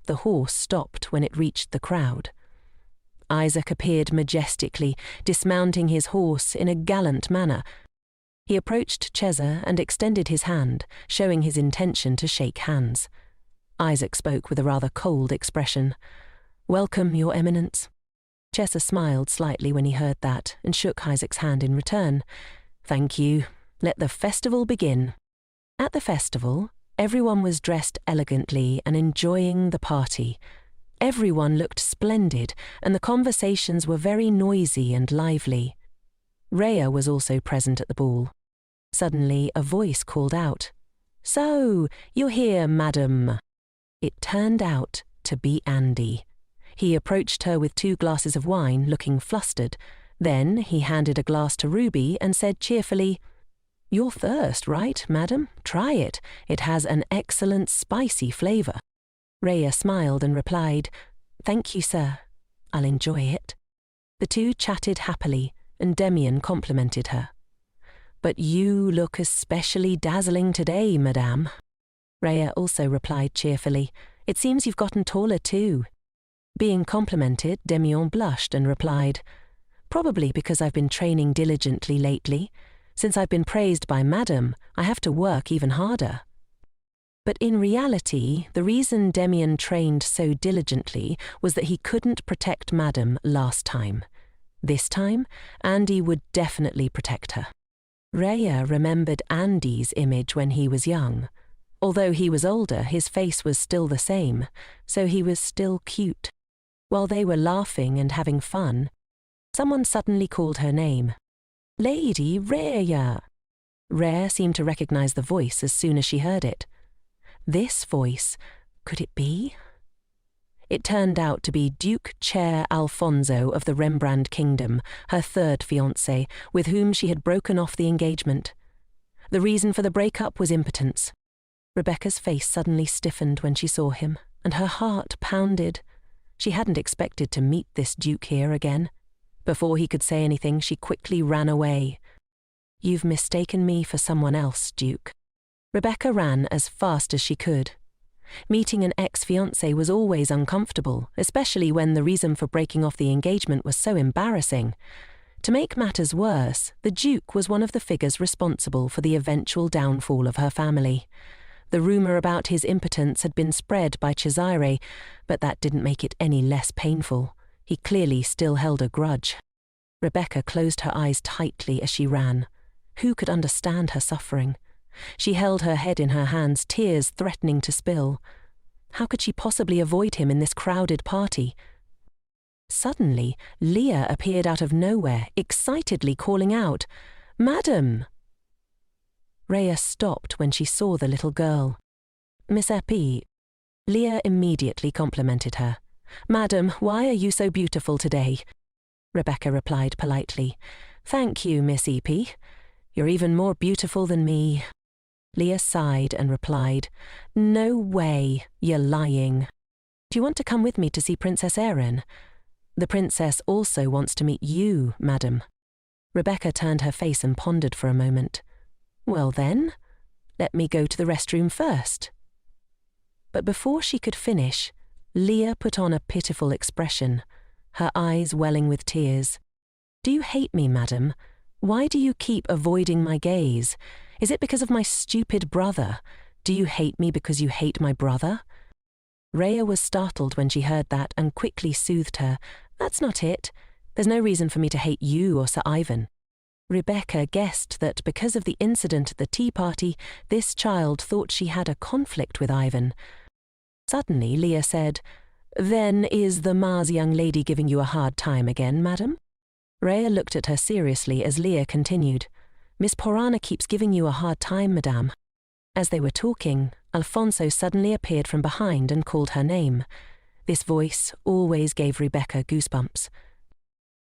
The horse stopped when it reached the crowd. Isaac appeared majestically, dismounting his horse in a gallant manner. He approached Cesar and extended his hand, showing his intention to shake hands. Isaac spoke with a rather cold expression. "Welcome, Your Eminence." Cesar smiled slightly when he heard that and shook Isaac's hand in return. Thank you. Let the festival begin. At the festival, everyone was dressed elegantly and enjoying the party. Everyone looked splendid, and the conversations were very noisy and lively. Rhea was also present at the ball. Suddenly, a voice called out, "So, you're here, madam." It turned out to be Andy. He approached her with 2 glasses of wine, looking flustered. Then he handed a glass to Ruby and said cheerfully, "You're thirst, right, madam? Try it. It has an excellent spicy flavour." Rhea smiled and replied, "Thank you, sir. I'll enjoy it." The 2 chatted happily, and Demian complimented her. "But you look especially dazzling today, madame." Rhea also replied cheerfully, "It seems you've gotten taller too." Being complimented, Demian blushed and replied, "Probably because I've been training diligently lately. Since I've been praised by Madame, I have to work even harder." But in reality, the reason Demian trained so diligently was that he couldn't protect Madame last time. This time, Andy would definitely protect her. Rhea remembered Andy's image when he was young. Although he was older, his face was still the same, so he was still cute. While they were laughing and having fun, someone suddenly called her name. "Lady Rhea." Rhea seemed to recognize the voice as soon as she heard it. This voice, could it be? It turned out to be Duke Chair Alfonso of the Rembrandt Kingdom, her 3rd fiancé, with whom she had broken off the engagement. The reason for the breakup was impotence. Rebecca's face suddenly stiffened when she saw him, and her heart pounded. She hadn't expected to meet this Duke here again. Before he could say anything, she quickly ran away. "You've mistaken me for someone else, Duke." Rebecca ran as fast as she could. Meeting an ex-fiancé was always uncomfortable, especially when the reason for breaking off the engagement was so embarrassing. To make matters worse, the Duke was one of the figures responsible for the eventual downfall of her family. The rumour about his impotence had been spread by Cesare, but that didn't make it any less painful. He clearly still held a grudge. Rebecca closed her eyes tightly as she ran. Who could understand her suffering? She held her head in her hands, tears threatening to spill. How could she possibly avoid him in this crowded party? Suddenly, Leah appeared out of nowhere, excitedly calling out, "Madam!" Rhea stopped when she saw the little girl. "Miss Epi." Leah immediately complimented her. "Madam, why are you so beautiful today?" Rebecca replied politely, "Thank you, Miss Epi. You're even more beautiful than me." Leah sighed and replied, "No way, you're lying. Do you want to come with me to see Princess Erin? The princess also wants to meet you, madam." Rebecca turned her face and pondered for a moment. "Well then, let me go to the restroom first." But before she could finish, Leah put on a pitiful expression, her eyes welling with tears. "Do you hate me, madam? Why do you keep avoiding my gaze? Is it because of my stupid brother? Do you hate me because you hate my brother?" Rhea was startled when she heard that and quickly soothed her. "That's not it. There's no reason for me to hate you or Sir Ivan." Rebecca guessed that because of the incident at the tea party, this child thought she had a conflict with Ivan. Suddenly, Leah said, "Then is the Mars young lady giving you a hard time again, madam?" Rhea looked at her seriously as Leah continued, "Miss Porana keeps giving you a hard time, madame." As they were talking, Alfonso suddenly appeared from behind and called her name. This voice always gave Rebecca goosebumps.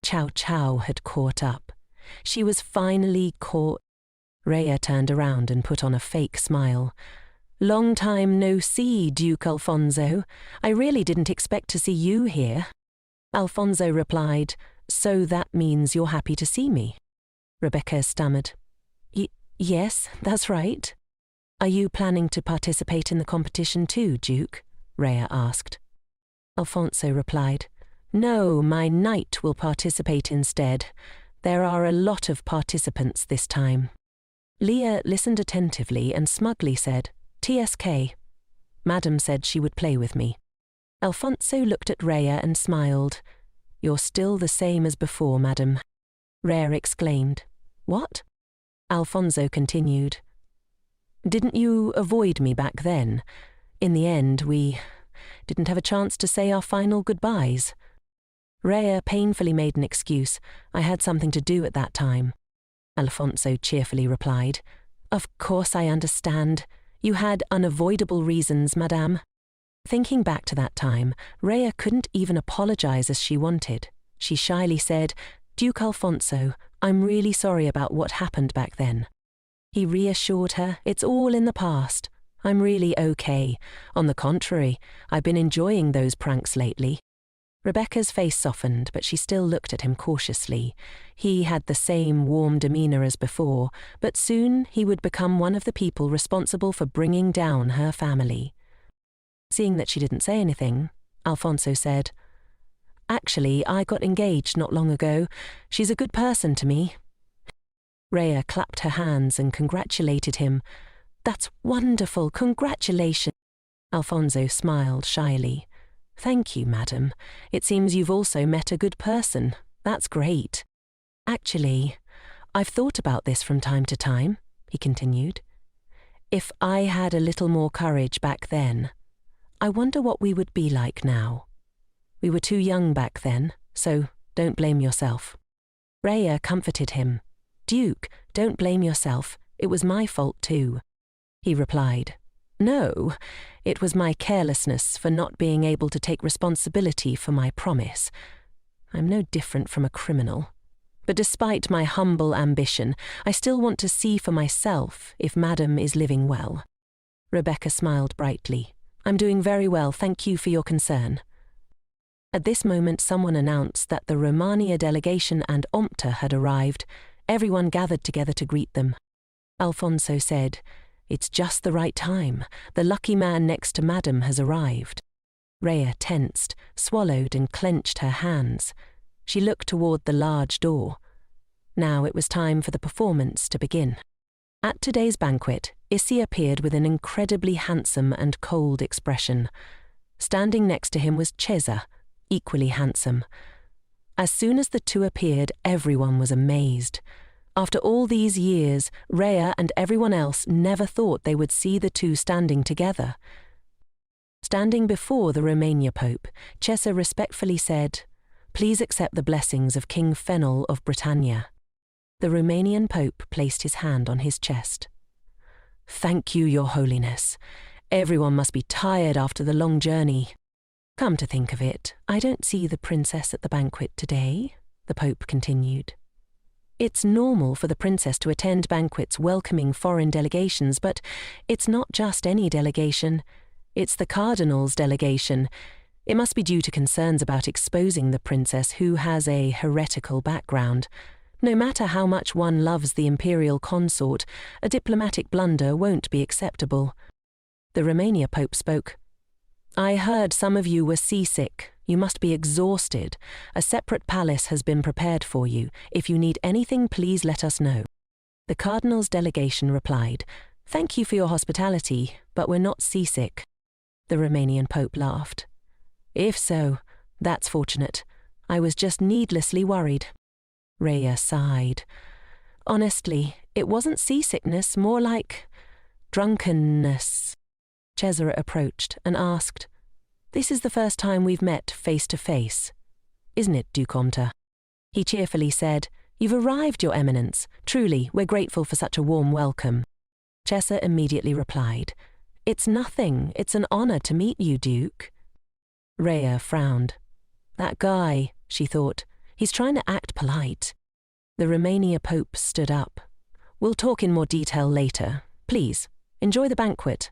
Chow Chow had caught up. She was finally caught. Rhea turned around and put on a fake smile. "Long time no see, Duke Alfonso. I really didn't expect to see you here." Alfonso replied, "So that means you're happy to see me?" Rebecca stammered, Yes, that's right." "Are you planning to participate in the competition too, Duke?" Rhea asked. Alfonso replied, "No, my knight will participate instead. There are a lot of participants this time." Leah listened attentively and smugly said, "TSK. Madam said she would play with me." Alfonso looked at Rhea and smiled. "You're still the same as before, madam." Rhea exclaimed, "What?" Alfonso continued. Didn't you avoid me back then? In the end, we didn't have a chance to say our final goodbyes. Rhea painfully made an excuse. I had something to do at that time. Alfonso cheerfully replied. Of course I understand. You had unavoidable reasons, madame. Thinking back to that time, Rhea couldn't even apologize as she wanted. She shyly said, Duke Alfonso, I'm really sorry about what happened back then. He reassured her, it's all in the past. I'm really okay. On the contrary, I've been enjoying those pranks lately. Rebecca's face softened, but she still looked at him cautiously. He had the same warm demeanor as before, but soon he would become one of the people responsible for bringing down her family. Seeing that she didn't say anything, Alfonso said, Actually, I got engaged not long ago. She's a good person to me. Rhea clapped her hands and congratulated him. That's wonderful, congratulations. Alfonso smiled shyly. Thank you, madam. It seems you've also met a good person. That's great. Actually, I've thought about this from time to time, he continued. If I had a little more courage back then, I wonder what we would be like now. We were too young back then, so don't blame yourself. Rhea comforted him. Duke, don't blame yourself. It was my fault too. He replied. No, it was my carelessness for not being able to take responsibility for my promise. I'm no different from a criminal. But despite my humble ambition, I still want to see for myself if Madam is living well. Rebecca smiled brightly. I'm doing very well, thank you for your concern. At this moment, someone announced that the Romania delegation and Omerta had arrived. Everyone gathered together to greet them. Alfonso said, It's just the right time. The lucky man next to Madam has arrived. Rhea tensed, swallowed and clenched her hands. She looked toward the large door. Now it was time for the performance to begin. At today's banquet, Iske appeared with an incredibly handsome and cold expression. Standing next to him was Cesa, equally handsome. As soon as the two appeared, everyone was amazed. After all these years, Rhea and everyone else never thought they would see the two standing together. Standing before the Romania Pope, Cesa respectfully said, Please accept the blessings of King Fennel of Britannia. The Romanian Pope placed his hand on his chest. Thank you, Your Holiness. Everyone must be tired after the long journey. Come to think of it, I don't see the princess at the banquet today, the Pope continued. It's normal for the princess to attend banquets welcoming foreign delegations, but it's not just any delegation. It's the cardinal's delegation. It must be due to concerns about exposing the princess, who has a heretical background. No matter how much one loves the imperial consort, a diplomatic blunder won't be acceptable. The Romania Pope spoke. I heard some of you were seasick. You must be exhausted. A separate palace has been prepared for you. If you need anything, please let us know. The cardinal's delegation replied, Thank you for your hospitality, but we're not seasick. The Romanian Pope laughed. If so, that's fortunate. I was just needlessly worried. Rhea sighed. Honestly, it wasn't seasickness, more like drunkenness. Cesa approached and asked, This is the first time we've met face to face, isn't it, Duke Omerta? He cheerfully said, You've arrived, Your Eminence. Truly, we're grateful for such a warm welcome. Cesa immediately replied, It's nothing. It's an honor to meet you, Duke. Rhea frowned. That guy, she thought, he's trying to act polite. The Romania Pope stood up. We'll talk in more detail later. Please, enjoy the banquet.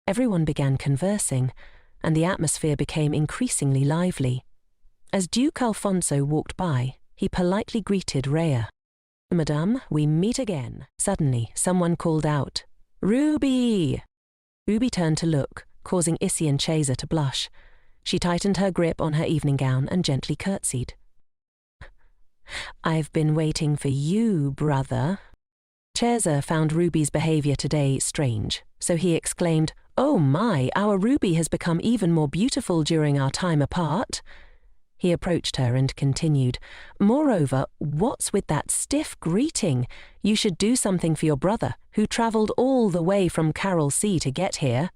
Everyone began conversing, and the atmosphere became increasingly lively. As Duke Alfonso walked by, he politely greeted Rhea. Madame, we meet again. Suddenly, someone called out, Ruby! Ruby turned to look, causing Iske and Cesa to blush. She tightened her grip on her evening gown and gently curtsied. I've been waiting for you, brother. Cesa found Ruby's behavior today strange, so he exclaimed, Oh my, our Ruby has become even more beautiful during our time apart. He approached her and continued, "Moreover, what's with that stiff greeting? You should do something for your brother, who travelled all the way from Carol Sea to get here."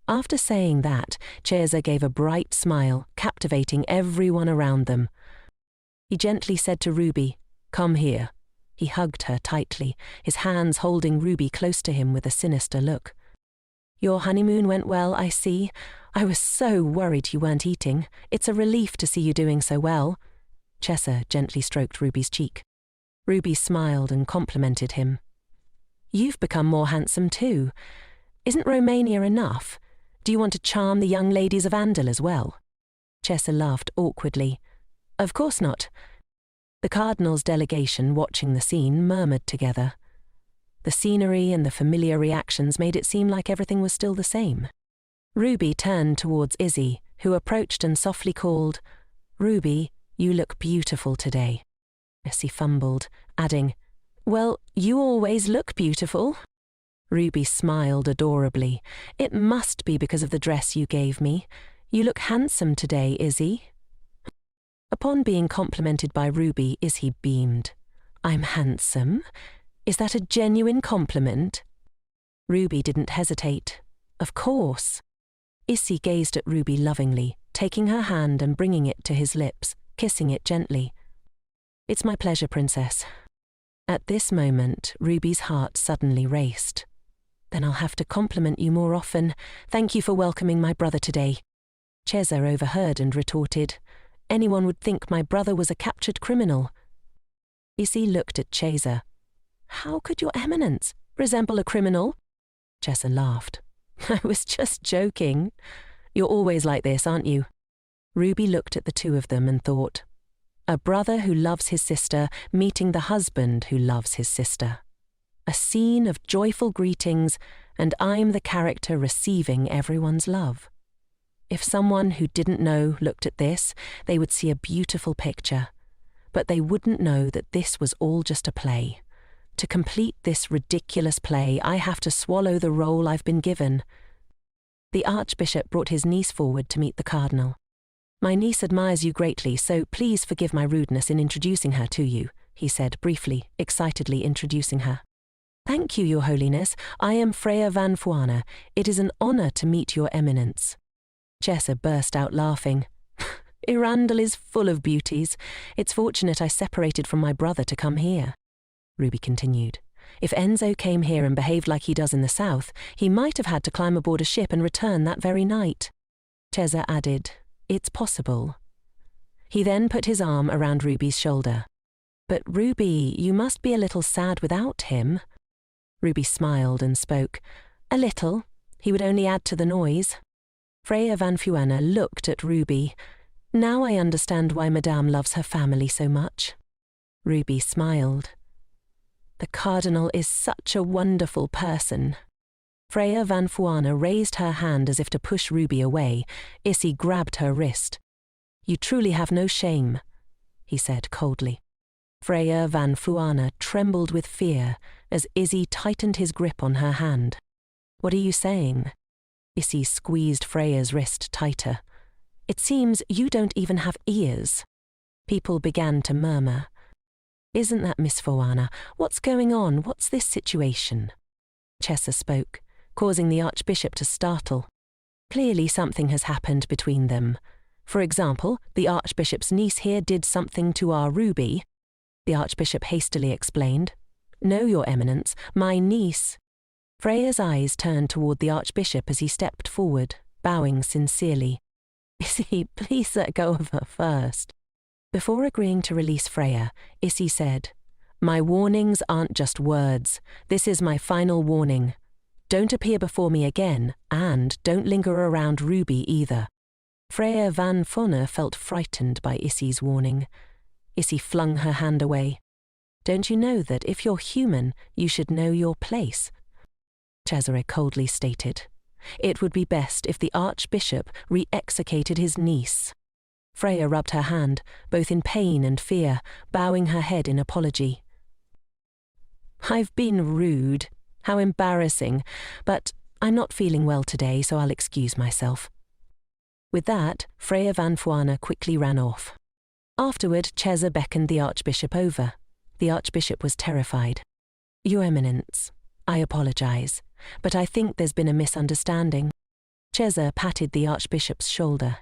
After saying that, Cesar gave a bright smile, captivating everyone around them. He gently said to Ruby, "Come here." He hugged her tightly, his hands holding Ruby close to him with a sinister look. "Your honeymoon went well, I see. I was so worried you weren't eating. It's a relief to see you doing so well." Cesar gently stroked Ruby's cheek. Ruby smiled and complimented him. "You've become more handsome too. Isn't Romania enough? Do you want to charm the young ladies of Andal as well?" Cesar laughed awkwardly. "Of course not." The Cardinal's delegation, watching the scene, murmured together. The scenery and the familiar reactions made it seem like everything was still the same. Ruby turned towards Izzy, who approached and softly called, "Ruby, you look beautiful today." Izzy fumbled, adding, "Well, you always look beautiful." Ruby smiled adorably. "It must be because of the dress you gave me. You look handsome today, Izzy." Upon being complimented by Ruby, Izzy beamed. "I'm handsome? Is that a genuine compliment?" Ruby didn't hesitate. "Of course." Izzy gazed at Ruby lovingly, taking her hand and bringing it to his lips, kissing it gently. "It's my pleasure, Princess." At this moment, Ruby's heart suddenly raced. "Then I'll have to compliment you more often. Thank you for welcoming my brother today." Cesar overheard and retorted, "Anyone would think my brother was a captured criminal." Izzy looked at Cesar. "How could your eminence resemble a criminal?" Cesar laughed. "I was just joking. You're always like this, aren't you?" Ruby looked at the two of them and thought, a brother who loves his sister meeting the husband who loves his sister. A scene of joyful greetings, and I'm the character receiving everyone's love. If someone who didn't know looked at this, they would see a beautiful picture. But they wouldn't know that this was all just a play. To complete this ridiculous play, I have to swallow the role I've been given. The Archbishop brought his niece forward to meet the Cardinal. "My niece admires you greatly, so please forgive my rudeness in introducing her to you," he said briefly, excitedly introducing her. "Thank you, Your Holiness. I am Freya van Fuana. It is an honor to meet Your Eminence." Cesar burst out laughing. "Irandel is full of beauties. It's fortunate I separated from my brother to come here." Ruby continued. "If Enzo came here and behaved like he does in the south, he might have had to climb aboard a ship and return that very night." Cesar added, "It's possible." He then put his arm around Ruby's shoulder. "But Ruby, you must be a little sad without him." Ruby smiled and spoke. "A little. He would only add to the noise." Freya van Fuana looked at Ruby. "Now I understand why Madame loves her family so much." Ruby smiled. "The Cardinal is such a wonderful person." Freya van Fuana raised her hand as if to push Ruby away. Izzy grabbed her wrist. "You truly have no shame," he said coldly. Freya van Fuana trembled with fear as Izzy tightened his grip on her hand. "What are you saying?" Izzy squeezed Freya's wrist tighter. "It seems you don't even have ears." People began to murmur. "Isn't that Miss Fuana? What's going on? What's this situation?" Cesar spoke, causing the Archbishop to startle. Clearly something has happened between them. For example, the Archbishop's niece here did something to our Ruby. The Archbishop hastily explained. "No, Your Eminence, my niece." Freya's eyes turned toward the Archbishop as he stepped forward, bowing sincerely. "Izzy, please let go of her first." Before agreeing to release Freya, Izzy said, "My warnings aren't just words. This is my final warning. Don't appear before me again, and don't linger around Ruby either." Freya van Fuana felt frightened by Izzy's warning. Izzy flung her hand away. "Don't you know that if you're human, you should know your place?" Cesare coldly stated. It would be best if the Archbishop re-executed his niece. Freya rubbed her hand, both in pain and fear, bowing her head in apology. "I've been rude. How embarrassing. But I'm not feeling well today, so I'll excuse myself." With that, Freya van Fuana quickly ran off. Afterward, Chesa beckoned the Archbishop over. The Archbishop was terrified. "Your Eminence, I apologize, but I think there's been a misunderstanding." Chesa patted the Archbishop's shoulder.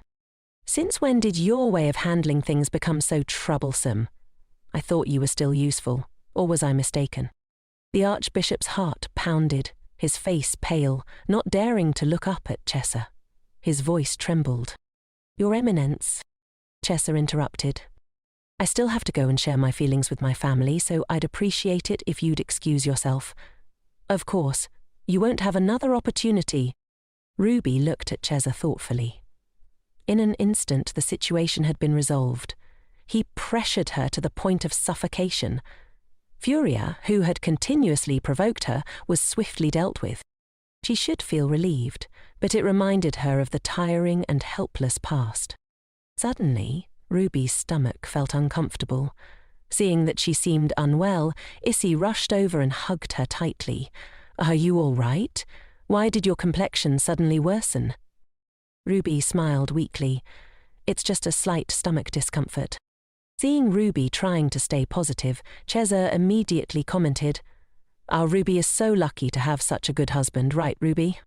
"Since when did your way of handling things become so troublesome? I thought you were still useful, or was I mistaken?" The Archbishop's heart pounded, his face pale, not daring to look up at Chesa. His voice trembled. "Your Eminence," Chesa interrupted. "I still have to go and share my feelings with my family, so I'd appreciate it if you'd excuse yourself." "Of course, you won't have another opportunity." Ruby looked at Chesa thoughtfully. In an instant, the situation had been resolved. He pressured her to the point of suffocation. Furia, who had continuously provoked her, was swiftly dealt with. She should feel relieved, but it reminded her of the tiring and helpless past. Suddenly, Ruby's stomach felt uncomfortable. Seeing that she seemed unwell, Issy rushed over and hugged her tightly. "Are you all right? Why did your complexion suddenly worsen?" Ruby smiled weakly. "It's just a slight stomach discomfort." Seeing Ruby trying to stay positive, Chesa immediately commented, "Our Ruby is so lucky to have such a good husband, right, Ruby?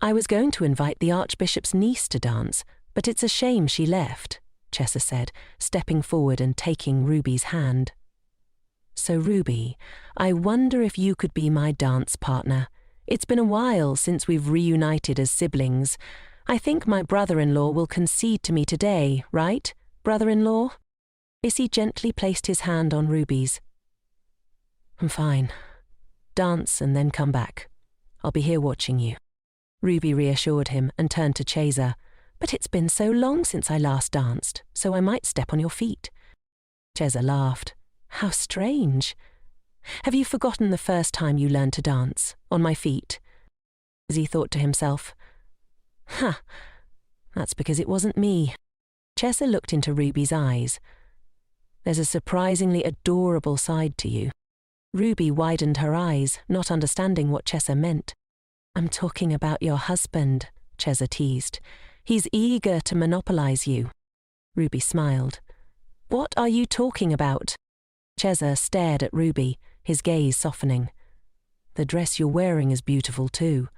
I was going to invite the Archbishop's niece to dance, but it's a shame she left," Chesa said, stepping forward and taking Ruby's hand. "So Ruby, I wonder if you could be my dance partner. It's been a while since we've reunited as siblings. I think my brother-in-law will concede to me today, right, brother-in-law?" Issy gently placed his hand on Ruby's. "I'm fine. Dance and then come back. I'll be here watching you." Ruby reassured him and turned to Chesa. "But it's been so long since I last danced, so I might step on your feet." Chesa laughed. "How strange. Have you forgotten the first time you learned to dance, on my feet?" He thought to himself, That's because it wasn't me." Chesa looked into Ruby's eyes. "There's a surprisingly adorable side to you." Ruby widened her eyes, not understanding what Chesa meant. "I'm talking about your husband," Chesa teased. "He's eager to monopolize you." Ruby smiled. "What are you talking about?" Chesa stared at Ruby, his gaze softening. "The dress you're wearing is beautiful too.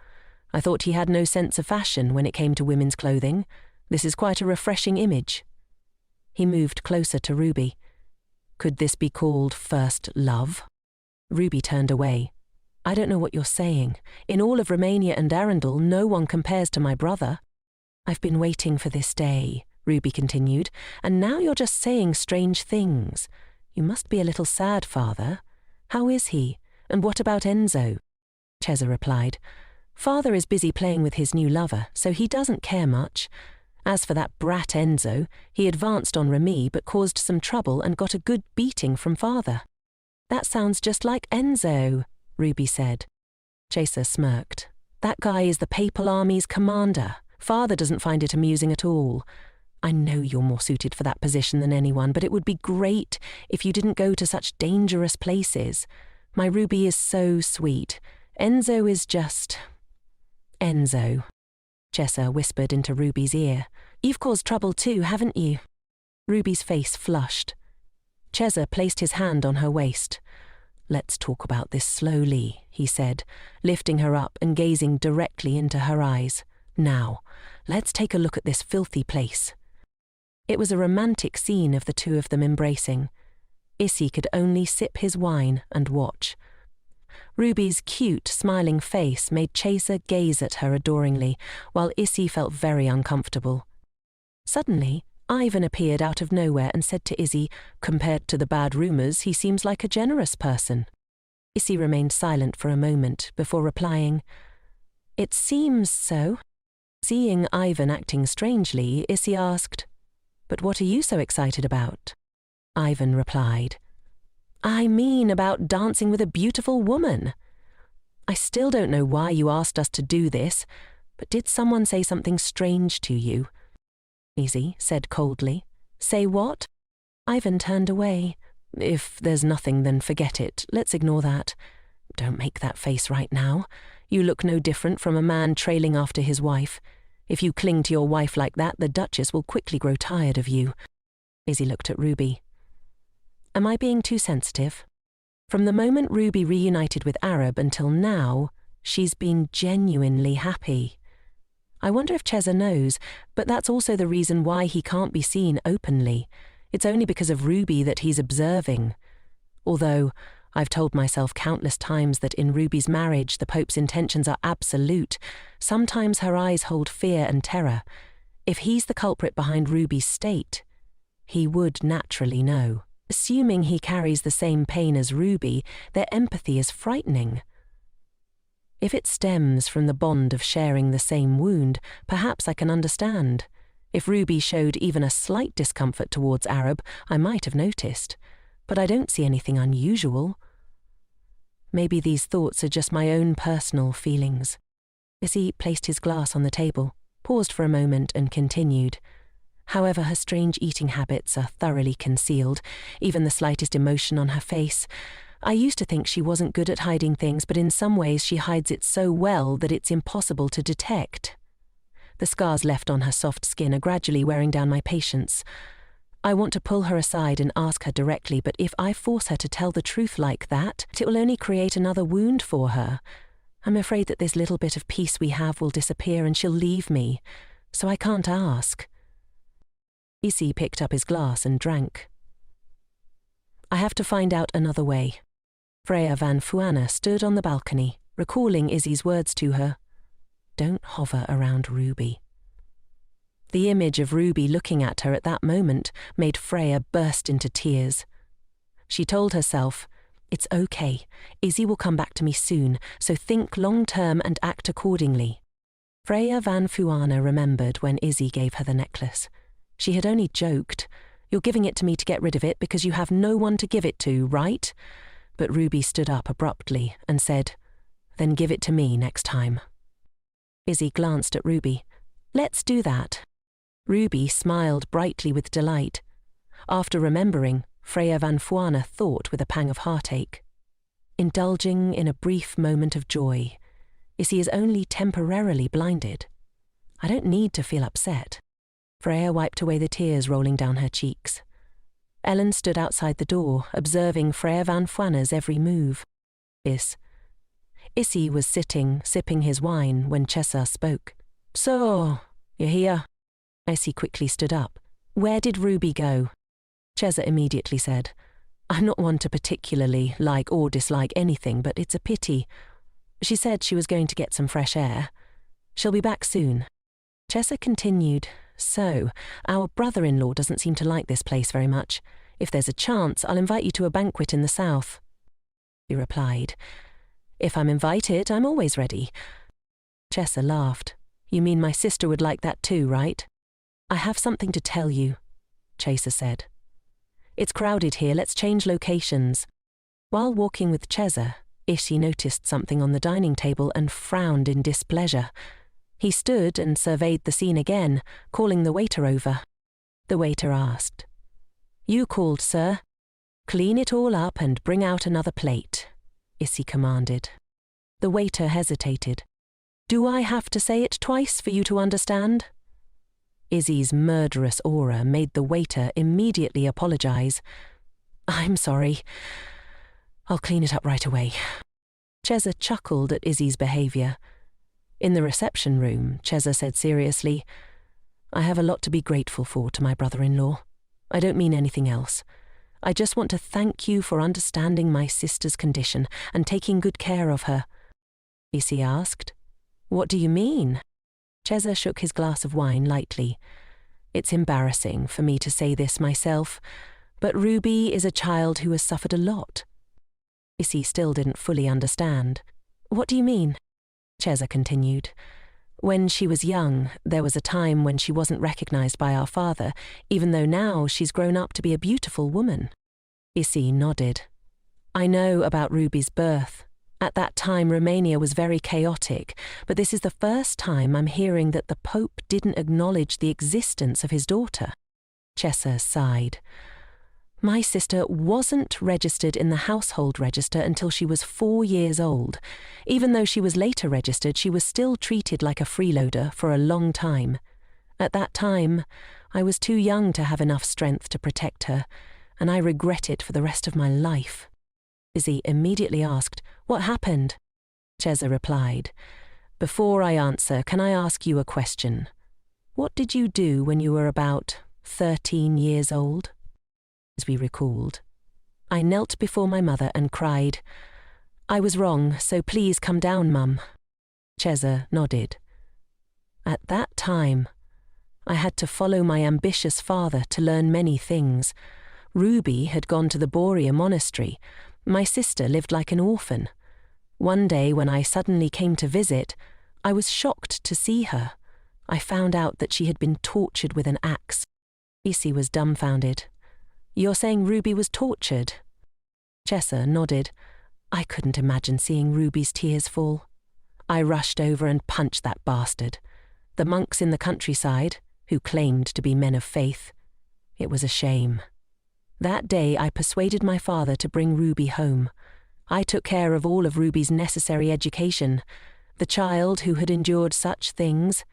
I thought he had no sense of fashion when it came to women's clothing. This is quite a refreshing image." He moved closer to Ruby. "Could this be called first love?" Ruby turned away. "I don't know what you're saying. In all of Romania and Arundel, no one compares to my brother." "I've been waiting for this day," Ruby continued, "and now you're just saying strange things. You must be a little sad, Father. How is he? And what about Enzo?" Chesa replied, "Father is busy playing with his new lover, so he doesn't care much. As for that brat Enzo, he advanced on Remy but caused some trouble and got a good beating from Father." "That sounds just like Enzo," Ruby said. Chesa smirked. "That guy is the Papal Army's commander. Father doesn't find it amusing at all. I know you're more suited for that position than anyone, but it would be great if you didn't go to such dangerous places. My Ruby is so sweet. Enzo is just... Enzo." Chesa whispered into Ruby's ear. "You've caused trouble too, haven't you?" Ruby's face flushed. Chesa placed his hand on her waist. "Let's talk about this slowly," he said, lifting her up and gazing directly into her eyes. "Now, let's take a look at this filthy place." It was a romantic scene of the two of them embracing. Issy could only sip his wine and watch. Ruby's cute, smiling face made Chesa gaze at her adoringly, while Issy felt very uncomfortable. Suddenly, Ivan appeared out of nowhere and said to Izzy, "Compared to the bad rumours, he seems like a generous person." Issy remained silent for a moment before replying, "It seems so." Seeing Ivan acting strangely, Issy asked, "But what are you so excited about?" Ivan replied, "I mean about dancing with a beautiful woman. I still don't know why you asked us to do this, but did someone say something strange to you?" Izzy said coldly. "Say what?" Ivan turned away. "If there's nothing, then forget it. Let's ignore that. Don't make that face right now. You look no different from a man trailing after his wife. If you cling to your wife like that, the Duchess will quickly grow tired of you. Izzy looked at Ruby. Am I being too sensitive? From the moment Ruby reunited with Arab until now, she's been genuinely happy. I wonder if Cheza knows, but that's also the reason why he can't be seen openly. It's only because of Ruby that he's observing. Although, I've told myself countless times that in Ruby's marriage the Pope's intentions are absolute. Sometimes her eyes hold fear and terror. If he's the culprit behind Ruby's state, he would naturally know. Assuming he carries the same pain as Ruby, their empathy is frightening. If it stems from the bond of sharing the same wound, perhaps I can understand. If Ruby showed even a slight discomfort towards Arab, I might have noticed. But I don't see anything unusual. Maybe these thoughts are just my own personal feelings. Izzy placed his glass on the table, paused for a moment and continued. However, her strange eating habits are thoroughly concealed, even the slightest emotion on her face. I used to think she wasn't good at hiding things, but in some ways she hides it so well that it's impossible to detect. The scars left on her soft skin are gradually wearing down my patience. I want to pull her aside and ask her directly, but if I force her to tell the truth like that, it will only create another wound for her. I'm afraid that this little bit of peace we have will disappear and she'll leave me, so I can't ask. Izzy picked up his glass and drank. I have to find out another way. Freya van Fuana stood on the balcony, recalling Izzy's words to her. Don't hover around Ruby. The image of Ruby looking at her at that moment made Freya burst into tears. She told herself, it's okay, Izzy will come back to me soon, so think long-term and act accordingly. Freya van Fuana remembered when Izzy gave her the necklace. She had only joked. You're giving it to me to get rid of it because you have no one to give it to, right? But Ruby stood up abruptly and said, then give it to me next time. Izzy glanced at Ruby. Let's do that. Ruby smiled brightly with delight. After remembering, Freya van Fuana thought with a pang of heartache. Indulging in a brief moment of joy. Izzy is only temporarily blinded. I don't need to feel upset. Freya wiped away the tears rolling down her cheeks. Ellen stood outside the door, observing Freya van Fuana's every move. Izzy was sitting, sipping his wine, when Cheza spoke. So, you're here? Izzy quickly stood up. Where did Ruby go? Cheza immediately said, I'm not one to particularly like or dislike anything, but it's a pity. She said she was going to get some fresh air. She'll be back soon. Cheza continued, so, our brother-in-law doesn't seem to like this place very much. If there's a chance, I'll invite you to a banquet in the south. He replied, If I'm invited, I'm always ready. Cheza laughed. You mean my sister would like that too, right? I have something to tell you, Cheza said. It's crowded here, let's change locations. While walking with Cheza, Izzy noticed something on the dining table and frowned in displeasure. He stood and surveyed the scene again, calling the waiter over. The waiter asked, You called, sir? Clean it all up and bring out another plate, Izzy commanded. The waiter hesitated. Do I have to say it twice for you to understand? Izzy's murderous aura made the waiter immediately apologize. I'm sorry. I'll clean it up right away. Cheza chuckled at Izzy's behavior. In the reception room, Cheza said seriously, I have a lot to be grateful for to my brother-in-law. I don't mean anything else. I just want to thank you for understanding my sister's condition and taking good care of her. Izzy asked, What do you mean? Cheza shook his glass of wine lightly. It's embarrassing for me to say this myself, but Ruby is a child who has suffered a lot. Izzy still didn't fully understand. What do you mean? Cheza continued. When she was young, there was a time when she wasn't recognized by our father, even though now she's grown up to be a beautiful woman. Izzy nodded. I know about Ruby's birth. At that time, Romania was very chaotic, but this is the first time I'm hearing that the Pope didn't acknowledge the existence of his daughter. Cheza sighed. My sister wasn't registered in the household register until she was 4 years old. Even though she was later registered, she was still treated like a freeloader for a long time. At that time, I was too young to have enough strength to protect her, and I regret it for the rest of my life. Izzy immediately asked, "What happened?" Cheza replied, "Before I answer, can I ask you a question? What did you do when you were about 13 years old?" As we recalled, "I knelt before my mother and cried, 'I was wrong, so please come down, Mum.'" Cheza nodded. "At that time, I had to follow my ambitious father to learn many things. Ruby had gone to the Borgia monastery. My sister lived like an orphan. One day when I suddenly came to visit, I was shocked to see her. I found out that she had been tortured with an axe." Isi was dumbfounded. "You're saying Ruby was tortured?" Cheza nodded. I couldn't imagine seeing Ruby's tears fall. I rushed over and punched that bastard. The monks in the countryside, who claimed to be men of faith. It was a shame. That day I persuaded my father to bring Ruby home. I took care of all of Ruby's necessary education. The child who had endured such things.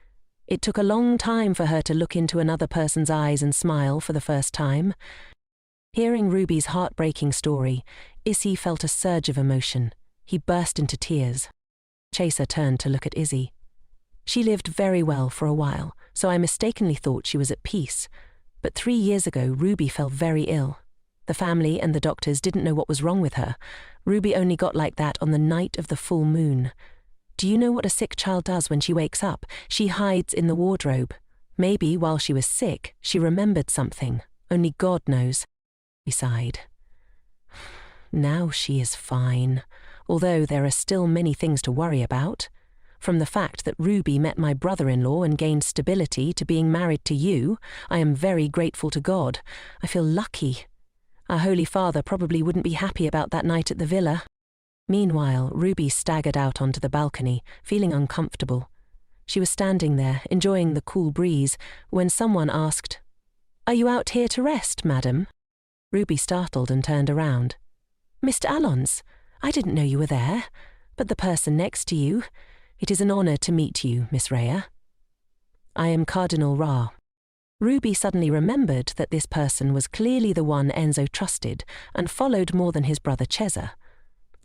It took a long time for her to look into another person's eyes and smile for the first time. Hearing Ruby's heartbreaking story, Izzy felt a surge of emotion. He burst into tears. Chaser turned to look at Izzy. She lived very well for a while, so I mistakenly thought she was at peace. But 3 years ago, Ruby fell very ill. The family and the doctors didn't know what was wrong with her. Ruby only got like that on the night of the full moon. Do you know what a sick child does when she wakes up? She hides in the wardrobe. Maybe while she was sick, she remembered something. Only God knows. He sighed. Now she is fine, although there are still many things to worry about. From the fact that Ruby met my brother-in-law and gained stability to being married to you, I am very grateful to God. I feel lucky. Our Holy Father probably wouldn't be happy about that night at the villa. Meanwhile, Ruby staggered out onto the balcony, feeling uncomfortable. She was standing there, enjoying the cool breeze, when someone asked, "Are you out here to rest, madam?" Ruby startled and turned around. "Mr. Alons, I didn't know you were there, but the person next to you. It is an honor to meet you, Miss Rhea." "I am Cardinal Ra." Ruby suddenly remembered that this person was clearly the one Enzo trusted and followed more than his brother Cheza.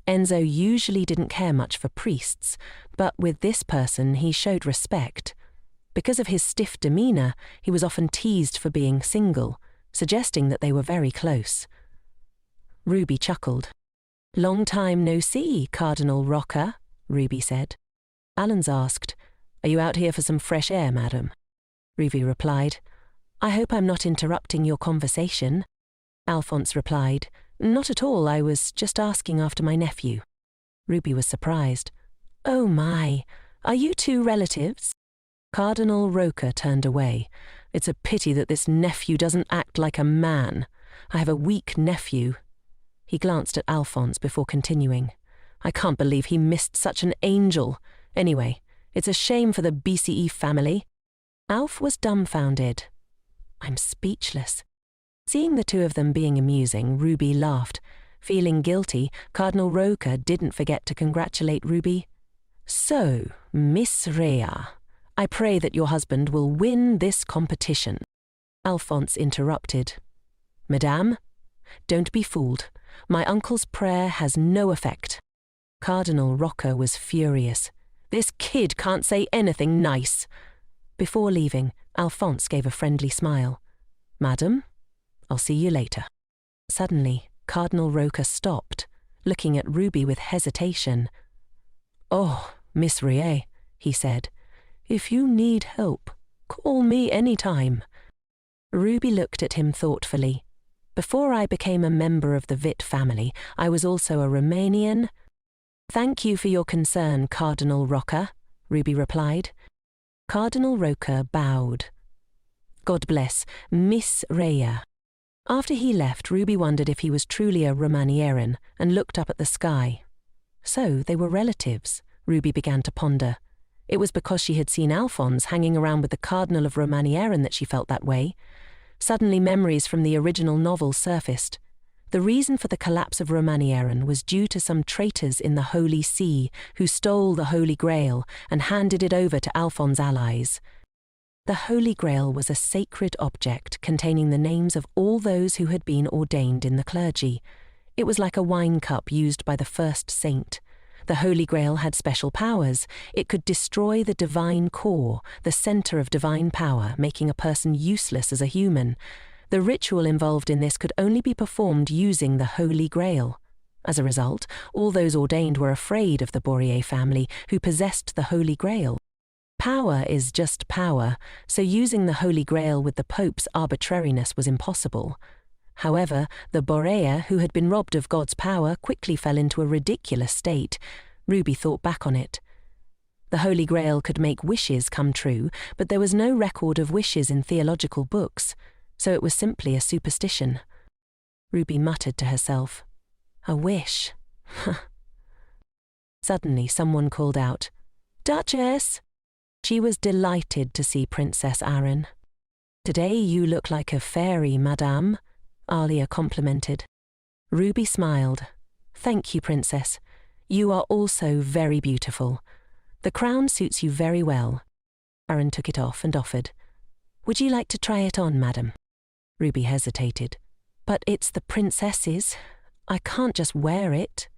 Enzo usually didn't care much for priests, but with this person he showed respect. Because of his stiff demeanor, he was often teased for being single, suggesting that they were very close. Ruby chuckled. "Long time no see, Cardinal Rocker," Ruby said. Alons asked, "Are you out here for some fresh air, madam?" Ruby replied, "I hope I'm not interrupting your conversation." Alphonse replied, "Not at all, I was just asking after my nephew." Ruby was surprised. "Oh my, are you two relatives?" Cardinal Roker turned away. "It's a pity that this nephew doesn't act like a man. I have a weak nephew." He glanced at Alphonse before continuing. "I can't believe he missed such an angel. Anyway, it's a shame for the BCE family." Alf was dumbfounded. "I'm speechless." Seeing the two of them being amusing, Ruby laughed. Feeling guilty, Cardinal Roker didn't forget to congratulate Ruby. "So, Miss Rhea, I pray that your husband will win this competition." Alphonse interrupted. "Madame, don't be fooled. My uncle's prayer has no effect." Cardinal Rocker was furious. "This kid can't say anything nice." Before leaving, Alphonse gave a friendly smile. "Madam, I'll see you later." Suddenly, Cardinal Roker stopped, looking at Ruby with hesitation. "Oh, Miss Rhea," he said, "if you need help, call me any time." Ruby looked at him thoughtfully. "Before I became a member of the Witt family, I was also a Romanian." "Thank you for your concern, Cardinal Rocker," Ruby replied. Cardinal Roker bowed. "God bless, Miss Rhea." After he left, Ruby wondered if he was truly a Romanieren and looked up at the sky. So they were relatives, Ruby began to ponder. It was because she had seen Alphonse hanging around with the Cardinal of Romanieren that she felt that way. Suddenly memories from the original novel surfaced. The reason for the collapse of Romanieren was due to some traitors in the Holy See who stole the Holy Grail and handed it over to Alphonse's allies. The Holy Grail was a sacred object containing the names of all those who had been ordained in the clergy. It was like a wine cup used by the first saint. The Holy Grail had special powers. It could destroy the divine core, the center of divine power, making a person useless as a human. The ritual involved in this could only be performed using the Holy Grail. As a result, all those ordained were afraid of the Borgia family, who possessed the Holy Grail. Power is just power, so using the Holy Grail with the Pope's arbitrariness was impossible. However, the Borgia, who had been robbed of God's power, quickly fell into a ridiculous state. Ruby thought back on it. The Holy Grail could make wishes come true, but there was no record of wishes in theological books, so it was simply a superstition. Ruby muttered to herself, "A wish." Suddenly someone called out, "Duchess!" She was delighted to see Princess Aaron. "Today you look like a fairy, madame," Alia complimented. Ruby smiled. "Thank you, Princess. You are also very beautiful. The crown suits you very well." Aaron took it off and offered, "Would you like to try it on, madam?" Ruby hesitated. "But it's the princess's. I can't just wear it."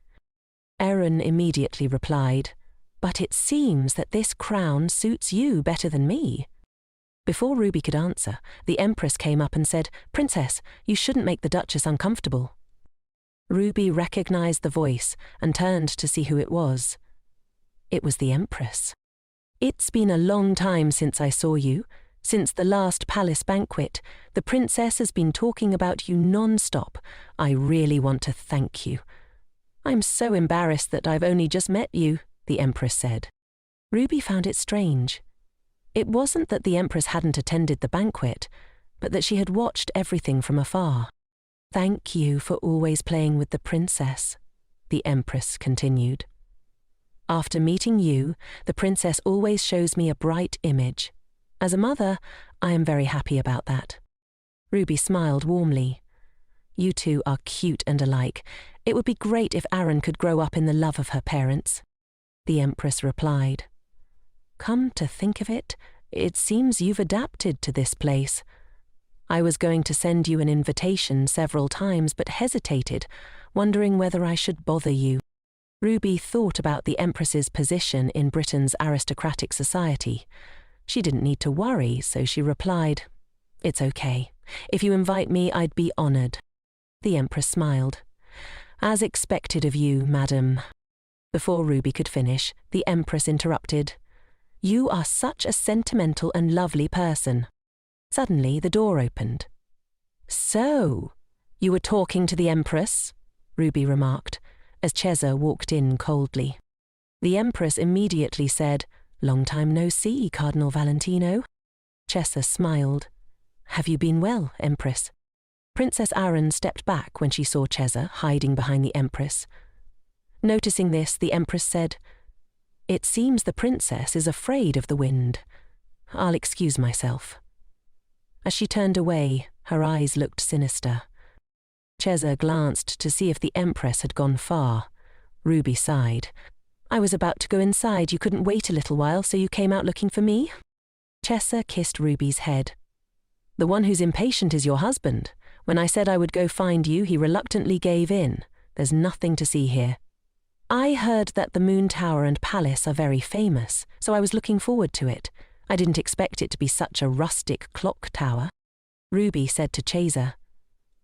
Aaron immediately replied, "But it seems that this crown suits you better than me." Before Ruby could answer, the Empress came up and said, "Princess, you shouldn't make the Duchess uncomfortable." Ruby recognized the voice and turned to see who it was. It was the Empress. "It's been a long time since I saw you. Since the last palace banquet, the Princess has been talking about you non-stop. I really want to thank you." "I'm so embarrassed that I've only just met you," the Empress said. Ruby found it strange. It wasn't that the Empress hadn't attended the banquet, but that she had watched everything from afar. "Thank you for always playing with the Princess," the Empress continued. "After meeting you, the Princess always shows me a bright image. As a mother, I am very happy about that." Ruby smiled warmly. "You two are cute and alike. It would be great if Aaron could grow up in the love of her parents," the Empress replied. "Come to think of it, it seems you've adapted to this place. I was going to send you an invitation several times but hesitated, wondering whether I should bother you." Ruby thought about the Empress's position in Britain's aristocratic society. She didn't need to worry, so she replied, "It's okay. If you invite me, I'd be honored." The Empress smiled. "As expected of you, madam." Before Ruby could finish, the Empress interrupted, "You are such a sentimental and lovely person." Suddenly, the door opened. "So, you were talking to the Empress?" Ruby remarked, as Cesar walked in coldly. The Empress immediately said, "Long time no see, Cardinal Valentino." Cesar smiled. "Have you been well, Empress?" Princess Aaron stepped back when she saw Cesar hiding behind the Empress. Noticing this, the Empress said, "It seems the Princess is afraid of the wind. I'll excuse myself." As she turned away, her eyes looked sinister. Cesar glanced to see if the Empress had gone far. Ruby sighed. "I was about to go inside. You couldn't wait a little while, so you came out looking for me?" Cesar kissed Ruby's head. "The one who's impatient is your husband. When I said I would go find you, he reluctantly gave in. There's nothing to see here. I heard that the Moon Tower and Palace are very famous, so I was looking forward to it. I didn't expect it to be such a rustic clock tower." Ruby said to Cesar,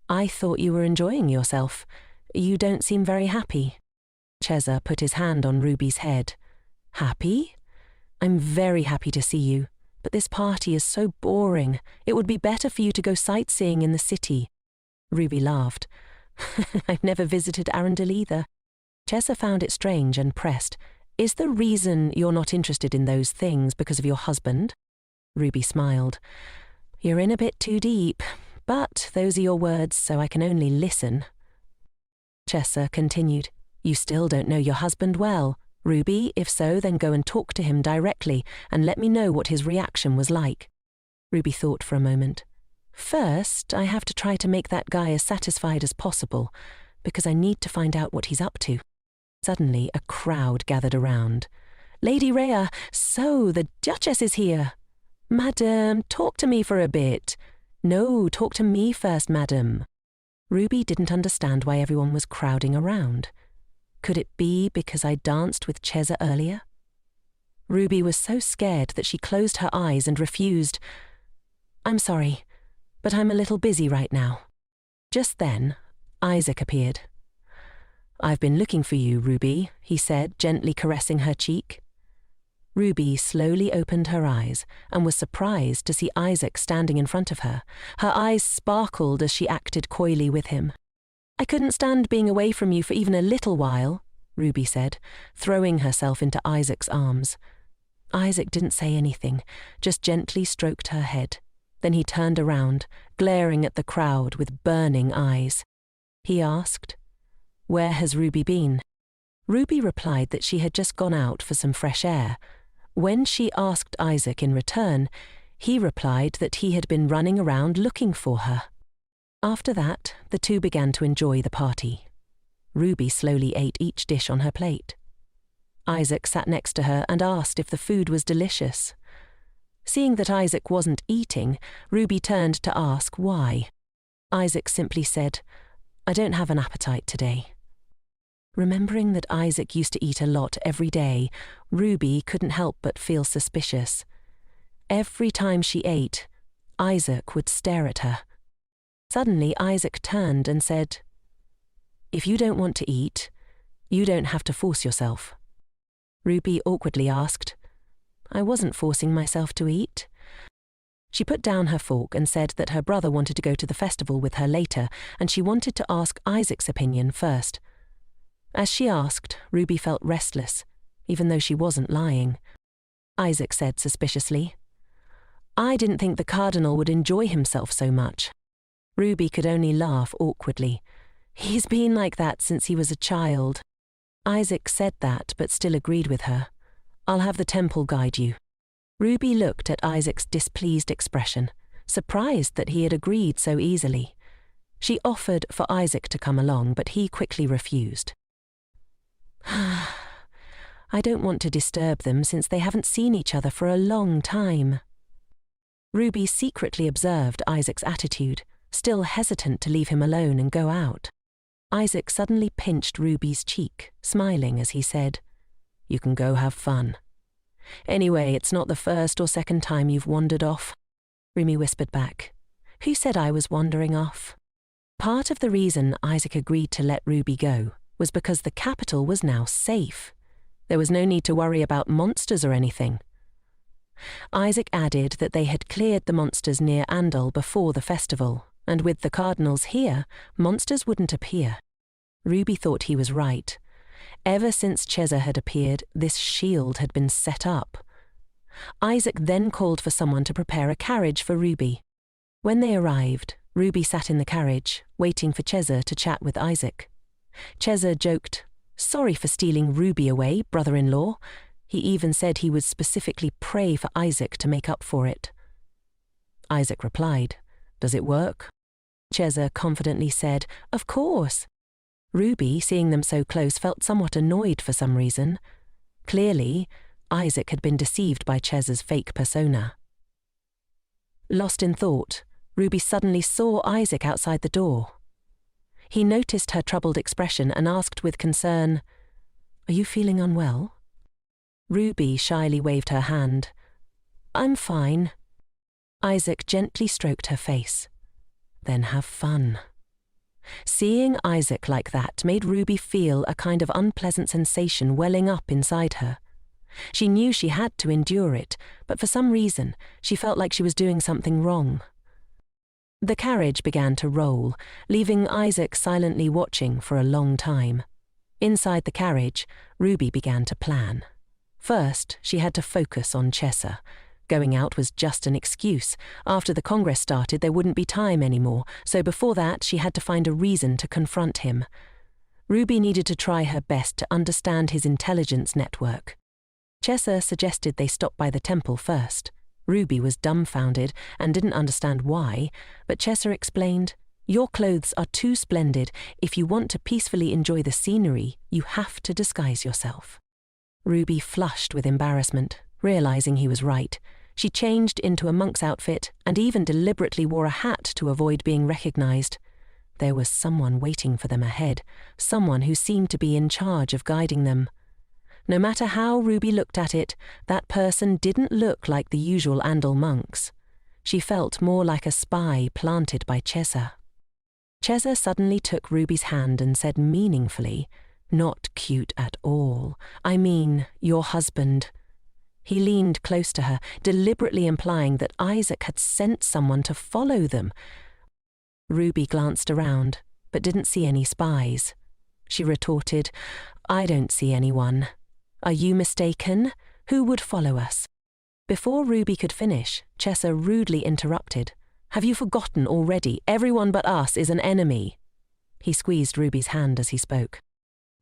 "I thought you were enjoying yourself. You don't seem very happy." Cesar put his hand on Ruby's head. "Happy? I'm very happy to see you, but this party is so boring. It would be better for you to go sightseeing in the city." Ruby laughed. "I've never visited Arundel either." Cesar found it strange and pressed. "Is the reason you're not interested in those things because of your husband?" Ruby smiled. "You're in a bit too deep, but those are your words, so I can only listen." Cesar continued, "You still don't know your husband well. Ruby, if so, then go and talk to him directly and let me know what his reaction was like." Ruby thought for a moment. First, I have to try to make that guy as satisfied as possible, because I need to find out what he's up to. Suddenly, a crowd gathered around. Lady Rhea, so the Duchess is here. Madam, talk to me for a bit. No, talk to me first, madam. Ruby didn't understand why everyone was crowding around. Could it be because I danced with Cheza earlier? Ruby was so scared that she closed her eyes and refused. I'm sorry, but I'm a little busy right now. Just then, Isaac appeared. I've been looking for you, Ruby, he said, gently caressing her cheek. Ruby slowly opened her eyes and was surprised to see Isaac standing in front of her. Her eyes sparkled as she acted coyly with him. I couldn't stand being away from you for even a little while, Ruby said, throwing herself into Isaac's arms. Isaac didn't say anything, just gently stroked her head. Then he turned around, glaring at the crowd with burning eyes. He asked, "Where has Ruby been?" Ruby replied that she had just gone out for some fresh air. When she asked Isaac in return, he replied that he had been running around looking for her. After that, the two began to enjoy the party. Ruby slowly ate each dish on her plate. Isaac sat next to her and asked if the food was delicious. Seeing that Isaac wasn't eating, Ruby turned to ask why. Isaac simply said, "I don't have an appetite today." Remembering that Isaac used to eat a lot every day, Ruby couldn't help but feel suspicious. Every time she ate, Isaac would stare at her. Suddenly, Isaac turned and said, "If you don't want to eat, you don't have to force yourself." Ruby awkwardly asked, "I wasn't forcing myself to eat." She put down her fork and said that her brother wanted to go to the festival with her later, and she wanted to ask Isaac's opinion first. As she asked, Ruby felt restless, even though she wasn't lying. Isaac said suspiciously, "I didn't think the Cardinal would enjoy himself so much." Ruby could only laugh awkwardly. "He's been like that since he was a child." Isaac said that, but still agreed with her. "I'll have the temple guide you." Ruby looked at Isaac's displeased expression, surprised that he had agreed so easily. She offered for Isaac to come along, but he quickly refused. "I don't want to disturb them since they haven't seen each other for a long time." Ruby secretly observed Isaac's attitude, still hesitant to leave him alone and go out. Isaac suddenly pinched Ruby's cheek, smiling as he said, "You can go have fun. Anyway, it's not the first or second time you've wandered off." Ruby whispered back, "Who said I was wandering off?" Part of the reason Isaac agreed to let Ruby go was because the capital was now safe. There was no need to worry about monsters or anything. Isaac added that they had cleared the monsters near Andal before the festival, and with the cardinals here, monsters wouldn't appear. Ruby thought he was right. Ever since Cheza had appeared, this shield had been set up. Isaac then called for someone to prepare a carriage for Ruby. When they arrived, Ruby sat in the carriage, waiting for Cheza to chat with Isaac. Cheza joked, "Sorry for stealing Ruby away, brother-in-law." He even said he would specifically pray for Isaac to make up for it. Isaac replied, "Does it work?" Cheza confidently said, "Of course." Ruby, seeing them so close, felt somewhat annoyed for some reason. Clearly, Isaac had been deceived by Cheza's fake persona. Lost in thought, Ruby suddenly saw Isaac outside the door. He noticed her troubled expression and asked with concern, "Are you feeling unwell?" Ruby shyly waved her hand. "I'm fine." Isaac gently stroked her face. "Then have fun." Seeing Isaac like that made Ruby feel a kind of unpleasant sensation welling up inside her. She knew she had to endure it, but for some reason, she felt like she was doing something wrong. The carriage began to roll, leaving Isaac silently watching for a long time. Inside the carriage, Ruby began to plan. First, she had to focus on Cheza. Going out was just an excuse. After the Congress started, there wouldn't be time anymore, so before that, she had to find a reason to confront him. Ruby needed to try her best to understand his intelligence network. Cheza suggested they stop by the temple first. Ruby was dumbfounded and didn't understand why, but Chesa explained, "Your clothes are too splendid. If you want to peacefully enjoy the scenery, you have to disguise yourself." Ruby flushed with embarrassment, realizing he was right. She changed into a monk's outfit and even deliberately wore a hat to avoid being recognized. There was someone waiting for them ahead, someone who seemed to be in charge of guiding them. No matter how Ruby looked at it, that person didn't look like the usual Andal monks. She felt more like a spy planted by Chesa. Chesa suddenly took Ruby's hand and said meaningfully, "Not cute at all. I mean, your husband." He leaned close to her, deliberately implying that Isaac had sent someone to follow them. Ruby glanced around, but didn't see any spies. She retorted, "I don't see anyone. Are you mistaken? Who would follow us?" Before Ruby could finish, Chesa rudely interrupted. "Have you forgotten already? Everyone but us is an enemy." He squeezed Ruby's hand as he spoke.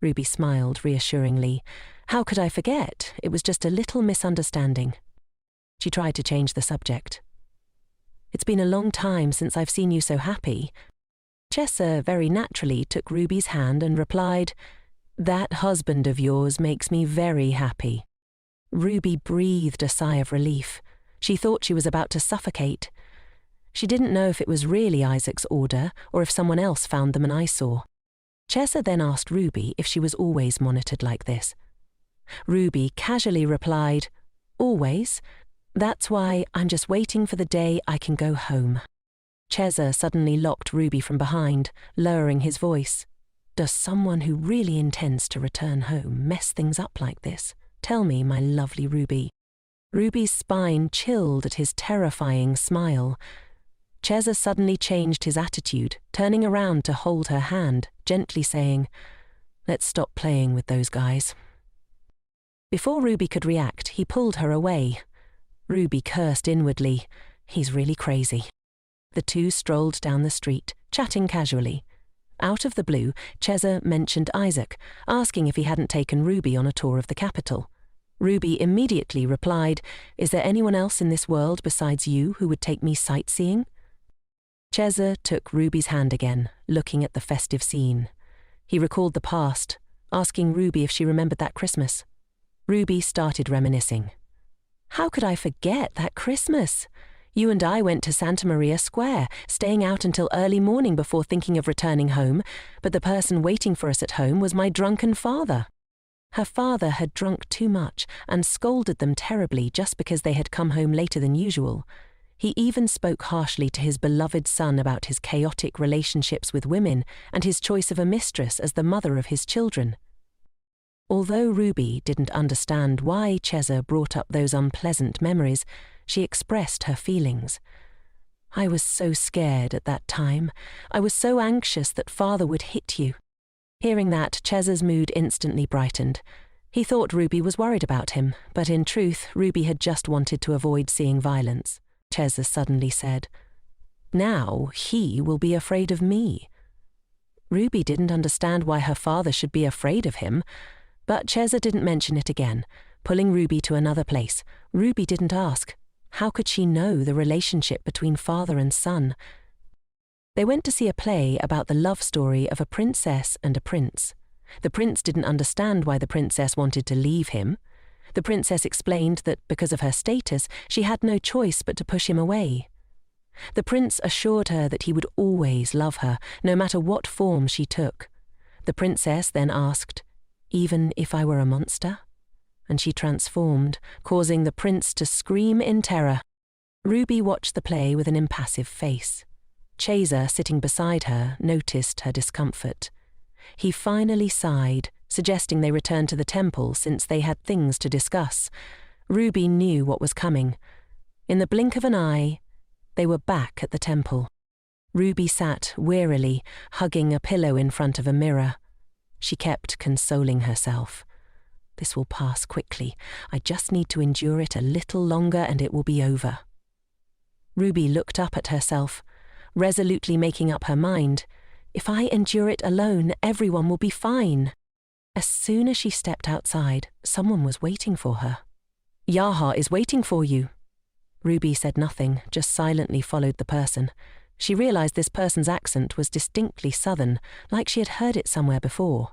Ruby smiled reassuringly. "How could I forget? It was just a little misunderstanding." She tried to change the subject. "It's been a long time since I've seen you so happy." Chesa very naturally took Ruby's hand and replied, "That husband of yours makes me very happy." Ruby breathed a sigh of relief. She thought she was about to suffocate. She didn't know if it was really Isaac's order or if someone else found them an eyesore. Chesa then asked Ruby if she was always monitored like this. Ruby casually replied, "Always. That's why I'm just waiting for the day I can go home." Chesa suddenly locked Ruby from behind, lowering his voice. "Does someone who really intends to return home mess things up like this? Tell me, my lovely Ruby." Ruby's spine chilled at his terrifying smile. Chesa suddenly changed his attitude, turning around to hold her hand, gently saying, "Let's stop playing with those guys." Before Ruby could react, he pulled her away. Ruby cursed inwardly. He's really crazy. The two strolled down the street, chatting casually. Out of the blue, Chesa mentioned Isaac, asking if he hadn't taken Ruby on a tour of the capital. Ruby immediately replied, "Is there anyone else in this world besides you who would take me sightseeing?" Chesa took Ruby's hand again, looking at the festive scene. He recalled the past, asking Ruby if she remembered that Christmas. Ruby started reminiscing. "How could I forget that Christmas? You and I went to Santa Maria Square, staying out until early morning before thinking of returning home, but the person waiting for us at home was my drunken father." Her father had drunk too much and scolded them terribly just because they had come home later than usual. He even spoke harshly to his beloved son about his chaotic relationships with women and his choice of a mistress as the mother of his children. Although Ruby didn't understand why Chesa brought up those unpleasant memories, she expressed her feelings. "I was so scared at that time. I was so anxious that father would hit you." Hearing that, Chesa's mood instantly brightened. He thought Ruby was worried about him, but in truth, Ruby had just wanted to avoid seeing violence. Chesa suddenly said, "Now he will be afraid of me." Ruby didn't understand why her father should be afraid of him, but Chesa didn't mention it again, pulling Ruby to another place. Ruby didn't ask. How could she know the relationship between father and son? They went to see a play about the love story of a princess and a prince. The prince didn't understand why the princess wanted to leave him. The princess explained that because of her status, she had no choice but to push him away. The prince assured her that he would always love her, no matter what form she took. The princess then asked, "Even if I were a monster?" And she transformed, causing the prince to scream in terror. Ruby watched the play with an impassive face. Chesa, sitting beside her, noticed her discomfort. He finally sighed, suggesting they return to the temple since they had things to discuss. Ruby knew what was coming. In the blink of an eye, they were back at the temple. Ruby sat wearily, hugging a pillow in front of a mirror. She kept consoling herself. "This will pass quickly. I just need to endure it a little longer and it will be over." Ruby looked up at herself, resolutely making up her mind. If I endure it alone, everyone will be fine. As soon as she stepped outside, someone was waiting for her. "Yaha is waiting for you." Ruby said nothing, just silently followed the person. She realized this person's accent was distinctly southern, like she had heard it somewhere before.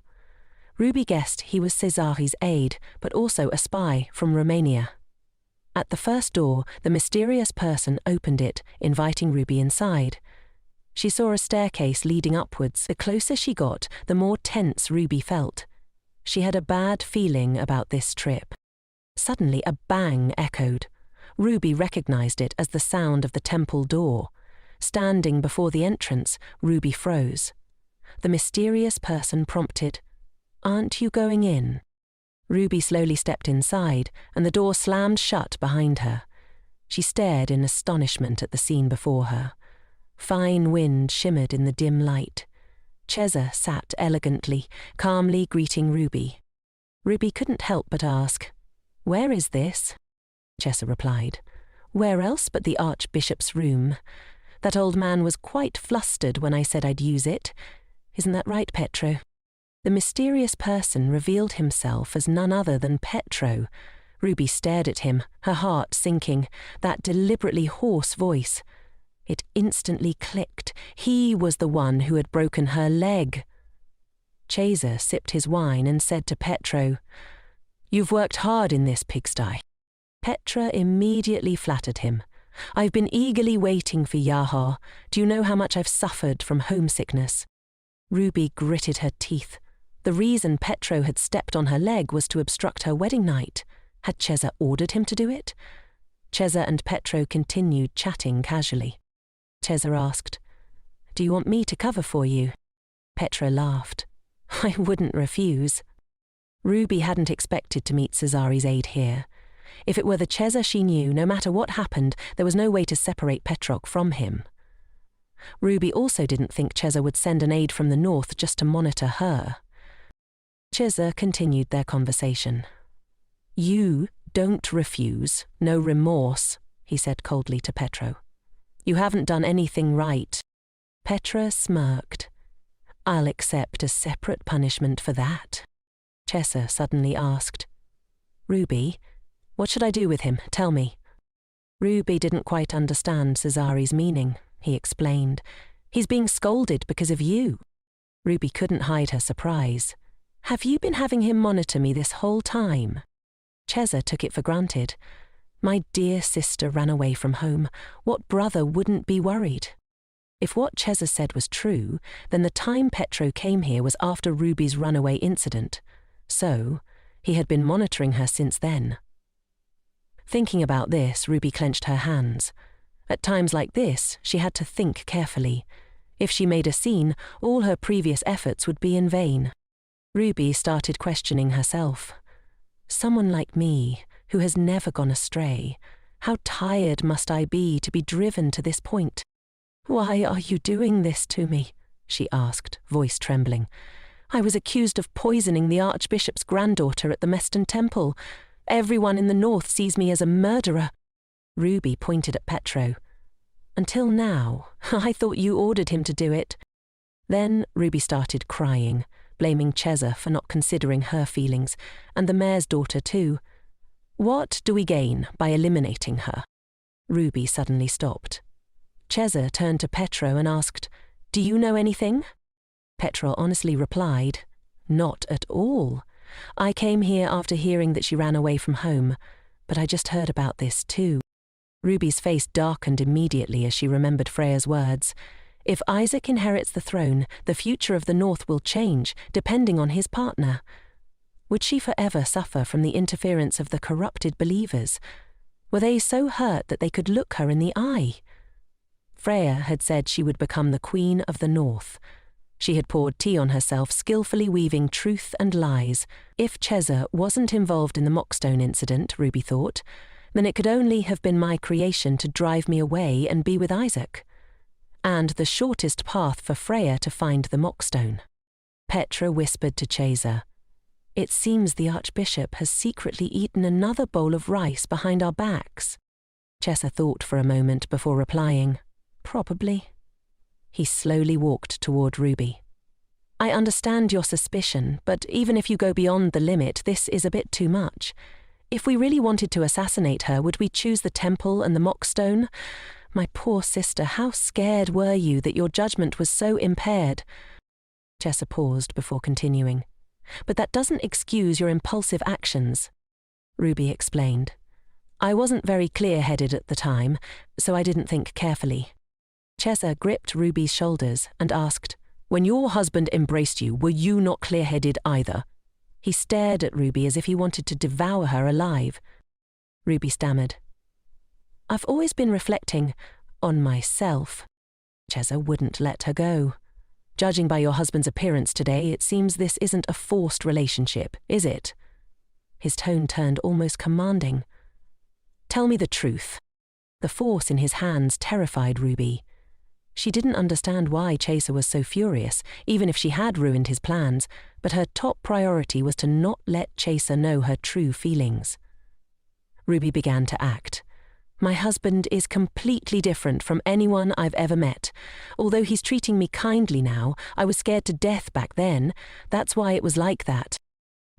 Ruby guessed he was Cesari's aide, but also a spy from Romania. At the first door, the mysterious person opened it, inviting Ruby inside. She saw a staircase leading upwards. The closer she got, the more tense Ruby felt. She had a bad feeling about this trip. Suddenly, a bang echoed. Ruby recognized it as the sound of the temple door. Standing before the entrance, Ruby froze. The mysterious person prompted, "Aren't you going in?" Ruby slowly stepped inside, and the door slammed shut behind her. She stared in astonishment at the scene before her. Fine wind shimmered in the dim light. Cheza sat elegantly, calmly greeting Ruby. Ruby couldn't help but ask, "Where is this?" Cheza replied, "Where else but the Archbishop's room? That old man was quite flustered when I said I'd use it. Isn't that right, Petro?" The mysterious person revealed himself as none other than Petro. Ruby stared at him, her heart sinking, that deliberately hoarse voice. It instantly clicked. He was the one who had broken her leg. Cheza sipped his wine and said to Petro, "You've worked hard in this pigsty." Petra immediately flattered him. "I've been eagerly waiting for Yaha. Do you know how much I've suffered from homesickness?" Ruby gritted her teeth. The reason Petro had stepped on her leg was to obstruct her wedding night. Had Cheza ordered him to do it? Cheza and Petro continued chatting casually. Cheza asked, "Do you want me to cover for you?" Petro laughed. "I wouldn't refuse." Ruby hadn't expected to meet Cesari's aide here. If it were the Cheza she knew, no matter what happened, there was no way to separate Petrok from him. Ruby also didn't think Cheza would send an aide from the north just to monitor her. Cheza continued their conversation. "You don't refuse, no remorse," he said coldly to Petro. "You haven't done anything right." Petra smirked. "I'll accept a separate punishment for that." Cheza suddenly asked, "Ruby, what should I do with him? Tell me." Ruby didn't quite understand Cesari's meaning. He explained, "He's being scolded because of you." Ruby couldn't hide her surprise. "Have you been having him monitor me this whole time?" Cheza took it for granted. My dear sister ran away from home. What brother wouldn't be worried? If what Cheza said was true, then the time Petro came here was after Ruby's runaway incident. So, he had been monitoring her since then. Thinking about this, Ruby clenched her hands. At times like this, she had to think carefully. If she made a scene, all her previous efforts would be in vain. Ruby started questioning herself. Someone like me, who has never gone astray, how tired must I be to be driven to this point? "Why are you doing this to me?" she asked, voice trembling. "I was accused of poisoning the Archbishop's granddaughter at the Meston Temple. Everyone in the north sees me as a murderer." Ruby pointed at Petro. "Until now, I thought you ordered him to do it." Then Ruby started crying, blaming Cheza for not considering her feelings, and the mayor's daughter too. What do we gain by eliminating her? Ruby suddenly stopped. Cheza turned to Petro and asked, "Do you know anything?" Petro honestly replied, "Not at all. I came here after hearing that she ran away from home, but I just heard about this too." Ruby's face darkened immediately as she remembered Freya's words. If Isaac inherits the throne, the future of the North will change, depending on his partner. Would she forever suffer from the interference of the corrupted believers? Were they so hurt that they could look her in the eye? Freya had said she would become the Queen of the North. She had poured tea on herself, skillfully weaving truth and lies. If Cheza wasn't involved in the Mockstone incident, Ruby thought, then it could only have been my creation to drive me away and be with Isaac. And the shortest path for Freya to find the Mockstone. Petra whispered to Cheza, "It seems the Archbishop has secretly eaten another bowl of rice behind our backs." Cheza thought for a moment before replying, "Probably." He slowly walked toward Ruby. "I understand your suspicion, but even if you go beyond the limit, this is a bit too much. If we really wanted to assassinate her, would we choose the temple and the mock stone? My poor sister, how scared were you that your judgment was so impaired? Chesa paused before continuing. But that doesn't excuse your impulsive actions. Ruby explained. I wasn't very clear-headed at the time, so I didn't think carefully. Chesa gripped Ruby's shoulders and asked, When your husband embraced you, were you not clear-headed either? He stared at Ruby as if he wanted to devour her alive. Ruby stammered. I've always been reflecting on myself. Chesa wouldn't let her go. Judging by your husband's appearance today, it seems this isn't a forced relationship, is it? His tone turned almost commanding. Tell me the truth. The force in his hands terrified Ruby. She didn't understand why Chesa was so furious, even if she had ruined his plans, but her top priority was to not let Chesa know her true feelings. Ruby began to act. My husband is completely different from anyone I've ever met. Although he's treating me kindly now, I was scared to death back then. That's why it was like that.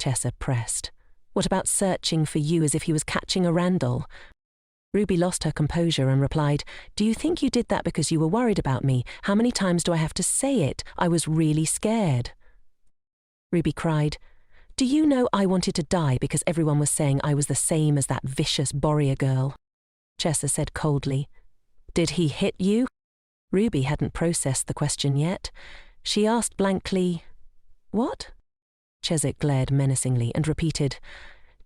Chesa pressed. What about searching for you as if he was catching a Randall? Ruby lost her composure and replied, Do you think you did that because you were worried about me? How many times do I have to say it? I was really scared. Ruby cried, Do you know I wanted to die because everyone was saying I was the same as that vicious Borgia girl? Chesa said coldly, Did he hit you? Ruby hadn't processed the question yet. She asked blankly, What? Chesa glared menacingly and repeated,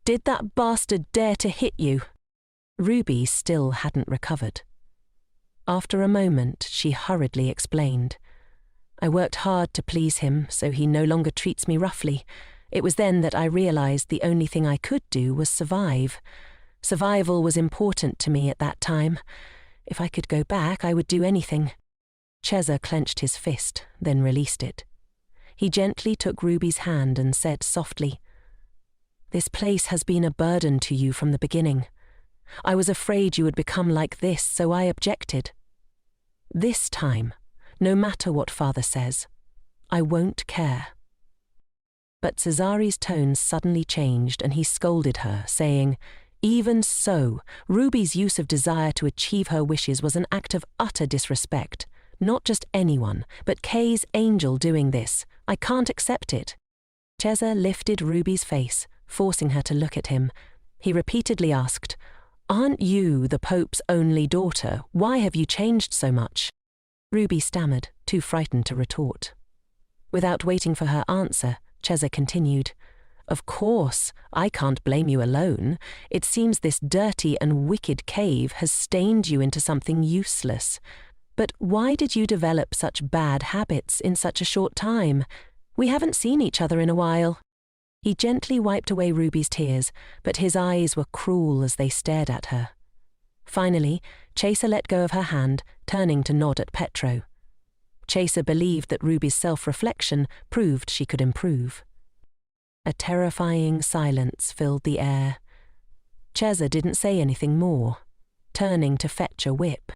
Did that bastard dare to hit you? Ruby still hadn't recovered. After a moment, she hurriedly explained, I worked hard to please him, so he no longer treats me roughly. It was then that I realized the only thing I could do was survive. Survival was important to me at that time. If I could go back, I would do anything. Chesa clenched his fist, then released it. He gently took Ruby's hand and said softly, This place has been a burden to you from the beginning. I was afraid you would become like this, so I objected. This time, no matter what Father says, I won't care. But Cesari's tone suddenly changed and he scolded her, saying, Even so, Ruby's use of desire to achieve her wishes was an act of utter disrespect. Not just anyone, but Kay's angel doing this. I can't accept it. Chesa lifted Ruby's face, forcing her to look at him. He repeatedly asked, Aren't you the Pope's only daughter? Why have you changed so much? Ruby stammered, too frightened to retort. Without waiting for her answer, Chesa continued, Of course, I can't blame you alone. It seems this dirty and wicked cave has stained you into something useless. But why did you develop such bad habits in such a short time? We haven't seen each other in a while. He gently wiped away Ruby's tears, but his eyes were cruel as they stared at her. Finally, Chesa let go of her hand, turning to nod at Petro. Chesa believed that Ruby's self-reflection proved she could improve. A terrifying silence filled the air. Chesa didn't say anything more, turning to fetch a whip.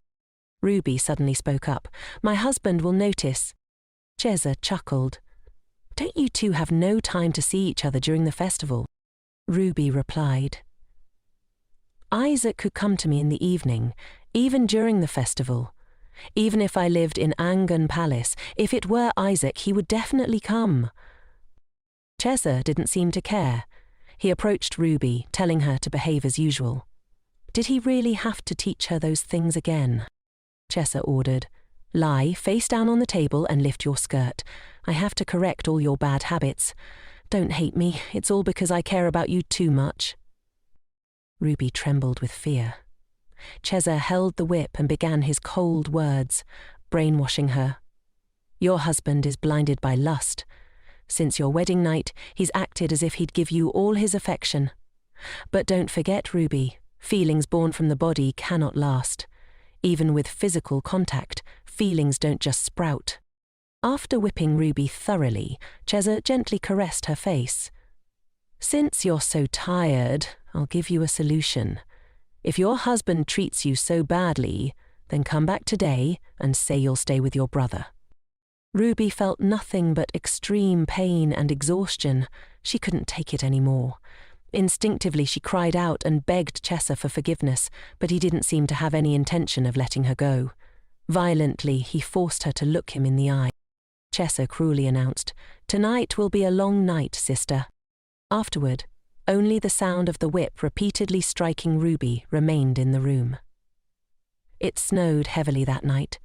Ruby suddenly spoke up. My husband will notice. Chesa chuckled. Don't you two have no time to see each other during the festival? Ruby replied. Isaac could come to me in the evening, even during the festival. Even if I lived in Angan Palace, if it were Isaac, he would definitely come. Chesa didn't seem to care. He approached Ruby, telling her to behave as usual. Did he really have to teach her those things again? Chesa ordered, Lie face down on the table and lift your skirt. I have to correct all your bad habits. Don't hate me, it's all because I care about you too much. Ruby trembled with fear. Chesa held the whip and began his cold words, brainwashing her. Your husband is blinded by lust. Since your wedding night, he's acted as if he'd give you all his affection. But don't forget, Ruby, feelings born from the body cannot last. Even with physical contact, feelings don't just sprout. After whipping Ruby thoroughly, Chesa gently caressed her face. Since you're so tired, I'll give you a solution. If your husband treats you so badly, then come back today and say you'll stay with your brother. Ruby felt nothing but extreme pain and exhaustion. She couldn't take it anymore. Instinctively she cried out and begged Chesa for forgiveness, but he didn't seem to have any intention of letting her go. Violently, he forced her to look him in the eye. Chesa cruelly announced, "Tonight will be a long night, sister." Afterward, only the sound of the whip repeatedly striking Ruby remained in the room. It snowed heavily that night.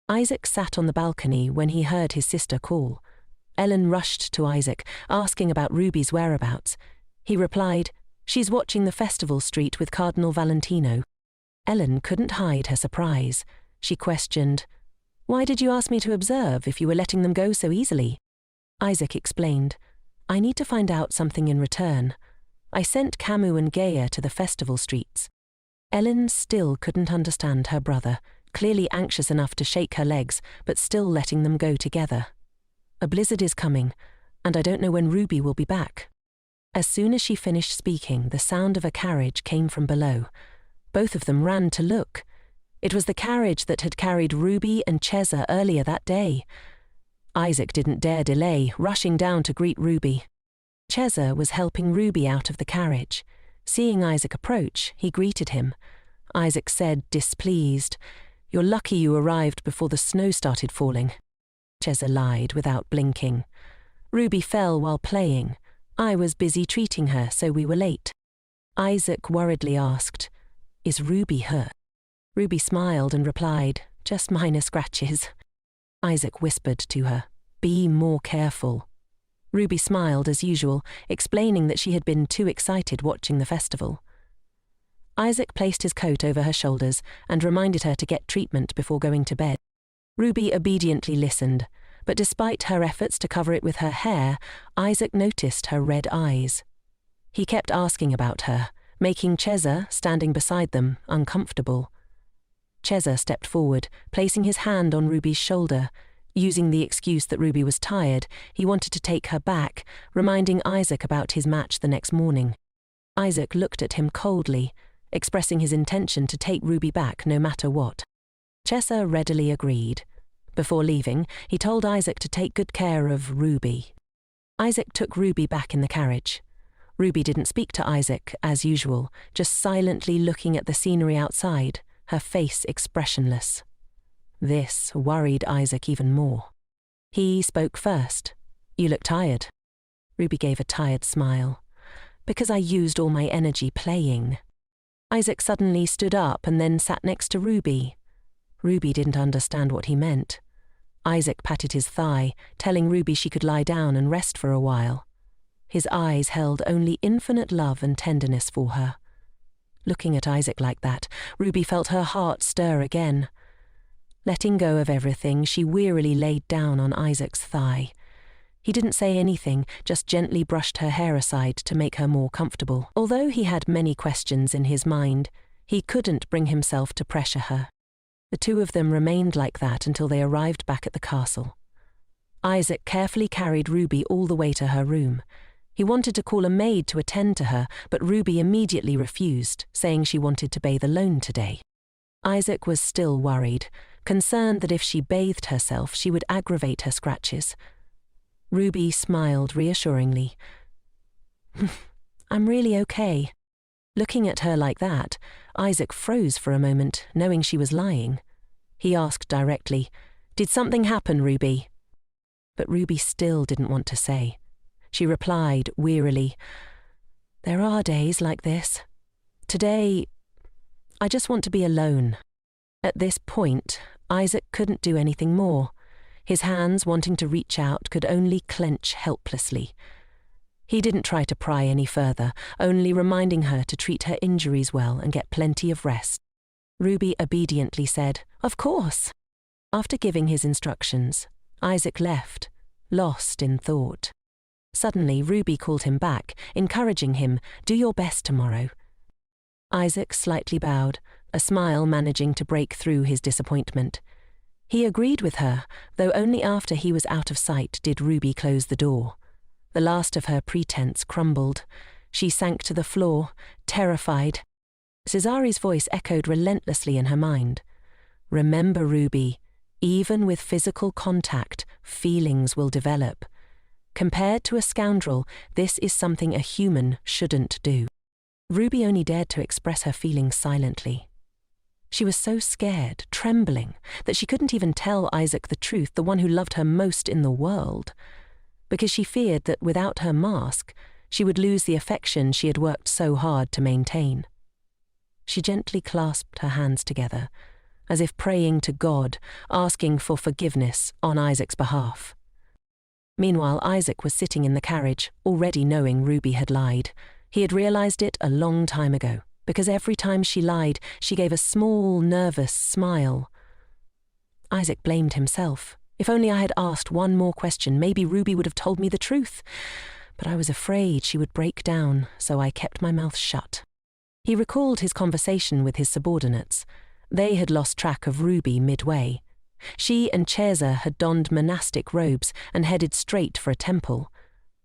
Isaac sat on the balcony when he heard his sister call. Ellen rushed to Isaac, asking about Ruby's whereabouts. He replied, "She's watching the festival street with Cardinal Valentino." Ellen couldn't hide her surprise. She questioned, "Why did you ask me to observe if you were letting them go so easily?" Isaac explained, "I need to find out something in return. I sent Camus and Gaia to the festival streets." Ellen still couldn't understand her brother, clearly anxious enough to shake her legs, but still letting them go together. "A blizzard is coming, and I don't know when Ruby will be back." As soon as she finished speaking, the sound of a carriage came from below. Both of them ran to look. It was the carriage that had carried Ruby and Chesa earlier that day. Isaac didn't dare delay, rushing down to greet Ruby. Chesa was helping Ruby out of the carriage. Seeing Isaac approach, he greeted him. Isaac said, displeased, "You're lucky you arrived before the snow started falling." Chesa lied without blinking. "Ruby fell while playing. I was busy treating her, so we were late." Isaac worriedly asked, "Is Ruby hurt?" Ruby smiled and replied, "Just minor scratches." Isaac whispered to her, "Be more careful." Ruby smiled as usual, explaining that she had been too excited watching the festival. Isaac placed his coat over her shoulders and reminded her to get treatment before going to bed. Ruby obediently listened, but despite her efforts to cover it with her hair, Isaac noticed her red eyes. He kept asking about her, making Chesa, standing beside them, uncomfortable. Chesa stepped forward, placing his hand on Ruby's shoulder. Using the excuse that Ruby was tired, he wanted to take her back, reminding Isaac about his match the next morning. Isaac looked at him coldly, expressing his intention to take Ruby back no matter what. Chesa readily agreed. Before leaving, he told Isaac to take good care of Ruby. Isaac took Ruby back in the carriage. Ruby didn't speak to Isaac, as usual, just silently looking at the scenery outside, her face expressionless. This worried Isaac even more. He spoke first. "You look tired." Ruby gave a tired smile. "Because I used all my energy playing." Isaac suddenly stood up and then sat next to Ruby. Ruby didn't understand what he meant. Isaac patted his thigh, telling Ruby she could lie down and rest for a while. His eyes held only infinite love and tenderness for her. Looking at Isaac like that, Ruby felt her heart stir again. Letting go of everything, she wearily laid down on Isaac's thigh. He didn't say anything, just gently brushed her hair aside to make her more comfortable. Although he had many questions in his mind, he couldn't bring himself to pressure her. The two of them remained like that until they arrived back at the castle. Isaac carefully carried Ruby all the way to her room. He wanted to call a maid to attend to her, but Ruby immediately refused, saying she wanted to bathe alone today. Isaac was still worried, concerned that if she bathed herself, she would aggravate her scratches. Ruby smiled reassuringly. "I'm really okay." Looking at her like that, Isaac froze for a moment, knowing she was lying. He asked directly, "Did something happen, Ruby?" But Ruby still didn't want to say. She replied wearily, "There are days like this. Today, I just want to be alone." At this point, Isaac couldn't do anything more. His hands, wanting to reach out, could only clench helplessly. He didn't try to pry any further, only reminding her to treat her injuries well and get plenty of rest. Ruby obediently said, "Of course." After giving his instructions, Isaac left, lost in thought. Suddenly, Ruby called him back, encouraging him, "Do your best tomorrow." Isaac slightly bowed, a smile managing to break through his disappointment. He agreed with her, though only after he was out of sight did Ruby close the door. The last of her pretense crumbled. She sank to the floor, terrified. Cesari's voice echoed relentlessly in her mind. "Remember, Ruby, even with physical contact, feelings will develop. Compared to a scoundrel, this is something a human shouldn't do. Ruby only dared to express her feelings silently. She was so scared, trembling, that she couldn't even tell Isaac the truth, the one who loved her most in the world, because she feared that without her mask, she would lose the affection she had worked so hard to maintain. She gently clasped her hands together, as if praying to God, asking for forgiveness on Isaac's behalf. Meanwhile, Isaac was sitting in the carriage, already knowing Ruby had lied. He had realized it a long time ago, because every time she lied, she gave a small, nervous smile. Isaac blamed himself. If only I had asked one more question, maybe Ruby would have told me the truth. But I was afraid she would break down, so I kept my mouth shut. He recalled his conversation with his subordinates. They had lost track of Ruby midway. She and Cesar had donned monastic robes and headed straight for a temple.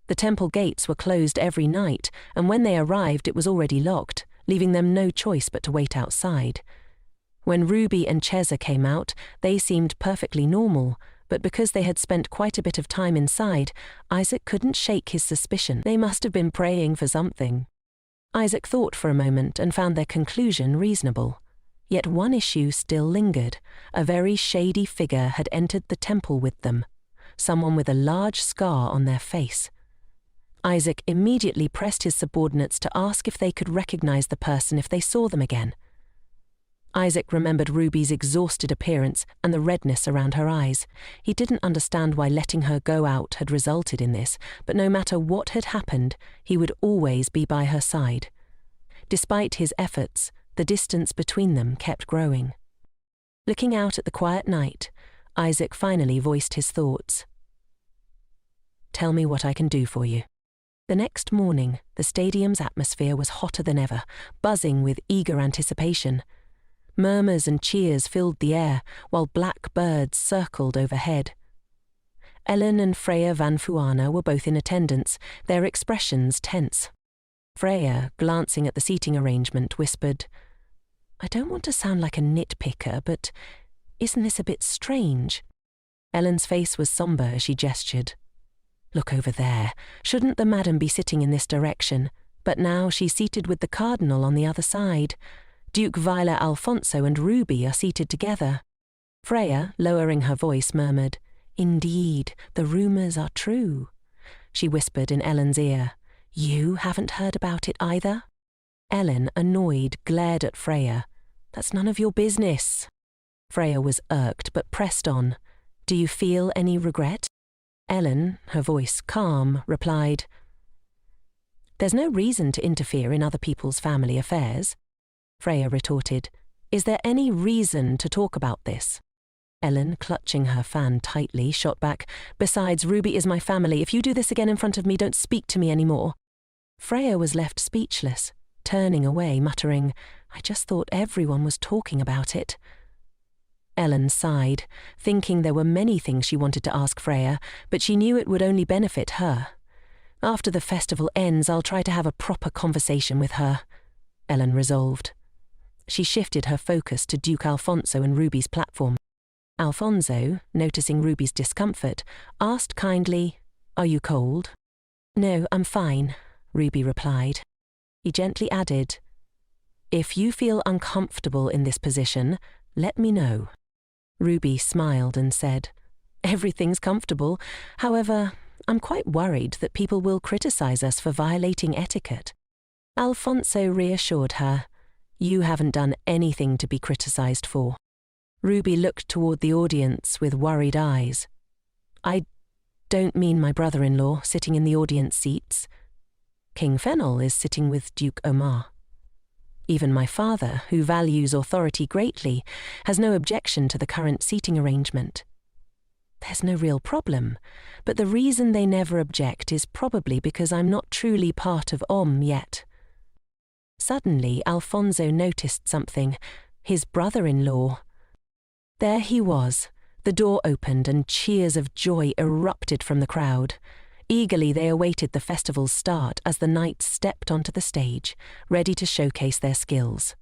The temple gates were closed every night, and when they arrived it was already locked, leaving them no choice but to wait outside. When Ruby and Cesar came out, they seemed perfectly normal, but because they had spent quite a bit of time inside, Isaac couldn't shake his suspicion. They must have been praying for something. Isaac thought for a moment and found their conclusion reasonable. Yet one issue still lingered. A very shady figure had entered the temple with them, someone with a large scar on their face. Isaac immediately pressed his subordinates to ask if they could recognize the person if they saw them again. Isaac remembered Ruby's exhausted appearance and the redness around her eyes. He didn't understand why letting her go out had resulted in this, but no matter what had happened, he would always be by her side. Despite his efforts, the distance between them kept growing. Looking out at the quiet night, Isaac finally voiced his thoughts. "Tell me what I can do for you." The next morning, the stadium's atmosphere was hotter than ever, buzzing with eager anticipation. Murmurs and cheers filled the air, while black birds circled overhead. Ellen and Freya van Fuana were both in attendance, their expressions tense. Freya, glancing at the seating arrangement, whispered, "I don't want to sound like a nitpicker, but isn't this a bit strange?" Ellen's face was sombre as she gestured. "Look over there. Shouldn't the madam be sitting in this direction? But now she's seated with the cardinal on the other side. Duke Viola Alfonso and Ruby are seated together." Freya, lowering her voice, murmured, "Indeed, the rumours are true." She whispered in Ellen's ear, "You haven't heard about it either?" Ellen, annoyed, glared at Freya. "That's none of your business." Freya was irked but pressed on. "Do you feel any regret?" Ellen, her voice calm, replied, "There's no reason to interfere in other people's family affairs." Freya retorted, "Is there any reason to talk about this?" Ellen, clutching her fan tightly, shot back, "Besides, Ruby is my family. If you do this again in front of me, don't speak to me anymore." Freya was left speechless, turning away, muttering, "I just thought everyone was talking about it." Ellen sighed, thinking there were many things she wanted to ask Freya, but she knew it would only benefit her. "After the festival ends, I'll try to have a proper conversation with her," Ellen resolved. She shifted her focus to Duke Alfonso and Ruby's platform. Alfonso, noticing Ruby's discomfort, asked kindly, "Are you cold?" "No, I'm fine," Ruby replied. He gently added, "If you feel uncomfortable in this position, let me know." Ruby smiled and said, "Everything's comfortable. However, I'm quite worried that people will criticize us for violating etiquette." Alfonso reassured her, "You haven't done anything to be criticized for." Ruby looked toward the audience with worried eyes. "I don't mean my brother-in-law sitting in the audience seats. King Fennel is sitting with Duke Omar. Even my father, who values authority greatly, has no objection to the current seating arrangement. There's no real problem, but the reason they never object is probably because I'm not truly part of yet." Suddenly, Alfonso noticed something. His brother-in-law. There he was. The door opened and cheers of joy erupted from the crowd. Eagerly they awaited the festival's start as the knights stepped onto the stage, ready to showcase their skills.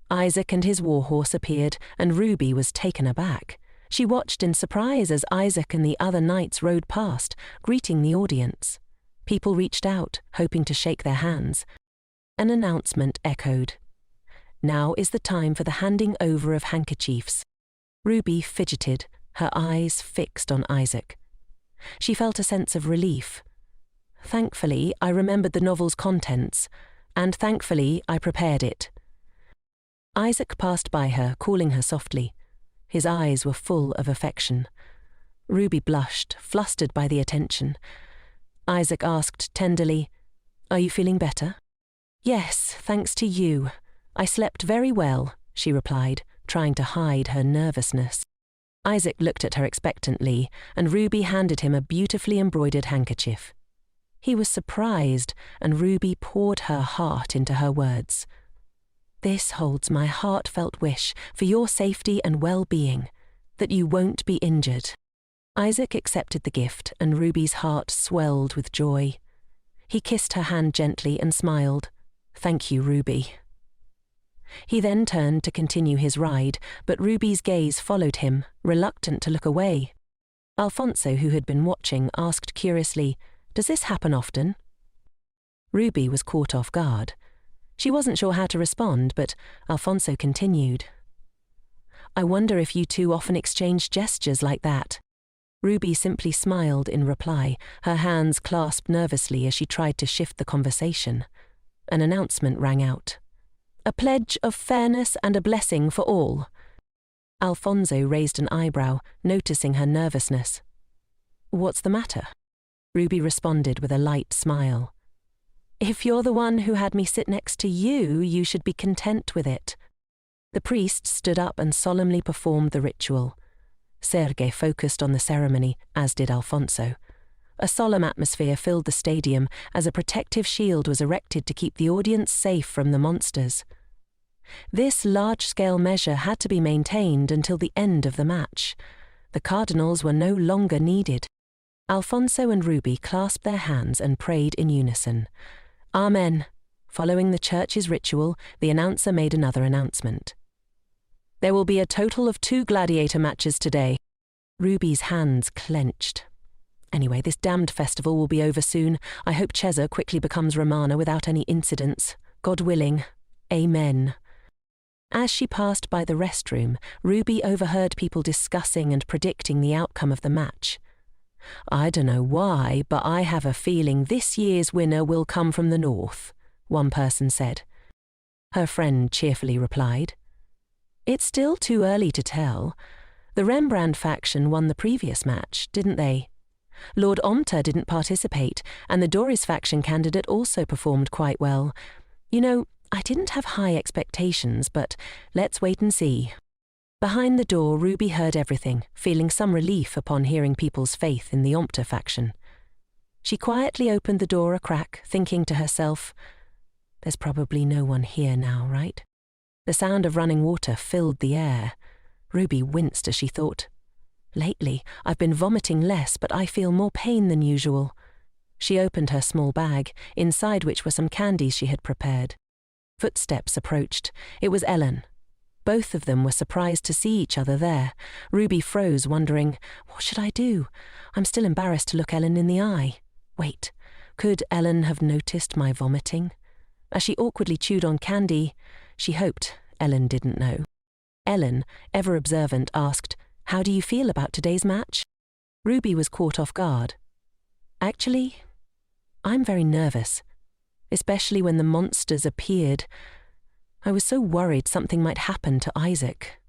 Isaac and his warhorse appeared, and Ruby was taken aback. She watched in surprise as Isaac and the other knights rode past, greeting the audience. People reached out, hoping to shake their hands. An announcement echoed. Now is the time for the handing over of handkerchiefs. Ruby fidgeted, her eyes fixed on Isaac. She felt a sense of relief. Thankfully, I remembered the novel's contents, and thankfully, I prepared it. Isaac passed by her, calling her softly. His eyes were full of affection. Ruby blushed, flustered by the attention. Isaac asked tenderly, "Are you feeling better?" "Yes, thanks to you. I slept very well," she replied, trying to hide her nervousness. Isaac looked at her expectantly, and Ruby handed him a beautifully embroidered handkerchief. He was surprised, and Ruby poured her heart into her words. "This holds my heartfelt wish for your safety and well-being, that you won't be injured." Isaac accepted the gift, and Ruby's heart swelled with joy. He kissed her hand gently and smiled. "Thank you, Ruby." He then turned to continue his ride, but Ruby's gaze followed him, reluctant to look away. Alfonso, who had been watching, asked curiously, "Does this happen often?" Ruby was caught off guard. She wasn't sure how to respond, but Alfonso continued. "I wonder if you two often exchange gestures like that." Ruby simply smiled in reply, her hands clasped nervously as she tried to shift the conversation. An announcement rang out. "A pledge of fairness and a blessing for all." Alfonso raised an eyebrow, noticing her nervousness. "What's the matter?" Ruby responded with a light smile. "If you're the one who had me sit next to you, you should be content with it." The priest stood up and solemnly performed the ritual. Sergei focused on the ceremony, as did Alfonso. A solemn atmosphere filled the stadium as a protective shield was erected to keep the audience safe from the monsters. This large-scale measure had to be maintained until the end of the match. The cardinals were no longer needed. Alfonso and Ruby clasped their hands and prayed in unison. "Amen." Following the church's ritual, the announcer made another announcement. "There will be a total of 2 gladiator matches today." Ruby's hands clenched. "Anyway, this damned festival will be over soon. I hope Cheza quickly becomes Romana without any incidents. God willing. Amen." As she passed by the restroom, Ruby overheard people discussing and predicting the outcome of the match. "I don't know why, but I have a feeling this year's winner will come from the north," one person said. Her friend cheerfully replied, "It's still too early to tell. The Rembrandt faction won the previous match, didn't they? Lord Omta didn't participate, and the Doris faction candidate also performed quite well. You know, I didn't have high expectations, but let's wait and see." Behind the door, Ruby heard everything, feeling some relief upon hearing people's faith in the Omta faction. She quietly opened the door a crack, thinking to herself, "There's probably no one here now, right?" The sound of running water filled the air. Ruby winced as she thought, "Lately, I've been vomiting less, but I feel more pain than usual." She opened her small bag, inside which were some candies she had prepared. Footsteps approached. It was Ellen. Both of them were surprised to see each other there. Ruby froze, wondering, what should I do? I'm still embarrassed to look Ellen in the eye. Wait, could Ellen have noticed my vomiting? As she awkwardly chewed on candy, she hoped Ellen didn't know. Ellen, ever observant, asked, "How do you feel about today's match?" Ruby was caught off guard. "Actually, I'm very nervous, especially when the monsters appeared. I was so worried something might happen to Isaac.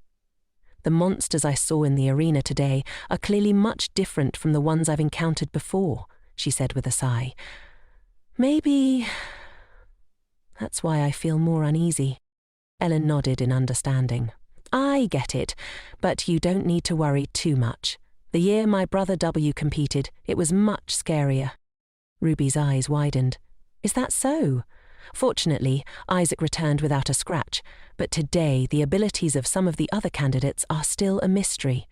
The monsters I saw in the arena today are clearly much different from the ones I've encountered before," she said with a sigh. "Maybe that's why I feel more uneasy." Ellen nodded in understanding. "I get it, but you don't need to worry too much. The year my brother W competed, it was much scarier." Ruby's eyes widened. "Is that so?" Fortunately, Isaac returned without a scratch, but today the abilities of some of the other candidates are still a mystery.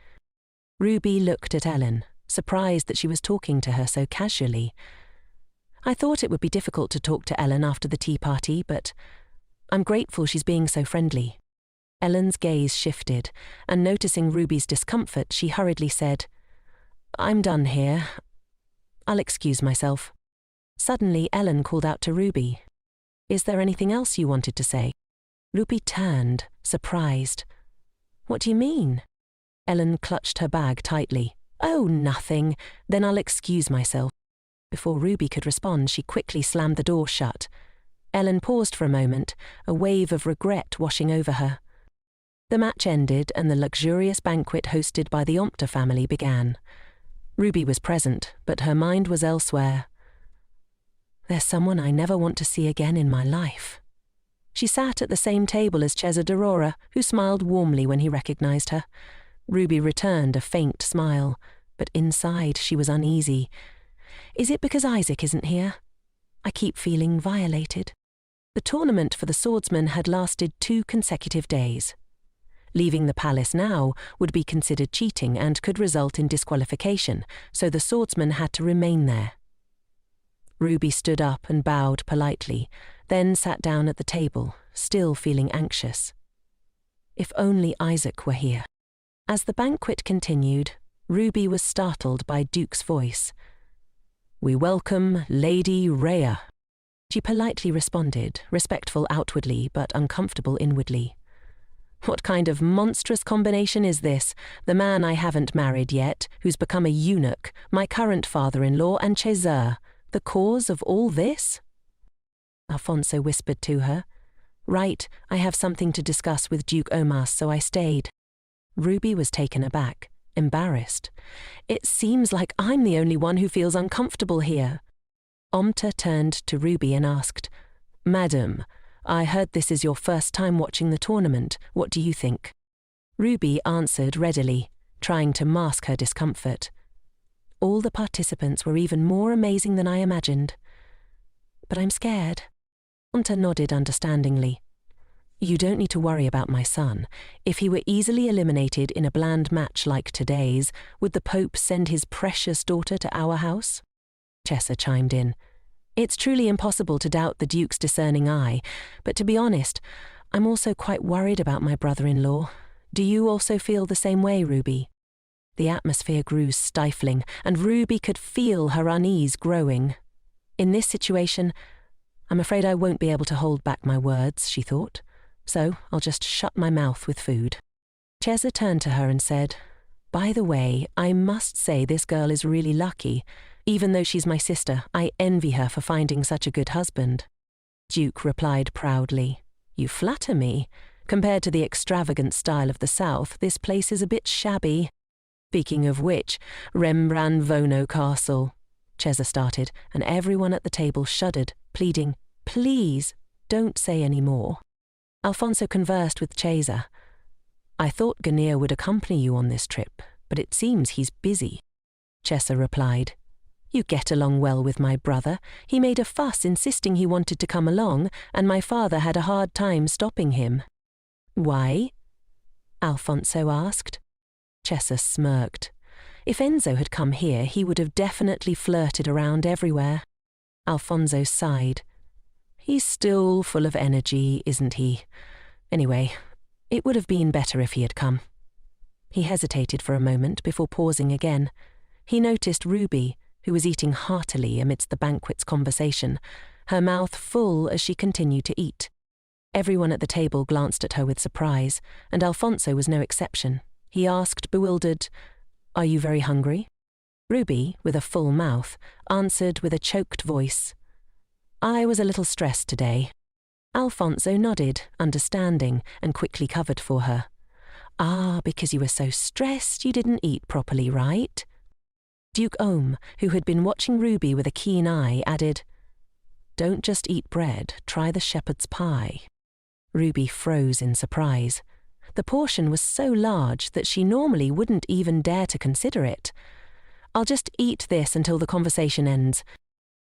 Ruby looked at Ellen, surprised that she was talking to her so casually. "I thought it would be difficult to talk to Ellen after the tea party, but I'm grateful she's being so friendly." Ellen's gaze shifted, and noticing Ruby's discomfort, she hurriedly said, "I'm done here. I'll excuse myself." Suddenly, Ellen called out to Ruby, "Is there anything else you wanted to say?" Ruby turned, surprised. "What do you mean?" Ellen clutched her bag tightly. "Oh, nothing. Then I'll excuse myself." Before Ruby could respond, she quickly slammed the door shut. Ellen paused for a moment, a wave of regret washing over her. The match ended and the luxurious banquet hosted by the Omerta family began. Ruby was present, but her mind was elsewhere. "There's someone I never want to see again in my life." She sat at the same table as Cesar d'Aurora, who smiled warmly when he recognized her. Ruby returned a faint smile, but inside she was uneasy. "Is it because Isaac isn't here? I keep feeling violated." The tournament for the swordsman had lasted 2 consecutive days. Leaving the palace now would be considered cheating and could result in disqualification, so the swordsman had to remain there. Ruby stood up and bowed politely, then sat down at the table, still feeling anxious. If only Isaac were here. As the banquet continued, Ruby was startled by Duke's voice. "We welcome Lady Rhea." She politely responded, respectful outwardly but uncomfortable inwardly. "What kind of monstrous combination is this? The man I haven't married yet, who's become a eunuch, my current father-in-law, and Cesar, the cause of all this?" Alfonso whispered to her. "Right, I have something to discuss with Duke Omas, so I stayed." Ruby was taken aback, embarrassed. "It seems like I'm the only one who feels uncomfortable here." Omerta turned to Ruby and asked, "Madam, I heard this is your first time watching the tournament. What do you think?" Ruby answered readily, trying to mask her discomfort. "All the participants were even more amazing than I imagined. But I'm scared." Omerta nodded understandingly. "You don't need to worry about my son. If he were easily eliminated in a bland match like today's, would the Pope send his precious daughter to our house?" Chessa chimed in. "It's truly impossible to doubt the Duke's discerning eye, but to be honest, I'm also quite worried about my brother-in-law. Do you also feel the same way, Ruby?" The atmosphere grew stifling, and Ruby could feel her unease growing. "In this situation, I'm afraid I won't be able to hold back my words," she thought, "so I'll just shut my mouth with food." Chesa turned to her and said, "By the way, I must say this girl is really lucky. Even though she's my sister, I envy her for finding such a good husband." Duke replied proudly, "You flatter me. Compared to the extravagant style of the South, this place is a bit shabby." "Speaking of which, Rembrandt Castle," Chesa started, and everyone at the table shuddered, pleading, "Please, don't say any more." Alfonso conversed with Chesa. "I thought Ganir would accompany you on this trip, but it seems he's busy." Chesa replied, "You get along well with my brother. He made a fuss insisting he wanted to come along, and my father had a hard time stopping him." "Why?" Alfonso asked. Chesa smirked. If Enzo had come here, he would have definitely flirted around everywhere. Alfonso sighed. "He's still full of energy, isn't he? Anyway, it would have been better if he had come." He hesitated for a moment before pausing again. He noticed Ruby, who was eating heartily amidst the banquet's conversation, her mouth full as she continued to eat. Everyone at the table glanced at her with surprise, and Alfonso was no exception. He asked, bewildered, "Are you very hungry?" Ruby, with a full mouth, answered with a choked voice, "I was a little stressed today." Alfonso nodded, understanding, and quickly covered for her. "Ah, because you were so stressed you didn't eat properly, right?" Duke Ohm, who had been watching Ruby with a keen eye, added, "Don't just eat bread, try the shepherd's pie." Ruby froze in surprise. The portion was so large that she normally wouldn't even dare to consider it. "I'll just eat this until the conversation ends."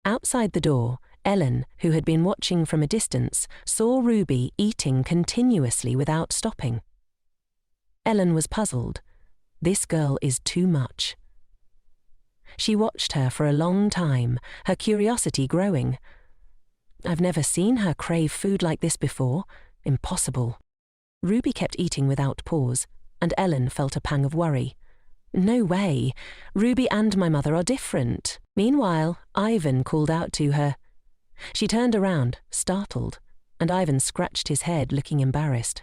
Outside the door, Ellen, who had been watching from a distance, saw Ruby eating continuously without stopping. Ellen was puzzled. This girl is too much. She watched her for a long time, her curiosity growing. "I've never seen her crave food like this before. Impossible." Ruby kept eating without pause, and Ellen felt a pang of worry. No way. Ruby and my mother are different. Meanwhile, Ivan called out to her. She turned around, startled, and Ivan scratched his head, looking embarrassed.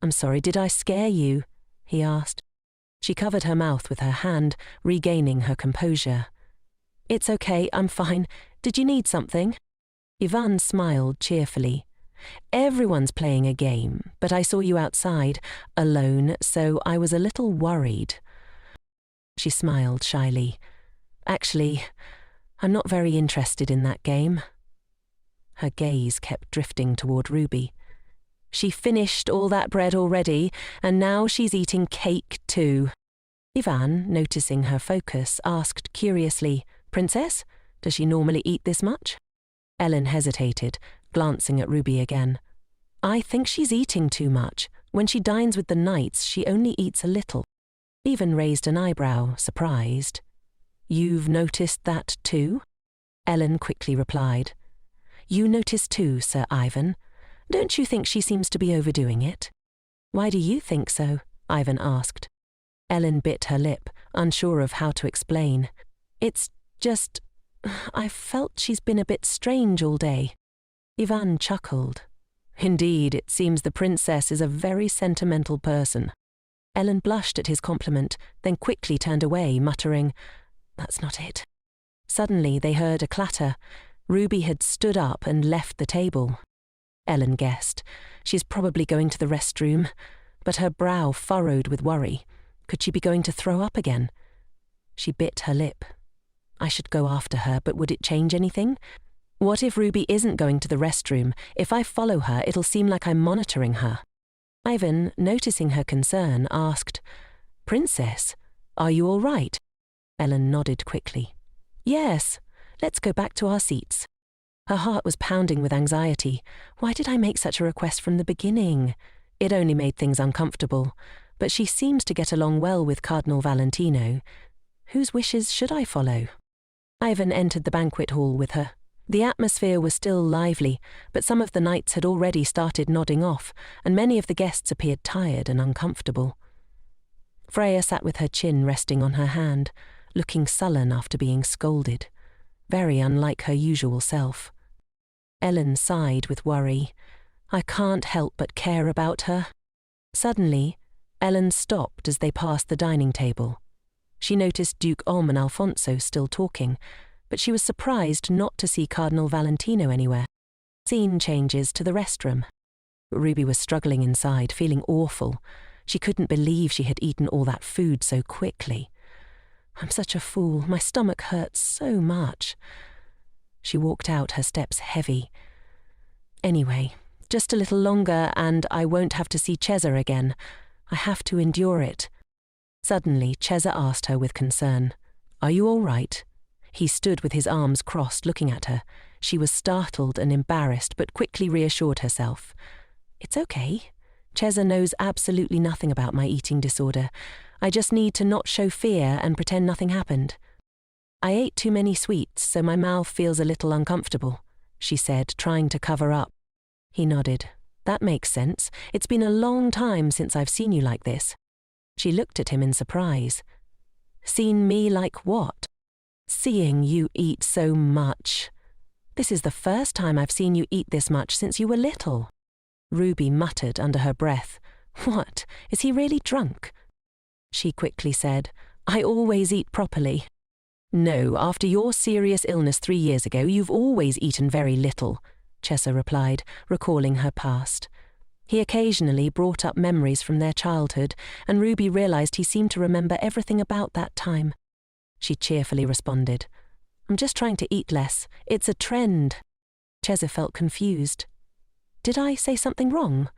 I'm sorry, did I scare you? He asked. She covered her mouth with her hand, regaining her composure. It's okay, I'm fine. Did you need something? Ivan smiled cheerfully. Everyone's playing a game, but I saw you outside, alone, so I was a little worried. She smiled shyly. Actually, I'm not very interested in that game. Her gaze kept drifting toward Ruby. She finished all that bread already, and now she's eating cake too. Ivan, noticing her focus, asked curiously, Princess, does she normally eat this much? Ellen hesitated, glancing at Ruby again. I think she's eating too much. When she dines with the knights, she only eats a little. Ivan raised an eyebrow, surprised. You've noticed that too? Ellen quickly replied. You notice too, Sir Ivan. Don't you think she seems to be overdoing it? Why do you think so? Ivan asked. Ellen bit her lip, unsure of how to explain. It's just, I've felt she's been a bit strange all day. Ivan chuckled. Indeed, it seems the princess is a very sentimental person. Ellen blushed at his compliment, then quickly turned away, muttering, That's not it. Suddenly they heard a clatter. Ruby had stood up and left the table. Ellen guessed. She's probably going to the restroom, but her brow furrowed with worry. Could she be going to throw up again? She bit her lip. I should go after her, but would it change anything? What if Ruby isn't going to the restroom? If I follow her, it'll seem like I'm monitoring her. Ivan, noticing her concern, asked, Princess, are you all right? Ellen nodded quickly. Yes, let's go back to our seats. Her heart was pounding with anxiety. Why did I make such a request from the beginning? It only made things uncomfortable, but she seems to get along well with Cardinal Valentino. Whose wishes should I follow? Ivan entered the banquet hall with her. The atmosphere was still lively, but some of the knights had already started nodding off, and many of the guests appeared tired and uncomfortable. Freya sat with her chin resting on her hand, looking sullen after being scolded, very unlike her usual self. Ellen sighed with worry. I can't help but care about her. Suddenly, Ellen stopped as they passed the dining table. She noticed Duke Om and Alfonso still talking, but she was surprised not to see Cardinal Valentino anywhere. Scene changes to the restroom. Ruby was struggling inside, feeling awful. She couldn't believe she had eaten all that food so quickly. I'm such a fool. My stomach hurts so much. She walked out, her steps heavy. Anyway, just a little longer and I won't have to see Cesar again. I have to endure it. Suddenly, Cesar asked her with concern, Are you all right? He stood with his arms crossed, looking at her. She was startled and embarrassed, but quickly reassured herself. It's okay. Cesar knows absolutely nothing about my eating disorder. I just need to not show fear and pretend nothing happened. I ate too many sweets, so my mouth feels a little uncomfortable, she said, trying to cover up. He nodded. That makes sense. It's been a long time since I've seen you like this. She looked at him in surprise. Seen me like what? Seeing you eat so much. This is the first time I've seen you eat this much since you were little. Ruby muttered under her breath. What? Is he really drunk? She quickly said, I always eat properly. No, after your serious illness 3 years ago, you've always eaten very little, Cesar replied, recalling her past. He occasionally brought up memories from their childhood, and Ruby realized he seemed to remember everything about that time. She cheerfully responded, I'm just trying to eat less. It's a trend. Cesar felt confused. Did I say something wrong?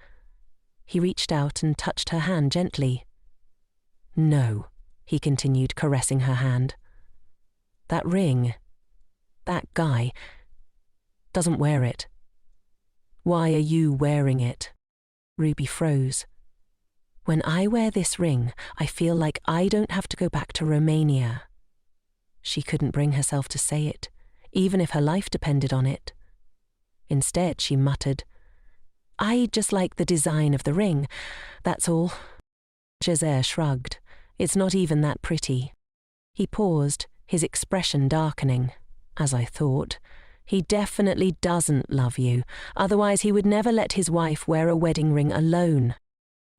He reached out and touched her hand gently. No, he continued, caressing her hand. That ring, that guy, doesn't wear it. Why are you wearing it? Ruby froze. When I wear this ring, I feel like I don't have to go back to Romania. She couldn't bring herself to say it, even if her life depended on it. Instead, she muttered, I just like the design of the ring, that's all. Cesare shrugged. It's not even that pretty. He paused, his expression darkening. As I thought. He definitely doesn't love you, otherwise he would never let his wife wear a wedding ring alone.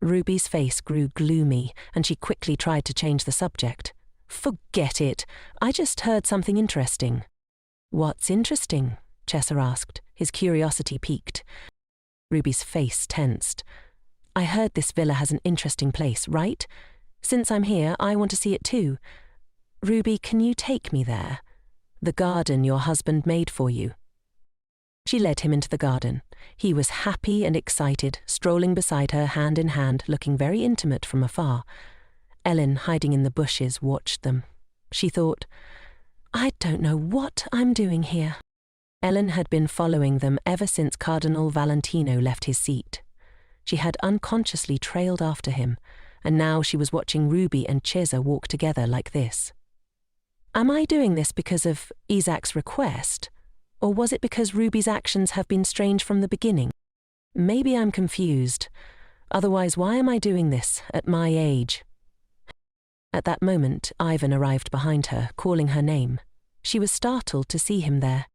Ruby's face grew gloomy, and she quickly tried to change the subject. Forget it. I just heard something interesting. What's interesting? Chesser asked, his curiosity piqued. Ruby's face tensed. I heard this villa has an interesting place, right? Since I'm here, I want to see it too. Ruby, can you take me there? The garden your husband made for you. She led him into the garden. He was happy and excited, strolling beside her hand in hand, looking very intimate from afar. Ellen, hiding in the bushes, watched them. She thought, I don't know what I'm doing here. Ellen had been following them ever since Cardinal Valentino left his seat. She had unconsciously trailed after him, and now she was watching Ruby and Cesare walk together like this. Am I doing this because of Isaac's request, or was it because Ruby's actions have been strange from the beginning? Maybe I'm confused. Otherwise, why am I doing this at my age? At that moment, Ivan arrived behind her, calling her name. She was startled to see him there.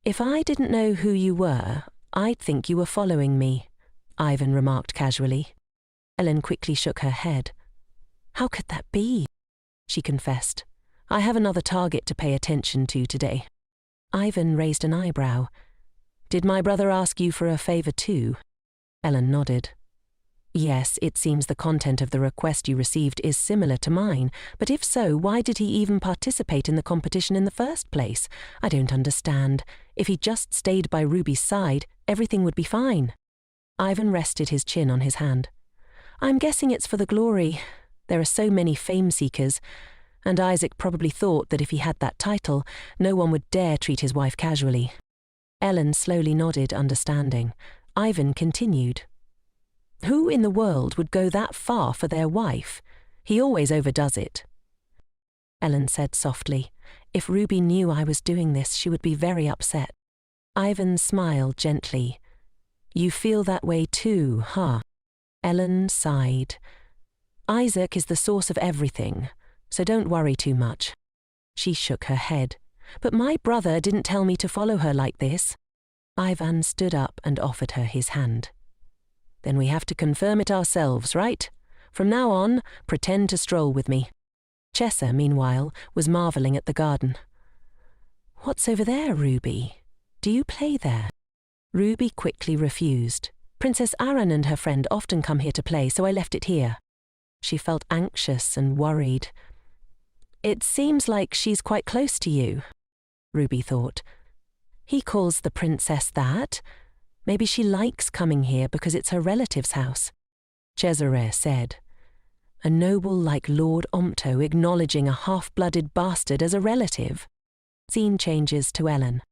If I didn't know who you were, I'd think you were following me, Ivan remarked casually. Ellen quickly shook her head. How could that be? She confessed. I have another target to pay attention to today. Ivan raised an eyebrow. Did my brother ask you for a favor too? Ellen nodded. Yes, it seems the content of the request you received is similar to mine, but if so, why did he even participate in the competition in the first place? I don't understand. If he just stayed by Ruby's side, everything would be fine. Ivan rested his chin on his hand. I'm guessing it's for the glory. There are so many fame-seekers, and Isaac probably thought that if he had that title, no one would dare treat his wife casually. Ellen slowly nodded, understanding. Ivan continued. Who in the world would go that far for their wife? He always overdoes it. Ellen said softly, if Ruby knew I was doing this, she would be very upset. Ivan smiled gently. You feel that way too, huh? Ellen sighed. Isaac is the source of everything, so don't worry too much. She shook her head. But my brother didn't tell me to follow her like this. Ivan stood up and offered her his hand. Then we have to confirm it ourselves, right? From now on, pretend to stroll with me. Chesser, meanwhile, was marvelling at the garden. What's over there, Ruby? Do you play there? Ruby quickly refused. Princess Aran and her friend often come here to play, so I left it here. She felt anxious and worried. It seems like she's quite close to you, Ruby thought. He calls the princess that. Maybe she likes coming here because it's her relative's house. Cesare said. A noble like Lord Ompto acknowledging a half-blooded bastard as a relative. Scene changes to Ellen.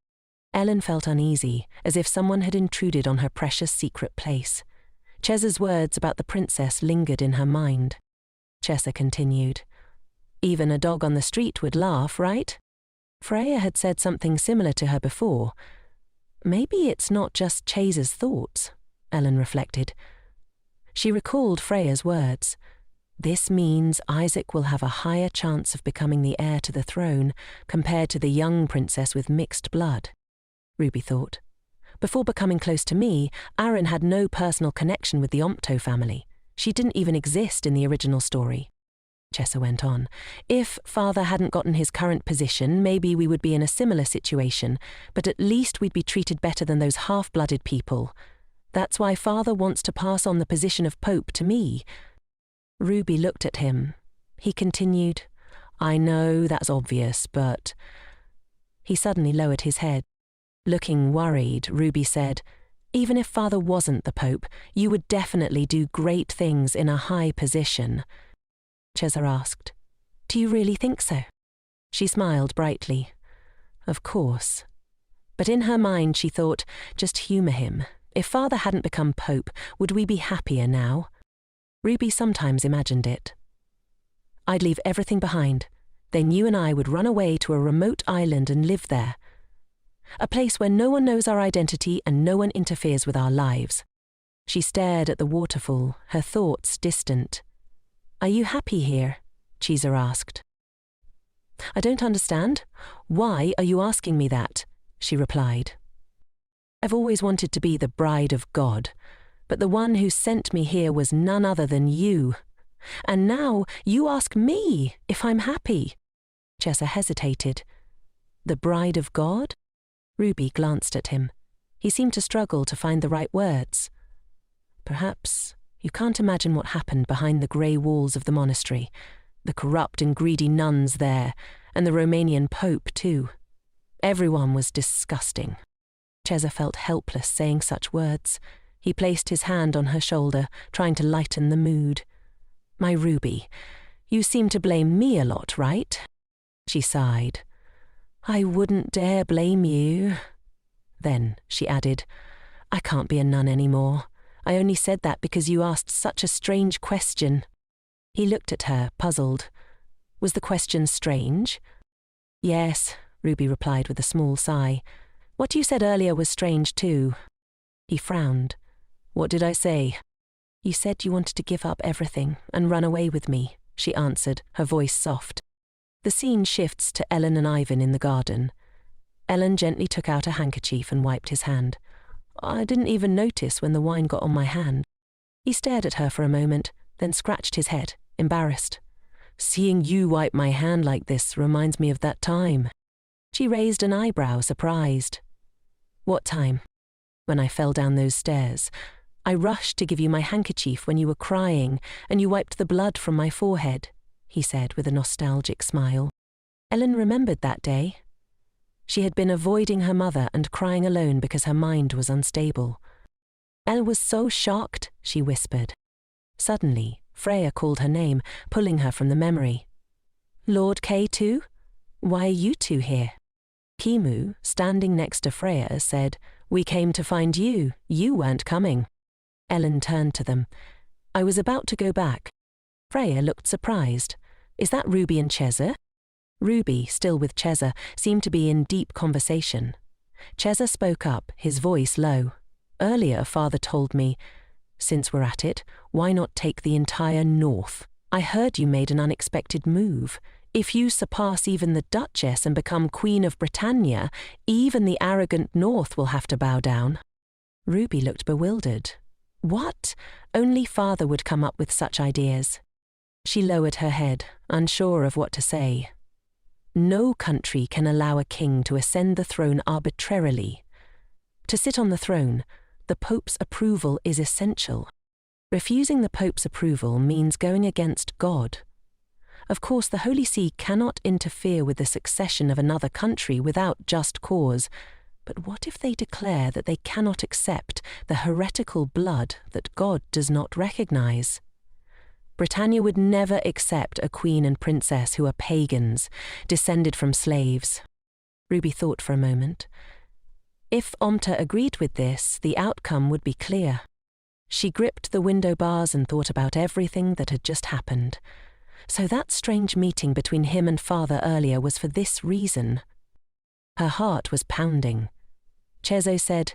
Ellen felt uneasy, as if someone had intruded on her precious secret place. Cesare's words about the princess lingered in her mind. Cesare continued. Even a dog on the street would laugh, right? Freya had said something similar to her before. Maybe it's not just Cesare's thoughts, Ellen reflected. She recalled Freya's words. This means Isaac will have a higher chance of becoming the heir to the throne compared to the young princess with mixed blood, Ruby thought. Before becoming close to me, Aran had no personal connection with the Ompto family. She didn't even exist in the original story. Chesser went on. If Father hadn't gotten his current position, maybe we would be in a similar situation, but at least we'd be treated better than those half-blooded people. That's why Father wants to pass on the position of Pope to me. Ruby looked at him. He continued, I know that's obvious, but... He suddenly lowered his head. Looking worried, Ruby said, even if Father wasn't the Pope, you would definitely do great things in a high position. Cesare asked, do you really think so? She smiled brightly. Of course. But in her mind she thought, just humour him. If Father hadn't become Pope, would we be happier now? Ruby sometimes imagined it. I'd leave everything behind. Then you and I would run away to a remote island and live there. A place where no one knows our identity and no one interferes with our lives. She stared at the waterfall, her thoughts distant. "Are you happy here?" Cheza asked. "I don't understand. Why are you asking me that?" she replied. "I've always wanted to be the bride of God, but the one who sent me here was none other than you. And now you ask me if I'm happy." Cheza hesitated. "The bride of God?" Ruby glanced at him. He seemed to struggle to find the right words. "Perhaps you can't imagine what happened behind the grey walls of the monastery, the corrupt and greedy nuns there, and the Romanian Pope too. Everyone was disgusting." Cheza felt helpless saying such words. He placed his hand on her shoulder, trying to lighten the mood. "My Ruby, you seem to blame me a lot, right?" She sighed. "I wouldn't dare blame you." Then she added, "I can't be a nun anymore. I only said that because you asked such a strange question." He looked at her, puzzled. Was the question strange? "Yes," Ruby replied with a small sigh. "What you said earlier was strange too." He frowned. "What did I say?" "You said you wanted to give up everything and run away with me," she answered, her voice soft. The scene shifts to Ellen and Ivan in the garden. Ellen gently took out a handkerchief and wiped his hand. "I didn't even notice when the wine got on my hand." He stared at her for a moment, then scratched his head, embarrassed. "Seeing you wipe my hand like this reminds me of that time." She raised an eyebrow, surprised. "What time?" "When I fell down those stairs. I rushed to give you my handkerchief when you were crying, and you wiped the blood from my forehead," he said with a nostalgic smile. Ellen remembered that day. She had been avoiding her mother and crying alone because her mind was unstable. Elle was so shocked, she whispered. Suddenly, Freya called her name, pulling her from the memory. "Lord K2? Why are you two here?" Kimu, standing next to Freya, said, "We came to find you. You weren't coming." Ellen turned to them. "I was about to go back." Freya looked surprised. "Is that Ruby and Cheza?" Ruby, still with Cheza, seemed to be in deep conversation. Cheza spoke up, his voice low. "Earlier, Father told me, since we're at it, why not take the entire north? I heard you made an unexpected move. If you surpass even the Duchess and become Queen of Britannia, even the arrogant north will have to bow down." Ruby looked bewildered. What? Only Father would come up with such ideas. She lowered her head, unsure of what to say. "No country can allow a king to ascend the throne arbitrarily. To sit on the throne, the Pope's approval is essential. Refusing the Pope's approval means going against God. Of course, the Holy See cannot interfere with the succession of another country without just cause, but what if they declare that they cannot accept the heretical blood that God does not recognize? Britannia would never accept a queen and princess who are pagans, descended from slaves." Ruby thought for a moment. If Omerta agreed with this, the outcome would be clear. She gripped the window bars and thought about everything that had just happened. So that strange meeting between him and Father earlier was for this reason. Her heart was pounding. Cheza said,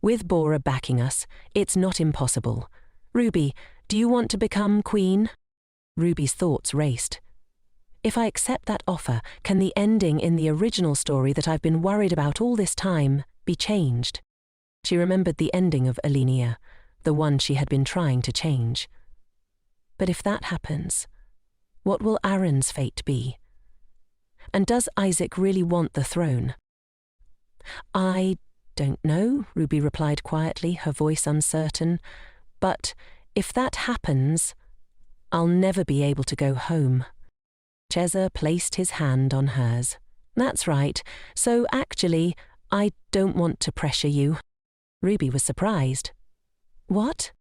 "With Bora backing us, it's not impossible. Ruby, do you want to become queen?" Ruby's thoughts raced. If I accept that offer, can the ending in the original story that I've been worried about all this time be changed? She remembered the ending of Alinea, the one she had been trying to change. But if that happens, what will Aaron's fate be? And does Isaac really want the throne? "I don't know," Ruby replied quietly, her voice uncertain. "But if that happens, I'll never be able to go home." Cheza placed his hand on hers. "That's right. So actually, I don't want to pressure you." Ruby was surprised. "What?"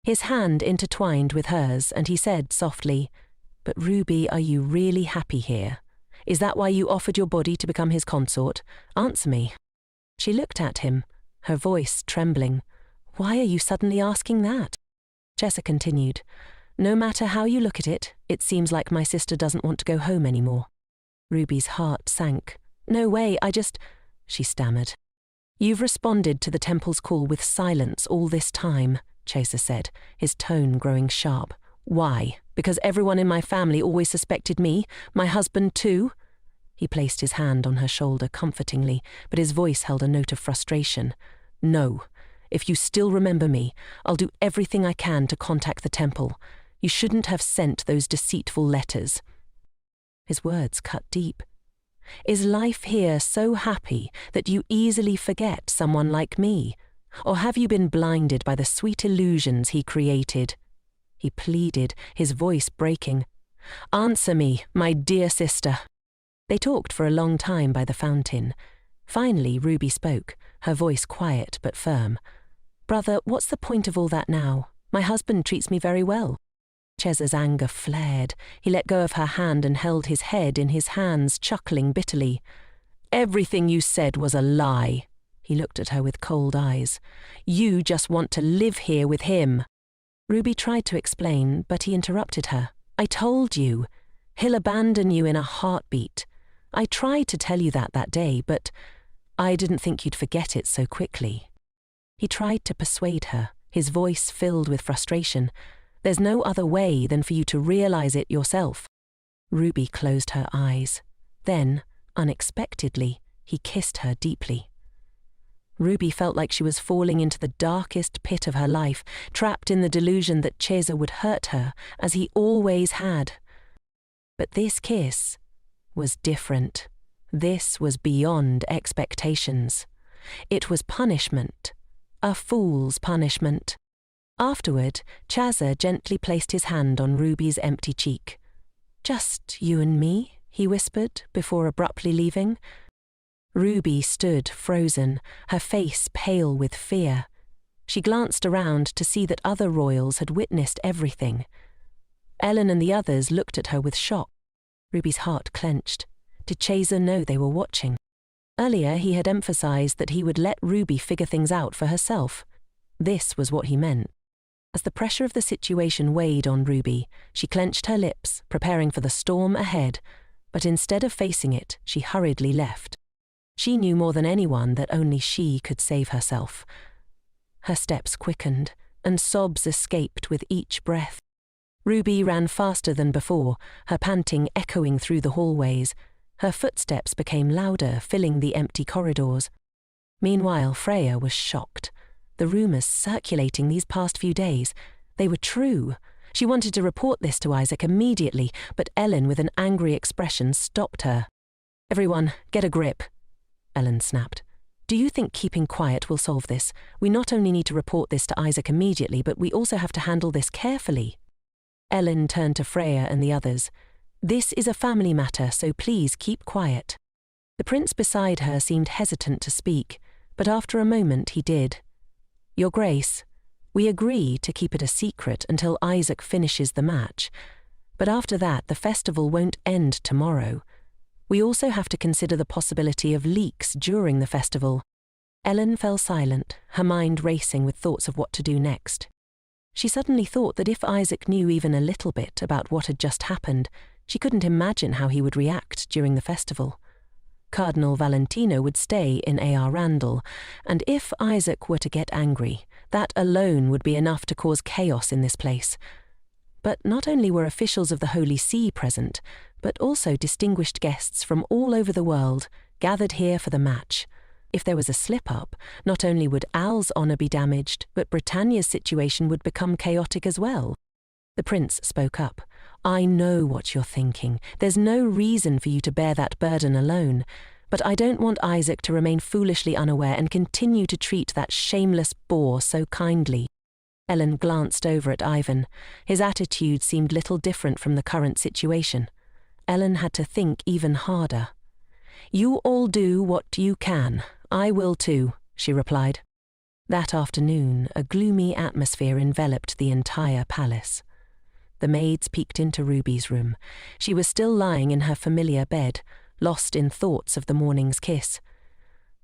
His hand intertwined with hers, and he said softly, "But Ruby, are you really happy here? Is that why you offered your body to become his consort? Answer me." She looked at him, her voice trembling. "Why are you suddenly asking that?" Cheza continued, "No matter how you look at it, it seems like my sister doesn't want to go home anymore." Ruby's heart sank. "No way, she stammered. "You've responded to the temple's call with silence all this time," Chaser said, his tone growing sharp. Why? Because everyone in my family always suspected me? My husband too? He placed his hand on her shoulder comfortingly, but his voice held a note of frustration. No. If you still remember me, I'll do everything I can to contact the temple. You shouldn't have sent those deceitful letters. His words cut deep. Is life here so happy that you easily forget someone like me? Or have you been blinded by the sweet illusions he created? He pleaded, his voice breaking. Answer me, my dear sister. They talked for a long time by the fountain. Finally, Ruby spoke, her voice quiet but firm. Brother, what's the point of all that now? My husband treats me very well. Chaser's anger flared. He let go of her hand and held his head in his hands, chuckling bitterly. Everything you said was a lie. He looked at her with cold eyes. You just want to live here with him. Ruby tried to explain, but he interrupted her. I told you. He'll abandon you in a heartbeat. I tried to tell you that day, but I didn't think you'd forget it so quickly. He tried to persuade her, his voice filled with frustration. There's no other way than for you to realize it yourself. Ruby closed her eyes. Then, unexpectedly, he kissed her deeply. Ruby felt like she was falling into the darkest pit of her life, trapped in the delusion that Chaser would hurt her, as he always had. But this kiss was different. This was beyond expectations. It was punishment. A fool's punishment. Afterward, Chaser gently placed his hand on Ruby's empty cheek. Just you and me, he whispered, before abruptly leaving. Ruby stood frozen, her face pale with fear. She glanced around to see that other royals had witnessed everything. Ellen and the others looked at her with shock. Ruby's heart clenched. Did Chaser know they were watching? Earlier he had emphasized that he would let Ruby figure things out for herself. This was what he meant. As the pressure of the situation weighed on Ruby, she clenched her lips, preparing for the storm ahead, but instead of facing it, she hurriedly left. She knew more than anyone that only she could save herself. Her steps quickened, and sobs escaped with each breath. Ruby ran faster than before, her panting echoing through the hallways. Her footsteps became louder, filling the empty corridors. Meanwhile, Freya was shocked. The rumors circulating these past few days, they were true. She wanted to report this to Isaac immediately, but Ellen, with an angry expression, stopped her. Everyone, get a grip, Ellen snapped. Do you think keeping quiet will solve this? We not only need to report this to Isaac immediately, but we also have to handle this carefully. Ellen turned to Freya and the others. This is a family matter, so please keep quiet. The prince beside her seemed hesitant to speak, but after a moment he did. Your Grace, we agree to keep it a secret until Isaac finishes the match, but after that the festival won't end tomorrow. We also have to consider the possibility of leaks during the festival. Ellen fell silent, her mind racing with thoughts of what to do next. She suddenly thought that if Isaac knew even a little bit about what had just happened, she couldn't imagine how he would react during the festival. Cardinal Valentino would stay in A.R. Randall, and if Isaac were to get angry, that alone would be enough to cause chaos in this place. But not only were officials of the Holy See present, but also distinguished guests from all over the world gathered here for the match. If there was a slip-up, not only would Al's honour be damaged, but Britannia's situation would become chaotic as well. The prince spoke up. I know what you're thinking. There's no reason for you to bear that burden alone, but I don't want Isaac to remain foolishly unaware and continue to treat that shameless boor so kindly. Ellen glanced over at Ivan. His attitude seemed little different from the current situation. Ellen had to think even harder. You all do what you can. I will too, she replied. That afternoon, a gloomy atmosphere enveloped the entire palace. The maids peeked into Ruby's room. She was still lying in her familiar bed, lost in thoughts of the morning's kiss.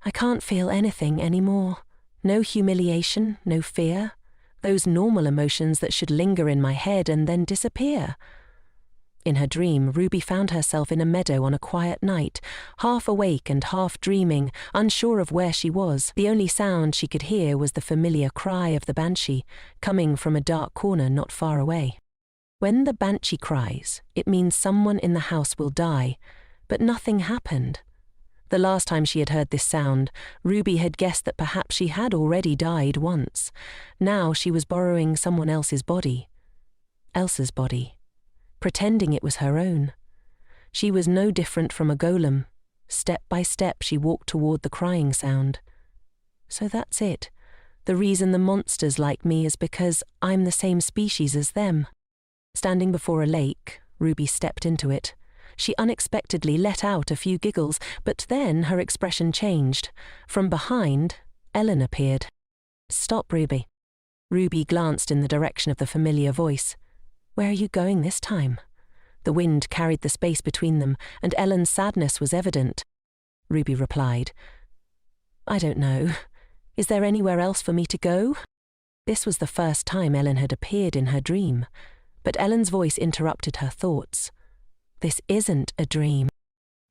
I can't feel anything anymore. No humiliation, no fear. Those normal emotions that should linger in my head and then disappear. In her dream, Ruby found herself in a meadow on a quiet night, half awake and half dreaming, unsure of where she was. The only sound she could hear was the familiar cry of the banshee, coming from a dark corner not far away. When the banshee cries, it means someone in the house will die, but nothing happened. The last time she had heard this sound, Ruby had guessed that perhaps she had already died once. Now she was borrowing someone else's body. Elsa's body. Pretending it was her own. She was no different from a golem. Step by step she walked toward the crying sound. So that's it. The reason the monsters like me is because I'm the same species as them. Standing before a lake, Ruby stepped into it. She unexpectedly let out a few giggles, but then her expression changed. From behind, Elle appeared. "Stop, Ruby." Ruby glanced in the direction of the familiar voice. "Where are you going this time?" The wind carried the space between them, and Ellen's sadness was evident. Ruby replied, "I don't know. Is there anywhere else for me to go?" This was the first time Ellen had appeared in her dream, but Ellen's voice interrupted her thoughts. "This isn't a dream."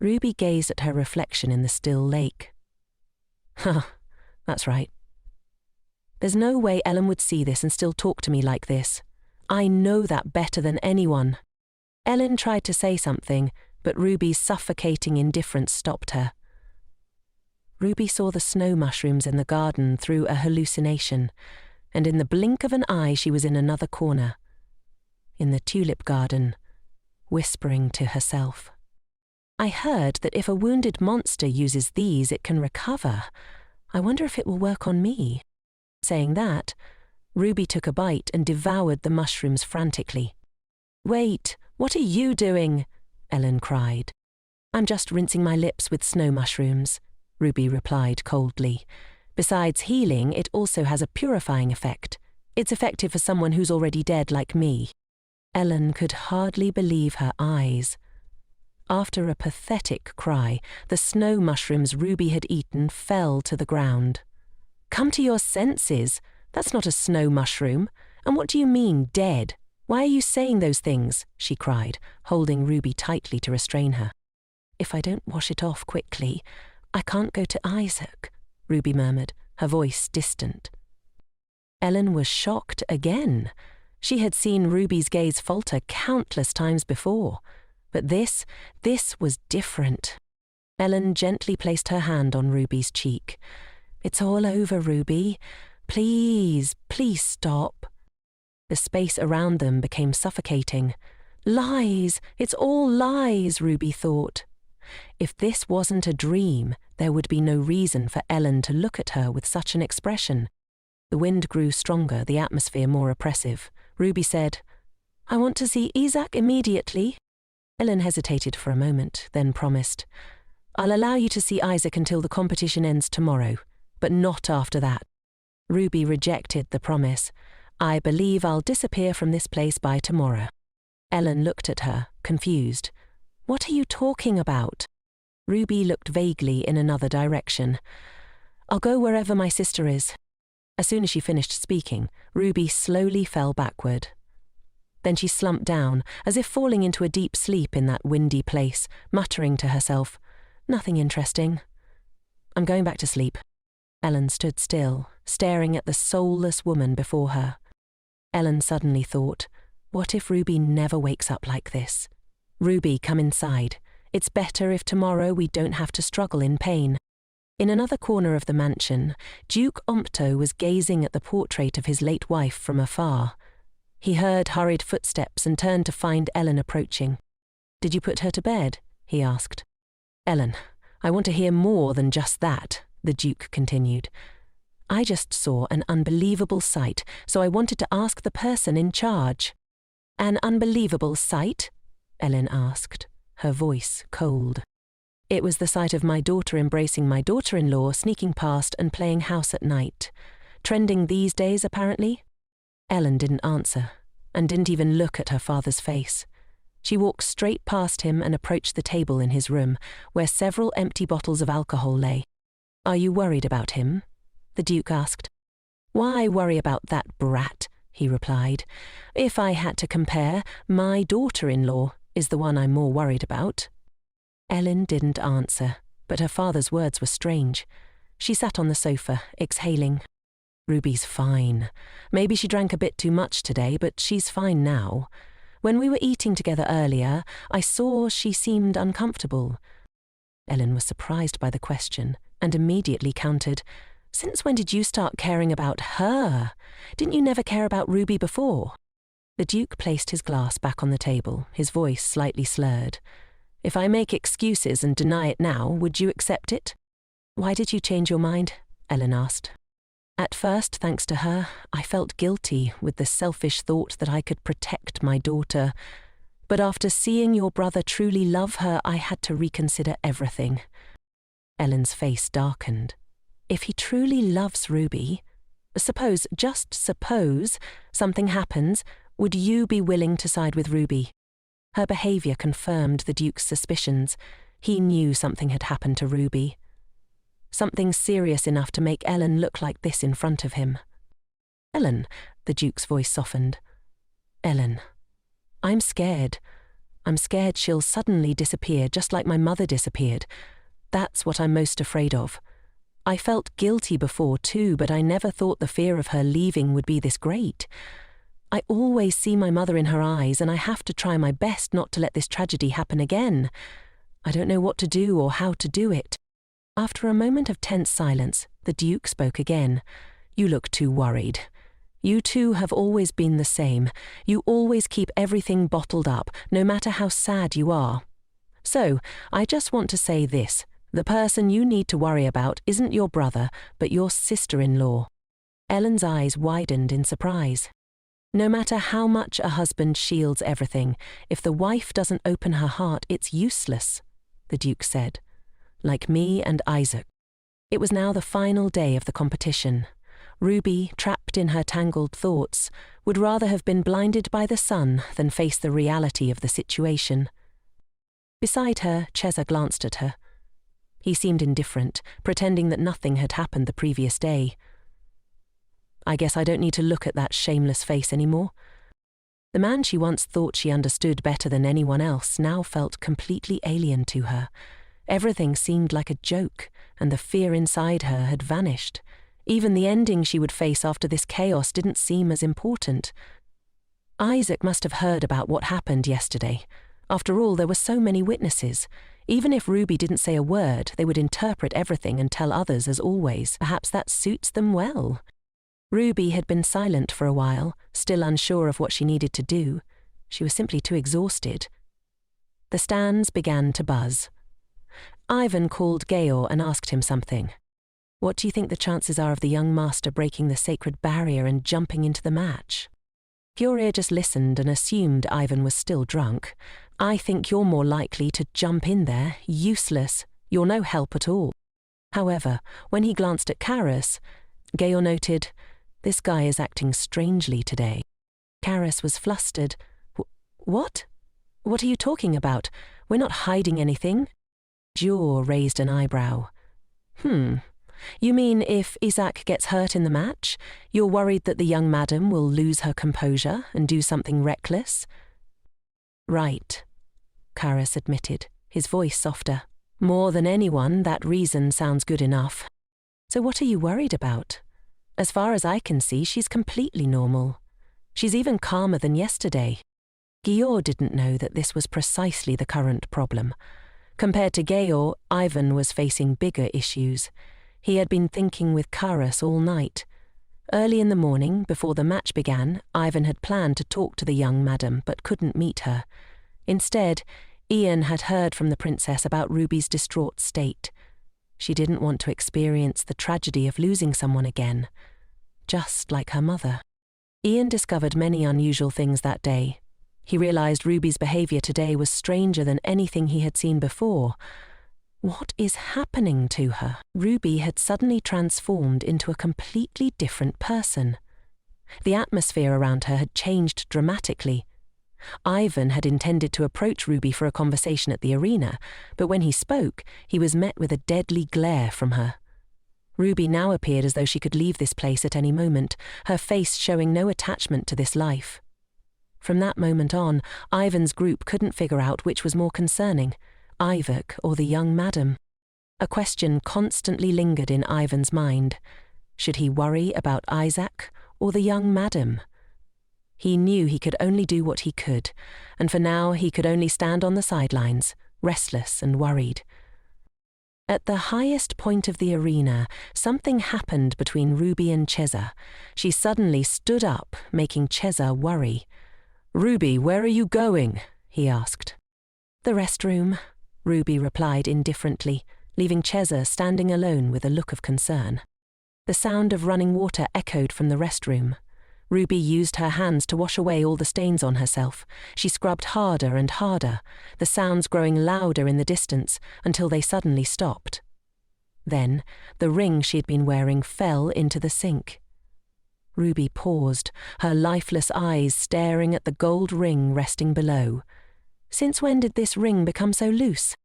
Ruby gazed at her reflection in the still lake. "Huh, that's right. There's no way Ellen would see this and still talk to me like this. I know that better than anyone." Ellen tried to say something, but Ruby's suffocating indifference stopped her. Ruby saw the snow mushrooms in the garden through a hallucination, and in the blink of an eye she was in another corner, in the tulip garden, whispering to herself. "I heard that if a wounded monster uses these, it can recover. I wonder if it will work on me." Saying that, Ruby took a bite and devoured the mushrooms frantically. "Wait, what are you doing?" Ellen cried. "I'm just rinsing my lips with snow mushrooms," Ruby replied coldly. "Besides healing, it also has a purifying effect. It's effective for someone who's already dead like me." Ellen could hardly believe her eyes. After a pathetic cry, the snow mushrooms Ruby had eaten fell to the ground. "Come to your senses. That's not a snow mushroom. And what do you mean, dead? Why are you saying those things?" she cried, holding Ruby tightly to restrain her. "If I don't wash it off quickly, I can't go to Isaac," Ruby murmured, her voice distant. Ellen was shocked again. She had seen Ruby's gaze falter countless times before, but this was different. Ellen gently placed her hand on Ruby's cheek. "It's all over, Ruby. Please stop." The space around them became suffocating. Lies! It's all lies, Ruby thought. If this wasn't a dream, there would be no reason for Ellen to look at her with such an expression. The wind grew stronger, the atmosphere more oppressive. Ruby said, "I want to see Isaac immediately." Ellen hesitated for a moment, then promised, "I'll allow you to see Isaac until the competition ends tomorrow, but not after that." Ruby rejected the promise. "I believe I'll disappear from this place by tomorrow." Ellen looked at her, confused. "What are you talking about?" Ruby looked vaguely in another direction. "I'll go wherever my sister is." As soon as she finished speaking, Ruby slowly fell backward. Then she slumped down, as if falling into a deep sleep in that windy place, muttering to herself, "Nothing interesting. I'm going back to sleep." Ellen stood still, staring at the soulless woman before her. Ellen suddenly thought, what if Ruby never wakes up like this? "Ruby, come inside. It's better if tomorrow we don't have to struggle in pain." In another corner of the mansion, Duke Ompto was gazing at the portrait of his late wife from afar. He heard hurried footsteps and turned to find Ellen approaching. "Did you put her to bed?" he asked. "Ellen, I want to hear more than just that," the Duke continued. "I just saw an unbelievable sight, so I wanted to ask the person in charge." "An unbelievable sight?" Ellen asked, her voice cold. "It was the sight of my daughter embracing my daughter-in-law, sneaking past and playing house at night. Trending these days, apparently." Ellen didn't answer, and didn't even look at her father's face. She walked straight past him and approached the table in his room, where several empty bottles of alcohol lay. "Are you worried about him?" the Duke asked. "Why worry about that brat?" he replied. "If I had to compare, my daughter-in-law is the one I'm more worried about." Ellen didn't answer, but her father's words were strange. She sat on the sofa, exhaling. "Ruby's fine. Maybe she drank a bit too much today, but she's fine now. When we were eating together earlier, I saw she seemed uncomfortable." Ellen was surprised by the question and immediately countered, "Since when did you start caring about her? Didn't you never care about Ruby before?" The Duke placed his glass back on the table, his voice slightly slurred. "If I make excuses and deny it now, would you accept it?" "Why did you change your mind?" Ellen asked. "At first, thanks to her, I felt guilty with the selfish thought that I could protect my daughter. But after seeing your brother truly love her, I had to reconsider everything." Ellen's face darkened. "If he truly loves Ruby, just suppose, something happens, would you be willing to side with Ruby?" Her behaviour confirmed the Duke's suspicions. He knew something had happened to Ruby. Something serious enough to make Ellen look like this in front of him. "Ellen," the Duke's voice softened. "Ellen, I'm scared. I'm scared she'll suddenly disappear just like my mother disappeared. That's what I'm most afraid of. I felt guilty before too, but I never thought the fear of her leaving would be this great. I always see my mother in her eyes, and I have to try my best not to let this tragedy happen again. I don't know what to do or how to do it." After a moment of tense silence, the Duke spoke again. "You look too worried. You two have always been the same. You always keep everything bottled up, no matter how sad you are. So, I just want to say this. The person you need to worry about isn't your brother, but your sister-in-law." Ellen's eyes widened in surprise. "No matter how much a husband shields everything, if the wife doesn't open her heart, it's useless," the Duke said. "Like me and Isaac." It was now the final day of the competition. Ruby, trapped in her tangled thoughts, would rather have been blinded by the sun than face the reality of the situation. Beside her, Chesa glanced at her. He seemed indifferent, pretending that nothing had happened the previous day. "I guess I don't need to look at that shameless face anymore." The man she once thought she understood better than anyone else now felt completely alien to her. Everything seemed like a joke, and the fear inside her had vanished. Even the ending she would face after this chaos didn't seem as important. Isaac must have heard about what happened yesterday. After all, there were so many witnesses. Even if Ruby didn't say a word, they would interpret everything and tell others as always. Perhaps that suits them well. Ruby had been silent for a while, still unsure of what she needed to do. She was simply too exhausted. The stands began to buzz. Ivan called Georg and asked him something. "What do you think the chances are of the young master breaking the sacred barrier and jumping into the match?" Georg just listened and assumed Ivan was still drunk. "I think you're more likely to jump in there. Useless. You're no help at all." However, when he glanced at Karas, Georg noted, "This guy is acting strangely today." Karas was flustered. What? What are you talking about? We're not hiding anything." Georg raised an eyebrow. You mean if Isaac gets hurt in the match, you're worried that the young madam will lose her composure and do something reckless?" "Right," Karas admitted, his voice softer. "More than anyone, that reason sounds good enough. So what are you worried about? As far as I can see, she's completely normal. She's even calmer than yesterday." Georg didn't know that this was precisely the current problem. Compared to Georg, Ivan was facing bigger issues. He had been thinking with Karas all night. Early in the morning, before the match began, Ivan had planned to talk to the young madam but couldn't meet her. Instead, Ian had heard from the princess about Ruby's distraught state. She didn't want to experience the tragedy of losing someone again, just like her mother. Ian discovered many unusual things that day. He realized Ruby's behavior today was stranger than anything he had seen before. What is happening to her? Ruby had suddenly transformed into a completely different person. The atmosphere around her had changed dramatically. Ivan had intended to approach Ruby for a conversation at the arena, but when he spoke, he was met with a deadly glare from her. Ruby now appeared as though she could leave this place at any moment, her face showing no attachment to this life. From that moment on, Ivan's group couldn't figure out which was more concerning, Ivok or the young madam. A question constantly lingered in Ivan's mind. Should he worry about Isaac or the young madam? He knew he could only do what he could, and for now he could only stand on the sidelines, restless and worried. At the highest point of the arena, something happened between Ruby and Cheza. She suddenly stood up, making Cheza worry. "Ruby, where are you going?" he asked. "The restroom," Ruby replied indifferently, leaving Cheza standing alone with a look of concern. The sound of running water echoed from the restroom. Ruby used her hands to wash away all the stains on herself. She scrubbed harder and harder, the sounds growing louder in the distance until they suddenly stopped. Then, the ring she had been wearing fell into the sink. Ruby paused, her lifeless eyes staring at the gold ring resting below. Since when did this ring become so loose?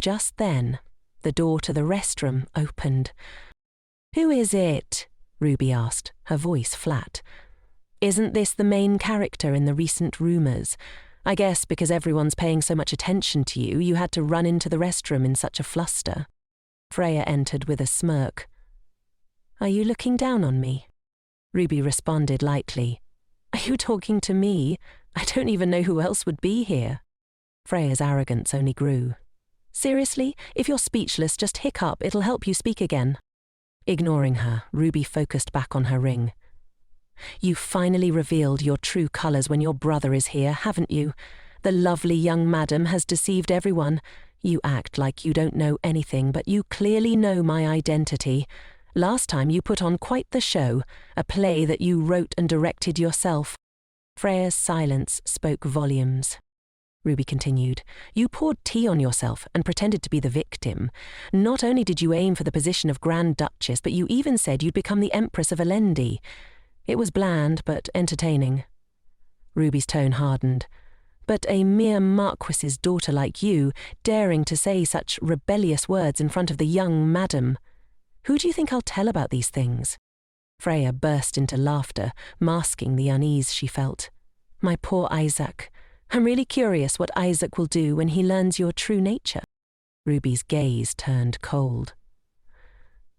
Just then, the door to the restroom opened. "Who is it?" Ruby asked, her voice flat. "Isn't this the main character in the recent rumours? I guess because everyone's paying so much attention to you, you had to run into the restroom in such a fluster." Freya entered with a smirk. "Are you looking down on me?" Ruby responded lightly. "Are you talking to me? I don't even know who else would be here." Freya's arrogance only grew. "Seriously, if you're speechless, just hiccup, it'll help you speak again." Ignoring her, Ruby focused back on her ring. "You finally revealed your true colours when your brother is here, haven't you? The lovely young madam has deceived everyone. You act like you don't know anything, but you clearly know my identity. Last time you put on quite the show, a play that you wrote and directed yourself." Freya's silence spoke volumes. Ruby continued, "You poured tea on yourself and pretended to be the victim. Not only did you aim for the position of Grand Duchess, but you even said you'd become the Empress of Alendi. It was bland, but entertaining." Ruby's tone hardened. "But a mere marquis's daughter like you, daring to say such rebellious words in front of the young madam. Who do you think I'll tell about these things?" Freya burst into laughter, masking the unease she felt. "My poor Isaac. I'm really curious what Isaac will do when he learns your true nature." Ruby's gaze turned cold.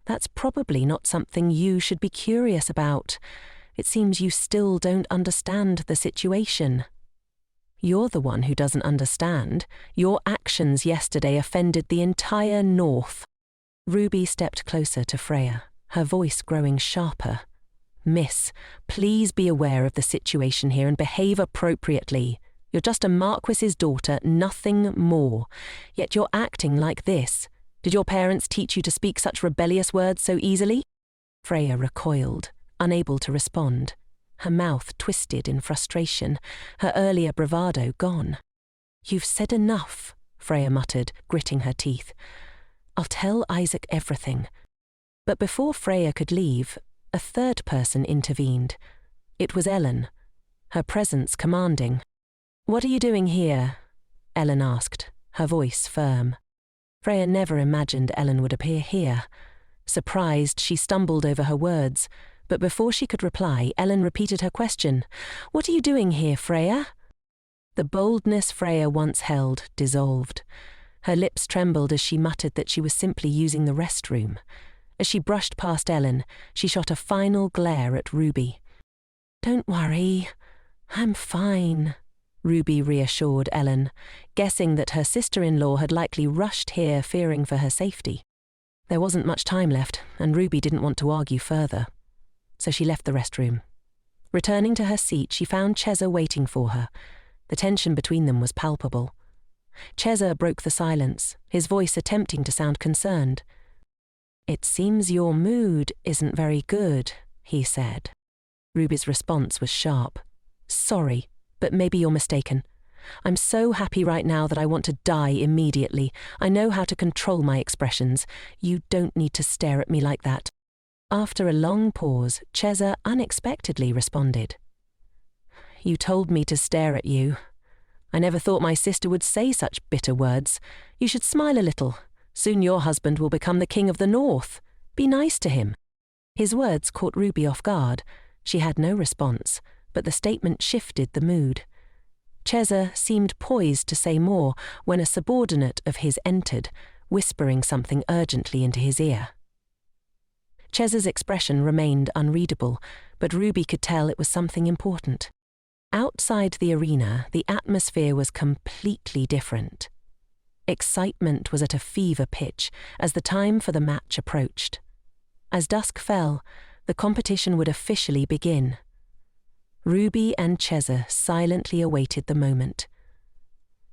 "That's probably not something you should be curious about. It seems you still don't understand the situation." "You're the one who doesn't understand. Your actions yesterday offended the entire North." Ruby stepped closer to Freya, her voice growing sharper. "Miss, please be aware of the situation here and behave appropriately. You're just a marquis's daughter, nothing more. Yet you're acting like this. Did your parents teach you to speak such rebellious words so easily?" Freya recoiled, unable to respond, her mouth twisted in frustration, her earlier bravado gone. "You've said enough," Freya muttered, gritting her teeth. "I'll tell Isaac everything." But before Freya could leave, a third person intervened. It was Ellen, her presence commanding. "What are you doing here?" Ellen asked, her voice firm. Freya never imagined Ellen would appear here. Surprised, she stumbled over her words, but before she could reply, Ellen repeated her question. "What are you doing here, Freya?" The boldness Freya once held dissolved. Her lips trembled as she muttered that she was simply using the restroom. As she brushed past Ellen, she shot a final glare at Ruby. "Don't worry, I'm fine," Ruby reassured Ellen, guessing that her sister-in-law had likely rushed here fearing for her safety. There wasn't much time left, and Ruby didn't want to argue further. So she left the restroom. Returning to her seat, she found Cheza waiting for her. The tension between them was palpable. Cheza broke the silence, his voice attempting to sound concerned. "It seems your mood isn't very good," he said. Ruby's response was sharp. "Sorry, but maybe you're mistaken. I'm so happy right now that I want to die immediately. I know how to control my expressions. You don't need to stare at me like that." After a long pause, Cheza unexpectedly responded. "You told me to stare at you. I never thought my sister would say such bitter words. You should smile a little. Soon your husband will become the king of the North. Be nice to him." His words caught Ruby off guard. She had no response, but the statement shifted the mood. Cheza seemed poised to say more when a subordinate of his entered, whispering something urgently into his ear. Cheza's expression remained unreadable, but Ruby could tell it was something important. Outside the arena, the atmosphere was completely different. Excitement was at a fever pitch as the time for the match approached. As dusk fell, the competition would officially begin. Ruby and Cheza silently awaited the moment.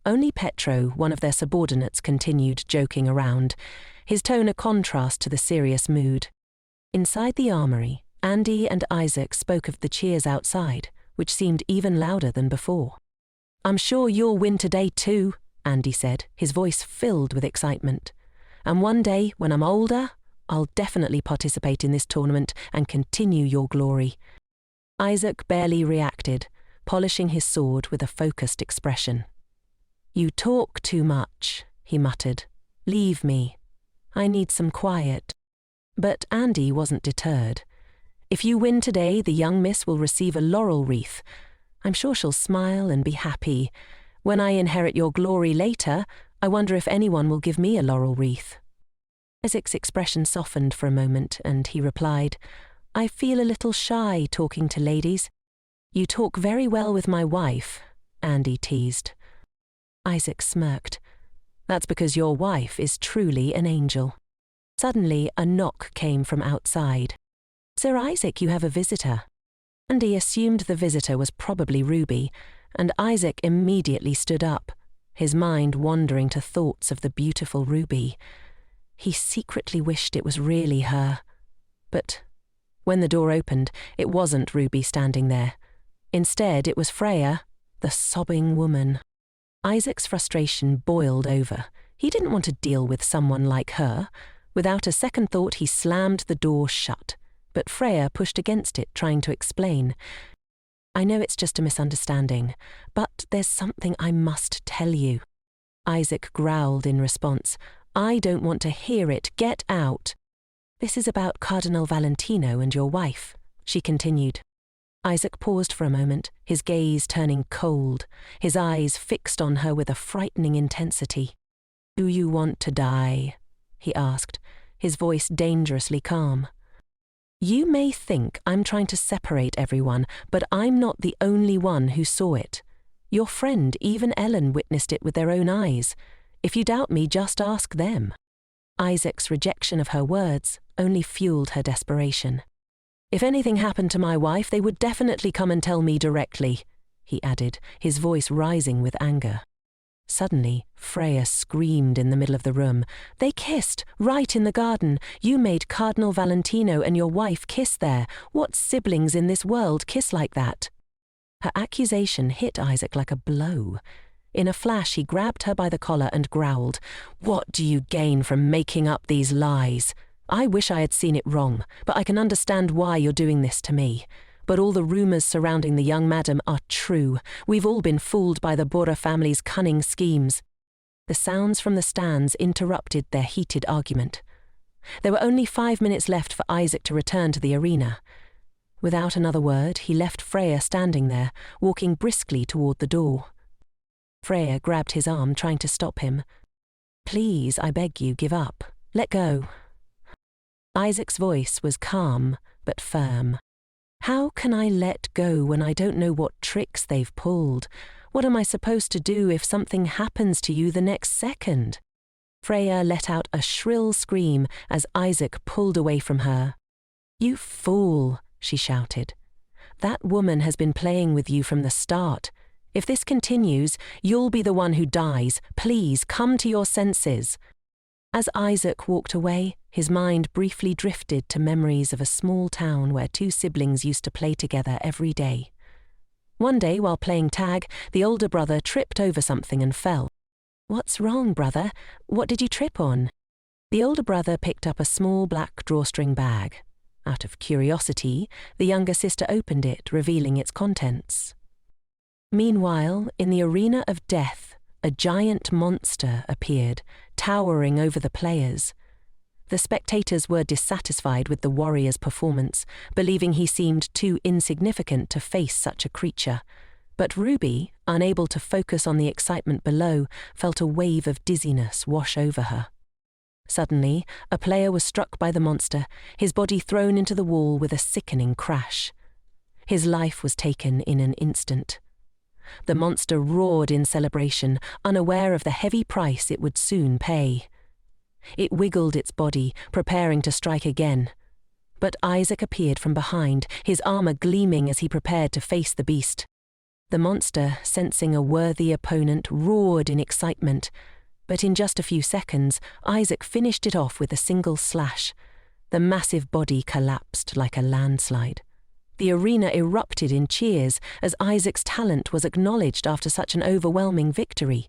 Only Petro, one of their subordinates, continued joking around, his tone a contrast to the serious mood. Inside the armory, Andy and Isaac spoke of the cheers outside, which seemed even louder than before. "I'm sure you'll win today too," Andy said, his voice filled with excitement. "And one day, when I'm older, I'll definitely participate in this tournament and continue your glory." Isaac barely reacted, polishing his sword with a focused expression. "You talk too much," he muttered. "Leave me. I need some quiet." But Andy wasn't deterred. "If you win today, the young miss will receive a laurel wreath. I'm sure she'll smile and be happy. When I inherit your glory later, I wonder if anyone will give me a laurel wreath." Isaac's expression softened for a moment, and he replied, "I feel a little shy talking to ladies." "You talk very well with my wife," Andy teased. Isaac smirked. "That's because your wife is truly an angel." Suddenly, a knock came from outside. "Sir Isaac, you have a visitor." Andy assumed the visitor was probably Ruby, and Isaac immediately stood up, his mind wandering to thoughts of the beautiful Ruby. He secretly wished it was really her. But when the door opened, it wasn't Ruby standing there. Instead, it was Freya, the sobbing woman. Isaac's frustration boiled over. He didn't want to deal with someone like her. Without a second thought, he slammed the door shut, but Freya pushed against it, trying to explain. "I know it's just a misunderstanding, but there's something I must tell you." Isaac growled in response. "I don't want to hear it. Get out." "This is about Cardinal Valentino and your wife," she continued. Isaac paused for a moment, his gaze turning cold, his eyes fixed on her with a frightening intensity. "Do you want to die?" he asked, his voice dangerously calm. "You may think I'm trying to separate everyone, but I'm not the only one who saw it. Your friend, even Ellen, witnessed it with their own eyes. If you doubt me, just ask them." Isaac's rejection of her words only fueled her desperation. "If anything happened to my wife, they would definitely come and tell me directly," he added, his voice rising with anger. Suddenly, Freya screamed in the middle of the room. "They kissed, right in the garden. You made Cardinal Valentino and your wife kiss there. What siblings in this world kiss like that?" Her accusation hit Isaac like a blow. In a flash, he grabbed her by the collar and growled, "What do you gain from making up these lies? I wish I had seen it wrong, but I can understand why you're doing this to me. But all the rumours surrounding the young madam are true. We've all been fooled by the Borgia family's cunning schemes." The sounds from the stands interrupted their heated argument. There were only 5 minutes left for Isaac to return to the arena. Without another word, he left Freya standing there, walking briskly toward the door. Freya grabbed his arm, trying to stop him. "Please, I beg you, give up. Let go." Isaac's voice was calm but firm. "How can I let go when I don't know what tricks they've pulled? What am I supposed to do if something happens to you the next second?" Freya let out a shrill scream as Isaac pulled away from her. "You fool," she shouted. "That woman has been playing with you from the start. If this continues, you'll be the one who dies. Please, come to your senses." As Isaac walked away, his mind briefly drifted to memories of a small town where two siblings used to play together every day. One day, while playing tag, the older brother tripped over something and fell. "What's wrong, brother? What did you trip on?" The older brother picked up a small black drawstring bag. Out of curiosity, the younger sister opened it, revealing its contents. Meanwhile, in the arena of death, a giant monster appeared, towering over the players. The spectators were dissatisfied with the warrior's performance, believing he seemed too insignificant to face such a creature. But Ruby, unable to focus on the excitement below, felt a wave of dizziness wash over her. Suddenly, a player was struck by the monster, his body thrown into the wall with a sickening crash. His life was taken in an instant. The monster roared in celebration, unaware of the heavy price it would soon pay. It wiggled its body, preparing to strike again. But Isaac appeared from behind, his armor gleaming as he prepared to face the beast. The monster, sensing a worthy opponent, roared in excitement. But in just a few seconds, Isaac finished it off with a single slash. The massive body collapsed like a landslide. The arena erupted in cheers as Isaac's talent was acknowledged after such an overwhelming victory.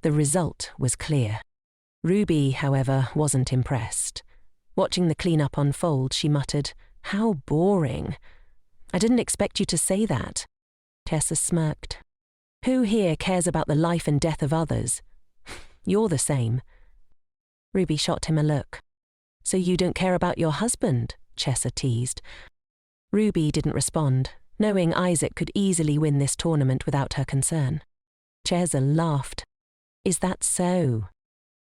The result was clear. Ruby, however, wasn't impressed. Watching the clean-up unfold, she muttered, "How boring. I didn't expect you to say that." Tessa smirked. "Who here cares about the life and death of others? You're the same." Ruby shot him a look. "So you don't care about your husband?" Chessa teased. Ruby didn't respond, knowing Isaac could easily win this tournament without her concern. Chessa laughed. "Is that so?"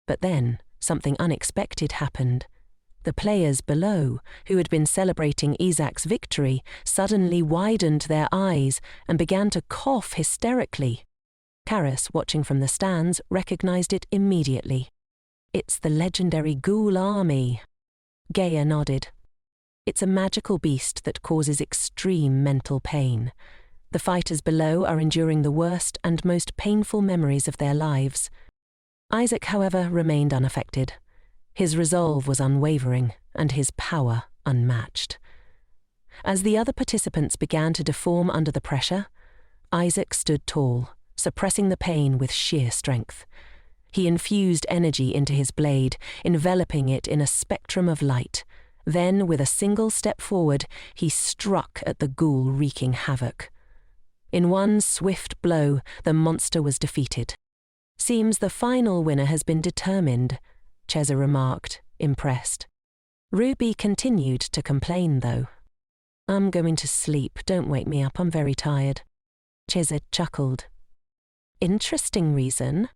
But then, something unexpected happened. The players below, who had been celebrating Isaac's victory, suddenly widened their eyes and began to cough hysterically. Karis, watching from the stands, recognized it immediately. "It's the legendary ghoul army." Gaia nodded. "It's a magical beast that causes extreme mental pain. The fighters below are enduring the worst and most painful memories of their lives." Isaac, however, remained unaffected. His resolve was unwavering, and his power unmatched. As the other participants began to deform under the pressure, Isaac stood tall, suppressing the pain with sheer strength. He infused energy into his blade, enveloping it in a spectrum of light. Then, with a single step forward, he struck at the ghoul, wreaking havoc. In one swift blow, the monster was defeated. "Seems the final winner has been determined," Chessa remarked, impressed. Ruby continued to complain, though. "I'm going to sleep. Don't wake me up. I'm very tired." Chessa chuckled. "Interesting reason."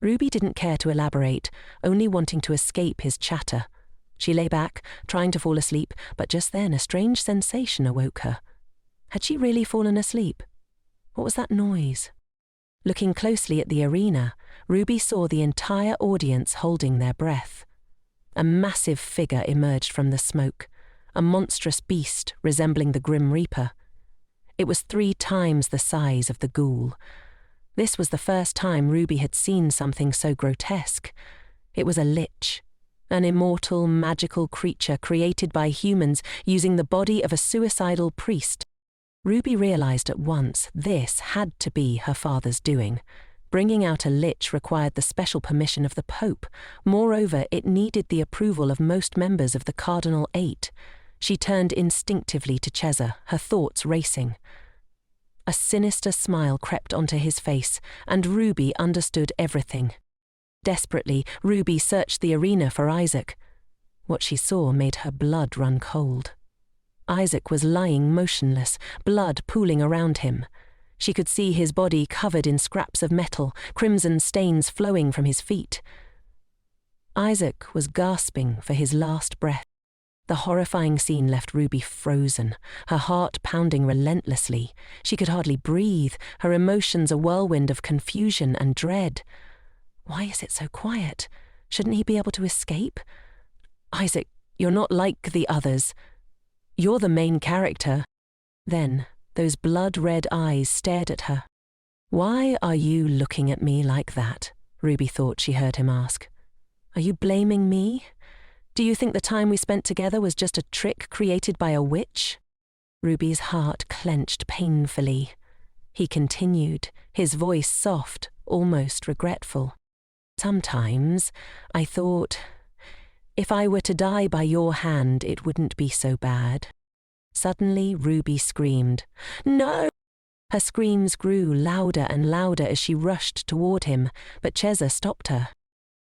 Ruby didn't care to elaborate, only wanting to escape his chatter. She lay back, trying to fall asleep, but just then a strange sensation awoke her. Had she really fallen asleep? What was that noise? Looking closely at the arena, Ruby saw the entire audience holding their breath. A massive figure emerged from the smoke, a monstrous beast resembling the Grim Reaper. It was 3 times the size of the ghoul. This was the first time Ruby had seen something so grotesque. It was a lich, an immortal, magical creature created by humans using the body of a suicidal priest. Ruby realized at once this had to be her father's doing. Bringing out a lich required the special permission of the Pope. Moreover, it needed the approval of most members of the Cardinal 8. She turned instinctively to Chessa, her thoughts racing. A sinister smile crept onto his face, and Ruby understood everything. Desperately, Ruby searched the arena for Isaac. What she saw made her blood run cold. Isaac was lying motionless, blood pooling around him. She could see his body covered in scraps of metal, crimson stains flowing from his feet. Isaac was gasping for his last breath. The horrifying scene left Ruby frozen, her heart pounding relentlessly. She could hardly breathe, her emotions a whirlwind of confusion and dread. Why is it so quiet? Shouldn't he be able to escape? "Isaac, you're not like the others. You're the main character." Then, those blood-red eyes stared at her. "Why are you looking at me like that?" Ruby thought she heard him ask. "Are you blaming me? Do you think the time we spent together was just a trick created by a witch?" Ruby's heart clenched painfully. He continued, his voice soft, almost regretful. "Sometimes I thought, if I were to die by your hand, it wouldn't be so bad." Suddenly, Ruby screamed, "No!" Her screams grew louder and louder as she rushed toward him, but Chessa stopped her.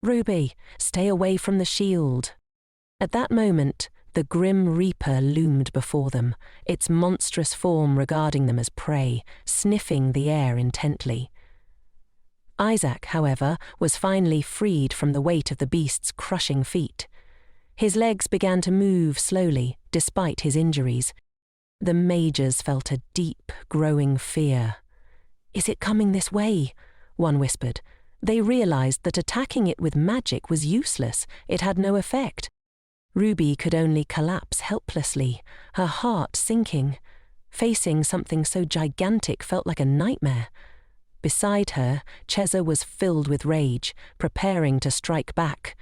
"Ruby, stay away from the shield." At that moment, The Grim Reaper loomed before them, its monstrous form regarding them as prey, sniffing the air intently. Isaac, however, was finally freed from the weight of the beast's crushing feet. His legs began to move slowly, despite his injuries. The mages felt a deep, growing fear. "Is it coming this way?" one whispered. They realized that attacking it with magic was useless. It had no effect. Ruby could only collapse helplessly, her heart sinking. Facing something so gigantic felt like a nightmare. Beside her, Cheza was filled with rage, preparing to strike back.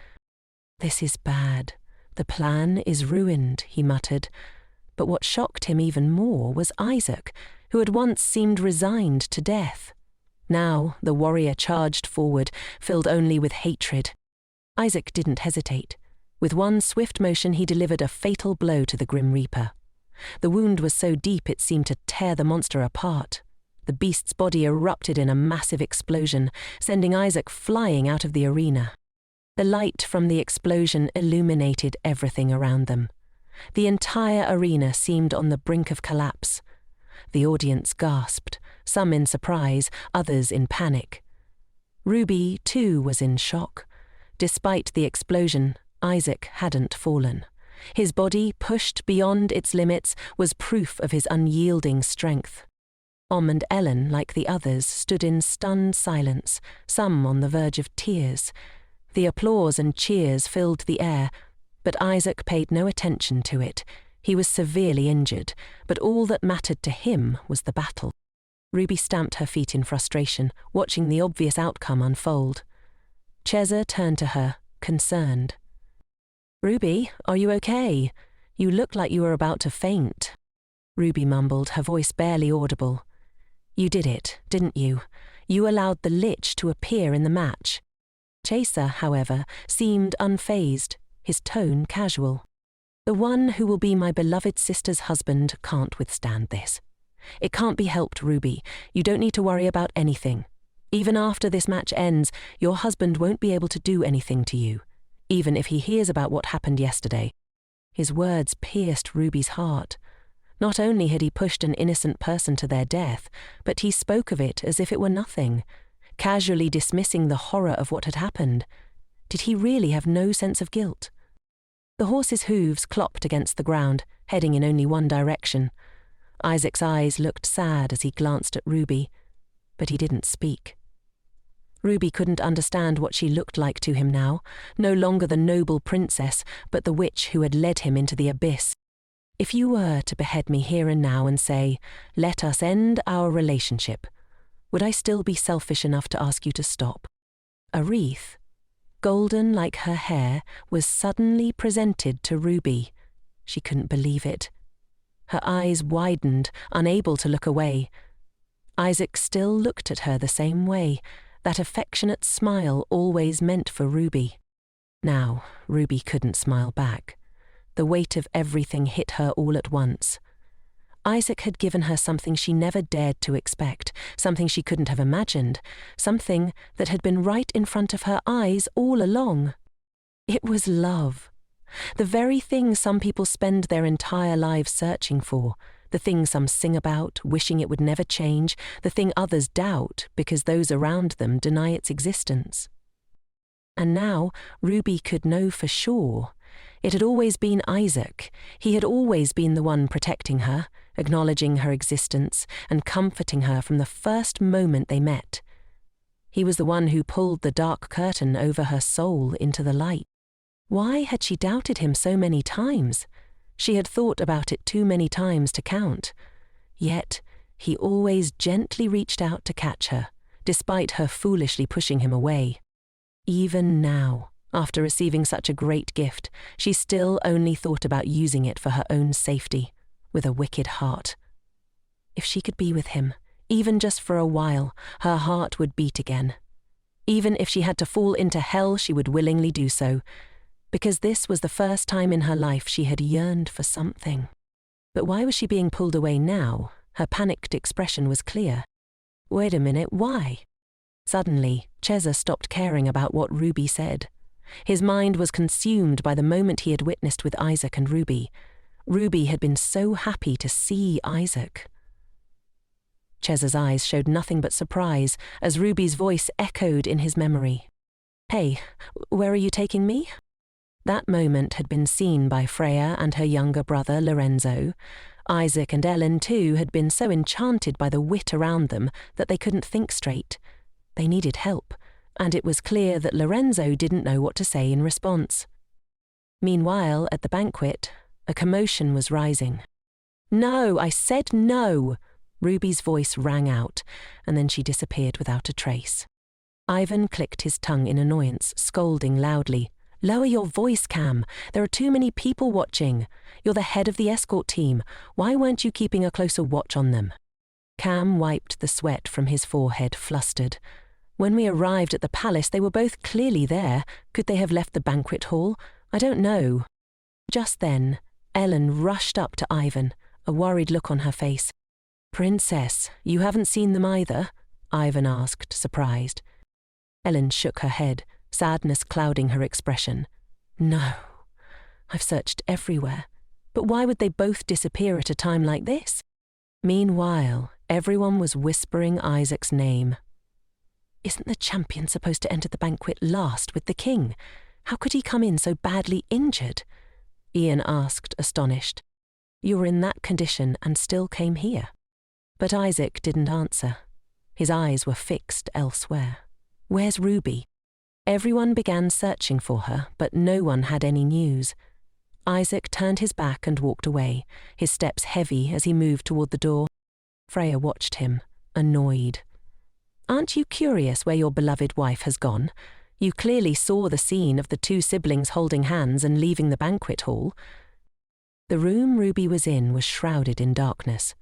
"This is bad. The plan is ruined," he muttered. But what shocked him even more was Isaac, who had once seemed resigned to death. Now the warrior charged forward, filled only with hatred. Isaac didn't hesitate. With one swift motion he delivered a fatal blow to the Grim Reaper. The wound was so deep it seemed to tear the monster apart. The beast's body erupted in a massive explosion, sending Isaac flying out of the arena. The light from the explosion illuminated everything around them. The entire arena seemed on the brink of collapse. The audience gasped, some in surprise, others in panic. Ruby, too, was in shock. Despite the explosion, Isaac hadn't fallen. His body, pushed beyond its limits, was proof of his unyielding strength. And Ellen, like the others, stood in stunned silence, some on the verge of tears. The applause and cheers filled the air, but Isaac paid no attention to it. He was severely injured, but all that mattered to him was the battle. Ruby stamped her feet in frustration, watching the obvious outcome unfold. Cheza turned to her, concerned. "Ruby, are you okay? You look like you were about to faint." Ruby mumbled, her voice barely audible. "You did it, didn't you? You allowed the Lich to appear in the match." Cheza, however, seemed unfazed, his tone casual. "The one who will be my beloved sister's husband can't withstand this. It can't be helped, Ruby. You don't need to worry about anything. Even after this match ends, your husband won't be able to do anything to you, even if he hears about what happened yesterday." His words pierced Ruby's heart. Not only had he pushed an innocent person to their death, but he spoke of it as if it were nothing, casually dismissing the horror of what had happened. Did he really have no sense of guilt? The horse's hooves clopped against the ground, heading in only one direction. Isaac's eyes looked sad as he glanced at Ruby, but he didn't speak. Ruby couldn't understand what she looked like to him now, no longer the noble princess, but the witch who had led him into the abyss. "If you were to behead me here and now and say, 'Let us end our relationship,' would I still be selfish enough to ask you to stop?" A wreath, golden like her hair, was suddenly presented to Ruby. She couldn't believe it. Her eyes widened, unable to look away. Isaac still looked at her the same way, that affectionate smile always meant for Ruby. Now, Ruby couldn't smile back. The weight of everything hit her all at once. Isaac had given her something she never dared to expect, something she couldn't have imagined, something that had been right in front of her eyes all along. It was love. The very thing some people spend their entire lives searching for, the thing some sing about, wishing it would never change, the thing others doubt because those around them deny its existence. And now Ruby could know for sure. It had always been Isaac. He had always been the one protecting her, acknowledging her existence, and comforting her from the first moment they met. He was the one who pulled the dark curtain over her soul into the light. Why had she doubted him so many times? She had thought about it too many times to count. Yet he always gently reached out to catch her, despite her foolishly pushing him away. Even now, after receiving such a great gift, she still only thought about using it for her own safety, with a wicked heart. If she could be with him, even just for a while, her heart would beat again. Even if she had to fall into hell, she would willingly do so, because this was the first time in her life she had yearned for something. But why was she being pulled away now? Her panicked expression was clear. Wait a minute, why? Suddenly, Cheza stopped caring about what Ruby said. His mind was consumed by the moment he had witnessed with Isaac and Ruby. Ruby had been so happy to see Isaac. Chez's eyes showed nothing but surprise as Ruby's voice echoed in his memory. "Hey, where are you taking me?" That moment had been seen by Freya and her younger brother Lorenzo. Isaac and Ellen, too, had been so enchanted by the wit around them that they couldn't think straight. They needed help, and it was clear that Lorenzo didn't know what to say in response. Meanwhile, at the banquet, a commotion was rising. "No, I said no!" Ruby's voice rang out, and then she disappeared without a trace. Ivan clicked his tongue in annoyance, scolding loudly. "Lower your voice, Cam. There are too many people watching. You're the head of the escort team. Why weren't you keeping a closer watch on them?" Cam wiped the sweat from his forehead, flustered. "When we arrived at the palace, they were both clearly there. Could they have left the banquet hall? I don't know." Just then, Ellen rushed up to Ivan, a worried look on her face. "Princess, you haven't seen them either?" Ivan asked, surprised. Ellen shook her head, sadness clouding her expression. "No, I've searched everywhere. But why would they both disappear at a time like this?" Meanwhile, everyone was whispering Isaac's name. "Isn't the champion supposed to enter the banquet last with the king? How could he come in so badly injured?" Ian asked, astonished. "You were in that condition and still came here." But Isaac didn't answer. His eyes were fixed elsewhere. "Where's Ruby?" Everyone began searching for her, but no one had any news. Isaac turned his back and walked away, his steps heavy as he moved toward the door. Freya watched him, annoyed. "Aren't you curious where your beloved wife has gone? You clearly saw the scene of the two siblings holding hands and leaving the banquet hall." The room Ruby was in was shrouded in darkness.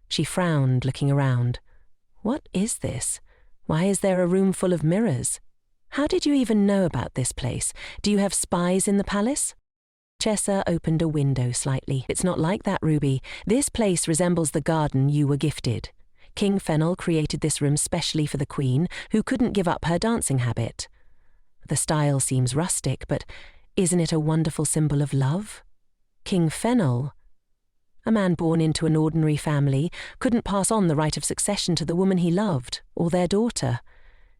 She frowned, looking around. "What is this? Why is there a room full of mirrors? How did you even know about this place? Do you have spies in the palace?" Chessa opened a window slightly. "It's not like that, Ruby. This place resembles the garden you were gifted. King Fennel created this room specially for the queen, who couldn't give up her dancing habit. The style seems rustic, but isn't it a wonderful symbol of love? King Fennel, a man born into an ordinary family, couldn't pass on the right of succession to the woman he loved, or their daughter.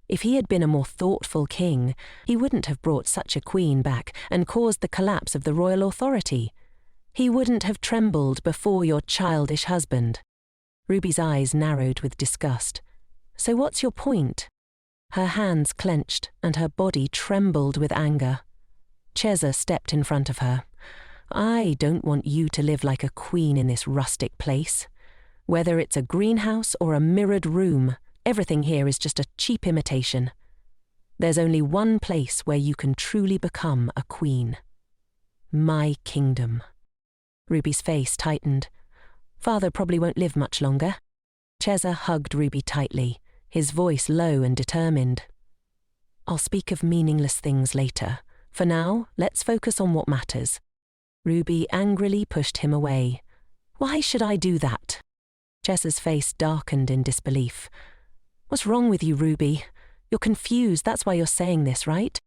If he had been a more thoughtful king, he wouldn't have brought such a queen back and caused the collapse of the royal authority. He wouldn't have trembled before your childish husband." Ruby's eyes narrowed with disgust. "So what's your point?" Her hands clenched and her body trembled with anger. Cheza stepped in front of her. "I don't want you to live like a queen in this rustic place. Whether it's a greenhouse or a mirrored room, everything here is just a cheap imitation. There's only one place where you can truly become a queen. My kingdom." Ruby's face tightened. "Father probably won't live much longer." Cheza hugged Ruby tightly, his voice low and determined. "I'll speak of meaningless things later. For now, let's focus on what matters." Ruby angrily pushed him away. "Why should I do that?" Cheza's face darkened in disbelief. "What's wrong with you, Ruby? You're confused, that's why you're saying this, right?"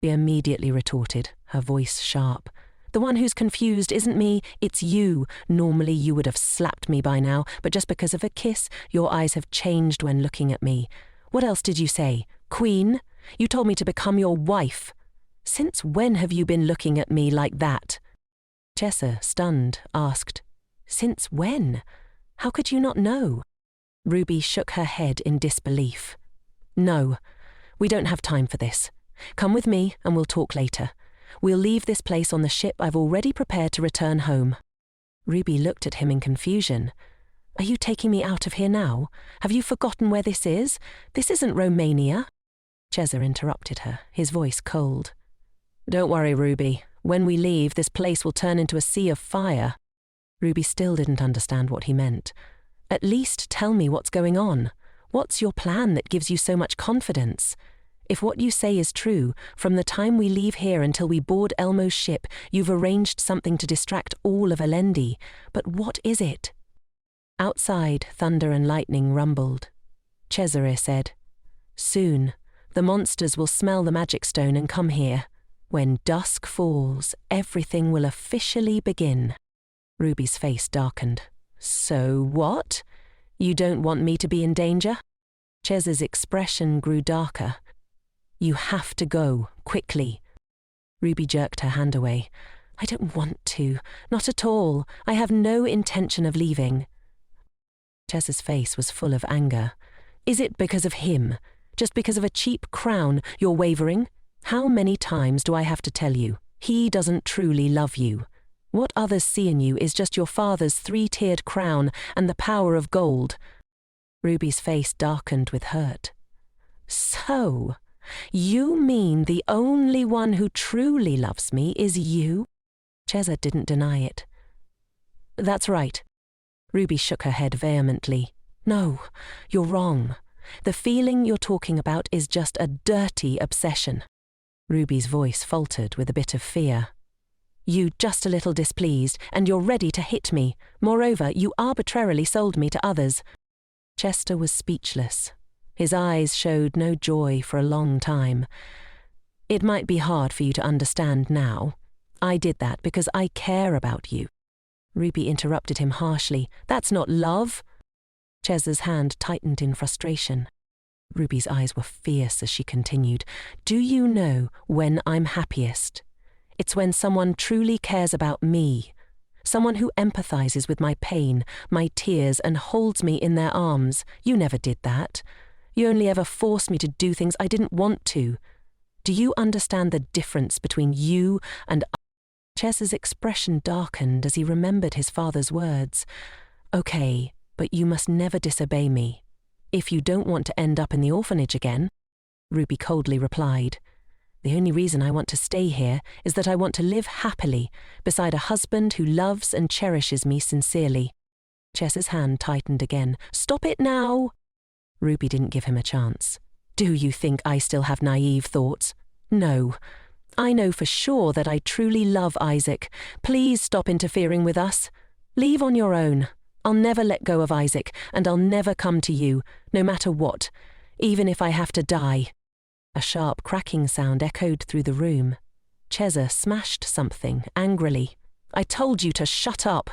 She immediately retorted, her voice sharp. "The one who's confused isn't me, it's you. Normally you would have slapped me by now, but just because of a kiss, your eyes have changed when looking at me. What else did you say? Queen? You told me to become your wife. Since when have you been looking at me like that?" Chessa, stunned, asked, "Since when? How could you not know?" Ruby shook her head in disbelief. "No, we don't have time for this. Come with me and we'll talk later. We'll leave this place on the ship I've already prepared to return home." Ruby looked at him in confusion. "Are you taking me out of here now? Have you forgotten where this is? This isn't Romania." Cheza interrupted her, his voice cold. "Don't worry, Ruby. When we leave, this place will turn into a sea of fire." Ruby still didn't understand what he meant. "At least tell me what's going on. What's your plan that gives you so much confidence? If what you say is true, from the time we leave here until we board Elmo's ship, you've arranged something to distract all of Alendi. But what is it?" Outside, thunder and lightning rumbled. Cesare said, "Soon, the monsters will smell the magic stone and come here. When dusk falls, everything will officially begin. Ruby's face darkened. So what? You don't want me to be in danger? Chez's expression grew darker. You have to go, quickly. Ruby jerked her hand away. I don't want to. Not at all. I have no intention of leaving. Chez's face was full of anger. Is it because of him? Just because of a cheap crown you're wavering? How many times do I have to tell you? He doesn't truly love you. What others see in you is just your father's three-tiered crown and the power of gold. Ruby's face darkened with hurt. So, you mean the only one who truly loves me is you? Chez didn't deny it. That's right. Ruby shook her head vehemently. No, you're wrong. The feeling you're talking about is just a dirty obsession. Ruby's voice faltered with a bit of fear. You just a little displeased, and you're ready to hit me. Moreover, you arbitrarily sold me to others. Chester was speechless. His eyes showed no joy for a long time. It might be hard for you to understand now. I did that because I care about you. Ruby interrupted him harshly. That's not love. Chester's hand tightened in frustration. Ruby's eyes were fierce as she continued. Do you know when I'm happiest? It's when someone truly cares about me. Someone who empathizes with my pain, my tears, and holds me in their arms. You never did that. You only ever forced me to do things I didn't want to. Do you understand the difference between you and I? Chez's expression darkened as he remembered his father's words. Okay, but you must never disobey me. If you don't want to end up in the orphanage again, Ruby coldly replied. The only reason I want to stay here is that I want to live happily beside a husband who loves and cherishes me sincerely. Chez's hand tightened again. Stop it now! Ruby didn't give him a chance. Do you think I still have naive thoughts? No. I know for sure that I truly love Isaac. Please stop interfering with us. Leave on your own. I'll never let go of Isaac, and I'll never come to you, no matter what, even if I have to die. A sharp cracking sound echoed through the room. Cheza smashed something angrily. I told you to shut up.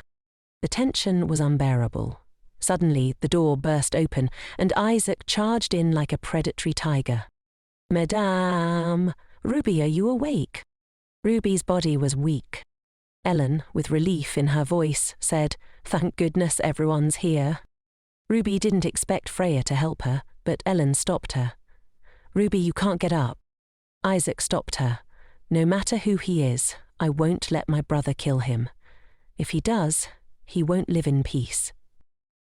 The tension was unbearable. Suddenly, the door burst open, and Isaac charged in like a predatory tiger. Madame, Ruby, are you awake? Ruby's body was weak. Ellen, with relief in her voice, said, Thank goodness everyone's here. Ruby didn't expect Freya to help her, but Ellen stopped her. Ruby, you can't get up. Isaac stopped her. No matter who he is, I won't let my brother kill him. If he does, he won't live in peace.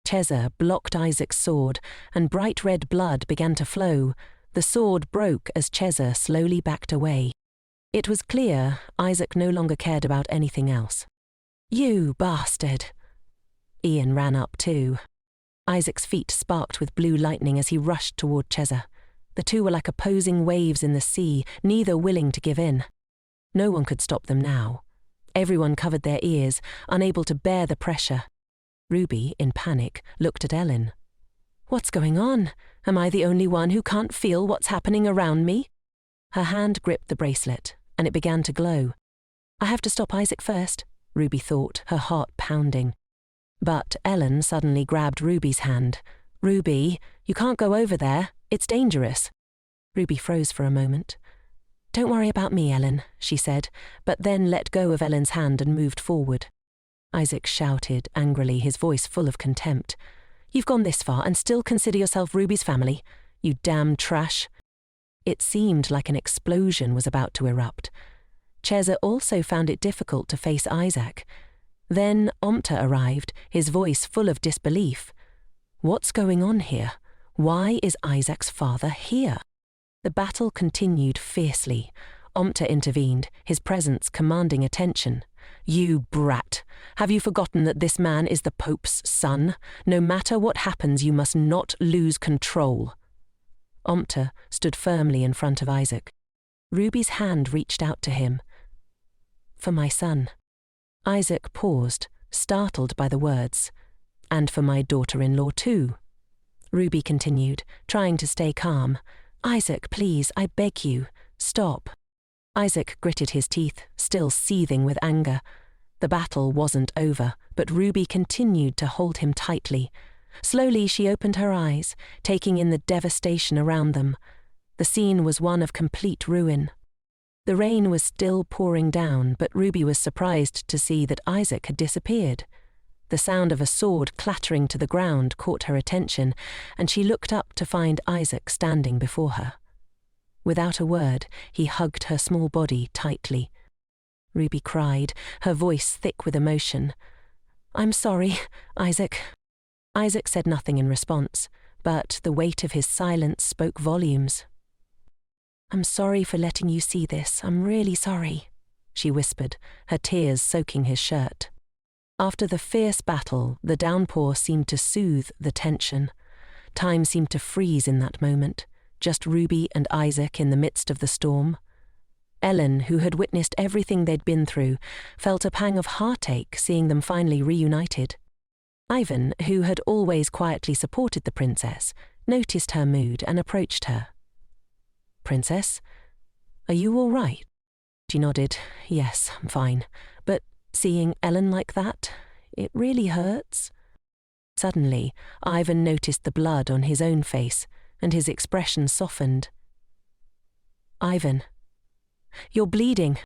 Cheza blocked Isaac's sword, and bright red blood began to flow. The sword broke as Cheza slowly backed away. It was clear Isaac no longer cared about anything else. You bastard! Ian ran up too. Isaac's feet sparked with blue lightning as he rushed toward Cheza. The two were like opposing waves in the sea, neither willing to give in. No one could stop them now. Everyone covered their ears, unable to bear the pressure. Ruby, in panic, looked at Ellen. What's going on? Am I the only one who can't feel what's happening around me? Her hand gripped the bracelet, and it began to glow. I have to stop Isaac first, Ruby thought, her heart pounding. But Ellen suddenly grabbed Ruby's hand. Ruby, you can't go over there. It's dangerous. Ruby froze for a moment. Don't worry about me, Ellen, she said, but then let go of Ellen's hand and moved forward. Isaac shouted angrily, his voice full of contempt. You've gone this far and still consider yourself Ruby's family, you damn trash. It seemed like an explosion was about to erupt. Cheza also found it difficult to face Isaac. Then Omerta arrived, his voice full of disbelief. What's going on here? Why is Isaac's father here? The battle continued fiercely. Omerta intervened, his presence commanding attention. You brat! Have you forgotten that this man is the Pope's son? No matter what happens, you must not lose control. Omerta stood firmly in front of Isaac. Ruby's hand reached out to him. For my son. Isaac paused, startled by the words. And for my daughter-in-law too. Ruby continued, trying to stay calm. Isaac, please, I beg you, stop. Isaac gritted his teeth, still seething with anger. The battle wasn't over, but Ruby continued to hold him tightly. Slowly she opened her eyes, taking in the devastation around them. The scene was one of complete ruin. The rain was still pouring down, but Ruby was surprised to see that Isaac had disappeared. The sound of a sword clattering to the ground caught her attention, and she looked up to find Isaac standing before her. Without a word, he hugged her small body tightly. Ruby cried, her voice thick with emotion. "I'm sorry, Isaac." Isaac said nothing in response, but the weight of his silence spoke volumes. "I'm sorry for letting you see this. I'm really sorry," she whispered, her tears soaking his shirt. After the fierce battle, the downpour seemed to soothe the tension. Time seemed to freeze in that moment, just Ruby and Isaac in the midst of the storm. Ellen, who had witnessed everything they'd been through, felt a pang of heartache seeing them finally reunited. Ivan, who had always quietly supported the princess, noticed her mood and approached her. "Princess, are you all right?" She nodded. "Yes, I'm fine. But seeing Ellen like that, it really hurts." Suddenly, Ivan noticed the blood on his own face, and his expression softened. "Ivan, you're bleeding."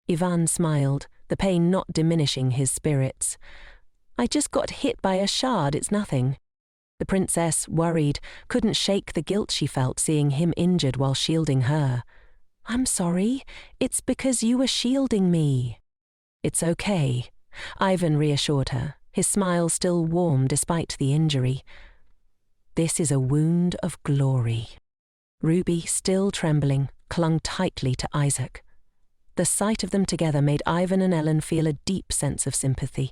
Ivan smiled, the pain not diminishing his spirits. "I just got hit by a shard, it's nothing." The princess, worried, couldn't shake the guilt she felt seeing him injured while shielding her. "I'm sorry, it's because you were shielding me." "It's okay," Ivan reassured her, his smile still warm despite the injury. "This is a wound of glory." Ruby, still trembling, clung tightly to Isaac. The sight of them together made Ivan and Ellen feel a deep sense of sympathy.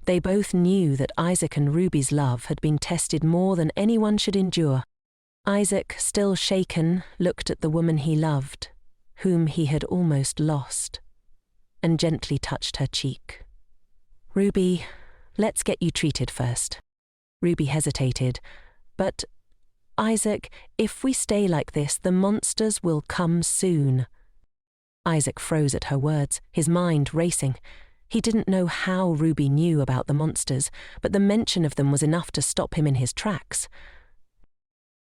They both knew that Isaac and Ruby's love had been tested more than anyone should endure. Isaac, still shaken, looked at the woman he loved, whom he had almost lost, and gently touched her cheek. "Ruby, let's get you treated first." Ruby hesitated. "But, Isaac, if we stay like this, the monsters will come soon." Isaac froze at her words, his mind racing. He didn't know how Ruby knew about the monsters, but the mention of them was enough to stop him in his tracks.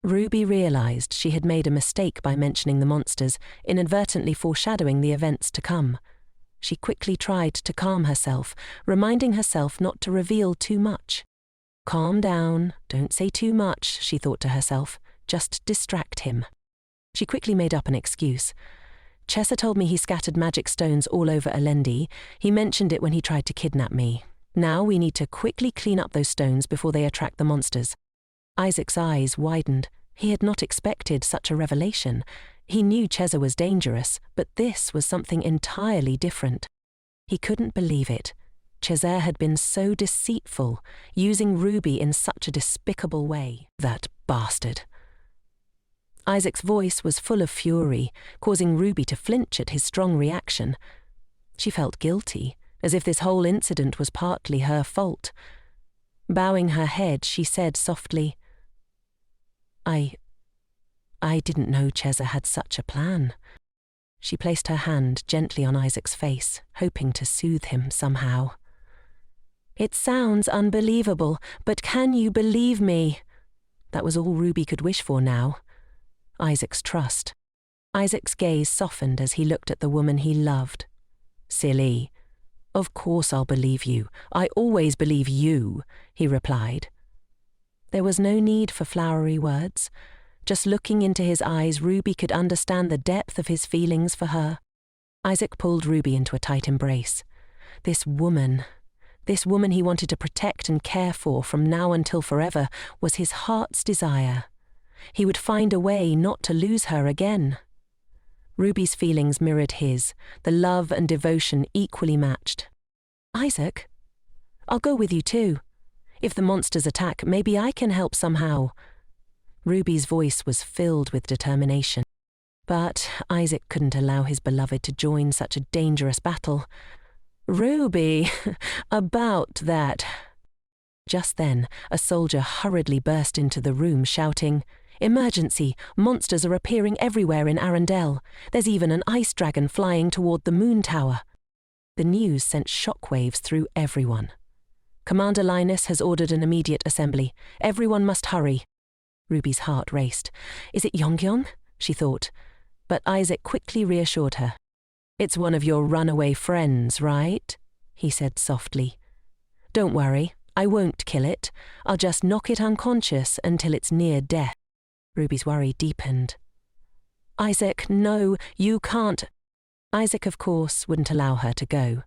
Ruby realized she had made a mistake by mentioning the monsters, inadvertently foreshadowing the events to come. She quickly tried to calm herself, reminding herself not to reveal too much. "Calm down, don't say too much," she thought to herself. "Just distract him." She quickly made up an excuse. "Chesa told me he scattered magic stones all over Alendi. He mentioned it when he tried to kidnap me. Now we need to quickly clean up those stones before they attract the monsters." Isaac's eyes widened. He had not expected such a revelation. He knew Chesa was dangerous, but this was something entirely different. He couldn't believe it. Chesa had been so deceitful, using Ruby in such a despicable way. That bastard. Isaac's voice was full of fury, causing Ruby to flinch at his strong reaction. She felt guilty, as if this whole incident was partly her fault. Bowing her head, she said softly, I didn't know Chesa had such a plan." She placed her hand gently on Isaac's face, hoping to soothe him somehow. "It sounds unbelievable, but can you believe me?" That was all Ruby could wish for now. Isaac's trust. Isaac's gaze softened as he looked at the woman he loved. "Silly. Of course I'll believe you. I always believe you," he replied. There was no need for flowery words. Just looking into his eyes, Ruby could understand the depth of his feelings for her. Isaac pulled Ruby into a tight embrace. This woman he wanted to protect and care for from now until forever, was his heart's desire. He would find a way not to lose her again. Ruby's feelings mirrored his, the love and devotion equally matched. "Isaac, I'll go with you too. If the monsters attack, maybe I can help somehow." Ruby's voice was filled with determination. But Isaac couldn't allow his beloved to join such a dangerous battle. "Ruby, about that." Just then, a soldier hurriedly burst into the room shouting, Emergency! Monsters are appearing everywhere in Arendelle. There's even an ice dragon flying toward the moon tower. The news sent shockwaves through everyone. Commander Linus has ordered an immediate assembly. Everyone must hurry. Ruby's heart raced. Is it Yongyong? She thought. But Isaac quickly reassured her. It's one of your runaway friends, right? He said softly. Don't worry, I won't kill it. I'll just knock it unconscious until it's near death. Ruby's worry deepened. Isaac, no, you can't. Isaac, of course, wouldn't allow her to go.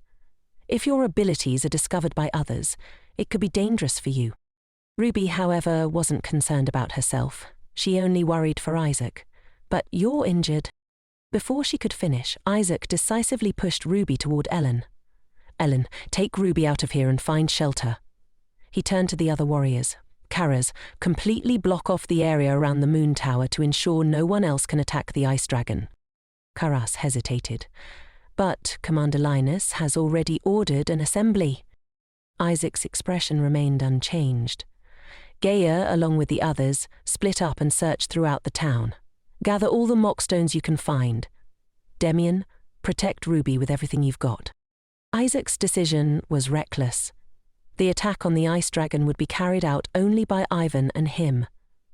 If your abilities are discovered by others, it could be dangerous for you. Ruby, however, wasn't concerned about herself. She only worried for Isaac. But you're injured. Before she could finish, Isaac decisively pushed Ruby toward Ellen. Ellen, take Ruby out of here and find shelter. He turned to the other warriors. Karas, completely block off the area around the moon tower to ensure no one else can attack the ice dragon. Karas hesitated. But Commander Linus has already ordered an assembly. Isaac's expression remained unchanged. Gaia, along with the others, split up and searched throughout the town. Gather all the mockstones you can find. Demian, protect Ruby with everything you've got. Isaac's decision was reckless. The attack on the ice dragon would be carried out only by Ivan and him.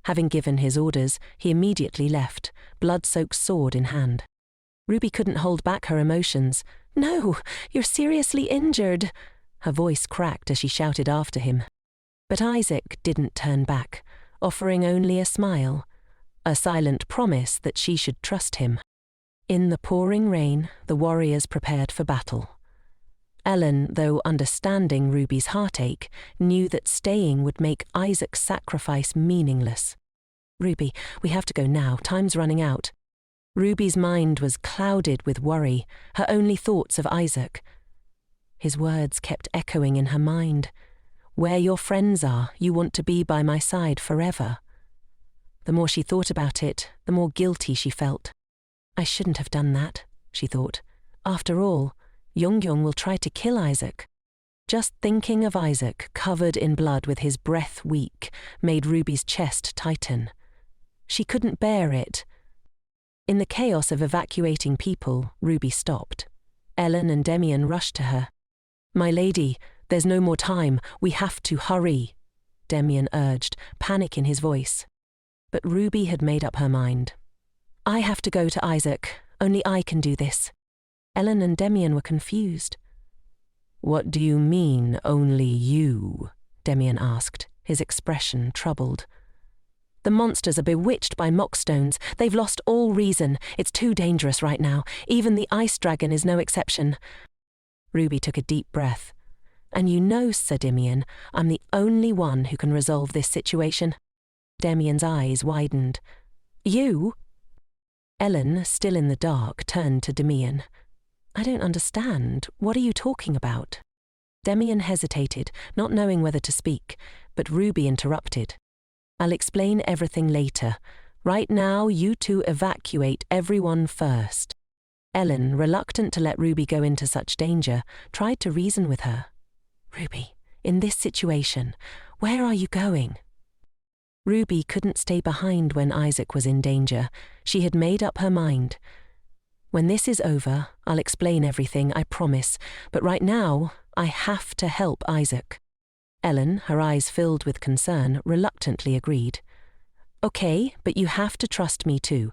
Having given his orders, he immediately left, blood-soaked sword in hand. Ruby couldn't hold back her emotions. No, you're seriously injured. Her voice cracked as she shouted after him. But Isaac didn't turn back, offering only a smile, a silent promise that she should trust him. In the pouring rain, the warriors prepared for battle. Ellen, though understanding Ruby's heartache, knew that staying would make Isaac's sacrifice meaningless. Ruby, we have to go now. Time's running out. Ruby's mind was clouded with worry, her only thoughts of Isaac. His words kept echoing in her mind. Where your friends are, you want to be by my side forever. The more she thought about it, the more guilty she felt. I shouldn't have done that, she thought. After all, Yongyong will try to kill Isaac. Just thinking of Isaac, covered in blood with his breath weak, made Ruby's chest tighten. She couldn't bear it. In the chaos of evacuating people, Ruby stopped. Ellen and Demian rushed to her. My lady, there's no more time. We have to hurry, Demian urged, panic in his voice. But Ruby had made up her mind. I have to go to Isaac. Only I can do this. Ellen and Demian were confused. What do you mean, only you? Demian asked, his expression troubled. The monsters are bewitched by mockstones. They've lost all reason. It's too dangerous right now. Even the ice dragon is no exception. Ruby took a deep breath. And you know, Sir Demian, I'm the only one who can resolve this situation. Demian's eyes widened. You? Ellen, still in the dark, turned to Demian. I don't understand. What are you talking about? Demian hesitated, not knowing whether to speak, but Ruby interrupted. I'll explain everything later. Right now, you two evacuate everyone first. Ellen, reluctant to let Ruby go into such danger, tried to reason with her. Ruby, in this situation, where are you going? Ruby couldn't stay behind when Isaac was in danger. She had made up her mind. When this is over, I'll explain everything, I promise, but right now, I have to help Isaac. Ellen, her eyes filled with concern, reluctantly agreed. Okay, but you have to trust me too.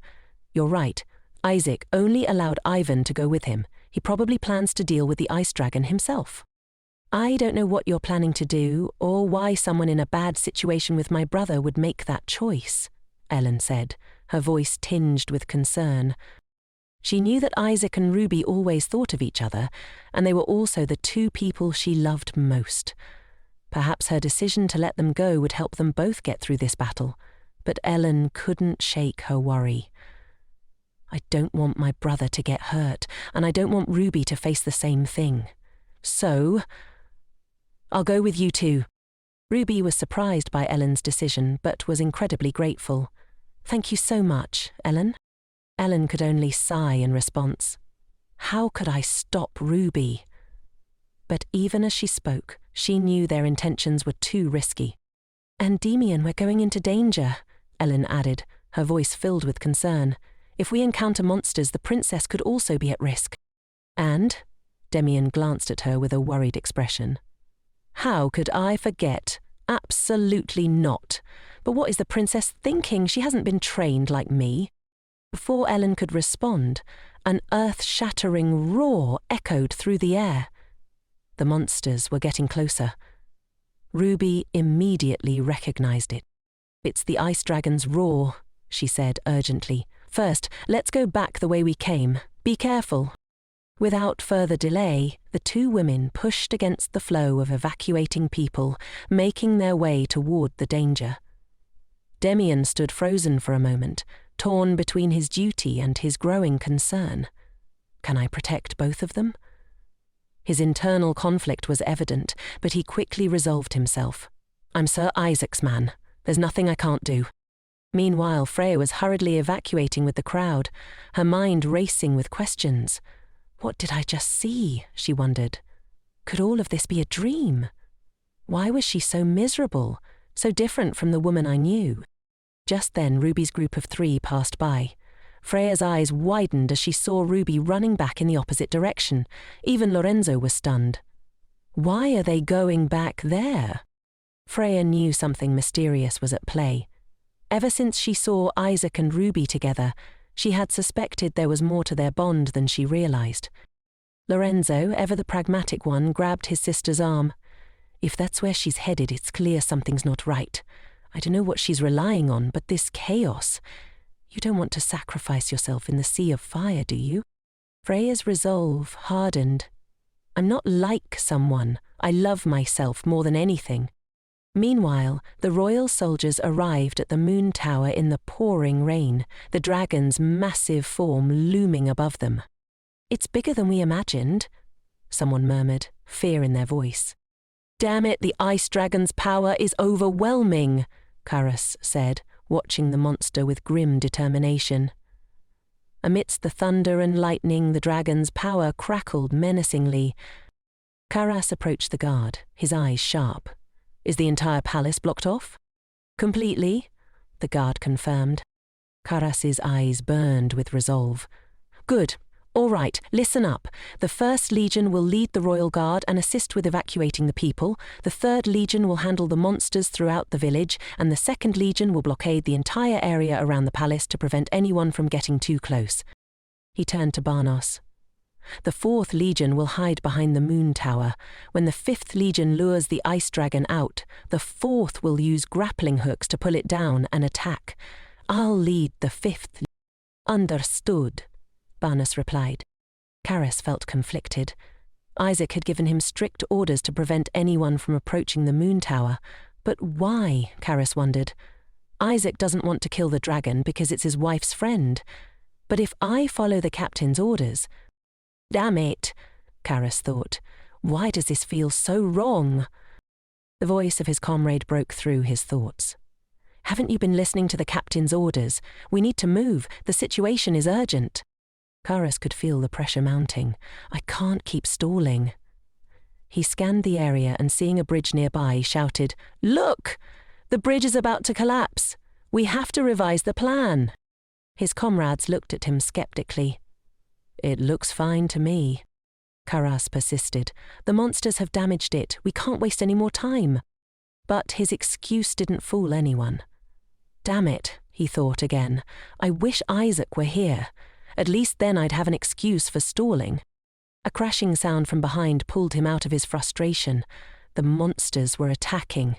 You're right. Isaac only allowed Ivan to go with him. He probably plans to deal with the ice dragon himself. I don't know what you're planning to do, or why someone in a bad situation with my brother would make that choice, Ellen said, her voice tinged with concern. She knew that Isaac and Ruby always thought of each other, and they were also the two people she loved most. Perhaps her decision to let them go would help them both get through this battle, but Ellen couldn't shake her worry. I don't want my brother to get hurt, and I don't want Ruby to face the same thing. So, I'll go with you too. Ruby was surprised by Ellen's decision, but was incredibly grateful. Thank you so much, Ellen. Ellen could only sigh in response. How could I stop Ruby? But even as she spoke, she knew their intentions were too risky. And Demian, we're going into danger, Ellen added, her voice filled with concern. If we encounter monsters, the princess could also be at risk. And? Demian glanced at her with a worried expression. How could I forget? Absolutely not. But what is the princess thinking? She hasn't been trained like me. Before Ellen could respond, an earth-shattering roar echoed through the air. The monsters were getting closer. Ruby immediately recognized it. It's the ice dragon's roar, she said urgently. First, let's go back the way we came. Be careful. Without further delay, the two women pushed against the flow of evacuating people, making their way toward the danger. Demian stood frozen for a moment, torn between his duty and his growing concern. Can I protect both of them? His internal conflict was evident, but he quickly resolved himself. I'm Sir Isaac's man. There's nothing I can't do. Meanwhile, Freya was hurriedly evacuating with the crowd, her mind racing with questions. What did I just see? She wondered. Could all of this be a dream? Why was she so miserable, so different from the woman I knew? Just then, Ruby's group of 3 passed by. Freya's eyes widened as she saw Ruby running back in the opposite direction. Even Lorenzo was stunned. Why are they going back there? Freya knew something mysterious was at play. Ever since she saw Isaac and Ruby together, she had suspected there was more to their bond than she realized. Lorenzo, ever the pragmatic one, grabbed his sister's arm. If that's where she's headed, it's clear something's not right. I don't know what she's relying on, but this chaos. You don't want to sacrifice yourself in the sea of fire, do you? Freya's resolve hardened. I'm not like someone. I love myself more than anything. Meanwhile, the royal soldiers arrived at the moon tower in the pouring rain, the dragon's massive form looming above them. It's bigger than we imagined, someone murmured, fear in their voice. Damn it, the ice dragon's power is overwhelming, Karas said, watching the monster with grim determination. Amidst the thunder and lightning, the dragon's power crackled menacingly. Karas approached the guard, his eyes sharp. Is the entire palace blocked off? Completely, the guard confirmed. Karas's eyes burned with resolve. Good. All right, listen up. The 1st Legion will lead the Royal Guard and assist with evacuating the people. The 3rd Legion will handle the monsters throughout the village, and the 2nd Legion will blockade the entire area around the palace to prevent anyone from getting too close. He turned to Barnos. The 4th Legion will hide behind the moon tower. When the 5th Legion lures the ice dragon out, the 4th will use grappling hooks to pull it down and attack. I'll lead the 5th. Understood, Barnos replied. Karas felt conflicted. Isaac had given him strict orders to prevent anyone from approaching the moon tower. But why, Karas wondered. Isaac doesn't want to kill the dragon because it's his wife's friend. But if I follow the captain's orders... Damn it, Karas thought. Why does this feel so wrong? The voice of his comrade broke through his thoughts. Haven't you been listening to the captain's orders? We need to move. The situation is urgent. Karas could feel the pressure mounting. I can't keep stalling. He scanned the area and, seeing a bridge nearby, shouted, Look! The bridge is about to collapse. We have to revise the plan. His comrades looked at him skeptically. It looks fine to me. Karas persisted. The monsters have damaged it. We can't waste any more time. But his excuse didn't fool anyone. Damn it, he thought again. I wish Isaac were here. At least then I'd have an excuse for stalling. A crashing sound from behind pulled him out of his frustration. The monsters were attacking.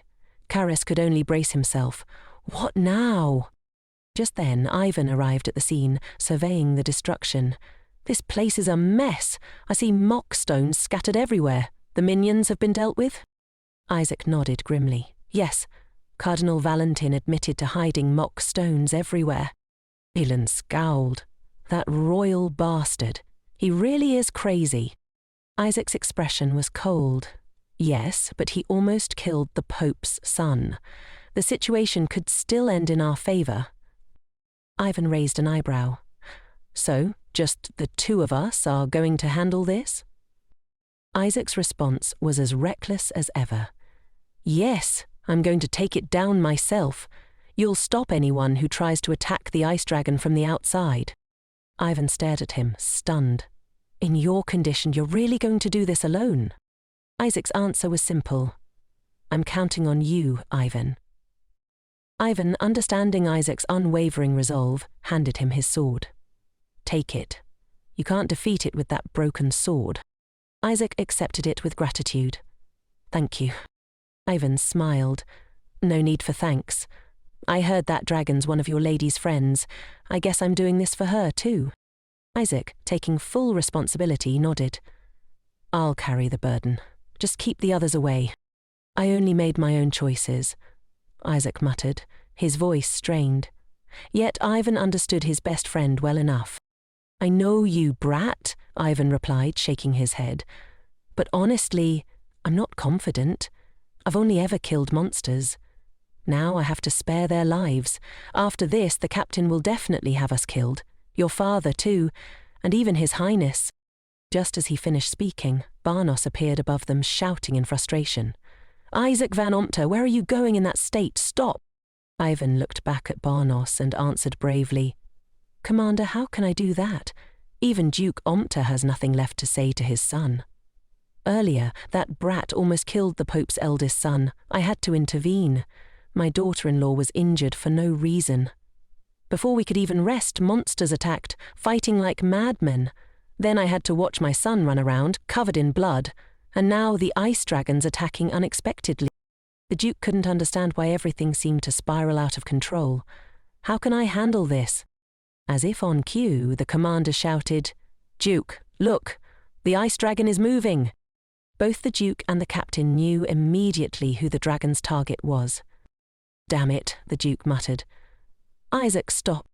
Karas could only brace himself. What now? Just then, Ivan arrived at the scene, surveying the destruction. This place is a mess. I see mock stones scattered everywhere. The minions have been dealt with? Isaac nodded grimly. Yes, Cardinal Valentin admitted to hiding mock stones everywhere. Ilan scowled. That royal bastard. He really is crazy. Isaac's expression was cold. Yes, but he almost killed the Pope's son. The situation could still end in our favor. Ivan raised an eyebrow. So, just the 2 of us are going to handle this? Isaac's response was as reckless as ever. Yes, I'm going to take it down myself. You'll stop anyone who tries to attack the ice dragon from the outside. Ivan stared at him, stunned. In your condition, you're really going to do this alone? Isaac's answer was simple. I'm counting on you, Ivan. Ivan, understanding Isaac's unwavering resolve, handed him his sword. Take it. You can't defeat it with that broken sword. Isaac accepted it with gratitude. Thank you. Ivan smiled. No need for thanks. I heard that dragon's one of your lady's friends. I guess I'm doing this for her too. Isaac, taking full responsibility, nodded. I'll carry the burden. Just keep the others away. I only made my own choices. Isaac muttered, his voice strained. Yet Ivan understood his best friend well enough. I know you, brat, Ivan replied, shaking his head. But honestly, I'm not confident. I've only ever killed monsters. Now I have to spare their lives. After this, the captain will definitely have us killed. Your father, too, and even His Highness. Just as he finished speaking, Barnos appeared above them, shouting in frustration. Iske van Omerta, where are you going in that state? Stop! Ivan looked back at Barnos and answered bravely, Commander, how can I do that? Even Duke Omerta has nothing left to say to his son. Earlier, that brat almost killed the Pope's eldest son. I had to intervene. My daughter-in-law was injured for no reason. Before we could even rest, monsters attacked, fighting like madmen. Then I had to watch my son run around, covered in blood, and now the ice dragon's attacking unexpectedly. The Duke couldn't understand why everything seemed to spiral out of control. How can I handle this? As if on cue, the commander shouted, Duke, look, the ice dragon is moving. Both the Duke and the captain knew immediately who the dragon's target was. Damn it, the Duke muttered. Isaac stopped.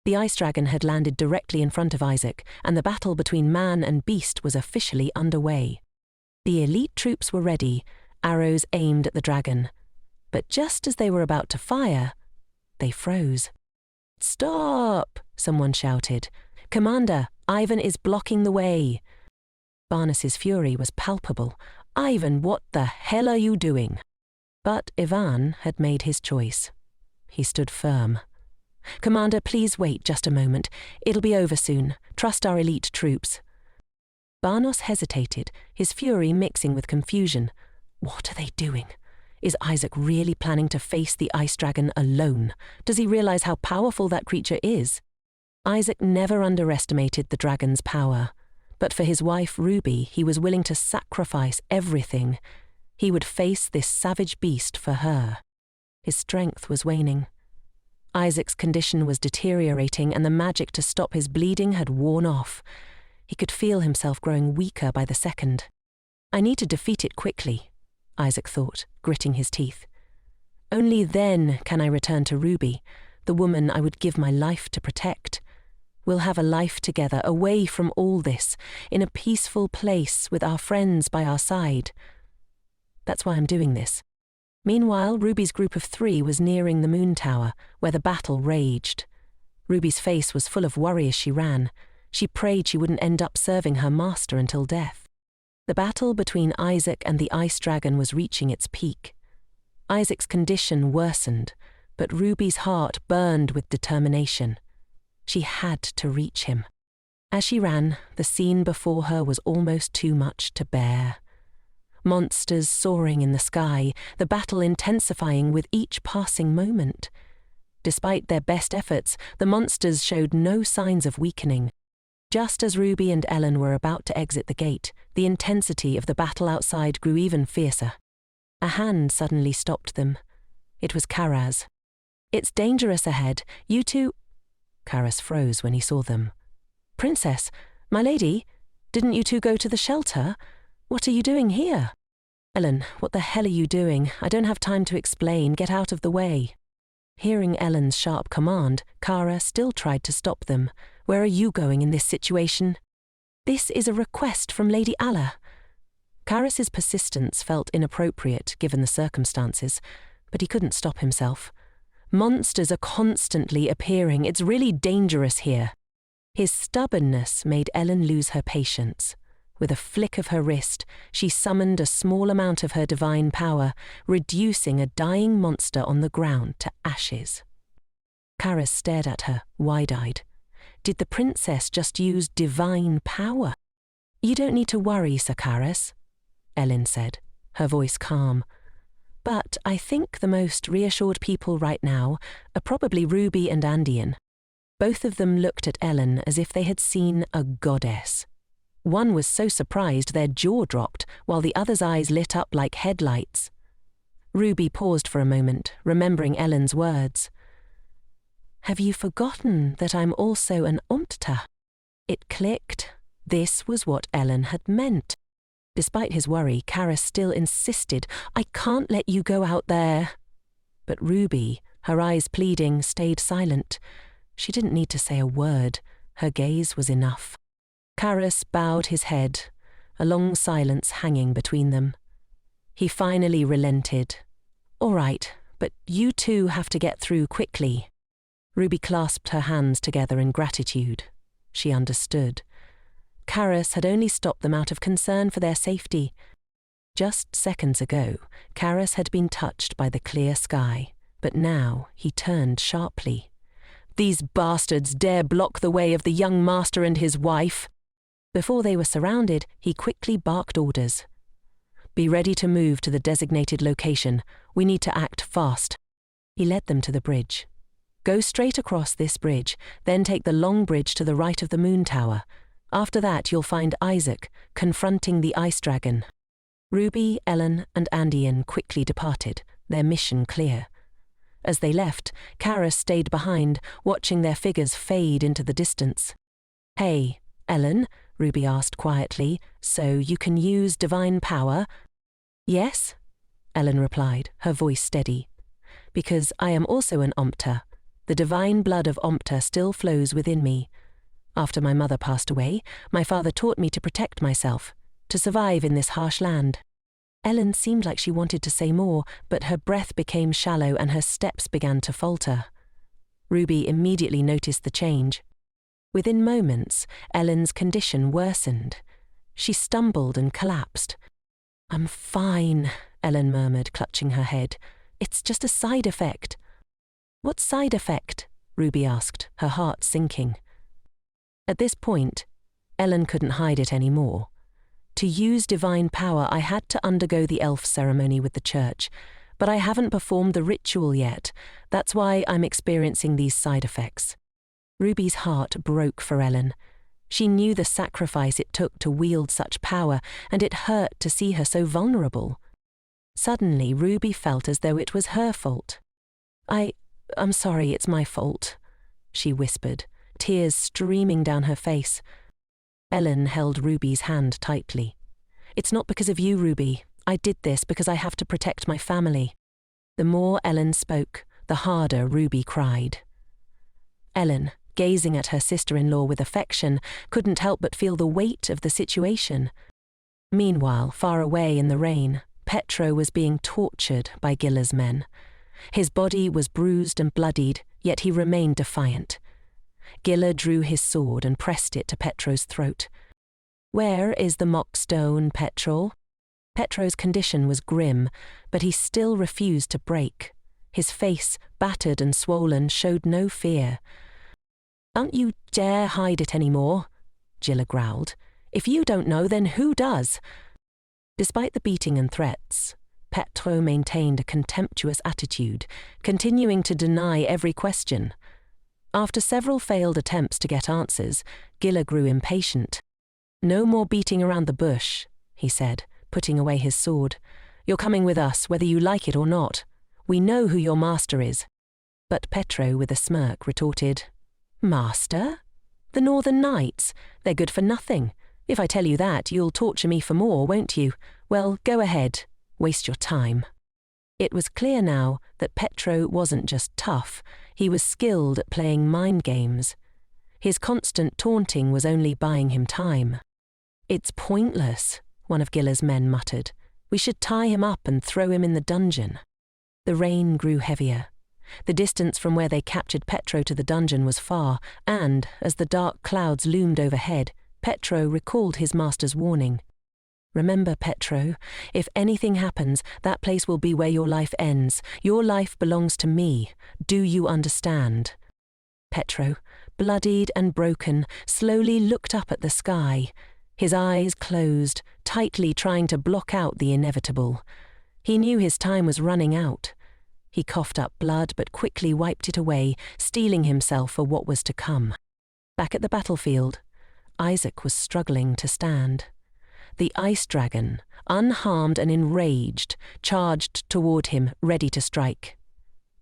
The ice dragon had landed directly in front of Isaac, and the battle between man and beast was officially underway. The elite troops were ready, arrows aimed at the dragon. But just as they were about to fire, they froze. Stop! Someone shouted. Commander, Ivan is blocking the way. Barnes's fury was palpable. Ivan, what the hell are you doing? But Ivan had made his choice. He stood firm. Commander, please wait just a moment. It'll be over soon. Trust our elite troops. Barnos hesitated, his fury mixing with confusion. What are they doing? Is Isaac really planning to face the ice dragon alone? Does he realize how powerful that creature is? Isaac never underestimated the dragon's power. But for his wife Ruby, he was willing to sacrifice everything. He would face this savage beast for her. His strength was waning. Isaac's condition was deteriorating, and the magic to stop his bleeding had worn off. He could feel himself growing weaker by the second. I need to defeat it quickly, Isaac thought, gritting his teeth. Only then can I return to Ruby, the woman I would give my life to protect. We'll have a life together, away from all this, in a peaceful place with our friends by our side. That's why I'm doing this. Meanwhile, Ruby's group of 3 was nearing the moon tower, where the battle raged. Ruby's face was full of worry as she ran. She prayed she wouldn't end up serving her master until death. The battle between Isaac and the ice dragon was reaching its peak. Isaac's condition worsened, but Ruby's heart burned with determination. She had to reach him. As she ran, the scene before her was almost too much to bear. Monsters soaring in the sky, the battle intensifying with each passing moment. Despite their best efforts, the monsters showed no signs of weakening. Just as Ruby and Ellen were about to exit the gate, the intensity of the battle outside grew even fiercer. A hand suddenly stopped them. It was Karaz. It's dangerous ahead. You two... Karaz froze when he saw them. Princess, my lady, didn't you two go to the shelter? What are you doing here? Ellen, what the hell are you doing? I don't have time to explain. Get out of the way. Hearing Ellen's sharp command, Kara still tried to stop them. Where are you going in this situation? This is a request from Lady Elle. Karaz's persistence felt inappropriate given the circumstances, but he couldn't stop himself. Monsters are constantly appearing. It's really dangerous here. His stubbornness made Ellen lose her patience. With a flick of her wrist, she summoned a small amount of her divine power, reducing a dying monster on the ground to ashes. Karis stared at her, wide-eyed. Did the princess just use divine power? "You don't need to worry, Sir Karis," Elle said, her voice calm. "But I think the most reassured people right now are probably Ruby and Andean." Both of them looked at Elle as if they had seen a goddess. One was so surprised their jaw dropped, while the other's eyes lit up like headlights. Ruby paused for a moment, remembering Ellen's words. "Have you forgotten that I'm also an Omerta?" It clicked. This was what Ellen had meant. Despite his worry, Karis still insisted, "I can't let you go out there." But Ruby, her eyes pleading, stayed silent. She didn't need to say a word. Her gaze was enough. Karis bowed his head, a long silence hanging between them. He finally relented. "All right, but you two have to get through quickly." Ruby clasped her hands together in gratitude. She understood. Karis had only stopped them out of concern for their safety. Just seconds ago, Karis had been touched by the clear sky, but now he turned sharply. "These bastards dare block the way of the young master and his wife." Before they were surrounded, he quickly barked orders. "Be ready to move to the designated location. We need to act fast." He led them to the bridge. "Go straight across this bridge, then take the long bridge to the right of the moon tower. After that, you'll find Isaac confronting the ice dragon." Ruby, Ellen, and Andean quickly departed, their mission clear. As they left, Karis stayed behind, watching their figures fade into the distance. "Hey, Ellen," Ruby asked quietly, "so you can use divine power?" "Yes," Ellen replied, her voice steady. "Because I am also an Omerta. The divine blood of Omerta still flows within me. After my mother passed away, my father taught me to protect myself, to survive in this harsh land." Ellen seemed like she wanted to say more, but her breath became shallow and her steps began to falter. Ruby immediately noticed the change. Within moments, Ellen's condition worsened. She stumbled and collapsed. "I'm fine," Ellen murmured, clutching her head. "It's just a side effect." "What side effect?" Ruby asked, her heart sinking. At this point, Ellen couldn't hide it anymore. To use divine power, I had to undergo the elf ceremony with the church, but I haven't performed the ritual yet. That's why I'm experiencing these side effects. Ruby's heart broke for Ellen. She knew the sacrifice it took to wield such power, and it hurt to see her so vulnerable. Suddenly, Ruby felt as though it was her fault. I'm sorry, it's my fault," she whispered, tears streaming down her face. Ellen held Ruby's hand tightly. "It's not because of you, Ruby. I did this because I have to protect my family." The more Ellen spoke, the harder Ruby cried. Ellen, gazing at her sister-in-law with affection, couldn't help but feel the weight of the situation. Meanwhile, far away in the rain, Petro was being tortured by Gilla's men. His body was bruised and bloodied, yet he remained defiant. Gilla drew his sword and pressed it to Petro's throat. "Where is the mock stone, Petro?" Petro's condition was grim, but he still refused to break. His face, battered and swollen, showed no fear. "Don't you dare hide it anymore," Gilla growled. "If you don't know, then who does?" Despite the beating and threats, Petro maintained a contemptuous attitude, continuing to deny every question. After several failed attempts to get answers, Gilla grew impatient. "No more beating around the bush," he said, putting away his sword. "You're coming with us, whether you like it or not. We know who your master is." But Petro, with a smirk, retorted, "Master? The Northern Knights? They're good for nothing. If I tell you that, you'll torture me for more, won't you? Well, go ahead. Waste your time." It was clear now that Petro wasn't just tough, he was skilled at playing mind games. His constant taunting was only buying him time. "It's pointless," one of Gilla's men muttered. "We should tie him up and throw him in the dungeon." The rain grew heavier. The distance from where they captured Petro to the dungeon was far, and, as the dark clouds loomed overhead, Petro recalled his master's warning. Remember, Petro, if anything happens, that place will be where your life ends. Your life belongs to me. Do you understand? Petro, bloodied and broken, slowly looked up at the sky. His eyes closed, tightly trying to block out the inevitable. He knew his time was running out. He coughed up blood but quickly wiped it away, steeling himself for what was to come. Back at the battlefield, Isaac was struggling to stand. The ice dragon, unharmed and enraged, charged toward him, ready to strike.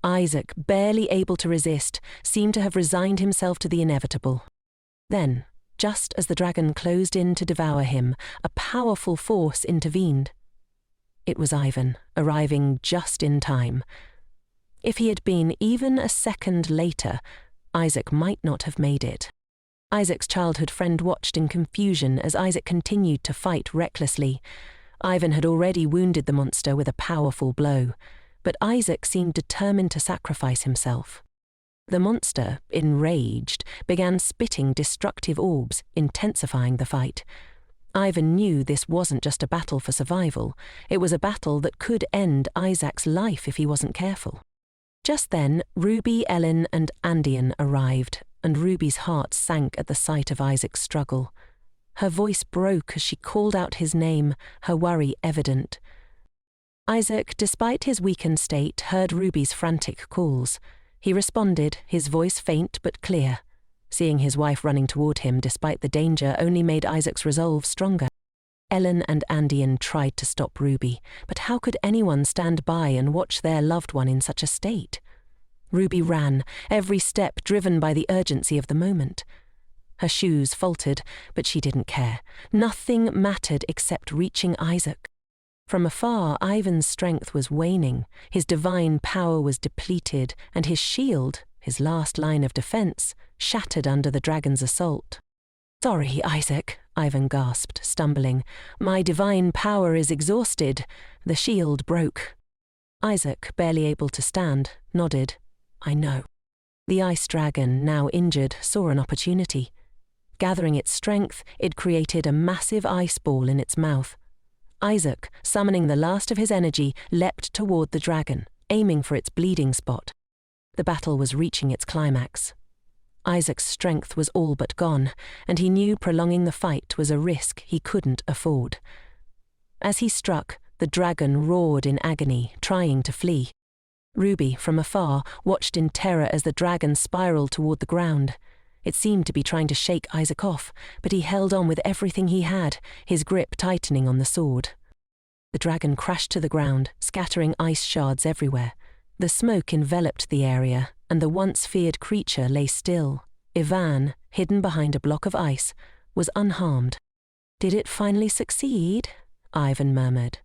Isaac, barely able to resist, seemed to have resigned himself to the inevitable. Then, just as the dragon closed in to devour him, a powerful force intervened. It was Ivan, arriving just in time. If he had been even a second later, Isaac might not have made it. Isaac's childhood friend watched in confusion as Isaac continued to fight recklessly. Ivan had already wounded the monster with a powerful blow, but Isaac seemed determined to sacrifice himself. The monster, enraged, began spitting destructive orbs, intensifying the fight. Ivan knew this wasn't just a battle for survival, it was a battle that could end Isaac's life if he wasn't careful. Just then, Ruby, Ellen, and Andean arrived, and Ruby's heart sank at the sight of Isaac's struggle. Her voice broke as she called out his name, her worry evident. Isaac, despite his weakened state, heard Ruby's frantic calls. He responded, his voice faint but clear. Seeing his wife running toward him despite the danger only made Isaac's resolve stronger. Ellen and Andean tried to stop Ruby, but how could anyone stand by and watch their loved one in such a state? Ruby ran, every step driven by the urgency of the moment. Her shoes faltered, but she didn't care. Nothing mattered except reaching Isaac. From afar, Ivan's strength was waning, his divine power was depleted, and his shield, his last line of defense, shattered under the dragon's assault. "Sorry, Isaac," Ivan gasped, stumbling. "My divine power is exhausted. The shield broke." Isaac, barely able to stand, nodded. "I know." The ice dragon, now injured, saw an opportunity. Gathering its strength, it created a massive ice ball in its mouth. Isaac, summoning the last of his energy, leapt toward the dragon, aiming for its bleeding spot. The battle was reaching its climax. Isaac's strength was all but gone, and he knew prolonging the fight was a risk he couldn't afford. As he struck, the dragon roared in agony, trying to flee. Ruby, from afar, watched in terror as the dragon spiraled toward the ground. It seemed to be trying to shake Isaac off, but he held on with everything he had, his grip tightening on the sword. The dragon crashed to the ground, scattering ice shards everywhere. The smoke enveloped the area, and the once feared creature lay still. Ivan, hidden behind a block of ice, was unharmed. "Did it finally succeed?" Ivan murmured.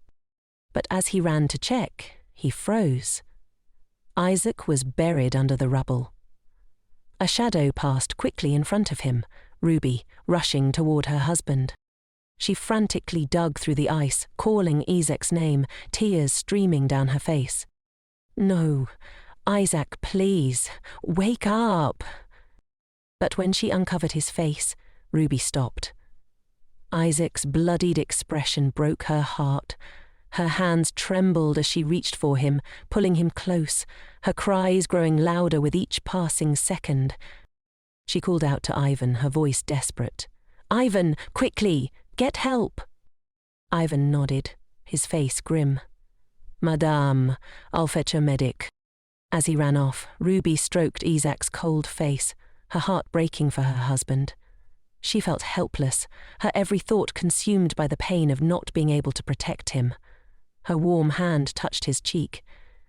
But as he ran to check, he froze. Isaac was buried under the rubble. A shadow passed quickly in front of him, Ruby, rushing toward her husband. She frantically dug through the ice, calling Isaac's name, tears streaming down her face. "No, Isaac, please, wake up." But when she uncovered his face, Ruby stopped. Isaac's bloodied expression broke her heart. Her hands trembled as she reached for him, pulling him close, her cries growing louder with each passing second. She called out to Ivan, her voice desperate. "Ivan, quickly, get help!" Ivan nodded, his face grim. "Madame, I'll fetch a medic." As he ran off, Ruby stroked Isaac's cold face, her heart breaking for her husband. She felt helpless, her every thought consumed by the pain of not being able to protect him. Her warm hand touched his cheek,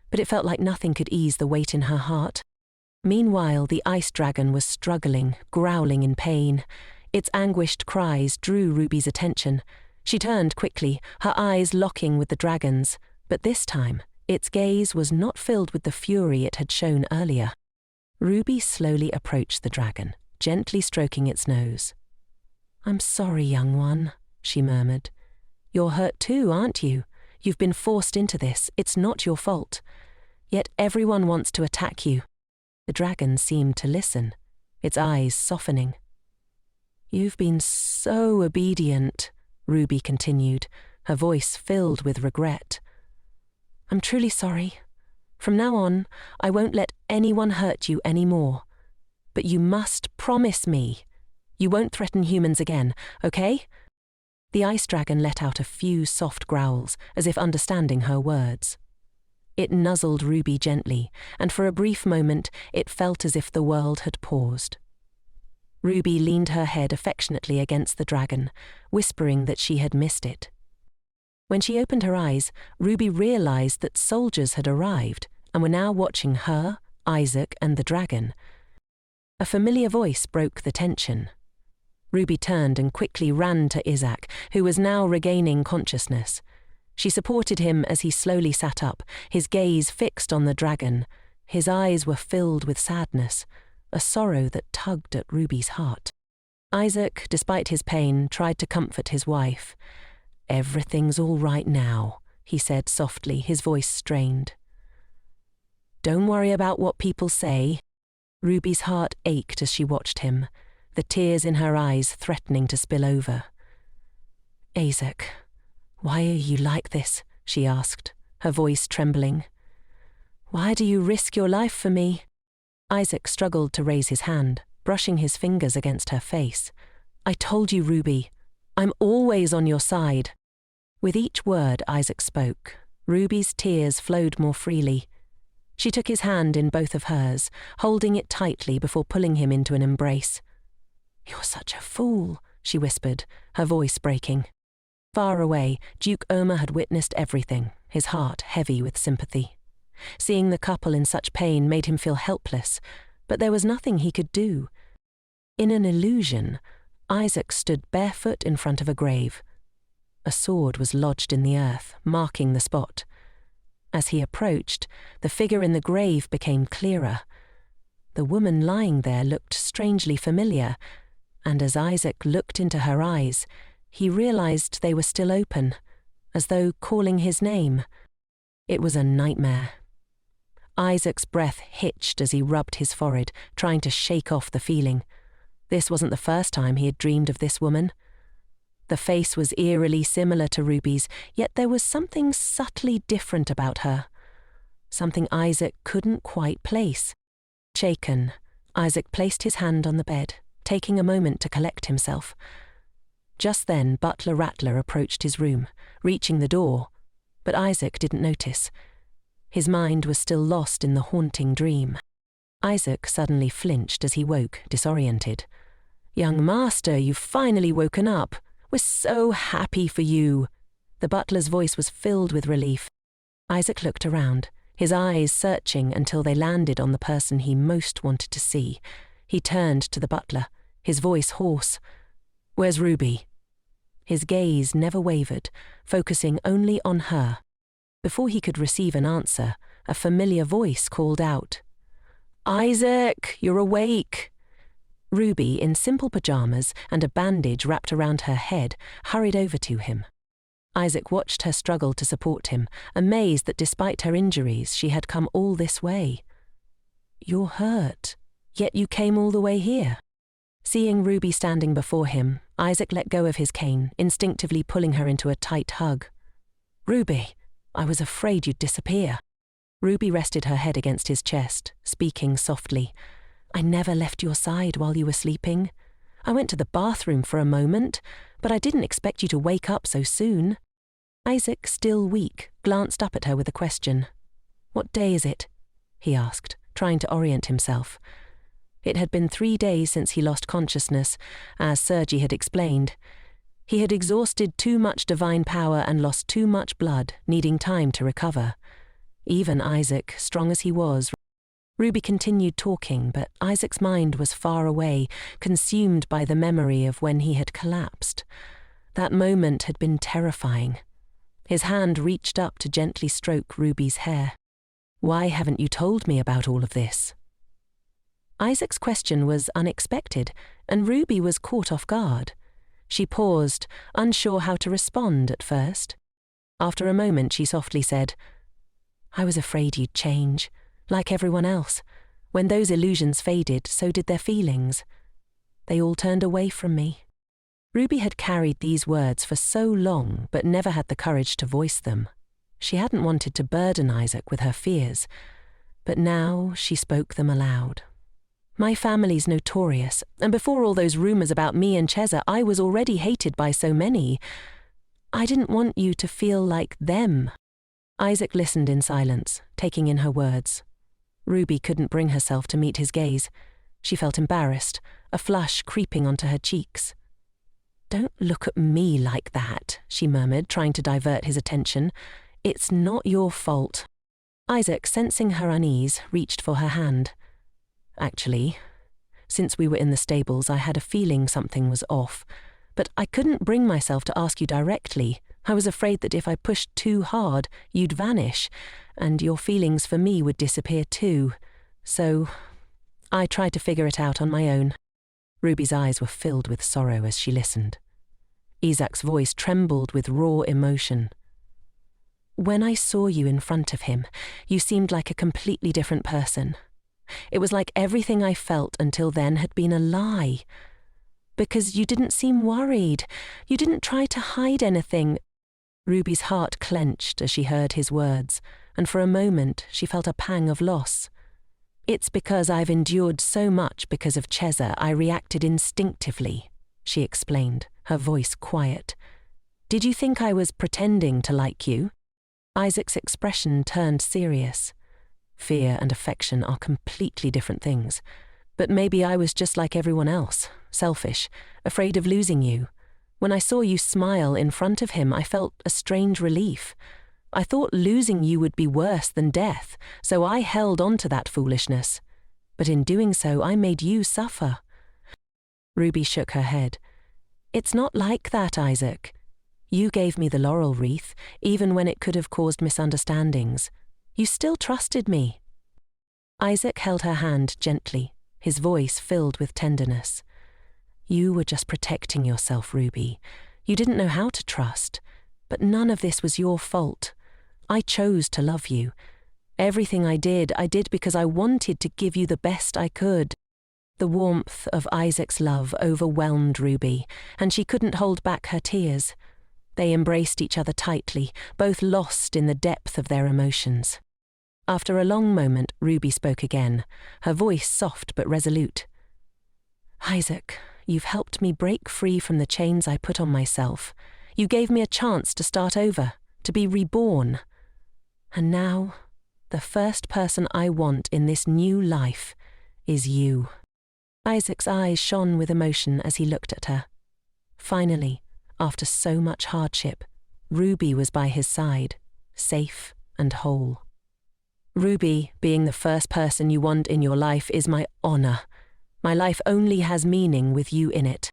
but it felt like nothing could ease the weight in her heart. Meanwhile, the ice dragon was struggling, growling in pain. Its anguished cries drew Ruby's attention. She turned quickly, her eyes locking with the dragon's, but this time, its gaze was not filled with the fury it had shown earlier. Ruby slowly approached the dragon, gently stroking its nose. "I'm sorry, young one," she murmured. "You're hurt too, aren't you? You've been forced into this. It's not your fault. Yet everyone wants to attack you." The dragon seemed to listen, its eyes softening. "You've been so obedient," Ruby continued, her voice filled with regret. "I'm truly sorry. From now on, I won't let anyone hurt you anymore. But you must promise me you won't threaten humans again, okay?" The ice dragon let out a few soft growls, as if understanding her words. It nuzzled Ruby gently, and for a brief moment it felt as if the world had paused. Ruby leaned her head affectionately against the dragon, whispering that she had missed it. When she opened her eyes, Ruby realized that soldiers had arrived and were now watching her, Isaac, and the dragon. A familiar voice broke the tension. Ruby turned and quickly ran to Isaac, who was now regaining consciousness. She supported him as he slowly sat up, his gaze fixed on the dragon. His eyes were filled with sadness, a sorrow that tugged at Ruby's heart. Isaac, despite his pain, tried to comfort his wife. "Everything's all right now," he said softly, his voice strained. "Don't worry about what people say." Ruby's heart ached as she watched him, the tears in her eyes threatening to spill over. "Isaac, why are you like this?" she asked, her voice trembling. "Why do you risk your life for me?" Isaac struggled to raise his hand, brushing his fingers against her face. "I told you, Ruby, I'm always on your side." With each word Isaac spoke, Ruby's tears flowed more freely. She took his hand in both of hers, holding it tightly before pulling him into an embrace. "You're such a fool," she whispered, her voice breaking. Far away, Duke Omer had witnessed everything, his heart heavy with sympathy. Seeing the couple in such pain made him feel helpless, but there was nothing he could do. In an illusion, Isaac stood barefoot in front of a grave. A sword was lodged in the earth, marking the spot. As he approached, the figure in the grave became clearer. The woman lying there looked strangely familiar, and as Isaac looked into her eyes, he realized they were still open, as though calling his name. It was a nightmare. Isaac's breath hitched as he rubbed his forehead, trying to shake off the feeling. This wasn't the first time he had dreamed of this woman. The face was eerily similar to Ruby's, yet there was something subtly different about her. Something Isaac couldn't quite place. Shaken, Isaac placed his hand on the bed, taking a moment to collect himself. Just then, Butler Rattler approached his room, reaching the door, but Isaac didn't notice. His mind was still lost in the haunting dream. Isaac suddenly flinched as he woke, disoriented. "Young master, you've finally woken up. We're so happy for you." The butler's voice was filled with relief. Isaac looked around, his eyes searching until they landed on the person he most wanted to see. He turned to the butler, his voice hoarse. "Where's Ruby?" His gaze never wavered, focusing only on her. Before he could receive an answer, a familiar voice called out, "Isaac, you're awake." Ruby, in simple pajamas and a bandage wrapped around her head, hurried over to him. Isaac watched her struggle to support him, amazed that despite her injuries she had come all this way. "You're hurt, yet you came all the way here." Seeing Ruby standing before him, Isaac let go of his cane, instinctively pulling her into a tight hug. "Ruby, I was afraid you'd disappear." Ruby rested her head against his chest, speaking softly. "I never left your side while you were sleeping. I went to the bathroom for a moment, but I didn't expect you to wake up so soon." Isaac, still weak, glanced up at her with a question. "What day is it?" he asked, trying to orient himself. It had been 3 days since he lost consciousness, as Sergi had explained. He had exhausted too much divine power and lost too much blood, needing time to recover. Even Isaac, strong as he was. Ruby continued talking, but Isaac's mind was far away, consumed by the memory of when he had collapsed. That moment had been terrifying. His hand reached up to gently stroke Ruby's hair. "Why haven't you told me about all of this?" Isaac's question was unexpected, and Ruby was caught off guard. She paused, unsure how to respond at first. After a moment she softly said, "I was afraid you'd change. Like everyone else. When those illusions faded, so did their feelings." They all turned away from me. Ruby had carried these words for so long, but never had the courage to voice them. She hadn't wanted to burden Isaac with her fears, but now she spoke them aloud. My family's notorious, and before all those rumours about me and Cheza, I was already hated by so many. I didn't want you to feel like them. Isaac listened in silence, taking in her words. Ruby couldn't bring herself to meet his gaze. She felt embarrassed, a flush creeping onto her cheeks. "Don't look at me like that," she murmured, trying to divert his attention. "It's not your fault." Isaac, sensing her unease, reached for her hand. "Actually, since we were in the stables, I had a feeling something was off, but I couldn't bring myself to ask you directly. I was afraid that if I pushed too hard, you'd vanish, and your feelings for me would disappear too. So I tried to figure it out on my own." Ruby's eyes were filled with sorrow as she listened. Isaac's voice trembled with raw emotion. "When I saw you in front of him, you seemed like a completely different person. It was like everything I felt until then had been a lie. Because you didn't seem worried. You didn't try to hide anything." Ruby's heart clenched as she heard his words, and for a moment she felt a pang of loss. "It's because I've endured so much because of Cheza, I reacted instinctively," she explained, her voice quiet. "Did you think I was pretending to like you?" Isaac's expression turned serious. Fear and affection are completely different things. But maybe I was just like everyone else, selfish, afraid of losing you. When I saw you smile in front of him, I felt a strange relief. I thought losing you would be worse than death, so I held on to that foolishness. But in doing so, I made you suffer." Ruby shook her head. "It's not like that, Isaac. You gave me the laurel wreath, even when it could have caused misunderstandings. You still trusted me." Isaac held her hand gently, his voice filled with tenderness. "You were just protecting yourself, Ruby. You didn't know how to trust. But none of this was your fault. I chose to love you. Everything I did because I wanted to give you the best I could." The warmth of Isaac's love overwhelmed Ruby, and she couldn't hold back her tears. They embraced each other tightly, both lost in the depth of their emotions. After a long moment, Ruby spoke again, her voice soft but resolute. "Isaac, you've helped me break free from the chains I put on myself. You gave me a chance to start over, to be reborn. And now, the first person I want in this new life is you." Isaac's eyes shone with emotion as he looked at her. Finally, after so much hardship, Ruby was by his side, safe and whole. "Ruby, being the first person you want in your life is my honor. My life only has meaning with you in it."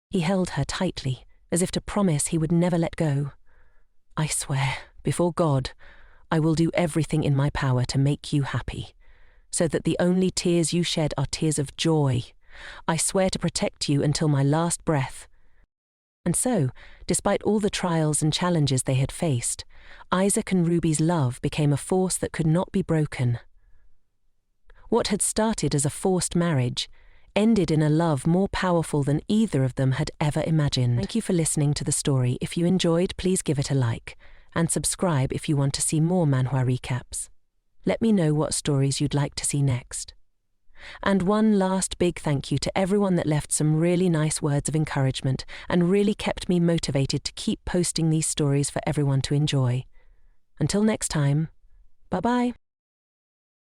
He held her tightly, as if to promise he would never let go. "I swear, before God, I will do everything in my power to make you happy, so that the only tears you shed are tears of joy. I swear to protect you until my last breath." And so, despite all the trials and challenges they had faced, Isaac and Ruby's love became a force that could not be broken. What had started as a forced marriage ended in a love more powerful than either of them had ever imagined. Thank you for listening to the story. If you enjoyed, please give it a like, and subscribe if you want to see more manhwa recaps. Let me know what stories you'd like to see next. And one last big thank you to everyone that left some really nice words of encouragement and really kept me motivated to keep posting these stories for everyone to enjoy. Until next time, bye-bye.